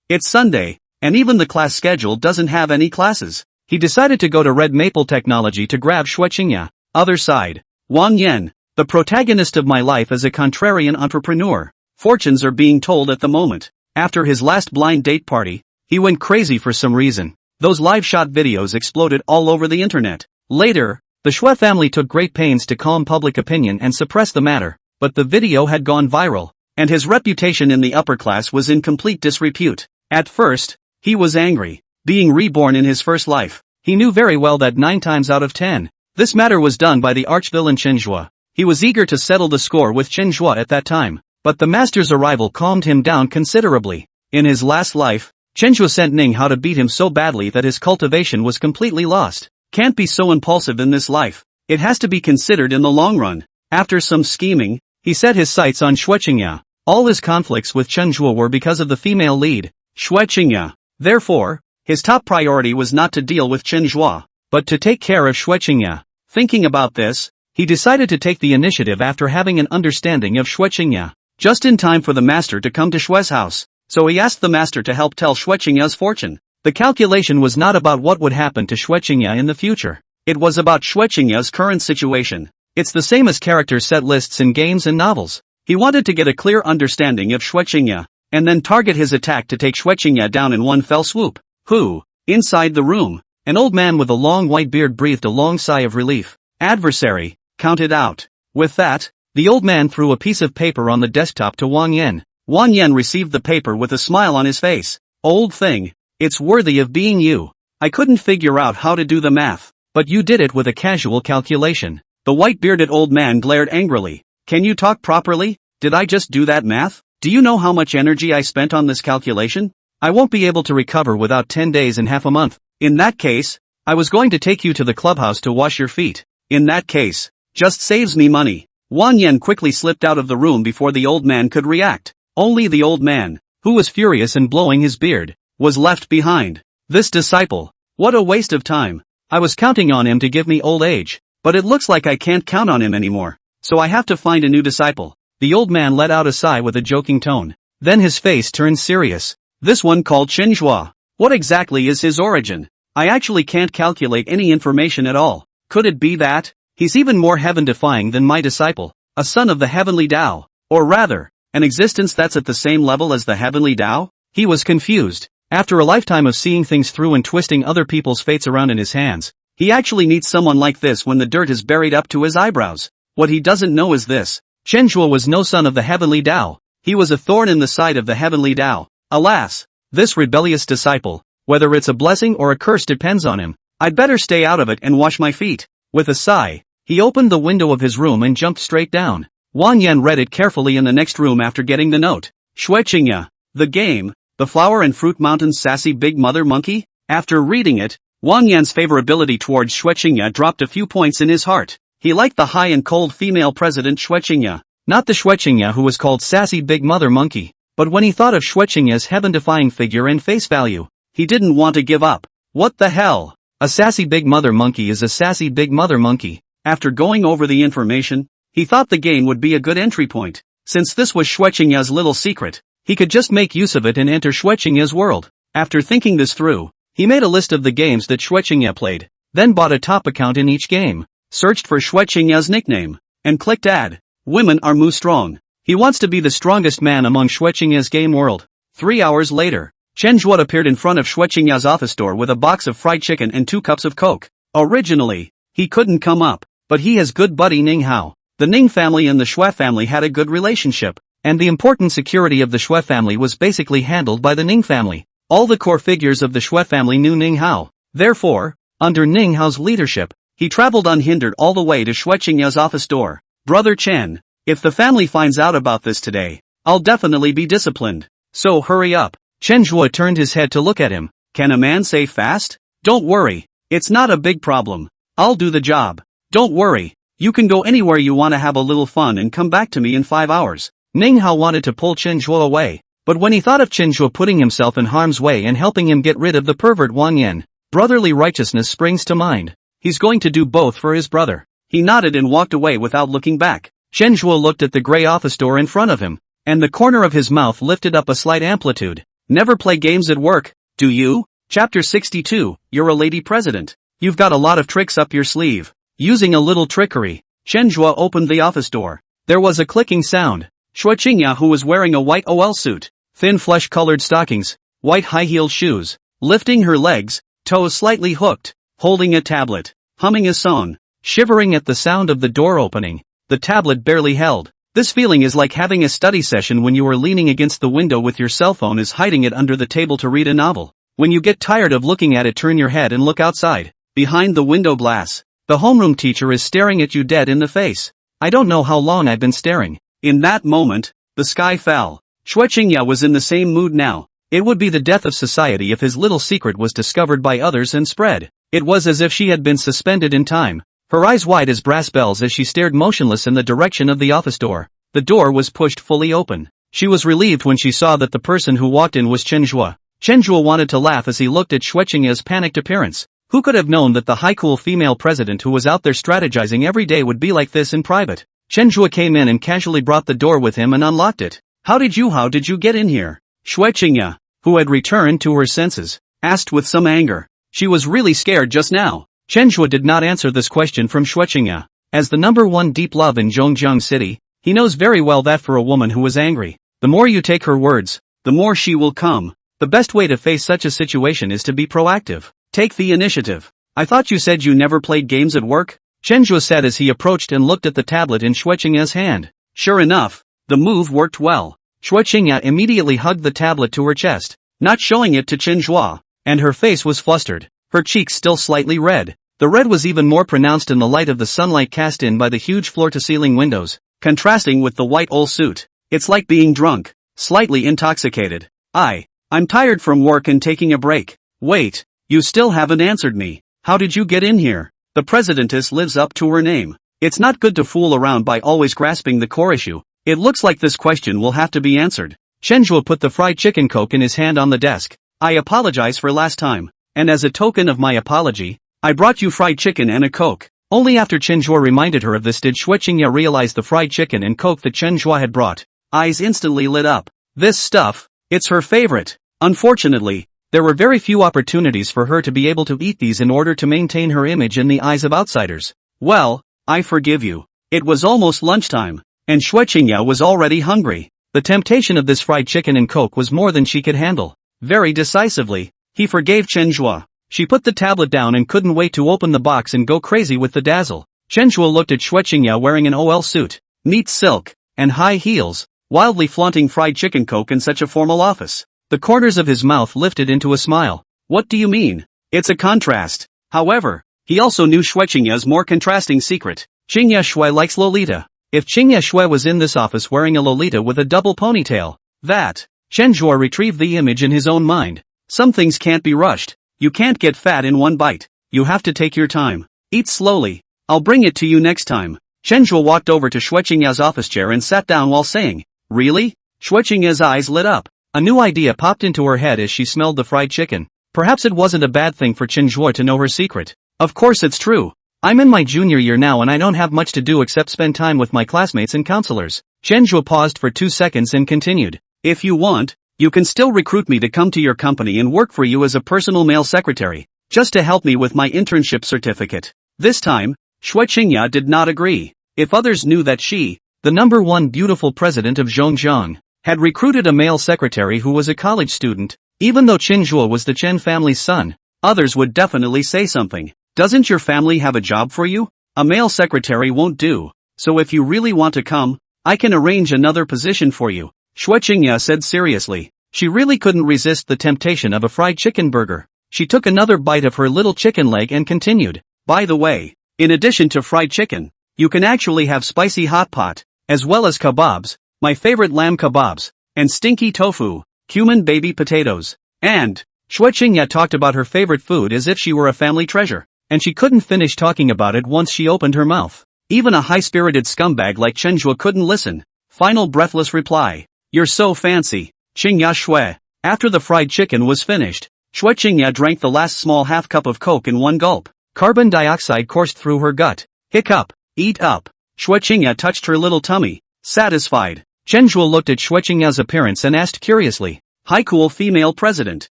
It's Sunday, and even the class schedule doesn't have any classes. He decided to go to Red Maple Technology to grab Xue Qingya. Other side. Wang Yan, the protagonist of my life as a contrarian entrepreneur. Fortunes are being told at the moment. After his last blind date party, he went crazy for some reason. Those live shot videos exploded all over the internet. Later, the Xue family took great pains to calm public opinion and suppress the matter, but the video had gone viral, and his reputation in the upper class was in complete disrepute. At first, he was angry. Being reborn in his first life, he knew very well that 9 times out of 10, this matter was done by the arch-villain Chenjue. He was eager to settle the score with Chenjue at that time, but the master's arrival calmed him down considerably. In his last life, Chenjue sent Ning Hao to beat him so badly that his cultivation was completely lost. Can't be so impulsive in this life. It has to be considered in the long run. After some scheming, he set his sights on Xue Qingya. All his conflicts with Chenjue were because of the female lead, Xue Qingya. Therefore, his top priority was not to deal with Chenjue, but to take care of Xue Qingya. Thinking about this, he decided to take the initiative after having an understanding of Xue Qingya. Just in time for the master to come to Xue's house, so he asked the master to help tell Xue Qingya's fortune. The calculation was not about what would happen to Xue Qingya in the future. It was about Xue Qingya's current situation. It's the same as character set lists in games and novels. He wanted to get a clear understanding of Shwechingya, and then target his attack to take Shwechingya down in one fell swoop. Who? Inside the room, an old man with a long white beard breathed a long sigh of relief. Adversary, counted out. With that, the old man threw a piece of paper on the desktop to Wang Yen. Wang Yen received the paper with a smile on his face. Old thing, it's worthy of being you. I couldn't figure out how to do the math, but you did it with a casual calculation. The white-bearded old man glared angrily. Can you talk properly? Did I just do that math? Do you know how much energy I spent on this calculation? I won't be able to recover without 10 days and half a month. In that case, I was going to take you to the clubhouse to wash your feet. In that case, just saves me money. Wang Yen quickly slipped out of the room before the old man could react. Only the old man, who was furious and blowing his beard, was left behind. This disciple, what a waste of time. I was counting on him to give me old age, but it looks like I can't count on him anymore. So I have to find a new disciple. The old man let out a sigh with a joking tone. Then his face turned serious. This one called Chenhua. What exactly is his origin? I actually can't calculate any information at all. Could it be that he's even more heaven-defying than my disciple, a son of the heavenly Tao, or rather, an existence that's at the same level as the heavenly Tao? He was confused. After a lifetime of seeing things through and twisting other people's fates around in his hands, he actually needs someone like this when the dirt is buried up to his eyebrows. What he doesn't know is this. Chenhua was no son of the heavenly Tao. He was a thorn in the side of the heavenly Tao. Alas, this rebellious disciple, whether it's a blessing or a curse depends on him. I'd better stay out of it and wash my feet. With a sigh, he opened the window of his room and jumped straight down. Wang Yen read it carefully in the next room after getting the note. Shwechingya, the game, the flower and fruit mountain's sassy big mother monkey? After reading it, Wang Yan's favorability towards Shwechingya dropped a few points in his heart. He liked the high and cold female president Shwechingya, not the Shwechingya who was called sassy big mother monkey. But when he thought of Shwechingya's heaven-defying figure and face value, he didn't want to give up. What the hell? A sassy big mother monkey is a sassy big mother monkey. After going over the information, he thought the game would be a good entry point. Since this was Shwechingya's little secret, he could just make use of it and enter Shwechingya's world. After thinking this through, he made a list of the games that Shwechingya played, then bought a top account in each game, searched for Shwechingya's nickname, and clicked add. Women are Mu strong. He wants to be the strongest man among Shwechingya's game world. 3 hours later, Chenhua appeared in front of Shwechingya's office door with a box of fried chicken and 2 cups of Coke. Originally, he couldn't come up, but he has good buddy Ning Hao. The Ning family and the Shue family had a good relationship, and the important security of the Shue family was basically handled by the Ning family. All the core figures of the Shue family knew Ning Hao. Therefore, under Ning Hao's leadership, he traveled unhindered all the way to Shwechingya's office door. Brother Chen, if the family finds out about this today, I'll definitely be disciplined. So hurry up. Chenhua turned his head to look at him. Can a man say fast? Don't worry, it's not a big problem. I'll do the job. Don't worry, you can go anywhere you want to have a little fun and come back to me in 5 hours. Ning Hao wanted to pull Chenhua away, but when he thought of Chenhua putting himself in harm's way and helping him get rid of the pervert Wang Yen, brotherly righteousness springs to mind. He's going to do both for his brother. He nodded and walked away without looking back. Chenhua looked at the gray office door in front of him, and the corner of his mouth lifted up a slight amplitude. Never play games at work, do you? Chapter 62, You're a lady president. You've got a lot of tricks up your sleeve. Using a little trickery, Chenhua opened the office door. There was a clicking sound. Shwechingya, who was wearing a white OL suit, thin flesh-colored stockings, white high-heeled shoes, lifting her legs, toes slightly hooked, holding a tablet, humming a song, shivering at the sound of the door opening. The tablet barely held. This feeling is like having a study session when you are leaning against the window with your cell phone is hiding it under the table to read a novel. When you get tired of looking at it, turn your head and look outside. Behind the window glass, the homeroom teacher is staring at you dead in the face. I don't know how long I've been staring. In that moment, the sky fell. Shwechingya was in the same mood now. It would be the death of society if his little secret was discovered by others and spread. It was as if she had been suspended in time. Her eyes wide as brass bells as she stared motionless in the direction of the office door. The door was pushed fully open. She was relieved when she saw that the person who walked in was Chenhua. Chenhua wanted to laugh as he looked at Shwechingya's panicked appearance. Who could have known that the high-cool female president who was out there strategizing every day would be like this in private? Chenhua came in and casually brought the door with him and unlocked it. How did you get in here? Shwechingya, who had returned to her senses, asked with some anger. She was really scared just now. Chenhua did not answer this question from Shwechingya. As the #1 deep love in Zhongjiang City, He knows very well that for a woman who is angry, the more you take her words, the more she will come. The best way to face such a situation is to be proactive. Take the initiative. I thought you said you never played games at work? Chenhua said as he approached and looked at the tablet in Xue Qingya's hand. Sure enough, the move worked well. Xue Qingya immediately hugged the tablet to her chest, not showing it to Chenhua, and her face was flustered, her cheeks still slightly red. The red was even more pronounced in the light of the sunlight cast in by the huge floor-to-ceiling windows, contrasting with the white old suit. It's like being drunk, slightly intoxicated. I'm tired from work and taking a break. Wait, you still haven't answered me. How did you get in here? The presidentess lives up to her name. It's not good to fool around by always grasping the core issue. It looks like this question will have to be answered. Chenhua put the fried chicken Coke in his hand on the desk. I apologize for last time, and as a token of my apology, I brought you fried chicken and a Coke. Only after Chenhua reminded her of this did Xue Qingya realize the fried chicken and Coke that Chenhua had brought. Eyes instantly lit up. This stuff, it's her favorite. Unfortunately, there were very few opportunities for her to be able to eat these in order to maintain her image in the eyes of outsiders. Well, I forgive you. It was almost lunchtime, and Xue Qingya was already hungry. The temptation of this fried chicken and Coke was more than she could handle. Very decisively, he forgave Chenhua. She put the tablet down and couldn't wait to open the box and go crazy with the dazzle. Chenhua looked at Xue Qingya wearing an OL suit, neat silk, and high heels, wildly flaunting fried chicken Coke in such a formal office. The corners of his mouth lifted into a smile. What do you mean? It's a contrast. However, he also knew Xue Qingya's more contrasting secret. Qingya Xue likes Lolita. If Qingya Xue was in this office wearing a Lolita with a double ponytail, that. Chenhua retrieved the image in his own mind. Some things can't be rushed. You can't get fat in one bite. You have to take your time. Eat slowly. I'll bring it to you next time. Chenhua walked over to Xue Qingya's office chair and sat down while saying, Really? Xue Qingya's eyes lit up. A new idea popped into her head as she smelled the fried chicken. Perhaps it wasn't a bad thing for Chenhua to know her secret. Of course it's true. I'm in my junior year now and I don't have much to do except spend time with my classmates and counselors. Chenhua paused for 2 seconds and continued. If you want, you can still recruit me to come to your company and work for you as a personal male secretary, just to help me with my internship certificate. This time, Xue Qingya did not agree. If others knew that she, the #1 beautiful president of Zhongjiang, had recruited a male secretary who was a college student, even though Chenhua was the Chen family's son, others would definitely say something. Doesn't your family have a job for you? A male secretary won't do. So if you really want to come, I can arrange another position for you, Xue Qingya said seriously. She really couldn't resist the temptation of a fried chicken burger. She took another bite of her little chicken leg and continued. By the way, in addition to fried chicken, you can actually have spicy hot pot, as well as kebabs, my favorite lamb kebabs, and stinky tofu, cumin baby potatoes, and, Xue Qingya talked about her favorite food as if she were a family treasure, and she couldn't finish talking about it once she opened her mouth. Even a high-spirited scumbag like Chenhua couldn't listen. Final breathless reply. You're so fancy, Qingya Xue. After the fried chicken was finished, Xue Qingya drank the last small half cup of Coke in one gulp. Carbon dioxide coursed through her gut. Hiccup. Eat up. Xue Qingya touched her little tummy, satisfied. Chenhua looked at Xue Qingya's appearance and asked curiously. Hi cool female president.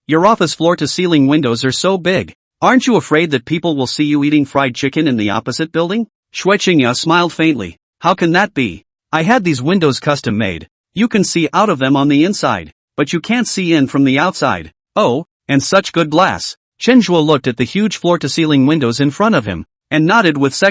Your office floor-to-ceiling windows are so big. Aren't you afraid that people will see you eating fried chicken in the opposite building? Xue Qingya smiled faintly. How can that be? I had these windows custom made. You can see out of them on the inside, but you can't see in from the outside. Oh, and such good glass. Chenhua looked at the huge floor-to-ceiling windows in front of him, and nodded with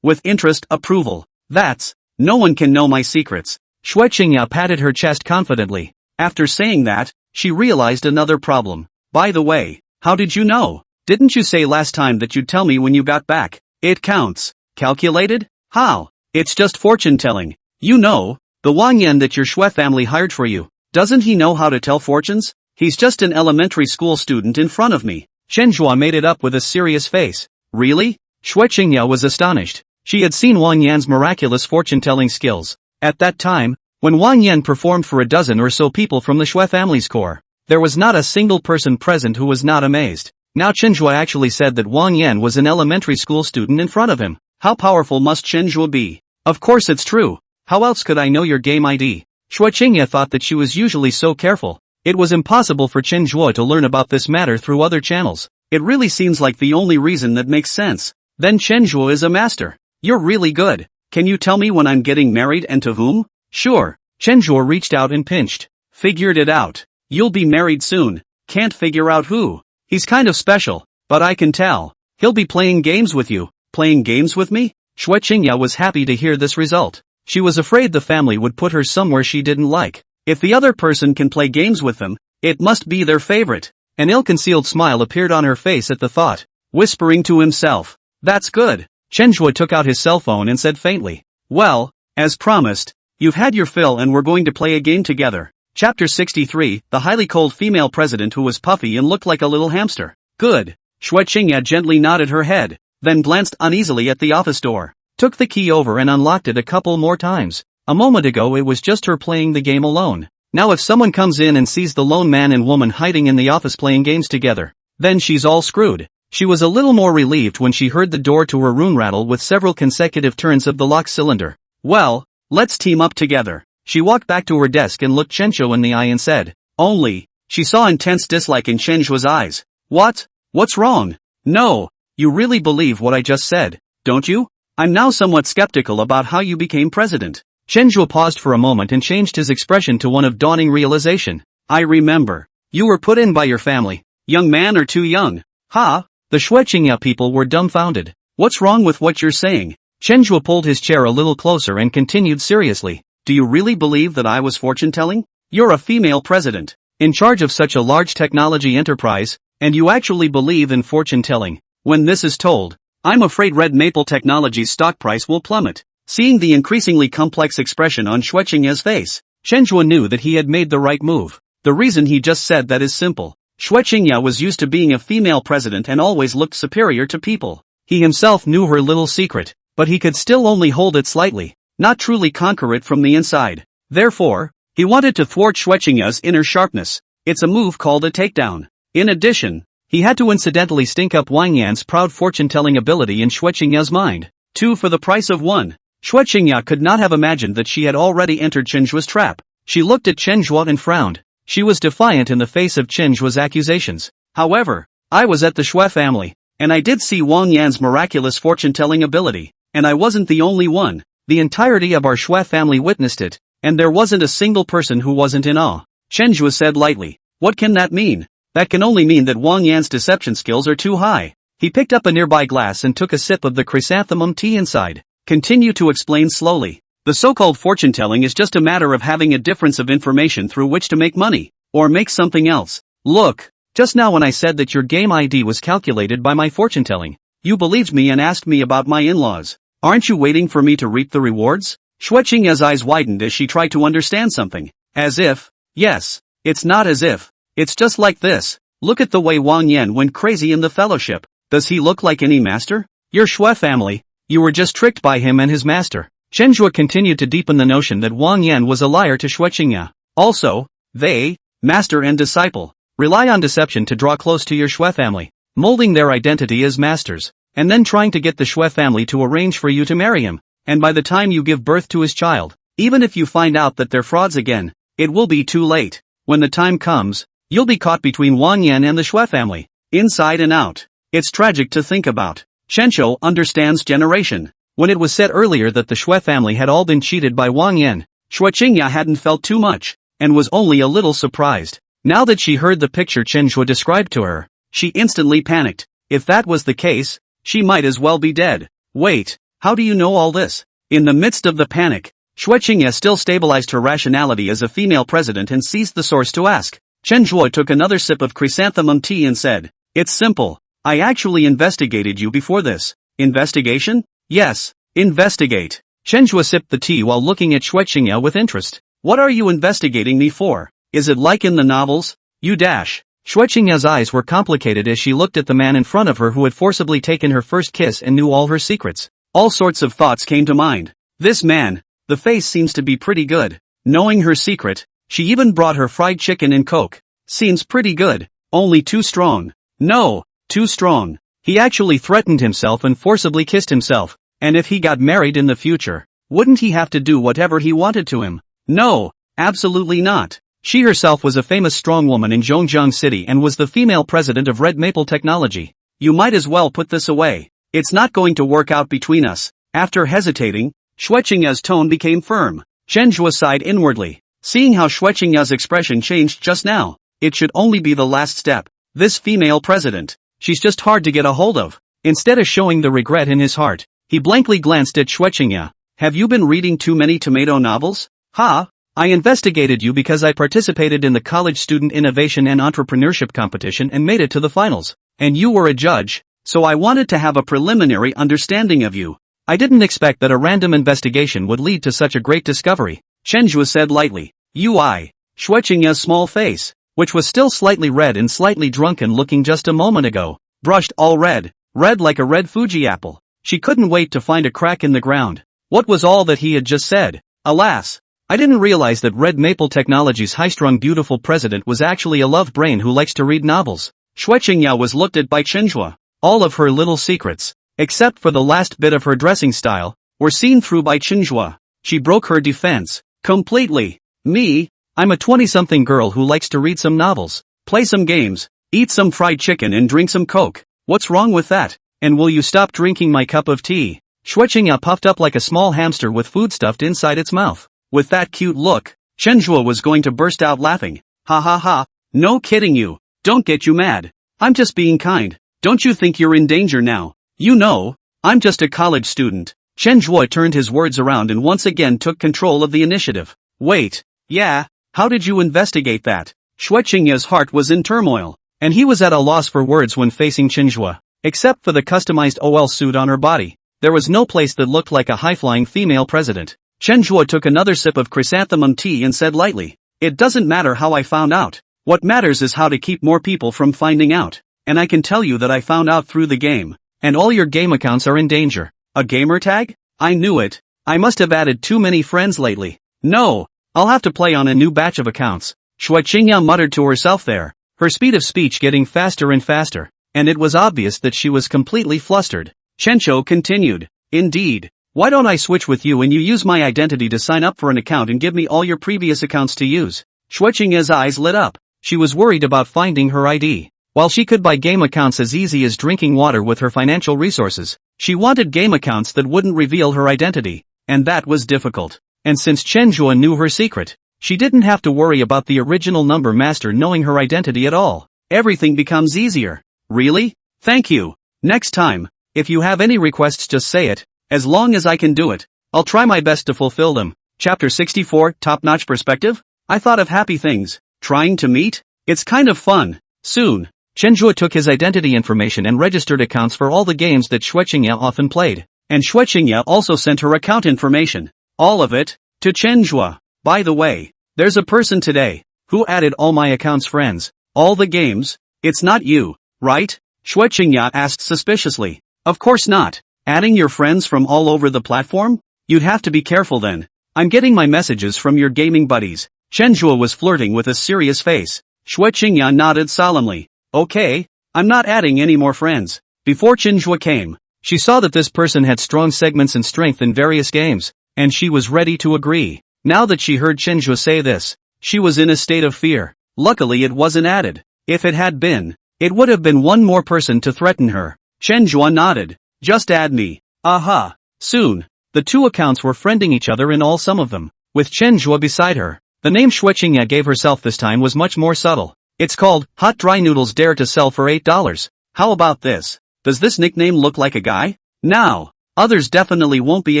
with interest, approval. That's, no one can know my secrets. Xue Qingya patted her chest confidently. After saying that, she realized another problem. By the way, how did you know? Didn't you say last time that you'd tell me when you got back? It counts. Calculated? How? It's just fortune-telling. You know, the Wang Yan that your Xue family hired for you. Doesn't he know how to tell fortunes? He's just an elementary school student in front of me. Chenhua made it up with a serious face. Really? Xue Qingya was astonished. She had seen Wang Yan's miraculous fortune-telling skills. At that time, when Wang Yan performed for a dozen or so people from the Xue family's core, there was not a single person present who was not amazed. Now Chenhua actually said that Wang Yan was an elementary school student in front of him. How powerful must Chenhua be? Of course it's true. How else could I know your game ID? Xue Qingya thought that she was usually so careful. It was impossible for Chenhua to learn about this matter through other channels. It really seems like the only reason that makes sense. Then Chenhua is a master. You're really good. Can you tell me when I'm getting married and to whom? Sure. Chenzhuo reached out and pinched. Figured it out. You'll be married soon. Can't figure out who. He's kind of special, but I can tell. He'll be playing games with you. Playing games with me? Xue Qingya was happy to hear this result. She was afraid the family would put her somewhere she didn't like. If the other person can play games with them, it must be their favorite. An ill-concealed smile appeared on her face at the thought. Whispering to himself, "That's good." Chenzhuo took out his cell phone and said faintly, "Well, as promised, you've had your fill and we're going to play a game together." Chapter 63, the highly cold female president who was puffy and looked like a little hamster. Good. Xue Qingya gently nodded her head, then glanced uneasily at the office door. Took the key over and unlocked it a couple more times. A moment ago it was just her playing the game alone. Now if someone comes in and sees the lone man and woman hiding in the office playing games together, then she's all screwed. She was a little more relieved when she heard the door to her room rattle with several consecutive turns of the lock cylinder. Well, let's team up together. She walked back to her desk and looked Chenzhuo in the eye and said, "Only." She saw intense dislike in Chenzhuo's eyes. "What? What's wrong? No, you really believe what I just said, don't you? I'm now somewhat skeptical about how you became president." Chenzhuo paused for a moment and changed his expression to one of dawning realization. "I remember. You were put in by your family. Young man or too young? Ha?" The Xue Qingya people were dumbfounded. "What's wrong with what you're saying?" Chenzhuo pulled his chair a little closer and continued seriously. "Do you really believe that I was fortune-telling? You're a female president, in charge of such a large technology enterprise, and you actually believe in fortune-telling. When this is told, I'm afraid Red Maple Technology's stock price will plummet." Seeing the increasingly complex expression on Xue Qingya's face, Chenzhuo knew that he had made the right move. The reason he just said that is simple. Xue Qingya was used to being a female president and always looked superior to people. He himself knew her little secret, but he could still only hold it slightly, not truly conquer it from the inside. Therefore, he wanted to thwart Xue Qingya's inner sharpness. It's a move called a takedown. In addition, he had to incidentally stink up Wang Yan's proud fortune-telling ability in Xue Qingya's mind. 2 for the price of 1. Xue Qingya could not have imagined that she had already entered Chenzhuo's trap. She looked at Chenzhuo and frowned. She was defiant in the face of Chenzhuo's accusations. "However, I was at the Xue family, and I did see Wang Yan's miraculous fortune-telling ability, and I wasn't the only one. The entirety of our Xue family witnessed it, and there wasn't a single person who wasn't in awe." Chenzhuo said lightly. "What can that mean?" "That can only mean that Wang Yan's deception skills are too high." He picked up a nearby glass and took a sip of the chrysanthemum tea inside. Continue to explain slowly. "The so-called fortune-telling is just a matter of having a difference of information through which to make money, or make something else. Look, just now when I said that your game ID was calculated by my fortune-telling, you believed me and asked me about my in-laws. Aren't you waiting for me to reap the rewards?" Xue Qingya's eyes widened as she tried to understand something. "As if." "Yes, it's not as if. It's just like this. Look at the way Wang Yan went crazy in the fellowship. Does he look like any master? Your Xue family, you were just tricked by him and his master." Chenzhuo continued to deepen the notion that Wang Yan was a liar to Xue Qingya. "Also, they, master and disciple, rely on deception to draw close to your Xue family, molding their identity as masters, and then trying to get the Xue family to arrange for you to marry him, and by the time you give birth to his child, even if you find out that they're frauds again, it will be too late. When the time comes, you'll be caught between Wang Yan and the Xue family, inside and out. It's tragic to think about." Chenzhuo understands generation. When it was said earlier that the Xue family had all been cheated by Wang Yan, Xue Qingya hadn't felt too much, and was only a little surprised. Now that she heard the picture Chenzhuo described to her, she instantly panicked. If that was the case, she might as well be dead. "Wait, how do you know all this?" In the midst of the panic, Xue Qingya still stabilized her rationality as a female president and seized the source to ask. Chenzhuo took another sip of chrysanthemum tea and said, "It's simple. I actually investigated you before this." "Investigation?" "Yes, investigate." Chenzhuo sipped the tea while looking at Xue Qingya with interest. "What are you investigating me for? Is it like in the novels? You dash." Xue Qingya's eyes were complicated as she looked at the man in front of her who had forcibly taken her first kiss and knew all her secrets. All sorts of thoughts came to mind. This man, the face seems to be pretty good. Knowing her secret, she even brought her fried chicken and Coke. Seems pretty good, only too strong. No, too strong. He actually threatened himself and forcibly kissed himself, and if he got married in the future, wouldn't he have to do whatever he wanted to him? No, absolutely not. She herself was a famous strong woman in Zhongjiang City and was the female president of Red Maple Technology. "You might as well put this away. It's not going to work out between us." After hesitating, Shueqingya's tone became firm. Chenhua sighed inwardly. Seeing how Shueqingya's expression changed just now, it should only be the last step. This female president, she's just hard to get a hold of. Instead of showing the regret in his heart, he blankly glanced at Shueqingya. Have you been reading too many tomato novels? Ha! I investigated you because I participated in the college student innovation and entrepreneurship competition and made it to the finals. And you were a judge, so I wanted to have a preliminary understanding of you. I didn't expect that a random investigation would lead to such a great discovery, Chenhua said lightly. Shueqingya's small face, which was still slightly red and slightly drunken looking just a moment ago, brushed all red like a red Fuji apple. She couldn't wait to find a crack in the ground. What was all that he had just said? Alas! I didn't realize that Red Maple Technologies' high-strung beautiful president was actually a love brain who likes to read novels. Shueqingya was looked at by Chenhua. All of her little secrets, except for the last bit of her dressing style, were seen through by Chenhua. She broke her defense completely. Me? I'm a 20-something girl who likes to read some novels, play some games, eat some fried chicken and drink some Coke. What's wrong with that? And will you stop drinking my cup of tea? Shueqingya puffed up like a small hamster with food stuffed inside its mouth. With that cute look, Chenhua was going to burst out laughing. Ha ha ha, no kidding you. Don't get you mad. I'm just being kind. Don't you think you're in danger now? You know, I'm just a college student. Chenhua turned his words around and once again took control of the initiative. Wait, yeah, how did you investigate that? Shueqingya's heart was in turmoil, and he was at a loss for words when facing Chenhua. Except for the customized OL suit on her body, there was no place that looked like a high-flying female president. Chenhua took another sip of chrysanthemum tea and said lightly, "It doesn't matter how I found out. What matters is how to keep more people from finding out. And I can tell you that I found out through the game. And all your game accounts are in danger." A gamer tag? I knew it. I must have added too many friends lately. No, I'll have to play on a new batch of accounts. Shueqingya muttered to herself there, her speed of speech getting faster and faster, and it was obvious that she was completely flustered. Chenhua continued, "Indeed. Why don't I switch with you and you use my identity to sign up for an account and give me all your previous accounts to use?" Shueqingya's eyes lit up. She was worried about finding her ID. While she could buy game accounts as easy as drinking water with her financial resources, she wanted game accounts that wouldn't reveal her identity, and that was difficult. And since Chenhua knew her secret, she didn't have to worry about the original number master knowing her identity at all. Everything becomes easier. Really? Thank you. Next time, if you have any requests just say it. As long as I can do it, I'll try my best to fulfill them. Chapter 64, Top-Notch Perspective? I thought of happy things. Trying to meet? It's kind of fun. Soon. Chenhua took his identity information and registered accounts for all the games that Shueqingya often played. And Shueqingya also sent her account information. All of it, to Chenhua. By the way, there's a person today, who added all my account's friends. All the games? It's not you, right? Shueqingya asked suspiciously. Of course not. Adding your friends from all over the platform? You'd have to be careful then. I'm getting my messages from your gaming buddies. Chenhua was flirting with a serious face. Shueqingya nodded solemnly. Okay, I'm not adding any more friends. Before Chenhua came, she saw that this person had strong segments and strength in various games, and she was ready to agree. Now that she heard Chenhua say this, she was in a state of fear. Luckily it wasn't added. If it had been, it would have been one more person to threaten her. Chenhua nodded. Just add me. Aha. Soon, the two accounts were friending each other in all some of them, with Chenhua beside her. The name Shueqingya gave herself this time was much more subtle. It's called, Hot Dry Noodles Dare to Sell for $8. How about this? Does this nickname look like a guy? Now, others definitely won't be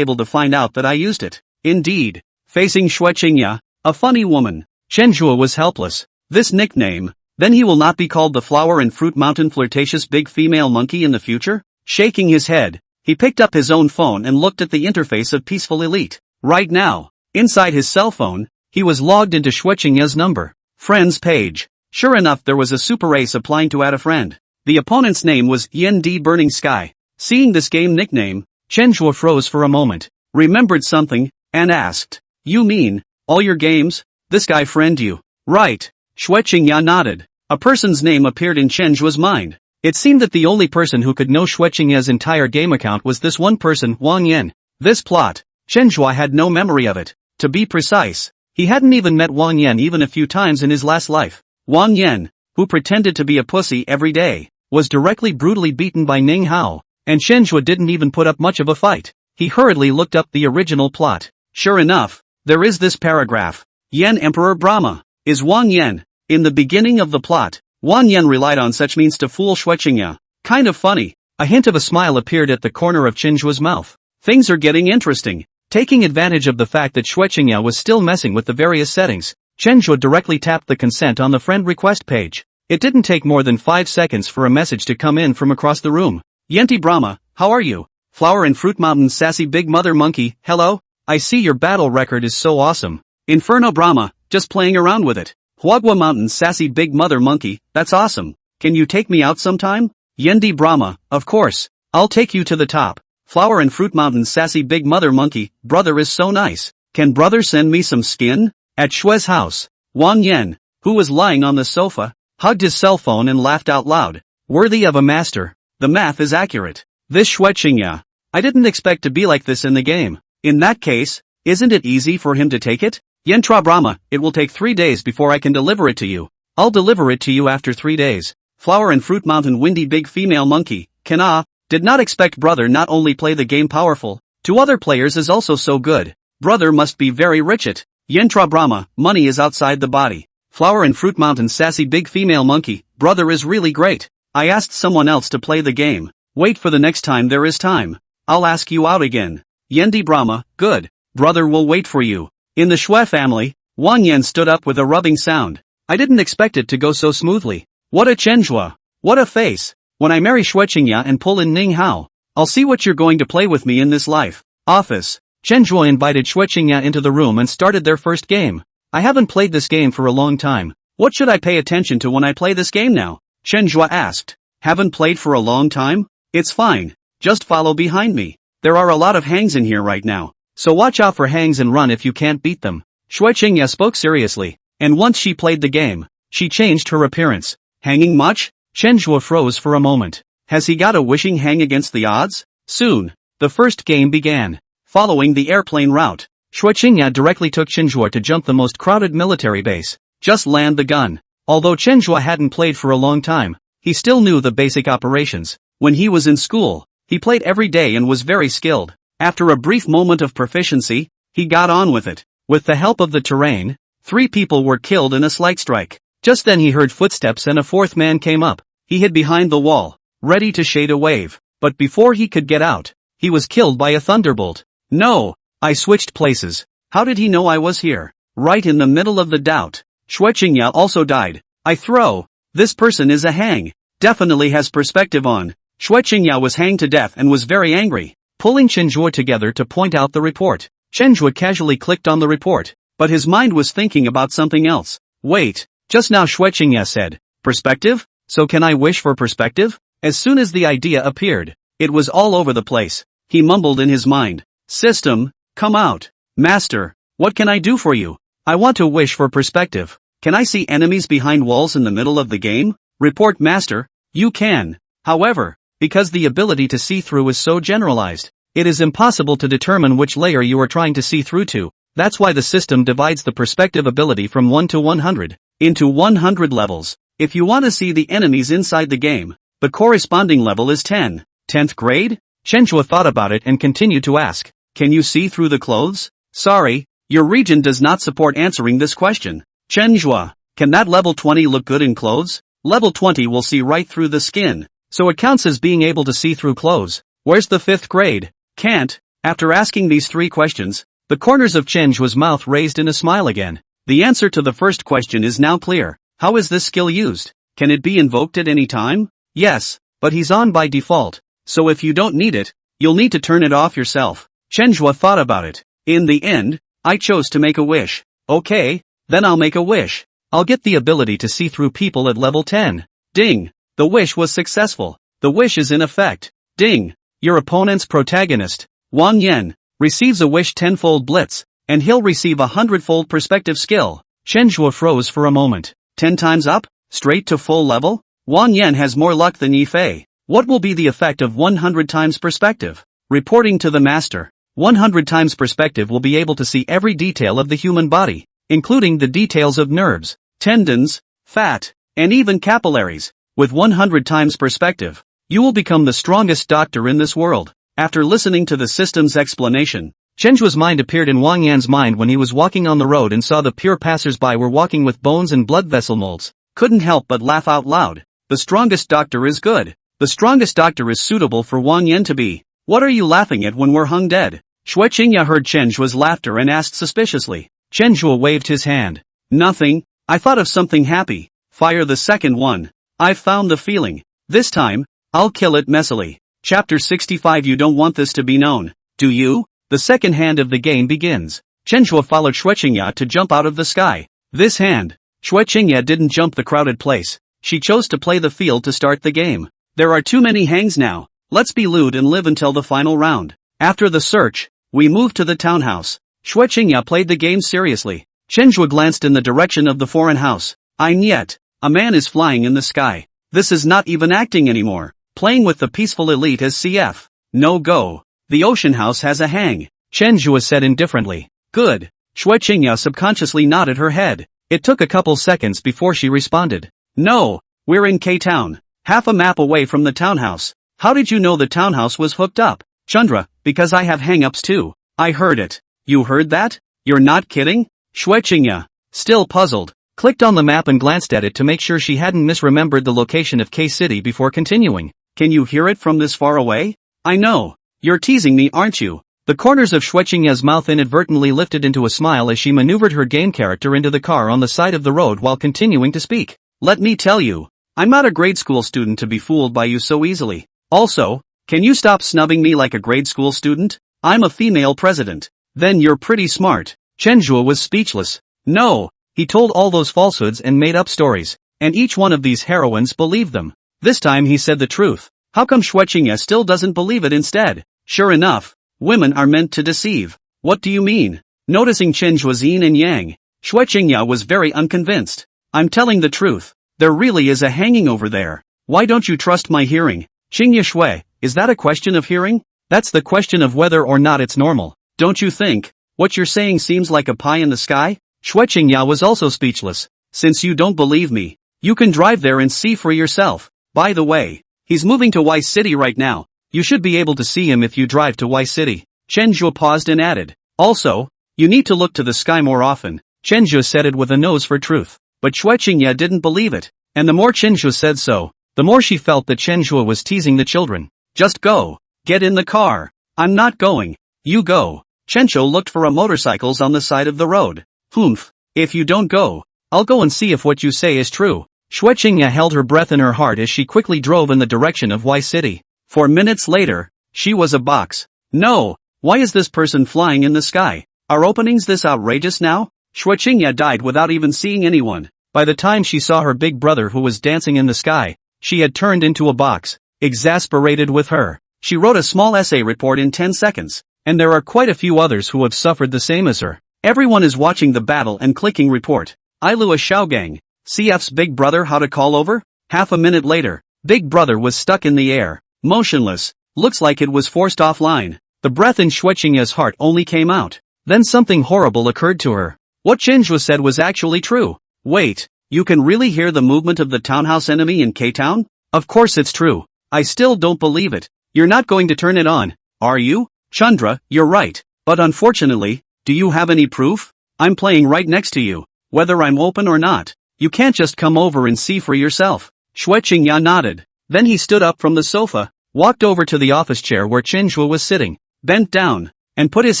able to find out that I used it. Indeed. Facing Shueqingya, a funny woman, Chenhua was helpless. This nickname, then he will not be called the Flower and Fruit Mountain Flirtatious Big Female Monkey in the future? Shaking his head, he picked up his own phone and looked at the interface of Peaceful Elite. Right now, inside his cell phone, he was logged into Shueqingya's number. Friends page. Sure enough there was a super ace applying to add a friend. The opponent's name was Yen D Burning Sky. Seeing this game nickname, Chenhua froze for a moment, remembered something, and asked, "You mean, all your games? This guy friend you?" Right. Shueqingya nodded. A person's name appeared in Chenhua's mind. It seemed that the only person who could know Shueqingya's entire game account was this one person, Wang Yan. This plot, Chenhua had no memory of it. To be precise, he hadn't even met Wang Yan even a few times in his last life. Wang Yan, who pretended to be a pussy every day, was directly brutally beaten by Ning Hao, and Chenhua didn't even put up much of a fight. He hurriedly looked up the original plot. Sure enough, there is this paragraph. Yan Emperor Brahma is Wang Yan. In the beginning of the plot, Wang Yan relied on such means to fool Shui Qingya. Kind of funny. A hint of a smile appeared at the corner of Chenjua's mouth. Things are getting interesting. Taking advantage of the fact that Shui Qingya was still messing with the various settings, Chenjua directly tapped the consent on the friend request page. It didn't take more than 5 seconds for a message to come in from across the room. Yenti Brahma, how are you? Flower and Fruit Mountain sassy big mother monkey, hello? I see your battle record is so awesome. Inferno Brahma, just playing around with it. Huagua Mountain sassy big mother monkey, that's awesome. Can you take me out sometime? Yendi Brahma, of course. I'll take you to the top. Flower and Fruit Mountain sassy big mother monkey, brother is so nice. Can brother send me some skin? At Shue's house, Wang Yan, who was lying on the sofa, hugged his cell phone and laughed out loud. Worthy of a master. The math is accurate. This Shui Qingya. I didn't expect to be like this in the game. In that case, isn't it easy for him to take it? Yentra Brahma, it will take 3 days before I can deliver it to you. I'll deliver it to you after 3 days. Flower and Fruit Mountain windy big female monkey, did not expect brother not only play the game powerful, to other players is also so good. Brother must be very rich at. Yentra Brahma, money is outside the body. Flower and Fruit Mountain sassy big female monkey, brother is really great. I asked someone else to play the game. Wait for the next time there is time. I'll ask you out again. Yendi Brahma, good. Brother will wait for you. In the Shui family, Wang Yan stood up with a rubbing sound. I didn't expect it to go so smoothly. What a Chenjua. What a face. When I marry Shui Qingya and pull in Ning Hao, I'll see what you're going to play with me in this life. Office. Chenjua invited Shui Qingya into the room and started their first game. I haven't played this game for a long time. What should I pay attention to when I play this game now? Chenjua asked. Haven't played for a long time? It's fine. Just follow behind me. There are a lot of hangs in here right now, so watch out for hangs and run if you can't beat them. Shui Qingya spoke seriously, and once she played the game, she changed her appearance. Hanging much? Chenjua froze for a moment. Has he got a wishing hang against the odds? Soon, the first game began. Following the airplane route, Shui Qingya directly took Chenjua to jump the most crowded military base. Just land the gun. Although Chenjua hadn't played for a long time, he still knew the basic operations. When he was in school, he played every day and was very skilled. After a brief moment of proficiency, he got on with it. With the help of the terrain, 3 people were killed in a slight strike. Just then he heard footsteps and a 4th man came up. He hid behind the wall, ready to shade a wave. But before he could get out, he was killed by a thunderbolt. No! I switched places. How did he know I was here? Right in the middle of the doubt. Shui Qingya also died. I throw. This person is a hang. Definitely has perspective on. Shui Qingya was hanged to death and was very angry. Pulling Chenjua together to point out the report. Chenjua casually clicked on the report, but his mind was thinking about something else. Wait, just now Shui Qingya said, perspective? So can I wish for perspective? As soon as the idea appeared, it was all over the place. He mumbled in his mind. System, come out. Master, what can I do for you? I want to wish for perspective. Can I see enemies behind walls in the middle of the game? Report master, you can. However, because the ability to see through is so generalized, it is impossible to determine which layer you are trying to see through to. That's why the system divides the perspective ability from 1 to 100 into 100 levels. If you want to see the enemies inside the game, the corresponding level is 10. 10th grade? Chenjua thought about it and continued to ask, can you see through the clothes? Sorry, your region does not support answering this question. Chenjua, can that level 20 look good in clothes? Level 20 will see right through the skin, so it counts as being able to see through clothes. Where's the 5th grade? Can't. After asking these 3 questions, the corners of Chenjua's mouth raised in a smile again. The answer to the first question is now clear. How is this skill used? Can it be invoked at any time? Yes, but he's on by default, so if you don't need it, you'll need to turn it off yourself. Chenjua thought about it. In the end, I chose to make a wish. Okay, then I'll make a wish. I'll get the ability to see through people at level 10. Ding! The wish was successful. The wish is in effect. Ding! Your opponent's protagonist, Wang Yan, receives a wish 10-fold blitz, and he'll receive a 100-fold perspective skill. Chenjua froze for a moment. 10 times up? Straight to full level? Wang Yan has more luck than Yifei. What will be the effect of 100 times perspective? Reporting to the master. 100 times perspective will be able to see every detail of the human body, including the details of nerves, tendons, fat, and even capillaries. With 100 times perspective, you will become the strongest doctor in this world. After listening to the system's explanation, Chenjua's mind appeared in Wang Yan's mind when he was walking on the road and saw the pure passers-by were walking with bones and blood vessel molds. Couldn't help but laugh out loud. The strongest doctor is good. The strongest doctor is suitable for Wang Yan to be. What are you laughing at when we're hung dead? Xue Qingya heard Chenjua's laughter and asked suspiciously. Chenjua waved his hand. Nothing. I thought of something happy. Fire the second one. I've found the feeling. This time, I'll kill it messily. Chapter 65. You don't want this to be known, do you? The second hand of the game begins. Chenjua followed Xue Qingya to jump out of the sky. This hand. Xue Qingya didn't jump the crowded place. She chose to play the field to start the game. There are too many hangs now. Let's be lewd and live until the final round. After the search, we moved to the townhouse. Xue Qingya played the game seriously. Chenjua glanced in the direction of the foreign house. Niet. A man is flying in the sky. This is not even acting anymore. Playing with the peaceful elite as CF. No go. The ocean house has a hang. Chenjua said indifferently. Good. Xue Qingya subconsciously nodded her head. It took a couple seconds before she responded. No, we're in K-Town. Half a map away from the townhouse. How did you know the townhouse was hooked up? Chandra, because I have hang-ups too. I heard it. You heard that? You're not kidding? Xue Qingya, still puzzled, clicked on the map and glanced at it to make sure she hadn't misremembered the location of K-City before continuing. Can you hear it from this far away? I know. You're teasing me, aren't you? The corners of Xue Qingya's mouth inadvertently lifted into a smile as she maneuvered her game character into the car on the side of the road while continuing to speak. Let me tell you, I'm not a grade school student to be fooled by you so easily. Also, can you stop snubbing me like a grade school student? I'm a female president. Then you're pretty smart. Chenjua was speechless. No, he told all those falsehoods and made up stories, and each one of these heroines believed them. This time he said the truth. How come Xue Qingya still doesn't believe it instead? Sure enough, women are meant to deceive. What do you mean? Noticing Chenjua's yin and yang, Xue Qingya was very unconvinced. I'm telling the truth. There really is a hanging over there. Why don't you trust my hearing? Qingya Xue, is that a question of hearing? That's the question of whether or not it's normal. Don't you think? What you're saying seems like a pie in the sky? Xue Qingya was also speechless. Since you don't believe me, you can drive there and see for yourself. By the way, he's moving to Y City right now. You should be able to see him if you drive to Y City. Chenjua paused and added. Also, you need to look to the sky more often. Chenjua said it with a nose for truth. But Xue Qingya didn't believe it. And the more Chenjua said so, the more she felt that Chenjua was teasing the children. Just go. Get in the car. I'm not going. You go. Chencho looked for a motorcycles on the side of the road. Humph. If you don't go, I'll go and see if what you say is true. Xue Qingya held her breath in her heart as she quickly drove in the direction of Y City. 4 minutes later, she was a box. No. Why is this person flying in the sky? Are openings this outrageous now? Xue Qingya died without even seeing anyone. By the time she saw her big brother who was dancing in the sky, she had turned into a box. Exasperated with her, she wrote a small essay report in 10 seconds. And there are quite a few others who have suffered the same as her. Everyone is watching the battle and clicking report. Ilua Xiaogang, CF's big brother how to call over? Half a minute later, big brother was stuck in the air, motionless, looks like it was forced offline. The breath in Xue Qingya's heart only came out. Then something horrible occurred to her. What Chenjua said was actually true. Wait, you can really hear the movement of the townhouse enemy in K-Town? Of course it's true. I still don't believe it. You're not going to turn it on, are you? Chandra, you're right. But unfortunately, do you have any proof? I'm playing right next to you, whether I'm open or not. You can't just come over and see for yourself. Xue Qingya nodded. Then he stood up from the sofa, walked over to the office chair where Chenjua was sitting, bent down, and put his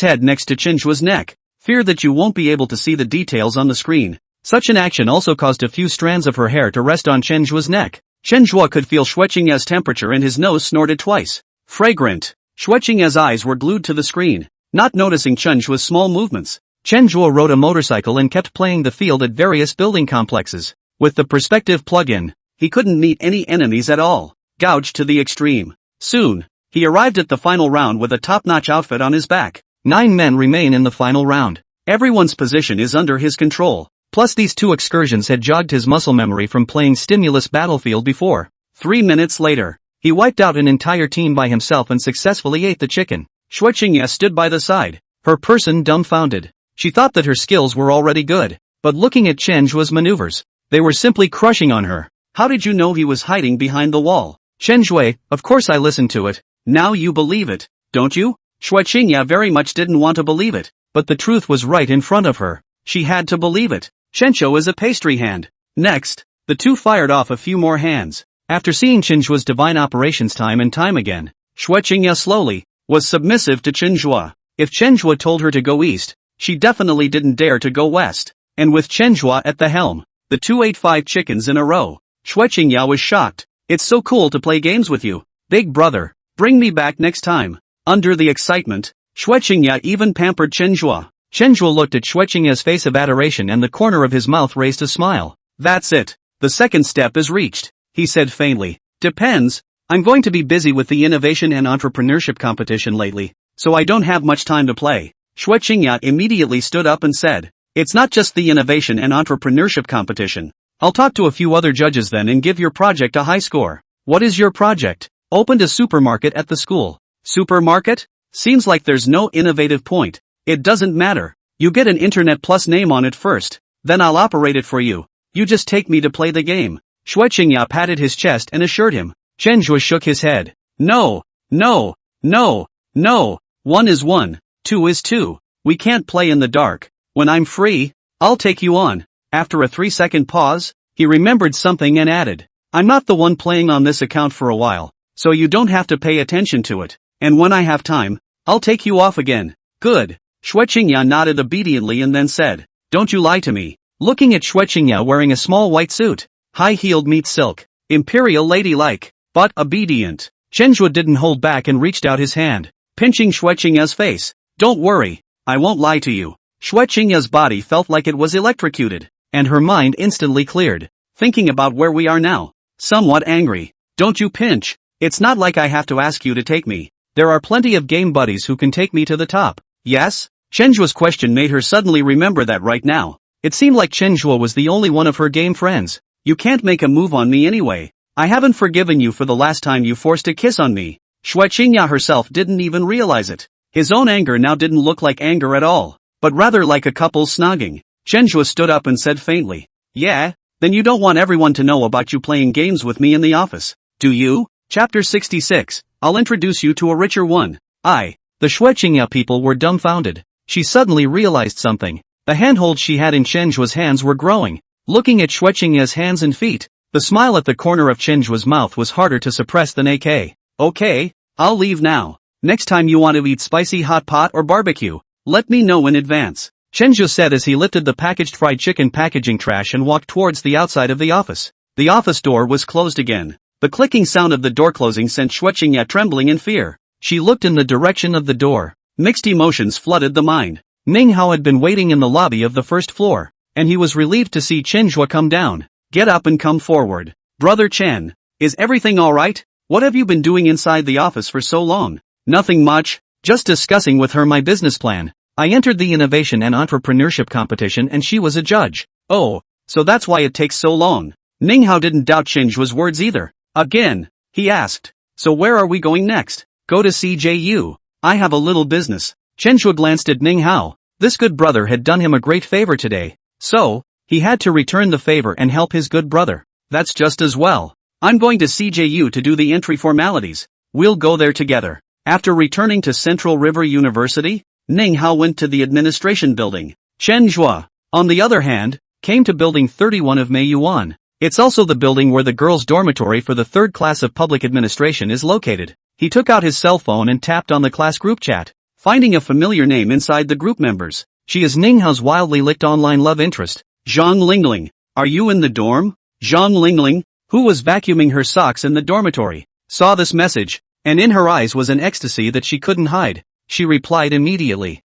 head next to Chenjua's neck. Fear that you won't be able to see the details on the screen. Such an action also caused a few strands of her hair to rest on Chenjua's neck. Chenjua could feel Xue Qingya's temperature and his nose snorted twice. Fragrant. Xue Qingya's eyes were glued to the screen, not noticing Chenjua's small movements. Chenjua rode a motorcycle and kept playing the field at various building complexes. With the perspective plug-in, he couldn't meet any enemies at all. Gouged to the extreme. Soon, he arrived at the final round with a top-notch outfit on his back. 9 men remain in the final round. Everyone's position is under his control. Plus these 2 excursions had jogged his muscle memory from playing Stimulus Battlefield before. 3 minutes later, he wiped out an entire team by himself and successfully ate the chicken. Xue Qingya stood by the side, her person dumbfounded. She thought that her skills were already good, but looking at Chenjua's maneuvers, they were simply crushing on her. How did you know he was hiding behind the wall? Chenjue, of course I listened to it. Now you believe it. don't you? Shui Qingya very much didn't want to believe it, but the truth was right in front of her. She had to believe it. Chencho is a pastry hand. Next, the two fired off a few more hands. After seeing Chenjua's divine operations time and time again, Shui Qingya slowly was submissive to Chenjua. If Chenjua told her to go east, she definitely didn't dare to go west. And with Chenjua at the helm, the two ate 5 chickens in a row. Shui Qingya was shocked. It's so cool to play games with you. Big brother, bring me back next time. Under the excitement, Shui Qingya even pampered Chenjua. Chenjua looked at Shui Qingya's face of adoration and the corner of his mouth raised a smile. That's it. The second step is reached, he said faintly. Depends. I'm going to be busy with the innovation and entrepreneurship competition lately, so I don't have much time to play. Shui Qingya immediately stood up and said, it's not just the innovation and entrepreneurship competition. I'll talk to a few other judges then and give your project a high score. What is your project? Opened a supermarket at the school. Supermarket? Seems like there's no innovative point. It doesn't matter. You get an Internet Plus name on it first, then I'll operate it for you. You just take me to play the game. Shui Qingya patted his chest and assured him. Chenjua shook his head. No, no, no, no. 1 is 1, 2 is 2. We can't play in the dark. When I'm free, I'll take you on. After a 3-second pause, he remembered something and added, I'm not the one playing on this account for a while, so you don't have to pay attention to it. And when I have time, I'll take you off again. Good. Shui Qingya nodded obediently and then said, don't you lie to me. Looking at Shui Qingya wearing a small white suit, high-heeled meets silk, imperial ladylike, but obedient. Chenjua didn't hold back and reached out his hand, pinching Shui Qingya's face. Don't worry, I won't lie to you. Shui Qingya's body felt like it was electrocuted, and her mind instantly cleared, thinking about where we are now. Somewhat angry. Don't you pinch. It's not like I have to ask you to take me. There are plenty of game buddies who can take me to the top. Yes? Chenjua's question made her suddenly remember that right now. It seemed like Chenjua was the only one of her game friends. You can't make a move on me anyway. I haven't forgiven you for the last time you forced a kiss on me. Shui Qingya herself didn't even realize it. His own anger now didn't look like anger at all, but rather like a couple snogging. Chenjua stood up and said faintly, yeah, then you don't want everyone to know about you playing games with me in the office, do you? Chapter 66, I'll introduce you to a richer one. The Shui Qingya people were dumbfounded. She suddenly realized something. The handholds she had in Chenjua's hands were growing. Looking at Shui Qingya's hands and feet, the smile at the corner of Chenjua's mouth was harder to suppress than AK. Okay, I'll leave now. Next time you want to eat spicy hot pot or barbecue, let me know in advance. Chenjua said as he lifted the packaged fried chicken packaging trash and walked towards the outside of the office. The office door was closed again. The clicking sound of the door closing sent Shui Qingya trembling in fear. She looked in the direction of the door. Mixed emotions flooded the mind. Ning Hao had been waiting in the lobby of the first floor, and he was relieved to see Chenjua come down. Get up and come forward. Brother Chen, is everything alright? What have you been doing inside the office for so long? Nothing much, just discussing with her my business plan. I entered the innovation and entrepreneurship competition and she was a judge. Oh, so that's why it takes so long. Ning Hao didn't doubt Chenjua's words either. Again, he asked, so where are we going next? Go to CJU. I have a little business. Chenjua glanced at Ning Hao. This good brother had done him a great favor today. So, he had to return the favor and help his good brother. That's just as well. I'm going to CJU to do the entry formalities. We'll go there together. After returning to Central River University, Ning Hao went to the administration building. Chenjua, on the other hand, came to building 31 of Meiyuan. It's also the building where the girls' dormitory for the third class of public administration is located. He took out his cell phone and tapped on the class group chat, finding a familiar name inside the group members. She is Ning Hao's wildly licked online love interest, Zhang Lingling. Are you in the dorm? Zhang Lingling, who was vacuuming her socks in the dormitory, saw this message, and in her eyes was an ecstasy that she couldn't hide. She replied immediately,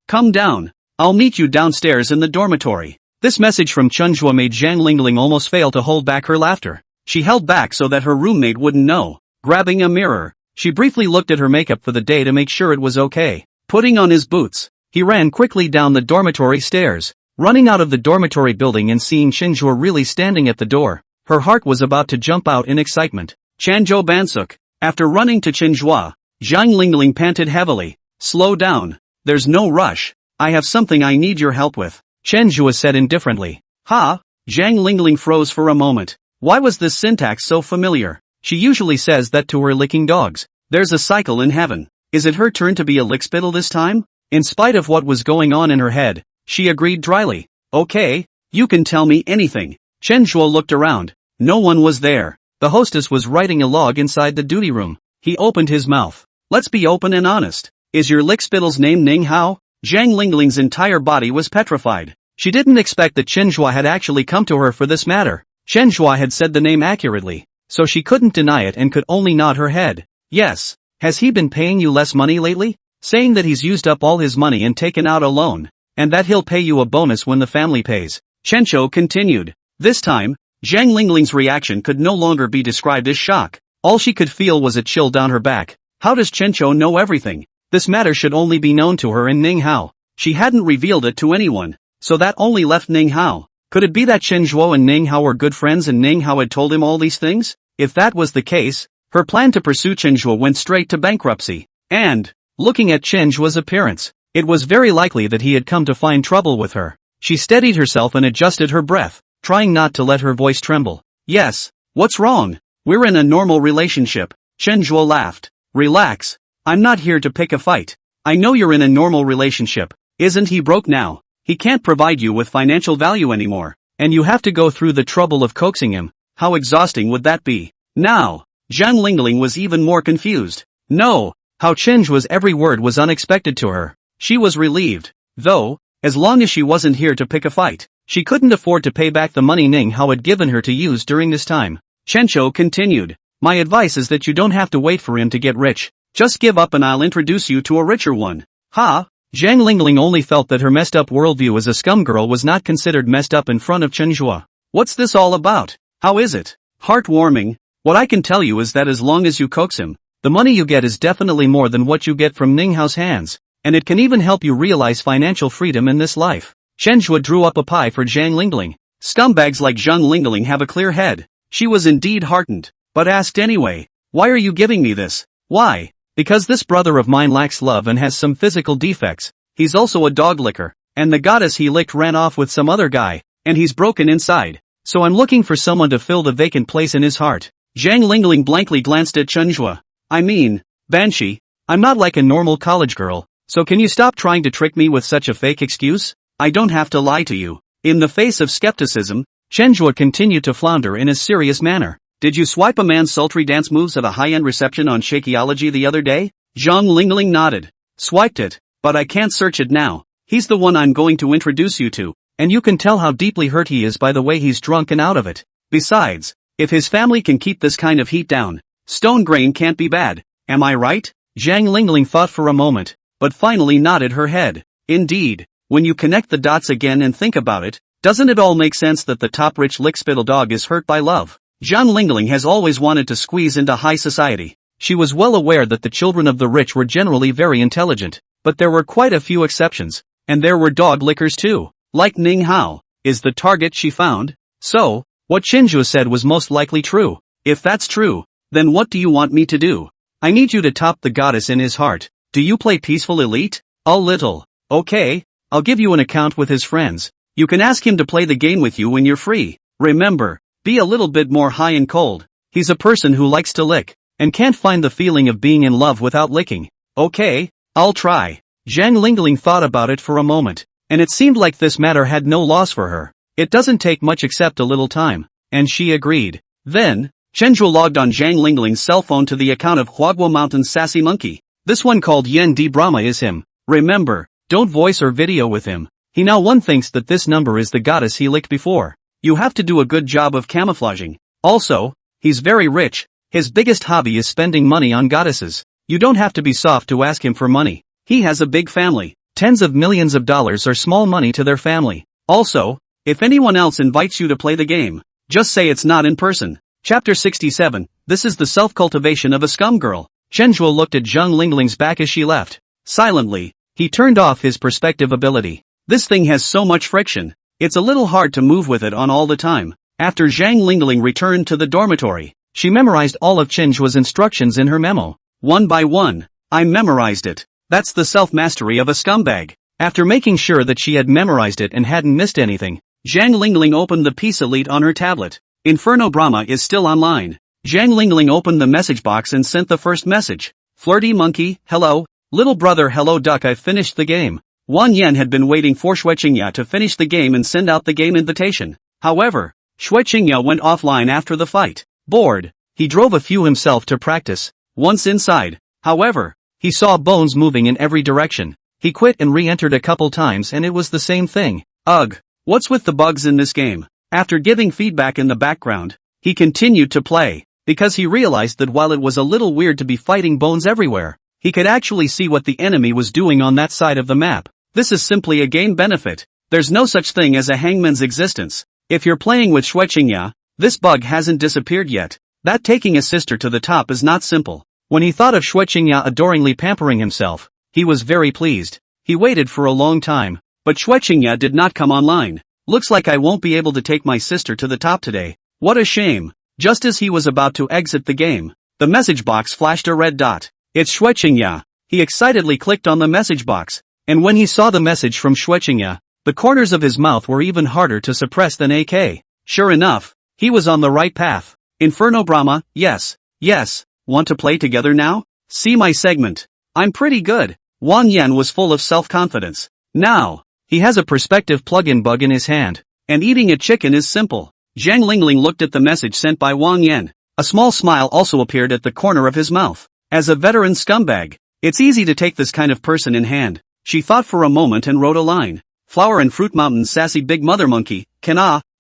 come down. I'll meet you downstairs in the dormitory. This message from Chenjua made Zhang Lingling almost fail to hold back her laughter. She held back so that her roommate wouldn't know. Grabbing a mirror, she briefly looked at her makeup for the day to make sure it was okay. Putting on his boots, he ran quickly down the dormitory stairs. Running out of the dormitory building and seeing Chenjua really standing at the door, her heart was about to jump out in excitement. Chanzhou Bansuk. After running to Chenjua, Zhang Lingling panted heavily. Slow down. There's no rush. I have something I need your help with. Chenjua said indifferently. Ha? Zhang Lingling froze for a moment. Why was this syntax so familiar? She usually says that to her licking dogs. There's a cycle in heaven. Is it her turn to be a lickspittle this time? In spite of what was going on in her head, she agreed dryly. Okay, you can tell me anything. Chen Zhuo looked around. No one was there. The hostess was writing a log inside the duty room. He opened his mouth. Let's be open and honest. Is your lickspittle's name Ning Hao? Zhang Lingling's entire body was petrified. She didn't expect that Chen Zhuo had actually come to her for this matter. Chen Zhuo had said the name accurately, so she couldn't deny it and could only nod her head. Yes. Has he been paying you less money lately? Saying that he's used up all his money and taken out a loan, and that he'll pay you a bonus when the family pays. Chen Zhuo continued. This time, Zhang Lingling's reaction could no longer be described as shock. All she could feel was a chill down her back. How does Chen Zhuo know everything? This matter should only be known to her and Ning Hao. She hadn't revealed it to anyone, so that only left Ning Hao. Could it be that Chen Zhuo and Ning Hao were good friends and Ning Hao had told him all these things? If that was the case, her plan to pursue Chen Zhuo went straight to bankruptcy. And, looking at Chen Zhuo's appearance, it was very likely that he had come to find trouble with her. She steadied herself and adjusted her breath, trying not to let her voice tremble. Yes, what's wrong? We're in a normal relationship. Chen Zhuo laughed. Relax. I'm not here to pick a fight. I know you're in a normal relationship. Isn't he broke now? He can't provide you with financial value anymore, and you have to go through the trouble of coaxing him. How exhausting would that be? Now, Zhang Lingling was even more confused. No, how Chen Zhuo's every word was unexpected to her. She was relieved, though, as long as she wasn't here to pick a fight. She couldn't afford to pay back the money Ning Hao had given her to use during this time. Chen Zhuo continued. My advice is that you don't have to wait for him to get rich. Just give up and I'll introduce you to a richer one. Ha! Zhang Lingling only felt that her messed up worldview as a scum girl was not considered messed up in front of Chen Zhuo. What's this all about? How is it? Heartwarming. What I can tell you is that as long as you coax him, the money you get is definitely more than what you get from Ning Hao's hands, and it can even help you realize financial freedom in this life. Chen Zhuo drew up a pie for Zhang Lingling. Scumbags like Zhang Lingling have a clear head. She was indeed heartened, but asked anyway, why are you giving me this? Why? Because this brother of mine lacks love and has some physical defects. He's also a dog licker, and the goddess he licked ran off with some other guy, and he's broken inside. So I'm looking for someone to fill the vacant place in his heart. Zhang Lingling blankly glanced at Chen Zhuo. I mean, Banshee, I'm not like a normal college girl, so can you stop trying to trick me with such a fake excuse? I don't have to lie to you. In the face of skepticism, Chen Zhuo continued to flounder in a serious manner. Did you swipe a man's sultry dance moves at a high-end reception on Shakeology the other day? Zhang Lingling nodded. Swiped it, but I can't search it now. He's the one I'm going to introduce you to, and you can tell how deeply hurt he is by the way he's drunk and out of it. Besides, if his family can keep this kind of heat down, stone grain can't be bad, am I right? Zhang Lingling thought for a moment, but finally nodded her head. Indeed, when you connect the dots again and think about it, doesn't it all make sense that the top rich lickspittle dog is hurt by love? Zhang Lingling has always wanted to squeeze into high society. She was well aware that the children of the rich were generally very intelligent, but there were quite a few exceptions, and there were dog lickers too, like Ning Hao. Is the target she found? So, what Chen Zhuo said was most likely true. If that's true, then what do you want me to do? I need you to top the goddess in his heart. Do you play Peaceful Elite? A little. Okay, I'll give you an account with his friends. You can ask him to play the game with you when you're free. Remember, be a little bit more high and cold. He's a person who likes to lick, and can't find the feeling of being in love without licking. Okay, I'll try. Zhang Lingling thought about it for a moment, and it seemed like this matter had no loss for her. It doesn't take much except a little time, and she agreed. Then, Chen Zhuo logged on Zhang Lingling's cell phone to the account of Huaguo Mountain's sassy monkey. This one called Yen Di Brahma is him. Remember, don't voice or video with him. He now one thinks that this number is the goddess he licked before. You have to do a good job of camouflaging. Also, he's very rich. His biggest hobby is spending money on goddesses. You don't have to be soft to ask him for money. He has a big family. Tens of millions of dollars are small money to their family. Also, if anyone else invites you to play the game, just say it's not in person. Chapter 67. This is the self-cultivation of a scum girl. Chen Zhuo looked at Zhang Lingling's back as she left. Silently, he turned off his perspective ability. This thing has so much friction. It's a little hard to move with it on all the time. After Zhang Lingling returned to the dormitory, she memorized all of Chen Zhuo's instructions in her memo. One by one, I memorized it. That's the self-mastery of a scumbag. After making sure that she had memorized it and hadn't missed anything, Zhang Lingling opened the Peace Elite on her tablet. Inferno Brahma is still online. Zhang Lingling opened the message box and sent the first message. Flirty monkey, hello. Little brother, hello duck, I finished the game. Wang Yan had been waiting for Xue Qingya to finish the game and send out the game invitation. However, Xue Qingya went offline after the fight. Bored, he drove a few himself to practice. Once inside, however, he saw bones moving in every direction. He quit and re-entered a couple times and it was the same thing. Ugh, what's with the bugs in this game? After giving feedback in the background, he continued to play, because he realized that while it was a little weird to be fighting bones everywhere, he could actually see what the enemy was doing on that side of the map. This is simply a game benefit. There's no such thing as a hangman's existence. If you're playing with Xue Qingya, this bug hasn't disappeared yet. That taking a sister to the top is not simple. When he thought of Xue Qingya adoringly pampering himself, he was very pleased. He waited for a long time, but Xue Qingya did not come online. Looks like I won't be able to take my sister to the top today. What a shame. Just as he was about to exit the game, the message box flashed a red dot. It's Xue Qingya. He excitedly clicked on the message box, and when he saw the message from Xue Qingya, the corners of his mouth were even harder to suppress than AK. Sure enough, he was on the right path. Inferno Brahma, yes, yes, want to play together now? See my segment. I'm pretty good. Wang Yan was full of self-confidence. Now, he has a perspective plug-in bug in his hand, and eating a chicken is simple. Zhang Lingling looked at the message sent by Wang Yan. A small smile also appeared at the corner of his mouth. As a veteran scumbag, it's easy to take this kind of person in hand. She thought for a moment and wrote a line. Flower and Fruit Mountain sassy big mother monkey,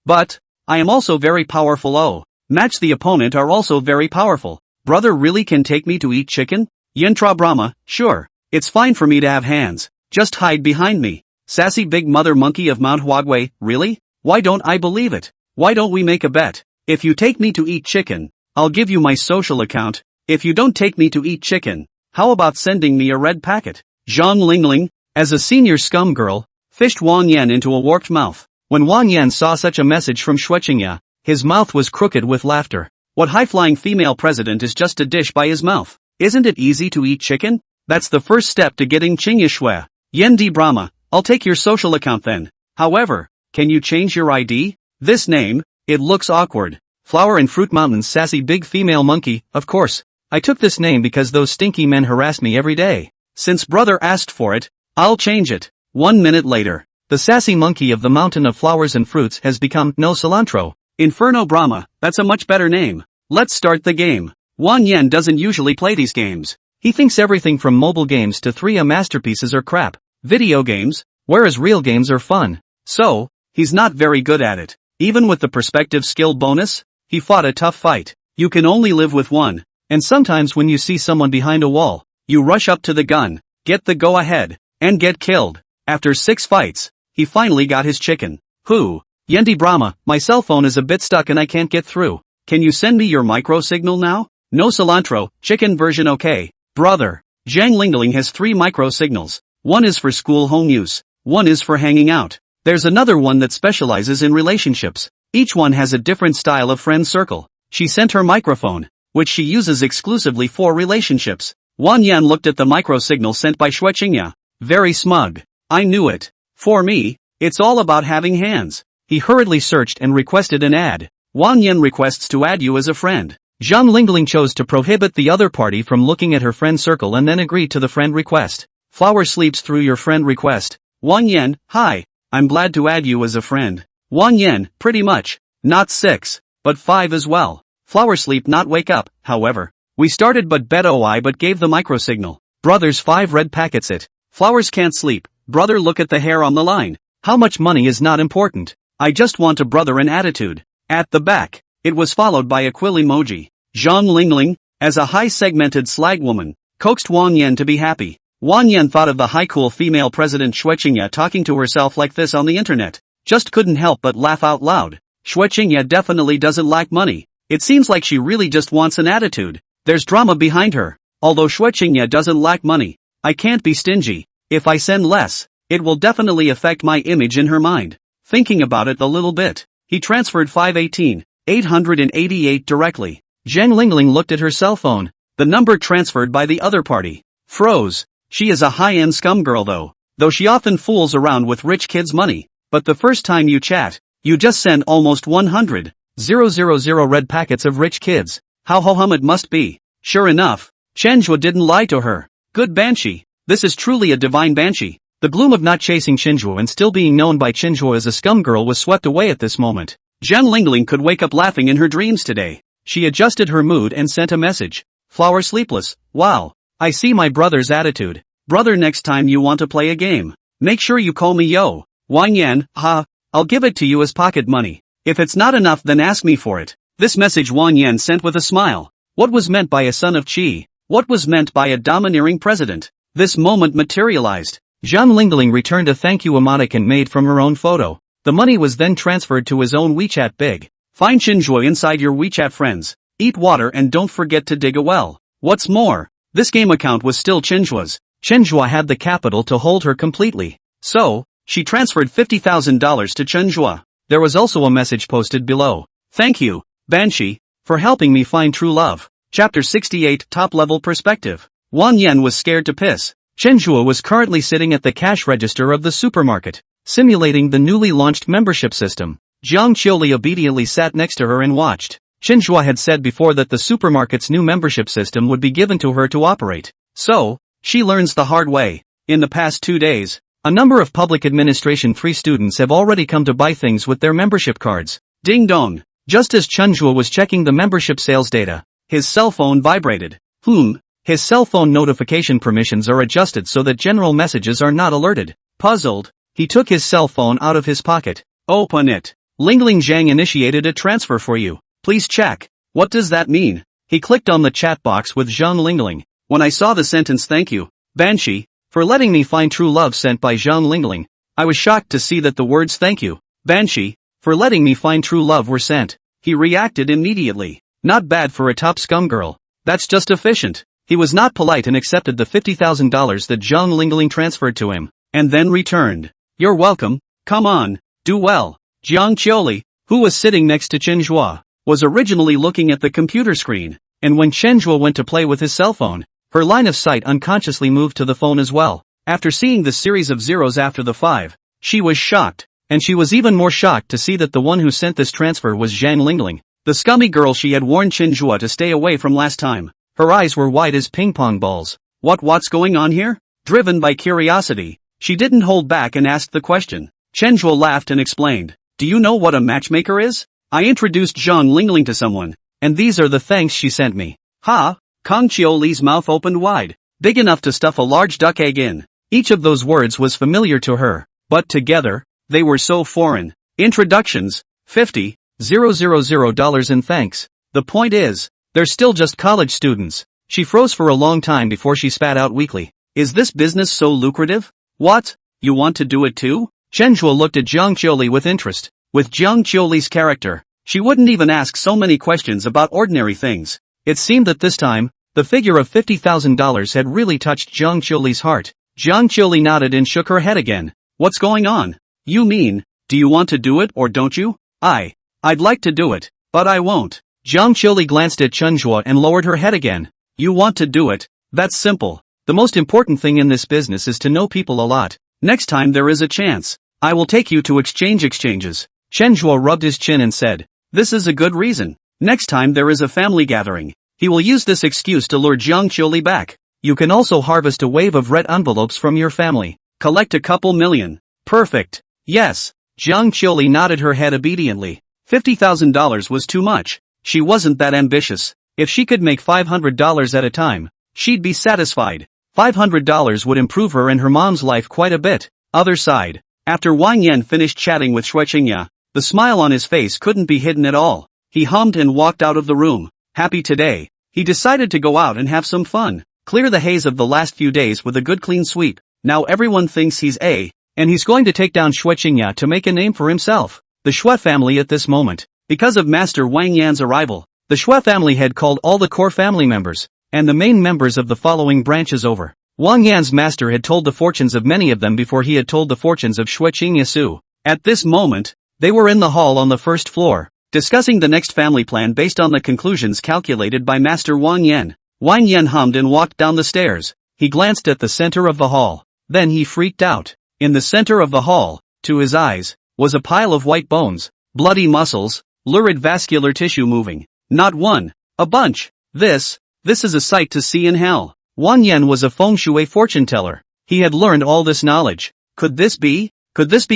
but, I am also very powerful. Oh, match the opponent are also very powerful. Brother really can take me to eat chicken? Yantra Brahma, sure, it's fine for me to have hands, just hide behind me. Sassy big mother monkey of Mount Huagui, really? Why don't I believe it? Why don't we make a bet? If you take me to eat chicken, I'll give you my social account. If you don't take me to eat chicken, how about sending me a red packet? Zhang Lingling, as a senior scum girl, fished Wang Yan into a warped mouth. When Wang Yan saw such a message from Xue Qingya, his mouth was crooked with laughter. What high-flying female president is just a dish by his mouth? Isn't it easy to eat chicken? That's the first step to getting Qingya Shui. Yendi Brahma, I'll take your social account then. However, can you change your ID? This name, it looks awkward. Flower and Fruit Mountain sassy big female monkey, of course. I took this name because those stinky men harass me every day. Since brother asked for it, I'll change it. 1 minute later, the sassy monkey of the mountain of flowers and fruits has become No Cilantro. Inferno Brahma, that's a much better name. Let's start the game. Wang Yan doesn't usually play these games. He thinks everything from mobile games to 3A masterpieces are crap. Video games, whereas real games are fun. So, he's not very good at it. Even with the perspective skill bonus, he fought a tough fight. You can only live with one. And sometimes when you see someone behind a wall, you rush up to the gun, get the go-ahead, and get killed. After 6 fights, he finally got his chicken. Who? Yendi Brahma, my cell phone is a bit stuck and I can't get through. Can you send me your micro signal now? No cilantro, chicken version okay. Brother, Zhang Lingling has 3 micro signals. One is for school home use. One is for hanging out. There's another one that specializes in relationships. Each one has a different style of friend circle. She sent her microphone, which she uses exclusively for relationships. Wang Yan looked at the micro signal sent by Xue Qingya. Very smug. I knew it. For me, it's all about having hands. He hurriedly searched and requested an ad. Wang Yan requests to add you as a friend. Zhang Lingling chose to prohibit the other party from looking at her friend circle and then agreed to the friend request. Flower sleeps through your friend request. Wang Yan, hi, I'm glad to add you as a friend. Wang Yan, pretty much. Not 6, but 5 as well. Flower sleep not wake up, however. We started but bet oi but gave the micro signal. Brothers 5 red packets it. Flowers can't sleep. Brother look at the hair on the line. How much money is not important. I just want a brother and attitude. At the back, it was followed by a quill emoji. Zhang Lingling, as a high-segmented slag woman, coaxed Wang Yan to be happy. Wang Yan thought of the high-cool female president Xue Qingya talking to herself like this on the internet. Just couldn't help but laugh out loud. Xue Qingya definitely doesn't lack money. It seems like she really just wants an attitude. There's drama behind her. Although Xue Qingya doesn't lack money, I can't be stingy. If I send less, it will definitely affect my image in her mind. Thinking about it a little bit, he transferred 518,888 directly. Zhang Lingling looked at her cell phone. The number transferred by the other party froze. She is a high-end scum girl though she often fools around with rich kids' money. But the first time you chat, you just send almost 100,000 red packets of rich kids. How ho-hum it must be. Sure enough, Chenhua didn't lie to her. Good banshee. This is truly a divine banshee. The gloom of not chasing Chenhua and still being known by Chenhua as a scum girl was swept away at this moment. Zhang Lingling could wake up laughing in her dreams today. She adjusted her mood and sent a message. Flower sleepless. Wow. I see my brother's attitude. Brother, next time you want to play a game, make sure you call me yo. Wang Yan, ha. I'll give it to you as pocket money. If it's not enough, then ask me for it. This message Wang Yan sent with a smile. What was meant by a son of Qi? What was meant by a domineering president? This moment materialized. Zhang Lingling returned a thank you emoticon made from her own photo. The money was then transferred to his own WeChat Big. Find Chenhua inside your WeChat friends. Eat water and don't forget to dig a well. What's more, this game account was still Chenhua's. Chenhua had the capital to hold her completely. So, she transferred $50,000 to Chenhua. There was also a message posted below. Thank you, Banshee, for helping me find true love. Chapter 68 Top-Level Perspective. Wang Yan was scared to piss. Chenhua was currently sitting at the cash register of the supermarket, simulating the newly launched membership system. Jiang Qiuli obediently sat next to her and watched. Chenhua had said before that the supermarket's new membership system would be given to her to operate. So, she learns the hard way. In the past 2 days, a number of public administration free students have already come to buy things with their membership cards. Ding dong. Just as Chenhua was checking the membership sales data, his cell phone vibrated. His cell phone notification permissions are adjusted so that general messages are not alerted. Puzzled, he took his cell phone out of his pocket. Open it. Lingling Zhang initiated a transfer for you. Please check. What does that mean? He clicked on the chat box with Zhang Lingling. When I saw the sentence thank you, Banshee, for letting me find true love sent by Zhang Lingling, I was shocked to see that the words thank you, Banshee, for letting me find true love were sent. He reacted immediately. Not bad for a top scum girl. That's just efficient. He was not polite and accepted the $50,000 that Zhang Lingling transferred to him, and then returned. You're welcome. Come on, do well. Jiang Qiuli, who was sitting next to Chenhua, was originally looking at the computer screen, and when Chenhua went to play with his cell phone, her line of sight unconsciously moved to the phone as well. After seeing the series of zeros after the 5, she was shocked, and she was even more shocked to see that the one who sent this transfer was Zhang Lingling, the scummy girl she had warned Chenhua to stay away from last time. Her eyes were wide as ping-pong balls. What's going on here? Driven by curiosity, she didn't hold back and asked the question. Chenhua laughed and explained. Do you know what a matchmaker is? I introduced Zhang Lingling to someone, and these are the thanks she sent me. Ha! Kang Qiuli's mouth opened wide, big enough to stuff a large duck egg in. Each of those words was familiar to her, but together, they were so foreign. Introductions, $50,000 in thanks. The point is, they're still just college students. She froze for a long time before she spat out weakly. Is this business so lucrative? What? You want to do it too? Chenhua looked at Jiang Qiuli with interest. With Jiang Qiuli's character, she wouldn't even ask so many questions about ordinary things. It seemed that this time, the figure of $50,000 had really touched Jiang Qiuli's heart. Jiang Qiuli nodded and shook her head again. What's going on? You mean, do you want to do it or don't you? I'd like to do it, but I won't. Jiang Qiuli glanced at Chenhua and lowered her head again. You want to do it? That's simple. The most important thing in this business is to know people a lot. Next time there is a chance, I will take you to exchanges. Chenhua rubbed his chin and said, this is a good reason. Next time there is a family gathering, he will use this excuse to lure Jiang Qiuli back. You can also harvest a wave of red envelopes from your family. Collect a couple million. Perfect. Yes. Jiang Qiuli nodded her head obediently. $50,000 was too much. She wasn't that ambitious. If she could make $500 at a time, she'd be satisfied. $500 would improve her and her mom's life quite a bit. Other side. After Wang Yan finished chatting with Shui Qingya, the smile on his face couldn't be hidden at all. He hummed and walked out of the room. Happy today, he decided to go out and have some fun. Clear the haze of the last few days with a good clean sweep. Now everyone thinks he's and he's going to take down Shui Qingya to make a name for himself. The Shui family at this moment, because of Master Wang Yan's arrival, the Shui family had called all the core family members, and the main members of the following branches over. Wang Yan's master had told the fortunes of many of them before he had told the fortunes of Shui Qingya. At this moment, they were in the hall on the first floor, discussing the next family plan based on the conclusions calculated by Master Wang Yan. Wang Yan hummed and walked down the stairs. He glanced at the center of the hall. Then he freaked out. In the center of the hall, to his eyes, was a pile of white bones, bloody muscles, lurid vascular tissue moving. Not one, a bunch. This This is a sight to see in hell. Wang Yan was a feng shui fortune teller. He had learned all this knowledge. Could this be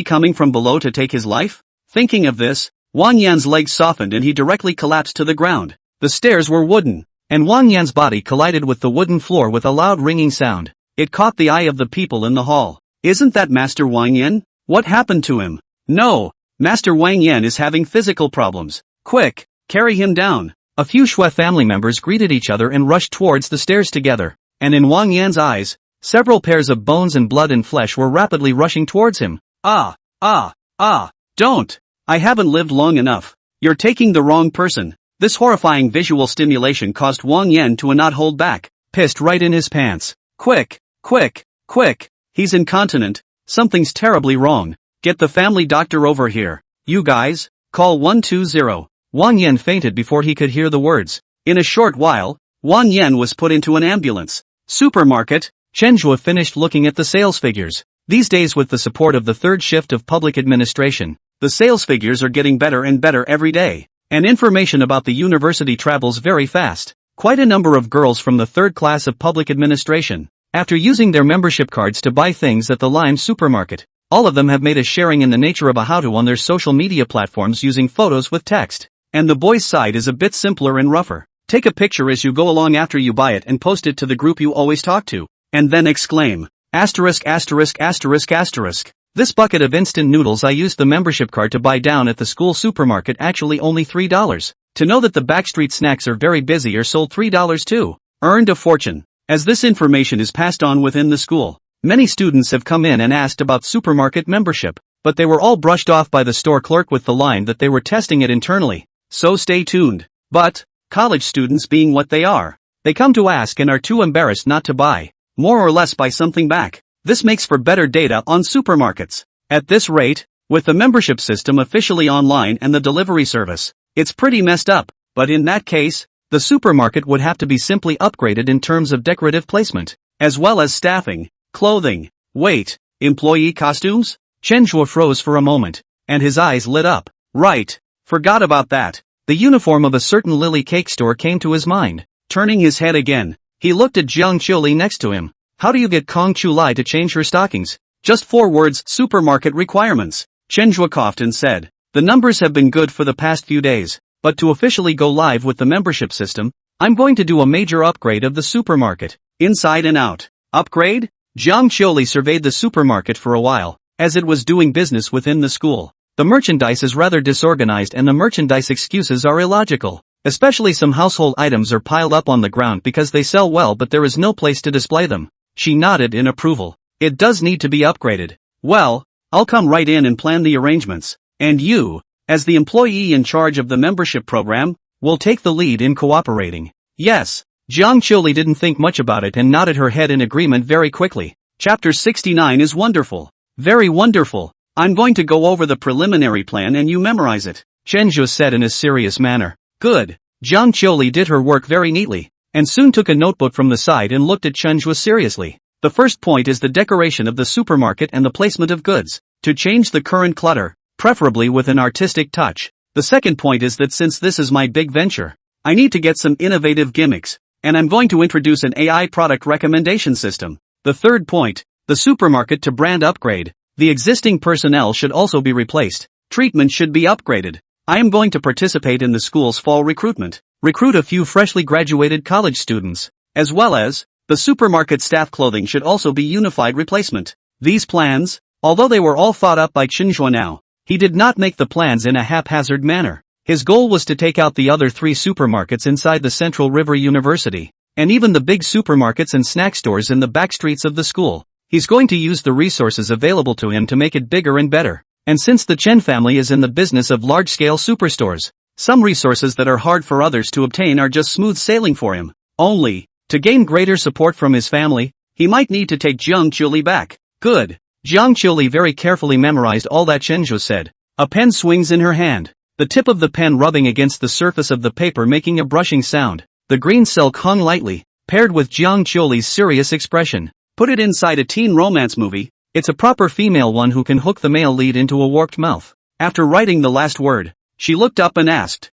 coming from below to take his life? Thinking of this, Wang Yan's legs softened and he directly collapsed to the ground. The stairs were wooden, and Wang Yan's body collided with the wooden floor with a loud ringing sound. It caught the eye of the people in the hall. Isn't that Master Wang Yan? What happened to him? No, Master Wang Yan is having physical problems. Quick, carry him down. A few Shui family members greeted each other and rushed towards the stairs together. And in Wang Yan's eyes, several pairs of bones and blood and flesh were rapidly rushing towards him. Don't! I haven't lived long enough. You're taking the wrong person. This horrifying visual stimulation caused Wang Yan to not hold back, pissed right in his pants. Quick! He's incontinent. Something's terribly wrong. Get the family doctor over here. You guys, call 120. Wang Yan fainted before he could hear the words. In a short while, Wang Yan was put into an ambulance. Supermarket. Chen Zhuo finished looking at the sales figures. These days, with the support of the third shift of public administration, the sales figures are getting better and better every day. And information about the university travels very fast. Quite a number of girls from the third class of public administration, after using their membership cards to buy things at the Lime supermarket, all of them have made a sharing in the nature of a how-to on their social media platforms using photos with text. And the boys' side is a bit simpler and rougher. Take a picture as you go along after you buy it and post it to the group you always talk to. And then exclaim, asterisk. This bucket of instant noodles I used the membership card to buy down at the school supermarket, actually only $3. To know that the backstreet snacks are very busy or sold $3 too. Earned a fortune. As this information is passed on within the school, many students have come in and asked about supermarket membership, but they were all brushed off by the store clerk with the line that they were testing it internally. So stay tuned. But, college students being what they are, they come to ask and are too embarrassed not to buy, more or less buy something back. This makes for better data on supermarkets. At this rate, with the membership system officially online and the delivery service, it's pretty messed up, but in that case, the supermarket would have to be simply upgraded in terms of decorative placement, as well as staffing, clothing, employee costumes? Chen Zhuo froze for a moment, and his eyes lit up. Right. Forgot about that. The uniform of a certain Lily cake store came to his mind. Turning his head again, he looked at Jiang Qiuli next to him. How do you get Kong Chulai to change her stockings? Just 4 words, supermarket requirements. Chen Zhuo coughed and said, the numbers have been good for the past few days, but to officially go live with the membership system, I'm going to do a major upgrade of the supermarket, inside and out. Upgrade? Jiang Qiuli surveyed the supermarket for a while, as it was doing business within the school. The merchandise is rather disorganized and the merchandise excuses are illogical. Especially some household items are piled up on the ground because they sell well but there is no place to display them. She nodded in approval. It does need to be upgraded. Well, I'll come right in and plan the arrangements. And you, as the employee in charge of the membership program, will take the lead in cooperating. Yes. Jiang Qiuli didn't think much about it and nodded her head in agreement very quickly. Chapter 69 is wonderful. Very wonderful. I'm going to go over the preliminary plan and you memorize it, Chen Zhuo said in a serious manner. Good. Jiang Qiuli did her work very neatly, and soon took a notebook from the side and looked at Chen Zhuo seriously. The first point is the decoration of the supermarket and the placement of goods, to change the current clutter, preferably with an artistic touch. The second point is that since this is my big venture, I need to get some innovative gimmicks, and I'm going to introduce an AI product recommendation system. The third point, the supermarket to brand upgrade. The existing personnel should also be replaced. Treatment should be upgraded. I am going to participate in the school's fall recruitment. Recruit a few freshly graduated college students. As well as, the supermarket staff clothing should also be unified replacement. These plans, although they were all thought up by Chen Zhuo now, he did not make the plans in a haphazard manner. His goal was to take out the other 3 supermarkets inside the Central River University, and even the big supermarkets and snack stores in the back streets of the school. He's going to use the resources available to him to make it bigger and better. And since the Chen family is in the business of large-scale superstores, some resources that are hard for others to obtain are just smooth sailing for him. Only, to gain greater support from his family, he might need to take Jiang Qiuli back. Good. Jiang Qiuli very carefully memorized all that Chen Zhuo said. A pen swings in her hand, the tip of the pen rubbing against the surface of the paper making a brushing sound. The green silk hung lightly, paired with Jiang Qiuli's serious expression. Put it inside a teen romance movie, it's a proper female one who can hook the male lead into a warped mouth. After writing the last word, she looked up and asked,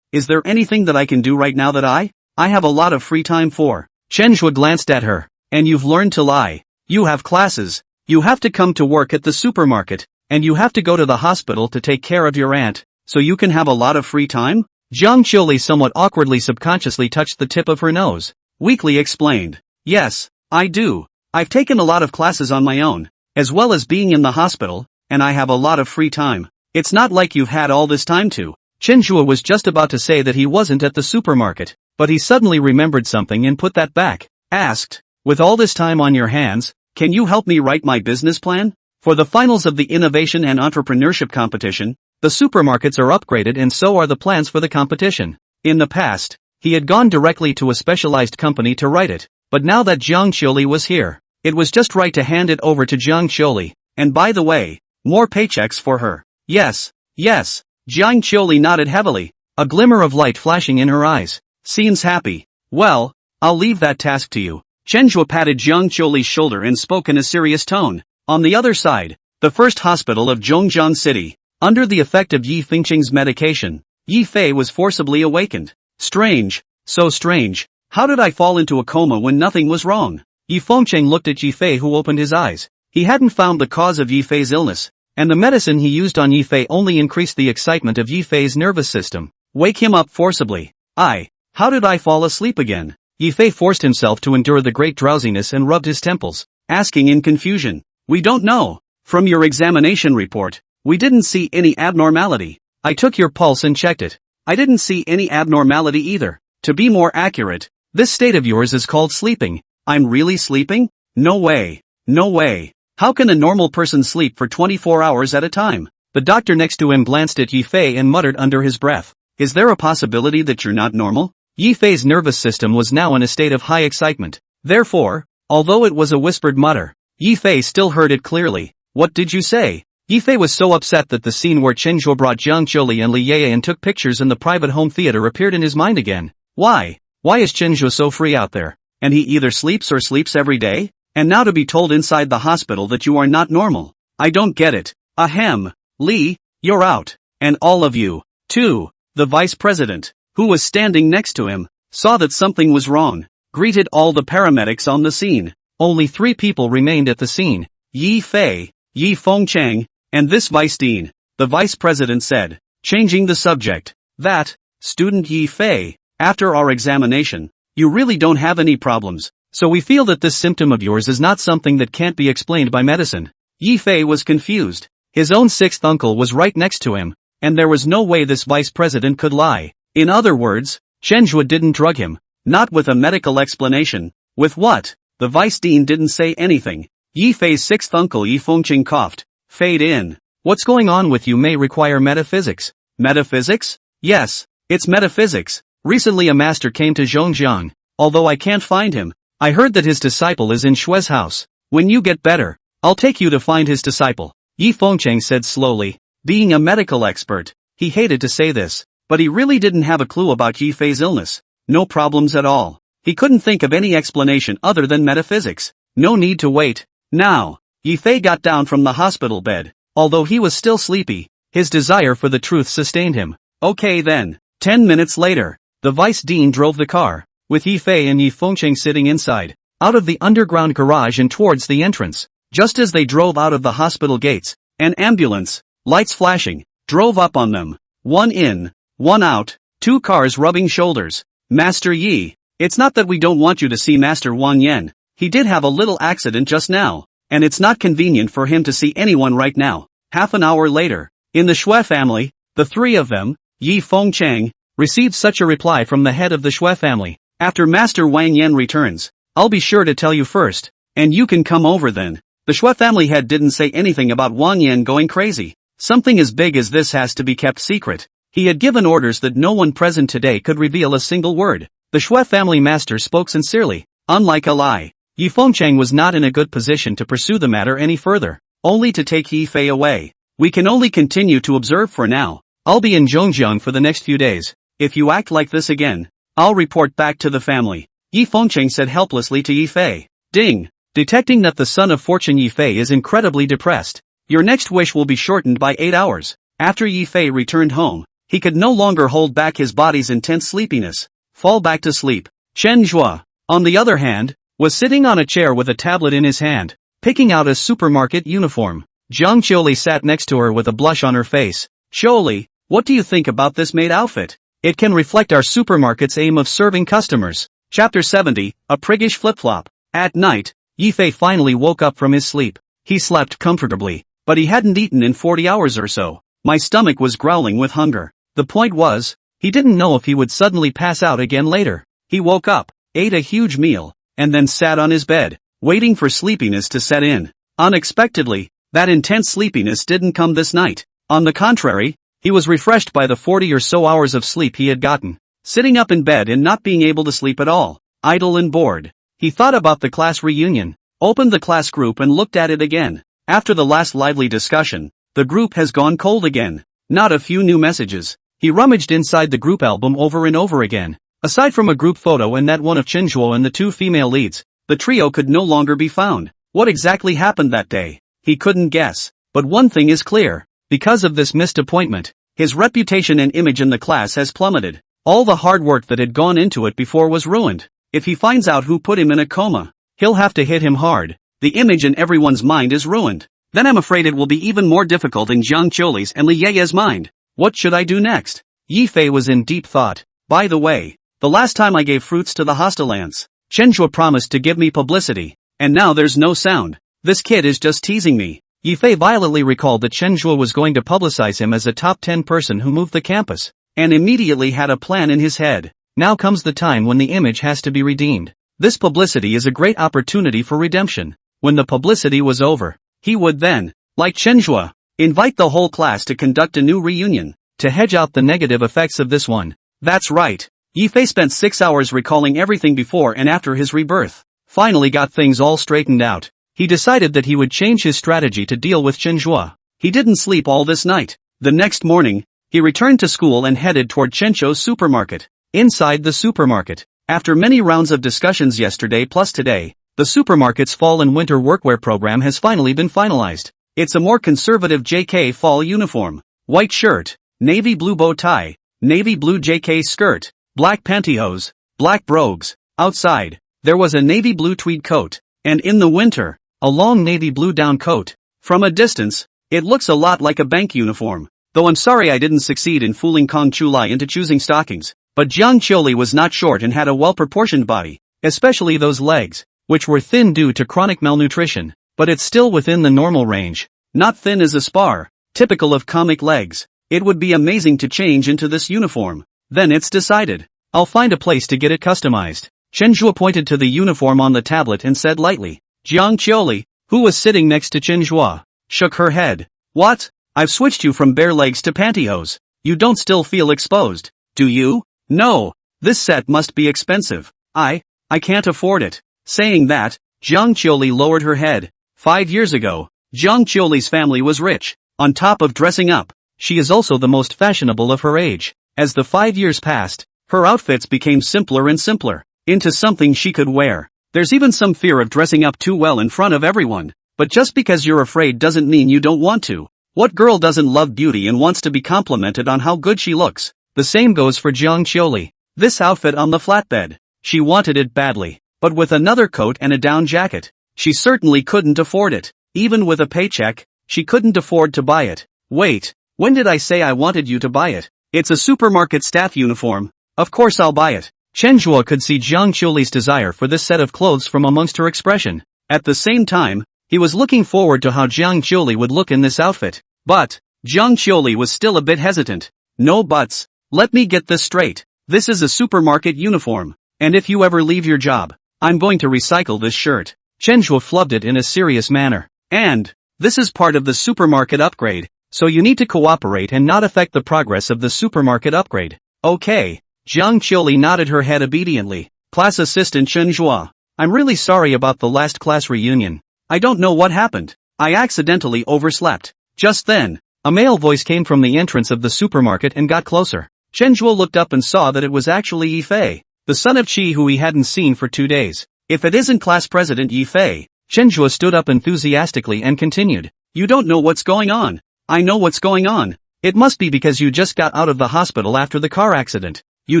is there anything that I can do right now that I I have a lot of free time for. Chenhua glanced at her. And you've learned to lie. You have classes. You have to come to work at the supermarket. And you have to go to the hospital to take care of your aunt. So you can have a lot of free time? Jiang Qiuli somewhat awkwardly subconsciously touched the tip of her nose. Weakly explained. Yes, I do. I've taken a lot of classes on my own, as well as being in the hospital, and I have a lot of free time. It's not like you've had all this time to. Chenhua was just about to say that he wasn't at the supermarket, but he suddenly remembered something and put that back. Asked, with all this time on your hands, can you help me write my business plan? For the finals of the Innovation and Entrepreneurship competition, the supermarkets are upgraded and so are the plans for the competition. In the past, he had gone directly to a specialized company to write it, but now that Jiang Qiuli was here, it was just right to hand it over to Jiang Qiuli. And by the way, more paychecks for her. Yes, yes. Jiang Qiuli nodded heavily, a glimmer of light flashing in her eyes. Seems happy. Well, I'll leave that task to you. Chenhua patted Jiang Qiuli's shoulder and spoke in a serious tone. On the other side, the first hospital of Zhongjiang City. Under the effect of Yi Fengqing's medication, Yi Fei was forcibly awakened. Strange, so strange. How did I fall into a coma when nothing was wrong? Yi Fengqing looked at Yi Fei, who opened his eyes. He hadn't found the cause of Yi Fei's illness, and the medicine he used on Yi Fei only increased the excitement of Yi Fei's nervous system. Wake him up forcibly. How did I fall asleep again? Yi Fei forced himself to endure the great drowsiness and rubbed his temples, asking in confusion. We don't know. From your examination report, we didn't see any abnormality. I took your pulse and checked it. I didn't see any abnormality either. To be more accurate, this state of yours is called sleeping. I'm really sleeping? No way. No way. How can a normal person sleep for 24 hours at a time? The doctor next to him glanced at Yi Fei and muttered under his breath. Is there a possibility that you're not normal? Yi Fei's nervous system was now in a state of high excitement. Therefore, although it was a whispered mutter, Yi Fei still heard it clearly. What did you say? Yi Fei was so upset that the scene where Chenhua brought Jiang Qiuli and Li Yeye and took pictures in the private home theater appeared in his mind again. Why? Why is Chenhua so free out there? And he either sleeps or sleeps every day? And now to be told inside the hospital that you are not normal. I don't get it. Ahem. Li, you're out. And all of you, too. The vice president, who was standing next to him, saw that something was wrong, greeted all the paramedics on the scene. Only 3 people remained at the scene. Yi Fei, Yi Fengqing, and this vice dean. The vice president said, changing the subject. That, student Yi Fei, after our examination, you really don't have any problems, so we feel that this symptom of yours is not something that can't be explained by medicine. Yi Fei was confused. His own 6th uncle was right next to him, and there was no way this vice president could lie. In other words, Chenhua didn't drug him. Not with a medical explanation. With what? The vice dean didn't say anything. Yi Fei's 6th uncle Yi Fengqing coughed. Fade in. What's going on with you may require metaphysics. Metaphysics? Yes, it's metaphysics. Recently a master came to Zhongjiang. Although I can't find him, I heard that his disciple is in Shue's house. When you get better, I'll take you to find his disciple. Yi Fengqing said slowly. Being a medical expert, he hated to say this, but he really didn't have a clue about Yi Fei's illness. No problems at all. He couldn't think of any explanation other than metaphysics. No need to wait. Now. Yi Fei got down from the hospital bed. Although he was still sleepy, his desire for the truth sustained him. Okay then. 10 minutes later, the vice dean drove the car, with Yi Fei and Yi Fengqing sitting inside, out of the underground garage and towards the entrance. Just as they drove out of the hospital gates, an ambulance, lights flashing, drove up on them. One in, one out, 2 cars rubbing shoulders. Master Yi, it's not that we don't want you to see Master Wang Yan. He did have a little accident just now, and it's not convenient for him to see anyone right now. Half an hour later, in the Shui family, the 3 of them, Yi Fengqing, received such a reply from the head of the Shui family. After Master Wang Yan returns, I'll be sure to tell you first, and you can come over then. The Shui family head didn't say anything about Wang Yan going crazy. Something as big as this has to be kept secret. He had given orders that no one present today could reveal a single word. The Shui family master spoke sincerely. Unlike a lie, Yi Fengqing was not in a good position to pursue the matter any further, only to take Yi Fei away. We can only continue to observe for now. I'll be in Zhongjiang for the next few days. If you act like this again, I'll report back to the family. Yi Fengqing said helplessly to Yi Fei. Ding! Detecting that the son of fortune Yi Fei is incredibly depressed. Your next wish will be shortened by 8 hours. After Yi Fei returned home, he could no longer hold back his body's intense sleepiness. fall back to sleep. Chen Zhua, on the other hand, was sitting on a chair with a tablet in his hand, picking out a supermarket uniform. Jiang Qiuli sat next to her with a blush on her face. Qiuli, what do you think about this maid outfit? It can reflect our supermarket's aim of serving customers. Chapter 70, A Priggish Flip-Flop. At night, Yifei finally woke up from his sleep. He slept comfortably, but he hadn't eaten in 40 hours or so. My stomach was growling with hunger. The point was, he didn't know if he would suddenly pass out again later. He woke up, ate a huge meal, and then sat on his bed, waiting for sleepiness to set in. Unexpectedly, that intense sleepiness didn't come this night. On the contrary, he was refreshed by the 40 or so hours of sleep he had gotten. Sitting up in bed and not being able to sleep at all, idle and bored. He thought about the class reunion, opened the class group and looked at it again. After the last lively discussion, the group has gone cold again. Not a few new messages. He rummaged inside the group album over and over again. Aside from a group photo and that one of Chenzhuo and the two female leads, the trio could no longer be found. What exactly happened that day? He couldn't guess. But one thing is clear. Because of this missed appointment, his reputation and image in the class has plummeted. All the hard work that had gone into it before was ruined. If he finds out who put him in a coma, he'll have to hit him hard. The image in everyone's mind is ruined. Then I'm afraid it will be even more difficult in Jiang Qiuli's and Li Yeye's mind. What should I do next? Yifei was in deep thought. By the way, the last time I gave fruits to the hostel ants, Chenzhuo promised to give me publicity, and now there's no sound. This kid is just teasing me. Yifei violently recalled that Chenzhuo was going to publicize him as a top 10 person who moved the campus, and immediately had a plan in his head. Now comes the time when the image has to be redeemed. This publicity is a great opportunity for redemption. When the publicity was over, he would then, like Chenzhuo, invite the whole class to conduct a new reunion, to hedge out the negative effects of this one. That's right. Yifei spent 6 hours recalling everything before and after his rebirth. Finally got things all straightened out. He decided that he would change his strategy to deal with Chenzhuo. He didn't sleep all this night. The next morning, he returned to school and headed toward Chencho's supermarket. Inside the supermarket, after many rounds of discussions yesterday plus today, the supermarket's fall and winter workwear program has finally been finalized. It's a more conservative JK fall uniform. White shirt, navy blue bow tie, navy blue JK skirt, black pantyhose, black brogues. Outside, there was a navy blue tweed coat, and in the winter, a long navy blue down coat. From a distance, it looks a lot like a bank uniform. Though I'm sorry I didn't succeed in fooling Kong Chulai into choosing stockings. But Jiang Qiuli was not short and had a well-proportioned body, especially those legs, which were thin due to chronic malnutrition, but it's still within the normal range. Not thin as a spar, typical of comic legs. It would be amazing to change into this uniform. Then it's decided. I'll find a place to get it customized. Chenzhuo pointed to the uniform on the tablet and said lightly. Jiang Qiuli, who was sitting next to Chenzhuo, shook her head. What? I've switched you from bare legs to pantyhose. You don't still feel exposed, do you? No. This set must be expensive. I can't afford it. Saying that, Jiang Qiuli lowered her head. 5 years ago, Jiang Qiuli's family was rich. On top of dressing up, she is also the most fashionable of her age. As the 5 years passed, her outfits became simpler and simpler, into something she could wear. There's even some fear of dressing up too well in front of everyone. But just because you're afraid doesn't mean you don't want to. What girl doesn't love beauty and wants to be complimented on how good she looks? The same goes for Jiang Qiuli. This outfit on the flatbed. She wanted it badly. But with another coat and a down jacket, she certainly couldn't afford it. Even with a paycheck, she couldn't afford to buy it. Wait, when did I say I wanted you to buy it? It's a supermarket staff uniform. Of course I'll buy it. Chenzhuo could see Jiang Qiuli's desire for this set of clothes from amongst her expression. At the same time, he was looking forward to how Jiang Qiuli would look in this outfit. But, Jiang Qiuli was still a bit hesitant. No buts. Let me get this straight. This is a supermarket uniform. And if you ever leave your job, I'm going to recycle this shirt. Chenzhuo flubbed it in a serious manner. And, this is part of the supermarket upgrade, so you need to cooperate and not affect the progress of the supermarket upgrade. Okay. Jiang Qiuli nodded her head obediently. Class assistant Chenzhuo. I'm really sorry about the last class reunion. I don't know what happened. I accidentally overslept. Just then, a male voice came from the entrance of the supermarket and got closer. Chenzhuo looked up and saw that it was actually Yifei, the son of Qi who he hadn't seen for 2 days. If it isn't class president Yifei, Chenzhuo stood up enthusiastically and continued. You don't know what's going on. I know what's going on. It must be because you just got out of the hospital after the car accident. You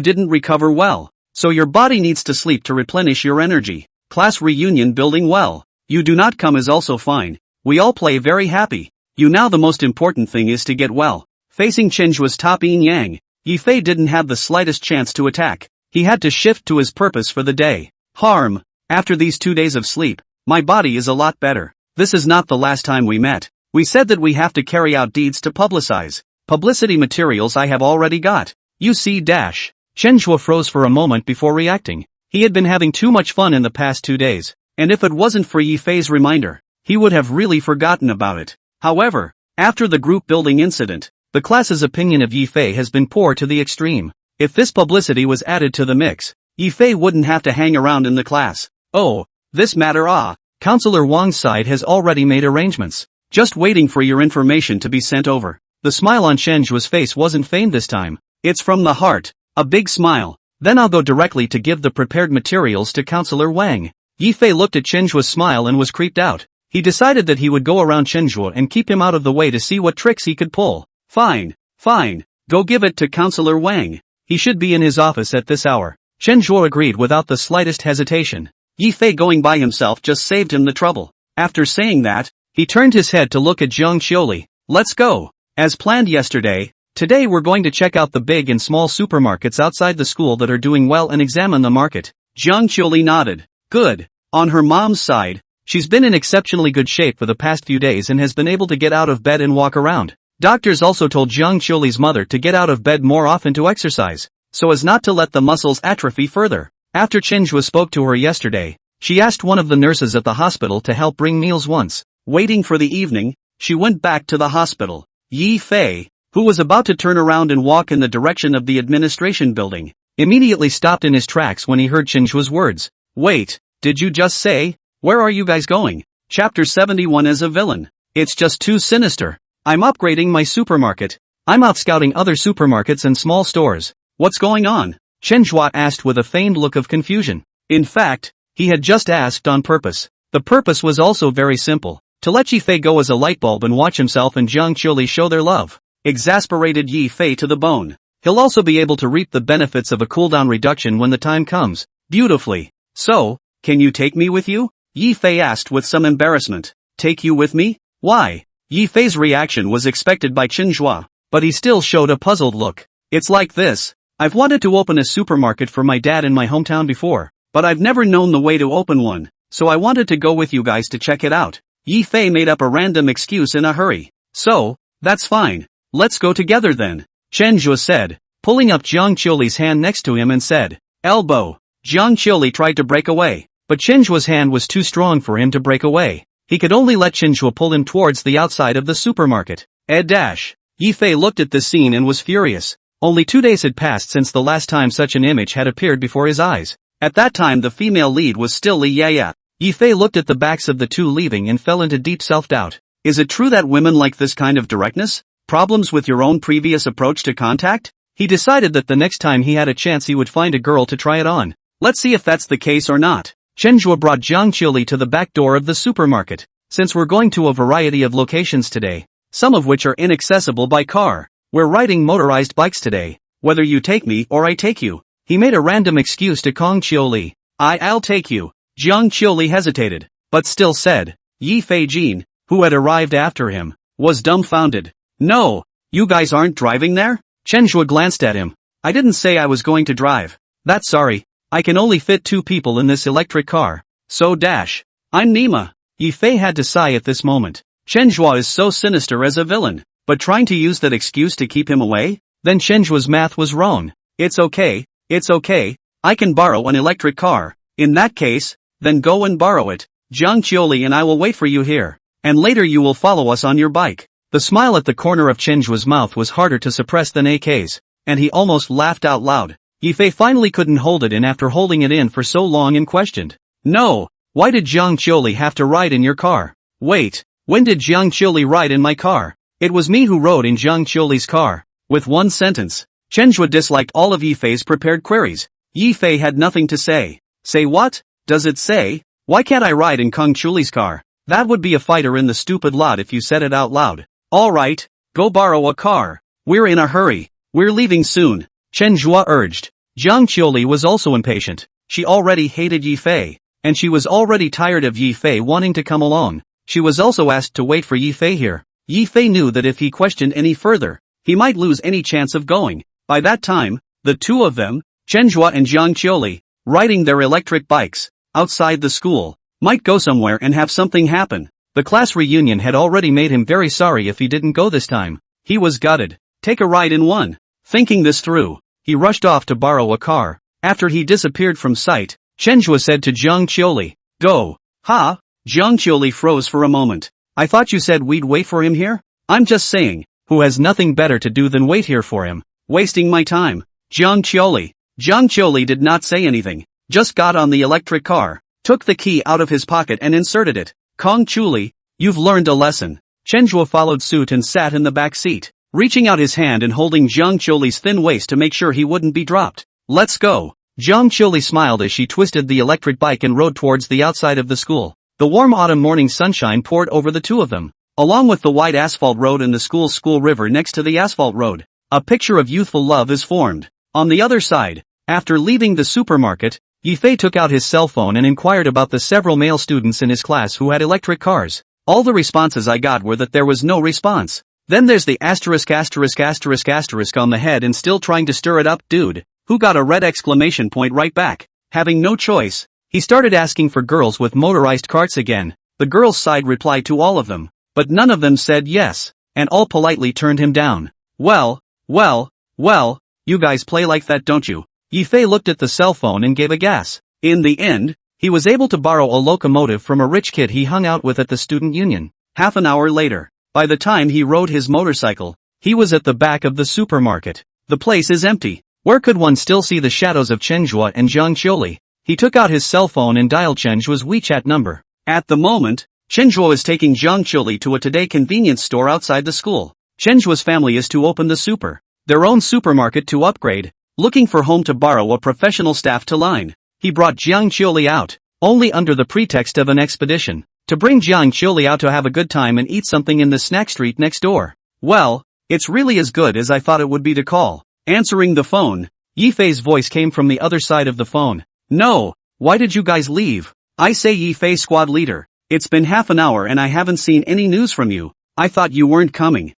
didn't recover well. So your body needs to sleep to replenish your energy. Class reunion building well. You do not come is also fine. We all play very happy. You now the most important thing is to get well. Facing Chenjua's top yin yang, Yifei didn't have the slightest chance to attack. He had to shift to his purpose for the day. Harm. After these 2 days of sleep, my body is a lot better. This is not the last time we met. We said that we have to carry out deeds to publicize. Publicity materials I have already got. You see dash. Chenjua froze for a moment before reacting. He had been having too much fun in the past 2 days, and if it wasn't for Yifei's reminder, he would have really forgotten about it. However, after the group building incident, the class's opinion of Yifei has been poor to the extreme. If this publicity was added to the mix, Yifei wouldn't have to hang around in the class. Oh, this matter Counselor Wang's side has already made arrangements. Just waiting for your information to be sent over. The smile on Chenjua's face wasn't feigned this time. It's from the heart. A big smile. Then I'll go directly to give the prepared materials to Counselor Wang. Yifei looked at Chenjua's smile and was creeped out. He decided that he would go around Chenjua and keep him out of the way to see what tricks he could pull. Fine. Go give it to Counselor Wang. He should be in his office at this hour. Chenjua agreed without the slightest hesitation. Yifei going by himself just saved him the trouble. After saying that, he turned his head to look at Jiang Qiuli. Let's go. As planned yesterday, today we're going to check out the big and small supermarkets outside the school that are doing well and examine the market. Jiang Qiuli nodded. Good. On her mom's side, she's been in exceptionally good shape for the past few days and has been able to get out of bed and walk around. Doctors also told Jiang Qiuli's mother to get out of bed more often to exercise, so as not to let the muscles atrophy further. After Chenjua spoke to her yesterday, she asked one of the nurses at the hospital to help bring meals once. Waiting for the evening, she went back to the hospital. Yifei, who was about to turn around and walk in the direction of the administration building, immediately stopped in his tracks when he heard Chenjua's words. Wait, did you just say? Where are you guys going? Chapter 71 as a villain. It's just too sinister. I'm upgrading my supermarket. I'm out scouting other supermarkets and small stores. What's going on? Chenjua asked with a feigned look of confusion. In fact, he had just asked on purpose. The purpose was also very simple. To let Yifei go as a light bulb and watch himself and Jiang Qiuli show their love. Exasperated Yifei to the bone. He'll also be able to reap the benefits of a cooldown reduction when the time comes. Beautifully. So, can you take me with you? Yifei asked with some embarrassment. Take you with me? Why? Yifei's reaction was expected by Chenjua, but he still showed a puzzled look. It's like this. I've wanted to open a supermarket for my dad in my hometown before, but I've never known the way to open one, so I wanted to go with you guys to check it out. Yifei made up a random excuse in a hurry. So, that's fine. Let's go together then, Chenjua said, pulling up Jiang Qiuli's hand next to him and said, elbow. Jiang Qiuli tried to break away, but Chenjua's hand was too strong for him to break away. He could only let Chenjua pull him towards the outside of the supermarket. Yifei looked at this scene and was furious. Only 2 days had passed since the last time such an image had appeared before his eyes. At that time the female lead was still Li Yaya. Yifei looked at the backs of the two leaving and fell into deep self-doubt. Is it true that women like this kind of directness? Problems with your own previous approach to contact? He decided that the next time he had a chance he would find a girl to try it on. Let's see if that's the case or not. Chenjua brought Jiang Qiuli to the back door of the supermarket. Since we're going to a variety of locations today, some of which are inaccessible by car, we're riding motorized bikes today. Whether you take me or I take you. He made a random excuse to Kong Qiuli. I'll take you. Jiang Qiuli hesitated, but still said. Yifei Jin, who had arrived after him, was dumbfounded. No, you guys aren't driving there? Chenjua glanced at him. I didn't say I was going to drive. That's sorry. I can only fit 2 people in this electric car. So I'm Nima. Yifei had to sigh at this moment. Chenjua is so sinister as a villain, but trying to use that excuse to keep him away? Then Chenjua's math was wrong. It's okay. I can borrow an electric car. In that case, then go and borrow it. Jiang Qiuli and I will wait for you here. And later you will follow us on your bike. The smile at the corner of Chenjua's mouth was harder to suppress than AK's, and he almost laughed out loud. Yifei finally couldn't hold it in after holding it in for so long and questioned. No, why did Jiang Qiuli have to ride in your car? Wait, when did Jiang Qiuli ride in my car? It was me who rode in Jiang Qiuli's car. With one sentence, Chenjua disliked all of Yifei's prepared queries. Yifei had nothing to say. Say what? Does it say? Why can't I ride in Kong Qiuli's car? That would be a fighter in the stupid lot if you said it out loud. Alright, go borrow a car. We're in a hurry. We're leaving soon. Chenjua urged. Jiang Qiuli was also impatient. She already hated Yi Fei. And she was already tired of Yi Fei wanting to come along. She was also asked to wait for Yi Fei here. Yi Fei knew that if he questioned any further, he might lose any chance of going. By that time, the two of them, Chenhua and Jiang Qiuli, riding their electric bikes, outside the school, might go somewhere and have something happen. The class reunion had already made him very sorry if he didn't go this time. He was gutted. Take a ride in one. Thinking this through, he rushed off to borrow a car. After he disappeared from sight, Chenhua said to Jiang Qiuli, "Go." "Ha?" Jiang Qiuli froze for a moment. "I thought you said we'd wait for him here?" "I'm just saying, who has nothing better to do than wait here for him? Wasting my time." Jiang Qiuli did not say anything, just got on the electric car, took the key out of his pocket and inserted it. "Kong Qiuli, you've learned a lesson." Chenhua followed suit and sat in the back seat, reaching out his hand and holding Jiang Qiuli's thin waist to make sure he wouldn't be dropped. "Let's go." Jiang Qiuli smiled as she twisted the electric bike and rode towards the outside of the school. The warm autumn morning sunshine poured over the two of them, along with the wide asphalt road and the school river next to the asphalt road. A picture of youthful love is formed. On the other side, after leaving the supermarket, Yi Fei took out his cell phone and inquired about the several male students in his class who had electric cars. All the responses I got were that there was no response. Then there's the asterisk on the head and still trying to stir it up dude, who got a red exclamation point right back. Having no choice, he started asking for girls with motorized carts again. The girls' side replied to all of them, but none of them said yes, and all politely turned him down. Well, you guys play like that, don't you? Yi Fei looked at the cell phone and gave a gas. In the end, he was able to borrow a locomotive from a rich kid he hung out with at the student union. Half an hour later, by the time he rode his motorcycle, he was at the back of the supermarket. The place is empty. Where could one still see the shadows of Chenhua and Jiang Qiuli? He took out his cell phone and dialed Chenhua's WeChat number. At the moment, Chenhua is taking Jiang Qiuli to a Today convenience store outside the school. Chenhua's family is to open their own supermarket to upgrade, looking for home to borrow a professional staff to line. He brought Jiang Qiuli out, only under the pretext of an expedition, to bring Jiang Qiuli out to have a good time and eat something in the snack street next door. Well, it's really as good as I thought it would be to call. Answering the phone, Yi Fei's voice came from the other side of the phone. "No, why did you guys leave?" "I say Yi Fei squad leader, it's been half an hour and I haven't seen any news from you. I thought you weren't coming."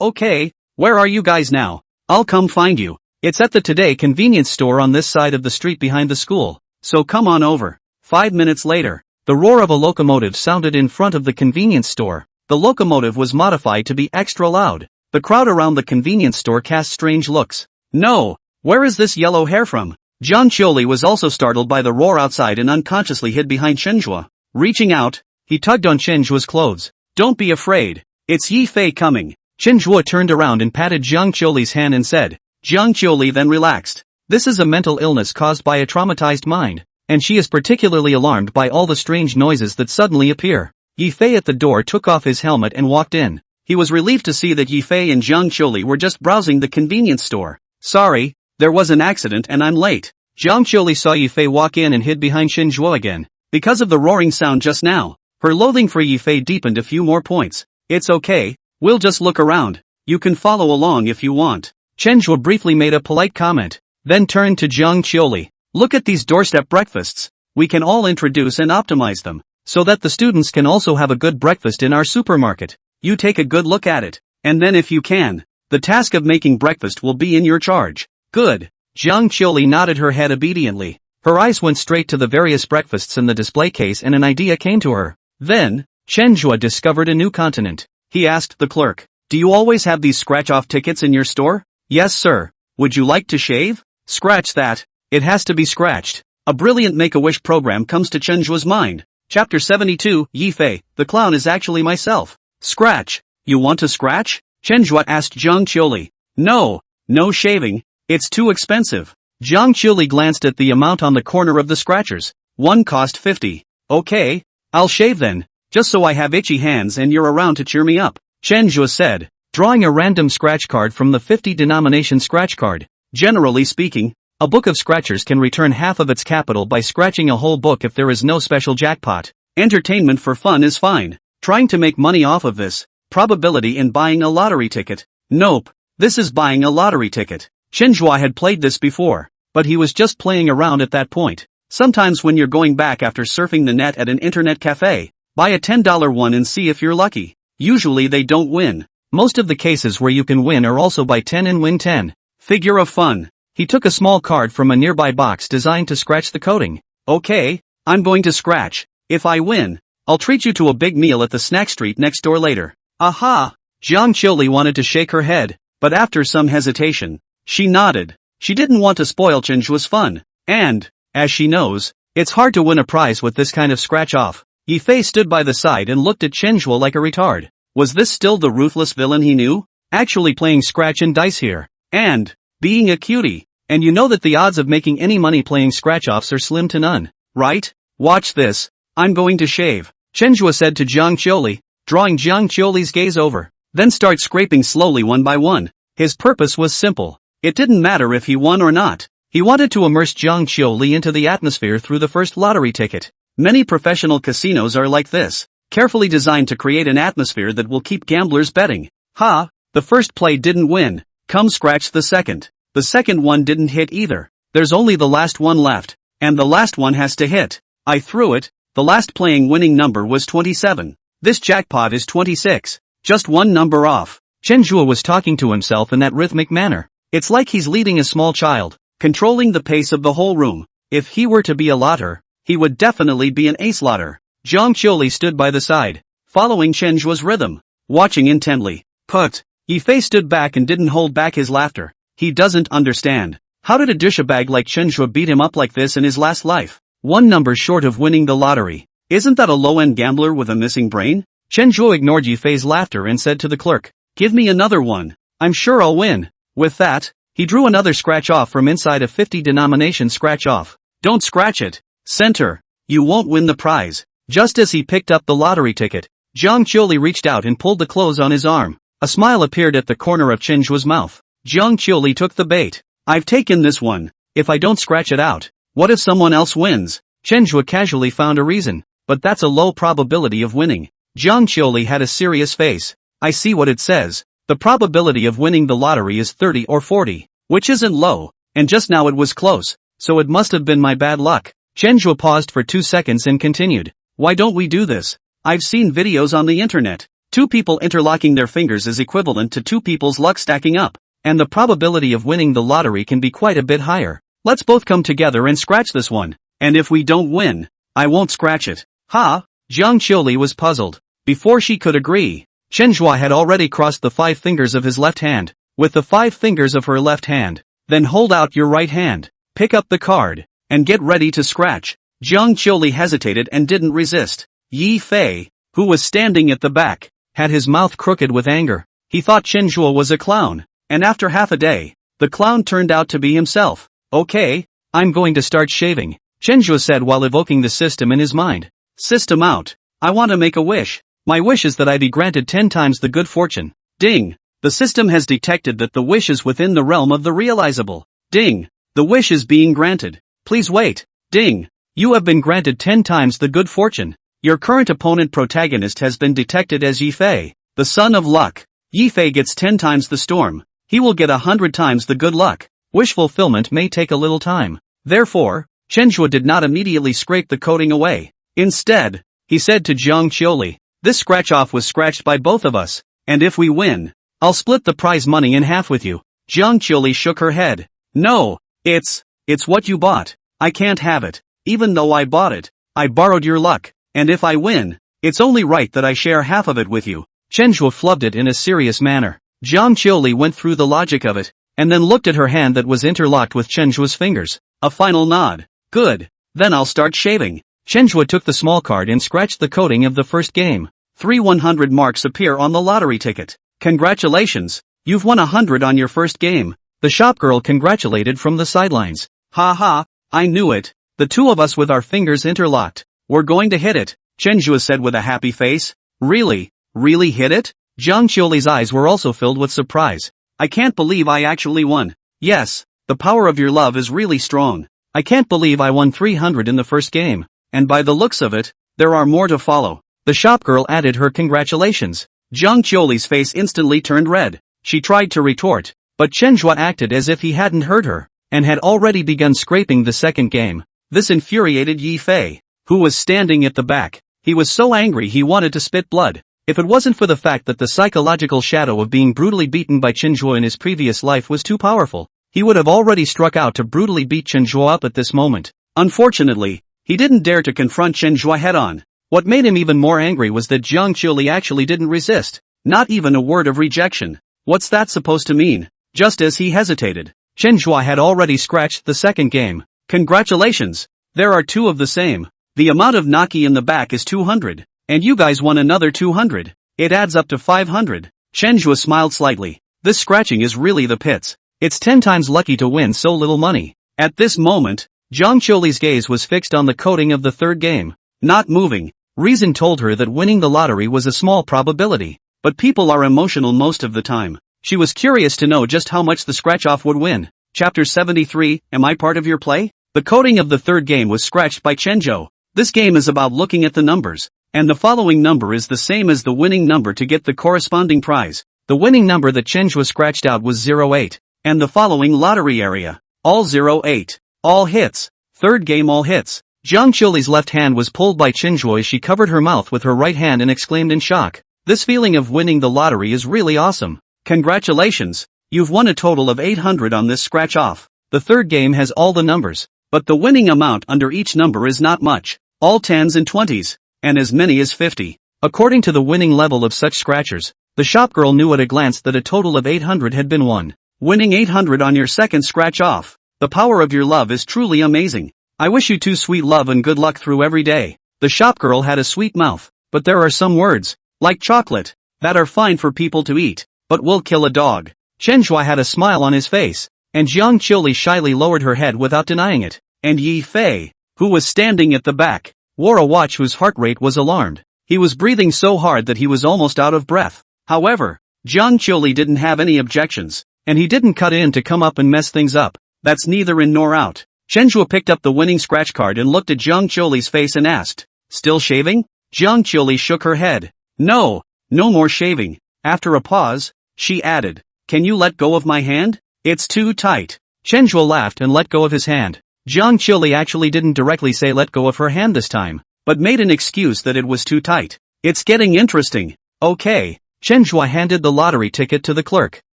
Okay, where are you guys now? I'll come find you. It's at the Today convenience store on this side of the street behind the school, so come on over." 5 minutes later, the roar of a locomotive sounded in front of the convenience store. The locomotive was modified to be extra loud. The crowd around the convenience store cast strange looks. "No, where is this yellow hair from?" Jiang Qiuli was also startled by the roar outside and unconsciously hid behind Chenhua. Reaching out, he tugged on Chenhua's clothes. "Don't be afraid. It's Yi Fei coming." Chenhua turned around and patted Jiang Qiuli's hand and said. Jiang Qiuli then relaxed. This is a mental illness caused by a traumatized mind, and she is particularly alarmed by all the strange noises that suddenly appear. Yi Fei at the door took off his helmet and walked in. He was relieved to see that Yi Fei and Jiang Qiuli were just browsing the convenience store. "Sorry, there was an accident and I'm late." Jiang Qiuli saw Yi Fei walk in and hid behind Chenhua again. Because of the roaring sound just now, her loathing for Yi Fei deepened a few more points. "It's okay, we'll just look around. You can follow along if you want." Chenhua briefly made a polite comment, then turned to Jiang Qiuli. "Look at these doorstep breakfasts. We can all introduce and optimize them, so that the students can also have a good breakfast in our supermarket. You take a good look at it, and then if you can, the task of making breakfast will be in your charge." "Good." Jiang Qiuli nodded her head obediently. Her eyes went straight to the various breakfasts in the display case and an idea came to her. Then, Chenhua discovered a new continent. He asked the clerk, "Do you always have these scratch-off tickets in your store?" "Yes sir. Would you like to shave?" "Scratch that. It has to be scratched." A brilliant Make-A-Wish program comes to Chenhua's mind. Chapter 72, Yi Fei, the clown is actually myself. "Scratch. You want to scratch?" Chenhua asked Jiang Qiuli. No shaving. It's too expensive." Jiang Qiuli glanced at the amount on the corner of the scratchers. One cost 50. "Okay, I'll shave then, just so I have itchy hands and you're around to cheer me up," Chenhua said, drawing a random scratch card from the 50 denomination scratch card. Generally speaking, a book of scratchers can return half of its capital by scratching a whole book if there is no special jackpot. Entertainment for fun is fine. Trying to make money off of this, probability in buying a lottery ticket. Nope, this is buying a lottery ticket. Chenhua had played this before. but he was just playing around at that point. Sometimes when you're going back after surfing the net at an internet cafe, buy a $10 one and see if you're lucky. Usually they don't win. Most of the cases where you can win are also buy 10 and win 10. Figure of fun. He took a small card from a nearby box designed to scratch the coating. Okay, I'm going to scratch. If I win, I'll treat you to a big meal at the snack street next door later. Aha! Jiang Qiuli wanted to shake her head, but after some hesitation, she nodded. She didn't want to spoil Chenjua's fun, and, as she knows, it's hard to win a prize with this kind of scratch-off. Yifei stood by the side and looked at Chenjua like a retard. Was this still the ruthless villain he knew? Actually playing scratch and dice here. And, being a cutie. And you know that the odds of making any money playing scratch-offs are slim to none, right? Watch this. I'm going to shave, Chenjua said to Jiang Qiuli, drawing Jiang Qiuli's gaze over. Then start scraping slowly one by one. His purpose was simple. It didn't matter if he won or not. He wanted to immerse Jiang Qiuli into the atmosphere through the first lottery ticket. Many professional casinos are like this, carefully designed to create an atmosphere that will keep gamblers betting. Ha! The first play didn't win. Come scratch the second. The second one didn't hit either. There's only the last one left, and the last one has to hit. I threw it. The last playing winning number was 27. This jackpot is 26. Just one number off. Chenjua was talking to himself in that rhythmic manner. It's like he's leading a small child, controlling the pace of the whole room. If he were to be a lotter, he would definitely be an ace lotter. Jiang Qiuli stood by the side, following Chenjua's rhythm, watching intently. Put. Yifei stood back and didn't hold back his laughter. He doesn't understand. How did a douchebag like Chenjua beat him up like this in his last life? One number short of winning the lottery. Isn't that a low-end gambler with a missing brain? Chenjua ignored Yifei's laughter and said to the clerk, "Give me another one. I'm sure I'll win." With that, he drew another scratch-off from inside a 50 denomination scratch-off. Don't scratch it. Center. You won't win the prize. Just as he picked up the lottery ticket, Jiang Qiuli reached out and pulled the clothes on his arm. A smile appeared at the corner of Chenjua's mouth. Jiang Qiuli took the bait. I've taken this one. If I don't scratch it out, what if someone else wins? Chenjua casually found a reason, but that's a low probability of winning. Jiang Qiuli had a serious face. I see what it says. The probability of winning the lottery is 30 or 40, which isn't low, and just now it was close, so it must have been my bad luck. Chenjua paused for 2 seconds and continued. Why don't we do this? I've seen videos on the internet. 2 people interlocking their fingers is equivalent to 2 people's luck stacking up, and the probability of winning the lottery can be quite a bit higher. Let's both come together and scratch this one, and if we don't win, I won't scratch it. Ha! Jiang Qiuli was puzzled. Before she could agree, Chenjua had already crossed the 5 fingers of his left hand, with the 5 fingers of her left hand. Then hold out your right hand, pick up the card, and get ready to scratch. Jiang Qiuli hesitated and didn't resist. Yifei, who was standing at the back, had his mouth crooked with anger. He thought Chenjua was a clown, and after half a day, the clown turned out to be himself. Okay, I'm going to start shaving, Chenjua said while evoking the system in his mind. System out. I want to make a wish. My wish is that I be granted 10 times the good fortune. Ding. The system has detected that the wish is within the realm of the realizable. Ding. The wish is being granted. Please wait. Ding. You have been granted 10 times the good fortune. Your current opponent protagonist has been detected as Yifei, the son of luck. Yifei gets 10 times the storm. He will get 100 times the good luck. Wish fulfillment may take a little time. Therefore, Chenjua did not immediately scrape the coating away. Instead, he said to Jiang Qiuli, this scratch-off was scratched by both of us, and if we win, I'll split the prize money in half with you. Jiang Qiuli shook her head. No, it's what you bought. I can't have it. Even though I bought it, I borrowed your luck, and if I win, it's only right that I share half of it with you. Chenjua flubbed it in a serious manner. Jiang Qiuli went through the logic of it, and then looked at her hand that was interlocked with Chenjua's fingers. A final nod. Good. Then I'll start shaving. Chenjua took the small card and scratched the coating of the first game. 3 100 marks appear on the lottery ticket. Congratulations. You've won 100 on your first game. The shopgirl congratulated from the sidelines. Ha ha, I knew it. The two of us with our fingers interlocked. We're going to hit it, Chenjua said with a happy face. Really? Really hit it? Jiang Qiuli's eyes were also filled with surprise. I can't believe I actually won. Yes, the power of your love is really strong. I can't believe I won 300 in the first game. And by the looks of it, there are more to follow. The shopgirl added her congratulations. Jiang Qiuli's face instantly turned red. She tried to retort, but Chenjua acted as if he hadn't heard her. and had already begun scraping the second game. This infuriated Yi Fei, who was standing at the back. He was so angry he wanted to spit blood. If it wasn't for the fact that the psychological shadow of being brutally beaten by Chenjue in his previous life was too powerful, he would have already struck out to brutally beat Chenjue up at this moment. Unfortunately, he didn't dare to confront Chenjue head-on. What made him even more angry was that Jiang Qiuli actually didn't resist. Not even a word of rejection. What's that supposed to mean? Just as he hesitated, Chenjue had already scratched the second game. Congratulations! There are two of the same. The amount of Naki in the back is 200. And you guys won another 200. It adds up to 500. Chenjue smiled slightly. This scratching is really the pits. It's 10 times lucky to win so little money. At this moment, Jiang Qiuli's gaze was fixed on the coding of the third game. Not moving. Reason told her that winning the lottery was a small probability. But people are emotional most of the time. She was curious to know just how much the scratch-off would win. Chapter 73, Am I Part of Your Play? The coding of the third game was scratched by Chenjue. This game is about looking at the numbers. And the following number is the same as the winning number to get the corresponding prize. The winning number that Chenjue scratched out was 08. And the following lottery area. All 08. All hits. Third game all hits. Jiang Qiuli's left hand was pulled by Chenjue as she covered her mouth with her right hand and exclaimed in shock. This feeling of winning the lottery is really awesome. Congratulations. You've won a total of 800 on this scratch-off. The third game has all the numbers. But the winning amount under each number is not much. All 10s and 20s. And as many as 50. According to the winning level of such scratchers, the shopgirl knew at a glance that a total of 800 had been won. Winning 800 on your second scratch-off. The power of your love is truly amazing. I wish you two sweet love and good luck through every day. The shopgirl had a sweet mouth, but there are some words, like chocolate, that are fine for people to eat, but will kill a dog. Chenjue had a smile on his face, and Jiang Qiuli shyly lowered her head without denying it. And Yi Fei, who was standing at the back, wore a watch whose heart rate was alarmed. He was breathing so hard that he was almost out of breath. However, Jiang Qiuli didn't have any objections, and he didn't cut in to come up and mess things up. That's neither in nor out. Chenjue picked up the winning scratch card and looked at Jiang Qiuli's face and asked, Still shaving? Jiang Qiuli shook her head. No, no more shaving. After a pause, she added, Can you let go of my hand? It's too tight. Chenjue laughed and let go of his hand. Jiang Qiuli actually didn't directly say let go of her hand this time, but made an excuse that it was too tight. It's getting interesting. Okay. Chenjue handed the lottery ticket to the clerk.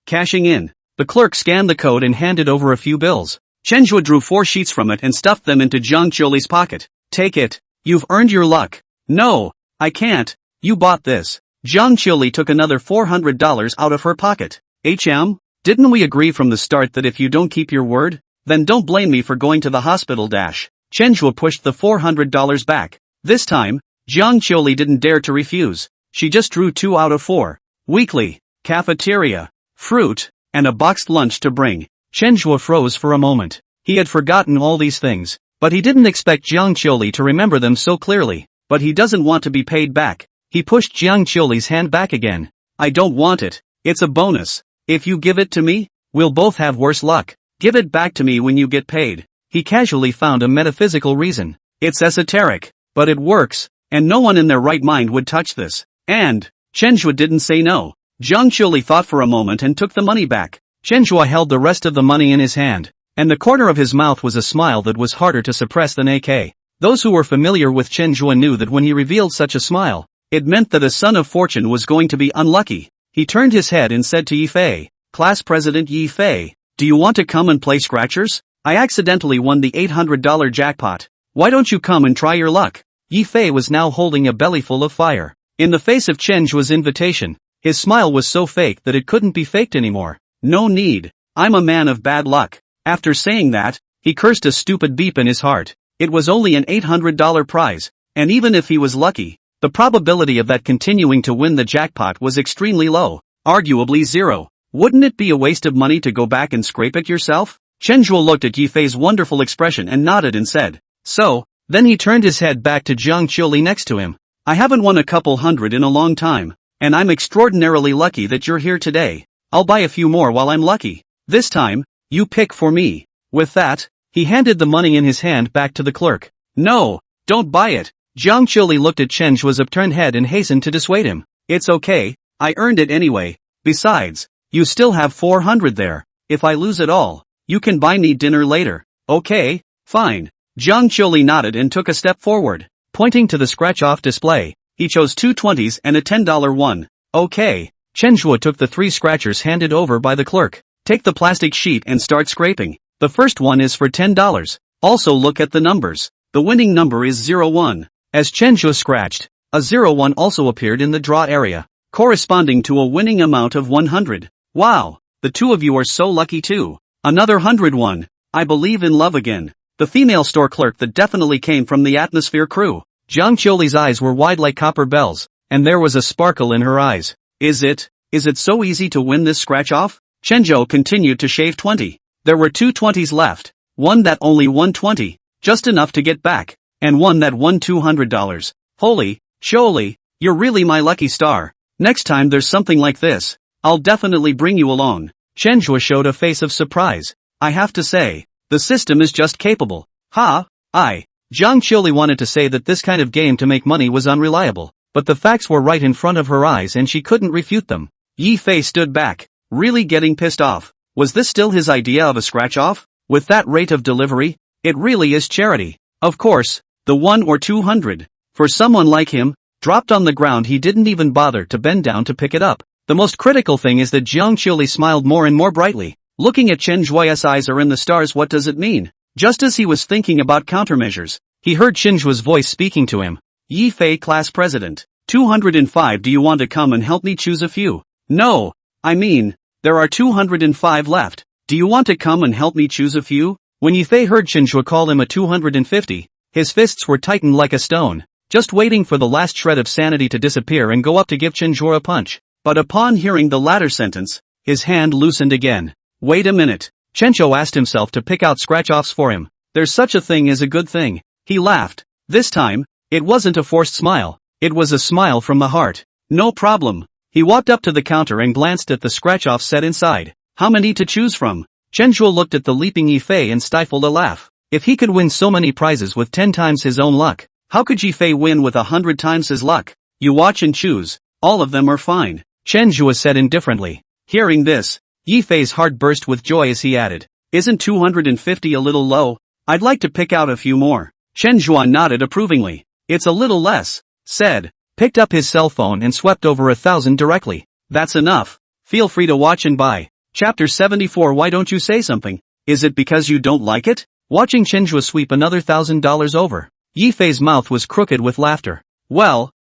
Cashing in. The clerk scanned the code and handed over a few bills. Chenjue drew 4 sheets from it and stuffed them into Jiang Qiuli's pocket. Take it. You've earned your luck. No, I can't. You bought this. Jiang Qiuli took another $400 out of her pocket. Didn't we agree from the start that if you don't keep your word, then don't blame me for going to the hospital. Chenjue pushed the $400 back. This time, Jiang Qiuli didn't dare to refuse. She just drew 2 out of 4. Weekly, cafeteria, fruit, and a boxed lunch to bring. Chenjue froze for a moment. He had forgotten all these things, but he didn't expect Jiang Qiuli to remember them so clearly. But he doesn't want to be paid back. He pushed Jiang Qiuli's hand back again. I don't want it. It's a bonus. If you give it to me, we'll both have worse luck. Give it back to me when you get paid. He casually found a metaphysical reason. It's esoteric, but it works, and no one in their right mind would touch this. And, Chenjue didn't say no. Jiang Qiuli thought for a moment and took the money back. Chenjue held the rest of the money in his hand, and the corner of his mouth was a smile that was harder to suppress than AK. Those who were familiar with Chenjue knew that when he revealed such a smile, it meant that a son of fortune was going to be unlucky. He turned his head and said to Yi Fei, Class President Yi Fei, do you want to come and play scratchers? I accidentally won the $800 jackpot. Why don't you come and try your luck? Yi Fei was now holding a bellyful of fire. In the face of Chenjue's invitation, his smile was so fake that it couldn't be faked anymore. No need. I'm a man of bad luck. After saying that, he cursed a stupid beep in his heart. It was only an $800 prize, and even if he was lucky, the probability of that continuing to win the jackpot was extremely low, arguably 0. Wouldn't it be a waste of money to go back and scrape it yourself? Chenjue looked at Yi Fei's wonderful expression and nodded and said, So. Then he turned his head back to Jiang Qiuli next to him. I haven't won a couple hundred in a long time, and I'm extraordinarily lucky that you're here today. I'll buy a few more while I'm lucky. This time, you pick for me. With that, he handed the money in his hand back to the clerk. No, don't buy it. Jiang Qiuli looked at Chenjue's upturned head and hastened to dissuade him. It's okay, I earned it anyway. Besides, you still have 400 there. If I lose it all, You can buy me dinner later. Okay, fine. Jiang Qiuli nodded and took a step forward. Pointing to the scratch-off display, he chose two 20s and a $10 one. Okay. Chen Zhuo took the 3 scratchers handed over by the clerk. Take the plastic sheet and start scraping. The first one is for $10. Also look at the numbers. The winning number is 01. As Chen Zhuo scratched, a 01 also appeared in the draw area, corresponding to a winning amount of 100. Wow, the two of you are so lucky too. Another 101. I believe in love again. The female store clerk that definitely came from the Atmosphere crew. Jiang Qiuli's eyes were wide like copper bells, and there was a sparkle in her eyes. Is it so easy to win this scratch-off? Chen Zhuo continued to shave 20. There were two 20s left, one that only won 20, just enough to get back, and one that won $200. Holy, Qiuli, you're really my lucky star. Next time there's something like this, I'll definitely bring you along. Chen Zhuo showed a face of surprise. I have to say, the system is just capable. Ha, Jiang Qiuli wanted to say that this kind of game to make money was unreliable, but the facts were right in front of her eyes and she couldn't refute them. Yi Fei stood back, really getting pissed off. Was this still his idea of a scratch-off? With that rate of delivery, it really is charity. Of course, the 1 or 200. For someone like him, dropped on the ground he didn't even bother to bend down to pick it up. The most critical thing is that Jiang Qiuli smiled more and more brightly. Looking at Chen Zhuo's eyes are in the stars. What does it mean? Just as he was thinking about countermeasures, he heard Chen Zhuo's voice speaking to him. Yi Fei, class president. 205. Do you want to come and help me choose a few? No, I mean, there are 205 left. Do you want to come and help me choose a few? When Yi Fei heard Chen Zhuo call him a 250, his fists were tightened like a stone, just waiting for the last shred of sanity to disappear and go up to give Chen Zhuo a punch. But upon hearing the latter sentence, his hand loosened again. Wait a minute. Chen Zhuo asked himself to pick out scratch-offs for him. There's such a thing as a good thing. He laughed. This time, it wasn't a forced smile. It was a smile from the heart. No problem. He walked up to the counter and glanced at the scratch-offs set inside. How many to choose from? Chen Zhuo looked at the leaping Yi Fei and stifled a laugh. If he could win so many prizes with 10 times his own luck, how could Yi Fei win with 100 times his luck? You watch and choose. All of them are fine. Chen Zhuo said indifferently. Hearing this, Yi Fei's heart burst with joy as he added, Isn't 250 a little low? I'd like to pick out a few more. Chen Zhuo nodded approvingly. It's a little less, said, picked up his cell phone and swept over 1,000 directly. That's enough. Feel free to watch and buy. Chapter 74. Why don't you say something? Is it because you don't like it? Watching Chen Zhuo sweep another $1,000 over, Yi Fei's mouth was crooked with laughter. Well,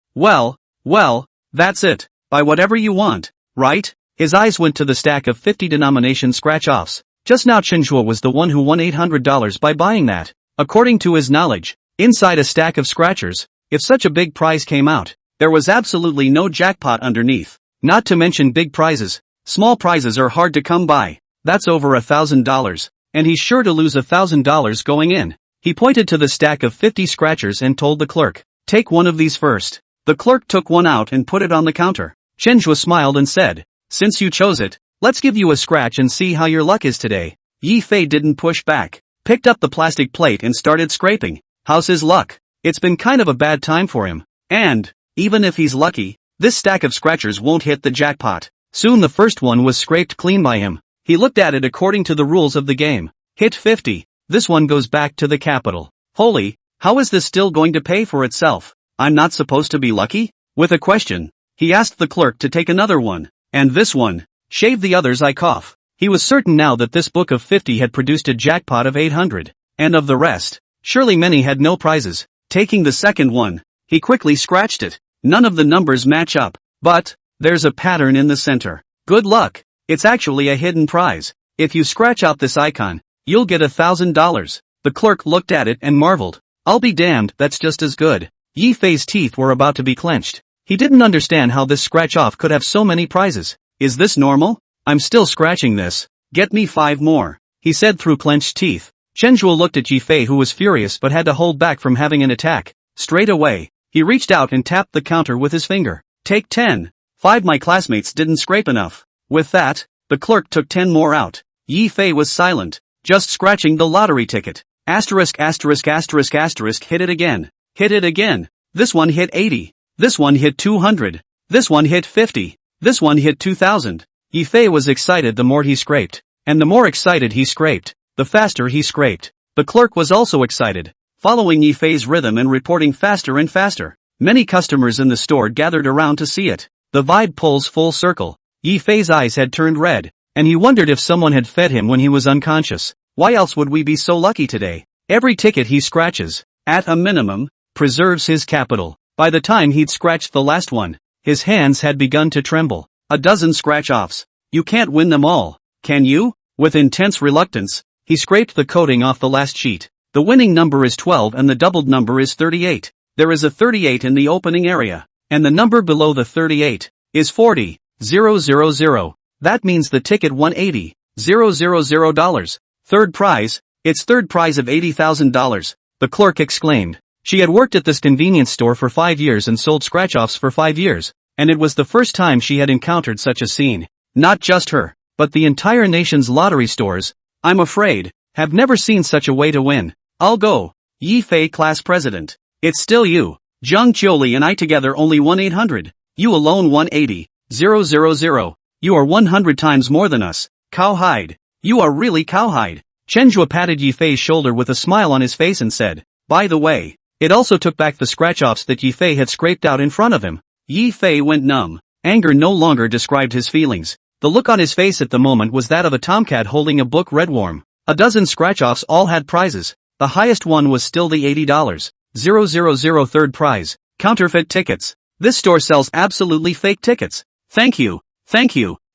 that's it. Buy whatever you want, right? His eyes went to the stack of 50 denomination scratch-offs. Just now Chen Zhuo was the one who won $800 by buying that. According to his knowledge, inside a stack of scratchers, if such a big prize came out, there was absolutely no jackpot underneath. Not to mention big prizes. Small prizes are hard to come by. That's over $1,000, and he's sure to lose $1,000 going in. He pointed to the stack of 50 scratchers and told the clerk, take one of these first. The clerk took one out and put it on the counter. Chen Zhuo smiled and said, since you chose it, let's give you a scratch and see how your luck is today. Yi Fei didn't push back, picked up the plastic plate and started scraping. How's his luck? It's been kind of a bad time for him. And, even if he's lucky, this stack of scratchers won't hit the jackpot. Soon the first one was scraped clean by him. He looked at it according to the rules of the game. Hit 50. This one goes back to the capital. Holy, how is this still going to pay for itself? I'm not supposed to be lucky? With a question, he asked the clerk to take another one. And this one. Shave the others. I cough. He was certain now that this book of 50 had produced a jackpot of 800. And of the rest, surely many had no prizes. Taking the second one, he quickly scratched it. None of the numbers match up. But, there's a pattern in the center. Good luck. It's actually a hidden prize. If you scratch out this icon, you'll get $1,000. The clerk looked at it and marveled. I'll be damned, that's just as good. Yi Fei's teeth were about to be clenched. He didn't understand how this scratch-off could have so many prizes. Is this normal? I'm still scratching this. Get me 5 more, he said through clenched teeth. Chen Zhuo looked at Yi Fei, who was furious but had to hold back from having an attack. Straight away, he reached out and tapped the counter with his finger. Take 10. 5. My classmates didn't scrape enough. With that, the clerk took 10 more out. Yi Fei was silent, just scratching the lottery ticket. Asterisk. Hit it again. Hit it again. This one hit 80. This one hit 200. This one hit 50. This one hit 2,000. Yi Fei was excited the more he scraped. And the more excited he scraped, the faster he scraped. The clerk was also excited, following Yifei's rhythm and reporting faster and faster. Many customers in the store gathered around to see it. The vibe pulls full circle. Yifei's eyes had turned red, and he wondered if someone had fed him when he was unconscious. Why else would we be so lucky today? Every ticket he scratches, at a minimum, preserves his capital. By the time he'd scratched the last one, his hands had begun to tremble. A dozen scratch-offs. You can't win them all, can you? With intense reluctance, he scraped the coating off the last sheet. The winning number is 12 and the doubled number is 38. There is a 38 in the opening area, and the number below the 38 is 40,000. That means the ticket won $80,000. Third prize, its third prize of $80,000, the clerk exclaimed. She had worked at this convenience store for 5 years and sold scratch-offs for 5 years, and it was the first time she had encountered such a scene. Not just her, but the entire nation's lottery stores, I'm afraid, have never seen such a way to win. I'll go. Yifei class president. It's still you. Zhang Qiuli and I together only won 800. You alone won 80,000. You are 100 times more than us. Cowhide. You are really cowhide. Chenhua patted Yifei's shoulder with a smile on his face and said, by the way, it also took back the scratch-offs that Yifei had scraped out in front of him. Yifei went numb. Anger no longer described his feelings. The look on his face at the moment was that of a tomcat holding a book read warm. A dozen scratch-offs all had prizes. The highest one was still the $80,000 third prize, counterfeit tickets. This store sells absolutely fake tickets. Thank you,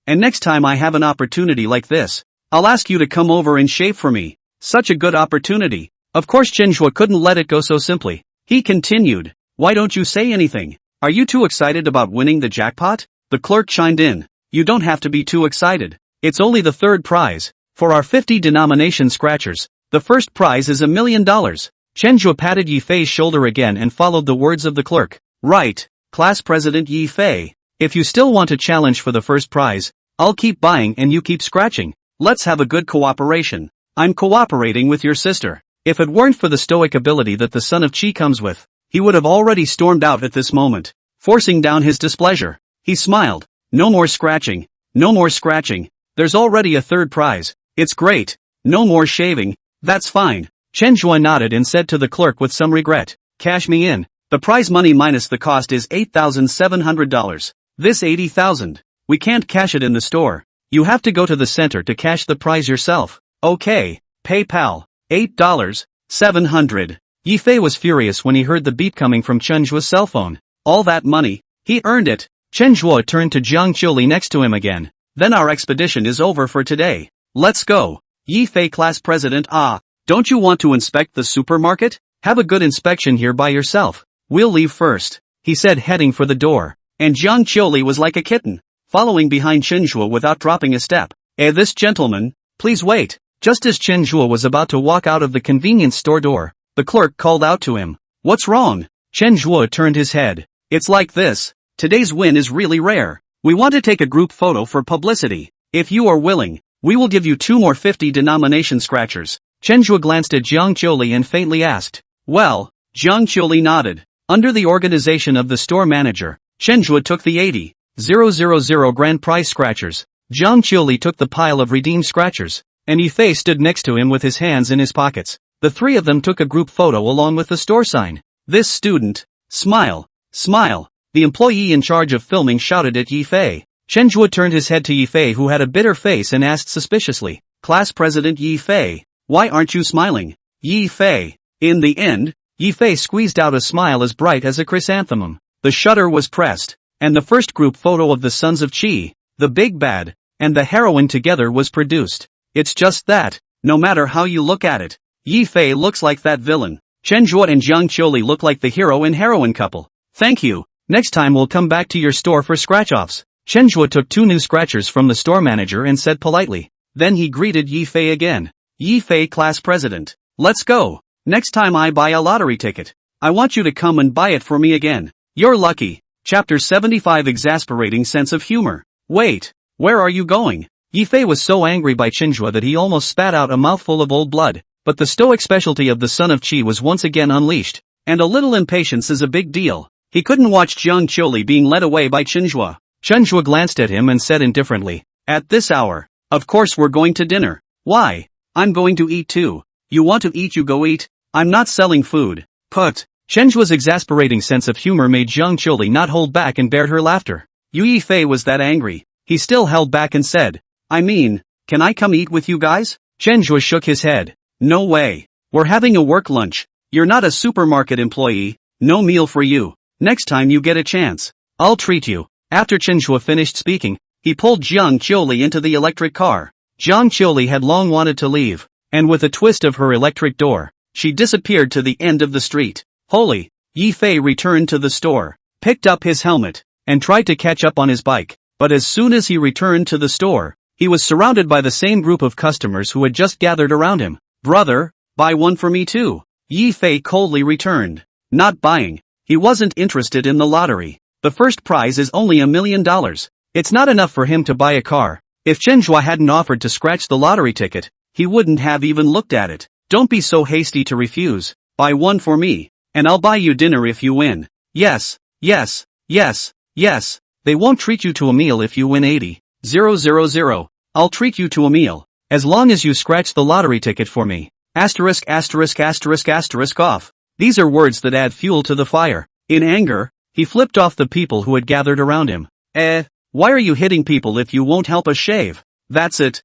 and next time I have an opportunity like this, I'll ask you to come over and shave for me. Such a good opportunity. Of course Chenhua couldn't let it go so simply. He continued, why don't you say anything? Are you too excited about winning the jackpot? The clerk chimed in. You don't have to be too excited. It's only the third prize. For our 50 denomination scratchers, the first prize is $1 million. Chenhua patted Yifei's shoulder again and followed the words of the clerk. Right, class president Yifei. If you still want a challenge for the first prize, I'll keep buying and you keep scratching. Let's have a good cooperation. I'm cooperating with your sister. If it weren't for the stoic ability that the son of Qi comes with, he would have already stormed out at this moment, forcing down his displeasure. He smiled. No more scratching. No more scratching. There's already a third prize. It's great. No more shaving. That's fine. Chenhua nodded and said to the clerk with some regret, cash me in. The prize money minus the cost is $8,700. This 80,000. We can't cash it in the store. You have to go to the center to cash the prize yourself. Okay. PayPal. $8,700. Yifei was furious when he heard the beep coming from Chenhua's cell phone. All that money. He earned it. Chenhua turned to Zhang Qiuli next to him again. Then our expedition is over for today. Let's go. Yifei class president. Don't you want to inspect the supermarket? Have a good inspection here by yourself. We'll leave first, he said, heading for the door. And Zhang Qiuli was like a kitten, following behind Chenhua without dropping a step. This gentleman, please wait. Just as Chenhua was about to walk out of the convenience store door, the clerk called out to him. What's wrong? Chenhua turned his head. It's like this. Today's win is really rare. We want to take a group photo for publicity. If you are willing, we will give you 2 more 50 denomination scratchers. Chenhua glanced at Zhang Qiuli and faintly asked. Well, Zhang Qiuli nodded. Under the organization of the store manager, Chenhua took the 80,000 grand prize scratchers. Zhang Qiuli took the pile of redeemed scratchers, and Yifei stood next to him with his hands in his pockets. The three of them took a group photo along with the store sign. This student, smile, the employee in charge of filming shouted at Yifei. Chenhua turned his head to Yifei, who had a bitter face, and asked suspiciously, Class President Yifei, why aren't you smiling? Yifei. In the end, Yifei squeezed out a smile as bright as a chrysanthemum. The shutter was pressed, and the first group photo of the Sons of Qi, the Big Bad, and the heroine together was produced. It's just that, no matter how you look at it, Yifei looks like that villain. Chenhua and Zhang Qiuli look like the hero and heroine couple. Thank you. Next time we'll come back to your store for scratch-offs. Chenhua took 2 new scratchers from the store manager and said politely. Then he greeted Yifei again. Yifei class president. Let's go. Next time I buy a lottery ticket, I want you to come and buy it for me again. You're lucky. Chapter 75. Exasperating sense of humor. Wait, where are you going? Yifei was so angry by Chenhua that he almost spat out a mouthful of old blood. But the stoic specialty of the son of Qi was once again unleashed, and a little impatience is a big deal. He couldn't watch Zhang Qiuli being led away by Chenhua. Chenhua glanced at him and said indifferently, At this hour, Of course we're going to dinner. Why? I'm going to eat too. You want to eat, you go eat. I'm not selling food. Put. Chenjua's exasperating sense of humor made Jiang Chuli not hold back and bared her laughter. Yu Yifei was that angry. He still held back and said, I mean, can I come eat with you guys? Chenjua shook his head. No way. We're having a work lunch. You're not a supermarket employee. No meal for you. Next time you get a chance, I'll treat you. After Chenjua finished speaking, he pulled Jiang Chuli into the electric car. Jiang Chuli had long wanted to leave, and with a twist of her electric door, she disappeared to the end of the street. Holy! Yifei returned to the store, picked up his helmet, and tried to catch up on his bike, but as soon as he returned to the store, he was surrounded by the same group of customers who had just gathered around him. Brother, buy one for me too. Yifei coldly returned. Not buying. He wasn't interested in the lottery. The first prize is only $1 million. It's not enough for him to buy a car. If Chenjua hadn't offered to scratch the lottery ticket, he wouldn't have even looked at it. Don't be so hasty to refuse. Buy one for me, and I'll buy you dinner if you win. Yes, yes, yes, yes. They won't treat you to a meal if you win 80,000. I'll treat you to a meal, as long as you scratch the lottery ticket for me. Asterisk asterisk asterisk asterisk off. These are words that add fuel to the fire. In anger, he flipped off the people who had gathered around him. Why are you hitting people if you won't help us shave? That's it.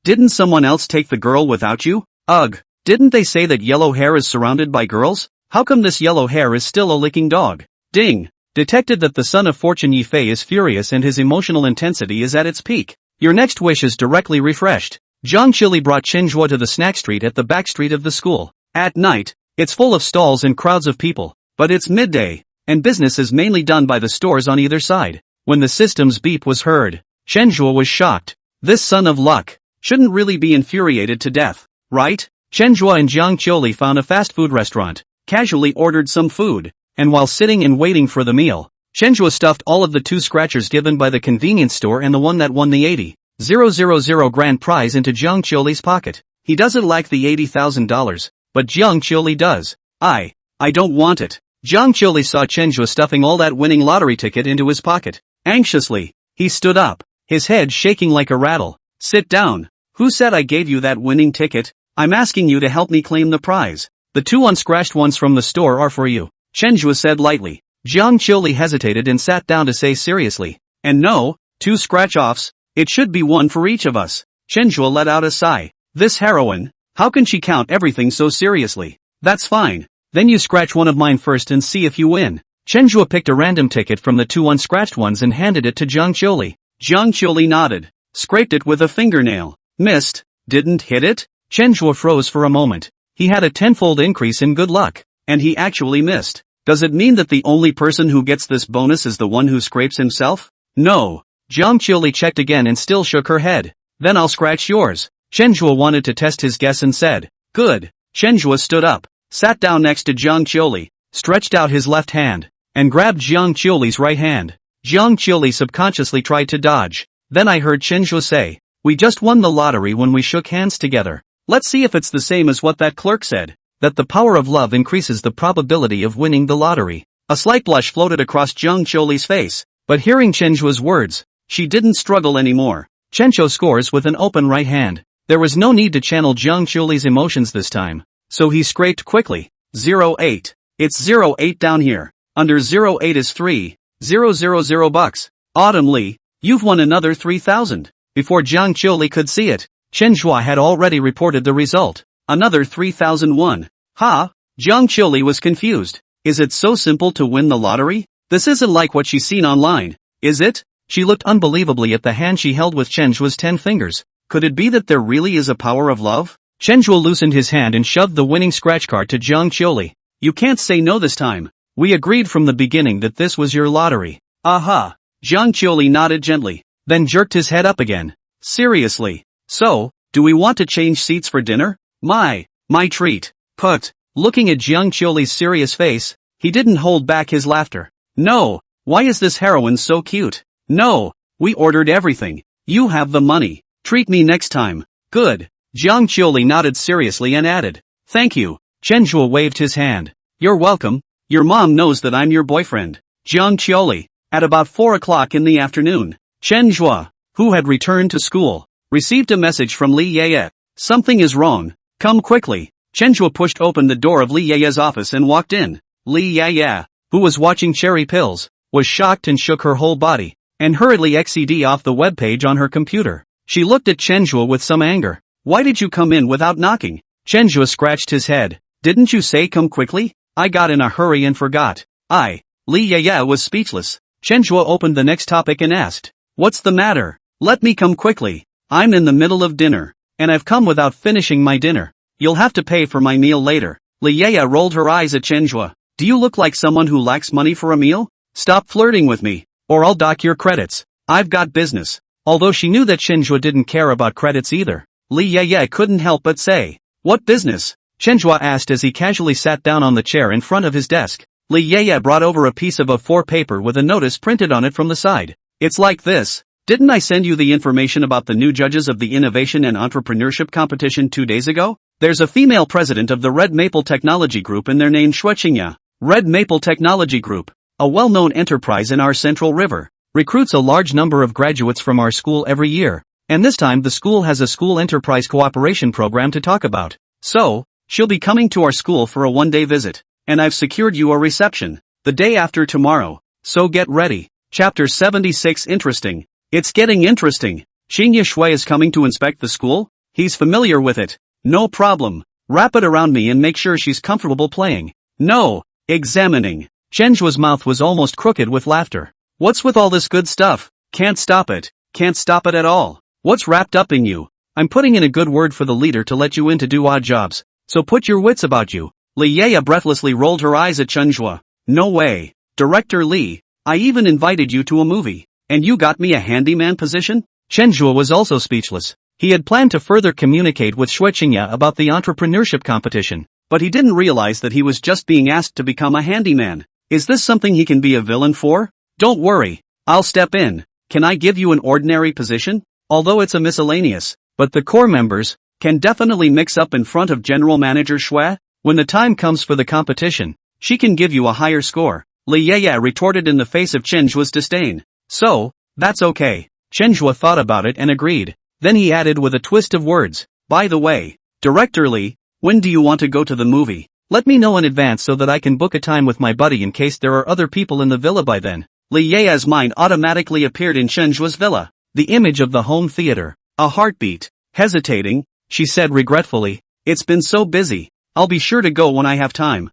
Didn't someone else take the girl without you? Ugh. Didn't they say that yellow hair is surrounded by girls? How come this yellow hair is still a licking dog? Ding. Detected that the son of fortune Yifei is furious and his emotional intensity is at its peak. Your next wish is directly refreshed. Jiang Chili brought Chenjua to the snack street at the back street of the school. At night, it's full of stalls and crowds of people, but it's midday, and business is mainly done by the stores on either side. When the system's beep was heard, Chenjua was shocked. This son of luck shouldn't really be infuriated to death, right? Chenjua and Jiang Chili found a fast food restaurant, casually ordered some food, and while sitting and waiting for the meal, Chenjua stuffed all of the 2 scratchers given by the convenience store and the one that won the 80,000 grand prize into Jiang Chili's pocket. He doesn't like the $80,000, but Jiang Chili does. I don't want it. Jiang Chili saw Chenjua stuffing all that winning lottery ticket into his pocket. Anxiously, he stood up, his head shaking like a rattle. Sit down. Who said I gave you that winning ticket? I'm asking you to help me claim the prize. The 2 unscratched ones from the store are for you, Chenjua said lightly. Jiang Chili hesitated and sat down to say seriously. And no, 2 scratch-offs, it should be 1 for each of us. Chenjua let out a sigh. This heroine, how can she count everything so seriously? That's fine. Then you scratch one of mine first and see if you win. Chenjua picked a random ticket from the 2 unscratched ones and handed it to Jiang Chili. Jiang Chili nodded, scraped it with a fingernail. Missed. Didn't hit it? Chenjua froze for a moment. He had a 10-fold increase in good luck, and he actually missed. Does it mean that the only person who gets this bonus is the one who scrapes himself? No. Jiang Chili checked again and still shook her head. Then I'll scratch yours. Chenjua wanted to test his guess and said, good. Chenjua stood up, sat down next to Jiang Chili, stretched out his left hand, and grabbed Jiang Chili's right hand. Jiang Chili subconsciously tried to dodge. Then I heard Chenjua say, we just won the lottery when we shook hands together. Let's see if it's the same as what that clerk said, that the power of love increases the probability of winning the lottery. A slight blush floated across Jiang Choli's face, but hearing Chenjua's words, she didn't struggle anymore. Chenjo scores with an open right hand. There was no need to channel Jiang Choli's emotions this time, so he scraped quickly. 08. It's 08 down here. Under 08 is 3,000 bucks. Autumn Lee, you've won another 3,000. Before Jiang Choli could see it, Chenjua had already reported the result. Another 3,001. Ha! Jiang Choli was confused. Is it so simple to win the lottery? This isn't like what she's seen online, is it? She looked unbelievably at the hand she held with Chenjua's 10 fingers. Could it be that there really is a power of love? Chenjua loosened his hand and shoved the winning scratch card to Jiang Choli. You can't say no this time. We agreed from the beginning that this was your lottery. Aha! Jiang Choli nodded gently, then jerked his head up again. Seriously? So, do we want to change seats for dinner? My treat. Put. Looking at Jiang Choli's serious face, he didn't hold back his laughter. No, why is this heroine so cute? No, we ordered everything. You have the money. Treat me next time. Good. Jiang Choli nodded seriously and added, thank you. Chenjua waved his hand. You're welcome. Your mom knows that I'm your boyfriend. Jiang Choli. At about 4 o'clock in the afternoon, Chenjua, who had returned to school, Received a message from Lee Ye. Something is wrong. Come quickly. Chenjua pushed open the door of Lee Ye's office and walked in. Lee Ye, who was watching Cherry Pills, was shocked and shook her whole body, and hurriedly exited off the webpage on her computer. She looked at Chenjua with some anger. Why did you come in without knocking? Chenjua scratched his head. Didn't you say come quickly? I got in a hurry and forgot. Lee Ye was speechless. Chenjua opened the next topic and asked, what's the matter? Let me come quickly. I'm in the middle of dinner, and I've come without finishing my dinner. You'll have to pay for my meal later. Lee Ye rolled her eyes at Chenjua. Do you look like someone who lacks money for a meal? Stop flirting with me, or I'll dock your credits. I've got business. Although she knew that Chenjua didn't care about credits either, Lee Ye couldn't help but say, what business? Chenjua asked as he casually sat down on the chair in front of his desk. Lee Ye brought over a piece of A4 paper with a notice printed on it from the side. It's like this. Didn't I send you the information about the new judges of the Innovation and Entrepreneurship competition 2 days ago? There's a female president of the Red Maple Technology Group and they're named Shueqingya. Red Maple Technology Group, a well-known enterprise in our Central River, recruits a large number of graduates from our school every year. And this time the school has a school enterprise cooperation program to talk about. So, she'll be coming to our school for a one-day visit. And I've secured you a reception, the day after tomorrow. So get ready. Chapter 76 Interesting. It's getting interesting. Xingye Shui is coming to inspect the school? He's familiar with it. No problem. Wrap it around me and make sure she's comfortable playing. No. Examining. Chenjua's mouth was almost crooked with laughter. What's with all this good stuff? Can't stop it. Can't stop it at all. What's wrapped up in you? I'm putting in a good word for the leader to let you in to do odd jobs. So put your wits about you. Lee Ye breathlessly rolled her eyes at Chenjua. No way. Director Lee, I even invited you to a movie. And you got me a handyman position? Chenjua was also speechless. He had planned to further communicate with Shueqingya about the entrepreneurship competition, but he didn't realize that he was just being asked to become a handyman. Is this something he can be a villain for? Don't worry. I'll step in. Can I give you an ordinary position? Although it's a miscellaneous, but the core members can definitely mix up in front of General Manager Shui. When the time comes for the competition, she can give you a higher score. Lee Ye retorted in the face of Chenjua's disdain. So, that's okay. Chenjua thought about it and agreed. Then he added with a twist of words, by the way, Director Lee, when do you want to go to the movie? Let me know in advance so that I can book a time with my buddy in case there are other people in the villa by then. Lee Ye's mind automatically appeared in Chenjua's villa. The image of the home theater. A heartbeat. Hesitating, she said regretfully, it's been so busy. I'll be sure to go when I have time.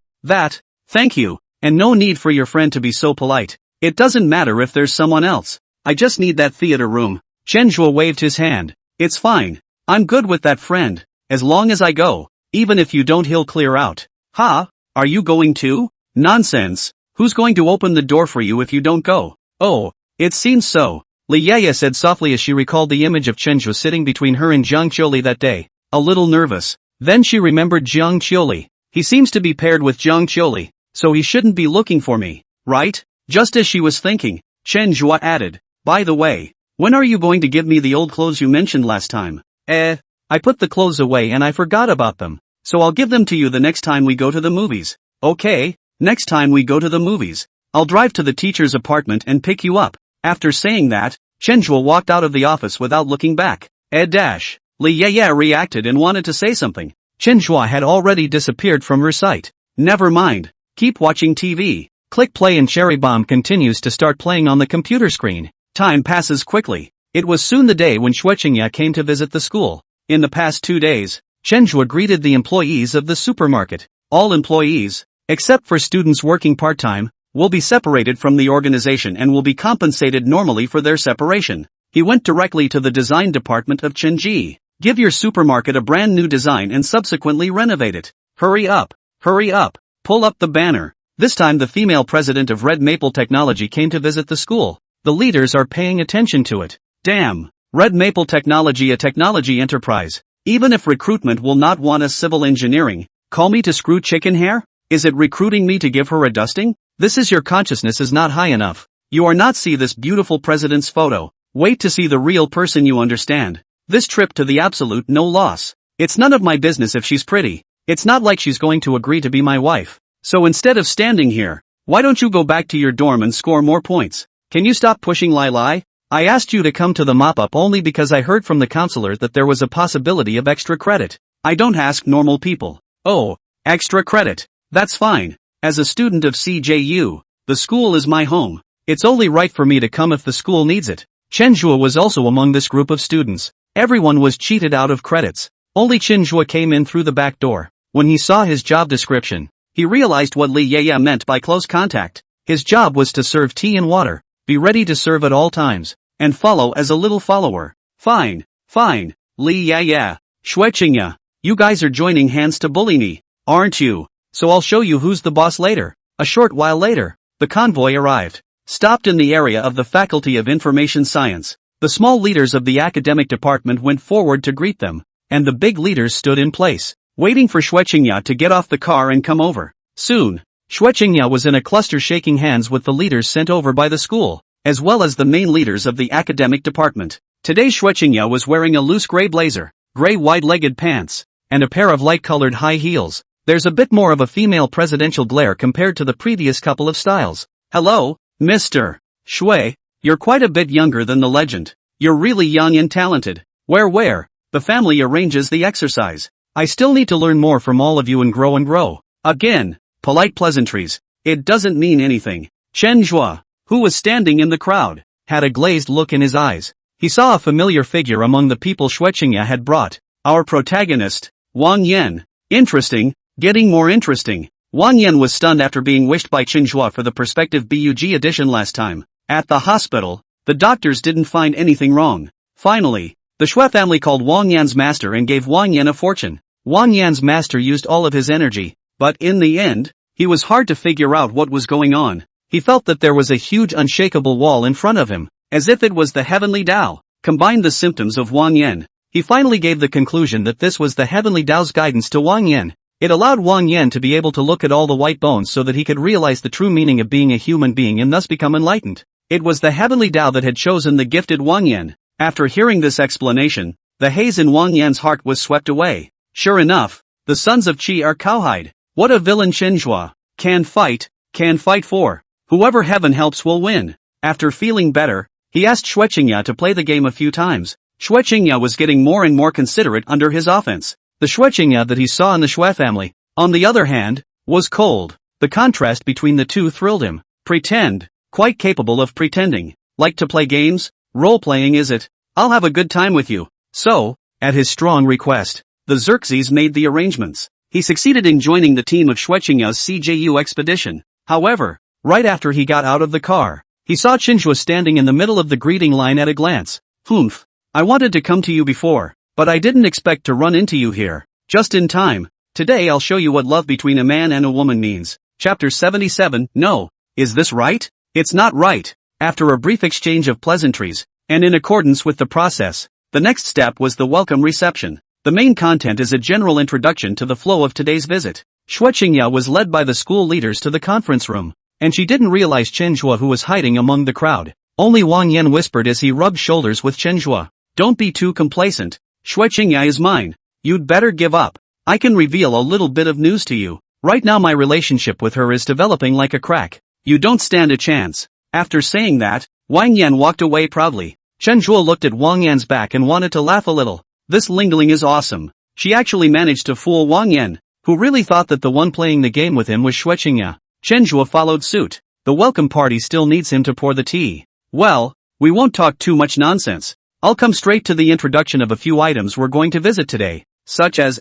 Thank you, and no need for your friend to be so polite. It doesn't matter if there's someone else. I just need that theater room. Chenjua waved his hand. It's fine. I'm good with that friend. As long as I go. Even if you don't, he'll clear out. Ha? Are you going too? Nonsense. Who's going to open the door for you if you don't go? Oh, it seems so. Lee Ye said softly as she recalled the image of Chenjua sitting between her and Jiang Qiuli that day. A little nervous. Then she remembered Jiang Qiuli. He seems to be paired with Jiang Qiuli, so he shouldn't be looking for me, right? Just as she was thinking, Chenjua added, by the way, when are you going to give me the old clothes you mentioned last time? I put the clothes away and I forgot about them, so I'll give them to you the next time we go to the movies. Okay, next time we go to the movies, I'll drive to the teacher's apartment and pick you up. After saying that, Chenjua walked out of the office without looking back. Lee Ye reacted and wanted to say something. Chenjua had already disappeared from her sight. Never mind. Keep watching TV. Click play and Cherry Bomb continues to start playing on the computer screen. Time passes quickly. It was soon the day when Shueqingya came to visit the school. In the past 2 days, Chenjua greeted the employees of the supermarket. All employees, except for students working part-time, will be separated from the organization and will be compensated normally for their separation. He went directly to the design department of Chenji. Give your supermarket a brand new design and subsequently renovate it. Hurry up. Hurry up. Pull up the banner. This time the female president of Red Maple Technology came to visit the school. The leaders are paying attention to it. Damn. Red Maple Technology, a technology enterprise. Even if recruitment will not want us civil engineering, call me to screw chicken hair? Is it recruiting me to give her a dusting? This is your consciousness is not high enough. You are not see this beautiful president's photo. Wait to see the real person, you understand. This trip to the absolute no loss. It's none of my business if she's pretty. It's not like she's going to agree to be my wife. So instead of standing here, why don't you go back to your dorm and score more points? Can you stop pushing Lai Lai? I asked you to come to the mop-up only because I heard from the counselor that there was a possibility of extra credit. I don't ask normal people. Oh, extra credit. That's fine. As a student of CJU, the school is my home. It's only right for me to come if the school needs it. Chenjua was also among this group of students. Everyone was cheated out of credits. Only Chenjua came in through the back door. When he saw his job description, he realized what Li Yaya meant by close contact. His job was to serve tea and water, be ready to serve at all times, and follow as a little follower. Fine, fine, Li Yaya, Shui Qingya, you guys are joining hands to bully me, aren't you? So I'll show you who's the boss later. A short while later, the convoy arrived. Stopped in the area of the Faculty of Information Science. The small leaders of the academic department went forward to greet them, and the big leaders stood in place, waiting for Shui Qingya to get off the car and come over. Soon, Shui Qingya was in a cluster shaking hands with the leaders sent over by the school, as well as the main leaders of the academic department. Today Shui Qingya was wearing a loose gray blazer, gray wide-legged pants, and a pair of light-colored high heels. There's a bit more of a female presidential glare compared to the previous couple of styles. Hello, Mr. Shui, you're quite a bit younger than the legend. You're really young and talented. Where? The family arranges the exercise. I still need to learn more from all of you and grow. Again, polite pleasantries. It doesn't mean anything. Chen Zhua, who was standing in the crowd, had a glazed look in his eyes. He saw a familiar figure among the people Shui Qingya had brought. Our protagonist, Wang Yan. Interesting, getting more interesting. Wang Yan was stunned after being wished by Chen Zhua for the prospective BUG edition last time. At the hospital, the doctors didn't find anything wrong. Finally, the Shui family called Wang Yan's master and gave Wang Yan a fortune. Wang Yan's master used all of his energy, but in the end, he was hard to figure out what was going on. He felt that there was a huge unshakable wall in front of him, as if it was the heavenly Tao. Combined the symptoms of Wang Yan, he finally gave the conclusion that this was the heavenly Tao's guidance to Wang Yan. It allowed Wang Yan to be able to look at all the white bones so that he could realize the true meaning of being a human being and thus become enlightened. It was the heavenly Tao that had chosen the gifted Wang Yan. After hearing this explanation, the haze in Wang Yan's heart was swept away. Sure enough, the sons of Qi are cowhide. What a villain Chen Zhua. Can fight for. Whoever heaven helps will win. After feeling better, he asked Shui Qingya to play the game a few times. Shui Qingya was getting more and more considerate under his offense. The Shui Qingya that he saw in the Shui family, on the other hand, was cold. The contrast between the two thrilled him. Pretend. Quite capable of pretending. Like to play games? Role-playing is it? I'll have a good time with you. So, at his strong request, the Xerxes made the arrangements. He succeeded in joining the team of Shui Qingya's CJU expedition. However, right after he got out of the car, he saw Chenjua standing in the middle of the greeting line at a glance. Humph. I wanted to come to you before, but I didn't expect to run into you here. Just in time. Today I'll show you what love between a man and a woman means. Chapter 77. No. Is this right? It's not right. After a brief exchange of pleasantries, and in accordance with the process, the next step was the welcome reception. The main content is a general introduction to the flow of today's visit. Shui Qingya was led by the school leaders to the conference room, and she didn't realize Chen Zhua who was hiding among the crowd. Only Wang Yan whispered as he rubbed shoulders with Chen Zhua. Don't be too complacent. Shui Qingya is mine. You'd better give up. I can reveal a little bit of news to you. Right now my relationship with her is developing like a crack. You don't stand a chance. After saying that, Wang Yan walked away proudly. Chen Zhua looked at Wang Yan's back and wanted to laugh a little. This Lingling is awesome. She actually managed to fool Wang Yan, who really thought that the one playing the game with him was Shui Qingya. Chen Zhua followed suit. The welcome party still needs him to pour the tea. Well, we won't talk too much nonsense. I'll come straight to the introduction of a few items we're going to visit today, such as,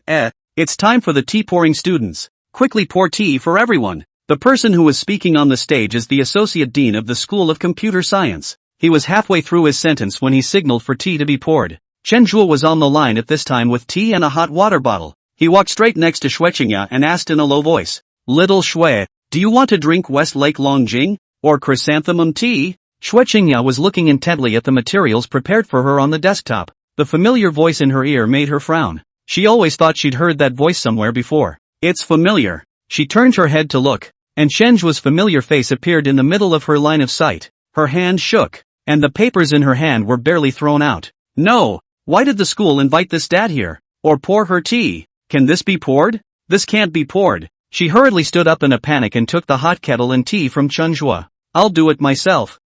it's time for the tea pouring students. Quickly pour tea for everyone. The person who was speaking on the stage is the Associate Dean of the School of Computer Science. He was halfway through his sentence when he signaled for tea to be poured. Chen Zhua was on the line at this time with tea and a hot water bottle. He walked straight next to Shui Qingya and asked in a low voice, Little Shui, do you want to drink Westlake Longjing, or chrysanthemum tea? Shui Qingya was looking intently at the materials prepared for her on the desktop. The familiar voice in her ear made her frown. She always thought she'd heard that voice somewhere before. It's familiar. She turned her head to look, and Chen Zhua's familiar face appeared in the middle of her line of sight. Her hand shook, and the papers in her hand were barely thrown out. No, why did the school invite this dad here? Or pour her tea? Can this be poured? This can't be poured. She hurriedly stood up in a panic and took the hot kettle and tea from Chen Zhua. I'll do it myself.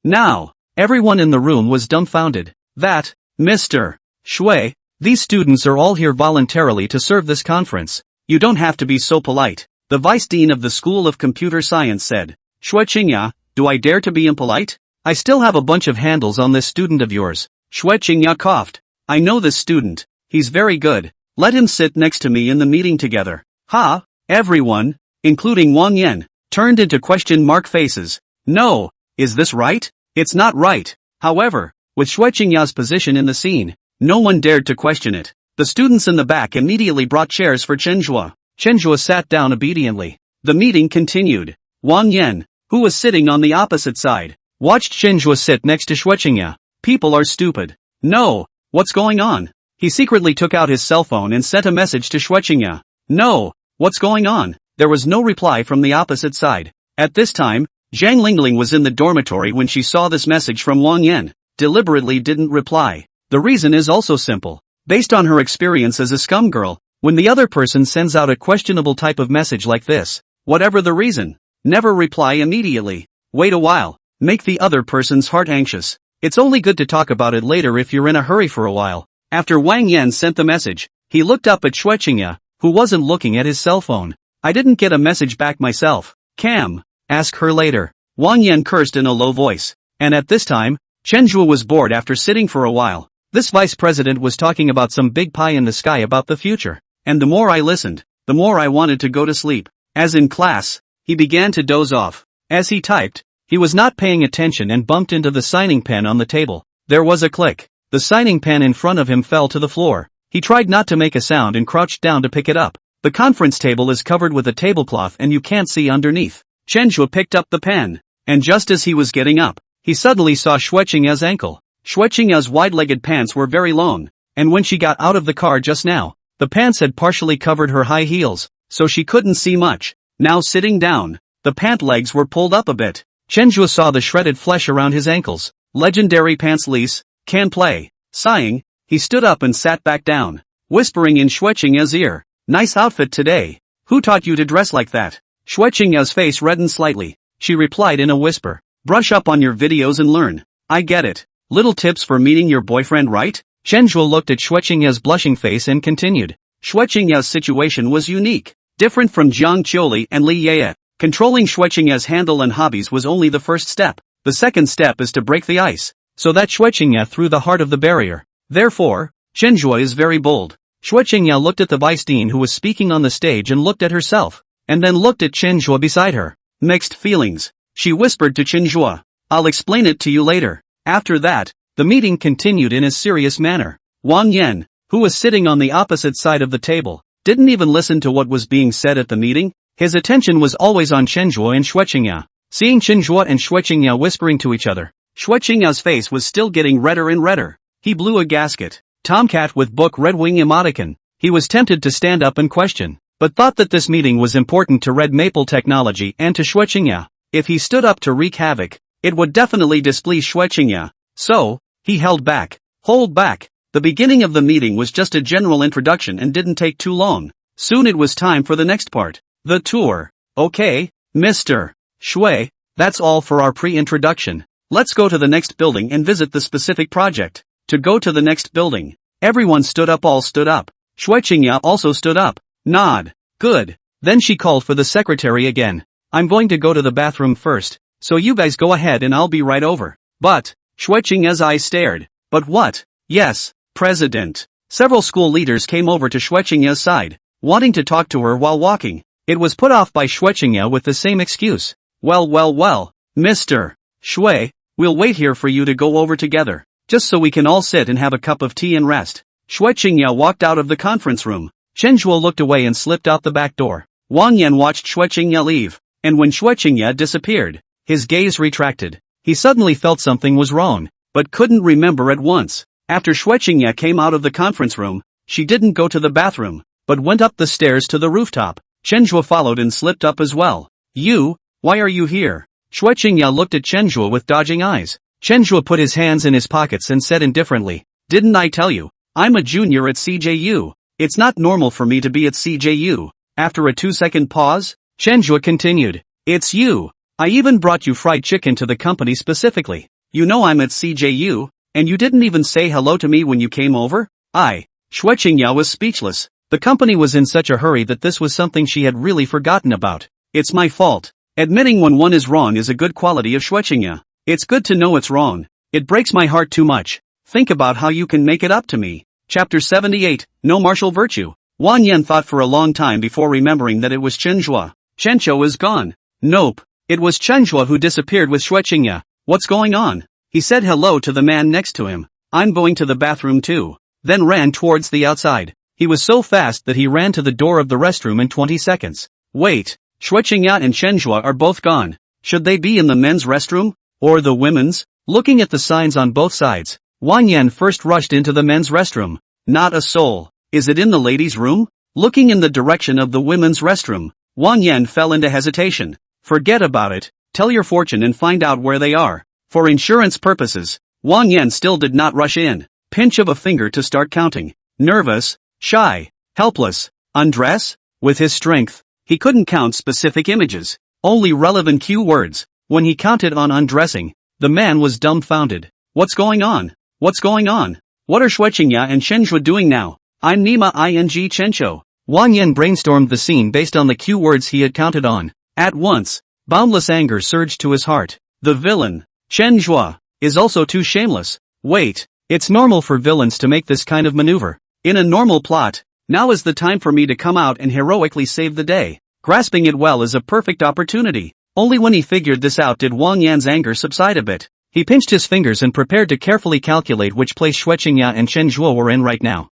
Now. Everyone in the room was dumbfounded. That, Mr. Shui, these students are all here voluntarily to serve this conference. You don't have to be so polite, the vice dean of the School of Computer Science said. Shui Qingya, do I dare to be impolite? I still have a bunch of handles on this student of yours. Shui Qingya coughed. I know this student. He's very good. Let him sit next to me in the meeting together. Ha! Everyone, including Wang Yan, turned into question mark faces. No, is this right? It's not right. However, with Shui Qingya's position in the scene, no one dared to question it. The students in the back immediately brought chairs for Chen Zhuo. Chen Zhuo sat down obediently. The meeting continued. Wang Yan, who was sitting on the opposite side, watched Chen Zhuo sit next to Shui Qingya. People are stupid. No, what's going on? He secretly took out his cell phone and sent a message to Shui Qingya. No, what's going on? There was no reply from the opposite side. At this time, Zhang Lingling was in the dormitory when she saw this message from Wang Yan. Deliberately didn't reply. The reason is also simple. Based on her experience as a scum girl, when the other person sends out a questionable type of message like this, whatever the reason, never reply immediately. Wait a while. Make the other person's heart anxious. It's only good to talk about it later if you're in a hurry for a while. After Wang Yan sent the message, he looked up at Shui Qingya, who wasn't looking at his cell phone. I didn't get a message back myself. Cam, ask her later. Wang Yan cursed in a low voice. And at this time, Chen Zhuo was bored after sitting for a while. This vice president was talking about some big pie in the sky about the future. And the more I listened, the more I wanted to go to sleep. As in class, he began to doze off. As he typed, he was not paying attention and bumped into the signing pen on the table. There was a click. The signing pen in front of him fell to the floor. He tried not to make a sound and crouched down to pick it up. The conference table is covered with a tablecloth and you can't see underneath. Chen Zhuo picked up the pen. And just as he was getting up, he suddenly saw Shui Qingya's ankle. Shui Qingya's wide-legged pants were very long, and when she got out of the car just now, the pants had partially covered her high heels, so she couldn't see much. Now sitting down, the pant legs were pulled up a bit. Chen Zhuo saw the shredded flesh around his ankles. Legendary pants lease, can play. Sighing, he stood up and sat back down, whispering in Shui Qingya's ear. Nice outfit today. Who taught you to dress like that? Shui Qingya's face reddened slightly. She replied in a whisper. Brush up on your videos and learn. I get it. Little tips for meeting your boyfriend, right? Chen Zhuo looked at Shui Qingya's blushing face and continued. Shui Qingya's situation was unique, different from Jiang Qiuli and Li Yeye. Controlling Shui Qingya's handle and hobbies was only the first step. The second step is to break the ice, so that Shui Qingya through the heart of the barrier. Therefore, Chen Zhuo is very bold. Shui Qingya looked at the vice dean who was speaking on the stage and looked at herself, and then looked at Chen Zhuo beside her. Mixed feelings. She whispered to Chen Zhuo. I'll explain it to you later. After that, the meeting continued in a serious manner. Wang Yan, who was sitting on the opposite side of the table, didn't even listen to what was being said at the meeting. His attention was always on Chen Zhuo and Shui Qingya. Seeing Chen Zhuo and Shui Qingya whispering to each other, Shui Qingya's face was still getting redder and redder. He blew a gasket. Tomcat with book Red Wing emoticon. He was tempted to stand up and question, but thought that this meeting was important to Red Maple Technology and to Shui Qingya. If he stood up to wreak havoc, it would definitely displease Shui Qingya. So, he held back. Hold back. The beginning of the meeting was just a general introduction and didn't take too long. Soon it was time for the next part. The tour. Okay, Mr. Shui, that's all for our pre-introduction. Let's go to the next building and visit the specific project. To go to the next building. Everyone stood up, all stood up. Shui Qingya also stood up. Nod. Good. Then she called for the secretary again. I'm going to go to the bathroom first, so you guys go ahead and I'll be right over. But, Shui Qingya's eyes stared. But what? Yes, President. Several school leaders came over to Shui Qingya's side, wanting to talk to her while walking. It was put off by Shui Qingya with the same excuse. Well, Mr. Shui, we'll wait here for you to go over together, just so we can all sit and have a cup of tea and rest. Shui Qingya walked out of the conference room. Chen Zhuo looked away and slipped out the back door. Wang Yan watched Shui Qingya leave, and when Shui Qingya disappeared, his gaze retracted. He suddenly felt something was wrong, but couldn't remember at once. After Shui Qingya came out of the conference room, she didn't go to the bathroom, but went up the stairs to the rooftop. Chen Zhuo followed and slipped up as well. You, why are you here? Shui Qingya looked at Chen Zhuo with dodging eyes. Chen Zhuo put his hands in his pockets and said indifferently, didn't I tell you? I'm a junior at CJU. It's not normal for me to be at CJU. After a 2-second pause, Chen Zhuo continued, it's you. I even brought you fried chicken to the company specifically. You know I'm at CJU, and you didn't even say hello to me when you came over? Xue Qingya was speechless. The company was in such a hurry that this was something she had really forgotten about. It's my fault. Admitting when one is wrong is a good quality of Xue Qingya. It's good to know it's wrong. It breaks my heart too much. Think about how you can make it up to me. Chapter 78, No Martial Virtue. Wang Yan thought for a long time before remembering that it was Chen Zhua. Chen Zhua is gone. Nope. It was Chen Zhua who disappeared with Xue Qingya. What's going on? He said hello to the man next to him. I'm going to the bathroom too. Then ran towards the outside. He was so fast that he ran to the door of the restroom in 20 seconds. Wait, Xue Qingya and Chen Zhua are both gone. Should they be in the men's restroom? Or the women's? Looking at the signs on both sides, Wang Yan first rushed into the men's restroom. Not a soul. Is it in the ladies' room? Looking in the direction of the women's restroom, Wang Yan fell into hesitation. Forget about it. Tell your fortune and find out where they are. For insurance purposes, Wang Yan still did not rush in. Pinch of a finger to start counting. Nervous, shy, helpless, undress? With his strength, he couldn't count specific images, only relevant cue words. When he counted on undressing, the man was dumbfounded. What's going on? What's going on? What are Xue Qingya and Chen Zhua doing now? I'm Nima ing Chencho. Wang Yan brainstormed the scene based on the cue words he had counted on. At once, boundless anger surged to his heart. The villain, Chen Zhua, is also too shameless. Wait, it's normal for villains to make this kind of maneuver. In a normal plot, now is the time for me to come out and heroically save the day. Grasping it well is a perfect opportunity. Only when he figured this out did Wang Yan's anger subside a bit. He pinched his fingers and prepared to carefully calculate which place Xue Qingya and Chen Zhua were in right now.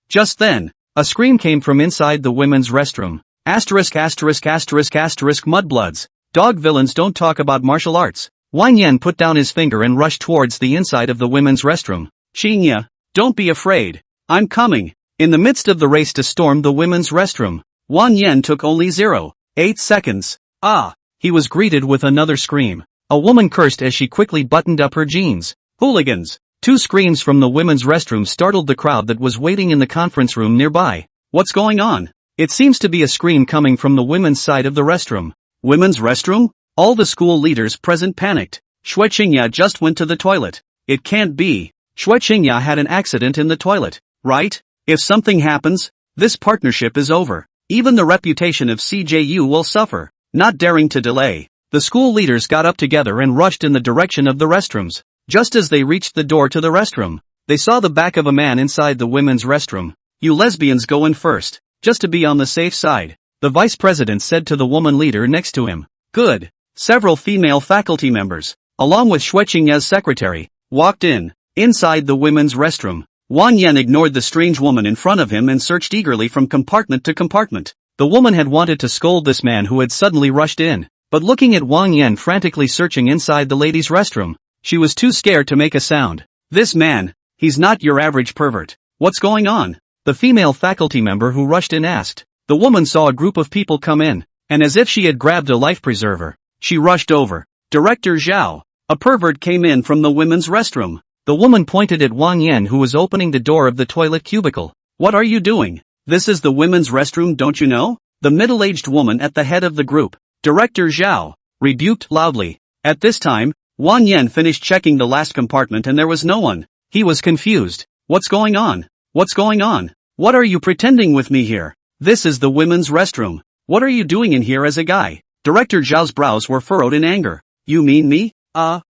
Just then, a scream came from inside the women's restroom. Asterisk asterisk asterisk asterisk mudbloods. Dog villains don't talk about martial arts. Wang Yan put down his finger and rushed towards the inside of the women's restroom. Qingya, don't be afraid. I'm coming. In the midst of the race to storm the women's restroom, Wang Yan took only 0.8 seconds. He was greeted with another scream. A woman cursed as she quickly buttoned up her jeans. Hooligans! 2 screams from the women's restroom startled the crowd that was waiting in the conference room nearby. What's going on? It seems to be a scream coming from the women's side of the restroom. Women's restroom? All the school leaders present panicked. Xue Qingya just went to the toilet. It can't be. Xue Qingya had an accident in the toilet, right? If something happens, this partnership is over. Even the reputation of CJU will suffer. Not daring to delay, the school leaders got up together and rushed in the direction of the restrooms. Just as they reached the door to the restroom, they saw the back of a man inside the women's restroom. You lesbians go in first, just to be on the safe side, the vice president said to the woman leader next to him. Good. Several female faculty members, along with Xue Qingya's secretary, walked in. Inside the women's restroom, Wang Yan ignored the strange woman in front of him and searched eagerly from compartment to compartment. The woman had wanted to scold this man who had suddenly rushed in, but looking at Wang Yan frantically searching inside the ladies' restroom, she was too scared to make a sound. This man, he's not your average pervert. What's going on? The female faculty member who rushed in asked. The woman saw a group of people come in, and as if she had grabbed a life preserver, she rushed over. Director Zhao, a pervert came in from the women's restroom. The woman pointed at Wang Yan who was opening the door of the toilet cubicle. What are you doing? This is the women's restroom, don't you know? The middle-aged woman at the head of the group, Director Zhao, rebuked loudly. At this time, Wang Yan finished checking the last compartment and there was no one. He was confused. What's going on? What's going on? What are you pretending with me here? This is the women's restroom. What are you doing in here as a guy? Director Zhao's brows were furrowed in anger. You mean me?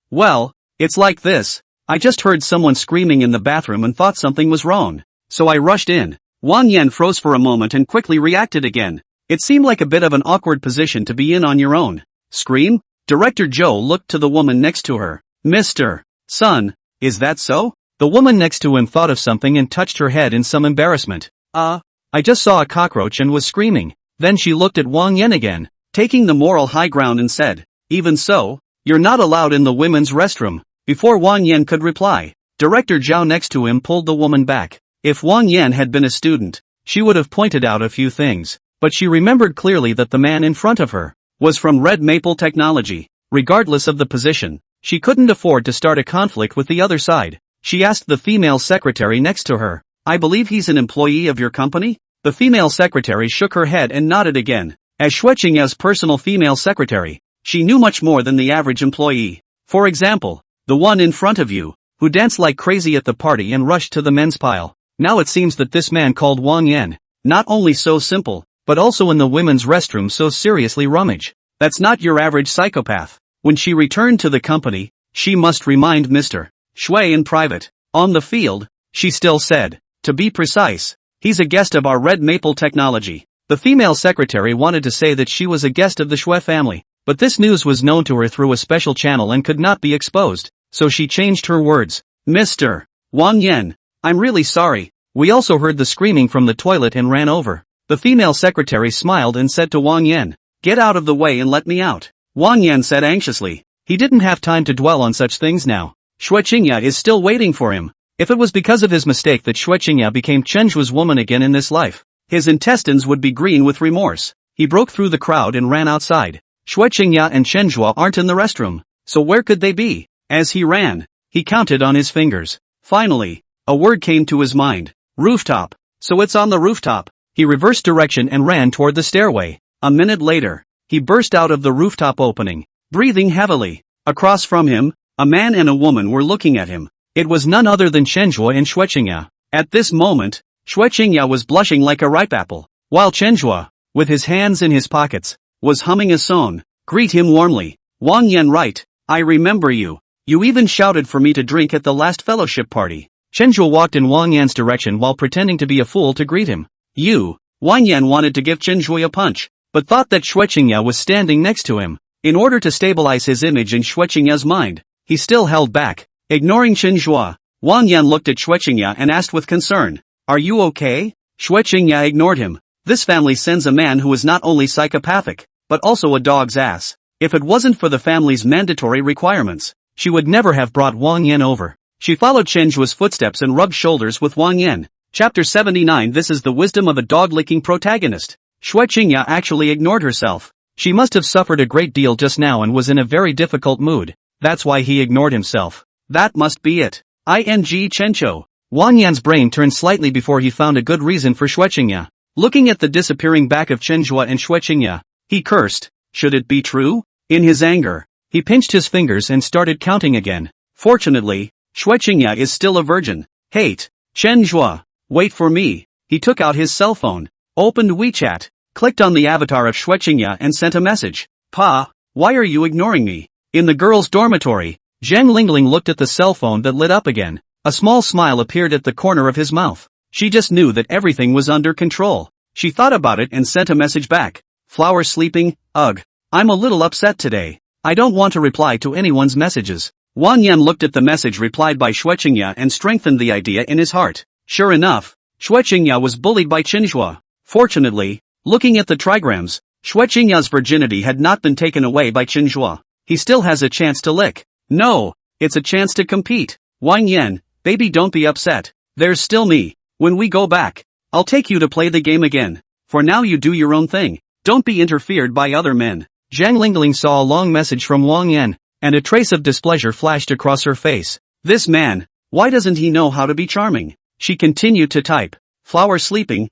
Well, it's like this. I just heard someone screaming in the bathroom and thought something was wrong. So I rushed in. Wang Yan froze for a moment and quickly reacted again. It seemed like a bit of an awkward position to be in on your own. Scream? Director Zhou looked to the woman next to her. Mr. Sun, is that so? The woman next to him thought of something and touched her head in some embarrassment. I just saw a cockroach and was screaming. Then she looked at Wang Yan again, taking the moral high ground and said, even so, you're not allowed in the women's restroom. Before Wang Yan could reply, Director Zhao next to him pulled the woman back. If Wang Yan had been a student, she would have pointed out a few things, but she remembered clearly that the man in front of her was from Red Maple Technology. Regardless of the position, she couldn't afford to start a conflict with the other side. She asked the female secretary next to her, I believe he's an employee of your company? The female secretary shook her head and nodded again. As Xue Qingya's personal female secretary, she knew much more than the average employee. For example, The one in front of you, who danced like crazy at the party and rushed to the men's pile. Now it seems that this man called Wang Yan, not only so simple, but also in the women's restroom so seriously rummage. That's not your average psychopath. When she returned to the company, she must remind Mr. Shui in private. On the field, she still said, to be precise, he's a guest of our red maple technology. The female secretary wanted to say that she was a guest of the Shui family, but this news was known to her through a special channel and could not be exposed, so she changed her words. Mr. Wang Yan, I'm really sorry. We also heard the screaming from the toilet and ran over. The female secretary smiled and said to Wang Yan, get out of the way and let me out. Wang Yan said anxiously. He didn't have time to dwell on such things now. Shui Qingya is still waiting for him. If it was because of his mistake that Shui Qingya became Chen Zhuo's woman again in this life, his intestines would be green with remorse. He broke through the crowd and ran outside. Shui Qingya and Chen Zhuo aren't in the restroom, so where could they be? As he ran, he counted on his fingers. Finally, a word came to his mind. Rooftop. So it's on the rooftop. He reversed direction and ran toward the stairway. A minute later, he burst out of the rooftop opening, breathing heavily. Across from him, a man and a woman were looking at him. It was none other than Chen Zhuo and Shui Qingya. At this moment, Shui Qingya was blushing like a ripe apple, while Chen Zhuo, with his hands in his pockets, was humming a song. Greet him warmly. Wang Yan, right, I remember you. You even shouted for me to drink at the last fellowship party. Chen Zhuo walked in Wang Yan's direction while pretending to be a fool to greet him. Wang Yan wanted to give Chen Zhuo a punch, but thought that Shui Qingya was standing next to him. In order to stabilize his image in Shui Qingya's mind, he still held back. Ignoring Chen Zhuo, Wang Yan looked at Shui Qingya and asked with concern, are you okay? Shui Qingya ignored him. This family sends a man who is not only psychopathic, but also a dog's ass. If it wasn't for the family's mandatory requirements, she would never have brought Wang Yan over. She followed Chen Zhuo's footsteps and rubbed shoulders with Wang Yan. Chapter 79. This is the wisdom of a dog-licking protagonist. Shui Qingya actually ignored herself. She must have suffered a great deal just now and was in a very difficult mood. That's why he ignored himself. That must be it. Chencho. Wang Yan's brain turned slightly before he found a good reason for Shui Qingya. Looking at the disappearing back of Chen Zhuo and Shui Qingya, he cursed. Should it be true? In his anger, he pinched his fingers and started counting again. Fortunately, Shui Qingya is still a virgin. Hate. Chen Zhuo. Wait for me. He took out his cell phone, opened WeChat, clicked on the avatar of Shui Qingya and sent a message. Pa, why are you ignoring me? In the girls' dormitory, Zhang Lingling looked at the cell phone that lit up again. A small smile appeared at the corner of his mouth. She just knew that everything was under control. She thought about it and sent a message back. Flower sleeping, ugh. I'm a little upset today. I don't want to reply to anyone's messages. Wang Yan looked at the message replied by Shui Qingya and strengthened the idea in his heart. Sure enough, Shui Qingya was bullied by Chen Zhuo. Fortunately, looking at the trigrams, Shui Qingya's virginity had not been taken away by Chen Zhuo. He still has a chance to lick. No, it's a chance to compete. Wang Yan, baby, don't be upset. There's still me. When we go back, I'll take you to play the game again. For now you do your own thing. Don't be interfered by other men. Zhang Lingling saw a long message from Wang Yan, and a trace of displeasure flashed across her face. This man, why doesn't he know how to be charming? She continued to type. Flower sleeping,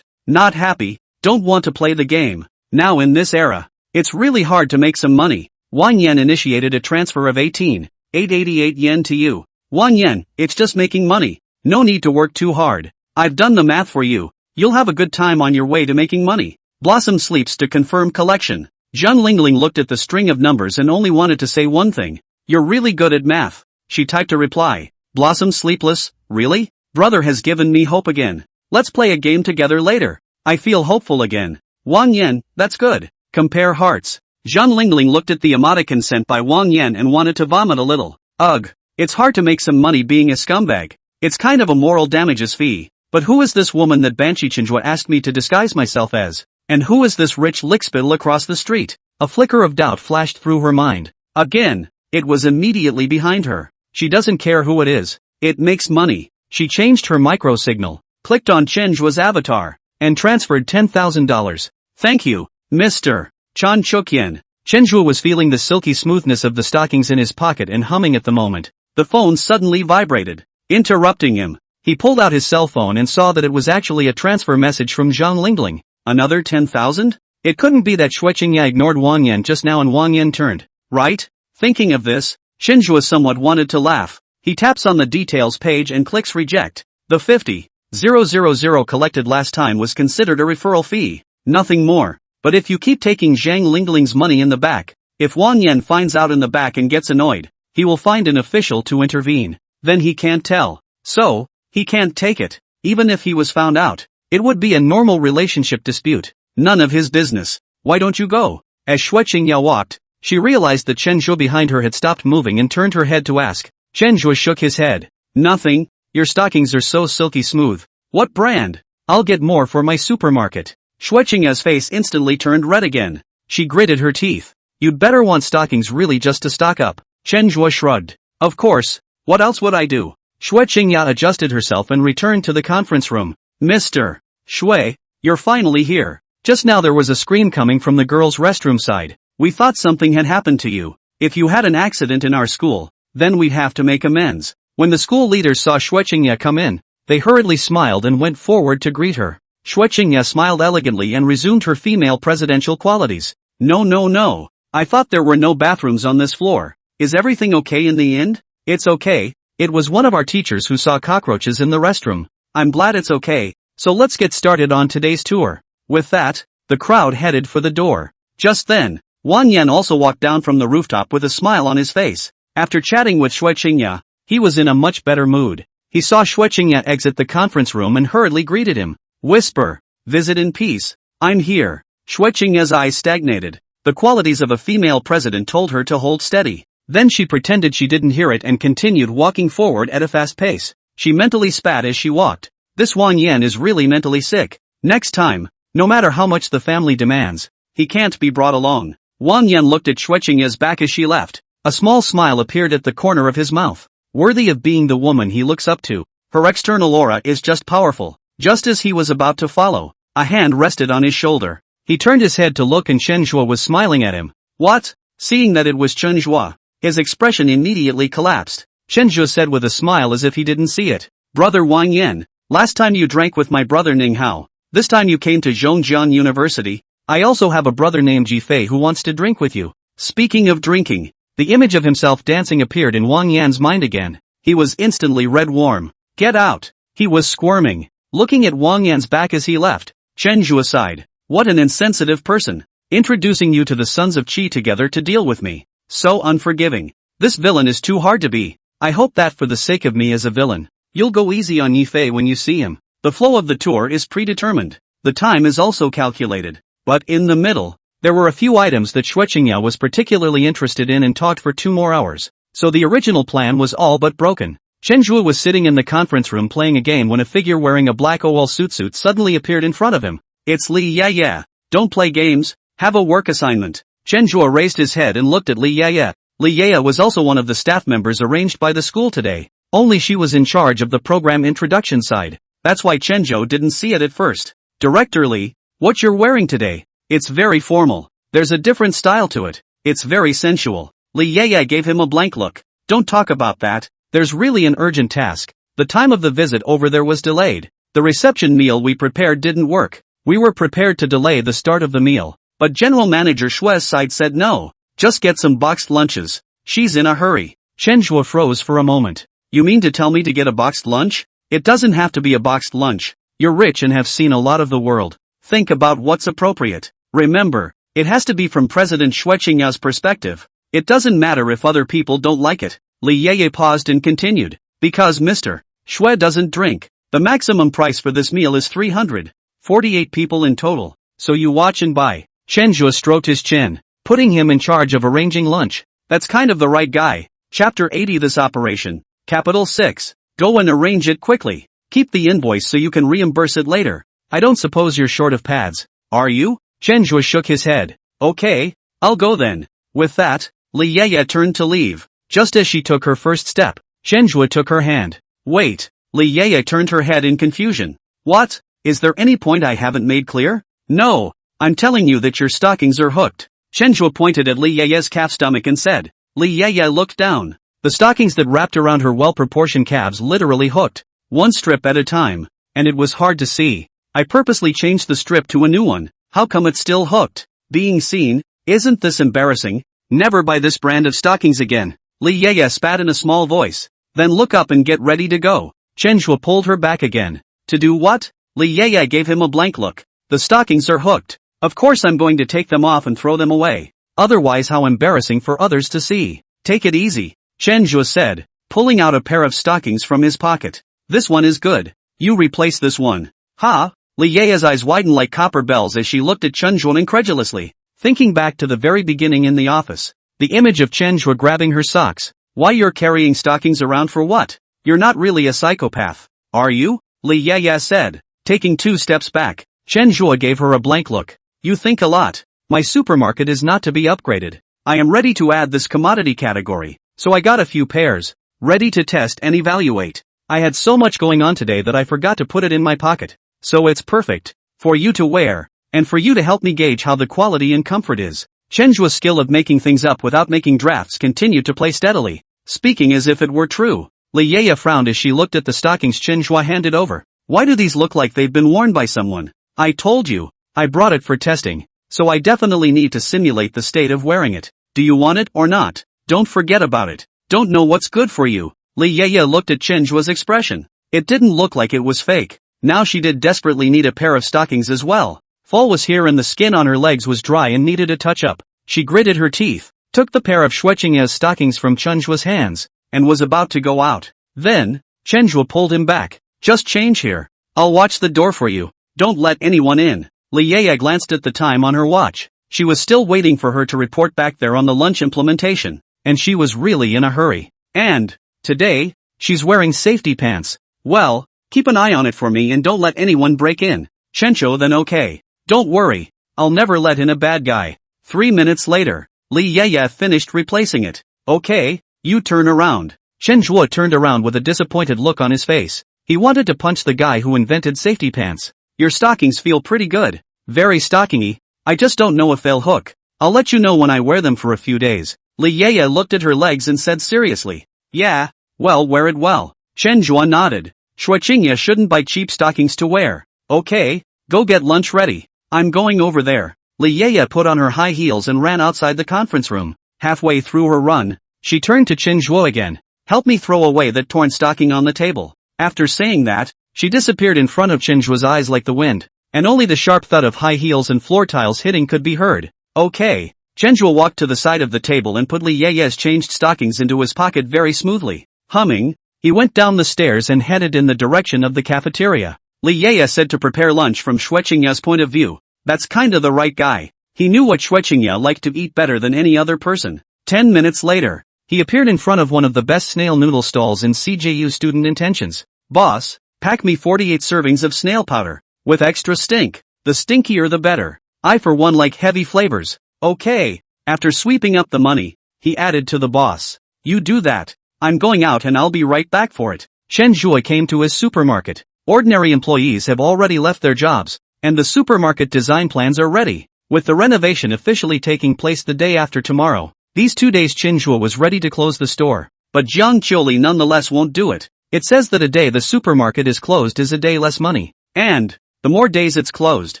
not happy, don't want to play the game. Now in this era, it's really hard to make some money. Wang Yan initiated a transfer of 18,888 yen to you. Wang Yan, it's just making money. No need to work too hard. I've done the math for you. You'll have a good time on your way to making money. Blossom sleeps to confirm collection. Zhang Lingling looked at the string of numbers and only wanted to say one thing. You're really good at math. She typed a reply. Blossom sleepless, really? Brother has given me hope again. Let's play a game together later. I feel hopeful again. Wang Yan, that's good. Compare hearts. Zhang Lingling looked at the emoticon sent by Wang Yan and wanted to vomit a little. Ugh. It's hard to make some money being a scumbag. It's kind of a moral damages fee. But who is this woman that Banshee Chenjua asked me to disguise myself as? And who is this rich lickspittle across the street? A flicker of doubt flashed through her mind. Again, it was immediately behind her. She doesn't care who it is. It makes money. She changed her micro signal, clicked on Chenjua's avatar, and transferred $10,000. Thank you, Mr. Chan Chukyen. Chenjua was feeling the silky smoothness of the stockings in his pocket and humming at the moment. The phone suddenly vibrated, interrupting him. He pulled out his cell phone and saw that it was actually a transfer message from Zhang Lingling. Another 10,000? It couldn't be that Shui Qingya ignored Wang Yan just now and Wang Yan turned, right? Thinking of this, Shinjua somewhat wanted to laugh. He taps on the details page and clicks reject. The 50,000 collected last time was considered a referral fee, nothing more. But if you keep taking Zhang Lingling's money in the back, if Wang Yan finds out in the back and gets annoyed, he will find an official to intervene. Then he can't tell. So, he can't take it. Even if he was found out, it would be a normal relationship dispute. None of his business. Why don't you go? As Xue Qingyao walked, she realized that Chen Zhuo behind her had stopped moving and turned her head to ask. Chen Zhuo shook his head. Nothing. Your stockings are so silky smooth. What brand? I'll get more for my supermarket. Xue Qingyao's face instantly turned red again. She gritted her teeth. You'd better want stockings really just to stock up. Chen Zhuo shrugged. Of course. What else would I do? Xue Qingyao adjusted herself and returned to the conference room. Mr. Xue, you're finally here. Just now there was a scream coming from the girls' restroom side. We thought something had happened to you. If you had an accident in our school, then we'd have to make amends. When the school leaders saw Xue Qingyao come in, they hurriedly smiled and went forward to greet her. Xue Qingyao smiled elegantly and resumed her female presidential qualities. No. I thought there were no bathrooms on this floor. Is everything okay in the end? It's okay. It was one of our teachers who saw cockroaches in the restroom. I'm glad it's okay, so let's get started on today's tour. With that, the crowd headed for the door. Just then, Wang Yan also walked down from the rooftop with a smile on his face. After chatting with Xue Qingyao, he was in a much better mood. He saw Xue Qingyao exit the conference room and hurriedly greeted him. Whisper, visit in peace. I'm here. Xue Qingyao's eyes stagnated. The qualities of a female president told her to hold steady. Then she pretended she didn't hear it and continued walking forward at a fast pace. She mentally spat as she walked. This Wang Yan is really mentally sick. Next time, no matter how much the family demands, he can't be brought along. Wang Yan looked at Xue Qingyao's back as she left. A small smile appeared at the corner of his mouth. Worthy of being the woman he looks up to. Her external aura is just powerful. Just as he was about to follow, a hand rested on his shoulder. He turned his head to look and Chen Zhuo was smiling at him. What? Seeing that it was Chen Zhuo, his expression immediately collapsed. Chen Zhuo said with a smile as if he didn't see it. Brother Wang Yan, last time you drank with my brother Ning Hao. This time you came to Zhongjiang University. I also have a brother named Ji Fei who wants to drink with you. Speaking of drinking, the image of himself dancing appeared in Wang Yan's mind again. He was instantly red warm. Get out! He was squirming. Looking at Wang Yan's back as he left, Chen Zhuo sighed. What an insensitive person. Introducing you to the sons of Qi together to deal with me. So unforgiving. This villain is too hard to be. I hope that for the sake of me as a villain, you'll go easy on Yi Fei when you see him. The flow of the tour is predetermined. The time is also calculated. But in the middle, there were a few items that Xue Qingyao was particularly interested in and talked for 2 more hours. So the original plan was all but broken. Chen Zhuo was sitting in the conference room playing a game when a figure wearing a black OL suit suddenly appeared in front of him. It's Li Yaya. Don't play games, have a work assignment. Chen Zhuo raised his head and looked at Li Yaya. Li Yaya was also one of the staff members arranged by the school today. Only she was in charge of the program introduction side. That's why Chen Zhuo didn't see it at first. Director Li, what you're wearing today? It's very formal. There's a different style to it. It's very sensual. Li Yaya gave him a blank look. Don't talk about that. There's really an urgent task. The time of the visit over there was delayed. The reception meal we prepared didn't work. We were prepared to delay the start of the meal, but General Manager Xue's side said no. Just get some boxed lunches. She's in a hurry. Chen Zhuo froze for a moment. You mean to tell me to get a boxed lunch? It doesn't have to be a boxed lunch. You're rich and have seen a lot of the world. Think about what's appropriate. Remember, it has to be from President Xue Qingyao's perspective. It doesn't matter if other people don't like it. Li Yeye paused and continued. Because Mr. Xue doesn't drink. The maximum price for this meal is 348 people in total. So you watch and buy. Chen Zhuo stroked his chin, putting him in charge of arranging lunch. That's kind of the right guy. Chapter 80 This operation. Capital 6. Go and arrange it quickly. Keep the invoice so you can reimburse it later. I don't suppose you're short of pads, are you? Chen Zhuo shook his head. Okay, I'll go then. With that, Li Yeye turned to leave. Just as she took her first step, Chen Zhuo took her hand. Wait. Li Yeye turned her head in confusion. What? Is there any point I haven't made clear? No. I'm telling you that your stockings are hooked. Chen Zhuo pointed at Li Yeye's calf stomach and said. Li Yeye looked down. The stockings that wrapped around her well-proportioned calves literally hooked. One strip at a time. And it was hard to see. I purposely changed the strip to a new one. How come it's still hooked? Being seen? Isn't this embarrassing? Never buy this brand of stockings again. Li Yeye spat in a small voice. Then look up and get ready to go. Chen Zhuo pulled her back again. To do what? Li Yeye gave him a blank look. The stockings are hooked. Of course I'm going to take them off and throw them away. Otherwise how embarrassing for others to see. Take it easy, Chen Zhuo said, pulling out a pair of stockings from his pocket. This one is good. You replace this one. Ha? Li Yeye's eyes widened like copper bells as she looked at Chen Zhuo incredulously. Thinking back to the very beginning in the office. The image of Chen Zhuo grabbing her socks. Why you're carrying stockings around for what? You're not really a psychopath, are you? Li Yeye said, taking 2 steps back. Chen Zhuo gave her a blank look. You think a lot. My supermarket is not to be upgraded. I am ready to add this commodity category, so I got a few pairs, ready to test and evaluate. I had so much going on today that I forgot to put it in my pocket. So it's perfect for you to wear, and for you to help me gauge how the quality and comfort is. Chen Zhuo's skill of making things up without making drafts continued to play steadily, speaking as if it were true. Li Yeye frowned as she looked at the stockings Chen Zhuo handed over. Why do these look like they've been worn by someone? I told you, I brought it for testing, so I definitely need to simulate the state of wearing it. Do you want it or not? Don't forget about it. Don't know what's good for you. Li Yeye looked at Chen Zhuo's expression. It didn't look like it was fake. Now she did desperately need a pair of stockings as well. Fall was here and the skin on her legs was dry and needed a touch-up. She gritted her teeth, took the pair of Xueqingya's stockings from Chen Zhuo's hands, and was about to go out. Then, Chen Zhuo pulled him back. Just change here. I'll watch the door for you. Don't let anyone in. Li Yeye glanced at the time on her watch. She was still waiting for her to report back there on the lunch implementation, and she was really in a hurry. And, today, she's wearing safety pants. Well, keep an eye on it for me and don't let anyone break in. Chen Zhuo then okay. Don't worry. I'll never let in a bad guy. 3 minutes later, Li Yeye finished replacing it. Okay, you turn around. Chen Zhuo turned around with a disappointed look on his face. He wanted to punch the guy who invented safety pants. Your stockings feel pretty good. Very stockingy. I just don't know if they'll hook. I'll let you know when I wear them for a few days. Li Yeye looked at her legs and said seriously. Yeah, well, wear it well. Chen Zhuo nodded. Xueqingya shouldn't buy cheap stockings to wear. Okay, go get lunch ready. I'm going over there. Li Yeye put on her high heels and ran outside the conference room. Halfway through her run, she turned to Chen Zhuo again. Help me throw away that torn stocking on the table. After saying that, she disappeared in front of Chen Zhuo's eyes like the wind, and only the sharp thud of high heels and floor tiles hitting could be heard. Okay. Chen Zhuo walked to the side of the table and put Li Yeye's changed stockings into his pocket very smoothly. Humming, he went down the stairs and headed in the direction of the cafeteria. Li Yeye said to prepare lunch from Xueqingya's point of view. That's kinda the right guy. He knew what Xueqingya liked to eat better than any other person. 10 minutes later, he appeared in front of one of the best snail noodle stalls in CJU Student Intentions. Boss, pack me 48 servings of snail powder, with extra stink. The stinkier the better. I for one like heavy flavors. Okay. After sweeping up the money, he added to the boss. You do that. I'm going out and I'll be right back for it. Chen Zhuo came to his supermarket. Ordinary employees have already left their jobs, and the supermarket design plans are ready. With the renovation officially taking place the day after tomorrow, these 2 days Chen Zhuo was ready to close the store. But Jiang Qiuli nonetheless won't do it. It says that a day the supermarket is closed is a day less money. And, the more days it's closed,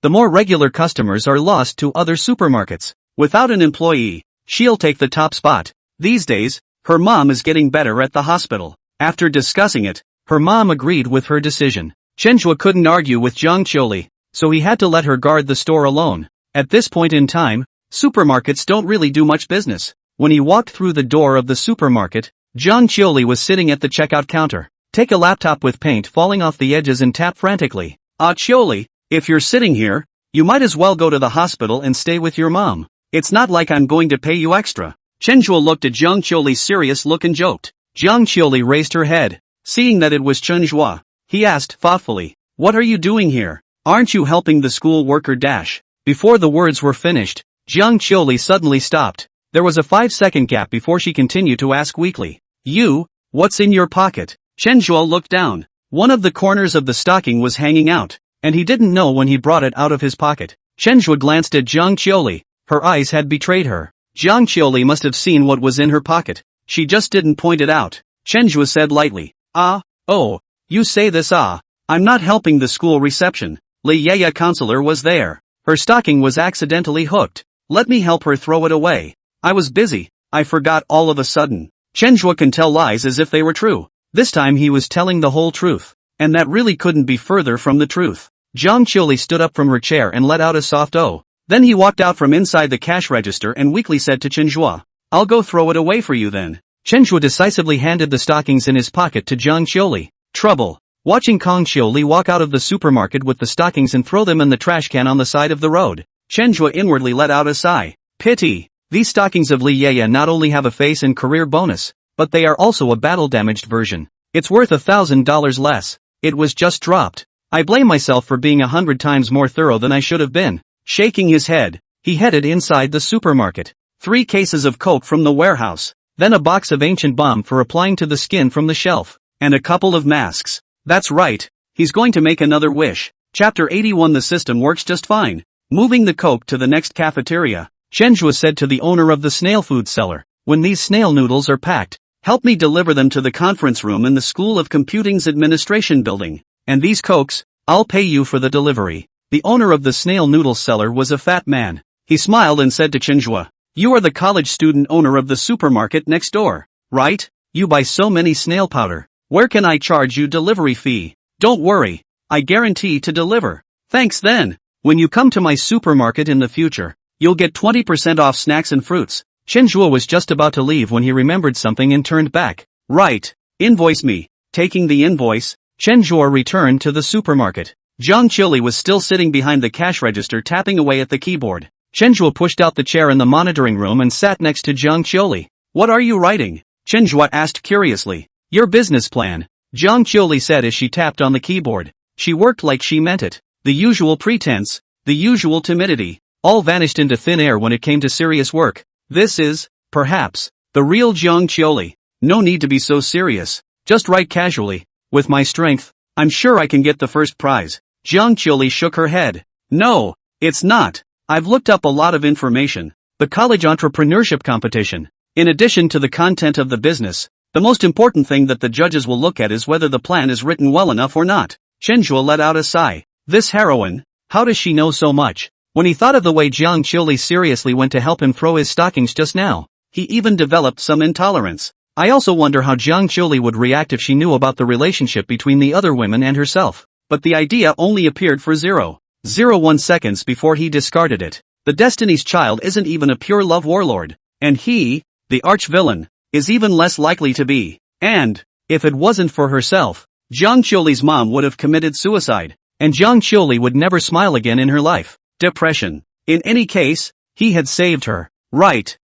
the more regular customers are lost to other supermarkets. Without an employee, she'll take the top spot. These days, her mom is getting better at the hospital. After discussing it, her mom agreed with her decision. Chen Zhuo couldn't argue with Jiang Qiuli, so he had to let her guard the store alone. At this point in time, supermarkets don't really do much business. When he walked through the door of the supermarket, Jiang Qiuli was sitting at the checkout counter. Take a laptop with paint falling off the edges and tap frantically. Qiuli, if you're sitting here, you might as well go to the hospital and stay with your mom. It's not like I'm going to pay you extra. Chen Zhuo looked at Jiang Qiuli's serious look and joked. Jiang Qiuli raised her head. Seeing that it was Chen Zhuo, he asked thoughtfully, what are you doing here? Aren't you helping the school worker dash? Before the words were finished, Jiang Qiuli suddenly stopped. There was a 5-second gap before she continued to ask weakly. You, what's in your pocket? Chen Zhuo looked down. One of the corners of the stocking was hanging out, and he didn't know when he brought it out of his pocket. Chen Zhuo glanced at Jiang Qiuli. Her eyes had betrayed her. Jiang Qiuli must have seen what was in her pocket. She just didn't point it out. Chen Zhuo said lightly. Oh, you say this I'm not helping the school reception. Li Yeye counselor was there. Her stocking was accidentally hooked. Let me help her throw it away. I was busy. I forgot all of a sudden. Chenhua can tell lies as if they were true. This time he was telling the whole truth. And that really couldn't be further from the truth. Zhang Qiuli stood up from her chair and let out a soft "oh." Then he walked out from inside the cash register and weakly said to Chenhua, "I'll go throw it away for you then." Chenhua decisively handed the stockings in his pocket to Zhang Qiuli. Trouble. Watching Kong Qiuli walk out of the supermarket with the stockings and throw them in the trash can on the side of the road, Chenhua inwardly let out a sigh. Pity. These stockings of Li Yeye not only have a face and career bonus, but they are also a battle-damaged version. It's worth $1,000 less. It was just dropped. I blame myself for being 100 times more thorough than I should have been. Shaking his head, he headed inside the supermarket. 3 cases of Coke from the warehouse, then a box of ancient balm for applying to the skin from the shelf, and a couple of masks. That's right, he's going to make another wish. Chapter 81. The system works just fine. Moving the Coke to the next cafeteria, Chenhua said to the owner of the snail food seller, "When these snail noodles are packed, help me deliver them to the conference room in the School of Computing's administration building. And these Cokes, I'll pay you for the delivery." The owner of the snail noodle seller was a fat man. He smiled and said to Chenhua, "You are the college student owner of the supermarket next door, right? You buy so many snail powder. Where can I charge you delivery fee? Don't worry, I guarantee to deliver." "Thanks then. When you come to my supermarket in the future, you'll get 20% off snacks and fruits." Chenhua was just about to leave when he remembered something and turned back. "Right, invoice me." Taking the invoice, Chenhua returned to the supermarket. Zhang Qiuli was still sitting behind the cash register tapping away at the keyboard. Chenhua pushed out the chair in the monitoring room and sat next to Zhang Qiuli. "What are you writing?" Chenhua asked curiously. "Your business plan," Zhang Qiuli said as she tapped on the keyboard. She worked like she meant it. The usual pretense, the usual timidity, all vanished into thin air when it came to serious work. This is, perhaps, the real Zhang Qiuli. No need to be so serious. Just write casually. With my strength, I'm sure I can get the first prize. Zhang Qiuli shook her head. "No, it's not. I've looked up a lot of information. The college entrepreneurship competition. In addition to the content of the business, the most important thing that the judges will look at is whether the plan is written well enough or not." Chenhua let out a sigh. This heroine, how does she know so much? When he thought of the way Zhang Qiuli seriously went to help him throw his stockings just now, he even developed some intolerance. I also wonder how Zhang Qiuli would react if she knew about the relationship between the other women and herself. But the idea only appeared for 0.01 seconds before he discarded it. The Destiny's Child isn't even a pure love warlord. And he, the arch-villain, is even less likely to be. And, if it wasn't for herself, Zhang Qiuli's mom would have committed suicide. And Zhang Qiuli would never smile again in her life. Depression. In any case, he had saved her. Right.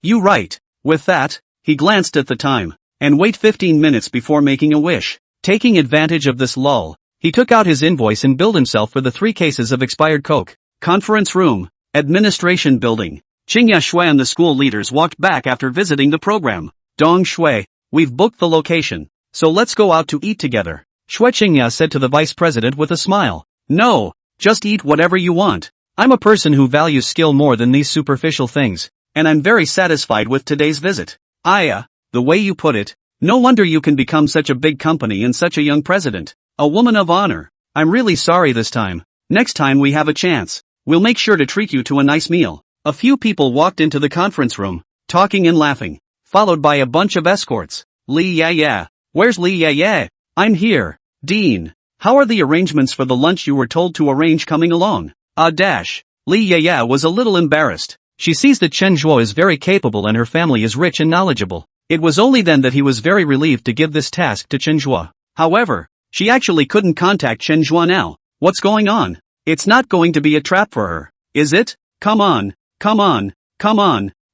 You right. With that, he glanced at the time. And wait 15 minutes before making a wish. Taking advantage of this lull, he took out his invoice and billed himself for the 3 cases of expired Coke. Conference room. Administration building. Qingya Shui and the school leaders walked back after visiting the program. "Dong Shui, we've booked the location, so let's go out to eat together," Shui Qingya said to the vice president with a smile. "No, just eat whatever you want. I'm a person who values skill more than these superficial things, and I'm very satisfied with today's visit." The way you put it, no wonder you can become such a big company and such a young president. A woman of honor. I'm really sorry this time. Next time we have a chance, we'll make sure to treat you to a nice meal. A few people walked into the conference room, talking and laughing, followed by a bunch of escorts. "Li Yeye. Where's Li Yeye?" "I'm here, Dean. How are the arrangements for the lunch you were told to arrange coming along?" Li Yeye was a little embarrassed. She sees that Chenhua is very capable and her family is rich and knowledgeable. It was only then that he was very relieved to give this task to Chenhua. However, she actually couldn't contact Chenhua now. What's going on? It's not going to be a trap for her, is it? Come on.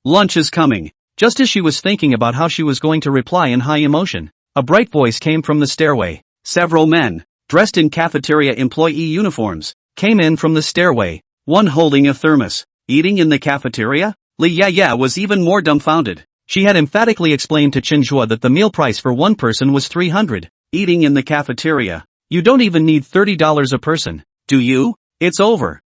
Lunch is coming. Just as she was thinking about how she was going to reply in high emotion, a bright voice came from the stairway. Several men, dressed in cafeteria employee uniforms, came in from the stairway, one holding a thermos. Eating in the cafeteria? Li Yeye was even more dumbfounded. She had emphatically explained to Chenhua that the meal price for one person was 300. Eating in the cafeteria. You don't even need $30 a person, do you? It's over.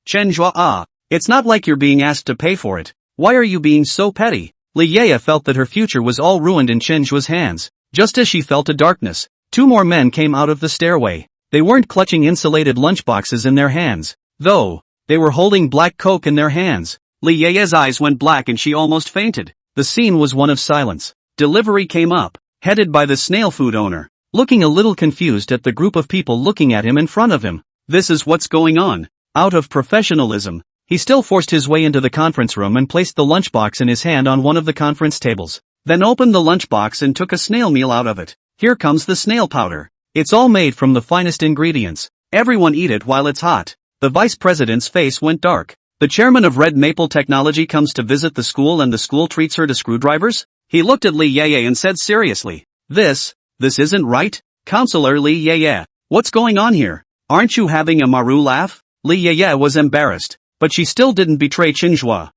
Chenhua, it's not like you're being asked to pay for it. Why are you being so petty? Li Yeye felt that her future was all ruined in Chenhua's hands. Just as she felt a darkness, 2 more men came out of the stairway. They weren't clutching insulated lunchboxes in their hands, though. They were holding black Coke in their hands. Li Yeye's eyes went black and she almost fainted. The scene was one of silence. Delivery came up, headed by the snail food owner, looking a little confused at the group of people looking at him in front of him. This is what's going on. Out of professionalism, he still forced his way into the conference room and placed the lunchbox in his hand on one of the conference tables. Then opened the lunchbox and took a snail meal out of it. Here comes the snail powder. It's all made from the finest ingredients. Everyone eat it while it's hot. The vice president's face went dark. The chairman of Red Maple Technology comes to visit the school and the school treats her to screwdrivers? He looked at Li Yeye and said seriously, This isn't right? Counselor Li Yeye, what's going on here? Aren't you having a maru laugh? Li Yeye was embarrassed, but she still didn't betray Qinghua.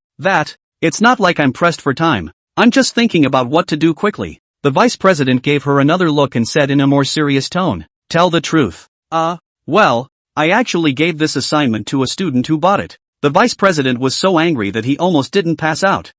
It's not like I'm pressed for time. I'm just thinking about what to do quickly. The vice president gave her another look and said in a more serious tone, Tell the truth. Well, I actually gave this assignment to a student who bought it. The vice president was so angry that he almost didn't pass out.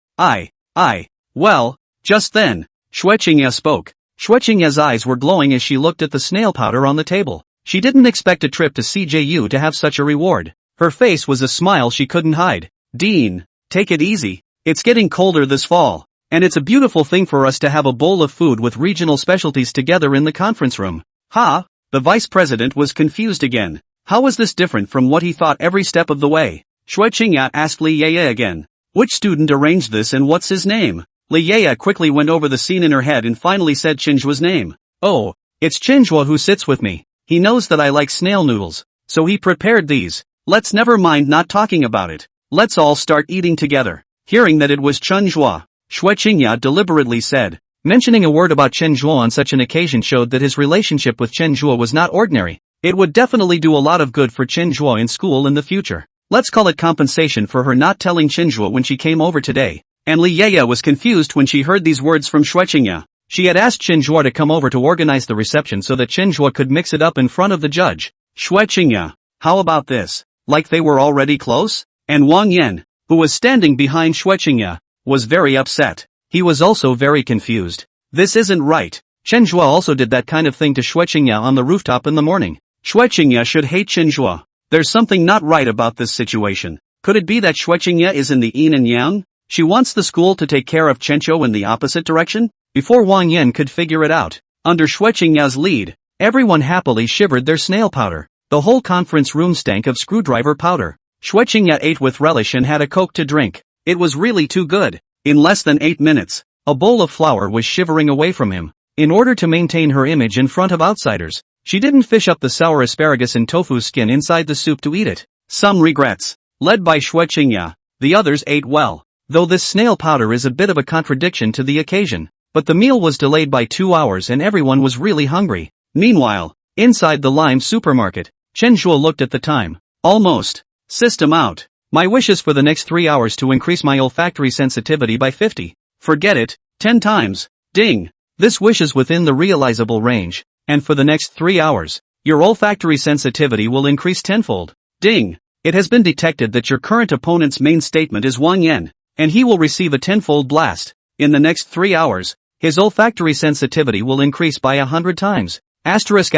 Well, just then, Xue Qingye spoke. Xue Qingye's eyes were glowing as she looked at the snail powder on the table. She didn't expect a trip to CJU to have such a reward. Her face was a smile she couldn't hide. Dean, take it easy. It's getting colder this fall. And it's a beautiful thing for us to have a bowl of food with regional specialties together in the conference room. The vice president was confused again. How was this different from what he thought every step of the way? Xue Qingye asked Li Yeye again. Which student arranged this and what's his name? Li Yeye quickly went over the scene in her head and finally said Qinghua's name. Oh, it's Qinghua who sits with me. He knows that I like snail noodles, so he prepared these. Let's never mind not talking about it. Let's all start eating together. Hearing that it was Qinghua, Xue Qingye deliberately said. Mentioning a word about Qinghua on such an occasion showed that his relationship with Qinghua was not ordinary. It would definitely do a lot of good for Qinghua in school in the future. Let's call it compensation for her not telling Qinghua when she came over today. And Li Yeye was confused when she heard these words from Xue Qingye. She had asked Qinghua to come over to organize the reception so that Qinghua could mix it up in front of the judge. Xue Qingye, how about this? Like they were already close? And Wang Yan, who was standing behind Xue Qingye, was very upset. He was also very confused. This isn't right. Qinghua also did that kind of thing to Xue Qingye on the rooftop in the morning. Xue Qingye should hate Qinghua. There's something not right about this situation. Could it be that Xue Qingye is in the yin and yang? She wants the school to take care of Chencho in the opposite direction? Before Wang Yan could figure it out, under Xue Qingye's lead, everyone happily shivered their snail powder. The whole conference room stank of screwdriver powder. Xue Qingye ate with relish and had a Coke to drink. It was really too good. In less than 8 minutes, a bowl of flour was shivering away from him. In order to maintain her image in front of outsiders, she didn't fish up the sour asparagus and tofu skin inside the soup to eat it. Some regrets. Led by Xue Qingye, the others ate well. Though this snail powder is a bit of a contradiction to the occasion. But the meal was delayed by 2 hours and everyone was really hungry. Meanwhile, inside the Lime supermarket, Qinghua looked at the time. Almost. System out. My wish is for the next 3 hours to increase my olfactory sensitivity by 50. Forget it. 10 times. Ding. This wish is within the realizable range. And for the next 3 hours, your olfactory sensitivity will increase tenfold. Ding. It has been detected that your current opponent's main statement is Wang Yan, and he will receive a tenfold blast. In the next 3 hours, his olfactory sensitivity will increase by 100 times. Asterisk.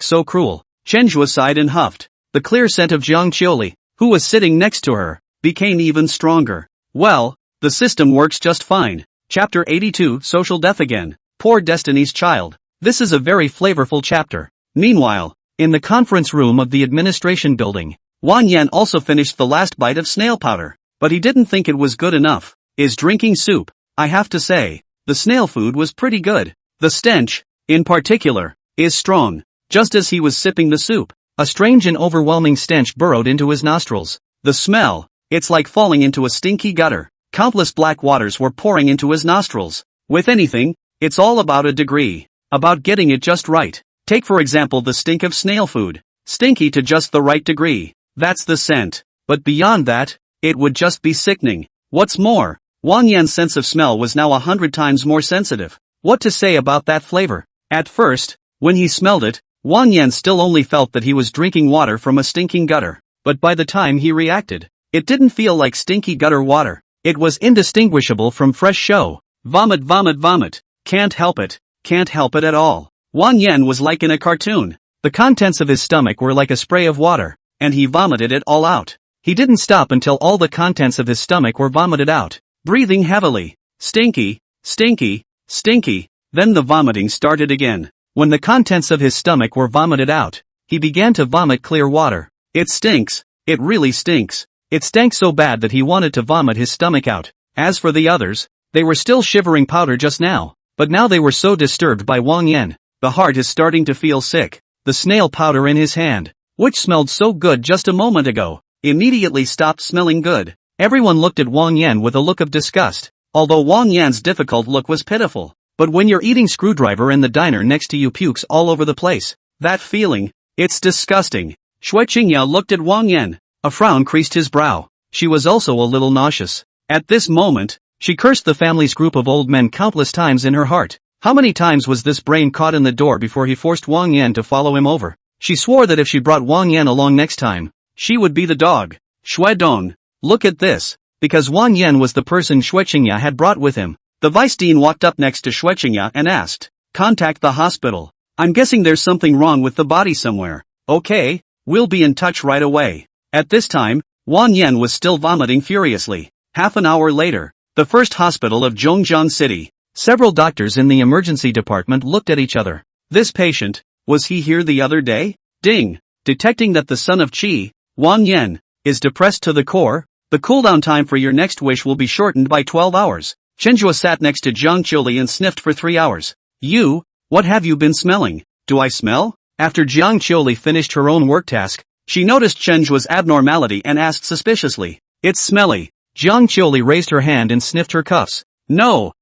So cruel. Qinghua sighed and huffed. The clear scent of Jiang Qiuli, who was sitting next to her, became even stronger. Well, the system works just fine. Chapter 82, Social Death Again. Poor Destiny's Child. This is a very flavorful chapter. Meanwhile, in the conference room of the administration building, Wang Yan also finished the last bite of snail powder. But he didn't think it was good enough. Is drinking soup. I have to say, the snail food was pretty good. The stench, in particular, is strong. Just as he was sipping the soup, a strange and overwhelming stench burrowed into his nostrils. The smell, it's like falling into a stinky gutter. Countless black waters were pouring into his nostrils. With anything, it's all about a degree. About getting it just right. Take for example the stink of snail food. Stinky to just the right degree. That's the scent. But beyond that, it would just be sickening. What's more, Wang Yan's sense of smell was now 100 times more sensitive. What to say about that flavor? At first, when he smelled it, Wang Yan still only felt that he was drinking water from a stinking gutter. But by the time he reacted, it didn't feel like stinky gutter water. It was indistinguishable from fresh show. Vomit. Can't help it. Can't help it at all. Wang Yan was like in a cartoon. The contents of his stomach were like a spray of water, and he vomited it all out. He didn't stop until all the contents of his stomach were vomited out. breathing heavily. Stinky, stinky, stinky. Then the vomiting started again. When the contents of his stomach were vomited out, he began to vomit clear water. It stinks. It really stinks. It stank so bad that he wanted to vomit his stomach out. As for the others, they were still shivering powder just now, but now they were so disturbed by Wang Yan. The heart is starting to feel sick. The snail powder in his hand, which smelled so good just a moment ago, immediately stopped smelling good. Everyone looked at Wang Yan with a look of disgust, although Wang Yan's difficult look was pitiful. But when you're eating screwdriver and the diner next to you pukes all over the place, that feeling, it's disgusting. Shui Qingya looked at Wang Yan. A frown creased his brow. She was also a little nauseous. At this moment, she cursed the family's group of old men countless times in her heart. How many times was this brain caught in the door before he forced Wang Yan to follow him over? She swore that if she brought Wang Yan along next time, she would be the dog. Shui Dong, look at this. Because Wang Yan was the person Shui Qingya had brought with him. The vice dean walked up next to Shui Qingya and asked, "Contact the hospital. I'm guessing there's something wrong with the body somewhere." "Okay, we'll be in touch right away." At this time, Wang Yan was still vomiting furiously. Half an hour later, the first hospital of Zhongjiang City. Several doctors in the emergency department looked at each other. This patient, was he here the other day? Ding! Detecting that the son of Qi, Wang Yan, is depressed to the core, the cooldown time for your next wish will be shortened by 12 hours. Chenjua sat next to Jiang Qiuli and sniffed for 3 hours. "You, what have you been smelling? Do I smell?" After Jiang Qiuli finished her own work task, she noticed Chenjua's abnormality and asked suspiciously, "It's smelly." Jiang Qiuli raised her hand and sniffed her cuffs. No,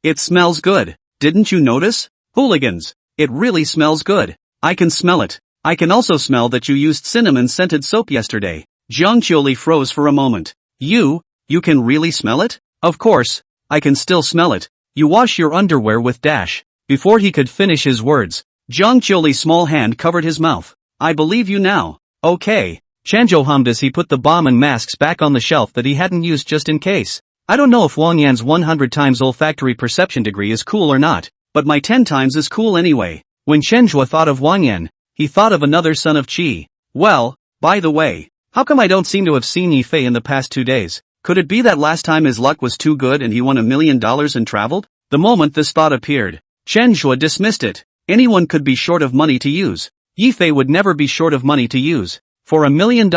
it smells good. Didn't you notice? Hooligans, it really smells good. I can smell it. I can also smell that you used cinnamon-scented soap yesterday. Jiang Qiuli froze for a moment. You can really smell it? Of course, I can still smell it. You wash your underwear with dash. Before he could finish his words, Jiang Qiuli's small hand covered his mouth. I believe you now. Okay. Chanzhou hummed as he put the bomb and masks back on the shelf that he hadn't used just in case. I don't know if Wang Yan's 100 times olfactory perception degree is cool or not, but my 10 times is cool anyway. When Chenjua thought of Wang Yan, he thought of another son of Qi. Well, by the way, how come I don't seem to have seen Yi Fei in the past 2 days? Could it be that last time his luck was too good and he won $1 million and traveled? The moment this thought appeared, Chenjua dismissed it. Anyone could be short of money to use. Yi Fei would never be short of money to use. For $1 million,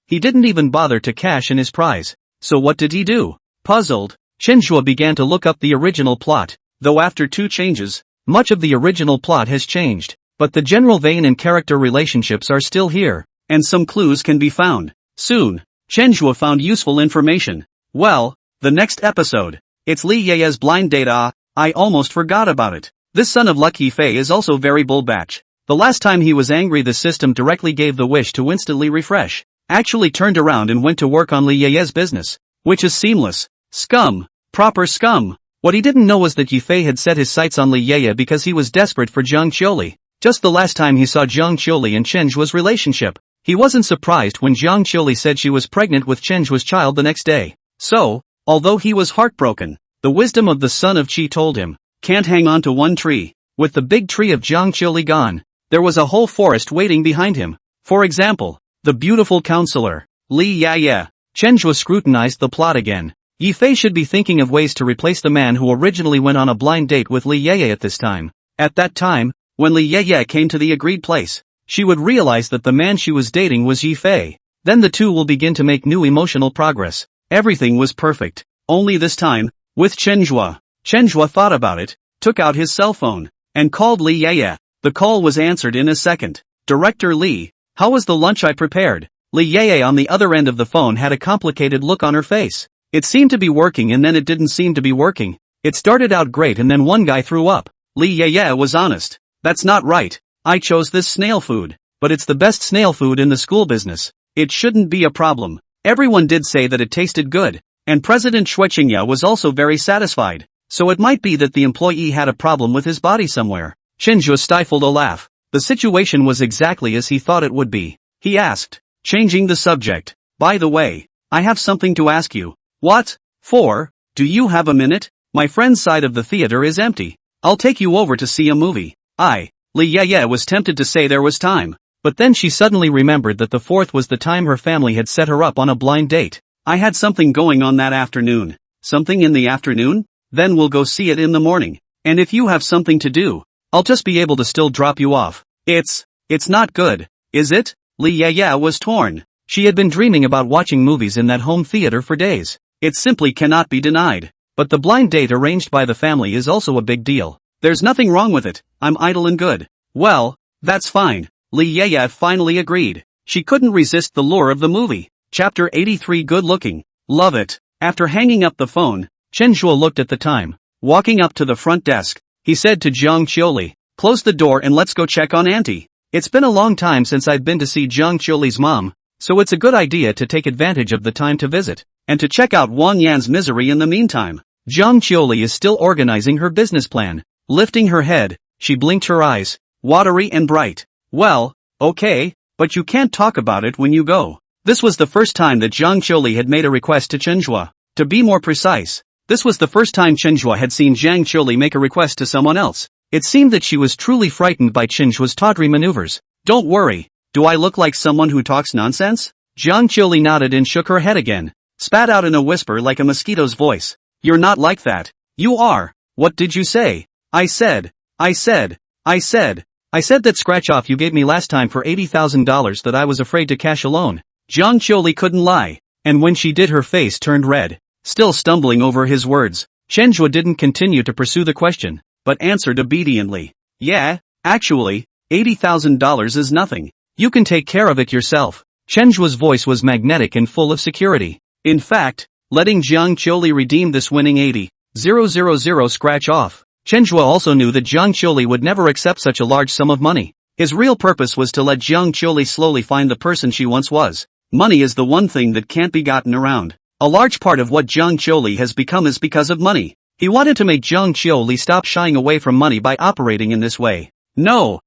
he didn't even bother to cash in his prize. So what did he do? Puzzled, Chenjua began to look up the original plot. Though after 2 changes, much of the original plot has changed, but the general vein and character relationships are still here, and some clues can be found. Soon, Chenjua found useful information. Well, the next episode. It's Li Ye's blind date. I almost forgot about it. This son of Lucky Fei is also very bull-batch. The last time he was angry the system directly gave the wish to instantly refresh. Actually turned around and went to work on Li Ye's business. Which is seamless. Scum. Proper scum. What he didn't know was that Yi Fei had set his sights on Li Ye because he was desperate for Jiang Qiuli. Just the last time he saw Jiang Qiuli and Chenjua's relationship, he wasn't surprised when Jiang Qiuli said she was pregnant with Chenjua's child the next day. So, although he was heartbroken, the wisdom of the son of Qi told him, can't hang on to one tree. With the big tree of Jiang Qiuli gone, there was a whole forest waiting behind him. For example, the beautiful counselor, Li Ye. Chenjua scrutinized the plot again. Yi Fei should be thinking of ways to replace the man who originally went on a blind date with Li Ye at this time. At that time, when Li Ye came to the agreed place, she would realize that the man she was dating was Yi Fei. Then the two will begin to make new emotional progress. Everything was perfect. Only this time, with Chenjua. Chenjua thought about it, took out his cell phone, and called Li Ye. The call was answered in a second. Director Li, how was the lunch I prepared? Li Ye on the other end of the phone had a complicated look on her face. It seemed to be working and then it didn't seem to be working. It started out great and then one guy threw up. Li Ye was honest. That's not right. I chose this snail food, but it's the best snail food in the school business. It shouldn't be a problem. Everyone did say that it tasted good, and President Shui Qingya was also very satisfied. So it might be that the employee had a problem with his body somewhere. Chenjua stifled a laugh. The situation was exactly as he thought it would be. He asked, changing the subject, by the way, I have something to ask you. What? For? Do you have a minute? My friend's side of the theater is empty. I'll take you over to see a movie. Li Ye was tempted to say there was time, but then she suddenly remembered that the 4th was the time her family had set her up on a blind date. I had something going on that afternoon. Something in the afternoon? Then we'll go see it in the morning. And if you have something to do, I'll just be able to still drop you off. It's not good, is it? Lee Yaya was torn. She had been dreaming about watching movies in that home theater for days. It simply cannot be denied. But the blind date arranged by the family is also a big deal. There's nothing wrong with it, I'm idle and good. Well, that's fine. Lee Yaya finally agreed. She couldn't resist the lure of the movie. Chapter 83 Good looking. Love it. After hanging up the phone, Chen Zhuo looked at the time. Walking up to the front desk, he said to Jiang Qiuli, close the door and let's go check on Auntie. It's been a long time since I've been to see Jiang Qiuli's mom, so it's a good idea to take advantage of the time to visit, and to check out Wang Yan's misery in the meantime. Jiang Qiuli is still organizing her business plan. Lifting her head, she blinked her eyes, watery and bright. Well, okay, but you can't talk about it when you go. This was the first time that Jiang Qiuli had made a request to Chen Zhuo. To be more precise, this was the first time Chen Zhuo had seen Jiang Qiuli make a request to someone else. It seemed that she was truly frightened by Chen Zhuo's tawdry maneuvers. Don't worry, do I look like someone who talks nonsense? Jiang Qiuli nodded and shook her head again, spat out in a whisper like a mosquito's voice. You're not like that. You are. What did you say? I said that scratch off you gave me last time for $80,000 that I was afraid to cash alone. Jiang Qiuli couldn't lie, and when she did her face turned red. Still stumbling over his words, Chen Zhuo didn't continue to pursue the question, but answered obediently. Yeah, actually, $80,000 is nothing. You can take care of it yourself. Chen Zhuo's voice was magnetic and full of security. In fact, letting Jiang Qiuli redeem this winning 80,000 scratch off, Chen Zhuo also knew that Jiang Qiuli would never accept such a large sum of money. His real purpose was to let Jiang Qiuli slowly find the person she once was. Money is the one thing that can't be gotten around. A large part of what Jiang Qiuli has become is because of money. He wanted to make Jiang Qiuli stop shying away from money by operating in this way. No,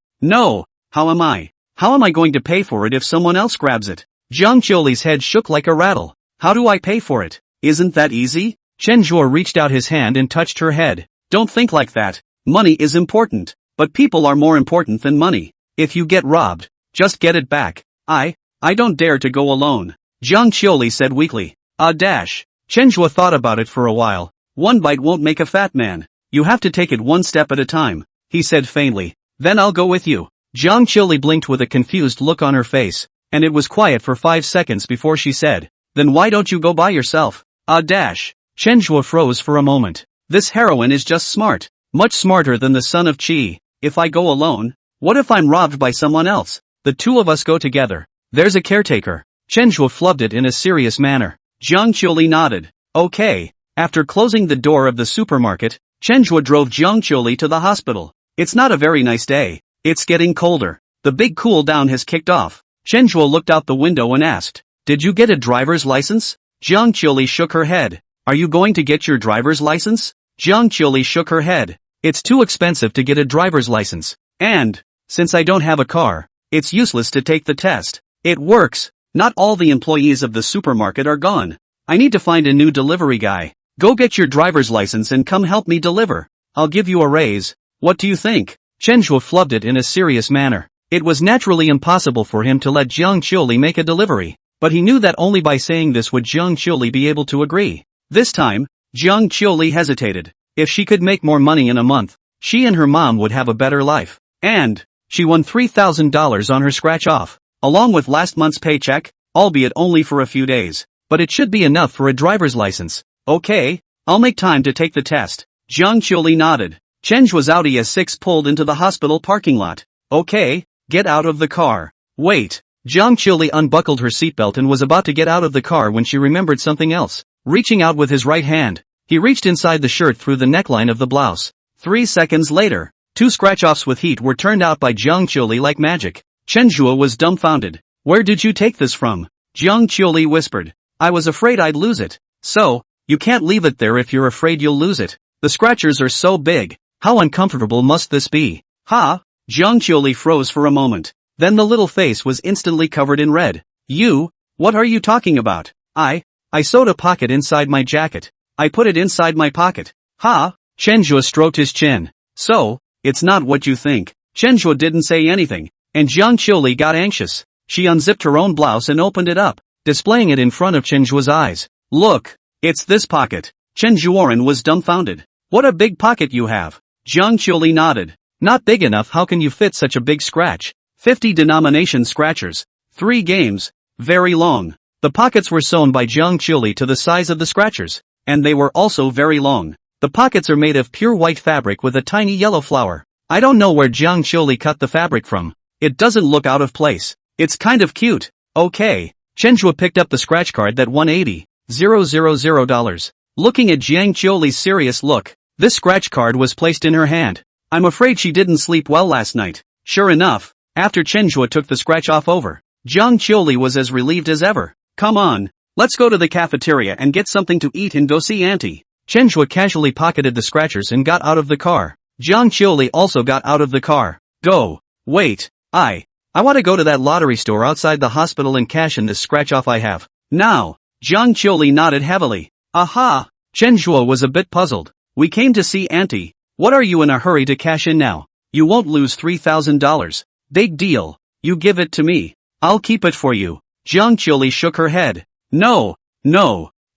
how am I going to pay for it if someone else grabs it? Jiang Qiuli's head shook like a rattle. How do I pay for it? Isn't that easy? Chen Zhuo reached out his hand and touched her head. Don't think like that. Money is important, but people are more important than money. If you get robbed, just get it back. I don't dare to go alone. Jiang Qiuli said weakly. Chen Zhuo thought about it for a while. One bite won't make a fat man. You have to take it one step at a time, he said faintly. Then I'll go with you. Jiang Qiuli blinked with a confused look on her face, and it was quiet for 5 seconds before she said, then why don't you go by yourself? Chen Zhuo froze for a moment. This heroine is just smart. Much smarter than the son of Qi. If I go alone, what if I'm robbed by someone else? The two of us go together. There's a caretaker. Chen Zhuo flubbed it in a serious manner. Jiang Qiuli nodded. Okay. After closing the door of the supermarket, Chen Zhuo drove Jiang Qiuli to the hospital. It's not a very nice day. It's getting colder. The big cool down has kicked off. Chen Zhuo looked out the window and asked, did you get a driver's license? Jiang Qiuli shook her head. Are you going to get your driver's license? Jiang Qiuli shook her head. It's too expensive to get a driver's license. And, since I don't have a car, it's useless to take the test. It works. Not all the employees of the supermarket are gone. I need to find a new delivery guy. Go get your driver's license and come help me deliver. I'll give you a raise. What do you think? Chen Zhuo flubbed it in a serious manner. It was naturally impossible for him to let Jiang Qiuli make a delivery, but he knew that only by saying this would Jiang Qiuli be able to agree. This time, Jiang Qiuli hesitated. If she could make more money in a month, she and her mom would have a better life. And, she won $3,000 on her scratch-off, along with last month's paycheck, albeit only for a few days. But it should be enough for a driver's license. Okay, I'll make time to take the test. Jiang Qiuli nodded. Chen Zhuo's Audi S6 pulled into the hospital parking lot. Okay, get out of the car. Wait. Jiang Qiuli unbuckled her seatbelt and was about to get out of the car when she remembered something else. Reaching out with his right hand, he reached inside the shirt through the neckline of the blouse. 3 seconds later, 2 scratch-offs with heat were turned out by Jiang Qiuli like magic. Chen Zhuo was dumbfounded. Where did you take this from? Jiang Qiuli whispered. I was afraid I'd lose it. So, you can't leave it there if you're afraid you'll lose it. The scratchers are so big. How uncomfortable must this be? Ha! Jiang Qiuli froze for a moment. Then the little face was instantly covered in red. What are you talking about? I sewed a pocket inside my jacket. I put it inside my pocket. Ha! Chen Zhuo stroked his chin. So, it's not what you think. Chen Zhuo didn't say anything, and Jiang Qiuli got anxious. She unzipped her own blouse and opened it up, displaying it in front of Chen Zhuo's eyes. Look, it's this pocket. Chen Zhuoran was dumbfounded. What a big pocket you have. Jiang Qiuli nodded. Not big enough, how can you fit such a big scratch? 50 denomination scratchers. 3 games. Very long. The pockets were sewn by Jiang Qiuli to the size of the scratchers, and they were also very long. The pockets are made of pure white fabric with a tiny yellow flower. I don't know where Jiang Qiuli cut the fabric from. It doesn't look out of place. It's kind of cute. Okay. Chenhua picked up the scratch card that won $80,000. Looking at Jiang Qiuli's serious look, this scratch card was placed in her hand. I'm afraid she didn't sleep well last night. Sure enough, after Chenhua took the scratch off over, Jiang Qiuli was as relieved as ever. Come on, let's go to the cafeteria and get something to eat and go see Auntie. Chenhua casually pocketed the scratchers and got out of the car. Jiang Qiuli also got out of the car. Go. Wait, I want to go to that lottery store outside the hospital and cash in this scratch off I have. Now. Jiang Qiuli nodded heavily. Aha! Chenhua was a bit puzzled. We came to see Auntie. What are you in a hurry to cash in now? You won't lose $3,000. Big deal. You give it to me. I'll keep it for you. Jiang Qiuli shook her head. No.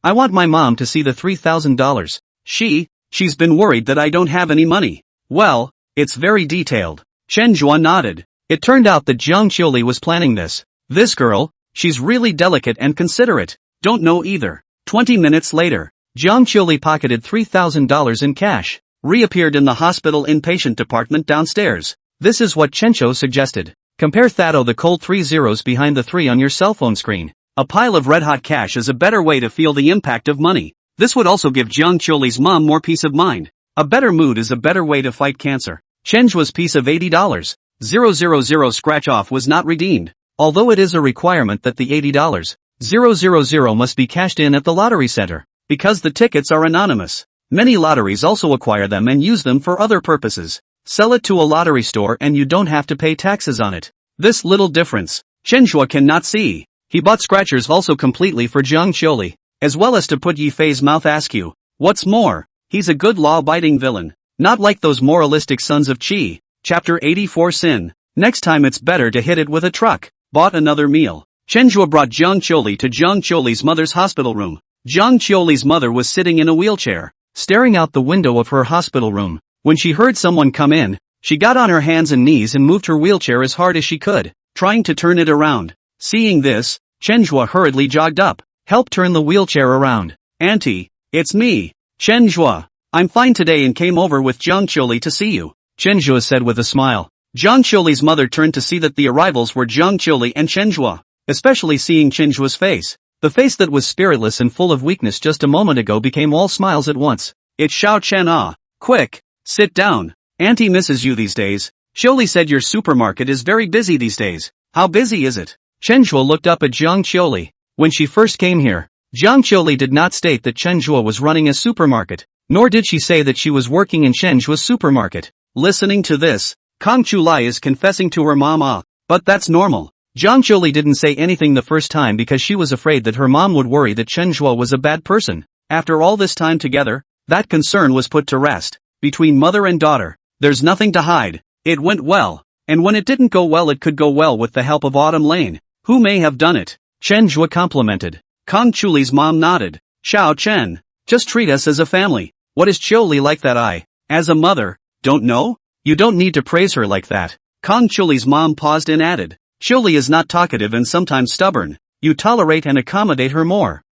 I want my mom to see the $3,000. She's been worried that I don't have any money. Well, it's very detailed. Chenhua nodded. It turned out that Jiang Qiuli was planning this. This girl, she's really delicate and considerate. Don't know either. 20 minutes later, Jiang Qiuli pocketed $3,000 in cash, reappeared in the hospital inpatient department downstairs. This is what Chenhua suggested. Compare Thado the cold 3 zeros behind the 3 on your cell phone screen. A pile of red-hot cash is a better way to feel the impact of money. This would also give Jiang Qiuli's mom more peace of mind. A better mood is a better way to fight cancer. Chenhua's piece of $80,000 scratch-off was not redeemed, although it is a requirement that the $80,000 must be cashed in at the lottery center, because the tickets are anonymous. Many lotteries also acquire them and use them for other purposes. Sell it to a lottery store and you don't have to pay taxes on it. This little difference, Chenhua cannot see. He bought scratchers also completely for Jiang Qiuli, as well as to put Yifei's mouth askew. What's more, he's a good law-abiding villain, not like those moralistic sons of Qi. Chapter 84 Sin. Next time it's better to hit it with a truck. Bought another meal. Chenhua brought Jiang Qiuli to Jiang Qiuli's mother's hospital room. Jiang Qiuli's mother was sitting in a wheelchair, staring out the window of her hospital room. When she heard someone come in, she got on her hands and knees and moved her wheelchair as hard as she could, trying to turn it around. Seeing this, Chenhua hurriedly jogged up. Help turn the wheelchair around. Auntie, it's me, Chenhua. I'm fine today and came over with Jiang Qiuli to see you, Chenhua said with a smile. Jiang Qiuli's mother turned to see that the arrivals were Jiang Qiuli and Chenhua, especially seeing Chenhua's face. The face that was spiritless and full of weakness just a moment ago became all smiles at once. It's Xiao Chen ah. Quick, sit down. Auntie misses you these days. Qiuli said your supermarket is very busy these days. How busy is it? Chenhua looked up at Jiang Qiuli. When she first came here, Jiang Qiuli did not state that Chenhua was running a supermarket, nor did she say that she was working in Chenhua's supermarket. Listening to this, Kang Chulai is confessing to her mom but that's normal. Jiang Qiuli didn't say anything the first time because she was afraid that her mom would worry that Chenhua was a bad person. After all this time together, that concern was put to rest. Between mother and daughter, there's nothing to hide. It went well, and when it didn't go well it could go well with the help of Autumn Lane, who may have done it. Chenhua complimented. Kang Chuli's mom nodded. Xiao Chen, just treat us as a family. What is Qiuli like that as a mother, don't know? You don't need to praise her like that. Kang Chuli's mom paused and added. Qiuli is not talkative and sometimes stubborn. You tolerate and accommodate her more.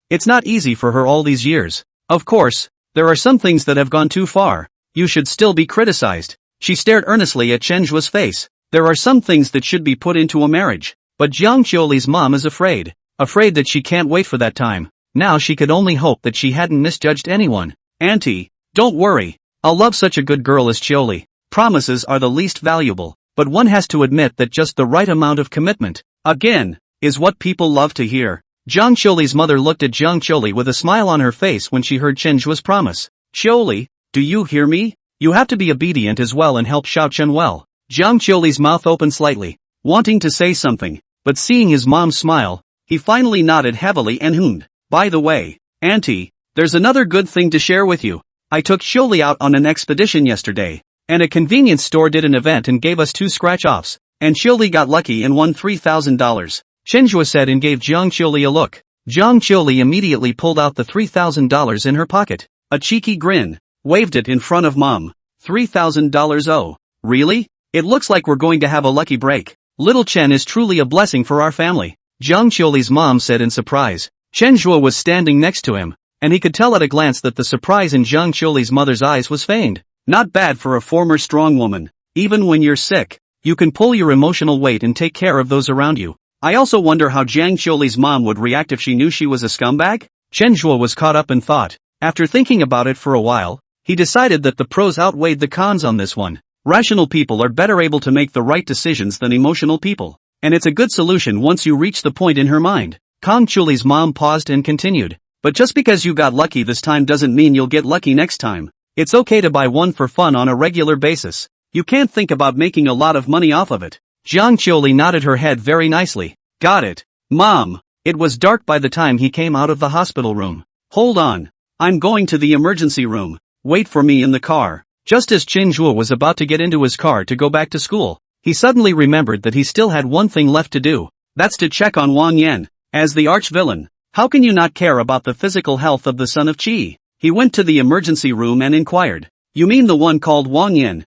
It's not easy for her all these years. Of course, there are some things that have gone too far. You should still be criticized. She stared earnestly at Chenhua's face. There are some things that should be put into a marriage. But Jiang Qiuli's mom is afraid that she can't wait for that time. Now she could only hope that she hadn't misjudged anyone. Auntie, don't worry. I'll love such a good girl as Qiuli. Promises are the least valuable, but one has to admit that just the right amount of commitment, again, is what people love to hear. Jiang Qiuli's mother looked at Jiang Qiuli with a smile on her face when she heard Chenhua's promise. Qiuli, do you hear me? You have to be obedient as well and help Xiao Chen well. Jiang Qiuli's mouth opened slightly, wanting to say something, but seeing his mom smile, he finally nodded heavily and hummed. By the way, Auntie, there's another good thing to share with you. I took Qiuli out on an expedition yesterday, and a convenience store did an event and gave us 2 scratch-offs, and Qiuli got lucky and won $3,000. Chenhua said and gave Jiang Qiuli a look. Zhang Qiuli immediately pulled out the $3,000 in her pocket. A cheeky grin. Waved it in front of Mom. $3,000, oh. Really? It looks like we're going to have a lucky break. Little Chen is truly a blessing for our family. Zhang Qiuli's mom said in surprise. Chen Zhuo was standing next to him, and he could tell at a glance that the surprise in Zhang Qiuli's mother's eyes was feigned. Not bad for a former strong woman. Even when you're sick, you can pull your emotional weight and take care of those around you. I also wonder how Zhang Qiuli's mom would react if she knew she was a scumbag? Chen Zhuo was caught up in thought. After thinking about it for a while, he decided that the pros outweighed the cons on this one. Rational people are better able to make the right decisions than emotional people. And it's a good solution once you reach the point in her mind. Kang Qiuli's mom paused and continued. But just because you got lucky this time doesn't mean you'll get lucky next time. It's okay to buy one for fun on a regular basis. You can't think about making a lot of money off of it. Zhang Qiuli nodded her head very nicely. Got it, Mom. It was dark by the time he came out of the hospital room. Hold on. I'm going to the emergency room. Wait for me in the car. Just as Chen Zhuo was about to get into his car to go back to school, he suddenly remembered that he still had one thing left to do. That's to check on Wang Yan. As the arch-villain, how can you not care about the physical health of the son of Qi? He went to the emergency room and inquired. You mean the one called Wang Yan?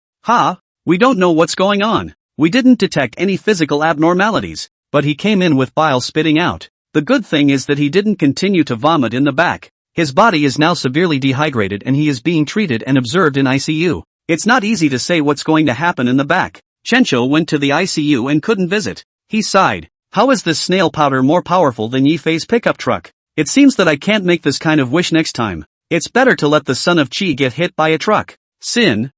We don't know what's going on. We didn't detect any physical abnormalities, but he came in with bile spitting out. The good thing is that he didn't continue to vomit in the back. His body is now severely dehydrated and he is being treated and observed in ICU. It's not easy to say what's going to happen in the back. Chencho went to the ICU and couldn't visit. He sighed. How is this snail powder more powerful than Yifei's pickup truck? It seems that I can't make this kind of wish next time. It's better to let the son of Qi get hit by a truck. Sin.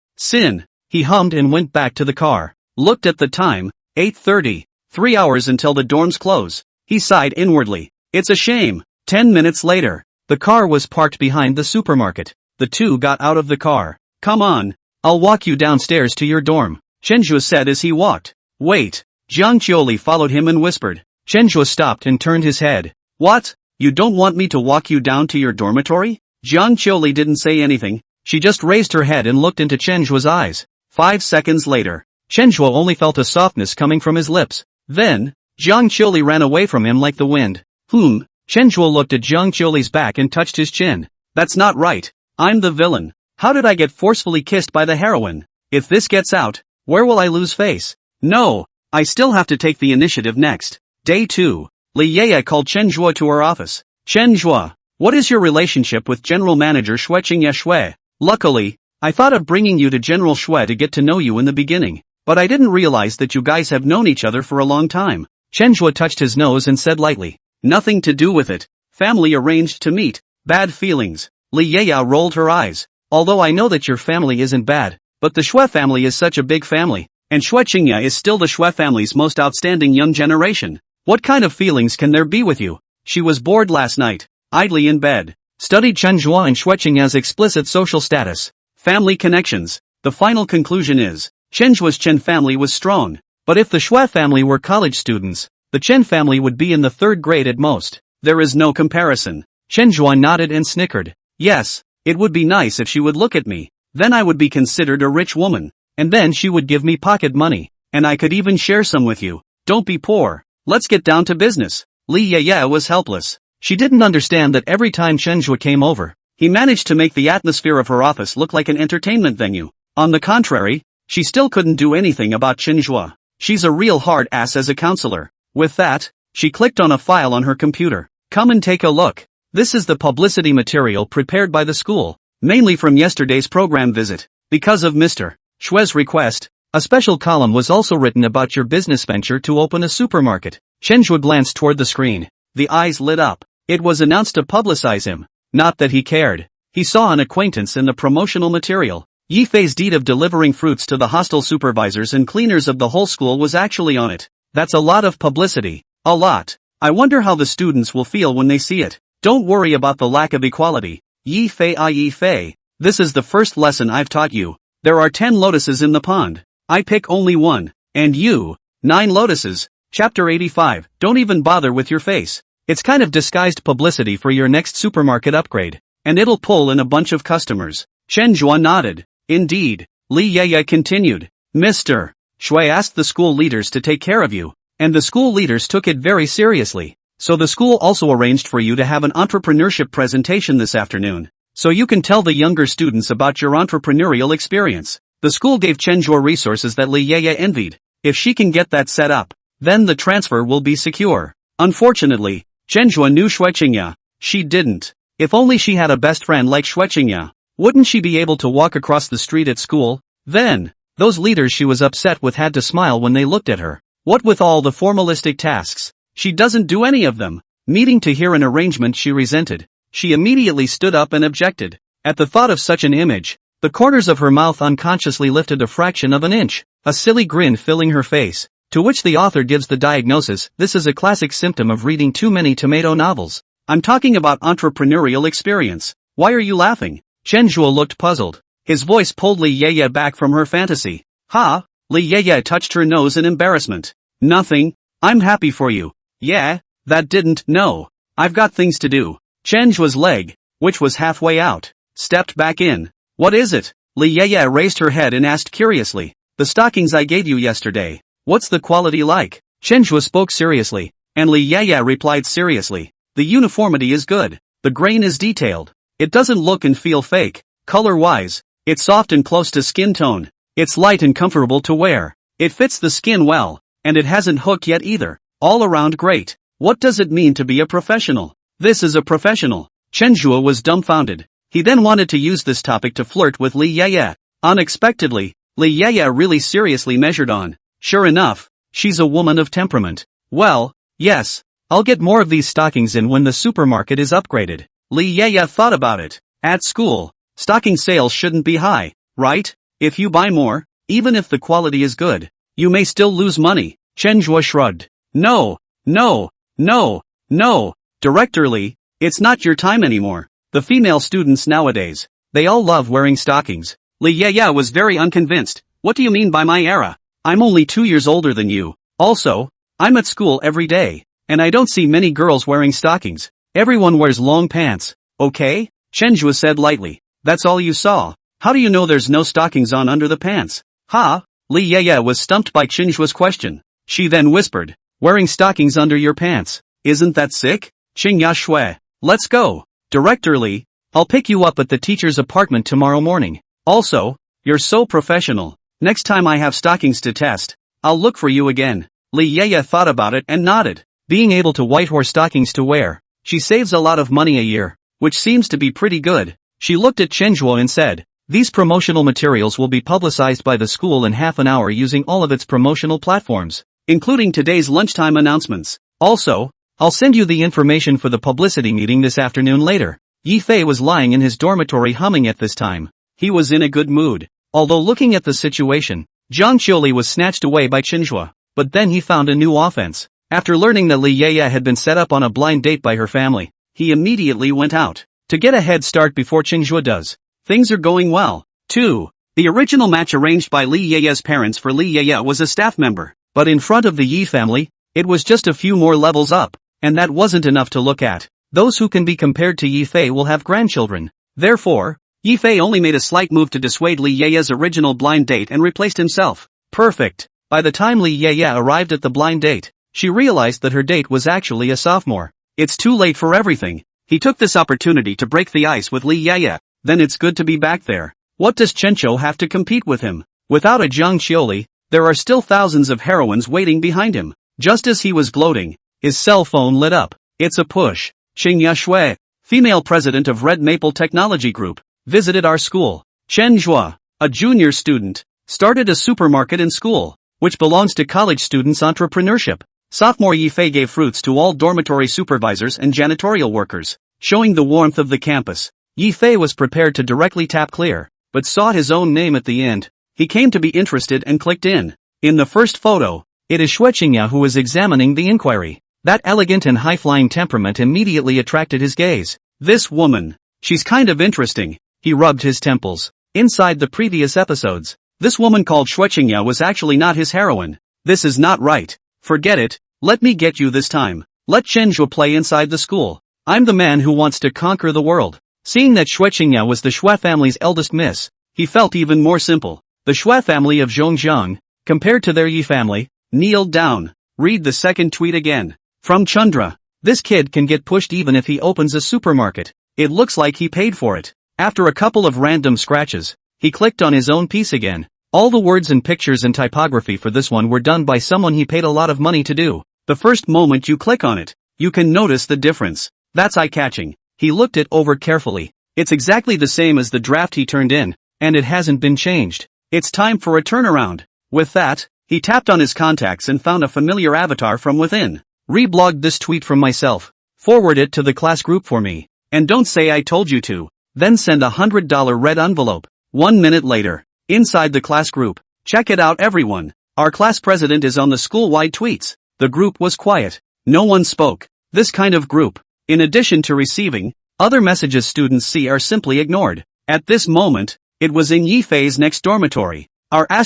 He hummed and went back to the car. Looked at the time. 8:30. 3 hours until the dorms close. He sighed inwardly. It's a shame. 10 minutes later. The car was parked behind the supermarket. The two got out of the car. Come on. I'll walk you downstairs to your dorm, Chenzhou said as he walked. Wait. Zhang Qiuli followed him and whispered. Chenzhou stopped and turned his head. What? You don't want me to walk you down to your dormitory? Zhang Qiuli didn't say anything. She just raised her head and looked into Chenzhuo's eyes. 5 seconds later, Chenzhuo only felt a softness coming from his lips. Then, Zhang Qiuli ran away from him like the wind. Chenzhuo looked at Zhang Qiuli's back and touched his chin. That's not right. I'm the villain. How did I get forcefully kissed by the heroine? If this gets out, where will I lose face? No, I still have to take the initiative next. Day 2. Li Yeye called Chen Zhuo to her office. Chen Zhuo, what is your relationship with General Manager Xue Shui? Luckily, I thought of bringing you to General Shui to get to know you in the beginning, but I didn't realize that you guys have known each other for a long time. Chen Zhuo touched his nose and said lightly. Nothing to do with it. Family arranged to meet. Bad feelings. Li Yeye rolled her eyes. Although I know that your family isn't bad, but the Shui family is such a big family, and Shui Qingya is still the Shui family's most outstanding young generation. What kind of feelings can there be with you? She was bored last night, idly in bed. Studied Chen Zhuo and Shui Qingya's explicit social status. Family connections. The final conclusion is, Chen Zhuo's Chen family was strong, but if the Shui family were college students, the Chen family would be in the 3rd grade at most. There is no comparison. Chen Zhuo nodded and snickered. Yes, it would be nice if she would look at me. Then I would be considered a rich woman. And then she would give me pocket money. And I could even share some with you. Don't be poor. Let's get down to business. Li Yeye was helpless. She didn't understand that every time Chen Zhuo came over, he managed to make the atmosphere of her office look like an entertainment venue. On the contrary, she still couldn't do anything about Chen Zhuo. She's a real hard ass as a counselor. With that, she clicked on a file on her computer. Come and take a look. This is the publicity material prepared by the school, mainly from yesterday's program visit. Because of Mr. Shui's request, a special column was also written about your business venture to open a supermarket. Chen Zhuo glanced toward the screen. The eyes lit up. It was announced to publicize him. Not that he cared. He saw an acquaintance in the promotional material. Yifei's deed of delivering fruits to the hostel supervisors and cleaners of the whole school was actually on it. That's a lot of publicity. A lot. I wonder how the students will feel when they see it. Don't worry about the lack of equality. Yifei, this is the first lesson I've taught you. There are 10 lotuses in the pond. I pick only one. And you, 9 lotuses. Chapter 85. Don't even bother with your face. It's kind of disguised publicity for your next supermarket upgrade. And it'll pull in a bunch of customers. Chen Zhuo nodded. Indeed. Li Yeye continued. Mr. Shui asked the school leaders to take care of you. And the school leaders took it very seriously. So the school also arranged for you to have an entrepreneurship presentation this afternoon, so you can tell the younger students about your entrepreneurial experience. The school gave Chenjua resources that Li Yeye envied. If she can get that set up, then the transfer will be secure. Unfortunately, Chenjua knew Xueqingya. She didn't. If only she had a best friend like Xueqingya, wouldn't she be able to walk across the street at school? Then, those leaders she was upset with had to smile when they looked at her. What with all the formalistic tasks, she doesn't do any of them. Needing to hear an arrangement she resented, she immediately stood up and objected. At the thought of such an image, the corners of her mouth unconsciously lifted a fraction of an inch, a silly grin filling her face, to which the author gives the diagnosis: this is a classic symptom of reading too many tomato novels. I'm talking about entrepreneurial experience. Why are you laughing? Chenjua looked puzzled. His voice pulled Li Yeye back from her fantasy. Ha! Li Yeye touched her nose in embarrassment. Nothing. I'm happy for you. Yeah, that didn't. No. I've got things to do. Chenjua's leg, which was halfway out, stepped back in. What is it? Li Yeye raised her head and asked curiously. The stockings I gave you yesterday. What's the quality like? Chenjua spoke seriously, and Li Yeye replied seriously. The uniformity is good. The grain is detailed. It doesn't look and feel fake. Color-wise, it's soft and close to skin tone. It's light and comfortable to wear. It fits the skin well, and it hasn't hooked yet either. All around great. What does it mean to be a professional? This is a professional. Chenjua was dumbfounded. He then wanted to use this topic to flirt with Li Yeye. Unexpectedly, Li Yeye really seriously measured on. Sure enough, she's a woman of temperament. Well, yes. I'll get more of these stockings in when the supermarket is upgraded. Li Yeye thought about it. At school, stocking sales shouldn't be high, right? If you buy more, even if the quality is good, you may still lose money. Chenjua shrugged. No, no, no, no. Director Li, it's not your time anymore. The female students nowadays, they all love wearing stockings. Li Yeye was very unconvinced. What do you mean by my era? I'm only 2 years older than you. Also, I'm at school every day. And I don't see many girls wearing stockings. Everyone wears long pants, okay? Chenjua said lightly. That's all you saw. How do you know there's no stockings on under the pants? Ha! Li Yeye was stumped by Chenjua's question. She then whispered, wearing stockings under your pants. Isn't that sick? Qingya Shui. Let's go. Director Li, I'll pick you up at the teacher's apartment tomorrow morning. Also, you're so professional. Next time I have stockings to test, I'll look for you again. Li Yeye thought about it and nodded. Being able to whitehorse stockings to wear, she saves a lot of money a year, which seems to be pretty good. She looked at Chenjua and said, these promotional materials will be publicized by the school in half an hour using all of its promotional platforms, including today's lunchtime announcements. Also, I'll send you the information for the publicity meeting this afternoon later. Yi Fei was lying in his dormitory humming at this time. He was in a good mood. Although looking at the situation, Zhang Qiuli was snatched away by Chenjua, but then he found a new offense. After learning that Li Yeye had been set up on a blind date by her family, he immediately went out to get a head start before Chenjua does. Things are going well. 2. The original match arranged by Li Yeye's parents for Li Yeye was a staff member, but in front of the Yi family, it was just a few more levels up, and that wasn't enough to look at. Those who can be compared to Yi Fei will have grandchildren. Therefore, Yi Fei only made a slight move to dissuade Li Yeye's original blind date and replaced himself. Perfect. By the time Li Yeye arrived at the blind date, she realized that her date was actually a sophomore. It's too late for everything. He took this opportunity to break the ice with Li Yeye. Then it's good to be back there. What does Chencho have to compete with him? Without a Zhang Qiuli, there are still thousands of heroines waiting behind him. Just as he was gloating, his cell phone lit up. It's a push. Qingya Shui, female president of Red Maple Technology Group, visited our school. Chen Zhua, a junior student, started a supermarket in school, which belongs to college students' entrepreneurship. Sophomore Yi Fei gave fruits to all dormitory supervisors and janitorial workers, showing the warmth of the campus. Yi Fei was prepared to directly tap clear, but saw his own name at the end. He came to be interested and clicked in. In the first photo, it is Xueqingya who is examining the inquiry. That elegant and high-flying temperament immediately attracted his gaze. This woman, she's kind of interesting. He rubbed his temples. Inside the previous episodes, this woman called Xueqingya was actually not his heroine. This is not right. Forget it. Let me get you this time. Let Chenjua play inside the school. I'm the man who wants to conquer the world. Seeing that Xueqingya was the Shui family's eldest miss, he felt even more simple. The Shui family of Zhongjiang, compared to their Yi family, kneeled down. Read the second tweet again. From Chandra. This kid can get pushed even if he opens a supermarket. It looks like he paid for it. After a couple of random scratches, he clicked on his own piece again. All the words and pictures and typography for this one were done by someone he paid a lot of money to do. The first moment you click on it, you can notice the difference. That's eye-catching. He looked it over carefully. It's exactly the same as the draft he turned in, and it hasn't been changed. It's time for a turnaround. With that, he tapped on his contacts and found a familiar avatar from within. Reblogged this tweet from myself. Forward it to the class group for me. And don't say I told you to. Then send $100 red envelope. 1 minute later. Inside the class group. Check it out everyone. Our class president is on the school-wide tweets. The group was quiet. No one spoke. This kind of group, in addition to receiving, other messages students see are simply ignored. At this moment, it was in Yifei's next dormitory. Our ***** in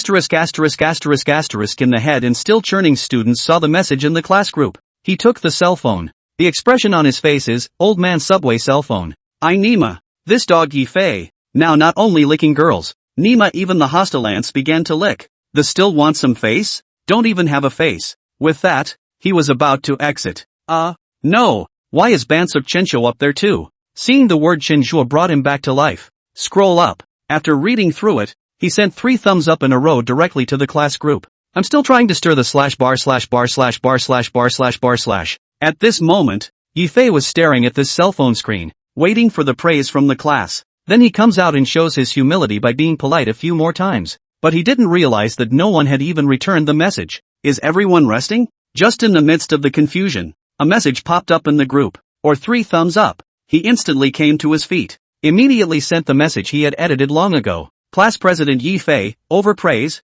the head and still churning students saw the message in the class group. He took the cell phone. The expression on his face is, old man subway cell phone. I Nima. This dog Yifei. Now not only licking girls, Nima even the hostile ants began to lick. The still want some face? Don't even have a face. With that, he was about to exit. No. Why is Bansuk Chencho up there too? Seeing the word Chenjua brought him back to life. Scroll up. After reading through it, he sent 3 thumbs up in a row directly to the class group. I'm still trying to stir the /bar/bar/bar/bar/bar/. At this moment, Yifei was staring at this cell phone screen, waiting for the praise from the class. Then he comes out and shows his humility by being polite a few more times. But he didn't realize that no one had even returned the message. Is everyone resting? Just in the midst of the confusion, a message popped up in the group, or 3 thumbs up. He instantly came to his feet. Immediately sent the message he had edited long ago. Class President Yifei, overpraise.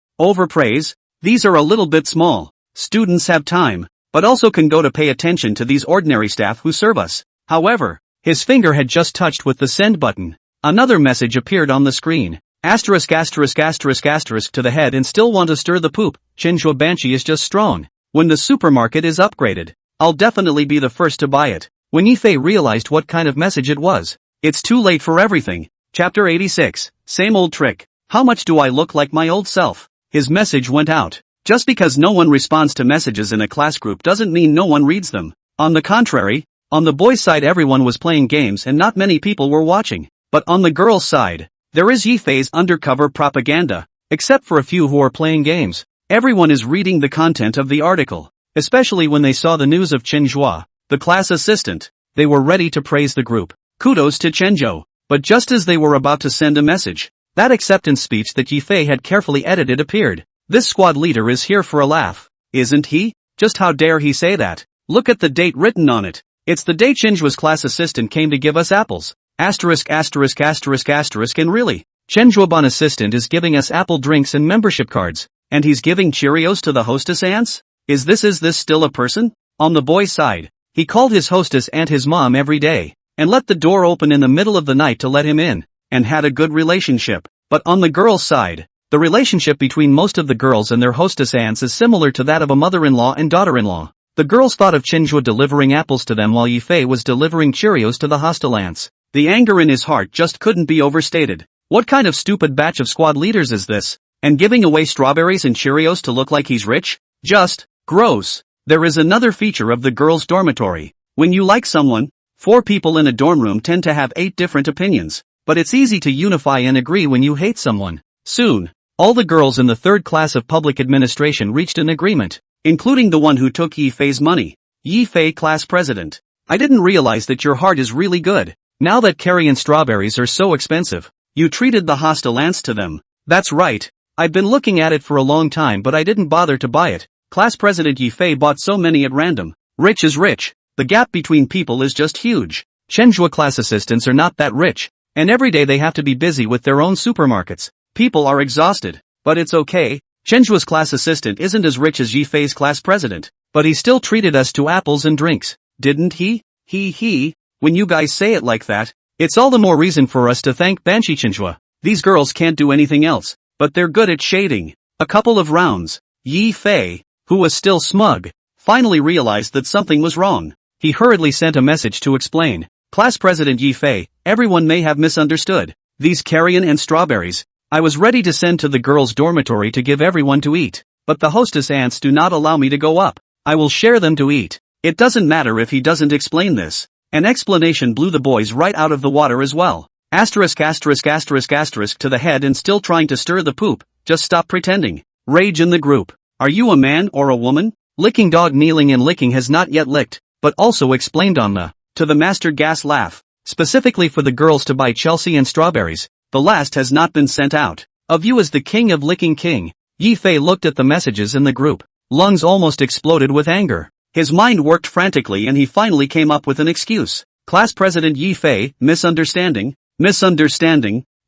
These are a little bit small. Students have time, but also can go to pay attention to these ordinary staff who serve us. However, his finger had just touched with the send button. Another message appeared on the screen. ***** to the head and still want to stir the poop. Chenjua Banshee is just strong. When the supermarket is upgraded, I'll definitely be the first to buy it. When Yifei realized what kind of message it was, it's too late for everything. Chapter 86. Same old trick. How much do I look like my old self? His message went out. Just because no one responds to messages in a class group doesn't mean no one reads them. On the contrary, on the boys' side everyone was playing games and not many people were watching. But on the girls' side, there is Yifei's undercover propaganda. Except for a few who are playing games, everyone is reading the content of the article. Especially when they saw the news of Chenjua, the class assistant. They were ready to praise the group. Kudos to Chenjo. But just as they were about to send a message, that acceptance speech that Yifei had carefully edited appeared. This squad leader is here for a laugh, isn't he? Just how dare he say that? Look at the date written on it. It's the day Chenjua's class assistant came to give us apples. ********, and really, Chenjuaban assistant is giving us apple drinks and membership cards, and he's giving Cheerios to the hostess ants? Is this still a person? On the boy's side, he called his hostess aunt his mom every day, and let the door open in the middle of the night to let him in, and had a good relationship. But on the girl's side, the relationship between most of the girls and their hostess aunts is similar to that of a mother-in-law and daughter-in-law. The girls thought of Chenjua delivering apples to them while Yifei was delivering Cheerios to the hostile ants. The anger in his heart just couldn't be overstated. What kind of stupid batch of squad leaders is this? And giving away strawberries and Cheerios to look like he's rich? Just gross. There is another feature of the girls' dormitory. When you like someone, 4 people in a dorm room tend to have 8 different opinions. But it's easy to unify and agree when you hate someone. Soon, all the girls in the 3rd class of public administration reached an agreement, including the one who took Yifei's money. Yifei, class president. I didn't realize that your heart is really good. Now that curry and strawberries are so expensive, you treated the hostile ants to them. That's right. I've been looking at it for a long time but I didn't bother to buy it. Class president Yifei bought so many at random. Rich is rich. The gap between people is just huge. Chenjua class assistants are not that rich, and every day they have to be busy with their own supermarkets. People are exhausted, but it's okay. Chenjua's class assistant isn't as rich as Yifei's class president, but he still treated us to apples and drinks, didn't he? When you guys say it like that, it's all the more reason for us to thank Banshee Chenjua. These girls can't do anything else, but they're good at shading. A couple of rounds. Yifei, who was still smug, finally realized that something was wrong. He hurriedly sent a message to explain. Class president Yifei, everyone may have misunderstood. These carrion and strawberries, I was ready to send to the girls' dormitory to give everyone to eat, but the hostess ants do not allow me to go up. I will share them to eat. It doesn't matter if he doesn't explain this. An explanation blew the boys right out of the water as well. Asterisk asterisk asterisk asterisk to the head and still trying to stir the poop, just stop pretending. Rage in the group. Are you a man or a woman? Licking dog kneeling and licking has not yet licked, but also explained on the, to the master gas laugh. Specifically for the girls to buy Chelsea and strawberries, the last has not been sent out. Of you as the king of licking king. Yi Fei looked at the messages in the group. Lungs almost exploded with anger. His mind worked frantically and he finally came up with an excuse. Class President Yi Fei, misunderstanding.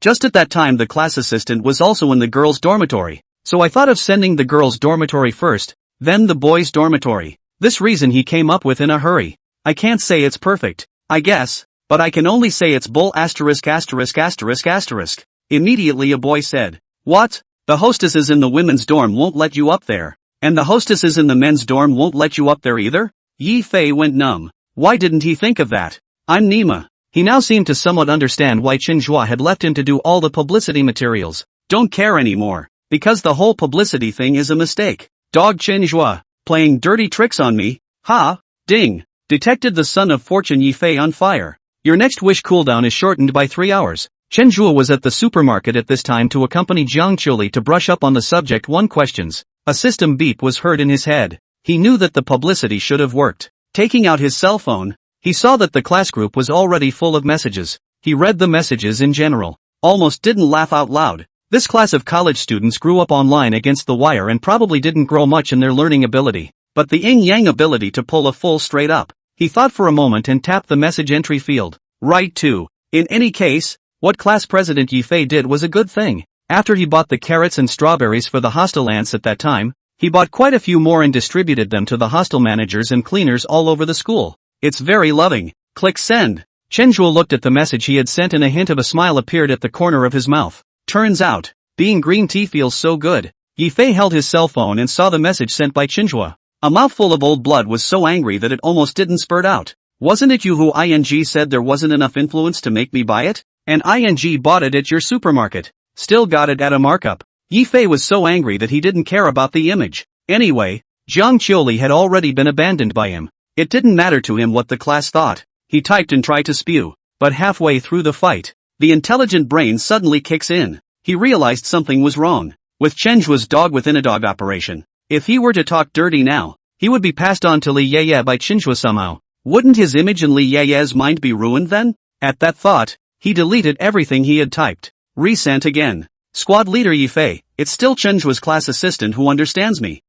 Just at that time the class assistant was also in the girls' dormitory. So I thought of sending the girls' dormitory first, then the boys' dormitory. This reason he came up with in a hurry. I can't say it's perfect, I guess, but I can only say it's bull asterisk asterisk asterisk asterisk. Immediately a boy said, "What? The hostesses in the women's dorm won't let you up there. And the hostesses in the men's dorm won't let you up there either?" Yi Fei went numb. Why didn't he think of that? I'm Nima. He now seemed to somewhat understand why Chinhua had left him to do all the publicity materials. Don't care anymore. Because the whole publicity thing is a mistake. Dog Chinhua, playing dirty tricks on me? Ha! Ding! Detected the son of fortune Yi Fei on fire. Your next wish cooldown is shortened by 3 hours. Chenhua was at the supermarket at this time to accompany Jiang Chuli to brush up on the subject 1 questions. A system beep was heard in his head. He knew that the publicity should have worked. Taking out his cell phone, he saw that the class group was already full of messages. He read the messages in general. Almost didn't laugh out loud. This class of college students grew up online against the wire and probably didn't grow much in their learning ability. But the yin-yang ability to pull a full straight up. He thought for a moment and tapped the message entry field. Right to. In any case, what class president Yi Fei did was a good thing. After he bought the carrots and strawberries for the hostel ants at that time, he bought quite a few more and distributed them to the hostel managers and cleaners all over the school. It's very loving. Click send. Chenhua looked at the message he had sent and a hint of a smile appeared at the corner of his mouth. Turns out, being green tea feels so good. Yi Fei held his cell phone and saw the message sent by Chenhua. A mouthful of old blood was so angry that it almost didn't spurt out. Wasn't it you who ing said there wasn't enough influence to make me buy it? And ing bought it at your supermarket. Still got it at a markup. Yi Fei was so angry that he didn't care about the image. Anyway, Jiang Chuli had already been abandoned by him. It didn't matter to him what the class thought. He typed and tried to spew. But halfway through the fight, the intelligent brain suddenly kicks in. He realized something was wrong. With Chenhua's dog within a dog operation. If he were to talk dirty now, he would be passed on to Li Yeye by Chenhua somehow. Wouldn't his image in Li Yeye's mind be ruined then? At that thought, he deleted everything he had typed. Resent again. Squad leader Yi Fei, it's still Chenhua's class assistant who understands me.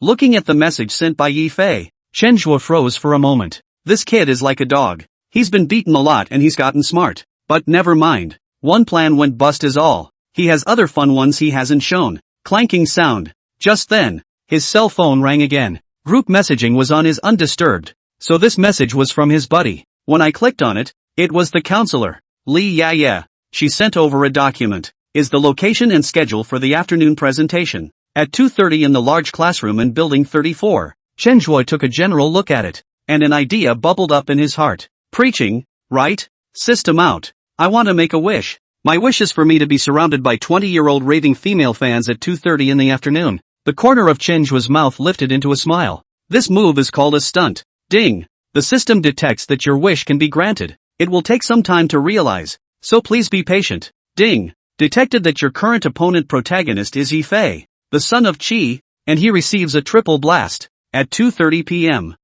Looking at the message sent by Yi Fei, Chenhua froze for a moment. This kid is like a dog. He's been beaten a lot and he's gotten smart. But never mind. One plan went bust is all. He has other fun ones he hasn't shown. Clanking sound. Just then, his cell phone rang again. Group messaging was on his undisturbed. So this message was from his buddy. When I clicked on it, it was the counselor. Li Yaya. She sent over a document. Is the location and schedule for the afternoon presentation. At 2:30 in the large classroom in building 34. Chenhua took a general look at it. And an idea bubbled up in his heart. Preaching, right? System out. I want to make a wish. My wish is for me to be surrounded by 20-year-old raving female fans at 2:30 in the afternoon. The corner of Chenhua's mouth lifted into a smile. This move is called a stunt. Ding. The system detects that your wish can be granted. It will take some time to realize. So please be patient. Ding. Detected that your current opponent protagonist is Yi Fei, the son of Qi, and he receives a triple blast. At 2:30 p.m.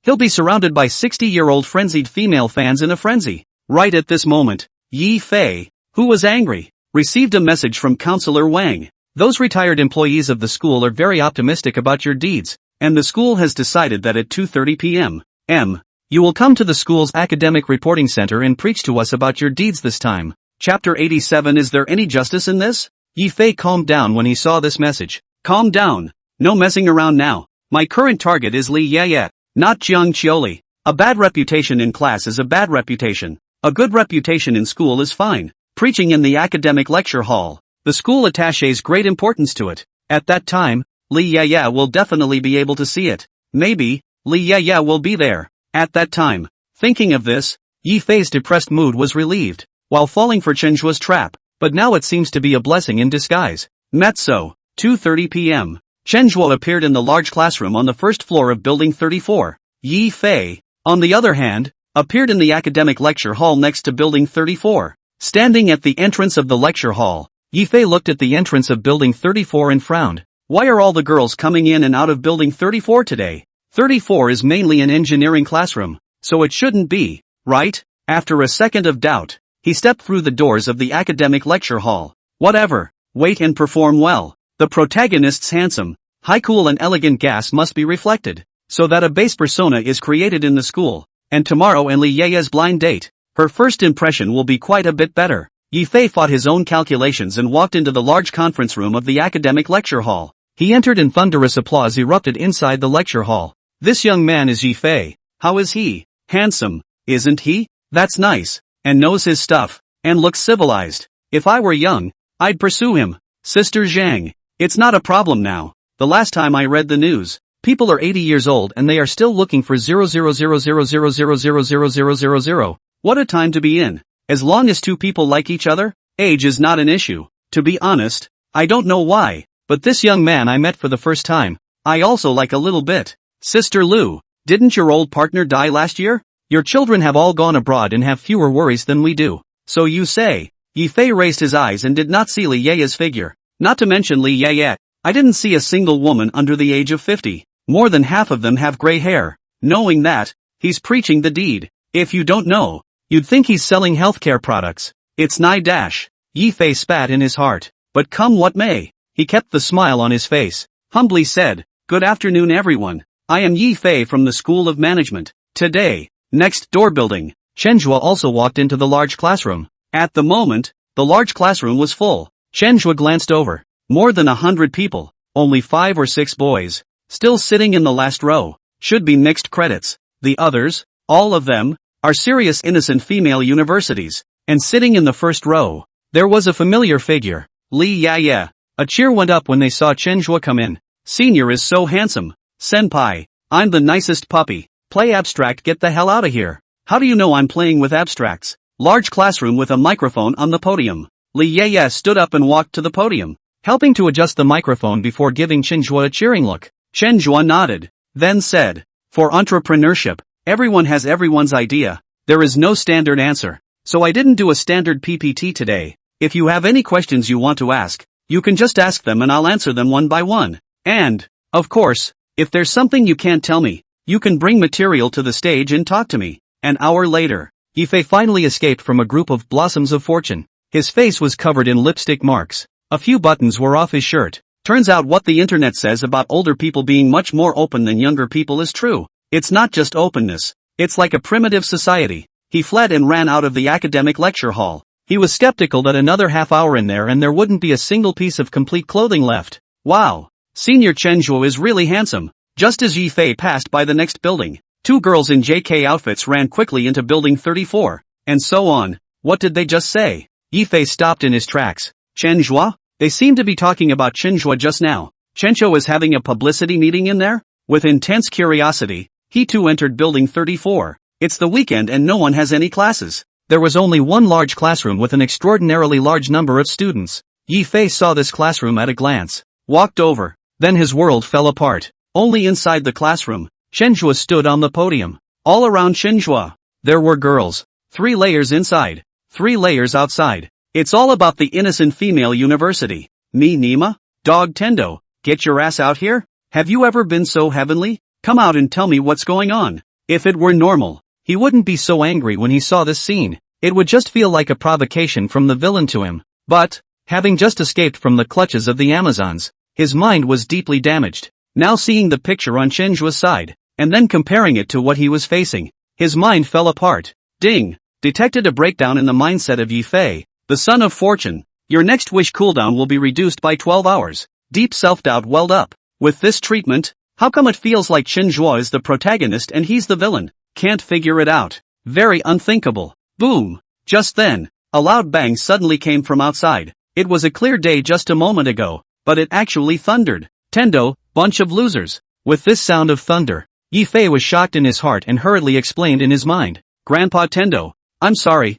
He'll be surrounded by 60-year-old frenzied female fans in a frenzy. Right at this moment, Yi Fei, who was angry, received a message from Counselor Wang. Those retired employees of the school are very optimistic about your deeds, and the school has decided that at 2:30 p.m. You will come to the school's academic reporting center and preach to us about your deeds this time. Chapter 87. Is there any justice in this? Yi Fei calmed down when he saw this message. Calm down. No messing around now. My current target is Li Yeye, not Jiang Qioli. A bad reputation in class is a bad reputation. A good reputation in school is fine. Preaching in the academic lecture hall. The school attaches great importance to it. At that time, Li Yeye will definitely be able to see it. Maybe, Li Yeye will be there. At that time. Thinking of this, Yi Fei's depressed mood was relieved, while falling for Chenhua's trap, but now it seems to be a blessing in disguise. Mezzo, 2:30 p.m. Chen Zhuo appeared in the large classroom on the first floor of Building 34. Yi Fei, on the other hand, appeared in the academic lecture hall next to Building 34. Standing at the entrance of the lecture hall, Yi Fei looked at the entrance of Building 34 and frowned. Why are all the girls coming in and out of Building 34 today? 34 is mainly an engineering classroom, so it shouldn't be, right? After a second of doubt, he stepped through the doors of the academic lecture hall. Whatever, wait and perform well. The protagonist's handsome, high cool and elegant gas must be reflected, so that a base persona is created in the school, and tomorrow in Li Yeye's blind date, her first impression will be quite a bit better. Yi Fei fought his own calculations and walked into the large conference room of the academic lecture hall. He entered and thunderous applause erupted inside the lecture hall. This young man is Yi Fei. How is he? Handsome, isn't he? That's nice, and knows his stuff, and looks civilized. If I were young, I'd pursue him. Sister Zhang. It's not a problem now. The last time I read the news, people are 80 years old and they are still looking for 00000000000. What a time to be in. As long as two people like each other, age is not an issue. To be honest, I don't know why, but this young man I met for the first time, I also like a little bit. Sister Lu, didn't your old partner die last year? Your children have all gone abroad and have fewer worries than we do. So you say. Yi Fei raised his eyes and did not see Li Yeye's figure. Not to mention Li Yeye. I didn't see a single woman under the age of 50. More than half of them have gray hair. Knowing that, he's preaching the deed. If you don't know, you'd think he's selling healthcare products. It's nigh dash. Yi Fei spat in his heart. But come what may, he kept the smile on his face. Humbly said, "Good afternoon everyone. I am Yi Fei from the School of Management. Today, next door building." Chen Zhuo also walked into the large classroom. At the moment, the large classroom was full. Chen Zhuo glanced over. More than 100 people, only 5 or 6 boys, still sitting in the last row. Should be mixed credits. The others, all of them, are serious innocent female universities. And sitting in the first row, there was a familiar figure, Li Yeye. A cheer went up when they saw Chen Zhuo come in. Senior is so handsome. Senpai, I'm the nicest puppy. Play abstract, get the hell out of here. How do you know I'm playing with abstracts? Large classroom with a microphone on the podium. Li Yeye stood up and walked to the podium, helping to adjust the microphone before giving Chen Zhuo a cheering look. Chen Zhuo nodded, then said, "For entrepreneurship, everyone has everyone's idea. There is no standard answer. So I didn't do a standard PPT today. If you have any questions you want to ask, you can just ask them and I'll answer them one by one. And, of course, if there's something you can't tell me, you can bring material to the stage and talk to me." An hour later, Yi Fei finally escaped from a group of blossoms of fortune. His face was covered in lipstick marks. A few buttons were off his shirt. Turns out what the internet says about older people being much more open than younger people is true. It's not just openness. It's like a primitive society. He fled and ran out of the academic lecture hall. He was skeptical that another half hour in there and there wouldn't be a single piece of complete clothing left. Wow. Senior Chen Zhuo is really handsome. Just as Yi Fei passed by the next building, 2 girls in JK outfits ran quickly into Building 34, and so on. What did they just say? Yi Fei stopped in his tracks. Chen Zhuo? They seem to be talking about Chen Zhuo just now. Chen Zhuo is having a publicity meeting in there? With intense curiosity, he too entered Building 34. It's the weekend and no one has any classes. There was only one large classroom with an extraordinarily large number of students. Yi Fei saw this classroom at a glance, walked over, then his world fell apart. Only inside the classroom, Chen Zhuo stood on the podium. All around Chen Zhuo, there were girls. 3 layers inside, 3 layers outside. It's all about the innocent female university. Me Nima? Dog Tendo, get your ass out here? Have you ever been so heavenly? Come out and tell me what's going on. If it were normal, he wouldn't be so angry when he saw this scene. It would just feel like a provocation from the villain to him. But, having just escaped from the clutches of the Amazons, his mind was deeply damaged. Now seeing the picture on Chen Zhuo's side, and then comparing it to what he was facing, his mind fell apart. Ding! Detected a breakdown in the mindset of Yi Fei, the son of fortune. Your next wish cooldown will be reduced by 12 hours. Deep self-doubt welled up. With this treatment, how come it feels like Chen Zhuo is the protagonist and he's the villain? Can't figure it out. Very unthinkable. Boom! Just then, a loud bang suddenly came from outside. It was a clear day just a moment ago, but it actually thundered. Tendo, bunch of losers. With this sound of thunder, Yi Fei was shocked in his heart and hurriedly explained in his mind. Grandpa Tendo, I'm sorry,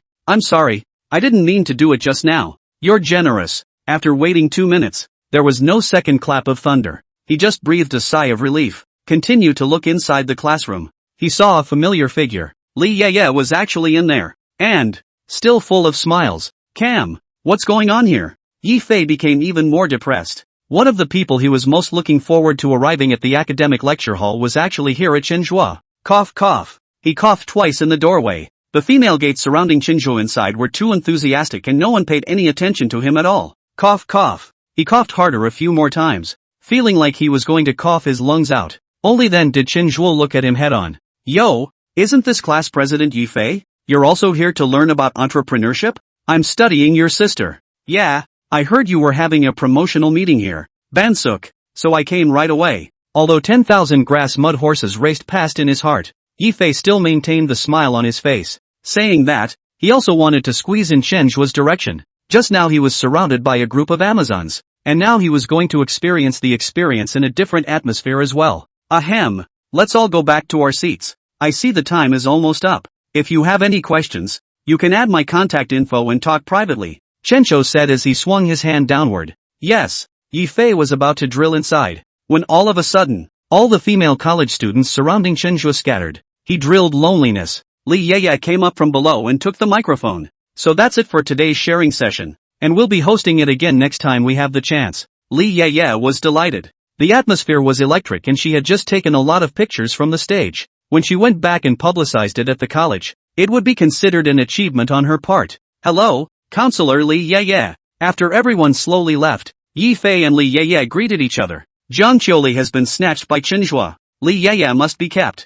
I didn't mean to do it just now. You're generous. After waiting 2 minutes, there was no second clap of thunder. He just breathed a sigh of relief, continued to look inside the classroom. He saw a familiar figure. Li Yeye was actually in there. And, still full of smiles. Cam, what's going on here? Yi Fei became even more depressed. One of the people he was most looking forward to arriving at the academic lecture hall was actually here at Qinzhua. Cough cough. He coughed twice in the doorway. The female gates surrounding Qinzhou inside were too enthusiastic and no one paid any attention to him at all. Cough cough. He coughed harder a few more times, feeling like he was going to cough his lungs out. Only then did Qinzhou look at him head on. Yo, isn't this class president Yi Fei? You're also here to learn about entrepreneurship? I'm studying your sister. Yeah, I heard you were having a promotional meeting here, Bansuk, so I came right away. Although 10,000 grass mud horses raced past in his heart, Yi Fei still maintained the smile on his face. Saying that, he also wanted to squeeze in Chenjua's direction. Just now he was surrounded by a group of Amazons, and now he was going to experience the experience in a different atmosphere as well. Ahem, let's all go back to our seats. I see the time is almost up. If you have any questions, you can add my contact info and talk privately, Chencho said as he swung his hand downward. Yes, Yi Fei was about to drill inside, when all of a sudden, all the female college students surrounding Chenjua scattered. He drilled loneliness. Li Yeye came up from below and took the microphone. So that's it for today's sharing session, and we'll be hosting it again next time we have the chance. Li Yeye was delighted. The atmosphere was electric and she had just taken a lot of pictures from the stage. When she went back and publicized it at the college, it would be considered an achievement on her part. Hello, Counselor Li Yeye. After everyone slowly left, Yi Fei and Li Yeye greeted each other. Jiang Qiuli has been snatched by Qinzhua. Li Yeye must be kept.